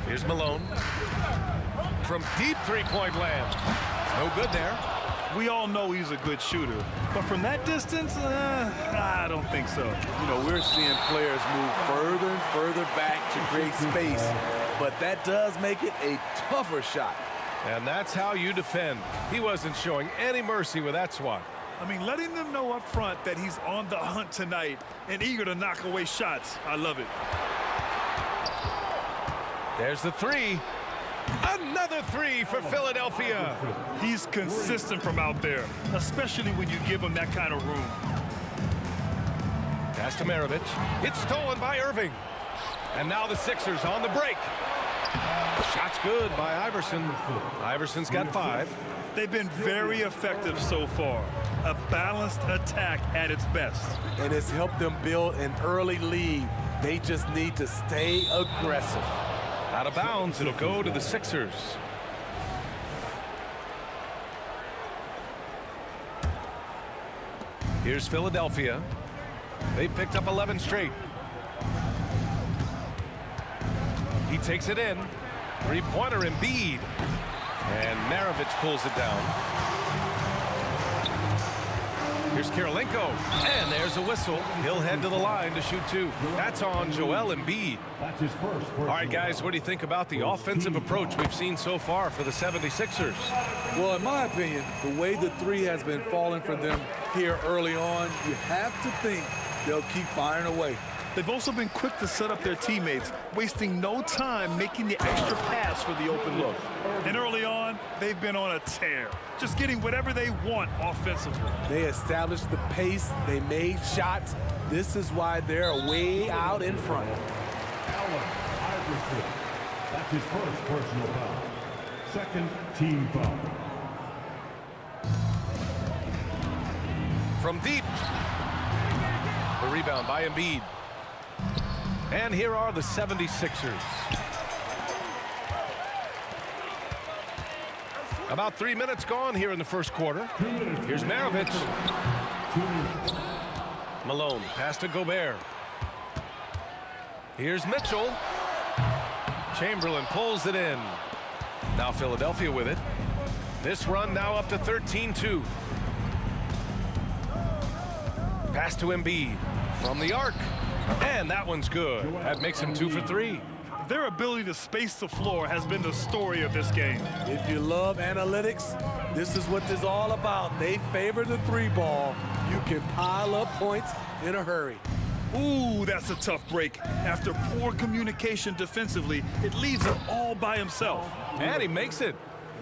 Here's Malone. From deep three-point land. No good there. We all know he's a good shooter, but from that distance, I don't think so. You know, we're seeing players move further and further back to create space, but that does make it a tougher shot. And that's how you defend. He wasn't showing any mercy with that swat. I mean, letting them know up front that he's on the hunt tonight and eager to knock away shots. I love it. There's the three. Another three for Philadelphia. He's consistent from out there, especially when you give him that kind of room. Pass to Maravich. It's stolen by Irving. And now the Sixers on the break. Shot's good by Iverson. Iverson's got 5. They've been very effective so far. A balanced attack at its best. And it's helped them build an early lead. They just need to stay aggressive. Out of bounds, it'll go to the Sixers. Here's Philadelphia. They picked up 11 straight. He takes it in. Three-pointer Embiid. And Maravich pulls it down. Here's Kirilenko. And there's a whistle. He'll head to the line to shoot 2. That's on Joel Embiid. That's his first. All right, guys, what do you think about the offensive approach we've seen so far for the 76ers? Well, in my opinion, the way the three has been falling for them here early on, you have to think they'll keep firing away. They've also been quick to set up their teammates, wasting no time making the extra pass for the open look. And early on, they've been on a tear, just getting whatever they want offensively. They established the pace. They made shots. This is why they're way out in front. Allen Iverson. That's his first personal foul. Second team foul. From deep. The rebound by Embiid. And here are the 76ers. About 3 minutes gone here in the first quarter. Here's Maravich. Malone, pass to Gobert. Here's Mitchell. Chamberlain pulls it in. Now Philadelphia with it. This run now up to 13-2. Pass to Embiid from the arc. And that one's good. That makes him 2 for 3. Their ability to space the floor has been the story of this game. If you love analytics, this is what this is all about. They favor the 3-ball. You can pile up points in a hurry. Ooh, that's a tough break. After poor communication defensively, it leaves him all by himself. And he makes it.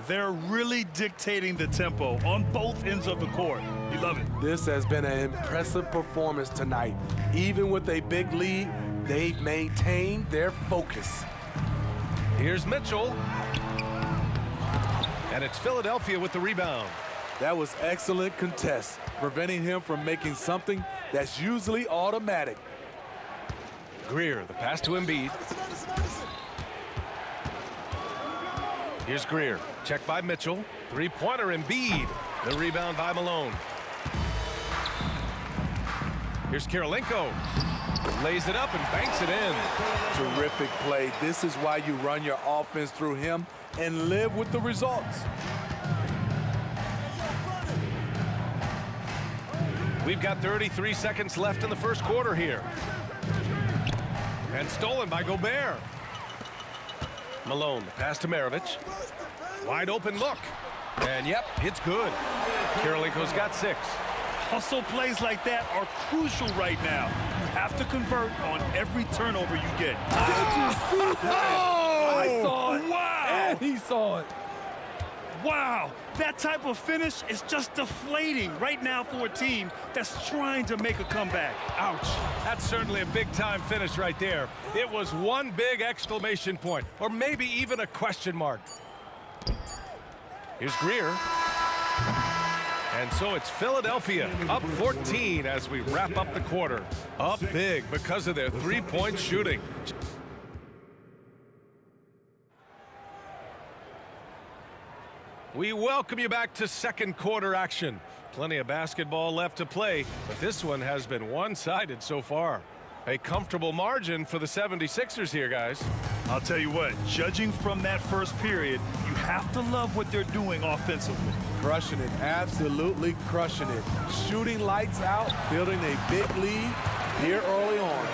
They're really dictating the tempo on both ends of the court. You love it. This has been an impressive performance tonight. Even with a big lead, they've maintained their focus. Here's Mitchell. And it's Philadelphia with the rebound. That was excellent contest, preventing him from making something that's usually automatic. Greer, the pass to Embiid. Here's Greer. Checked by Mitchell. Three-pointer Embiid. The rebound by Malone. Here's Kirilenko. Lays it up and banks it in. Terrific play. This is why you run your offense through him and live with the results. We've got 33 seconds left in the first quarter here. And stolen by Gobert. Malone, pass to Maravich. Wide open look. And yep, it's good. Kirilenko's got 6. Hustle plays like that are crucial right now. You have to convert on every turnover you get. I saw it. Wow. And he saw it. Wow. That type of finish is just deflating right now for a team that's trying to make a comeback. Ouch. That's certainly a big-time finish right there. It was one big exclamation point, or maybe even a question mark. Here's Greer. And so it's Philadelphia up 14 as we wrap up the quarter. Up big because of their three-point shooting. We welcome you back to second quarter action. Plenty of basketball left to play, but this one has been one-sided so far. A comfortable margin for the 76ers here, guys. I'll tell you what, judging from that first period, you have to love what they're doing offensively. Crushing it, absolutely crushing it. Shooting lights out, building a big lead here early on.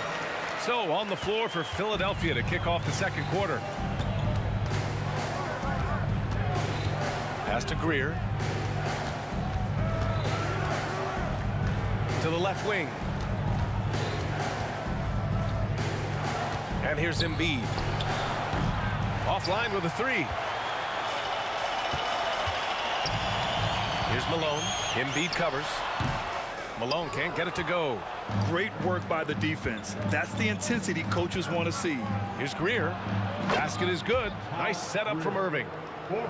So on the floor for Philadelphia to kick off the second quarter. Pass to Greer. To the left wing. And here's Embiid. Offline with a three. Here's Malone. Embiid covers. Malone can't get it to go. Great work by the defense. That's the intensity coaches want to see. Here's Greer. Basket is good. Nice setup from Irving.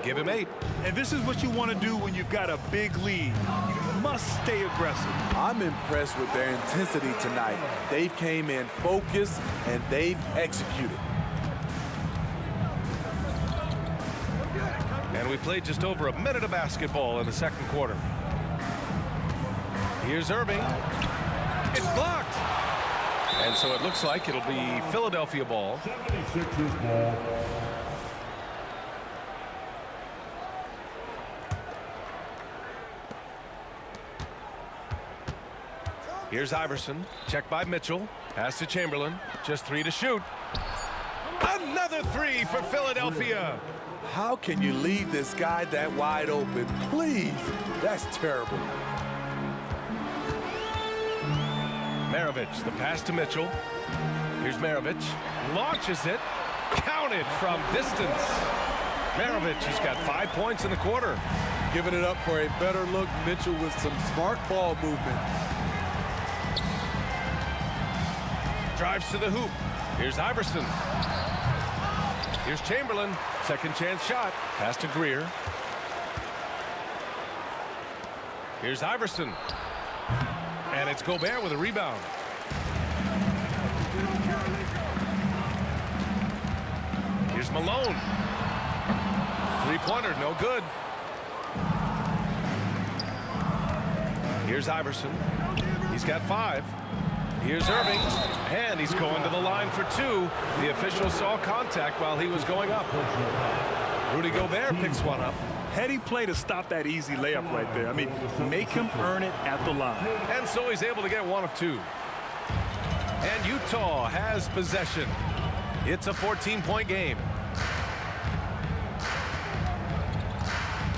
Give him 8. And this is what you want to do when you've got a big lead. You must stay aggressive. I'm impressed with their intensity tonight. They came in focused and they've executed. And we played just over a minute of basketball in the second quarter. Here's Irving. It's blocked. And so it looks like it'll be Philadelphia ball. 76ers ball. Here's Iverson. Checked by Mitchell. Pass to Chamberlain. Just 3 to shoot. Another 3 for Philadelphia. How can you leave this guy that wide open? Please. That's terrible. Maravich, the pass to Mitchell. Here's Maravich. Launches it. Counted from distance. Maravich has got 5 points in the quarter. Giving it up for a better look. Mitchell with some smart ball movement. Drives to the hoop. Here's Iverson. Here's Chamberlain. Second chance shot. Pass to Greer. Here's Iverson. And it's Gobert with a rebound. Here's Malone. Three-pointer, no good. Here's Iverson. He's got 5. Here's Irving, and he's going to the line for 2. The official saw contact while he was going up. Rudy Gobert picks one up. Heady play to stop that easy layup right there. I mean, make him earn it at the line. And so he's able to get 1 of 2. And Utah has possession. It's a 14-point game.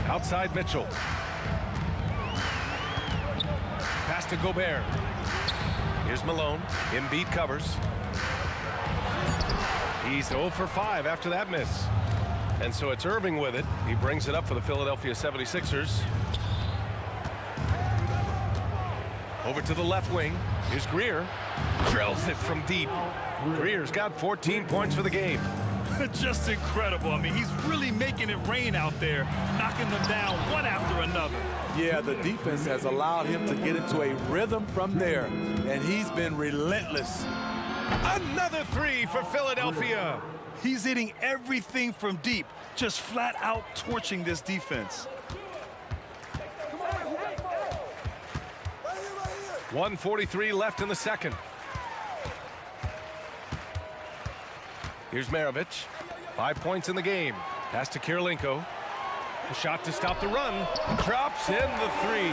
Outside Mitchell. Pass to Gobert. Here's Malone. Embiid covers. He's 0 for 5 after that miss. And so it's Irving with it. He brings it up for the Philadelphia 76ers. Over to the left wing. Here's Greer. Drills it from deep. Greer's got 14 points for the game. Just incredible. I mean, he's really making it rain out there, knocking them down one after another. Yeah, the defense has allowed him to get into a rhythm from there, and he's been relentless. Another 3 for Philadelphia. He's hitting everything from deep, just flat out torching this defense. 1:43 left in the second. Here's Maravich. 5 points in the game. Pass to Kirilenko. A shot to stop the run. Drops in the 3.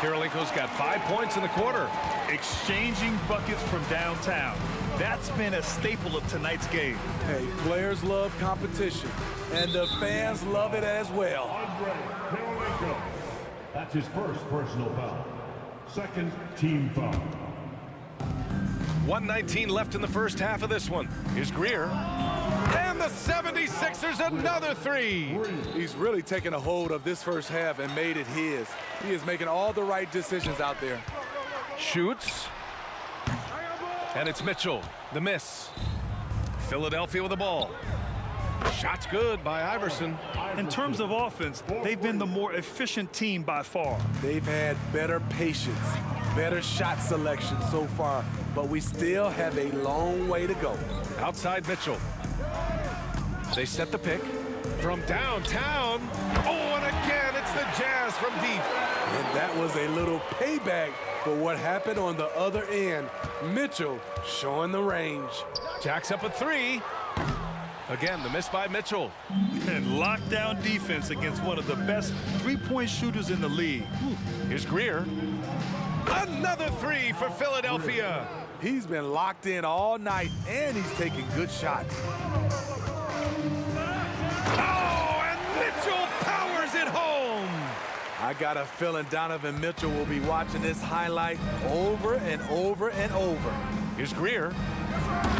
Kirilenko's got 5 points in the quarter. Exchanging buckets from downtown. That's been a staple of tonight's game. Hey, players love competition, and the fans love it as well. Andre Kirilenko. That's his first personal foul. Second team foul. 1:19 left in the first half of this one. Here's Greer. And the 76ers another 3. He's really taken a hold of this first half and made it his. He is making all the right decisions out there. Shoots. And it's Mitchell. The miss. Philadelphia with the ball. Shot's good by Iverson. In terms of offense, they've been the more efficient team by far. They've had better patience, better shot selection so far, but we still have a long way to go. Outside Mitchell. They set the pick from downtown. Oh, and again, it's the Jazz from deep. And that was a little payback for what happened on the other end. Mitchell showing the range. Jacks up a three. Again, the miss by Mitchell. And lockdown defense against one of the best three-point shooters in the league. Here's Greer. Another three for Philadelphia. He's been locked in all night, and he's taking good shots. Oh, and Mitchell powers it home. I got a feeling Donovan Mitchell will be watching this highlight over and over and over. Here's Greer.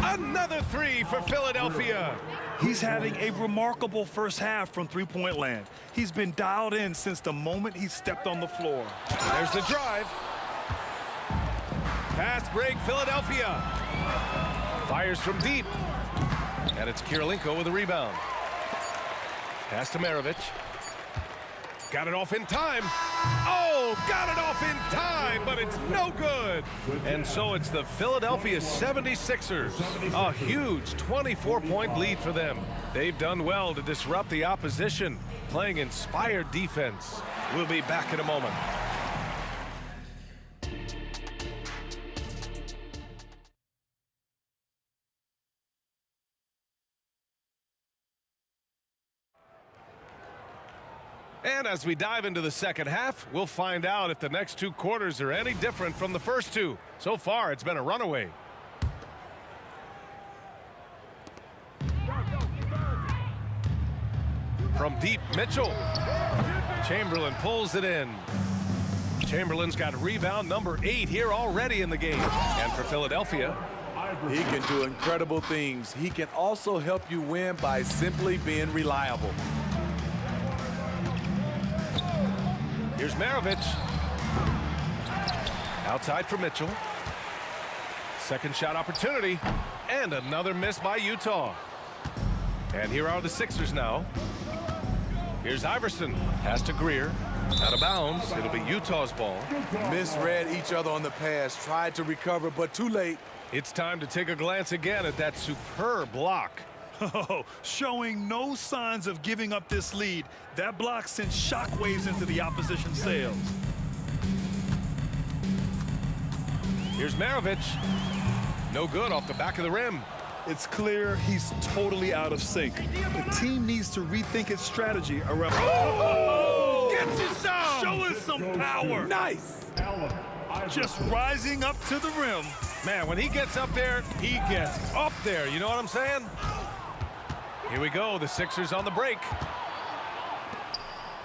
Another three for Philadelphia. He's having a remarkable first half from three-point land. He's been dialed in since the moment he stepped on the floor. There's the drive. Fast break, Philadelphia. Fires from deep. And it's Kirilenko with a rebound. Pass to Maravich. Got it off in time. Oh, got it off in time, but it's no good. And so it's the Philadelphia 76ers. A huge 24-point lead for them. They've done well to disrupt the opposition, playing inspired defense. We'll be back in a moment. And as we dive into the second half, we'll find out if the next two quarters are any different from the first two. So far, it's been a runaway. From deep, Mitchell. Chamberlain pulls it in. Chamberlain's got rebound number 8 here already in the game. And for Philadelphia, he can do incredible things. He can also help you win by simply being reliable. Here's Maravich. Outside for Mitchell. Second shot opportunity. And another miss by Utah. And here are the Sixers now. Here's Iverson. Pass to Greer. Out of bounds. It'll be Utah's ball. Misread each other on the pass. Tried to recover, but too late. It's time to take a glance again at that superb block. Oh, showing no signs of giving up this lead. That block sent shockwaves into the opposition sails. Here's Maravich. No good off the back of the rim. It's clear he's totally out of sync. The team needs to rethink its strategy around. Oh! Gets you some! Show us some power. Nice! Just rising up to the rim. Man, when he gets up there, he gets up there. You know what I'm saying? Here we go, the Sixers on the break.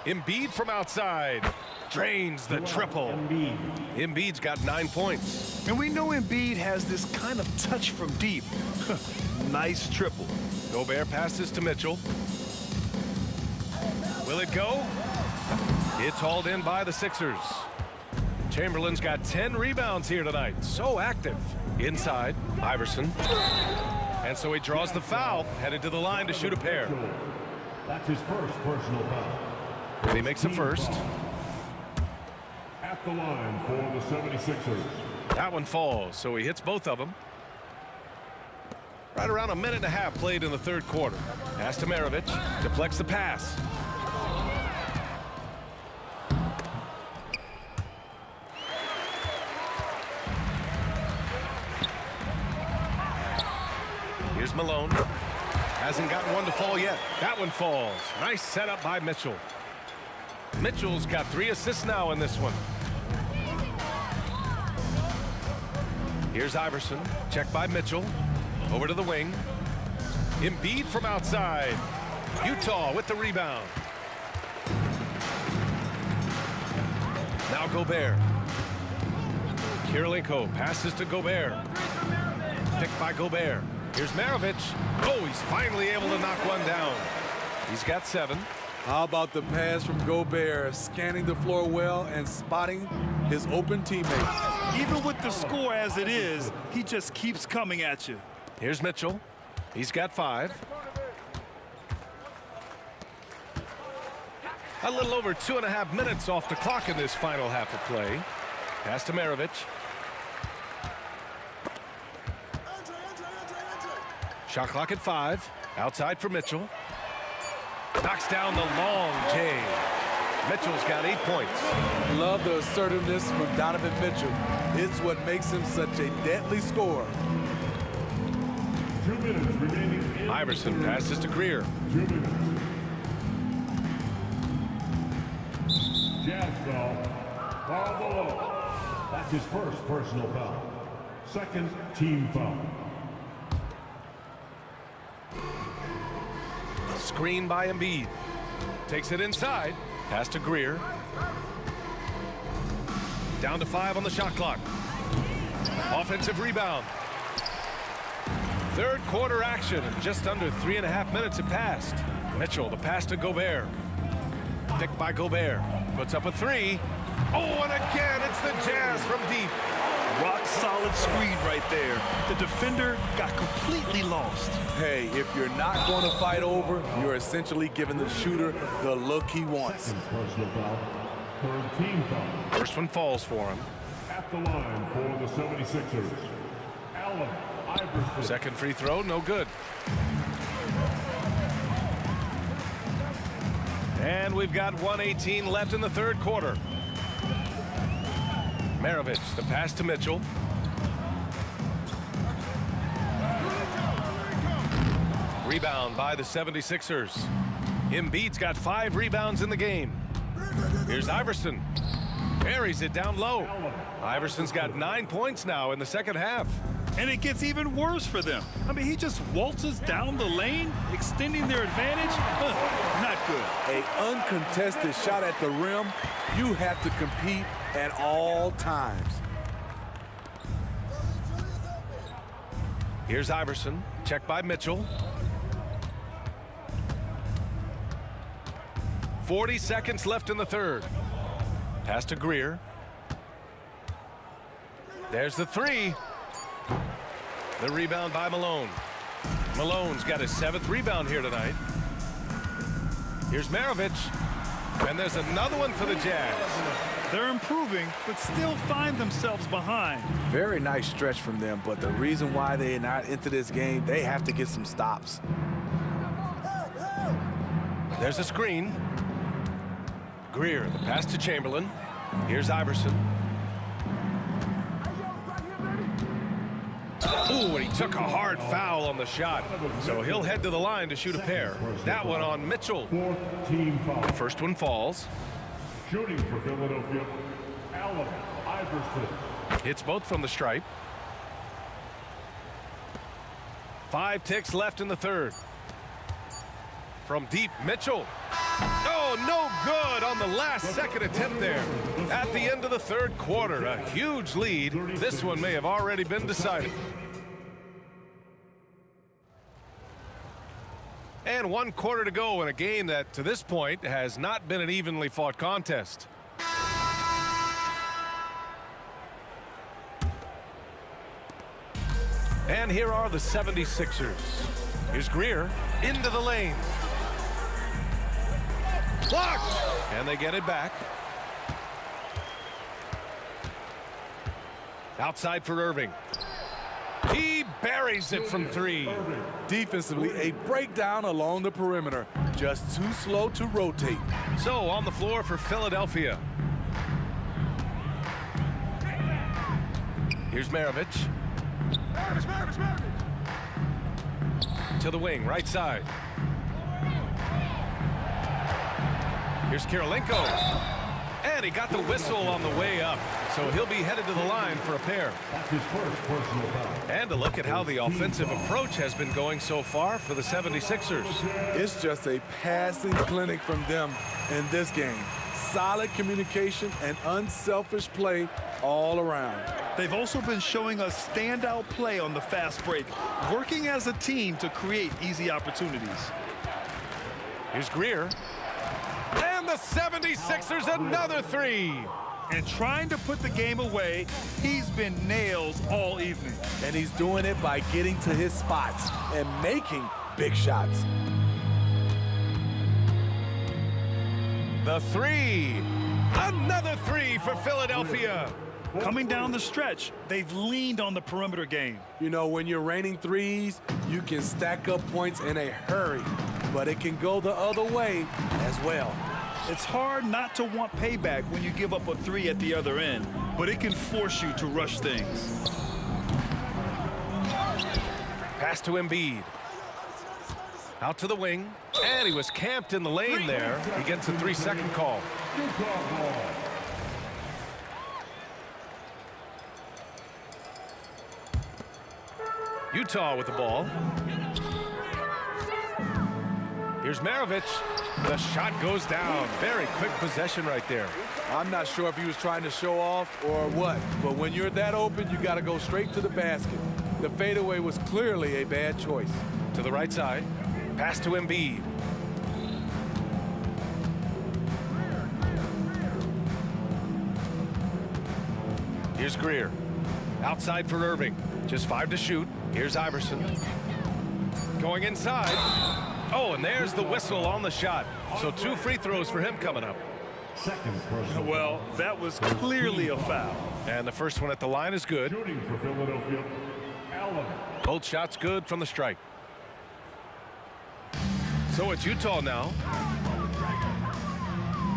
Embiid from outside. Drains the triple. Embiid's got 9 points. And we know Embiid has this kind of touch from deep. Nice triple. Gobert passes to Mitchell. Will it go? It's hauled in by the Sixers. Chamberlain's got 10 rebounds here tonight. So active. Inside, Iverson. And so he draws the foul, headed to the line to shoot a pair. That's his first personal foul. And he makes the first. At the line for the 76ers. That one falls, so he hits both of them. Right around a minute and a half played in the third quarter. Pass to Maravich, deflects the pass. Here's Malone. Hasn't gotten one to fall yet. That one falls. Nice setup by Mitchell. Mitchell's got 3 assists now in this one. Here's Iverson. Check by Mitchell. Over to the wing. Embiid from outside. Utah with the rebound. Now Gobert. Kirilenko passes to Gobert. Picked by Gobert. Here's Maravich. Oh, he's finally able to knock one down. He's got 7. How about the pass from Gobert, scanning the floor well and spotting his open teammate. Even with the score as it is, he just keeps coming at you. Here's Mitchell. He's got 5. A little over 2.5 minutes off the clock in this final half of play. Pass to Maravich. Shot clock at 5. Outside for Mitchell. Knocks down the long J. Mitchell's got 8 points. Love the assertiveness from Donovan Mitchell. It's what makes him such a deadly scorer. 2 minutes remaining. Iverson passes to Greer. 2 minutes. Jazz foul. Foul below. That's his first personal foul. Second team foul. Screen by Embiid. Takes it inside. Pass to Greer. Down to 5 on the shot clock. Offensive rebound. Third quarter action. Just under 3.5 minutes have passed. Mitchell, the pass to Gobert. Picked by Gobert. Puts up a 3. Oh, and again, it's the Jazz from deep. Rock solid screen right there. The defender got completely lost. Hey, if you're not going to fight over, you're essentially giving the shooter the look he wants. Personal foul. Third team foul. First one falls for him. At the line for the 76ers, Allen Iverson. Second free throw, no good. And we've got 1:18 left in the third quarter. Maravich, the pass to Mitchell. Rebound by the 76ers. Embiid's got 5 rebounds in the game. Here's Iverson. Buries it down low. Iverson's got 9 points now in the second half. And it gets even worse for them. I mean, he just waltzes down the lane, extending their advantage. Not good. An uncontested shot at the rim, you have to compete at all times. Here's Iverson. Checked by Mitchell. 40 seconds left in the third. Pass to Greer. There's the 3. The rebound by Malone. Malone's got his 7th rebound here tonight. Here's Maravich. And there's another one for the Jazz. They're improving, but still find themselves behind. Very nice stretch from them, but the reason why they're not into this game, they have to get some stops. There's a screen. Greer, the pass to Chamberlain. Here's Iverson. Ooh, and he took a hard foul on the shot. So he'll head to the line to shoot a pair. That one on Mitchell. Fourth team foul. The first one falls. Shooting for Philadelphia, Allen Iverson. Hits both from the stripe. 5 ticks left in the third. From deep, Mitchell. Oh, no good on the last second attempt there. At the end of the third quarter, a huge lead. This one may have already been decided. And 1 quarter to go in a game that, to this point, has not been an evenly fought contest. And here are the 76ers. Here's Greer into the lane. Blocked! And they get it back. Outside for Irving. He buries it from 3. Defensively, a breakdown along the perimeter. Just too slow to rotate. So on the floor for Philadelphia. Here's Maravich. To the wing, right side. Here's Kirilenko. And he got the whistle on the way up. So he'll be headed to the line for a pair. That's his first personal foul. And a look at how the offensive approach has been going so far for the 76ers. It's just a passing clinic from them in this game. Solid communication and unselfish play all around. They've also been showing us standout play on the fast break, working as a team to create easy opportunities. Here's Greer. And the 76ers another 3. And trying to put the game away, he's been nails all evening. And he's doing it by getting to his spots and making big shots. The three. Another three for Philadelphia. Coming down the stretch, they've leaned on the perimeter game. You know, when you're raining threes, you can stack up points in a hurry, but it can go the other way as well. It's hard not to want payback when you give up a three at the other end, but it can force you to rush things. Pass to Embiid. Out to the wing, and he was camped in the lane there. He gets a 3-second call. Utah with the ball. Here's Maravich. The shot goes down. Very quick possession right there. I'm not sure if he was trying to show off or what, but when you're that open, you got to go straight to the basket. The fadeaway was clearly a bad choice. To the right side. Pass to Embiid. Here's Greer. Outside for Irving. Just 5 to shoot. Here's Iverson. Going inside. Oh, and there's the whistle on the shot. So 2 free throws for him coming up. Well, that was clearly a foul. And the first one at the line is good. Shooting for Philadelphia, Allen. Both shots good from the strike. So it's Utah now.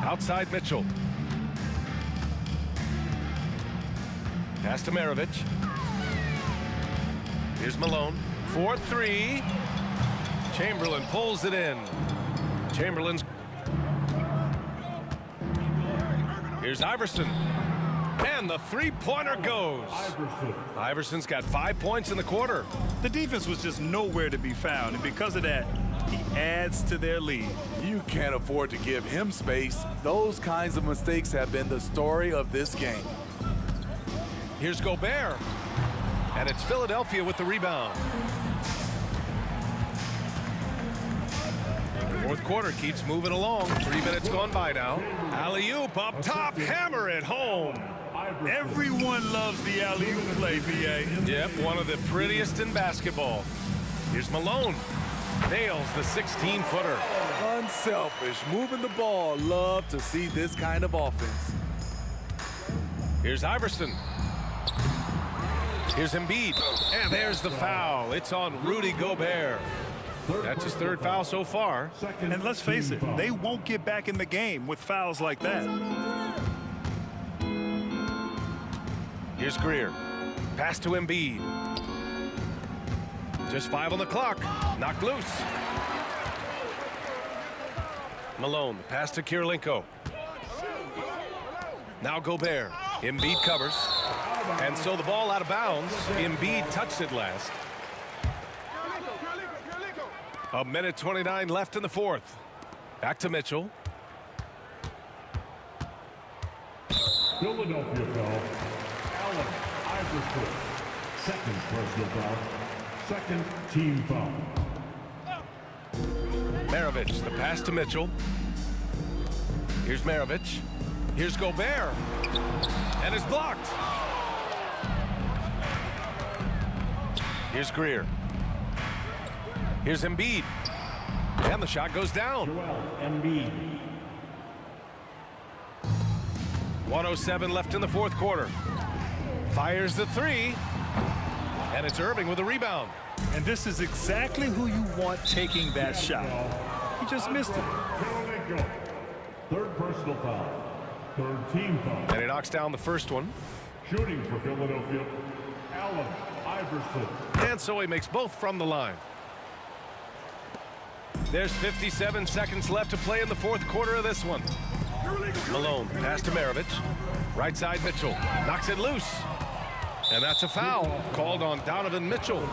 Outside Mitchell. Pass to Maravich. Here's Malone. 4-3. Chamberlain pulls it in. Chamberlain's. Here's Iverson. And the three-pointer goes. Iverson's got 5 points in the quarter. The defense was just nowhere to be found, and because of that, he adds to their lead. You can't afford to give him space. Those kinds of mistakes have been the story of this game. Here's Gobert. And it's Philadelphia with the rebound. Fourth quarter keeps moving along. 3 minutes gone by now. Alley-oop up top. Hammer it home. Everyone loves the alley-oop play, B.A. Yep, one of the prettiest in basketball. Here's Malone. Nails the 16-footer. Unselfish, moving the ball. Love to see this kind of offense. Here's Iverson. Here's Embiid. And there's the foul. It's on Rudy Gobert. That's his 3rd foul so far. And let's face it, they won't get back in the game with fouls like that. Here's Greer. Pass to Embiid. Just 5 on the clock. Knocked loose. Malone. Pass to Kirilenko. Now Gobert. Embiid covers. And so the ball out of bounds. Embiid touched it last. 1:29 left in the fourth. Back to Mitchell. Philadelphia foul. Allen Iverson. 2nd personal foul. 2nd team foul. Maravich, the pass to Mitchell. Here's Maravich. Here's Gobert. And it's blocked. Here's Greer. Here's Embiid. And the shot goes down. Embiid. 1:07 left in the fourth quarter. Fires the 3. And it's Irving with a rebound. And this is exactly who you want taking that shot. He just missed it. 3rd personal foul. 3rd team foul. And he knocks down the first one. Shooting for Philadelphia, Allen Iverson. And so he makes both from the line. There's 57 seconds left to play in the fourth quarter of this one. Malone, pass to Maravich. Right side Mitchell, knocks it loose. And that's a foul called on Donovan Mitchell.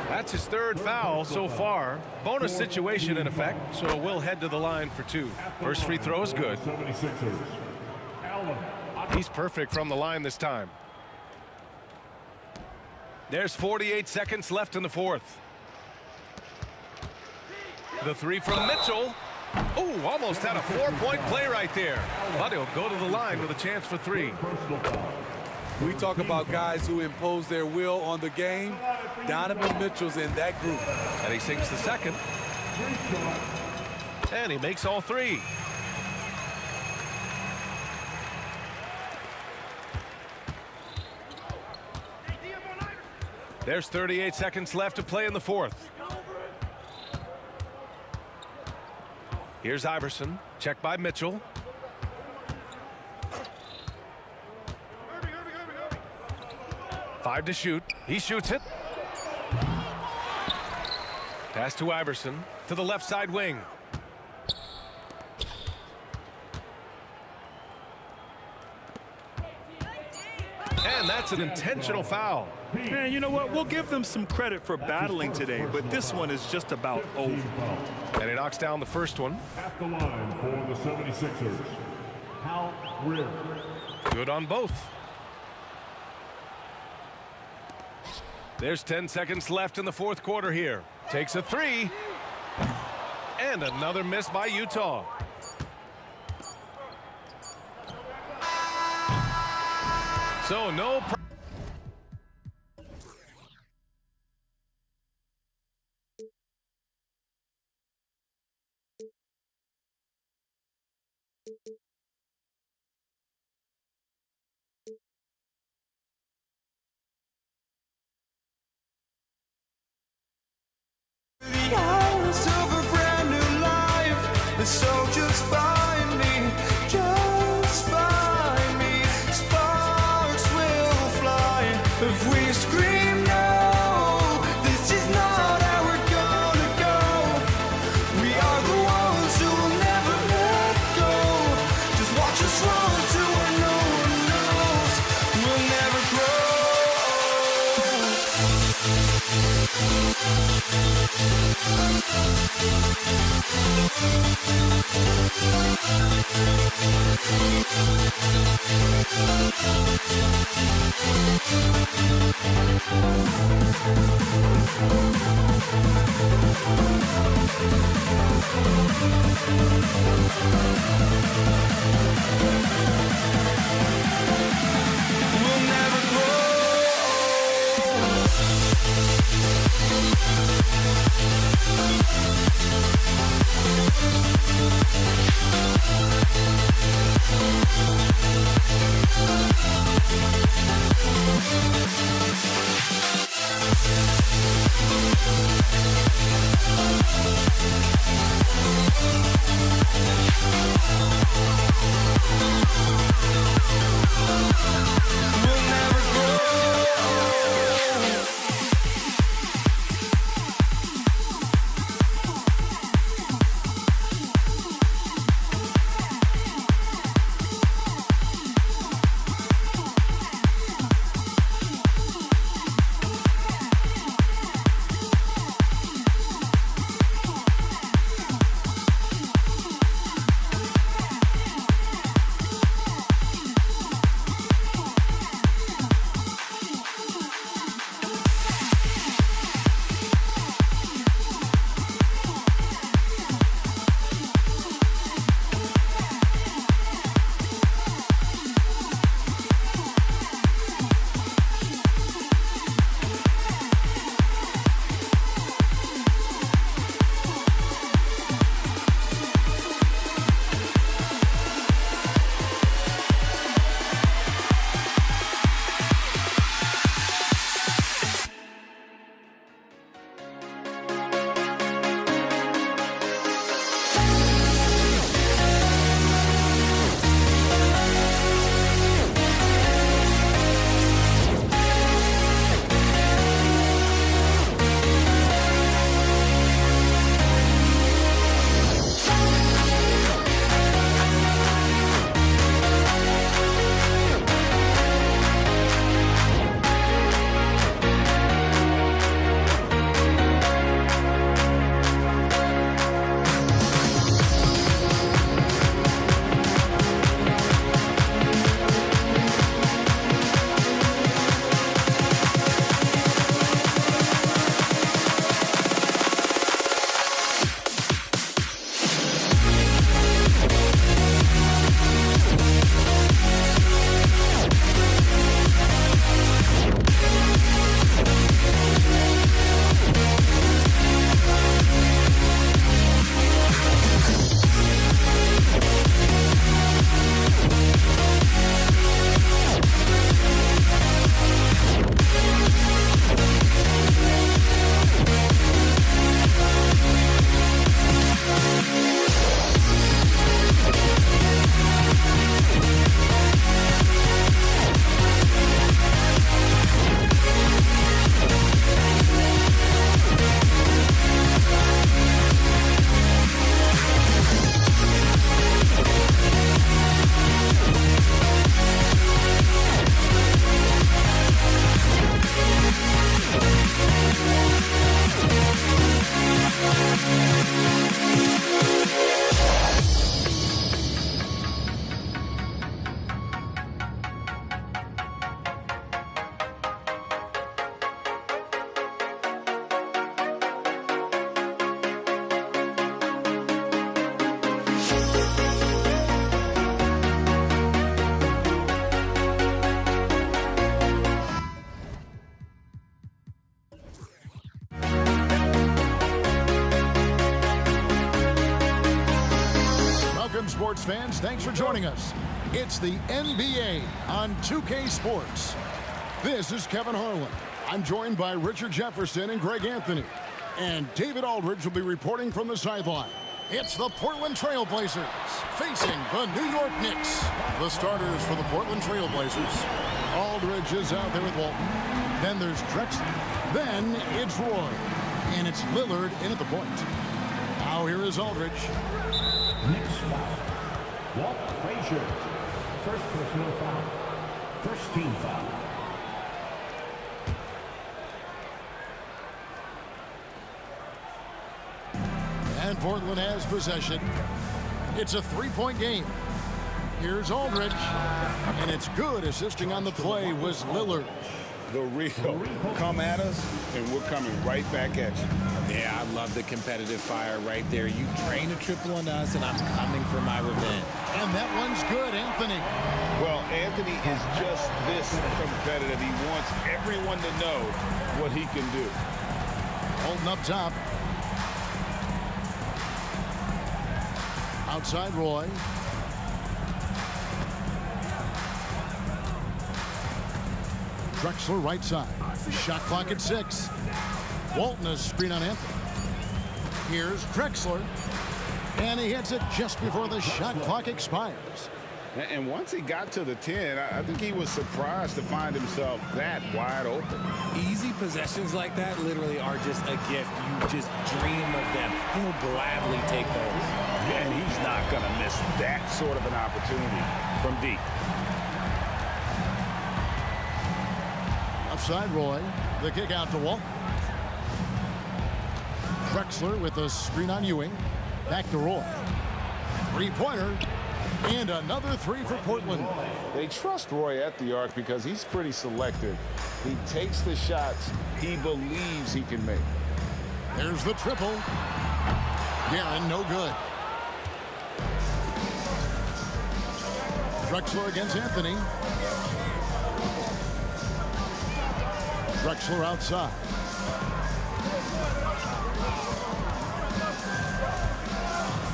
That's his 3rd foul so far. Bonus situation in effect, so we'll head to the line for 2. First free throw is good. He's perfect from the line this time. There's 48 seconds left in the fourth. The 3 from Mitchell. Oh, almost had a 4-point play right there. But he'll go to the line with a chance for 3. We talk about guys who impose their will on the game. Donovan Mitchell's in that group. And he sinks the second. And he makes all 3. There's 38 seconds left to play in the fourth. Here's Iverson. Checked by Mitchell. Five to shoot. He shoots it. Pass to Iverson to the left side wing. And that's an intentional foul. Man, you know what? We'll give them some credit for battling today, but this one is just about over. And he knocks down the first one. At the line for the 76ers, Hal Greer. Good on both. There's 10 seconds left in the fourth quarter here. Takes a three. And another miss by Utah. So no. Hours of a brand new life, so just find me, just find me. Sparks will fly if we scream no. This is not how we're gonna go. We are the ones who will never let go. Just watch us run to where no one knows. We'll never grow. We'll never grow. sports fans, thanks for joining us. It's the NBA on 2K Sports. This is Kevin Harlan. I'm joined by Richard Jefferson and Greg Anthony. And David Aldridge will be reporting from the sideline. It's the Portland Trail Blazers facing the New York Knicks. The starters for the Portland Trail Blazers. Aldridge is out there with Walton. Then there's Drexler. Then it's Roy. And it's Lillard in at the point. Now here is Aldridge. Knicks foul. Walt Frazier. First personal foul. First team foul. And Portland has possession. It's a three-point game. Here's Aldridge. And it's good. Assisting on the play was Lillard. The real come at us, and we're coming right back at you. Yeah, I love the competitive fire right there. You drain a triple on us, and I'm coming for my revenge. And that one's good, Anthony. Well, Anthony is just this competitive. He wants everyone to know what he can do. Holding up top. Outside Roy. Drexler right side. Shot clock at 6. Walton a screen on Anthony. Here's Drexler. And he hits it just before the shot clock expires. And once he got to the 10, I think he was surprised to find himself that wide open. Easy possessions like that literally are just a gift. You just dream of them. He'll gladly take those. And he's not going to miss that sort of an opportunity from deep. Outside Roy. The kick out to Walton. Drexler with a screen on Ewing. Back to Roy. Three-pointer. And another three for Portland. They trust Roy at the arc because he's pretty selective. He takes the shots he believes he can make. There's the triple. Guerin, no good. Drexler against Anthony. Drexler outside.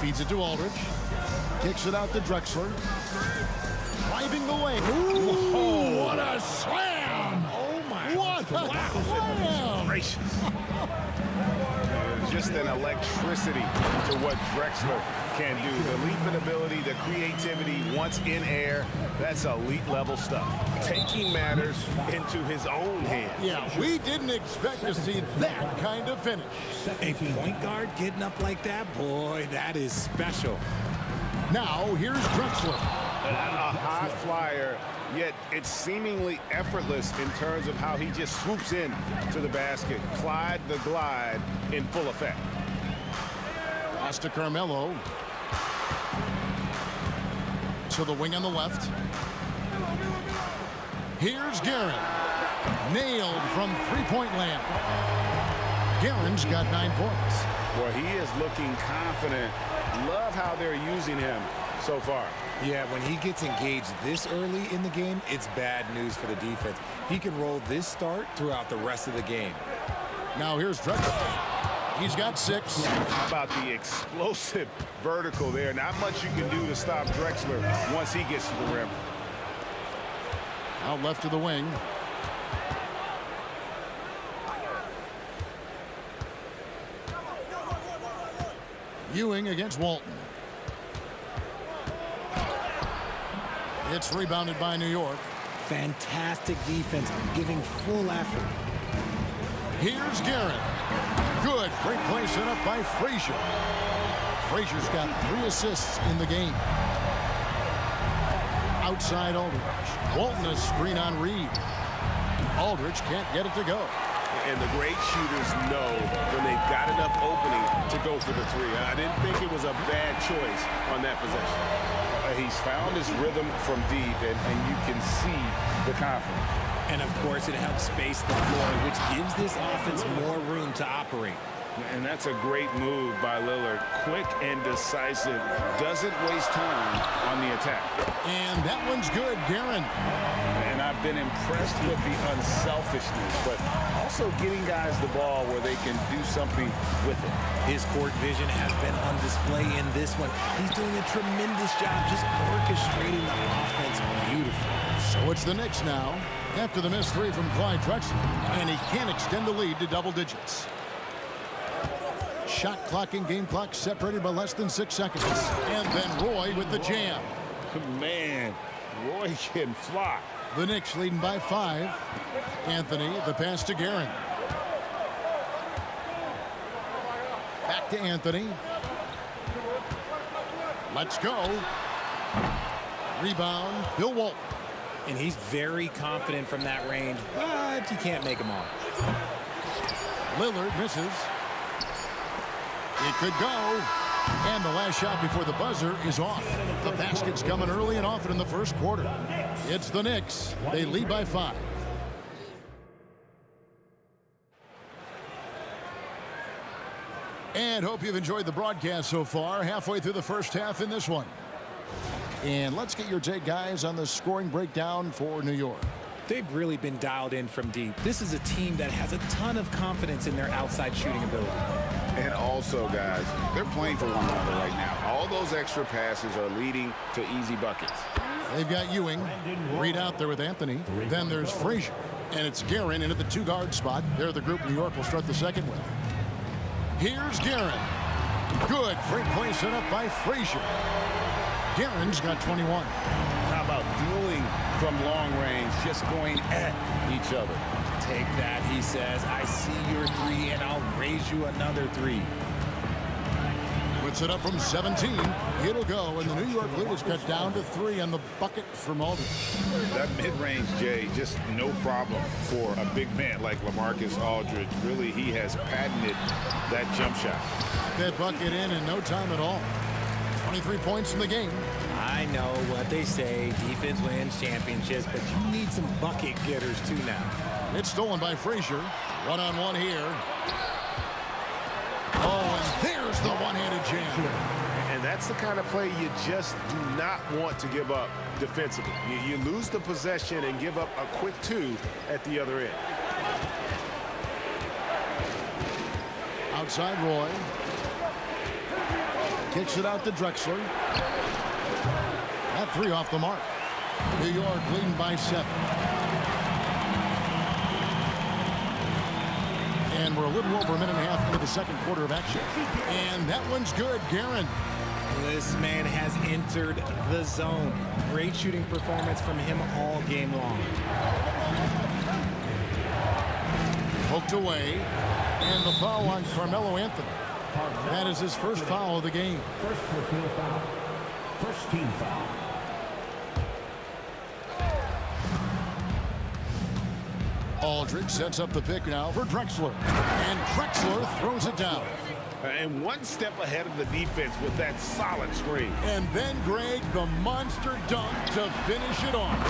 Feeds it to Aldridge. Kicks it out to Drexler. Driving the lane. Ooh, what a slam! Oh, my. What a slam! Gracious. Just an electricity to what Drexler can do. The leaping ability, the creativity, once in air, that's elite level stuff. Taking matters into his own hands. Yeah, we didn't expect to see that kind of finish. A point guard getting up like that, boy, that is special. Now, here's Drexler. A high flyer, yet it's seemingly effortless in terms of how he just swoops in to the basket. Clyde the Glide in full effect. Pass to Carmelo. To the wing on the left. Here's Guerin. Nailed from three-point land. Guerin's got 9 points. Boy, he is looking confident. Love how they're using him so far. Yeah, when he gets engaged this early in the game, it's bad news for the defense. He can roll this start throughout the rest of the game. Now here's Drexler. He's got 6. How about the explosive vertical there? Not much you can do to stop Drexler once he gets to the rim. Out left to the wing. Ewing against Walton. It's rebounded by New York. Fantastic defense, giving full effort. Here's Guerin. Good. Great play set up by Frazier. Frazier's got 3 assists in the game. Outside Aldridge. Walton a screen on Reed. Aldridge can't get it to go. And the great shooters know when they've got enough opening to go for the 3. I didn't think it was a bad choice on that possession. He's found his rhythm from deep, and you can see the confidence. And, of course, it helps space the floor, which gives this offense more room to operate. And that's a great move by Lillard. Quick and decisive. Doesn't waste time on the attack. And that one's good, Guerin. And I've been impressed with the unselfishness, but also getting guys the ball where they can do something with it. His court vision has been on display in this one. He's doing a tremendous job just orchestrating the offense beautifully. So it's the Knicks now after the missed three from Clyde Drexler, and he can't extend the lead to double digits. Shot clock and game clock separated by less than 6 seconds. And then Roy with the jam. Man, Roy can fly. The Knicks leading by 5. Anthony, the pass to Guerin. Back to Anthony. Let's go. Rebound, Bill Walton. And he's very confident from that range, but you can't make him off. Lillard misses. It could go. And the last shot before the buzzer is off. The basket's coming early and often in the first quarter. It's the Knicks. They lead by 5. And hope you've enjoyed the broadcast so far. Halfway through the first half in this one. And let's get your take, guys, on the scoring breakdown for New York. They've really been dialed in from deep. This is a team that has a ton of confidence in their outside shooting ability. And also, guys, they're playing for one another right now. All those extra passes are leading to easy buckets. They've got Ewing. Reed out there with Anthony. Then there's Frazier. And it's Guerin in at the 2-guard spot. They're the group New York will start the second with. Here's Guerin. Good. Great play set up by Frazier. Guerin's got 21. How about dueling from long range, just going at each other? Take that, he says. I see your 3, and I'll raise you another 3. Puts it up from 17. It'll go, and the New York lead is cut down to 3 on the bucket from Aldridge. That mid-range, Jay, just no problem for a big man like LaMarcus Aldridge. Really, he has patented that jump shot. That bucket in no time at all. 23 points in the game. I know what they say, defense wins championships, but you need some bucket getters too now. It's stolen by Frazier. One-on-one here. Oh, and there's the one-handed jam. And that's the kind of play you just do not want to give up defensively. You lose the possession and give up a quick 2 at the other end. Outside Roy. Kicks it out to Drexler. That 3 off the mark. New York leading by 7. And we're a little over a minute and a half into the second quarter of action. And that one's good. Guerin. This man has entered the zone. Great shooting performance from him all game long. Poked away. And the foul on Carmelo Anthony. That is his first foul of the game. First personal foul. First team foul. Aldridge sets up the pick now for Drexler. And Drexler throws it down. And one step ahead of the defense with that solid screen. And then, Greg, the monster dunk to finish it off.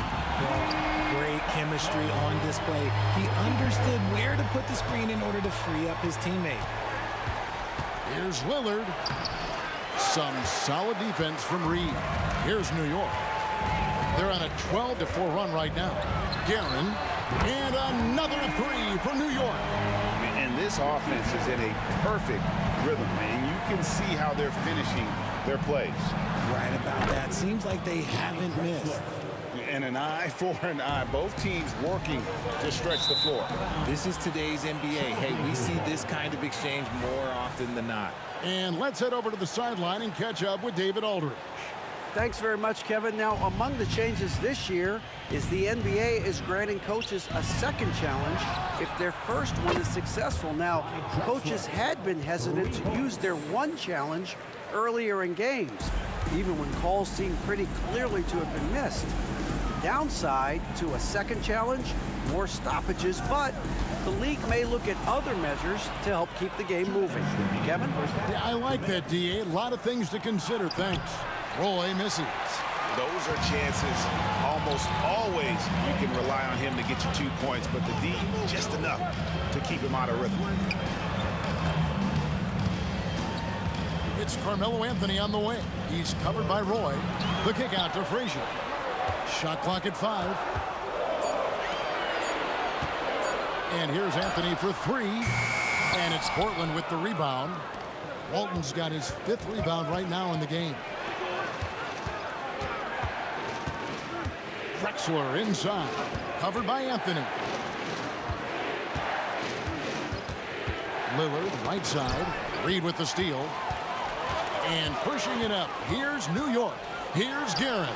Great chemistry on display. He understood where to put the screen in order to free up his teammate. Here's Lillard. Some solid defense from Reed. Here's New York. They're on a 12-4 run right now. Guerin. And another 3 for New York. And this offense is in a perfect rhythm, man. You can see how they're finishing their plays. Right about that. Seems like they haven't missed. And an eye for an eye. Both teams working to stretch the floor. This is today's NBA. Hey, we see this kind of exchange more often than not. And let's head over to the sideline and catch up with David Aldridge. Thanks very much, Kevin. Now, among the changes this year is the NBA is granting coaches a second challenge if their first one is successful. Now, coaches had been hesitant to use their one challenge earlier in games, even when calls seemed pretty clearly to have been missed. Downside to a second challenge, more stoppages, but the league may look at other measures to help keep the game moving. Kevin? Yeah, I like that, D.A. A lot of things to consider. Thanks. Roy misses. Those are chances almost always you can rely on him to get you 2 points, but the D just enough to keep him out of rhythm. It's Carmelo Anthony on the way. He's covered by Roy. The kick out to Frazier. Shot clock at 5. And here's Anthony for three. And it's Portland with the rebound. Walton's got his 5th rebound right now in the game. Drexler inside. Covered by Anthony. Lillard right side. Reed with the steal. And pushing it up. Here's New York. Here's Guerin.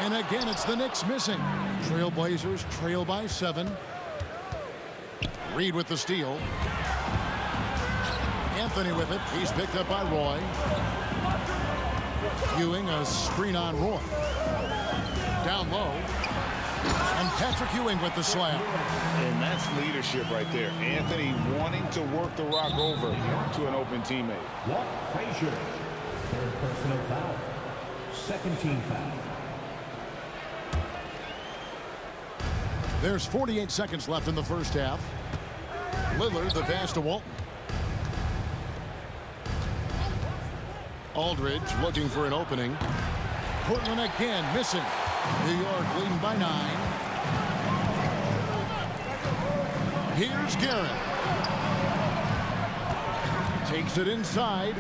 And again, it's the Knicks missing. Trailblazers trail by 7. Reed with the steal. Anthony with it. He's picked up by Roy. Ewing a screen on Roy. Down low. And Patrick Ewing with the slam. And that's leadership right there. Anthony wanting to work the rock over to an open teammate. Walt Frazier, 3rd personal foul. 2nd team foul. There's 48 seconds left in the first half. Lillard the pass to Walton. Aldridge looking for an opening. Portland again missing. New York leading by 9. Here's Guerin. Takes it inside.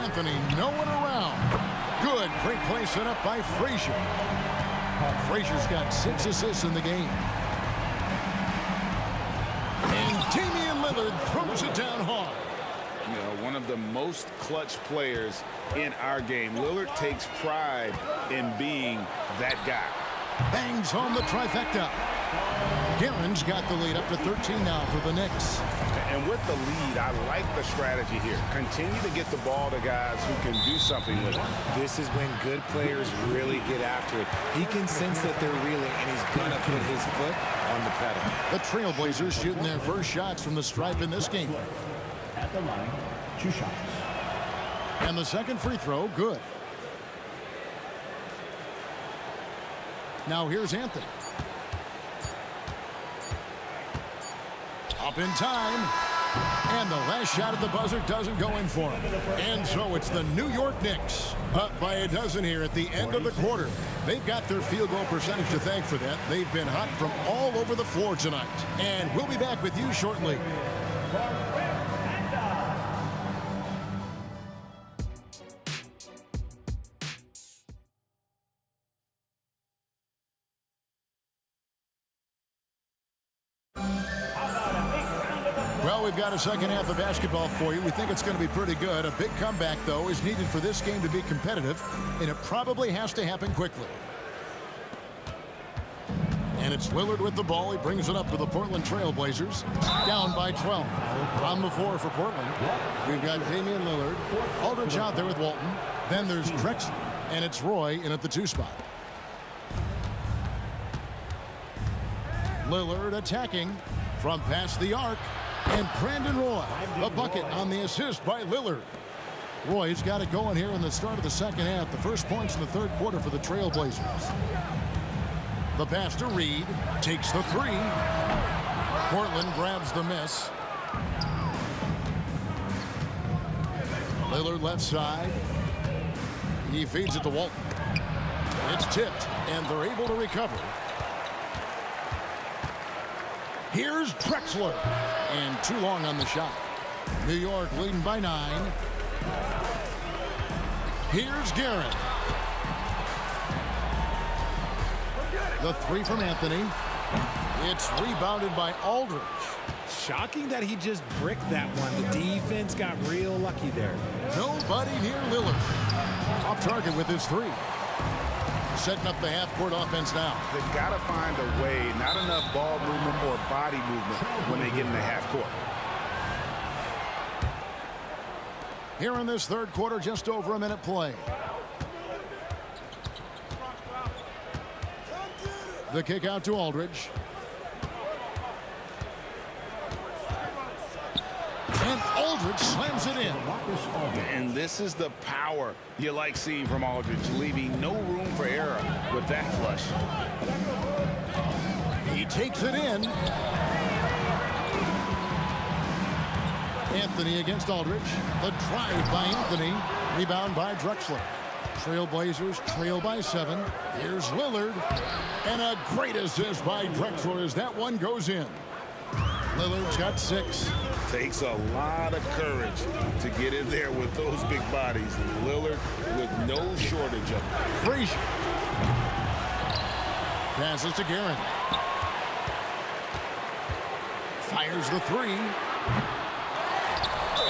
Anthony no one around. Good. Great play set up by Frazier. Frazier's got 6 assists in the game. And Damian Lillard throws it down hard. You know, one of the most clutch players in our game. Lillard takes pride in being that guy. Bangs home the trifecta. Guerin's got the lead up to 13 now for the Knicks. And with the lead, I like the strategy here. Continue to get the ball to guys who can do something with it. This is when good players really get after it. He can sense that they're reeling, and he's going to put his foot on the pedal. The Trailblazers shooting their first shots from the stripe in this game. At the line, 2 shots. And the second free throw, good. Now here's Anthony. Up in time. And the last shot at the buzzer doesn't go in for him. And so it's the New York Knicks up by a dozen here at the end of the quarter. They've got their field goal percentage to thank for that. They've been hot from all over the floor tonight. And we'll be back with you shortly. Well, we've got a second half of basketball for you. We think it's going to be pretty good. A big comeback, though, is needed for this game to be competitive, and it probably has to happen quickly. And it's Lillard with the ball. He brings it up to the Portland Trailblazers. Down by 12. On the floor for Portland, we've got Damian Lillard. Aldridge out there with Walton. Then there's Drexler, and it's Roy in at the 2 spot. Lillard attacking from past the arc. And Brandon Roy, a bucket on the assist by Lillard. Roy's got it going here in the start of the second half. The first points in the third quarter for the Trailblazers. The pass to Reed. Takes the 3. Portland grabs the miss. Lillard left side. He feeds it to Walton. It's tipped, and they're able to recover. Here's Drexler. And too long on the shot. New York leading by 9. Here's Guerin. The 3 from Anthony. It's rebounded by Aldridge. Shocking that he just bricked that one. The defense got real lucky there. Nobody near Lillard. Off target with his 3. Setting up the half-court offense now. They've got to find a way, not enough ball movement or body movement when they get in the half-court. Here in this third quarter, just over a minute play. The kick out to Aldridge. And Aldridge slams it in. And this is the power you like seeing from Aldridge, leaving no room for error with that flush. He takes it in. Anthony against Aldridge. The drive by Anthony. Rebound by Drexler. Trailblazers trail by 7. Here's Lillard. And a great assist by Drexler as that one goes in. Lillard's got 6. Takes a lot of courage to get in there with those big bodies. And Lillard with no shortage of it. Frazier. Passes to Guerin. Fires the 3.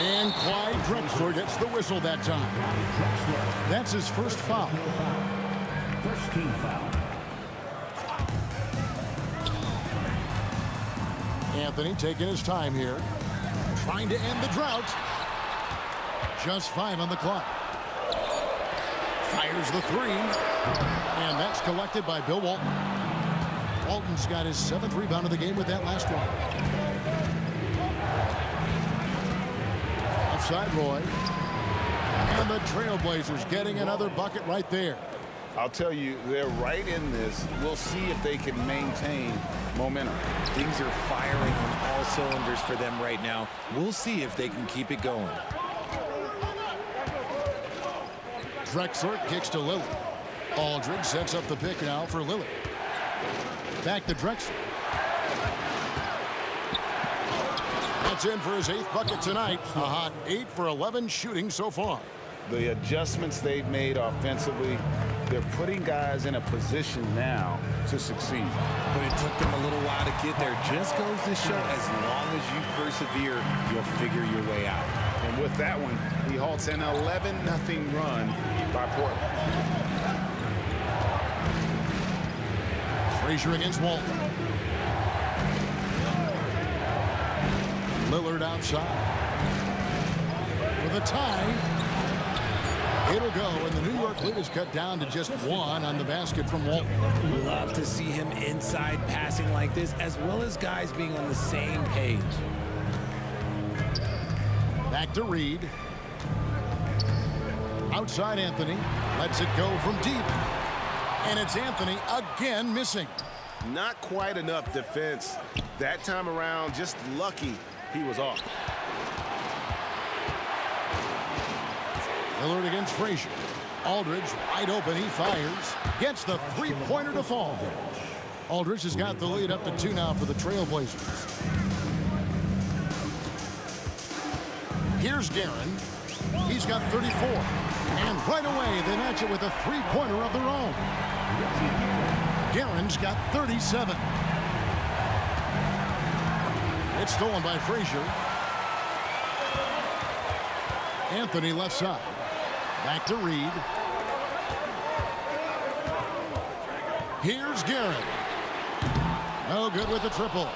And Clyde Drexler gets the whistle that time. That's his first foul. First team foul. Anthony taking his time here. Trying to end the drought. Just 5 on the clock. Fires the 3. And that's collected by Bill Walton. Walton's got his 7th rebound of the game with that last one. Offside Roy. And the Trailblazers getting another bucket right there. I'll tell you, they're right in this. We'll see if they can maintain momentum. Things are firing on all cylinders for them right now. We'll see if they can keep it going. Drexler kicks to Lillard. Aldridge sets up the pick now for Lillard. Back to Drexler. That's in for his 8th bucket tonight. A hot 8 for 11 shooting so far. The adjustments they've made offensively, they're putting guys in a position now to succeed. But it took them a little while to get there. Just goes to show, as long as you persevere, you'll figure your way out. And with that one, he halts an 11-0 run by Portland. Frazier against Walton. Lillard outside. For the tie. It'll go, and the New York lead is cut down to just 1 on the basket from Walton. Love to see him inside passing like this, as well as guys being on the same page. Back to Reed. Outside Anthony. Lets it go from deep. And it's Anthony again missing. Not quite enough defense. That time around, just lucky he was off. Lillard against Frazier. Aldridge wide open. He fires. Gets the 3-pointer to fall. Aldridge has got the lead up to 2 now for the Trailblazers. Here's Guerin. He's got 34. And right away they match it with a 3-pointer of their own. Guerin's got 37. It's stolen by Frazier. Anthony left side. Back to Reed. Here's Guerin. No good with the triple.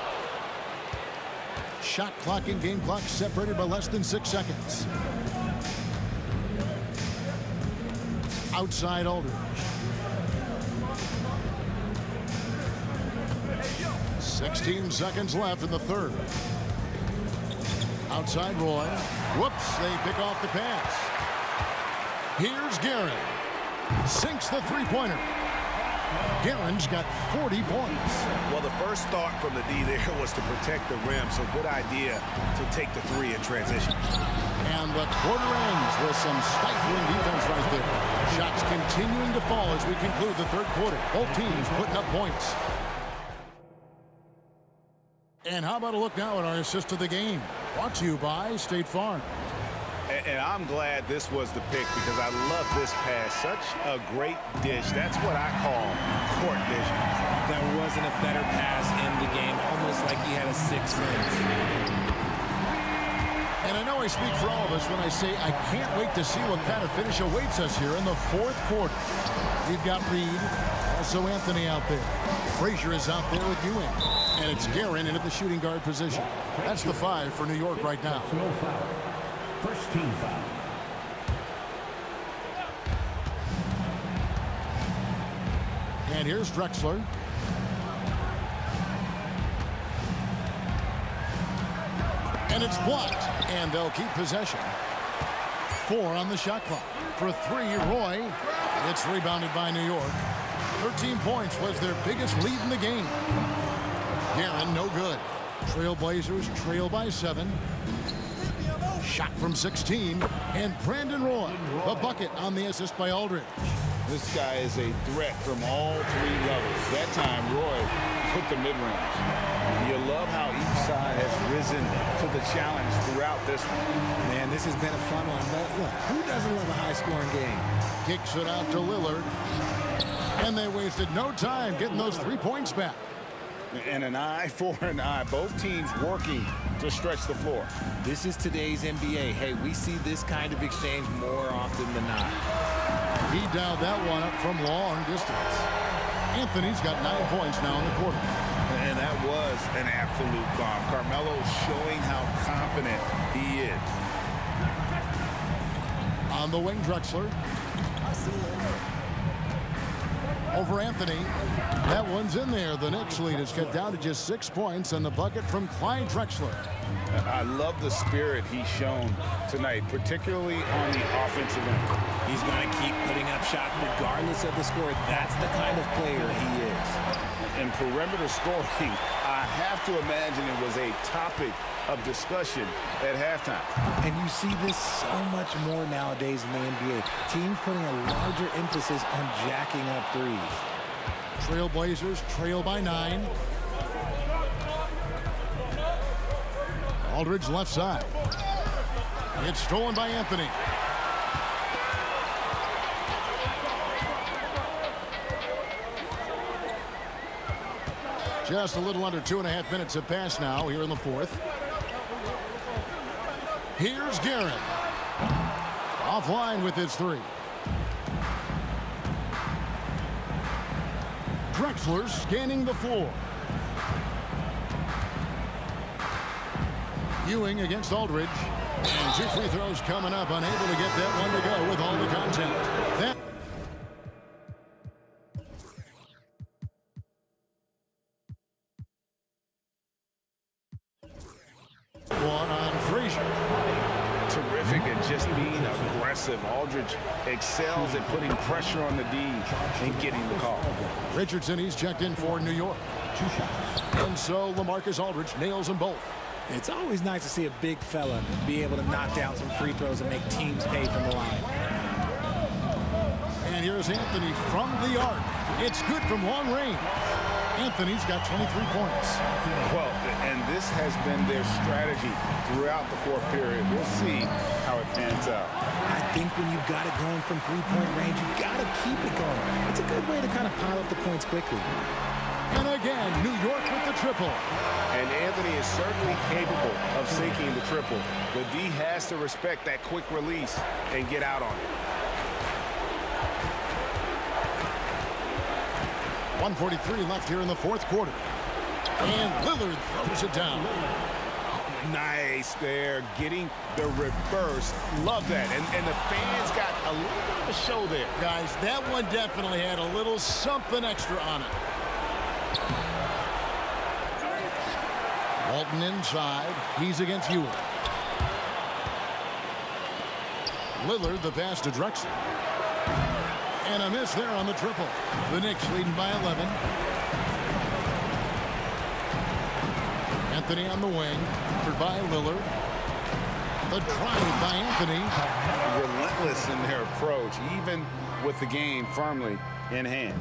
Shot clock and game clock separated by less than 6 seconds. Outside Aldridge. 16 seconds left in the third. Outside Roy. Whoops, they pick off the pass. Here's Guerin. Sinks the 3-pointer. Guerin's got 40 points. Well, the first thought from the D there was to protect the rim, so good idea to take the 3 in transition. And the quarter ends with some stifling defense right there. Shots continuing to fall as we conclude the third quarter. Both teams putting up points. And how about a look now at our assist of the game? Brought to you by State Farm. And I'm glad this was the pick because I love this pass. Such a great dish. That's what I call court vision. There wasn't a better pass in the game, almost like he had a 6th sense. And I know I speak for all of us when I say I can't wait to see what kind of finish awaits us here in the fourth quarter. We've got Reed, also Anthony out there. Frazier is out there with Ewing. And it's Guerin in at the shooting guard position. That's the 5 for New York right now. First team foul. And here's Drexler. And it's blocked. And they'll keep possession. 4 on the shot clock. For 3, Roy. It's rebounded by New York. 13 points was their biggest lead in the game. Guerin, no good. Trailblazers trail by 7. Shot from 16. And Brandon Roy, the bucket on the assist by Aldridge. This guy is a threat from all three levels. That time, Roy put the mid-range. You love how each side has risen to the challenge throughout this one. Man, this has been a fun one. But look, who doesn't love a high-scoring game? Kicks it out to Lillard. And they wasted no time getting those 3 points back. And an eye for an eye. Both teams working to stretch the floor. This is today's NBA. Hey, we see this kind of exchange more often than not. He dialed that one up from long distance. Anthony's got 9 points now in the quarter. And that was an absolute bomb. Carmelo showing how confident he is. On the wing, Drexler. Over Anthony. That one's in there. The Knicks lead is cut down to just 6 points, and the bucket from Clyde Drexler. I love the spirit he's shown tonight, particularly on the offensive end. He's going to keep putting up shots regardless of the score. That's the kind of player he is. And perimeter scoring, I have to imagine it was a topic of discussion at halftime. And you see this so much more nowadays in the NBA. Teams putting a larger emphasis on jacking up threes. Trailblazers trail by 9. Aldridge left side. It's stolen by Anthony. Just a little under 2.5 minutes have passed now here in the fourth. Here's Garrett. Offline with his 3. Drexler scanning the floor. Ewing against Aldridge. And 2 free throws coming up. Unable to get that one to go with all the content. That one on Frazier. Terrific at just being aggressive. Aldridge excels at putting pressure on the D and getting the call. Richardson, he's checked in for New York. 2 shots. And so LaMarcus Aldridge nails them both. It's always nice to see a big fella be able to knock down some free throws and make teams pay from the line. And here's Anthony from the arc. It's good from long range. Anthony's got 23 points. Well, and this has been their strategy throughout the fourth period. We'll see how it pans out. I think when you've got it going from 3-point range, you've got to keep it going. It's a good way to kind of pile up the points quickly. And again, New York with the triple. And Anthony is certainly capable of sinking the triple. The D has to respect that quick release and get out on it. 1:43 left here in the fourth quarter. And Lillard throws it down. Nice there, getting the reverse. Love that. And the fans got a little bit of a show there. Guys, that one definitely had a little something extra on it. Walton inside. He's against Ewing. Lillard, the pass to Drexler. And a miss there on the triple. The Knicks leading by 11. Anthony on the wing. Covered by Lillard. The drive by Anthony. Relentless in their approach, even with the game firmly in hand.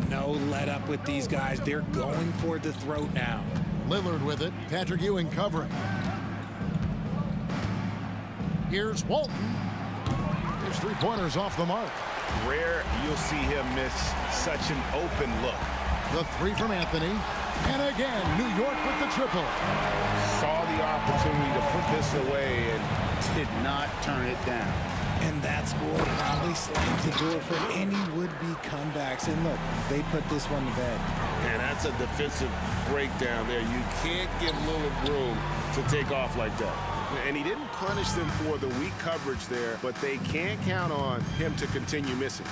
No let up with these guys. They're going for the throat now. Lillard with it. Patrick Ewing covering. Here's Walton. His 3-pointers off the mark. Rare you'll see him miss such an open look. The 3 from Anthony. And again, New York with the triple. Saw the opportunity to put this away and did not turn it down. And that score probably slams the door for any would-be comebacks. And look, they put this one to bed. And that's a defensive breakdown there. You can't give Lillard room to take off like that. And he didn't punish them for the weak coverage there, but they can't count on him to continue missing.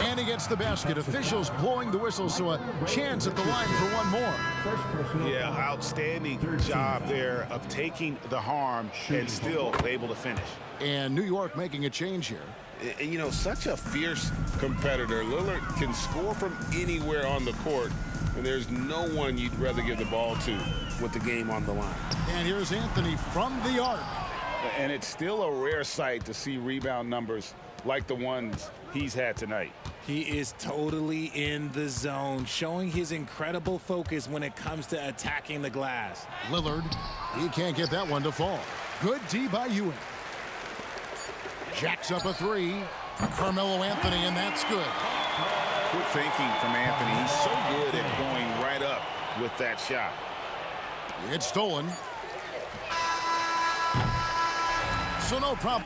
And he gets the basket. Officials blowing the whistle, so a chance at the line for one more. Yeah, outstanding job there of taking the harm and still able to finish. And New York making a change here. And, you know, such a fierce competitor. Lillard can score from anywhere on the court, and there's no one you'd rather give the ball to with the game on the line. And here's Anthony from the arc. And it's still a rare sight to see rebound numbers like the ones he's had tonight. He is totally in the zone, showing his incredible focus when it comes to attacking the glass. Lillard, he can't get that one to fall. Good D by Ewing. Jacks up a three. Carmelo Anthony, and that's good. Good thinking from Anthony. He's so good at going right up with that shot. It's stolen. So no problem.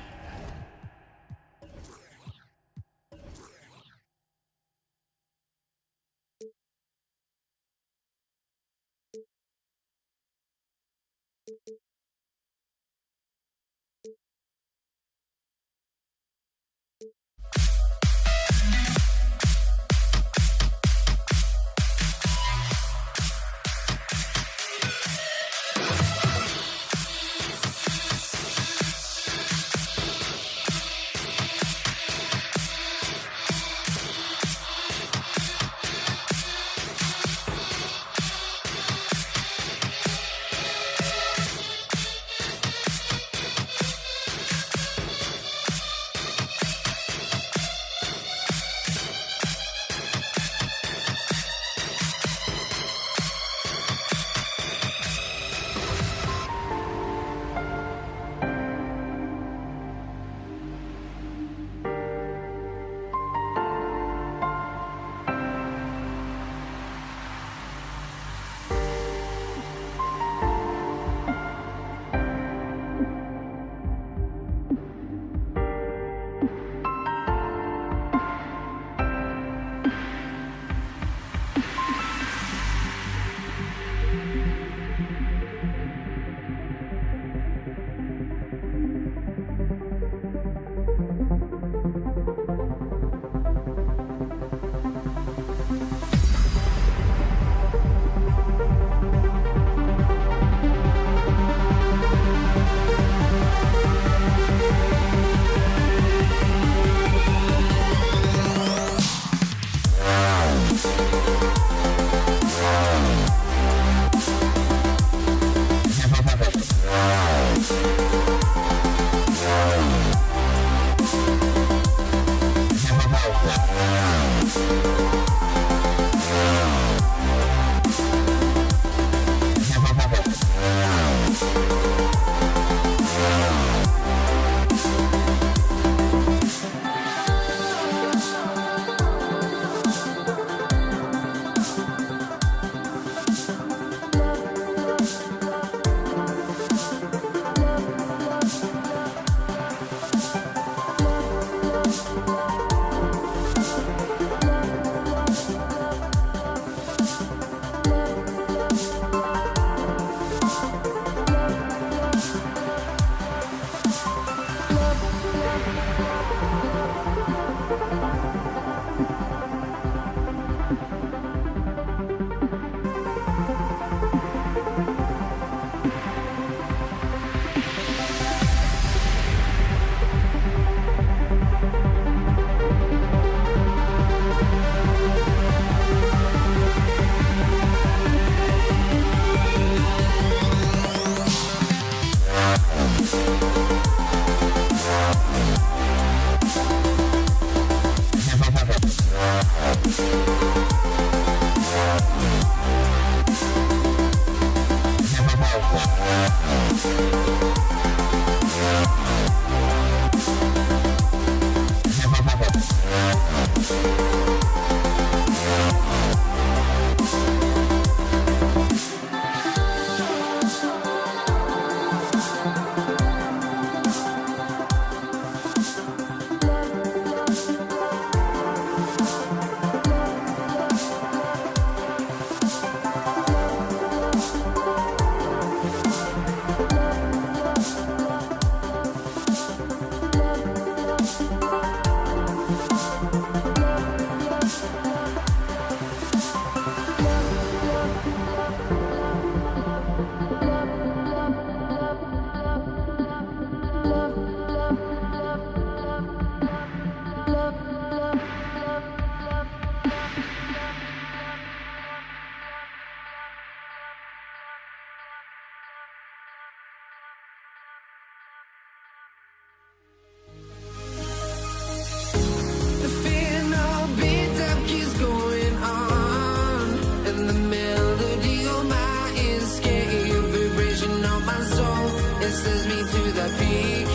the peak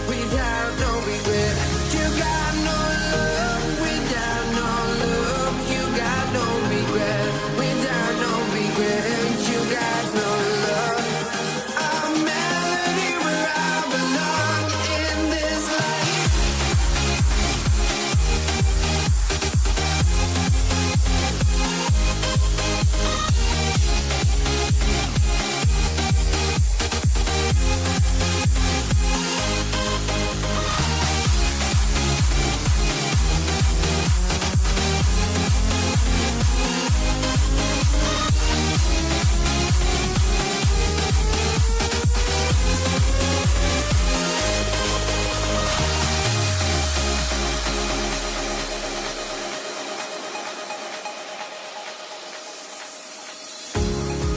without no regret. You got no love without no love. You got no regret without no regret. You got no love. A melody where I belong in this life.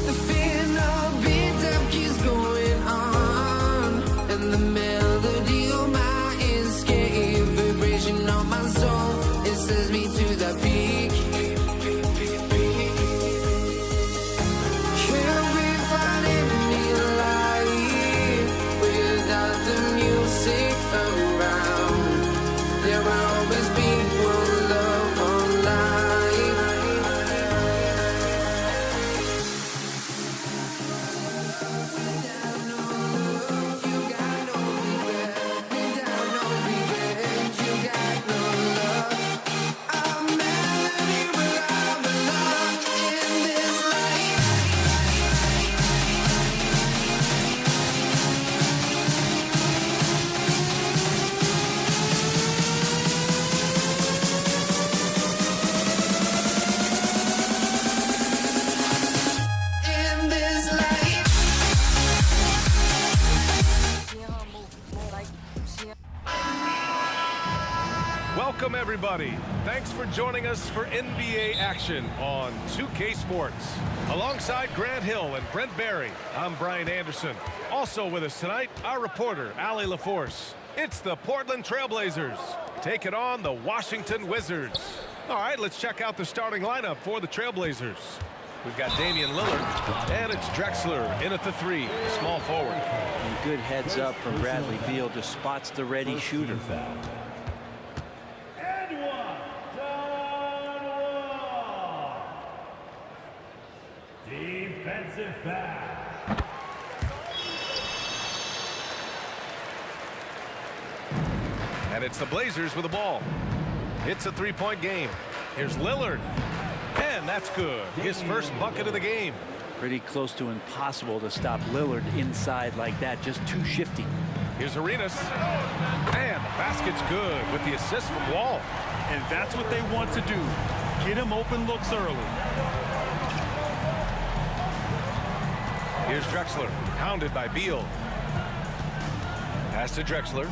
The final beat up keeps going on, and the melody on my escape, vibration on my soul, it sends me to the peak. Can't we find any light without the music around? There will always be one love on life. In this life. Welcome, everybody. Thanks for joining us for NBA action on 2K Sports. Alongside Grant Hill and Brent Barry, I'm Brian Anderson. Also with us tonight, our reporter, Allie LaForce. It's the Portland Trailblazers taking on the Washington Wizards. All right, let's check out the starting lineup for the Trailblazers. We've got Damian Lillard, and it's Drexler in at the 3, small forward. And good heads up from Bradley Beal, just spots the ready shooter. Defensive foul. And it's the Blazers with the ball. It's a three-point game. Here's Lillard. And that's good. His first bucket of the game. Pretty close to impossible to stop Lillard inside like that. Just too shifty. Here's Arenas. And the basket's good with the assist from Wall. And that's what they want to do. Get him open looks early. Here's Drexler, hounded by Beal. Pass to Drexler.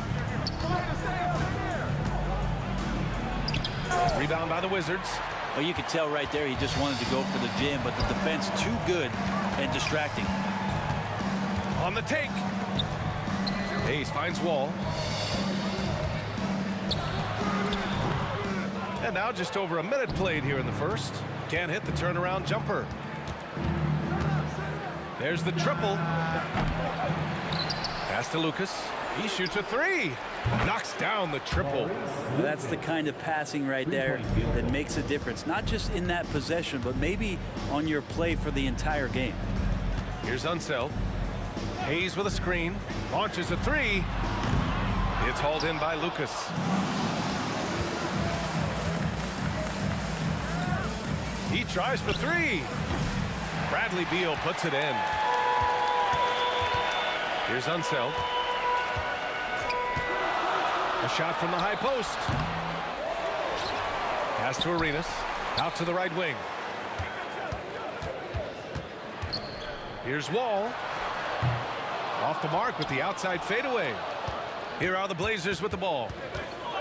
Rebound by the Wizards. Well, you could tell right there he just wanted to go for the jam, but the defense too good and distracting. On the take. Hayes finds Wall. And now just over a minute played here in the first. Can't hit the turnaround jumper. There's the triple. Pass to Lucas. He shoots a 3. Knocks down the triple. That's the kind of passing right there that makes a difference, not just in that possession, but maybe on your play for the entire game. Here's Unseld. Hayes with a screen. Launches a 3. It's hauled in by Lucas. He tries for 3. Bradley Beal puts it in. Here's Unseld. A shot from the high post. Pass to Arenas. Out to the right wing. Here's Wall. Off the mark with the outside fadeaway. Here are the Blazers with the ball.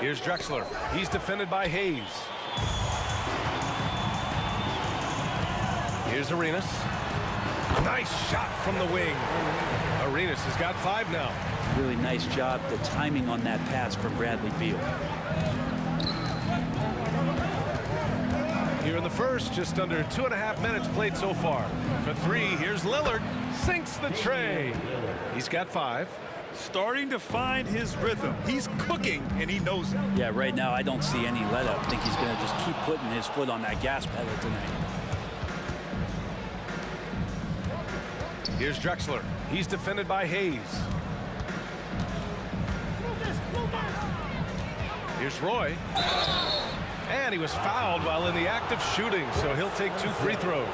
Here's Drexler. He's defended by Hayes. Here's Arenas. Nice shot from the wing. Arenas has got 5 now. Really nice job, the timing on that pass from Bradley Beal. Here in the first, just under 2.5 minutes played so far. For 3, here's Lillard. Sinks the tray. He's got 5. Starting to find his rhythm. He's cooking, and he knows it. Yeah, right now I don't see any let up. I think he's going to just keep putting his foot on that gas pedal tonight. Here's Drexler. He's defended by Hayes. Here's Roy. And he was fouled while in the act of shooting, so he'll take 2 free throws.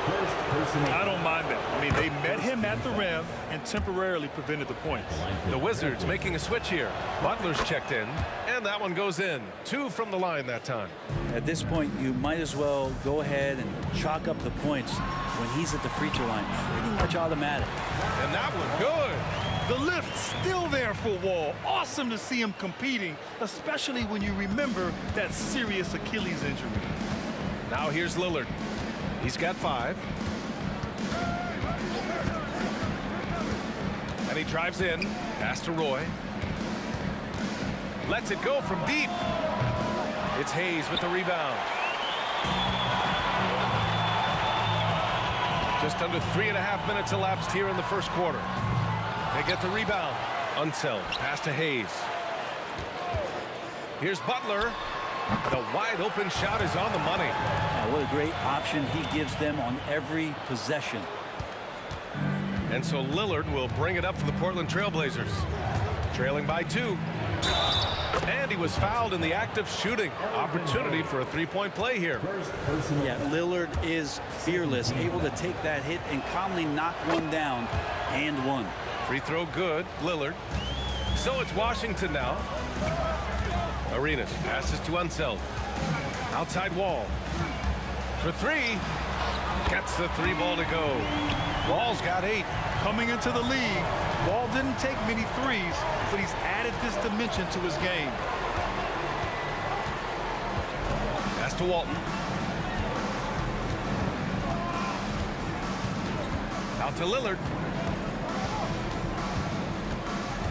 I don't mind that. I mean, they met him at the rim and temporarily prevented the points. The Wizards making a switch here. Butler's checked in, and that one goes in. 2 from the line that time. At this point, you might as well go ahead and chalk up the points when he's at the free throw line. Pretty much automatic. And that one good. The lift still there for Wall. Awesome to see him competing, especially when you remember that serious Achilles injury. Now here's Lillard. He's got 5. And he drives in. Pass to Roy. Lets it go from deep. It's Hayes with the rebound. Just under 3.5 minutes elapsed here in the first quarter. They get the rebound. Unseld. Pass to Hayes. Here's Butler. The wide open shot is on the money. What a great option he gives them on every possession. And so Lillard will bring it up for the Portland Trailblazers. Trailing by 2. And he was fouled in the act of shooting. Opportunity for a 3-point play here. Yeah, Lillard is fearless, able to take that hit and calmly knock one down and one. Free throw good, Lillard. So it's Washington now. Arenas passes to Unseld. Outside Wall. For 3. Gets the 3 ball to go. Wall's got 8. Coming into the league, Wall didn't take many threes, but he's added this dimension to his game. Pass to Walton. Out to Lillard.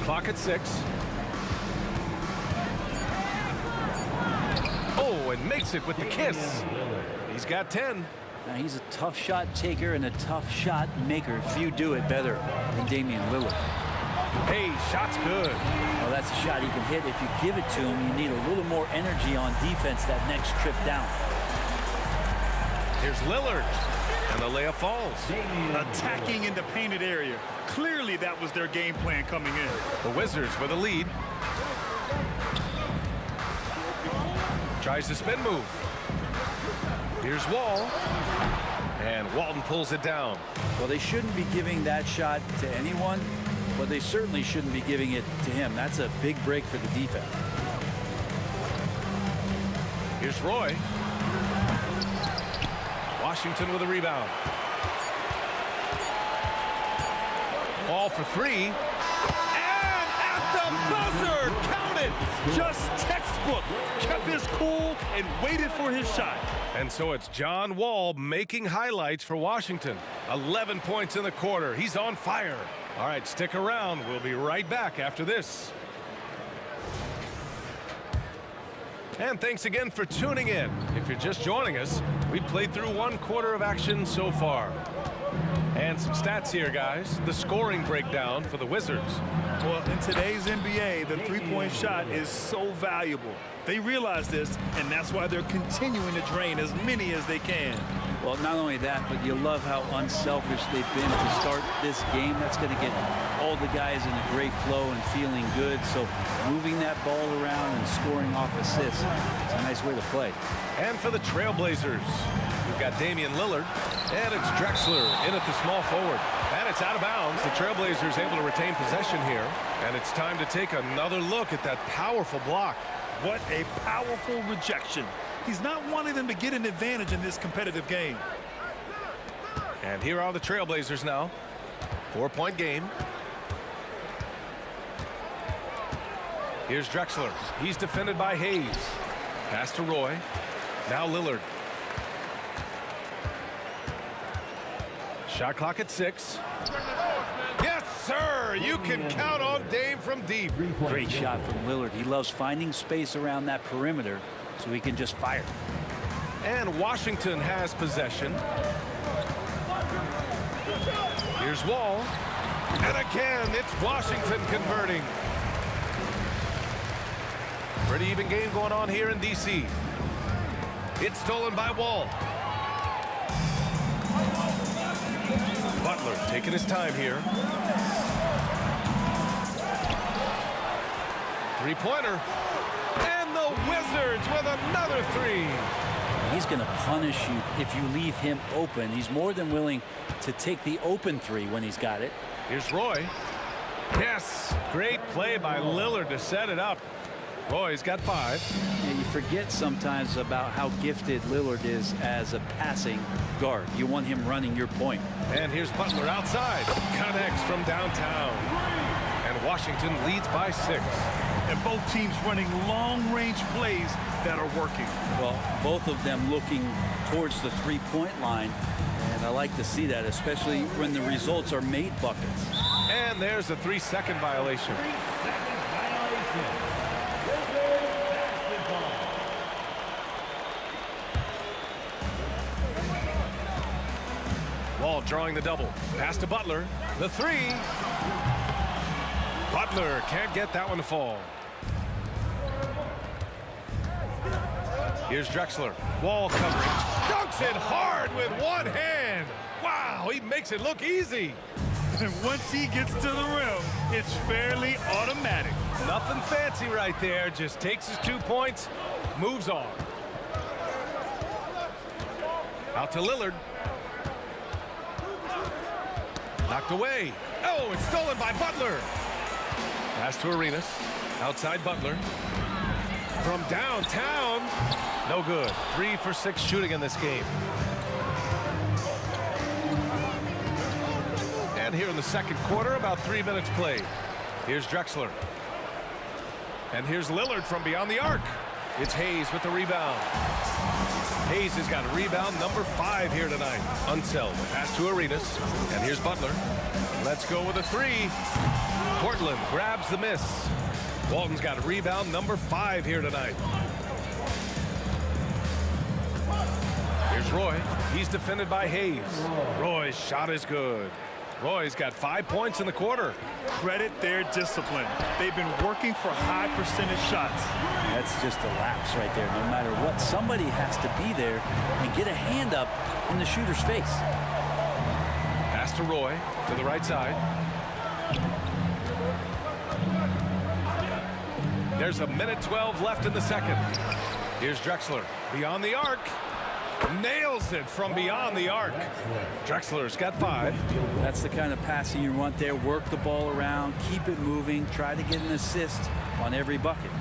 Clock at 6. Oh, and makes it with the kiss. He's got 10. Now he's a tough shot taker and a tough shot maker. Few do it better than Damian Lillard. Hey, shot's good. Well, that's a shot he can hit. If you give it to him, you need a little more energy on defense that next trip down. Here's Lillard. And the layup falls. Attacking in the painted area. Clearly that was their game plan coming in. The Wizards with a lead. Tries the spin move. Here's Wall. And Walton pulls it down. Well, they shouldn't be giving that shot to anyone, but they certainly shouldn't be giving it to him. That's a big break for the defense. Here's Roy. Washington with a rebound. All for 3. And at the buzzer, count it. Just textbook. Kept his cool and waited for his shot. And so it's John Wall making highlights for Washington. 11 points in the quarter. He's on fire. All right, stick around. We'll be right back after this. And thanks again for tuning in. If you're just joining us, we played through 1 quarter of action so far. And some stats here, guys. The scoring breakdown for the Wizards. Well, in today's NBA, the three-point shot is so valuable. They realize this, and that's why they're continuing to drain as many as they can. Well, not only that, but you love how unselfish they've been to start this game. That's going to get all the guys in a great flow and feeling good. So moving that ball around and scoring off assists, it's a nice way to play. And for the Trailblazers, we've got Damian Lillard, and it's Drexler in at the small forward. And it's out of bounds. The Trailblazers able to retain possession here. And it's time to take another look at that powerful block. What a powerful rejection. He's not wanting them to get an advantage in this competitive game. And here are the Trailblazers now. 4-point game. Here's Drexler. He's defended by Hayes. Pass to Roy. Now Lillard. Shot clock at 6. Yes, sir! You can count on Dame from deep. Great shot from Lillard. He loves finding space around that perimeter so he can just fire. And Washington has possession. Here's Here's Wall. And again, it's Washington converting. Pretty even game going on here in D.C. It's stolen by Wall. Butler taking his time here. Three-pointer. And the Wizards with another three. He's going to punish you if you leave him open. He's more than willing to take the open three when he's got it. Here's Roy. Yes, great play by Lillard to set it up. Roy's got 5. Yeah, you forget sometimes about how gifted Lillard is as a passing guard. You want him running your point. And here's Butler outside. Connects from downtown. And Washington leads by 6. And both teams running long-range plays that are working. Well, both of them looking towards the three-point line. And I like to see that, especially when the results are made buckets. And there's a 3-second violation. Wall drawing the double. Pass to Butler. The 3. Butler can't get that one to fall. Here's Drexler. Wall covering. Dunks it hard with one hand. Wow, he makes it look easy. And once he gets to the rim, it's fairly automatic. Nothing fancy right there. Just takes his 2 points, moves on. Out to Lillard. Knocked away. Oh, it's stolen by Butler. Pass to Arenas. Outside Butler. From downtown. No good. 3 for 6 shooting in this game. And here in the second quarter, about 3 minutes played. Here's Drexler. And here's Lillard from beyond the arc. It's Hayes with the rebound. Hayes has got a rebound number 5 here tonight. Unseld. Pass to Arenas. And here's Butler. Let's go with a 3. Portland grabs the miss. Walton's got a rebound number 5 here tonight. Here's Roy. He's defended by Hayes. Roy's shot is good. Roy's got 5 points in the quarter. Credit their discipline. They've been working for high percentage shots. That's just a lapse right there. No matter what, somebody has to be there and get a hand up in the shooter's face. Pass to Roy to the right side. There's a minute 12 left in the second. Here's Drexler beyond the arc. Nails it from beyond the arc. Drexler's got 5. That's the kind of passing you want there. Work the ball around, keep it moving, try to get an assist on every bucket.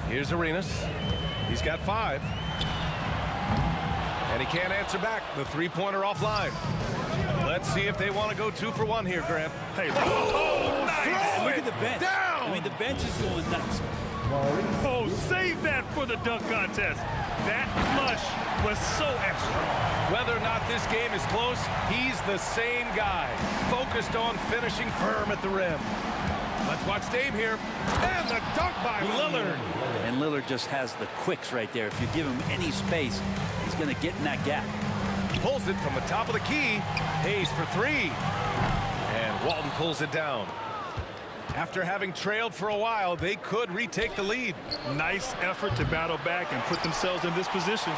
Here's Arenas. He's got 5. And he can't answer back. The three-pointer offline. Let's see if they want to go 2 for 1 here, Grant. Hey, nice. Look at the bench. Down. I mean, the bench is going nuts. Oh, save that for the dunk contest. That flush was so extra. Whether or not this game is close, he's the same guy. Focused on finishing firm at the rim. Let's watch Dame here. And the dunk by Lillard. And Lillard just has the quicks right there. If you give him any space, he's going to get in that gap. Pulls it from the top of the key. Hayes for 3. And Walton pulls it down. After having trailed for a while, they could retake the lead. Nice effort to battle back and put themselves in this position.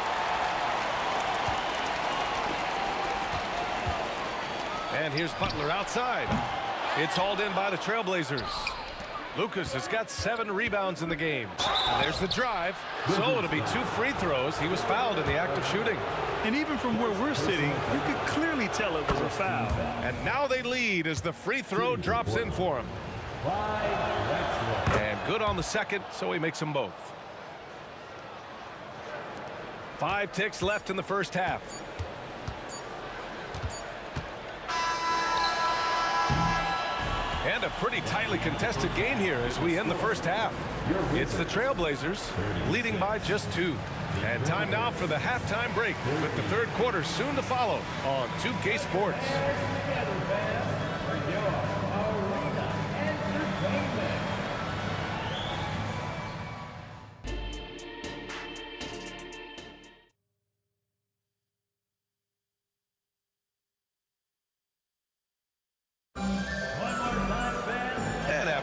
And here's Butler outside. It's hauled in by the Trailblazers. Lucas has got 7 rebounds in the game. And there's the drive. So it'll be 2 free throws. He was fouled in the act of shooting. And even from where we're sitting, you could clearly tell it was a foul. And now they lead as the free throw drops in for him. And good on the second, so he makes them both. 5 ticks left in the first half. And a pretty tightly contested game here as we end the first half. It's the Trailblazers leading by just 2. And time now for the halftime break with the third quarter soon to follow on 2K Sports.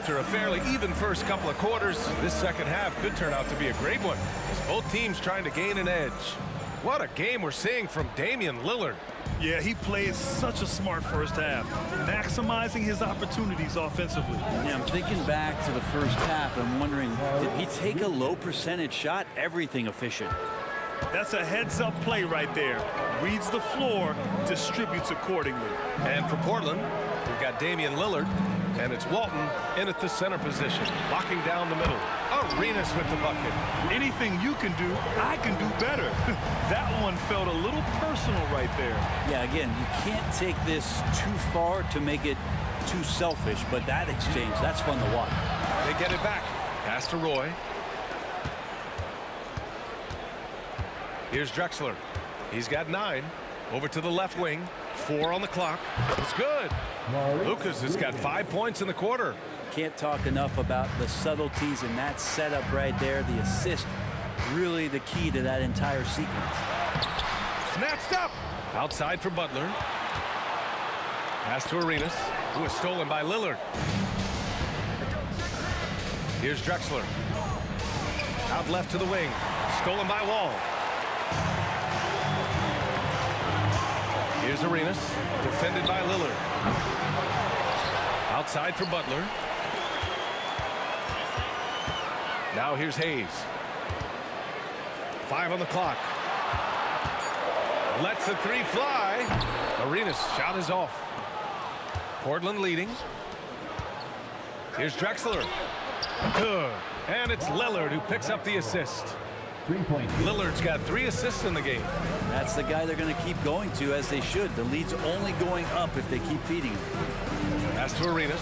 After a fairly even first couple of quarters, this second half could turn out to be a great one, as both teams trying to gain an edge. What a game we're seeing from Damian Lillard. Yeah, he played such a smart first half, maximizing his opportunities offensively. Yeah, I'm thinking back to the first half. I'm wondering, did he take a low percentage shot? Everything efficient. That's a heads-up play right there. Reads the floor, distributes accordingly. And for Portland, we've got Damian Lillard, and it's Walton in at the center position, locking down the middle. Arenas with the bucket. Anything you can do, I can do better. That one felt a little personal right there. Yeah, again, you can't take this too far to make it too selfish, but that exchange, that's fun to watch. They get it back. Pass to Roy. Here's Drexler. He's got 9. Over to the left wing. 4 on the clock. It's good. Lucas has got 5 points in the quarter. Can't talk enough about the subtleties in that setup right there. The assist, really the key to that entire sequence. Snatched up. Outside for Butler. Pass to Arenas, who is stolen by Lillard. Here's Drexler. Out left to the wing. Stolen by Wall. Here's Arenas, defended by Lillard. Outside for Butler. Now here's Hayes. 5 on the clock. Lets the 3 fly. Arenas' shot is off. Portland leading. Here's Drexler. Good. And it's Lillard who picks up the assist. Lillard's got 3 assists in the game. That's the guy they're going to keep going to, as they should. The lead's only going up if they keep feeding him. Pass to Arenas.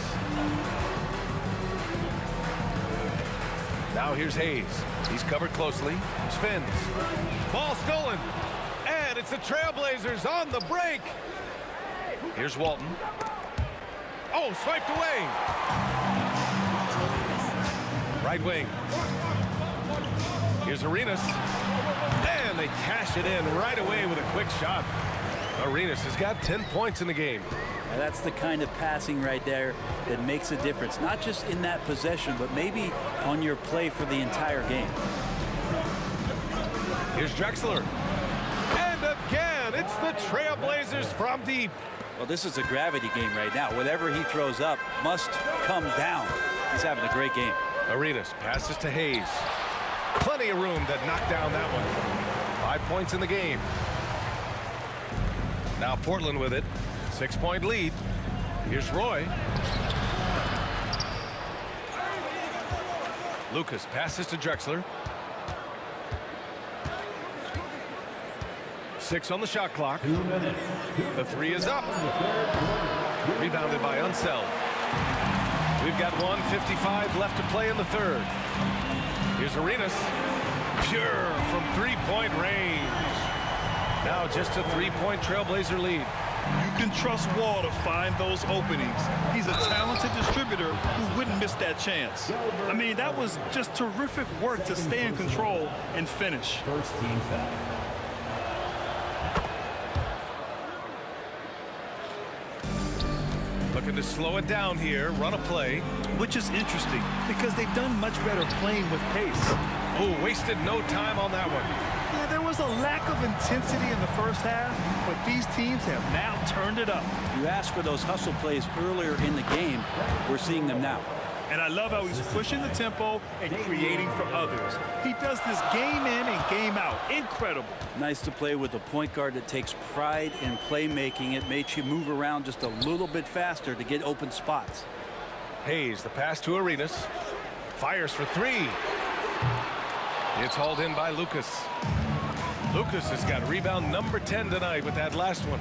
Now here's Hayes. He's covered closely. Spins. Ball stolen. And it's the Trailblazers on the break. Here's Walton. Oh, swiped away. Right wing. Here's Arenas. And they cash it in right away with a quick shot. Arenas has got 10 points in the game. Now that's the kind of passing right there that makes a difference. Not just in that possession, but maybe on your play for the entire game. Here's Drexler. And again, it's the Trailblazers from deep. Well, this is a gravity game right now. Whatever he throws up must come down. He's having a great game. Arenas passes to Hayes. Plenty of room to knock down that one. 5 points in the game. Now Portland with it. 6-point lead. Here's Roy. Lucas passes to Drexler. 6 on the shot clock. The 3 is up. Rebounded by Unseld. We've got 1:55 left to play in the third. Here's Arenas. Pure from 3-point range. Now just a 3-point Trailblazer lead. You can trust Wall to find those openings. He's a talented distributor who wouldn't miss that chance. I mean, that was just terrific work to stay in control and finish. First team foul. Looking to slow it down here, run a play. Which is interesting because they've done much better playing with pace. Oh, wasted no time on that one. Yeah, there was a lack of intensity in the first half, but these teams have now turned it up. You asked for those hustle plays earlier in the game. We're seeing them now. And I love how he's pushing the tempo and creating for others. He does this game in and game out. Incredible. Nice to play with a point guard that takes pride in playmaking. It makes you move around just a little bit faster to get open spots. Hayes, the pass to Arenas. Fires for 3. It's hauled in by Lucas. Lucas has got rebound number 10 tonight with that last one.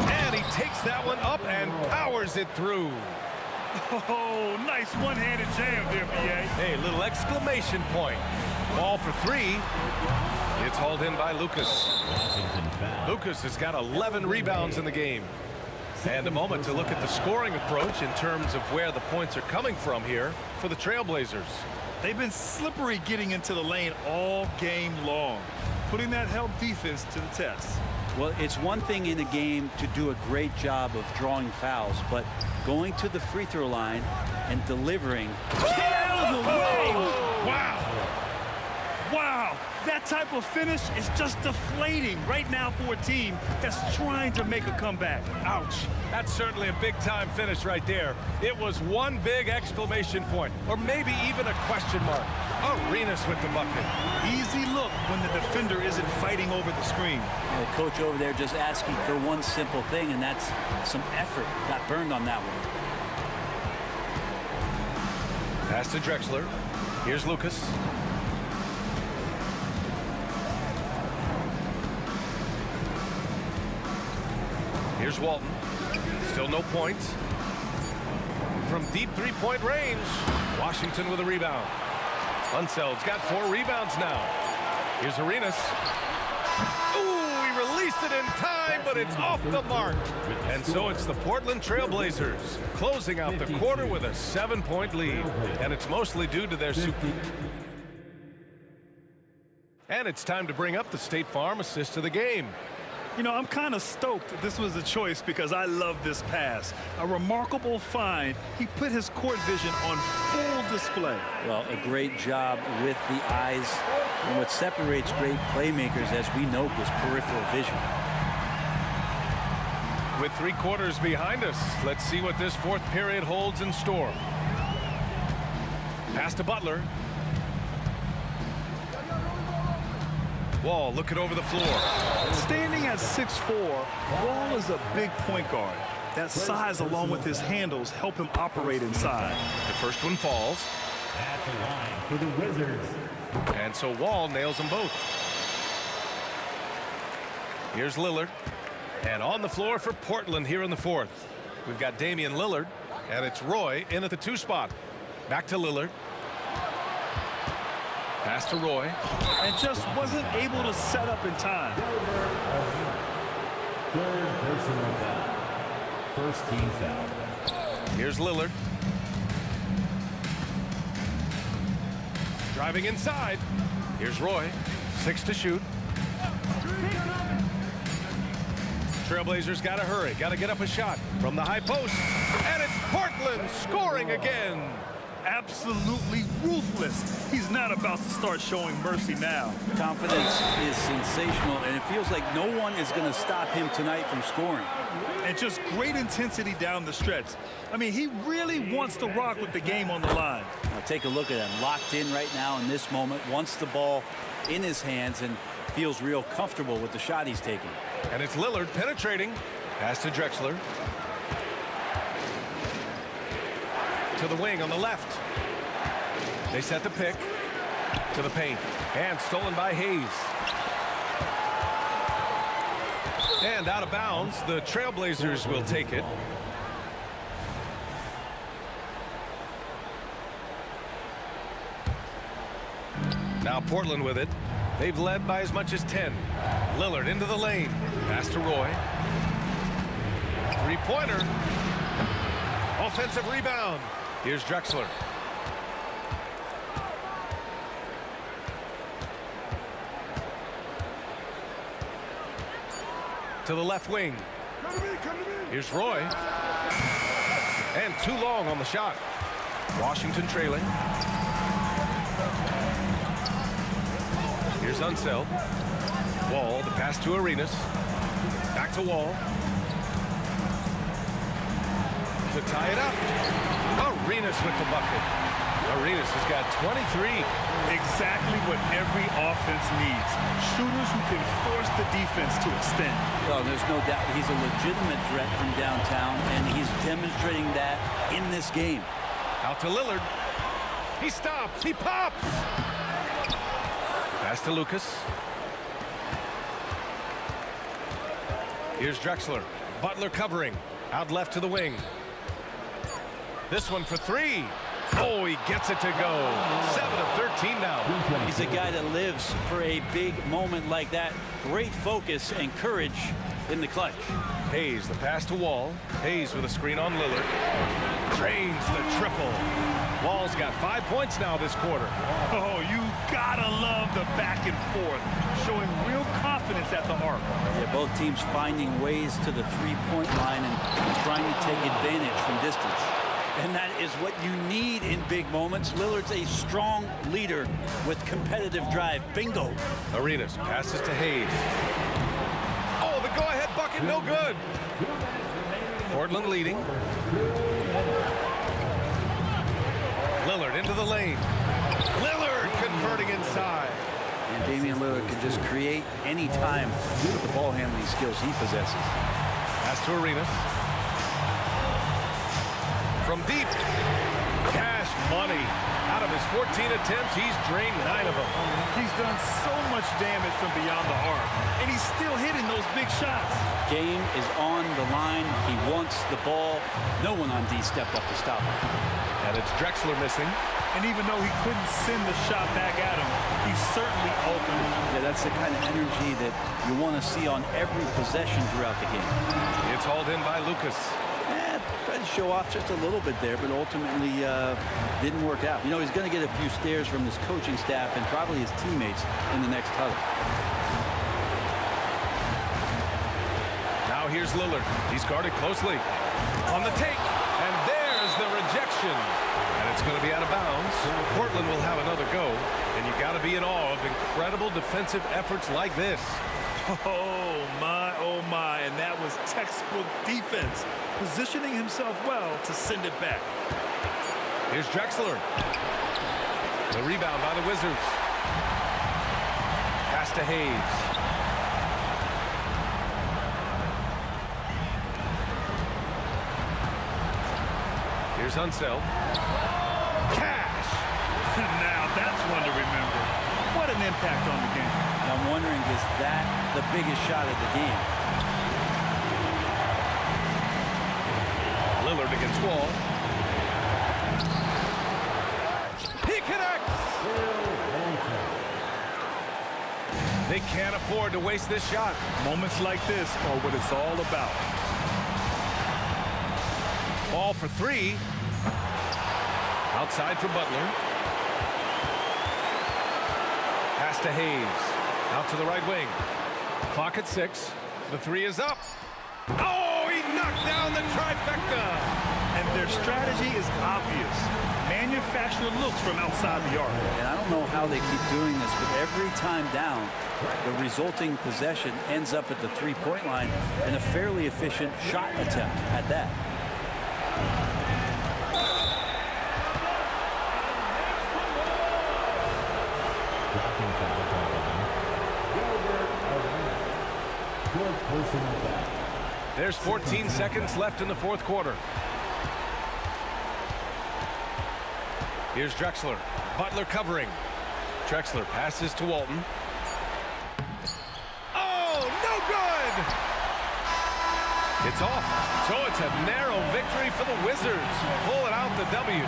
And he takes that one up and powers it through. Oh, nice one-handed jam there, B.A. Hey, little exclamation point. Ball for 3. It's hauled in by Lucas. Lucas has got 11 rebounds in the game. And a moment to look at the scoring approach in terms of where the points are coming from here for the Trailblazers. They've been slippery getting into the lane all game long, putting that help defense to the test. Well, it's one thing in a game to do a great job of drawing fouls, but going to the free throw line and delivering. Get out of the way! Wow. Wow. That type of finish is just deflating right now for a team that's trying to make a comeback. Ouch. That's certainly a big-time finish right there. It was one big exclamation point, or maybe even a question mark. Arenas with the bucket. Easy look when the defender isn't fighting over the screen. The coach over there just asking for one simple thing, and that's some effort. Got burned on that one. Pass to Drexler. Here's Lucas. Here's Walton. Still no points. From deep three-point range, Washington with a rebound. Unseld's got 4 rebounds now. Here's Arenas. Ooh, he released it in time, but it's off the mark. And so it's the Portland Trailblazers closing out the quarter with a 7-point lead. And it's mostly due to their super. And it's time to bring up the State Farm assist of the game. You know, I'm kind of stoked that this was a choice because I love this pass. A remarkable find. He put his court vision on full display. Well, a great job with the eyes. And what separates great playmakers, as we know, is peripheral vision. With 3 quarters behind us, let's see what this 4th period holds in store. Pass to Butler. Wall looking over the floor. Standing at 6'4", Wall is a big point guard. That size, along with his handles, help him operate inside. The first one falls. At the line for the Wizards. And so Wall nails them both. Here's Lillard. And on the floor for Portland here in the 4th. We've got Damian Lillard, and it's Roy in at the 2 spot. Back to Lillard. Pass to Roy. And just wasn't able to set up in time. 3rd personal foul. First team foul. Here's Lillard. Driving inside. Here's Roy. 6 to shoot. Trailblazers got to hurry. Got to get up a shot from the high post. And it's Portland scoring again. Absolutely ruthless. He's not about to start showing mercy now. Confidence is sensational, and it feels like no one is going to stop him tonight from scoring. And just great intensity down the stretch. I mean, he really wants to rock with the game on the line. Now take a look at him. Locked in right now in this moment. Wants the ball in his hands and feels real comfortable with the shot he's taking. And it's Lillard penetrating. Pass to Drexler. To the wing on the left. They set the pick to the paint. And stolen by Hayes. And out of bounds. The Trailblazers will take it. Now Portland with it. They've led by as much as 10. Lillard into the lane. Pass to Roy. 3-pointer. Offensive rebound. Here's Drexler. To the left wing. Here's Roy. And too long on the shot. Washington trailing. Here's Unseld. Wall, the pass to Arenas. Back to Wall. To tie it up. Arenas with the bucket. Arenas has got 23. Exactly what every offense needs. Shooters who can force the defense to extend. Well, there's no doubt he's a legitimate threat from downtown, and he's demonstrating that in this game. Out to Lillard. He stops. He pops. Pass to Lucas. Here's Drexler. Butler covering. Out left to the wing. This one for 3. Oh, he gets it to go. 7 of 13 now. He's a guy that lives for a big moment like that. Great focus and courage in the clutch. Hayes, the pass to Wall. Hayes with a screen on Lillard. Drains the triple. Wall's got 5 points now this quarter. Oh, you gotta love the back and forth. Showing real confidence at the arc. Yeah, both teams finding ways to the 3-point line and trying to take advantage from distance. And that is what you need in big moments. Lillard's a strong leader with competitive drive. Bingo. Arenas passes to Hayes. Oh, the go-ahead bucket, no good. Portland leading. Lillard into the lane. Lillard converting inside. And Damian Lillard can just create any time with the ball handling skills he possesses. Pass to Arenas. From deep. Cash money. Out of his 14 attempts, he's drained 9 of them. He's done so much damage from beyond the arc, and he's still hitting those big shots. Game is on the line. He wants the ball. No one on D stepped up to stop him. And it's Drexler missing. And even though he couldn't send the shot back at him, he's certainly open. Yeah, that's the kind of energy that you want to see on every possession throughout the game. It's hauled in by Lucas. Tried to show off just a little bit there, but ultimately didn't work out. You know, he's going to get a few stares from his coaching staff and probably his teammates in the next huddle. Now here's Lillard. He's guarded closely. On the take. And there's the rejection. And it's going to be out of bounds. Portland will have another go. And you got to be in awe of incredible defensive efforts like this. Oh my, and that was textbook defense, positioning himself well to send it back. Here's Drexler. The rebound by the Wizards. Pass to Hayes. Here's Unseld. Cash! Now that's one to remember. What an impact on the game. I'm wondering, is that the biggest shot of the game? Lillard against Wall. He connects! They can't afford to waste this shot. Moments like this are what it's all about. Ball for 3. Outside for Butler. Pass to Hayes. Out to the right wing. Clock at 6. The 3 is up. Oh, he knocked down the trifecta. And their strategy is obvious. Manufacture looks from outside the arc. And I don't know how they keep doing this, but every time down, the resulting possession ends up at the three-point line and a fairly efficient shot attempt at that. There's 14 seconds left in the fourth quarter. Here's Drexler. Butler covering. Drexler passes to Walton. Oh, no good! It's off. So it's a narrow victory for the Wizards. Pulling out the W.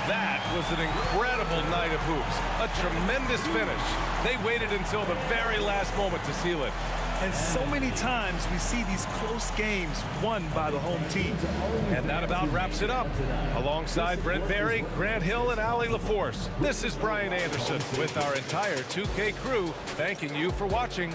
That was an incredible night of hoops. A tremendous finish. They waited until the very last moment to seal it. And so many times we see these close games won by the home team. And that about wraps it up. Alongside Brent Barry, Grant Hill, and Allie LaForce, this is Brian Anderson with our entire 2K crew thanking you for watching.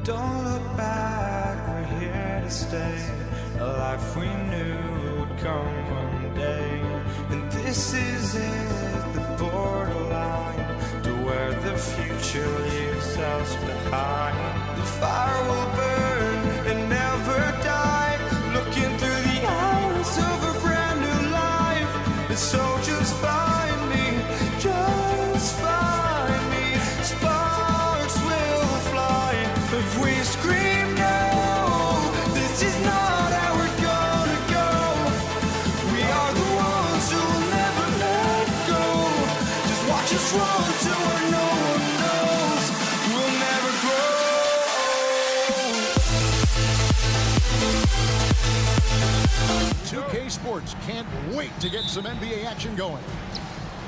Don't look back, we're here to stay. A life we knew would come one day. And this is it, the borderline to where the future leaves us behind. The fire will burn and never die, looking through the eyes of a brand new life. And so just find me, just find me. Sparks will fly if we scream no. This is not how we're gonna go. We are the ones who will never let go. Just watch us run to where no one knows. We'll never grow. 2K Sports can't wait to get some NBA action going.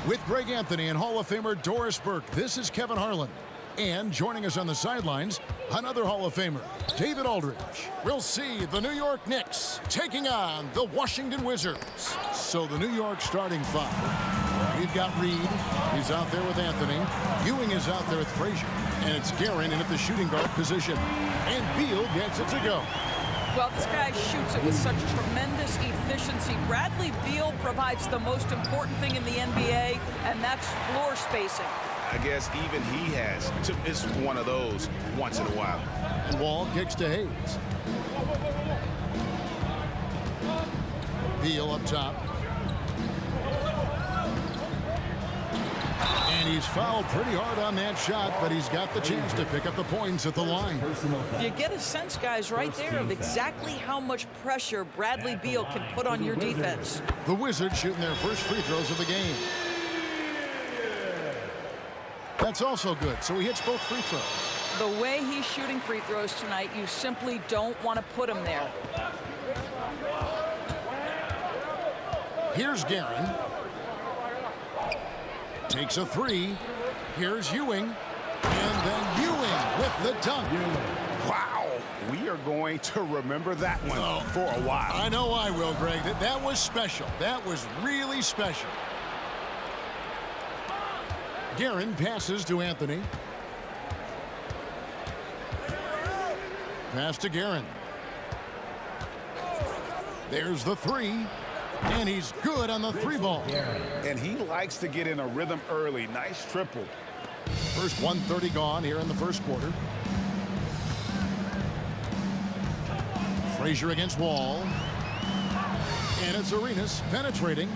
With Greg Anthony and Hall of Famer Doris Burke, this is Kevin Harlan. And joining us on the sidelines, another Hall of Famer, David Aldridge. We'll see the New York Knicks taking on the Washington Wizards. So the New York starting five. We've got Reed. He's out there with Anthony. Ewing is out there with Frazier. And it's Guerin in at the shooting guard position. And Beal gets it to go. Well, this guy shoots it with such tremendous efficiency. Bradley Beal provides the most important thing in the NBA, and that's floor spacing. I guess even he has to miss one of those once in a while. And Wall kicks to Hayes. Beal up top. And he's fouled pretty hard on that shot, but he's got the chance to pick up the points at the line. You get a sense, guys, right there of exactly how much pressure Bradley Beal can put on your defense. The Wizards shooting their first free throws of the game. That's also good, so he hits both free throws. The way he's shooting free throws tonight, you simply don't want to put him there. Here's Guerin. Takes a three. Here's Ewing. And then Ewing with the dunk. Wow. We are going to remember that one for a while. I know I will, Greg. That was special. That was really special. Guerin passes to Anthony. Pass to Guerin. There's the three. And he's good on the three ball. And he likes to get in a rhythm early. Nice triple. First 1:30 gone here in the first quarter. Frazier against Wall. And it's Arenas penetrating.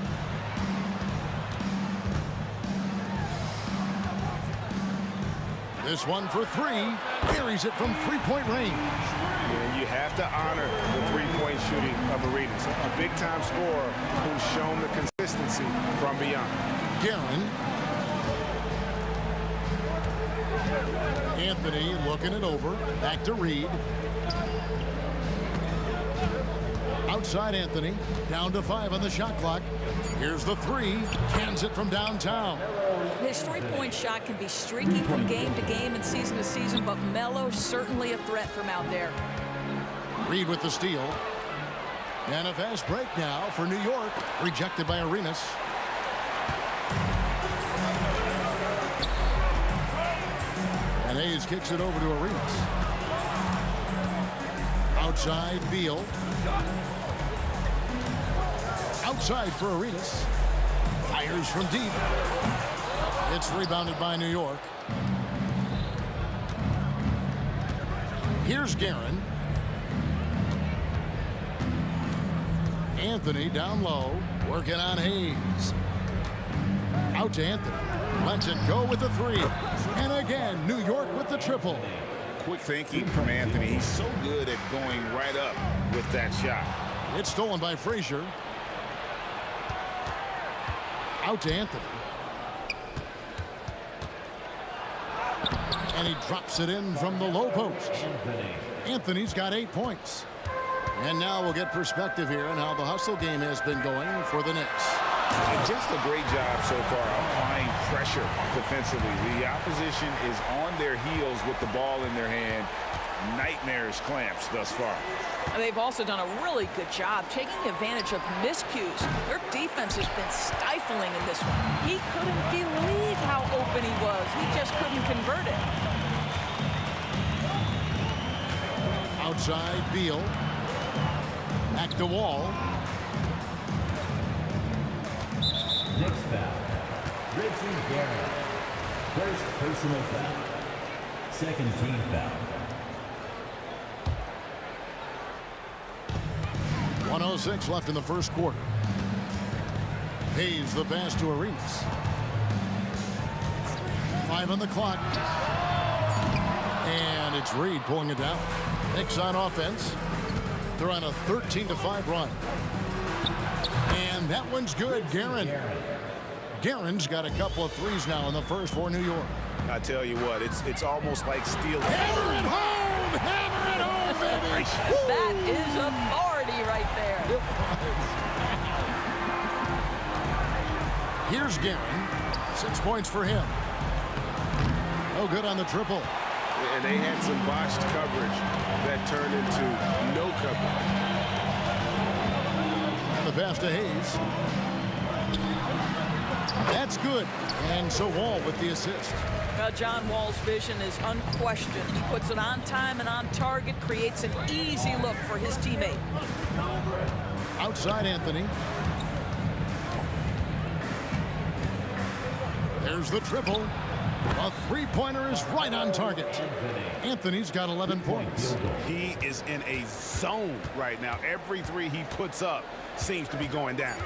This one for three. Carries it from three-point range. Yeah, you have to honor the three-point shooting of Arenas. A big-time scorer who's shown the consistency from beyond. Guerin. Anthony looking it over. Back to Reed. Outside Anthony. Down to 5 on the shot clock. Here's the three. Cans it from downtown. His three-point shot can be streaky from game to game and season to season, but Melo certainly a threat from out there. Reed with the steal. And a fast break now for New York. Rejected by Arenas. And Hayes kicks it over to Arenas. Outside Beal. Outside for Arenas. Fires from deep. It's rebounded by New York. Here's Guerin. Anthony down low, working on Hayes. Out to Anthony. Lets it go with the three. And again, New York with the triple. Quick thinking from Anthony. He's so good at going right up with that shot. It's stolen by Frazier. Out to Anthony. And he drops it in from the low post. Anthony's got 8 points. And now we'll get perspective here on how the hustle game has been going for the Knicks. Just a great job so far applying pressure defensively. The opposition is on their heels with the ball in their hand. Nightmarish clamps thus far. They've also done a really good job taking advantage of miscues. Their defense has been stifling in this one. He couldn't believe how open he was. He just couldn't convert it. Outside, Beal. Back to Wall. Next foul, Reggie Garrett. First personal foul. Second team foul. 1:06 left in the first quarter. Hayes the pass to Arenas. 5 on the clock. And it's Reed pulling it down. Knicks on offense. They're on a 13-5 run. And that one's good. Guerin's got a couple of threes now in the first for New York. I tell you what, it's almost like stealing. Hammer it home! Hammer it home, baby! That is authority right there. Here's Guerin. 6 points for him. No good on the triple. And they had some botched coverage that turned into no coverage. And the pass to Hayes. That's good. And so Wall with the assist. John Wall's vision is unquestioned. He puts it on time and on target, creates an easy look for his teammate. Outside Anthony. There's the triple. A three-pointer is right on target. Anthony's got 11 points. He is in a zone right now. Every three he puts up seems to be going down.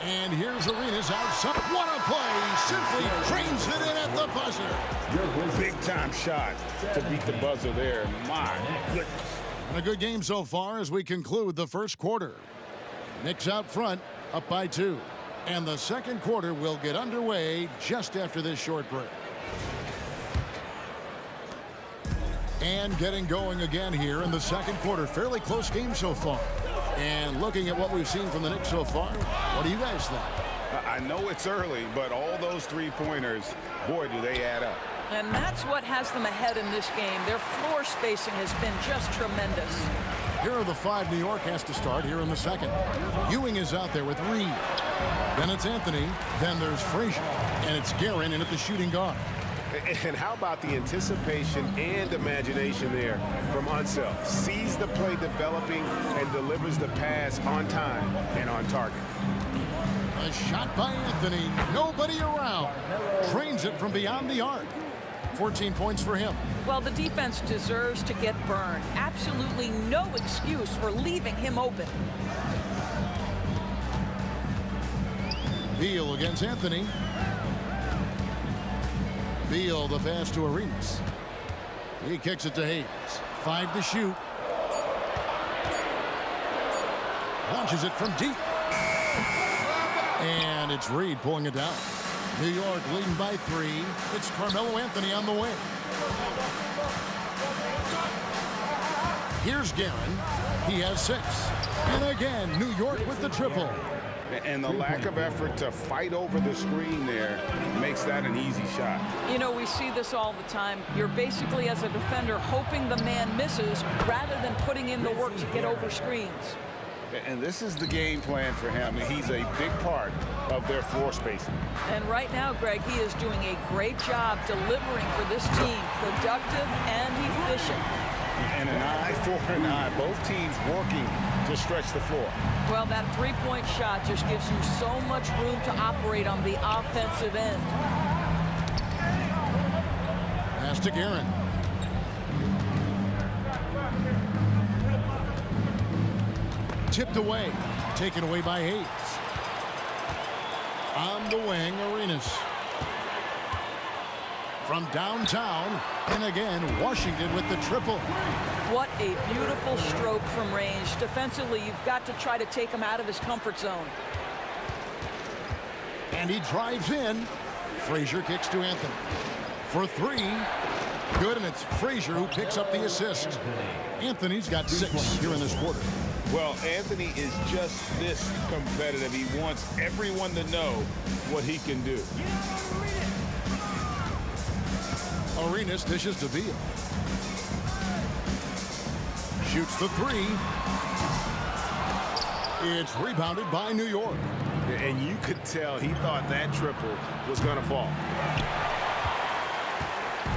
And here's Arenas outside. What a play! Simply trains it in at the buzzer. Big-time shot to beat the buzzer there. My goodness. And a good game so far as we conclude the first quarter. Knicks out front, up by 2. And the second quarter will get underway just after this short break. And getting going again here in the second quarter. Fairly close game so far. And looking at what we've seen from the Knicks so far, what do you guys think? I know it's early, but all those three-pointers, boy, do they add up. And that's what has them ahead in this game. Their floor spacing has been just tremendous. Here are the 5 New York has to start here in the second. Ewing is out there with Reed. Then it's Anthony. Then there's Frazier. And it's Guerin in at the shooting guard. And how about the anticipation and imagination there from Unseld? Sees the play developing and delivers the pass on time and on target. A shot by Anthony. Nobody around. Trains it from beyond the arc. 14 points for him. Well, the defense deserves to get burned. Absolutely no excuse for leaving him open. Beal against Anthony. Beal the pass to Arenas. He kicks it to Hayes. 5 to shoot. Launches it from deep. And it's Reed pulling it down. New York leading by 3. It's Carmelo Anthony on the wing. Here's Guerin. He has 6. And again, New York with the triple. And the lack of effort to fight over the screen there makes that an easy shot. You know, we see this all the time. You're basically, as a defender, hoping the man misses rather than putting in the work to get over screens. And this is the game plan for him. He's a big part of their floor spacing. And right now, Greg, he is doing a great job delivering for this team, productive and efficient. And an eye for an eye. Both teams working to stretch the floor. Well, that three-point shot just gives you so much room to operate on the offensive end. Pass to Guerin. Tipped away. Taken away by Hayes. On the wing, Arenas. From downtown, and again, Washington with the triple. What a beautiful stroke from range. Defensively, you've got to try to take him out of his comfort zone. And he drives in. Frazier kicks to Anthony. For 3. Good, and it's Frazier who picks up the assist. Anthony's got 6 here in this quarter. Well, Anthony is just this competitive. He wants everyone to know what he can do. Arenas dishes to Beal. Shoots the 3. It's rebounded by New York. And you could tell he thought that triple was going to fall.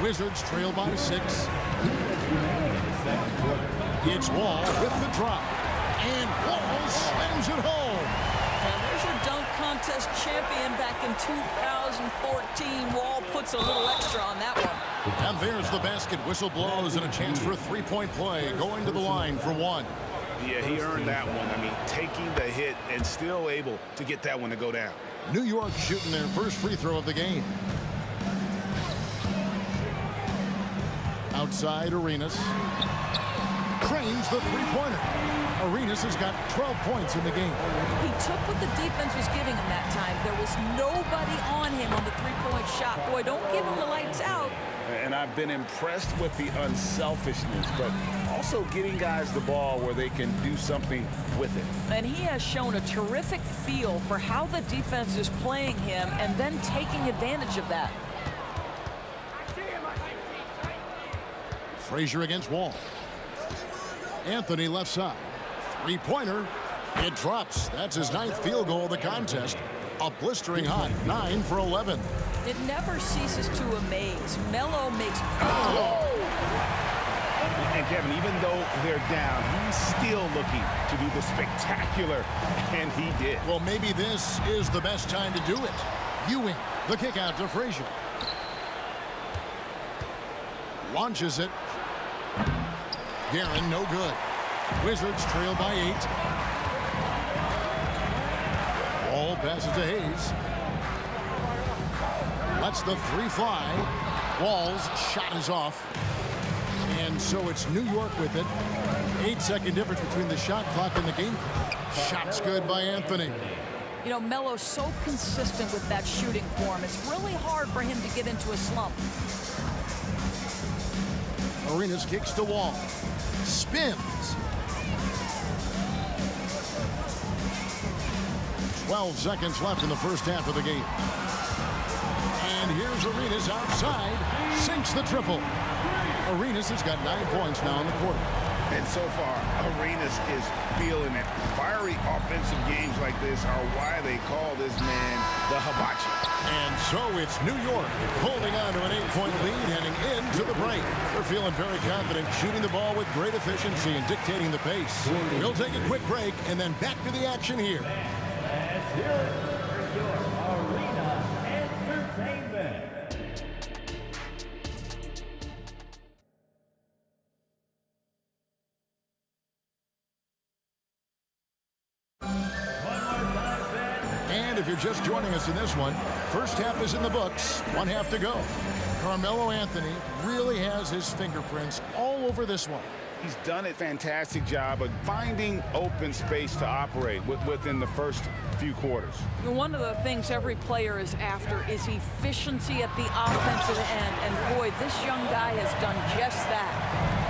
Wizards trail by 6. It's Wall with the drop. And Wall slams it home. And there's your dunk contest champion back in 2014. Wall puts a little extra on that one. And there's the basket. Whistle blows and a chance for a three-point play. Going to the line for one. Yeah, he earned that one. I mean, taking the hit and still able to get that one to go down. New York shooting their first free throw of the game. Outside, Arenas. Cranes the three-pointer. Arenas has got 12 points in the game. He took what the defense was giving him that time. There was nobody on him on the three-point shot. Boy, don't give him the lights out. And I've been impressed with the unselfishness, but also getting guys the ball where they can do something with it. And he has shown a terrific feel for how the defense is playing him and then taking advantage of that. Frazier against Wall. Anthony left side. Three-pointer. It drops. That's his 9th field goal of the contest. A blistering hot 9 for 11. It never ceases to amaze. Melo makes... And Kevin, even though they're down, he's still looking to do the spectacular, and he did. Well, maybe this is the best time to do it. Ewing, the kick out to Frazier. Launches it. Guerin, no good. Wizards trail by 8. Ball passes to Hayes. Lets the three fly. Wall's shot is off. And so it's New York with it. 8-second difference between the shot clock and the game. Shot's good by Anthony. You know, Melo's so consistent with that shooting form. It's really hard for him to get into a slump. Arenas kicks to Wall. Spins. 12 seconds left in the first half of the game. And here's Arenas outside. Sinks the triple. Arenas has got 9 points now in the quarter. And so far, Arenas is feeling it. Fiery offensive games like this are why they call this man the hibachi. And so it's New York holding on to an 8-point lead heading into the break. They're feeling very confident, shooting the ball with great efficiency and dictating the pace. We'll take a quick break and then back to the action here. Let's hear it for your Arena Entertainment. And if you're just joining us in this one, first half is in the books, 1 half to go. Carmelo Anthony really has his fingerprints all over this one. He's done a fantastic job of finding open space to operate within the first few quarters. One of the things every player is after is efficiency at the offensive end. And boy, this young guy has done just that.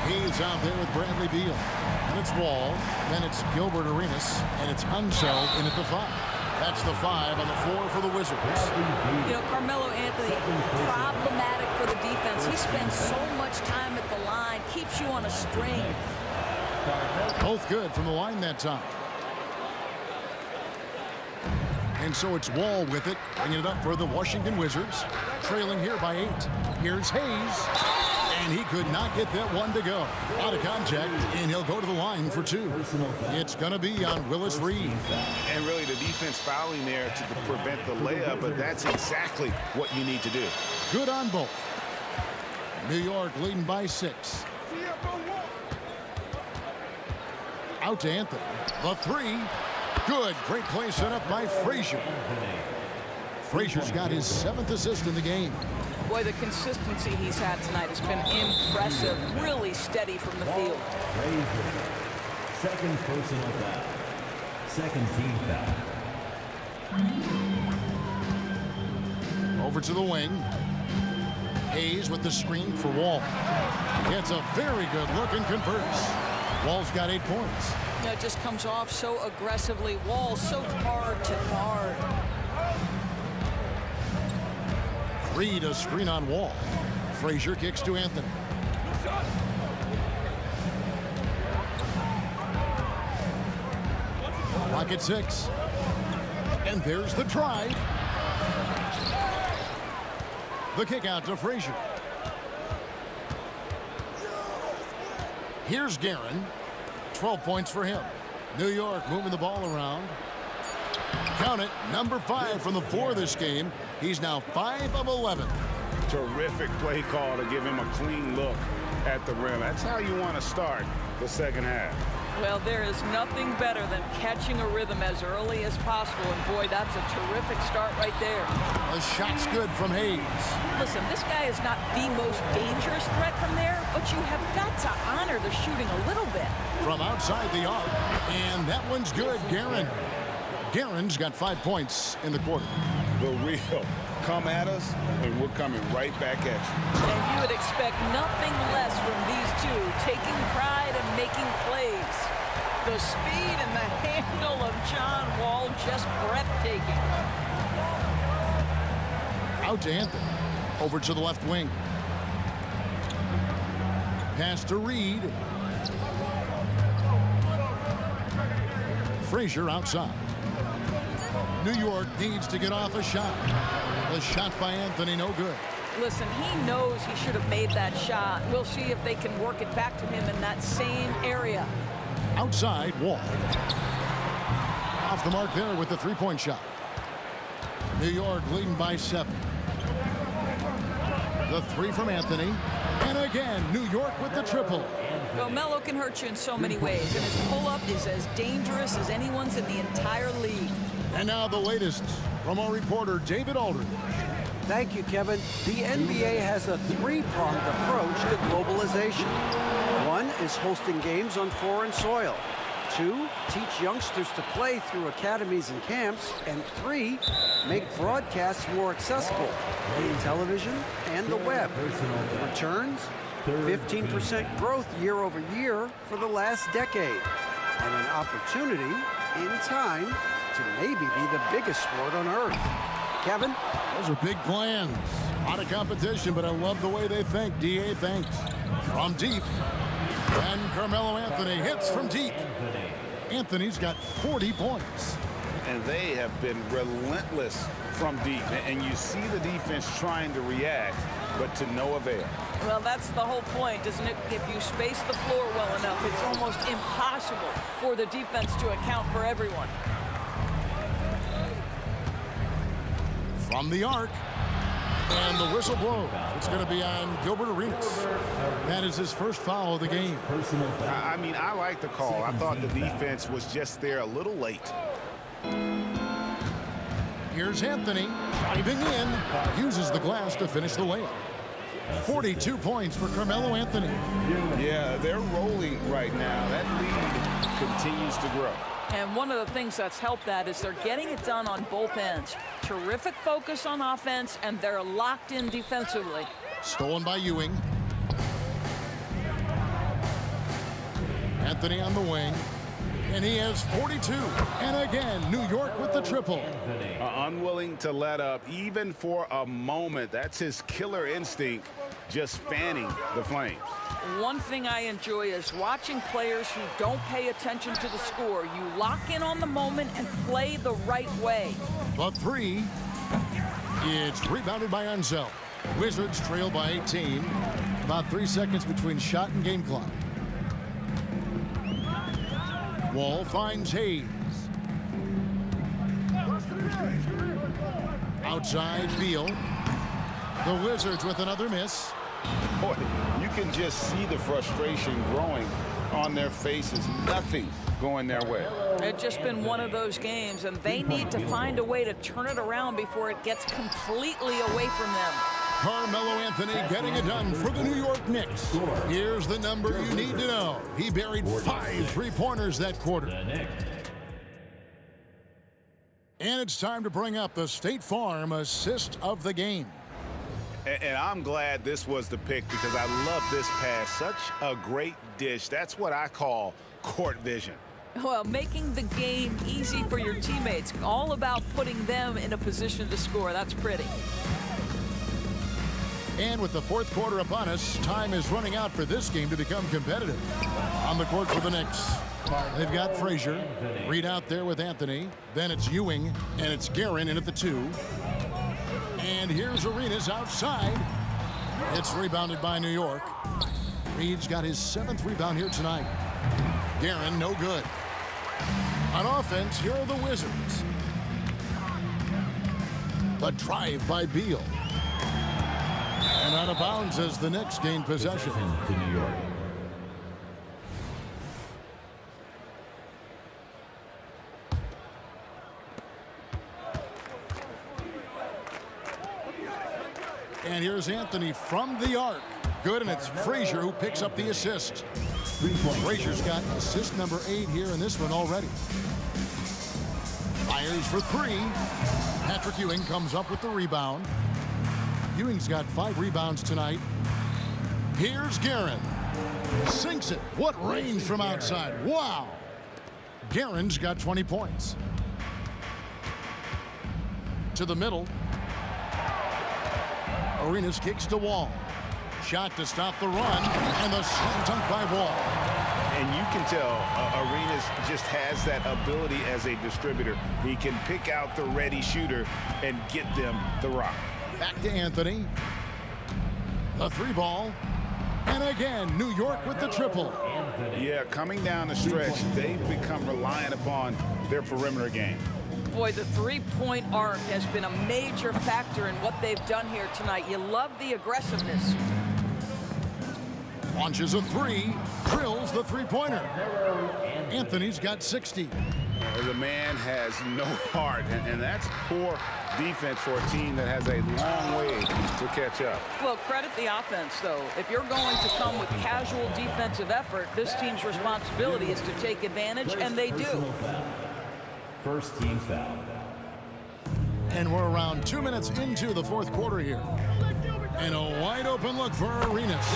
He's out there with Bradley Beal. And it's Wall. Then it's Gilbert Arenas. And it's Unseld in at the 5. That's the 5 on the floor for the Wizards. You know, Carmelo Anthony, problematic for the defense. He spends so much time at the line, keeps you on a string. Both good from the line that time. And so it's Wall with it, bringing it up for the Washington Wizards. Trailing here by 8. Here's Hayes. And he could not get that one to go. Out of contact, and he'll go to the line for 2. It's going to be on Willis Reed. And really the defense fouling there to prevent the layup, but that's exactly what you need to do. Good on both. New York leading by 6. Out to Anthony. The 3. Good. Great play set up by Frazier. Frazier's got his 7th assist in the game. Boy, the consistency he's had tonight has been impressive. Really steady from the field. Second personal foul. Second team foul. Over to the wing. Hayes with the screen for Wall. Gets a very good look and converts. Wall's got 8 points. You know, it just comes off so aggressively. Wall so hard to guard. Reed a screen on Wall. Frazier kicks to Anthony. Clock at 6. And there's the drive. The kick out to Frazier. Here's Guerin. 12 points for him. New York moving the ball around. Count it, number 5 from the floor this game. He's now 5 of 11. Terrific play call to give him a clean look at the rim. That's how you want to start the second half. Well, there is nothing better than catching a rhythm as early as possible. And boy, that's a terrific start right there. The shot's good from Hayes. Listen, this guy is not the most dangerous threat from there, but you have got to honor the shooting a little bit. From outside the arc, and that one's good, Guerin. Guerin's got 5 points in the quarter. The real come at us, and we're coming right back at you. And you would expect nothing less from these two, taking pride and making plays. The speed and the handle of John Wall, just breathtaking. Out to Anthony. Over to the left wing. Pass to Reed. Frazier outside. New York needs to get off a shot. The shot by Anthony, no good. Listen, he knows he should have made that shot. We'll see if they can work it back to him in that same area. Outside, Wall. Off the mark there with the three-point shot. New York leading by 7. The 3 from Anthony. And again, New York with the triple. Well, Melo can hurt you in so many ways, and his pull-up is as dangerous as anyone's in the entire league. And now the latest from our reporter, David Aldridge. Thank you, Kevin. The NBA has a three-pronged approach to globalization. 1 is hosting games on foreign soil. 2, teach youngsters to play through academies and camps. And 3, make broadcasts more accessible via television and the web. Returns, 15% growth year over year for the last decade. And an opportunity in time to maybe be the biggest sport on earth. Kevin? Those are big plans. A lot of competition, but I love the way they think. D.A. thanks. From deep. And Carmelo Anthony hits from deep. Anthony's got 40 points. And they have been relentless from deep. And you see the defense trying to react, but to no avail. Well, that's the whole point, isn't it? If you space the floor well enough, it's almost impossible for the defense to account for everyone. From the arc, and the whistle blows. It's going to be on Gilbert Arenas. That is his first foul of the game. I mean, I like the call. I thought the defense was just there a little late. Here's Anthony driving in, uses the glass to finish the layup. 42 points for Carmelo Anthony. Yeah, they're rolling right now. That lead continues to grow. And one of the things that's helped that is they're getting it done on both ends. Terrific focus on offense, and they're locked in defensively. Stolen by Ewing. Anthony on the wing. And he has 42. And again, New York with the triple. Unwilling to let up even for a moment. That's his killer instinct, just fanning the flames. One thing I enjoy is watching players who don't pay attention to the score. You lock in on the moment and play the right way. The 3. It's rebounded by Unseld. Wizards trail by 18. About 3 seconds between shot and game clock. Wall finds Hayes. Outside, Beal. The Wizards with another miss. Boy, you can just see the frustration growing on their faces. Nothing going their way. It's just been one of those games, and they need to find a way to turn it around before it gets completely away from them. Carmelo Anthony getting it done for the New York Knicks. Here's the number you need to know. He buried 5 three-pointers that quarter. And it's time to bring up the State Farm assist of the game. And I'm glad this was the pick because I love this pass. Such a great dish. That's what I call court vision. Well, making the game easy for your teammates. All about putting them in a position to score. That's pretty. And with the fourth quarter upon us, time is running out for this game to become competitive. On the court for the Knicks, they've got Frazier. Reed out there with Anthony. Then it's Ewing, and it's Guerin in at the 2. And here's Arenas outside. It's rebounded by New York. Reed's got his 7th rebound here tonight. Guerin, no good. On offense, here are the Wizards. The drive by Beal. And out of bounds as the Knicks gain possession. To New York. And here's Anthony from the arc. Good, and it's Frazier who picks up the assist. Frazier's got assist number 8 here in this one already. Fires for 3. Patrick Ewing comes up with the rebound. Ewing's got 5 rebounds tonight. Here's Guerin. Sinks it. What range from outside. Wow. Guerin's got 20 points. To the middle. Arenas kicks to Wall. Shot to stop the run, and the slam dunk by Wall. And you can tell Arenas just has that ability as a distributor. He can pick out the ready shooter and get them the rock. Back to Anthony. The 3 ball. And again, New York with the triple. Yeah, coming down the stretch, they've become reliant upon their perimeter game. Boy, the three-point arc has been a major factor in what they've done here tonight. You love the aggressiveness. Launches a 3, drills the 3-pointer. Anthony's got 60. The man has no heart, and that's poor defense for a team that has a long way to catch up. Well, credit the offense, though. If you're going to come with casual defensive effort, this team's responsibility is to take advantage, and they do. First team foul. And we're around 2 minutes into the 4th quarter here. And a wide open look for Arenas.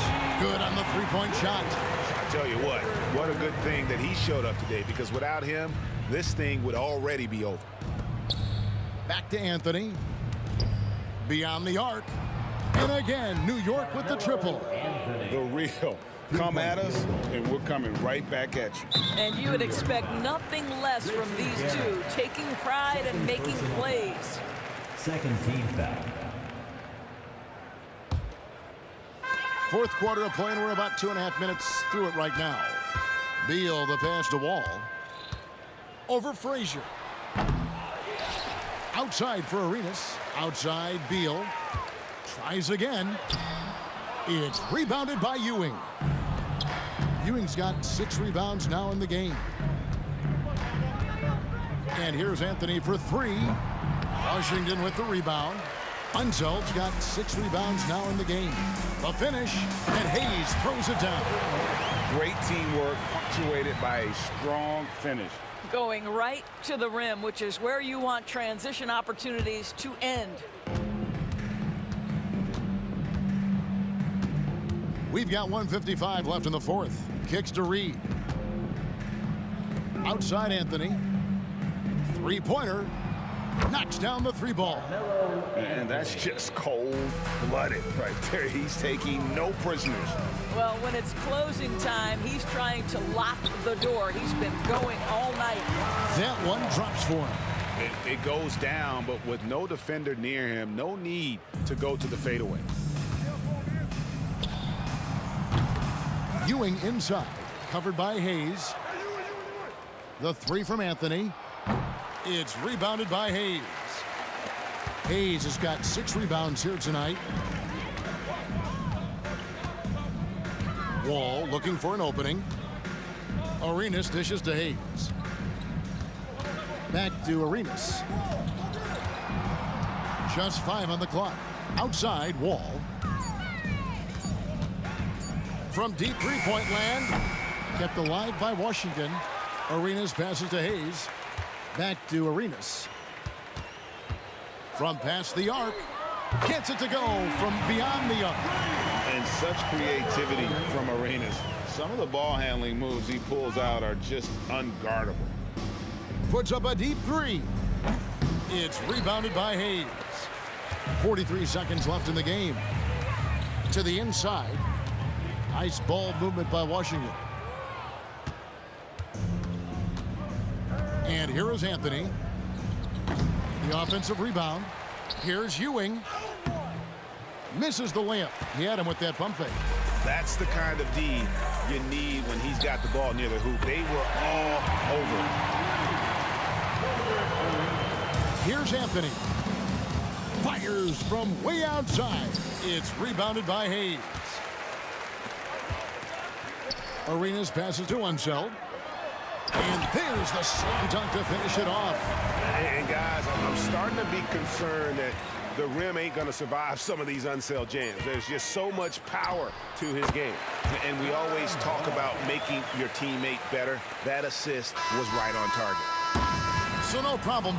Good on the 3-point shot. I tell you what a good thing that he showed up today, because without him, this thing would already be over. Back to Anthony. Beyond the arc. And again, New York with the triple. The real. Come at us, and we're coming right back at you. And you would expect nothing less from these two, taking pride and making plays. Second team foul. 4th quarter of play, and we're about 2.5 minutes through it right now. Beal, the pass to Wall. Over Frazier. Outside for Arenas. Outside Beal. Tries again. It's rebounded by Ewing. Ewing's got 6 rebounds now in the game. And here's Anthony for 3. Washington with the rebound. Unseld's got 6 rebounds now in the game. The finish, and Hayes throws it down. Great teamwork, punctuated by a strong finish. Going right to the rim, which is where you want transition opportunities to end. We've got 1:55 left in the 4th. Kicks to Reed. Outside Anthony. 3-pointer. Knocks down the 3 ball. And that's just cold-blooded right there. He's taking no prisoners. Well, when it's closing time, he's trying to lock the door. He's been going all night. That one drops for him. It goes down, but with no defender near him, no need to go to the fadeaway. Ewing inside, covered by Hayes. The 3 from Anthony. It's rebounded by Hayes. Hayes has got 6 rebounds here tonight. Wall looking for an opening. Arenas dishes to Hayes. Back to Arenas. Just 5 on the clock. Outside, Wall. From deep 3-point land. Kept alive by Washington. Arenas passes to Hayes. Back to Arenas. From past the arc. Gets it to go from beyond the arc. And such creativity from Arenas. Some of the ball handling moves he pulls out are just unguardable. Puts up a deep 3. It's rebounded by Hayes. 43 seconds left in the game. To the inside. Nice ball movement by Washington. And here is Anthony. The offensive rebound. Here's Ewing. Misses the layup. He had him with that pump fake. That's the kind of D you need when he's got the ball near the hoop. They were all over it. Here's Anthony. Fires from way outside. It's rebounded by Hayes. Arenas passes to Unseld. And there's the slam dunk to finish it off. And guys, I'm starting to be concerned that the rim ain't going to survive some of these Unseld jams. There's just so much power to his game. And we always talk about making your teammate better. That assist was right on target. So no problem.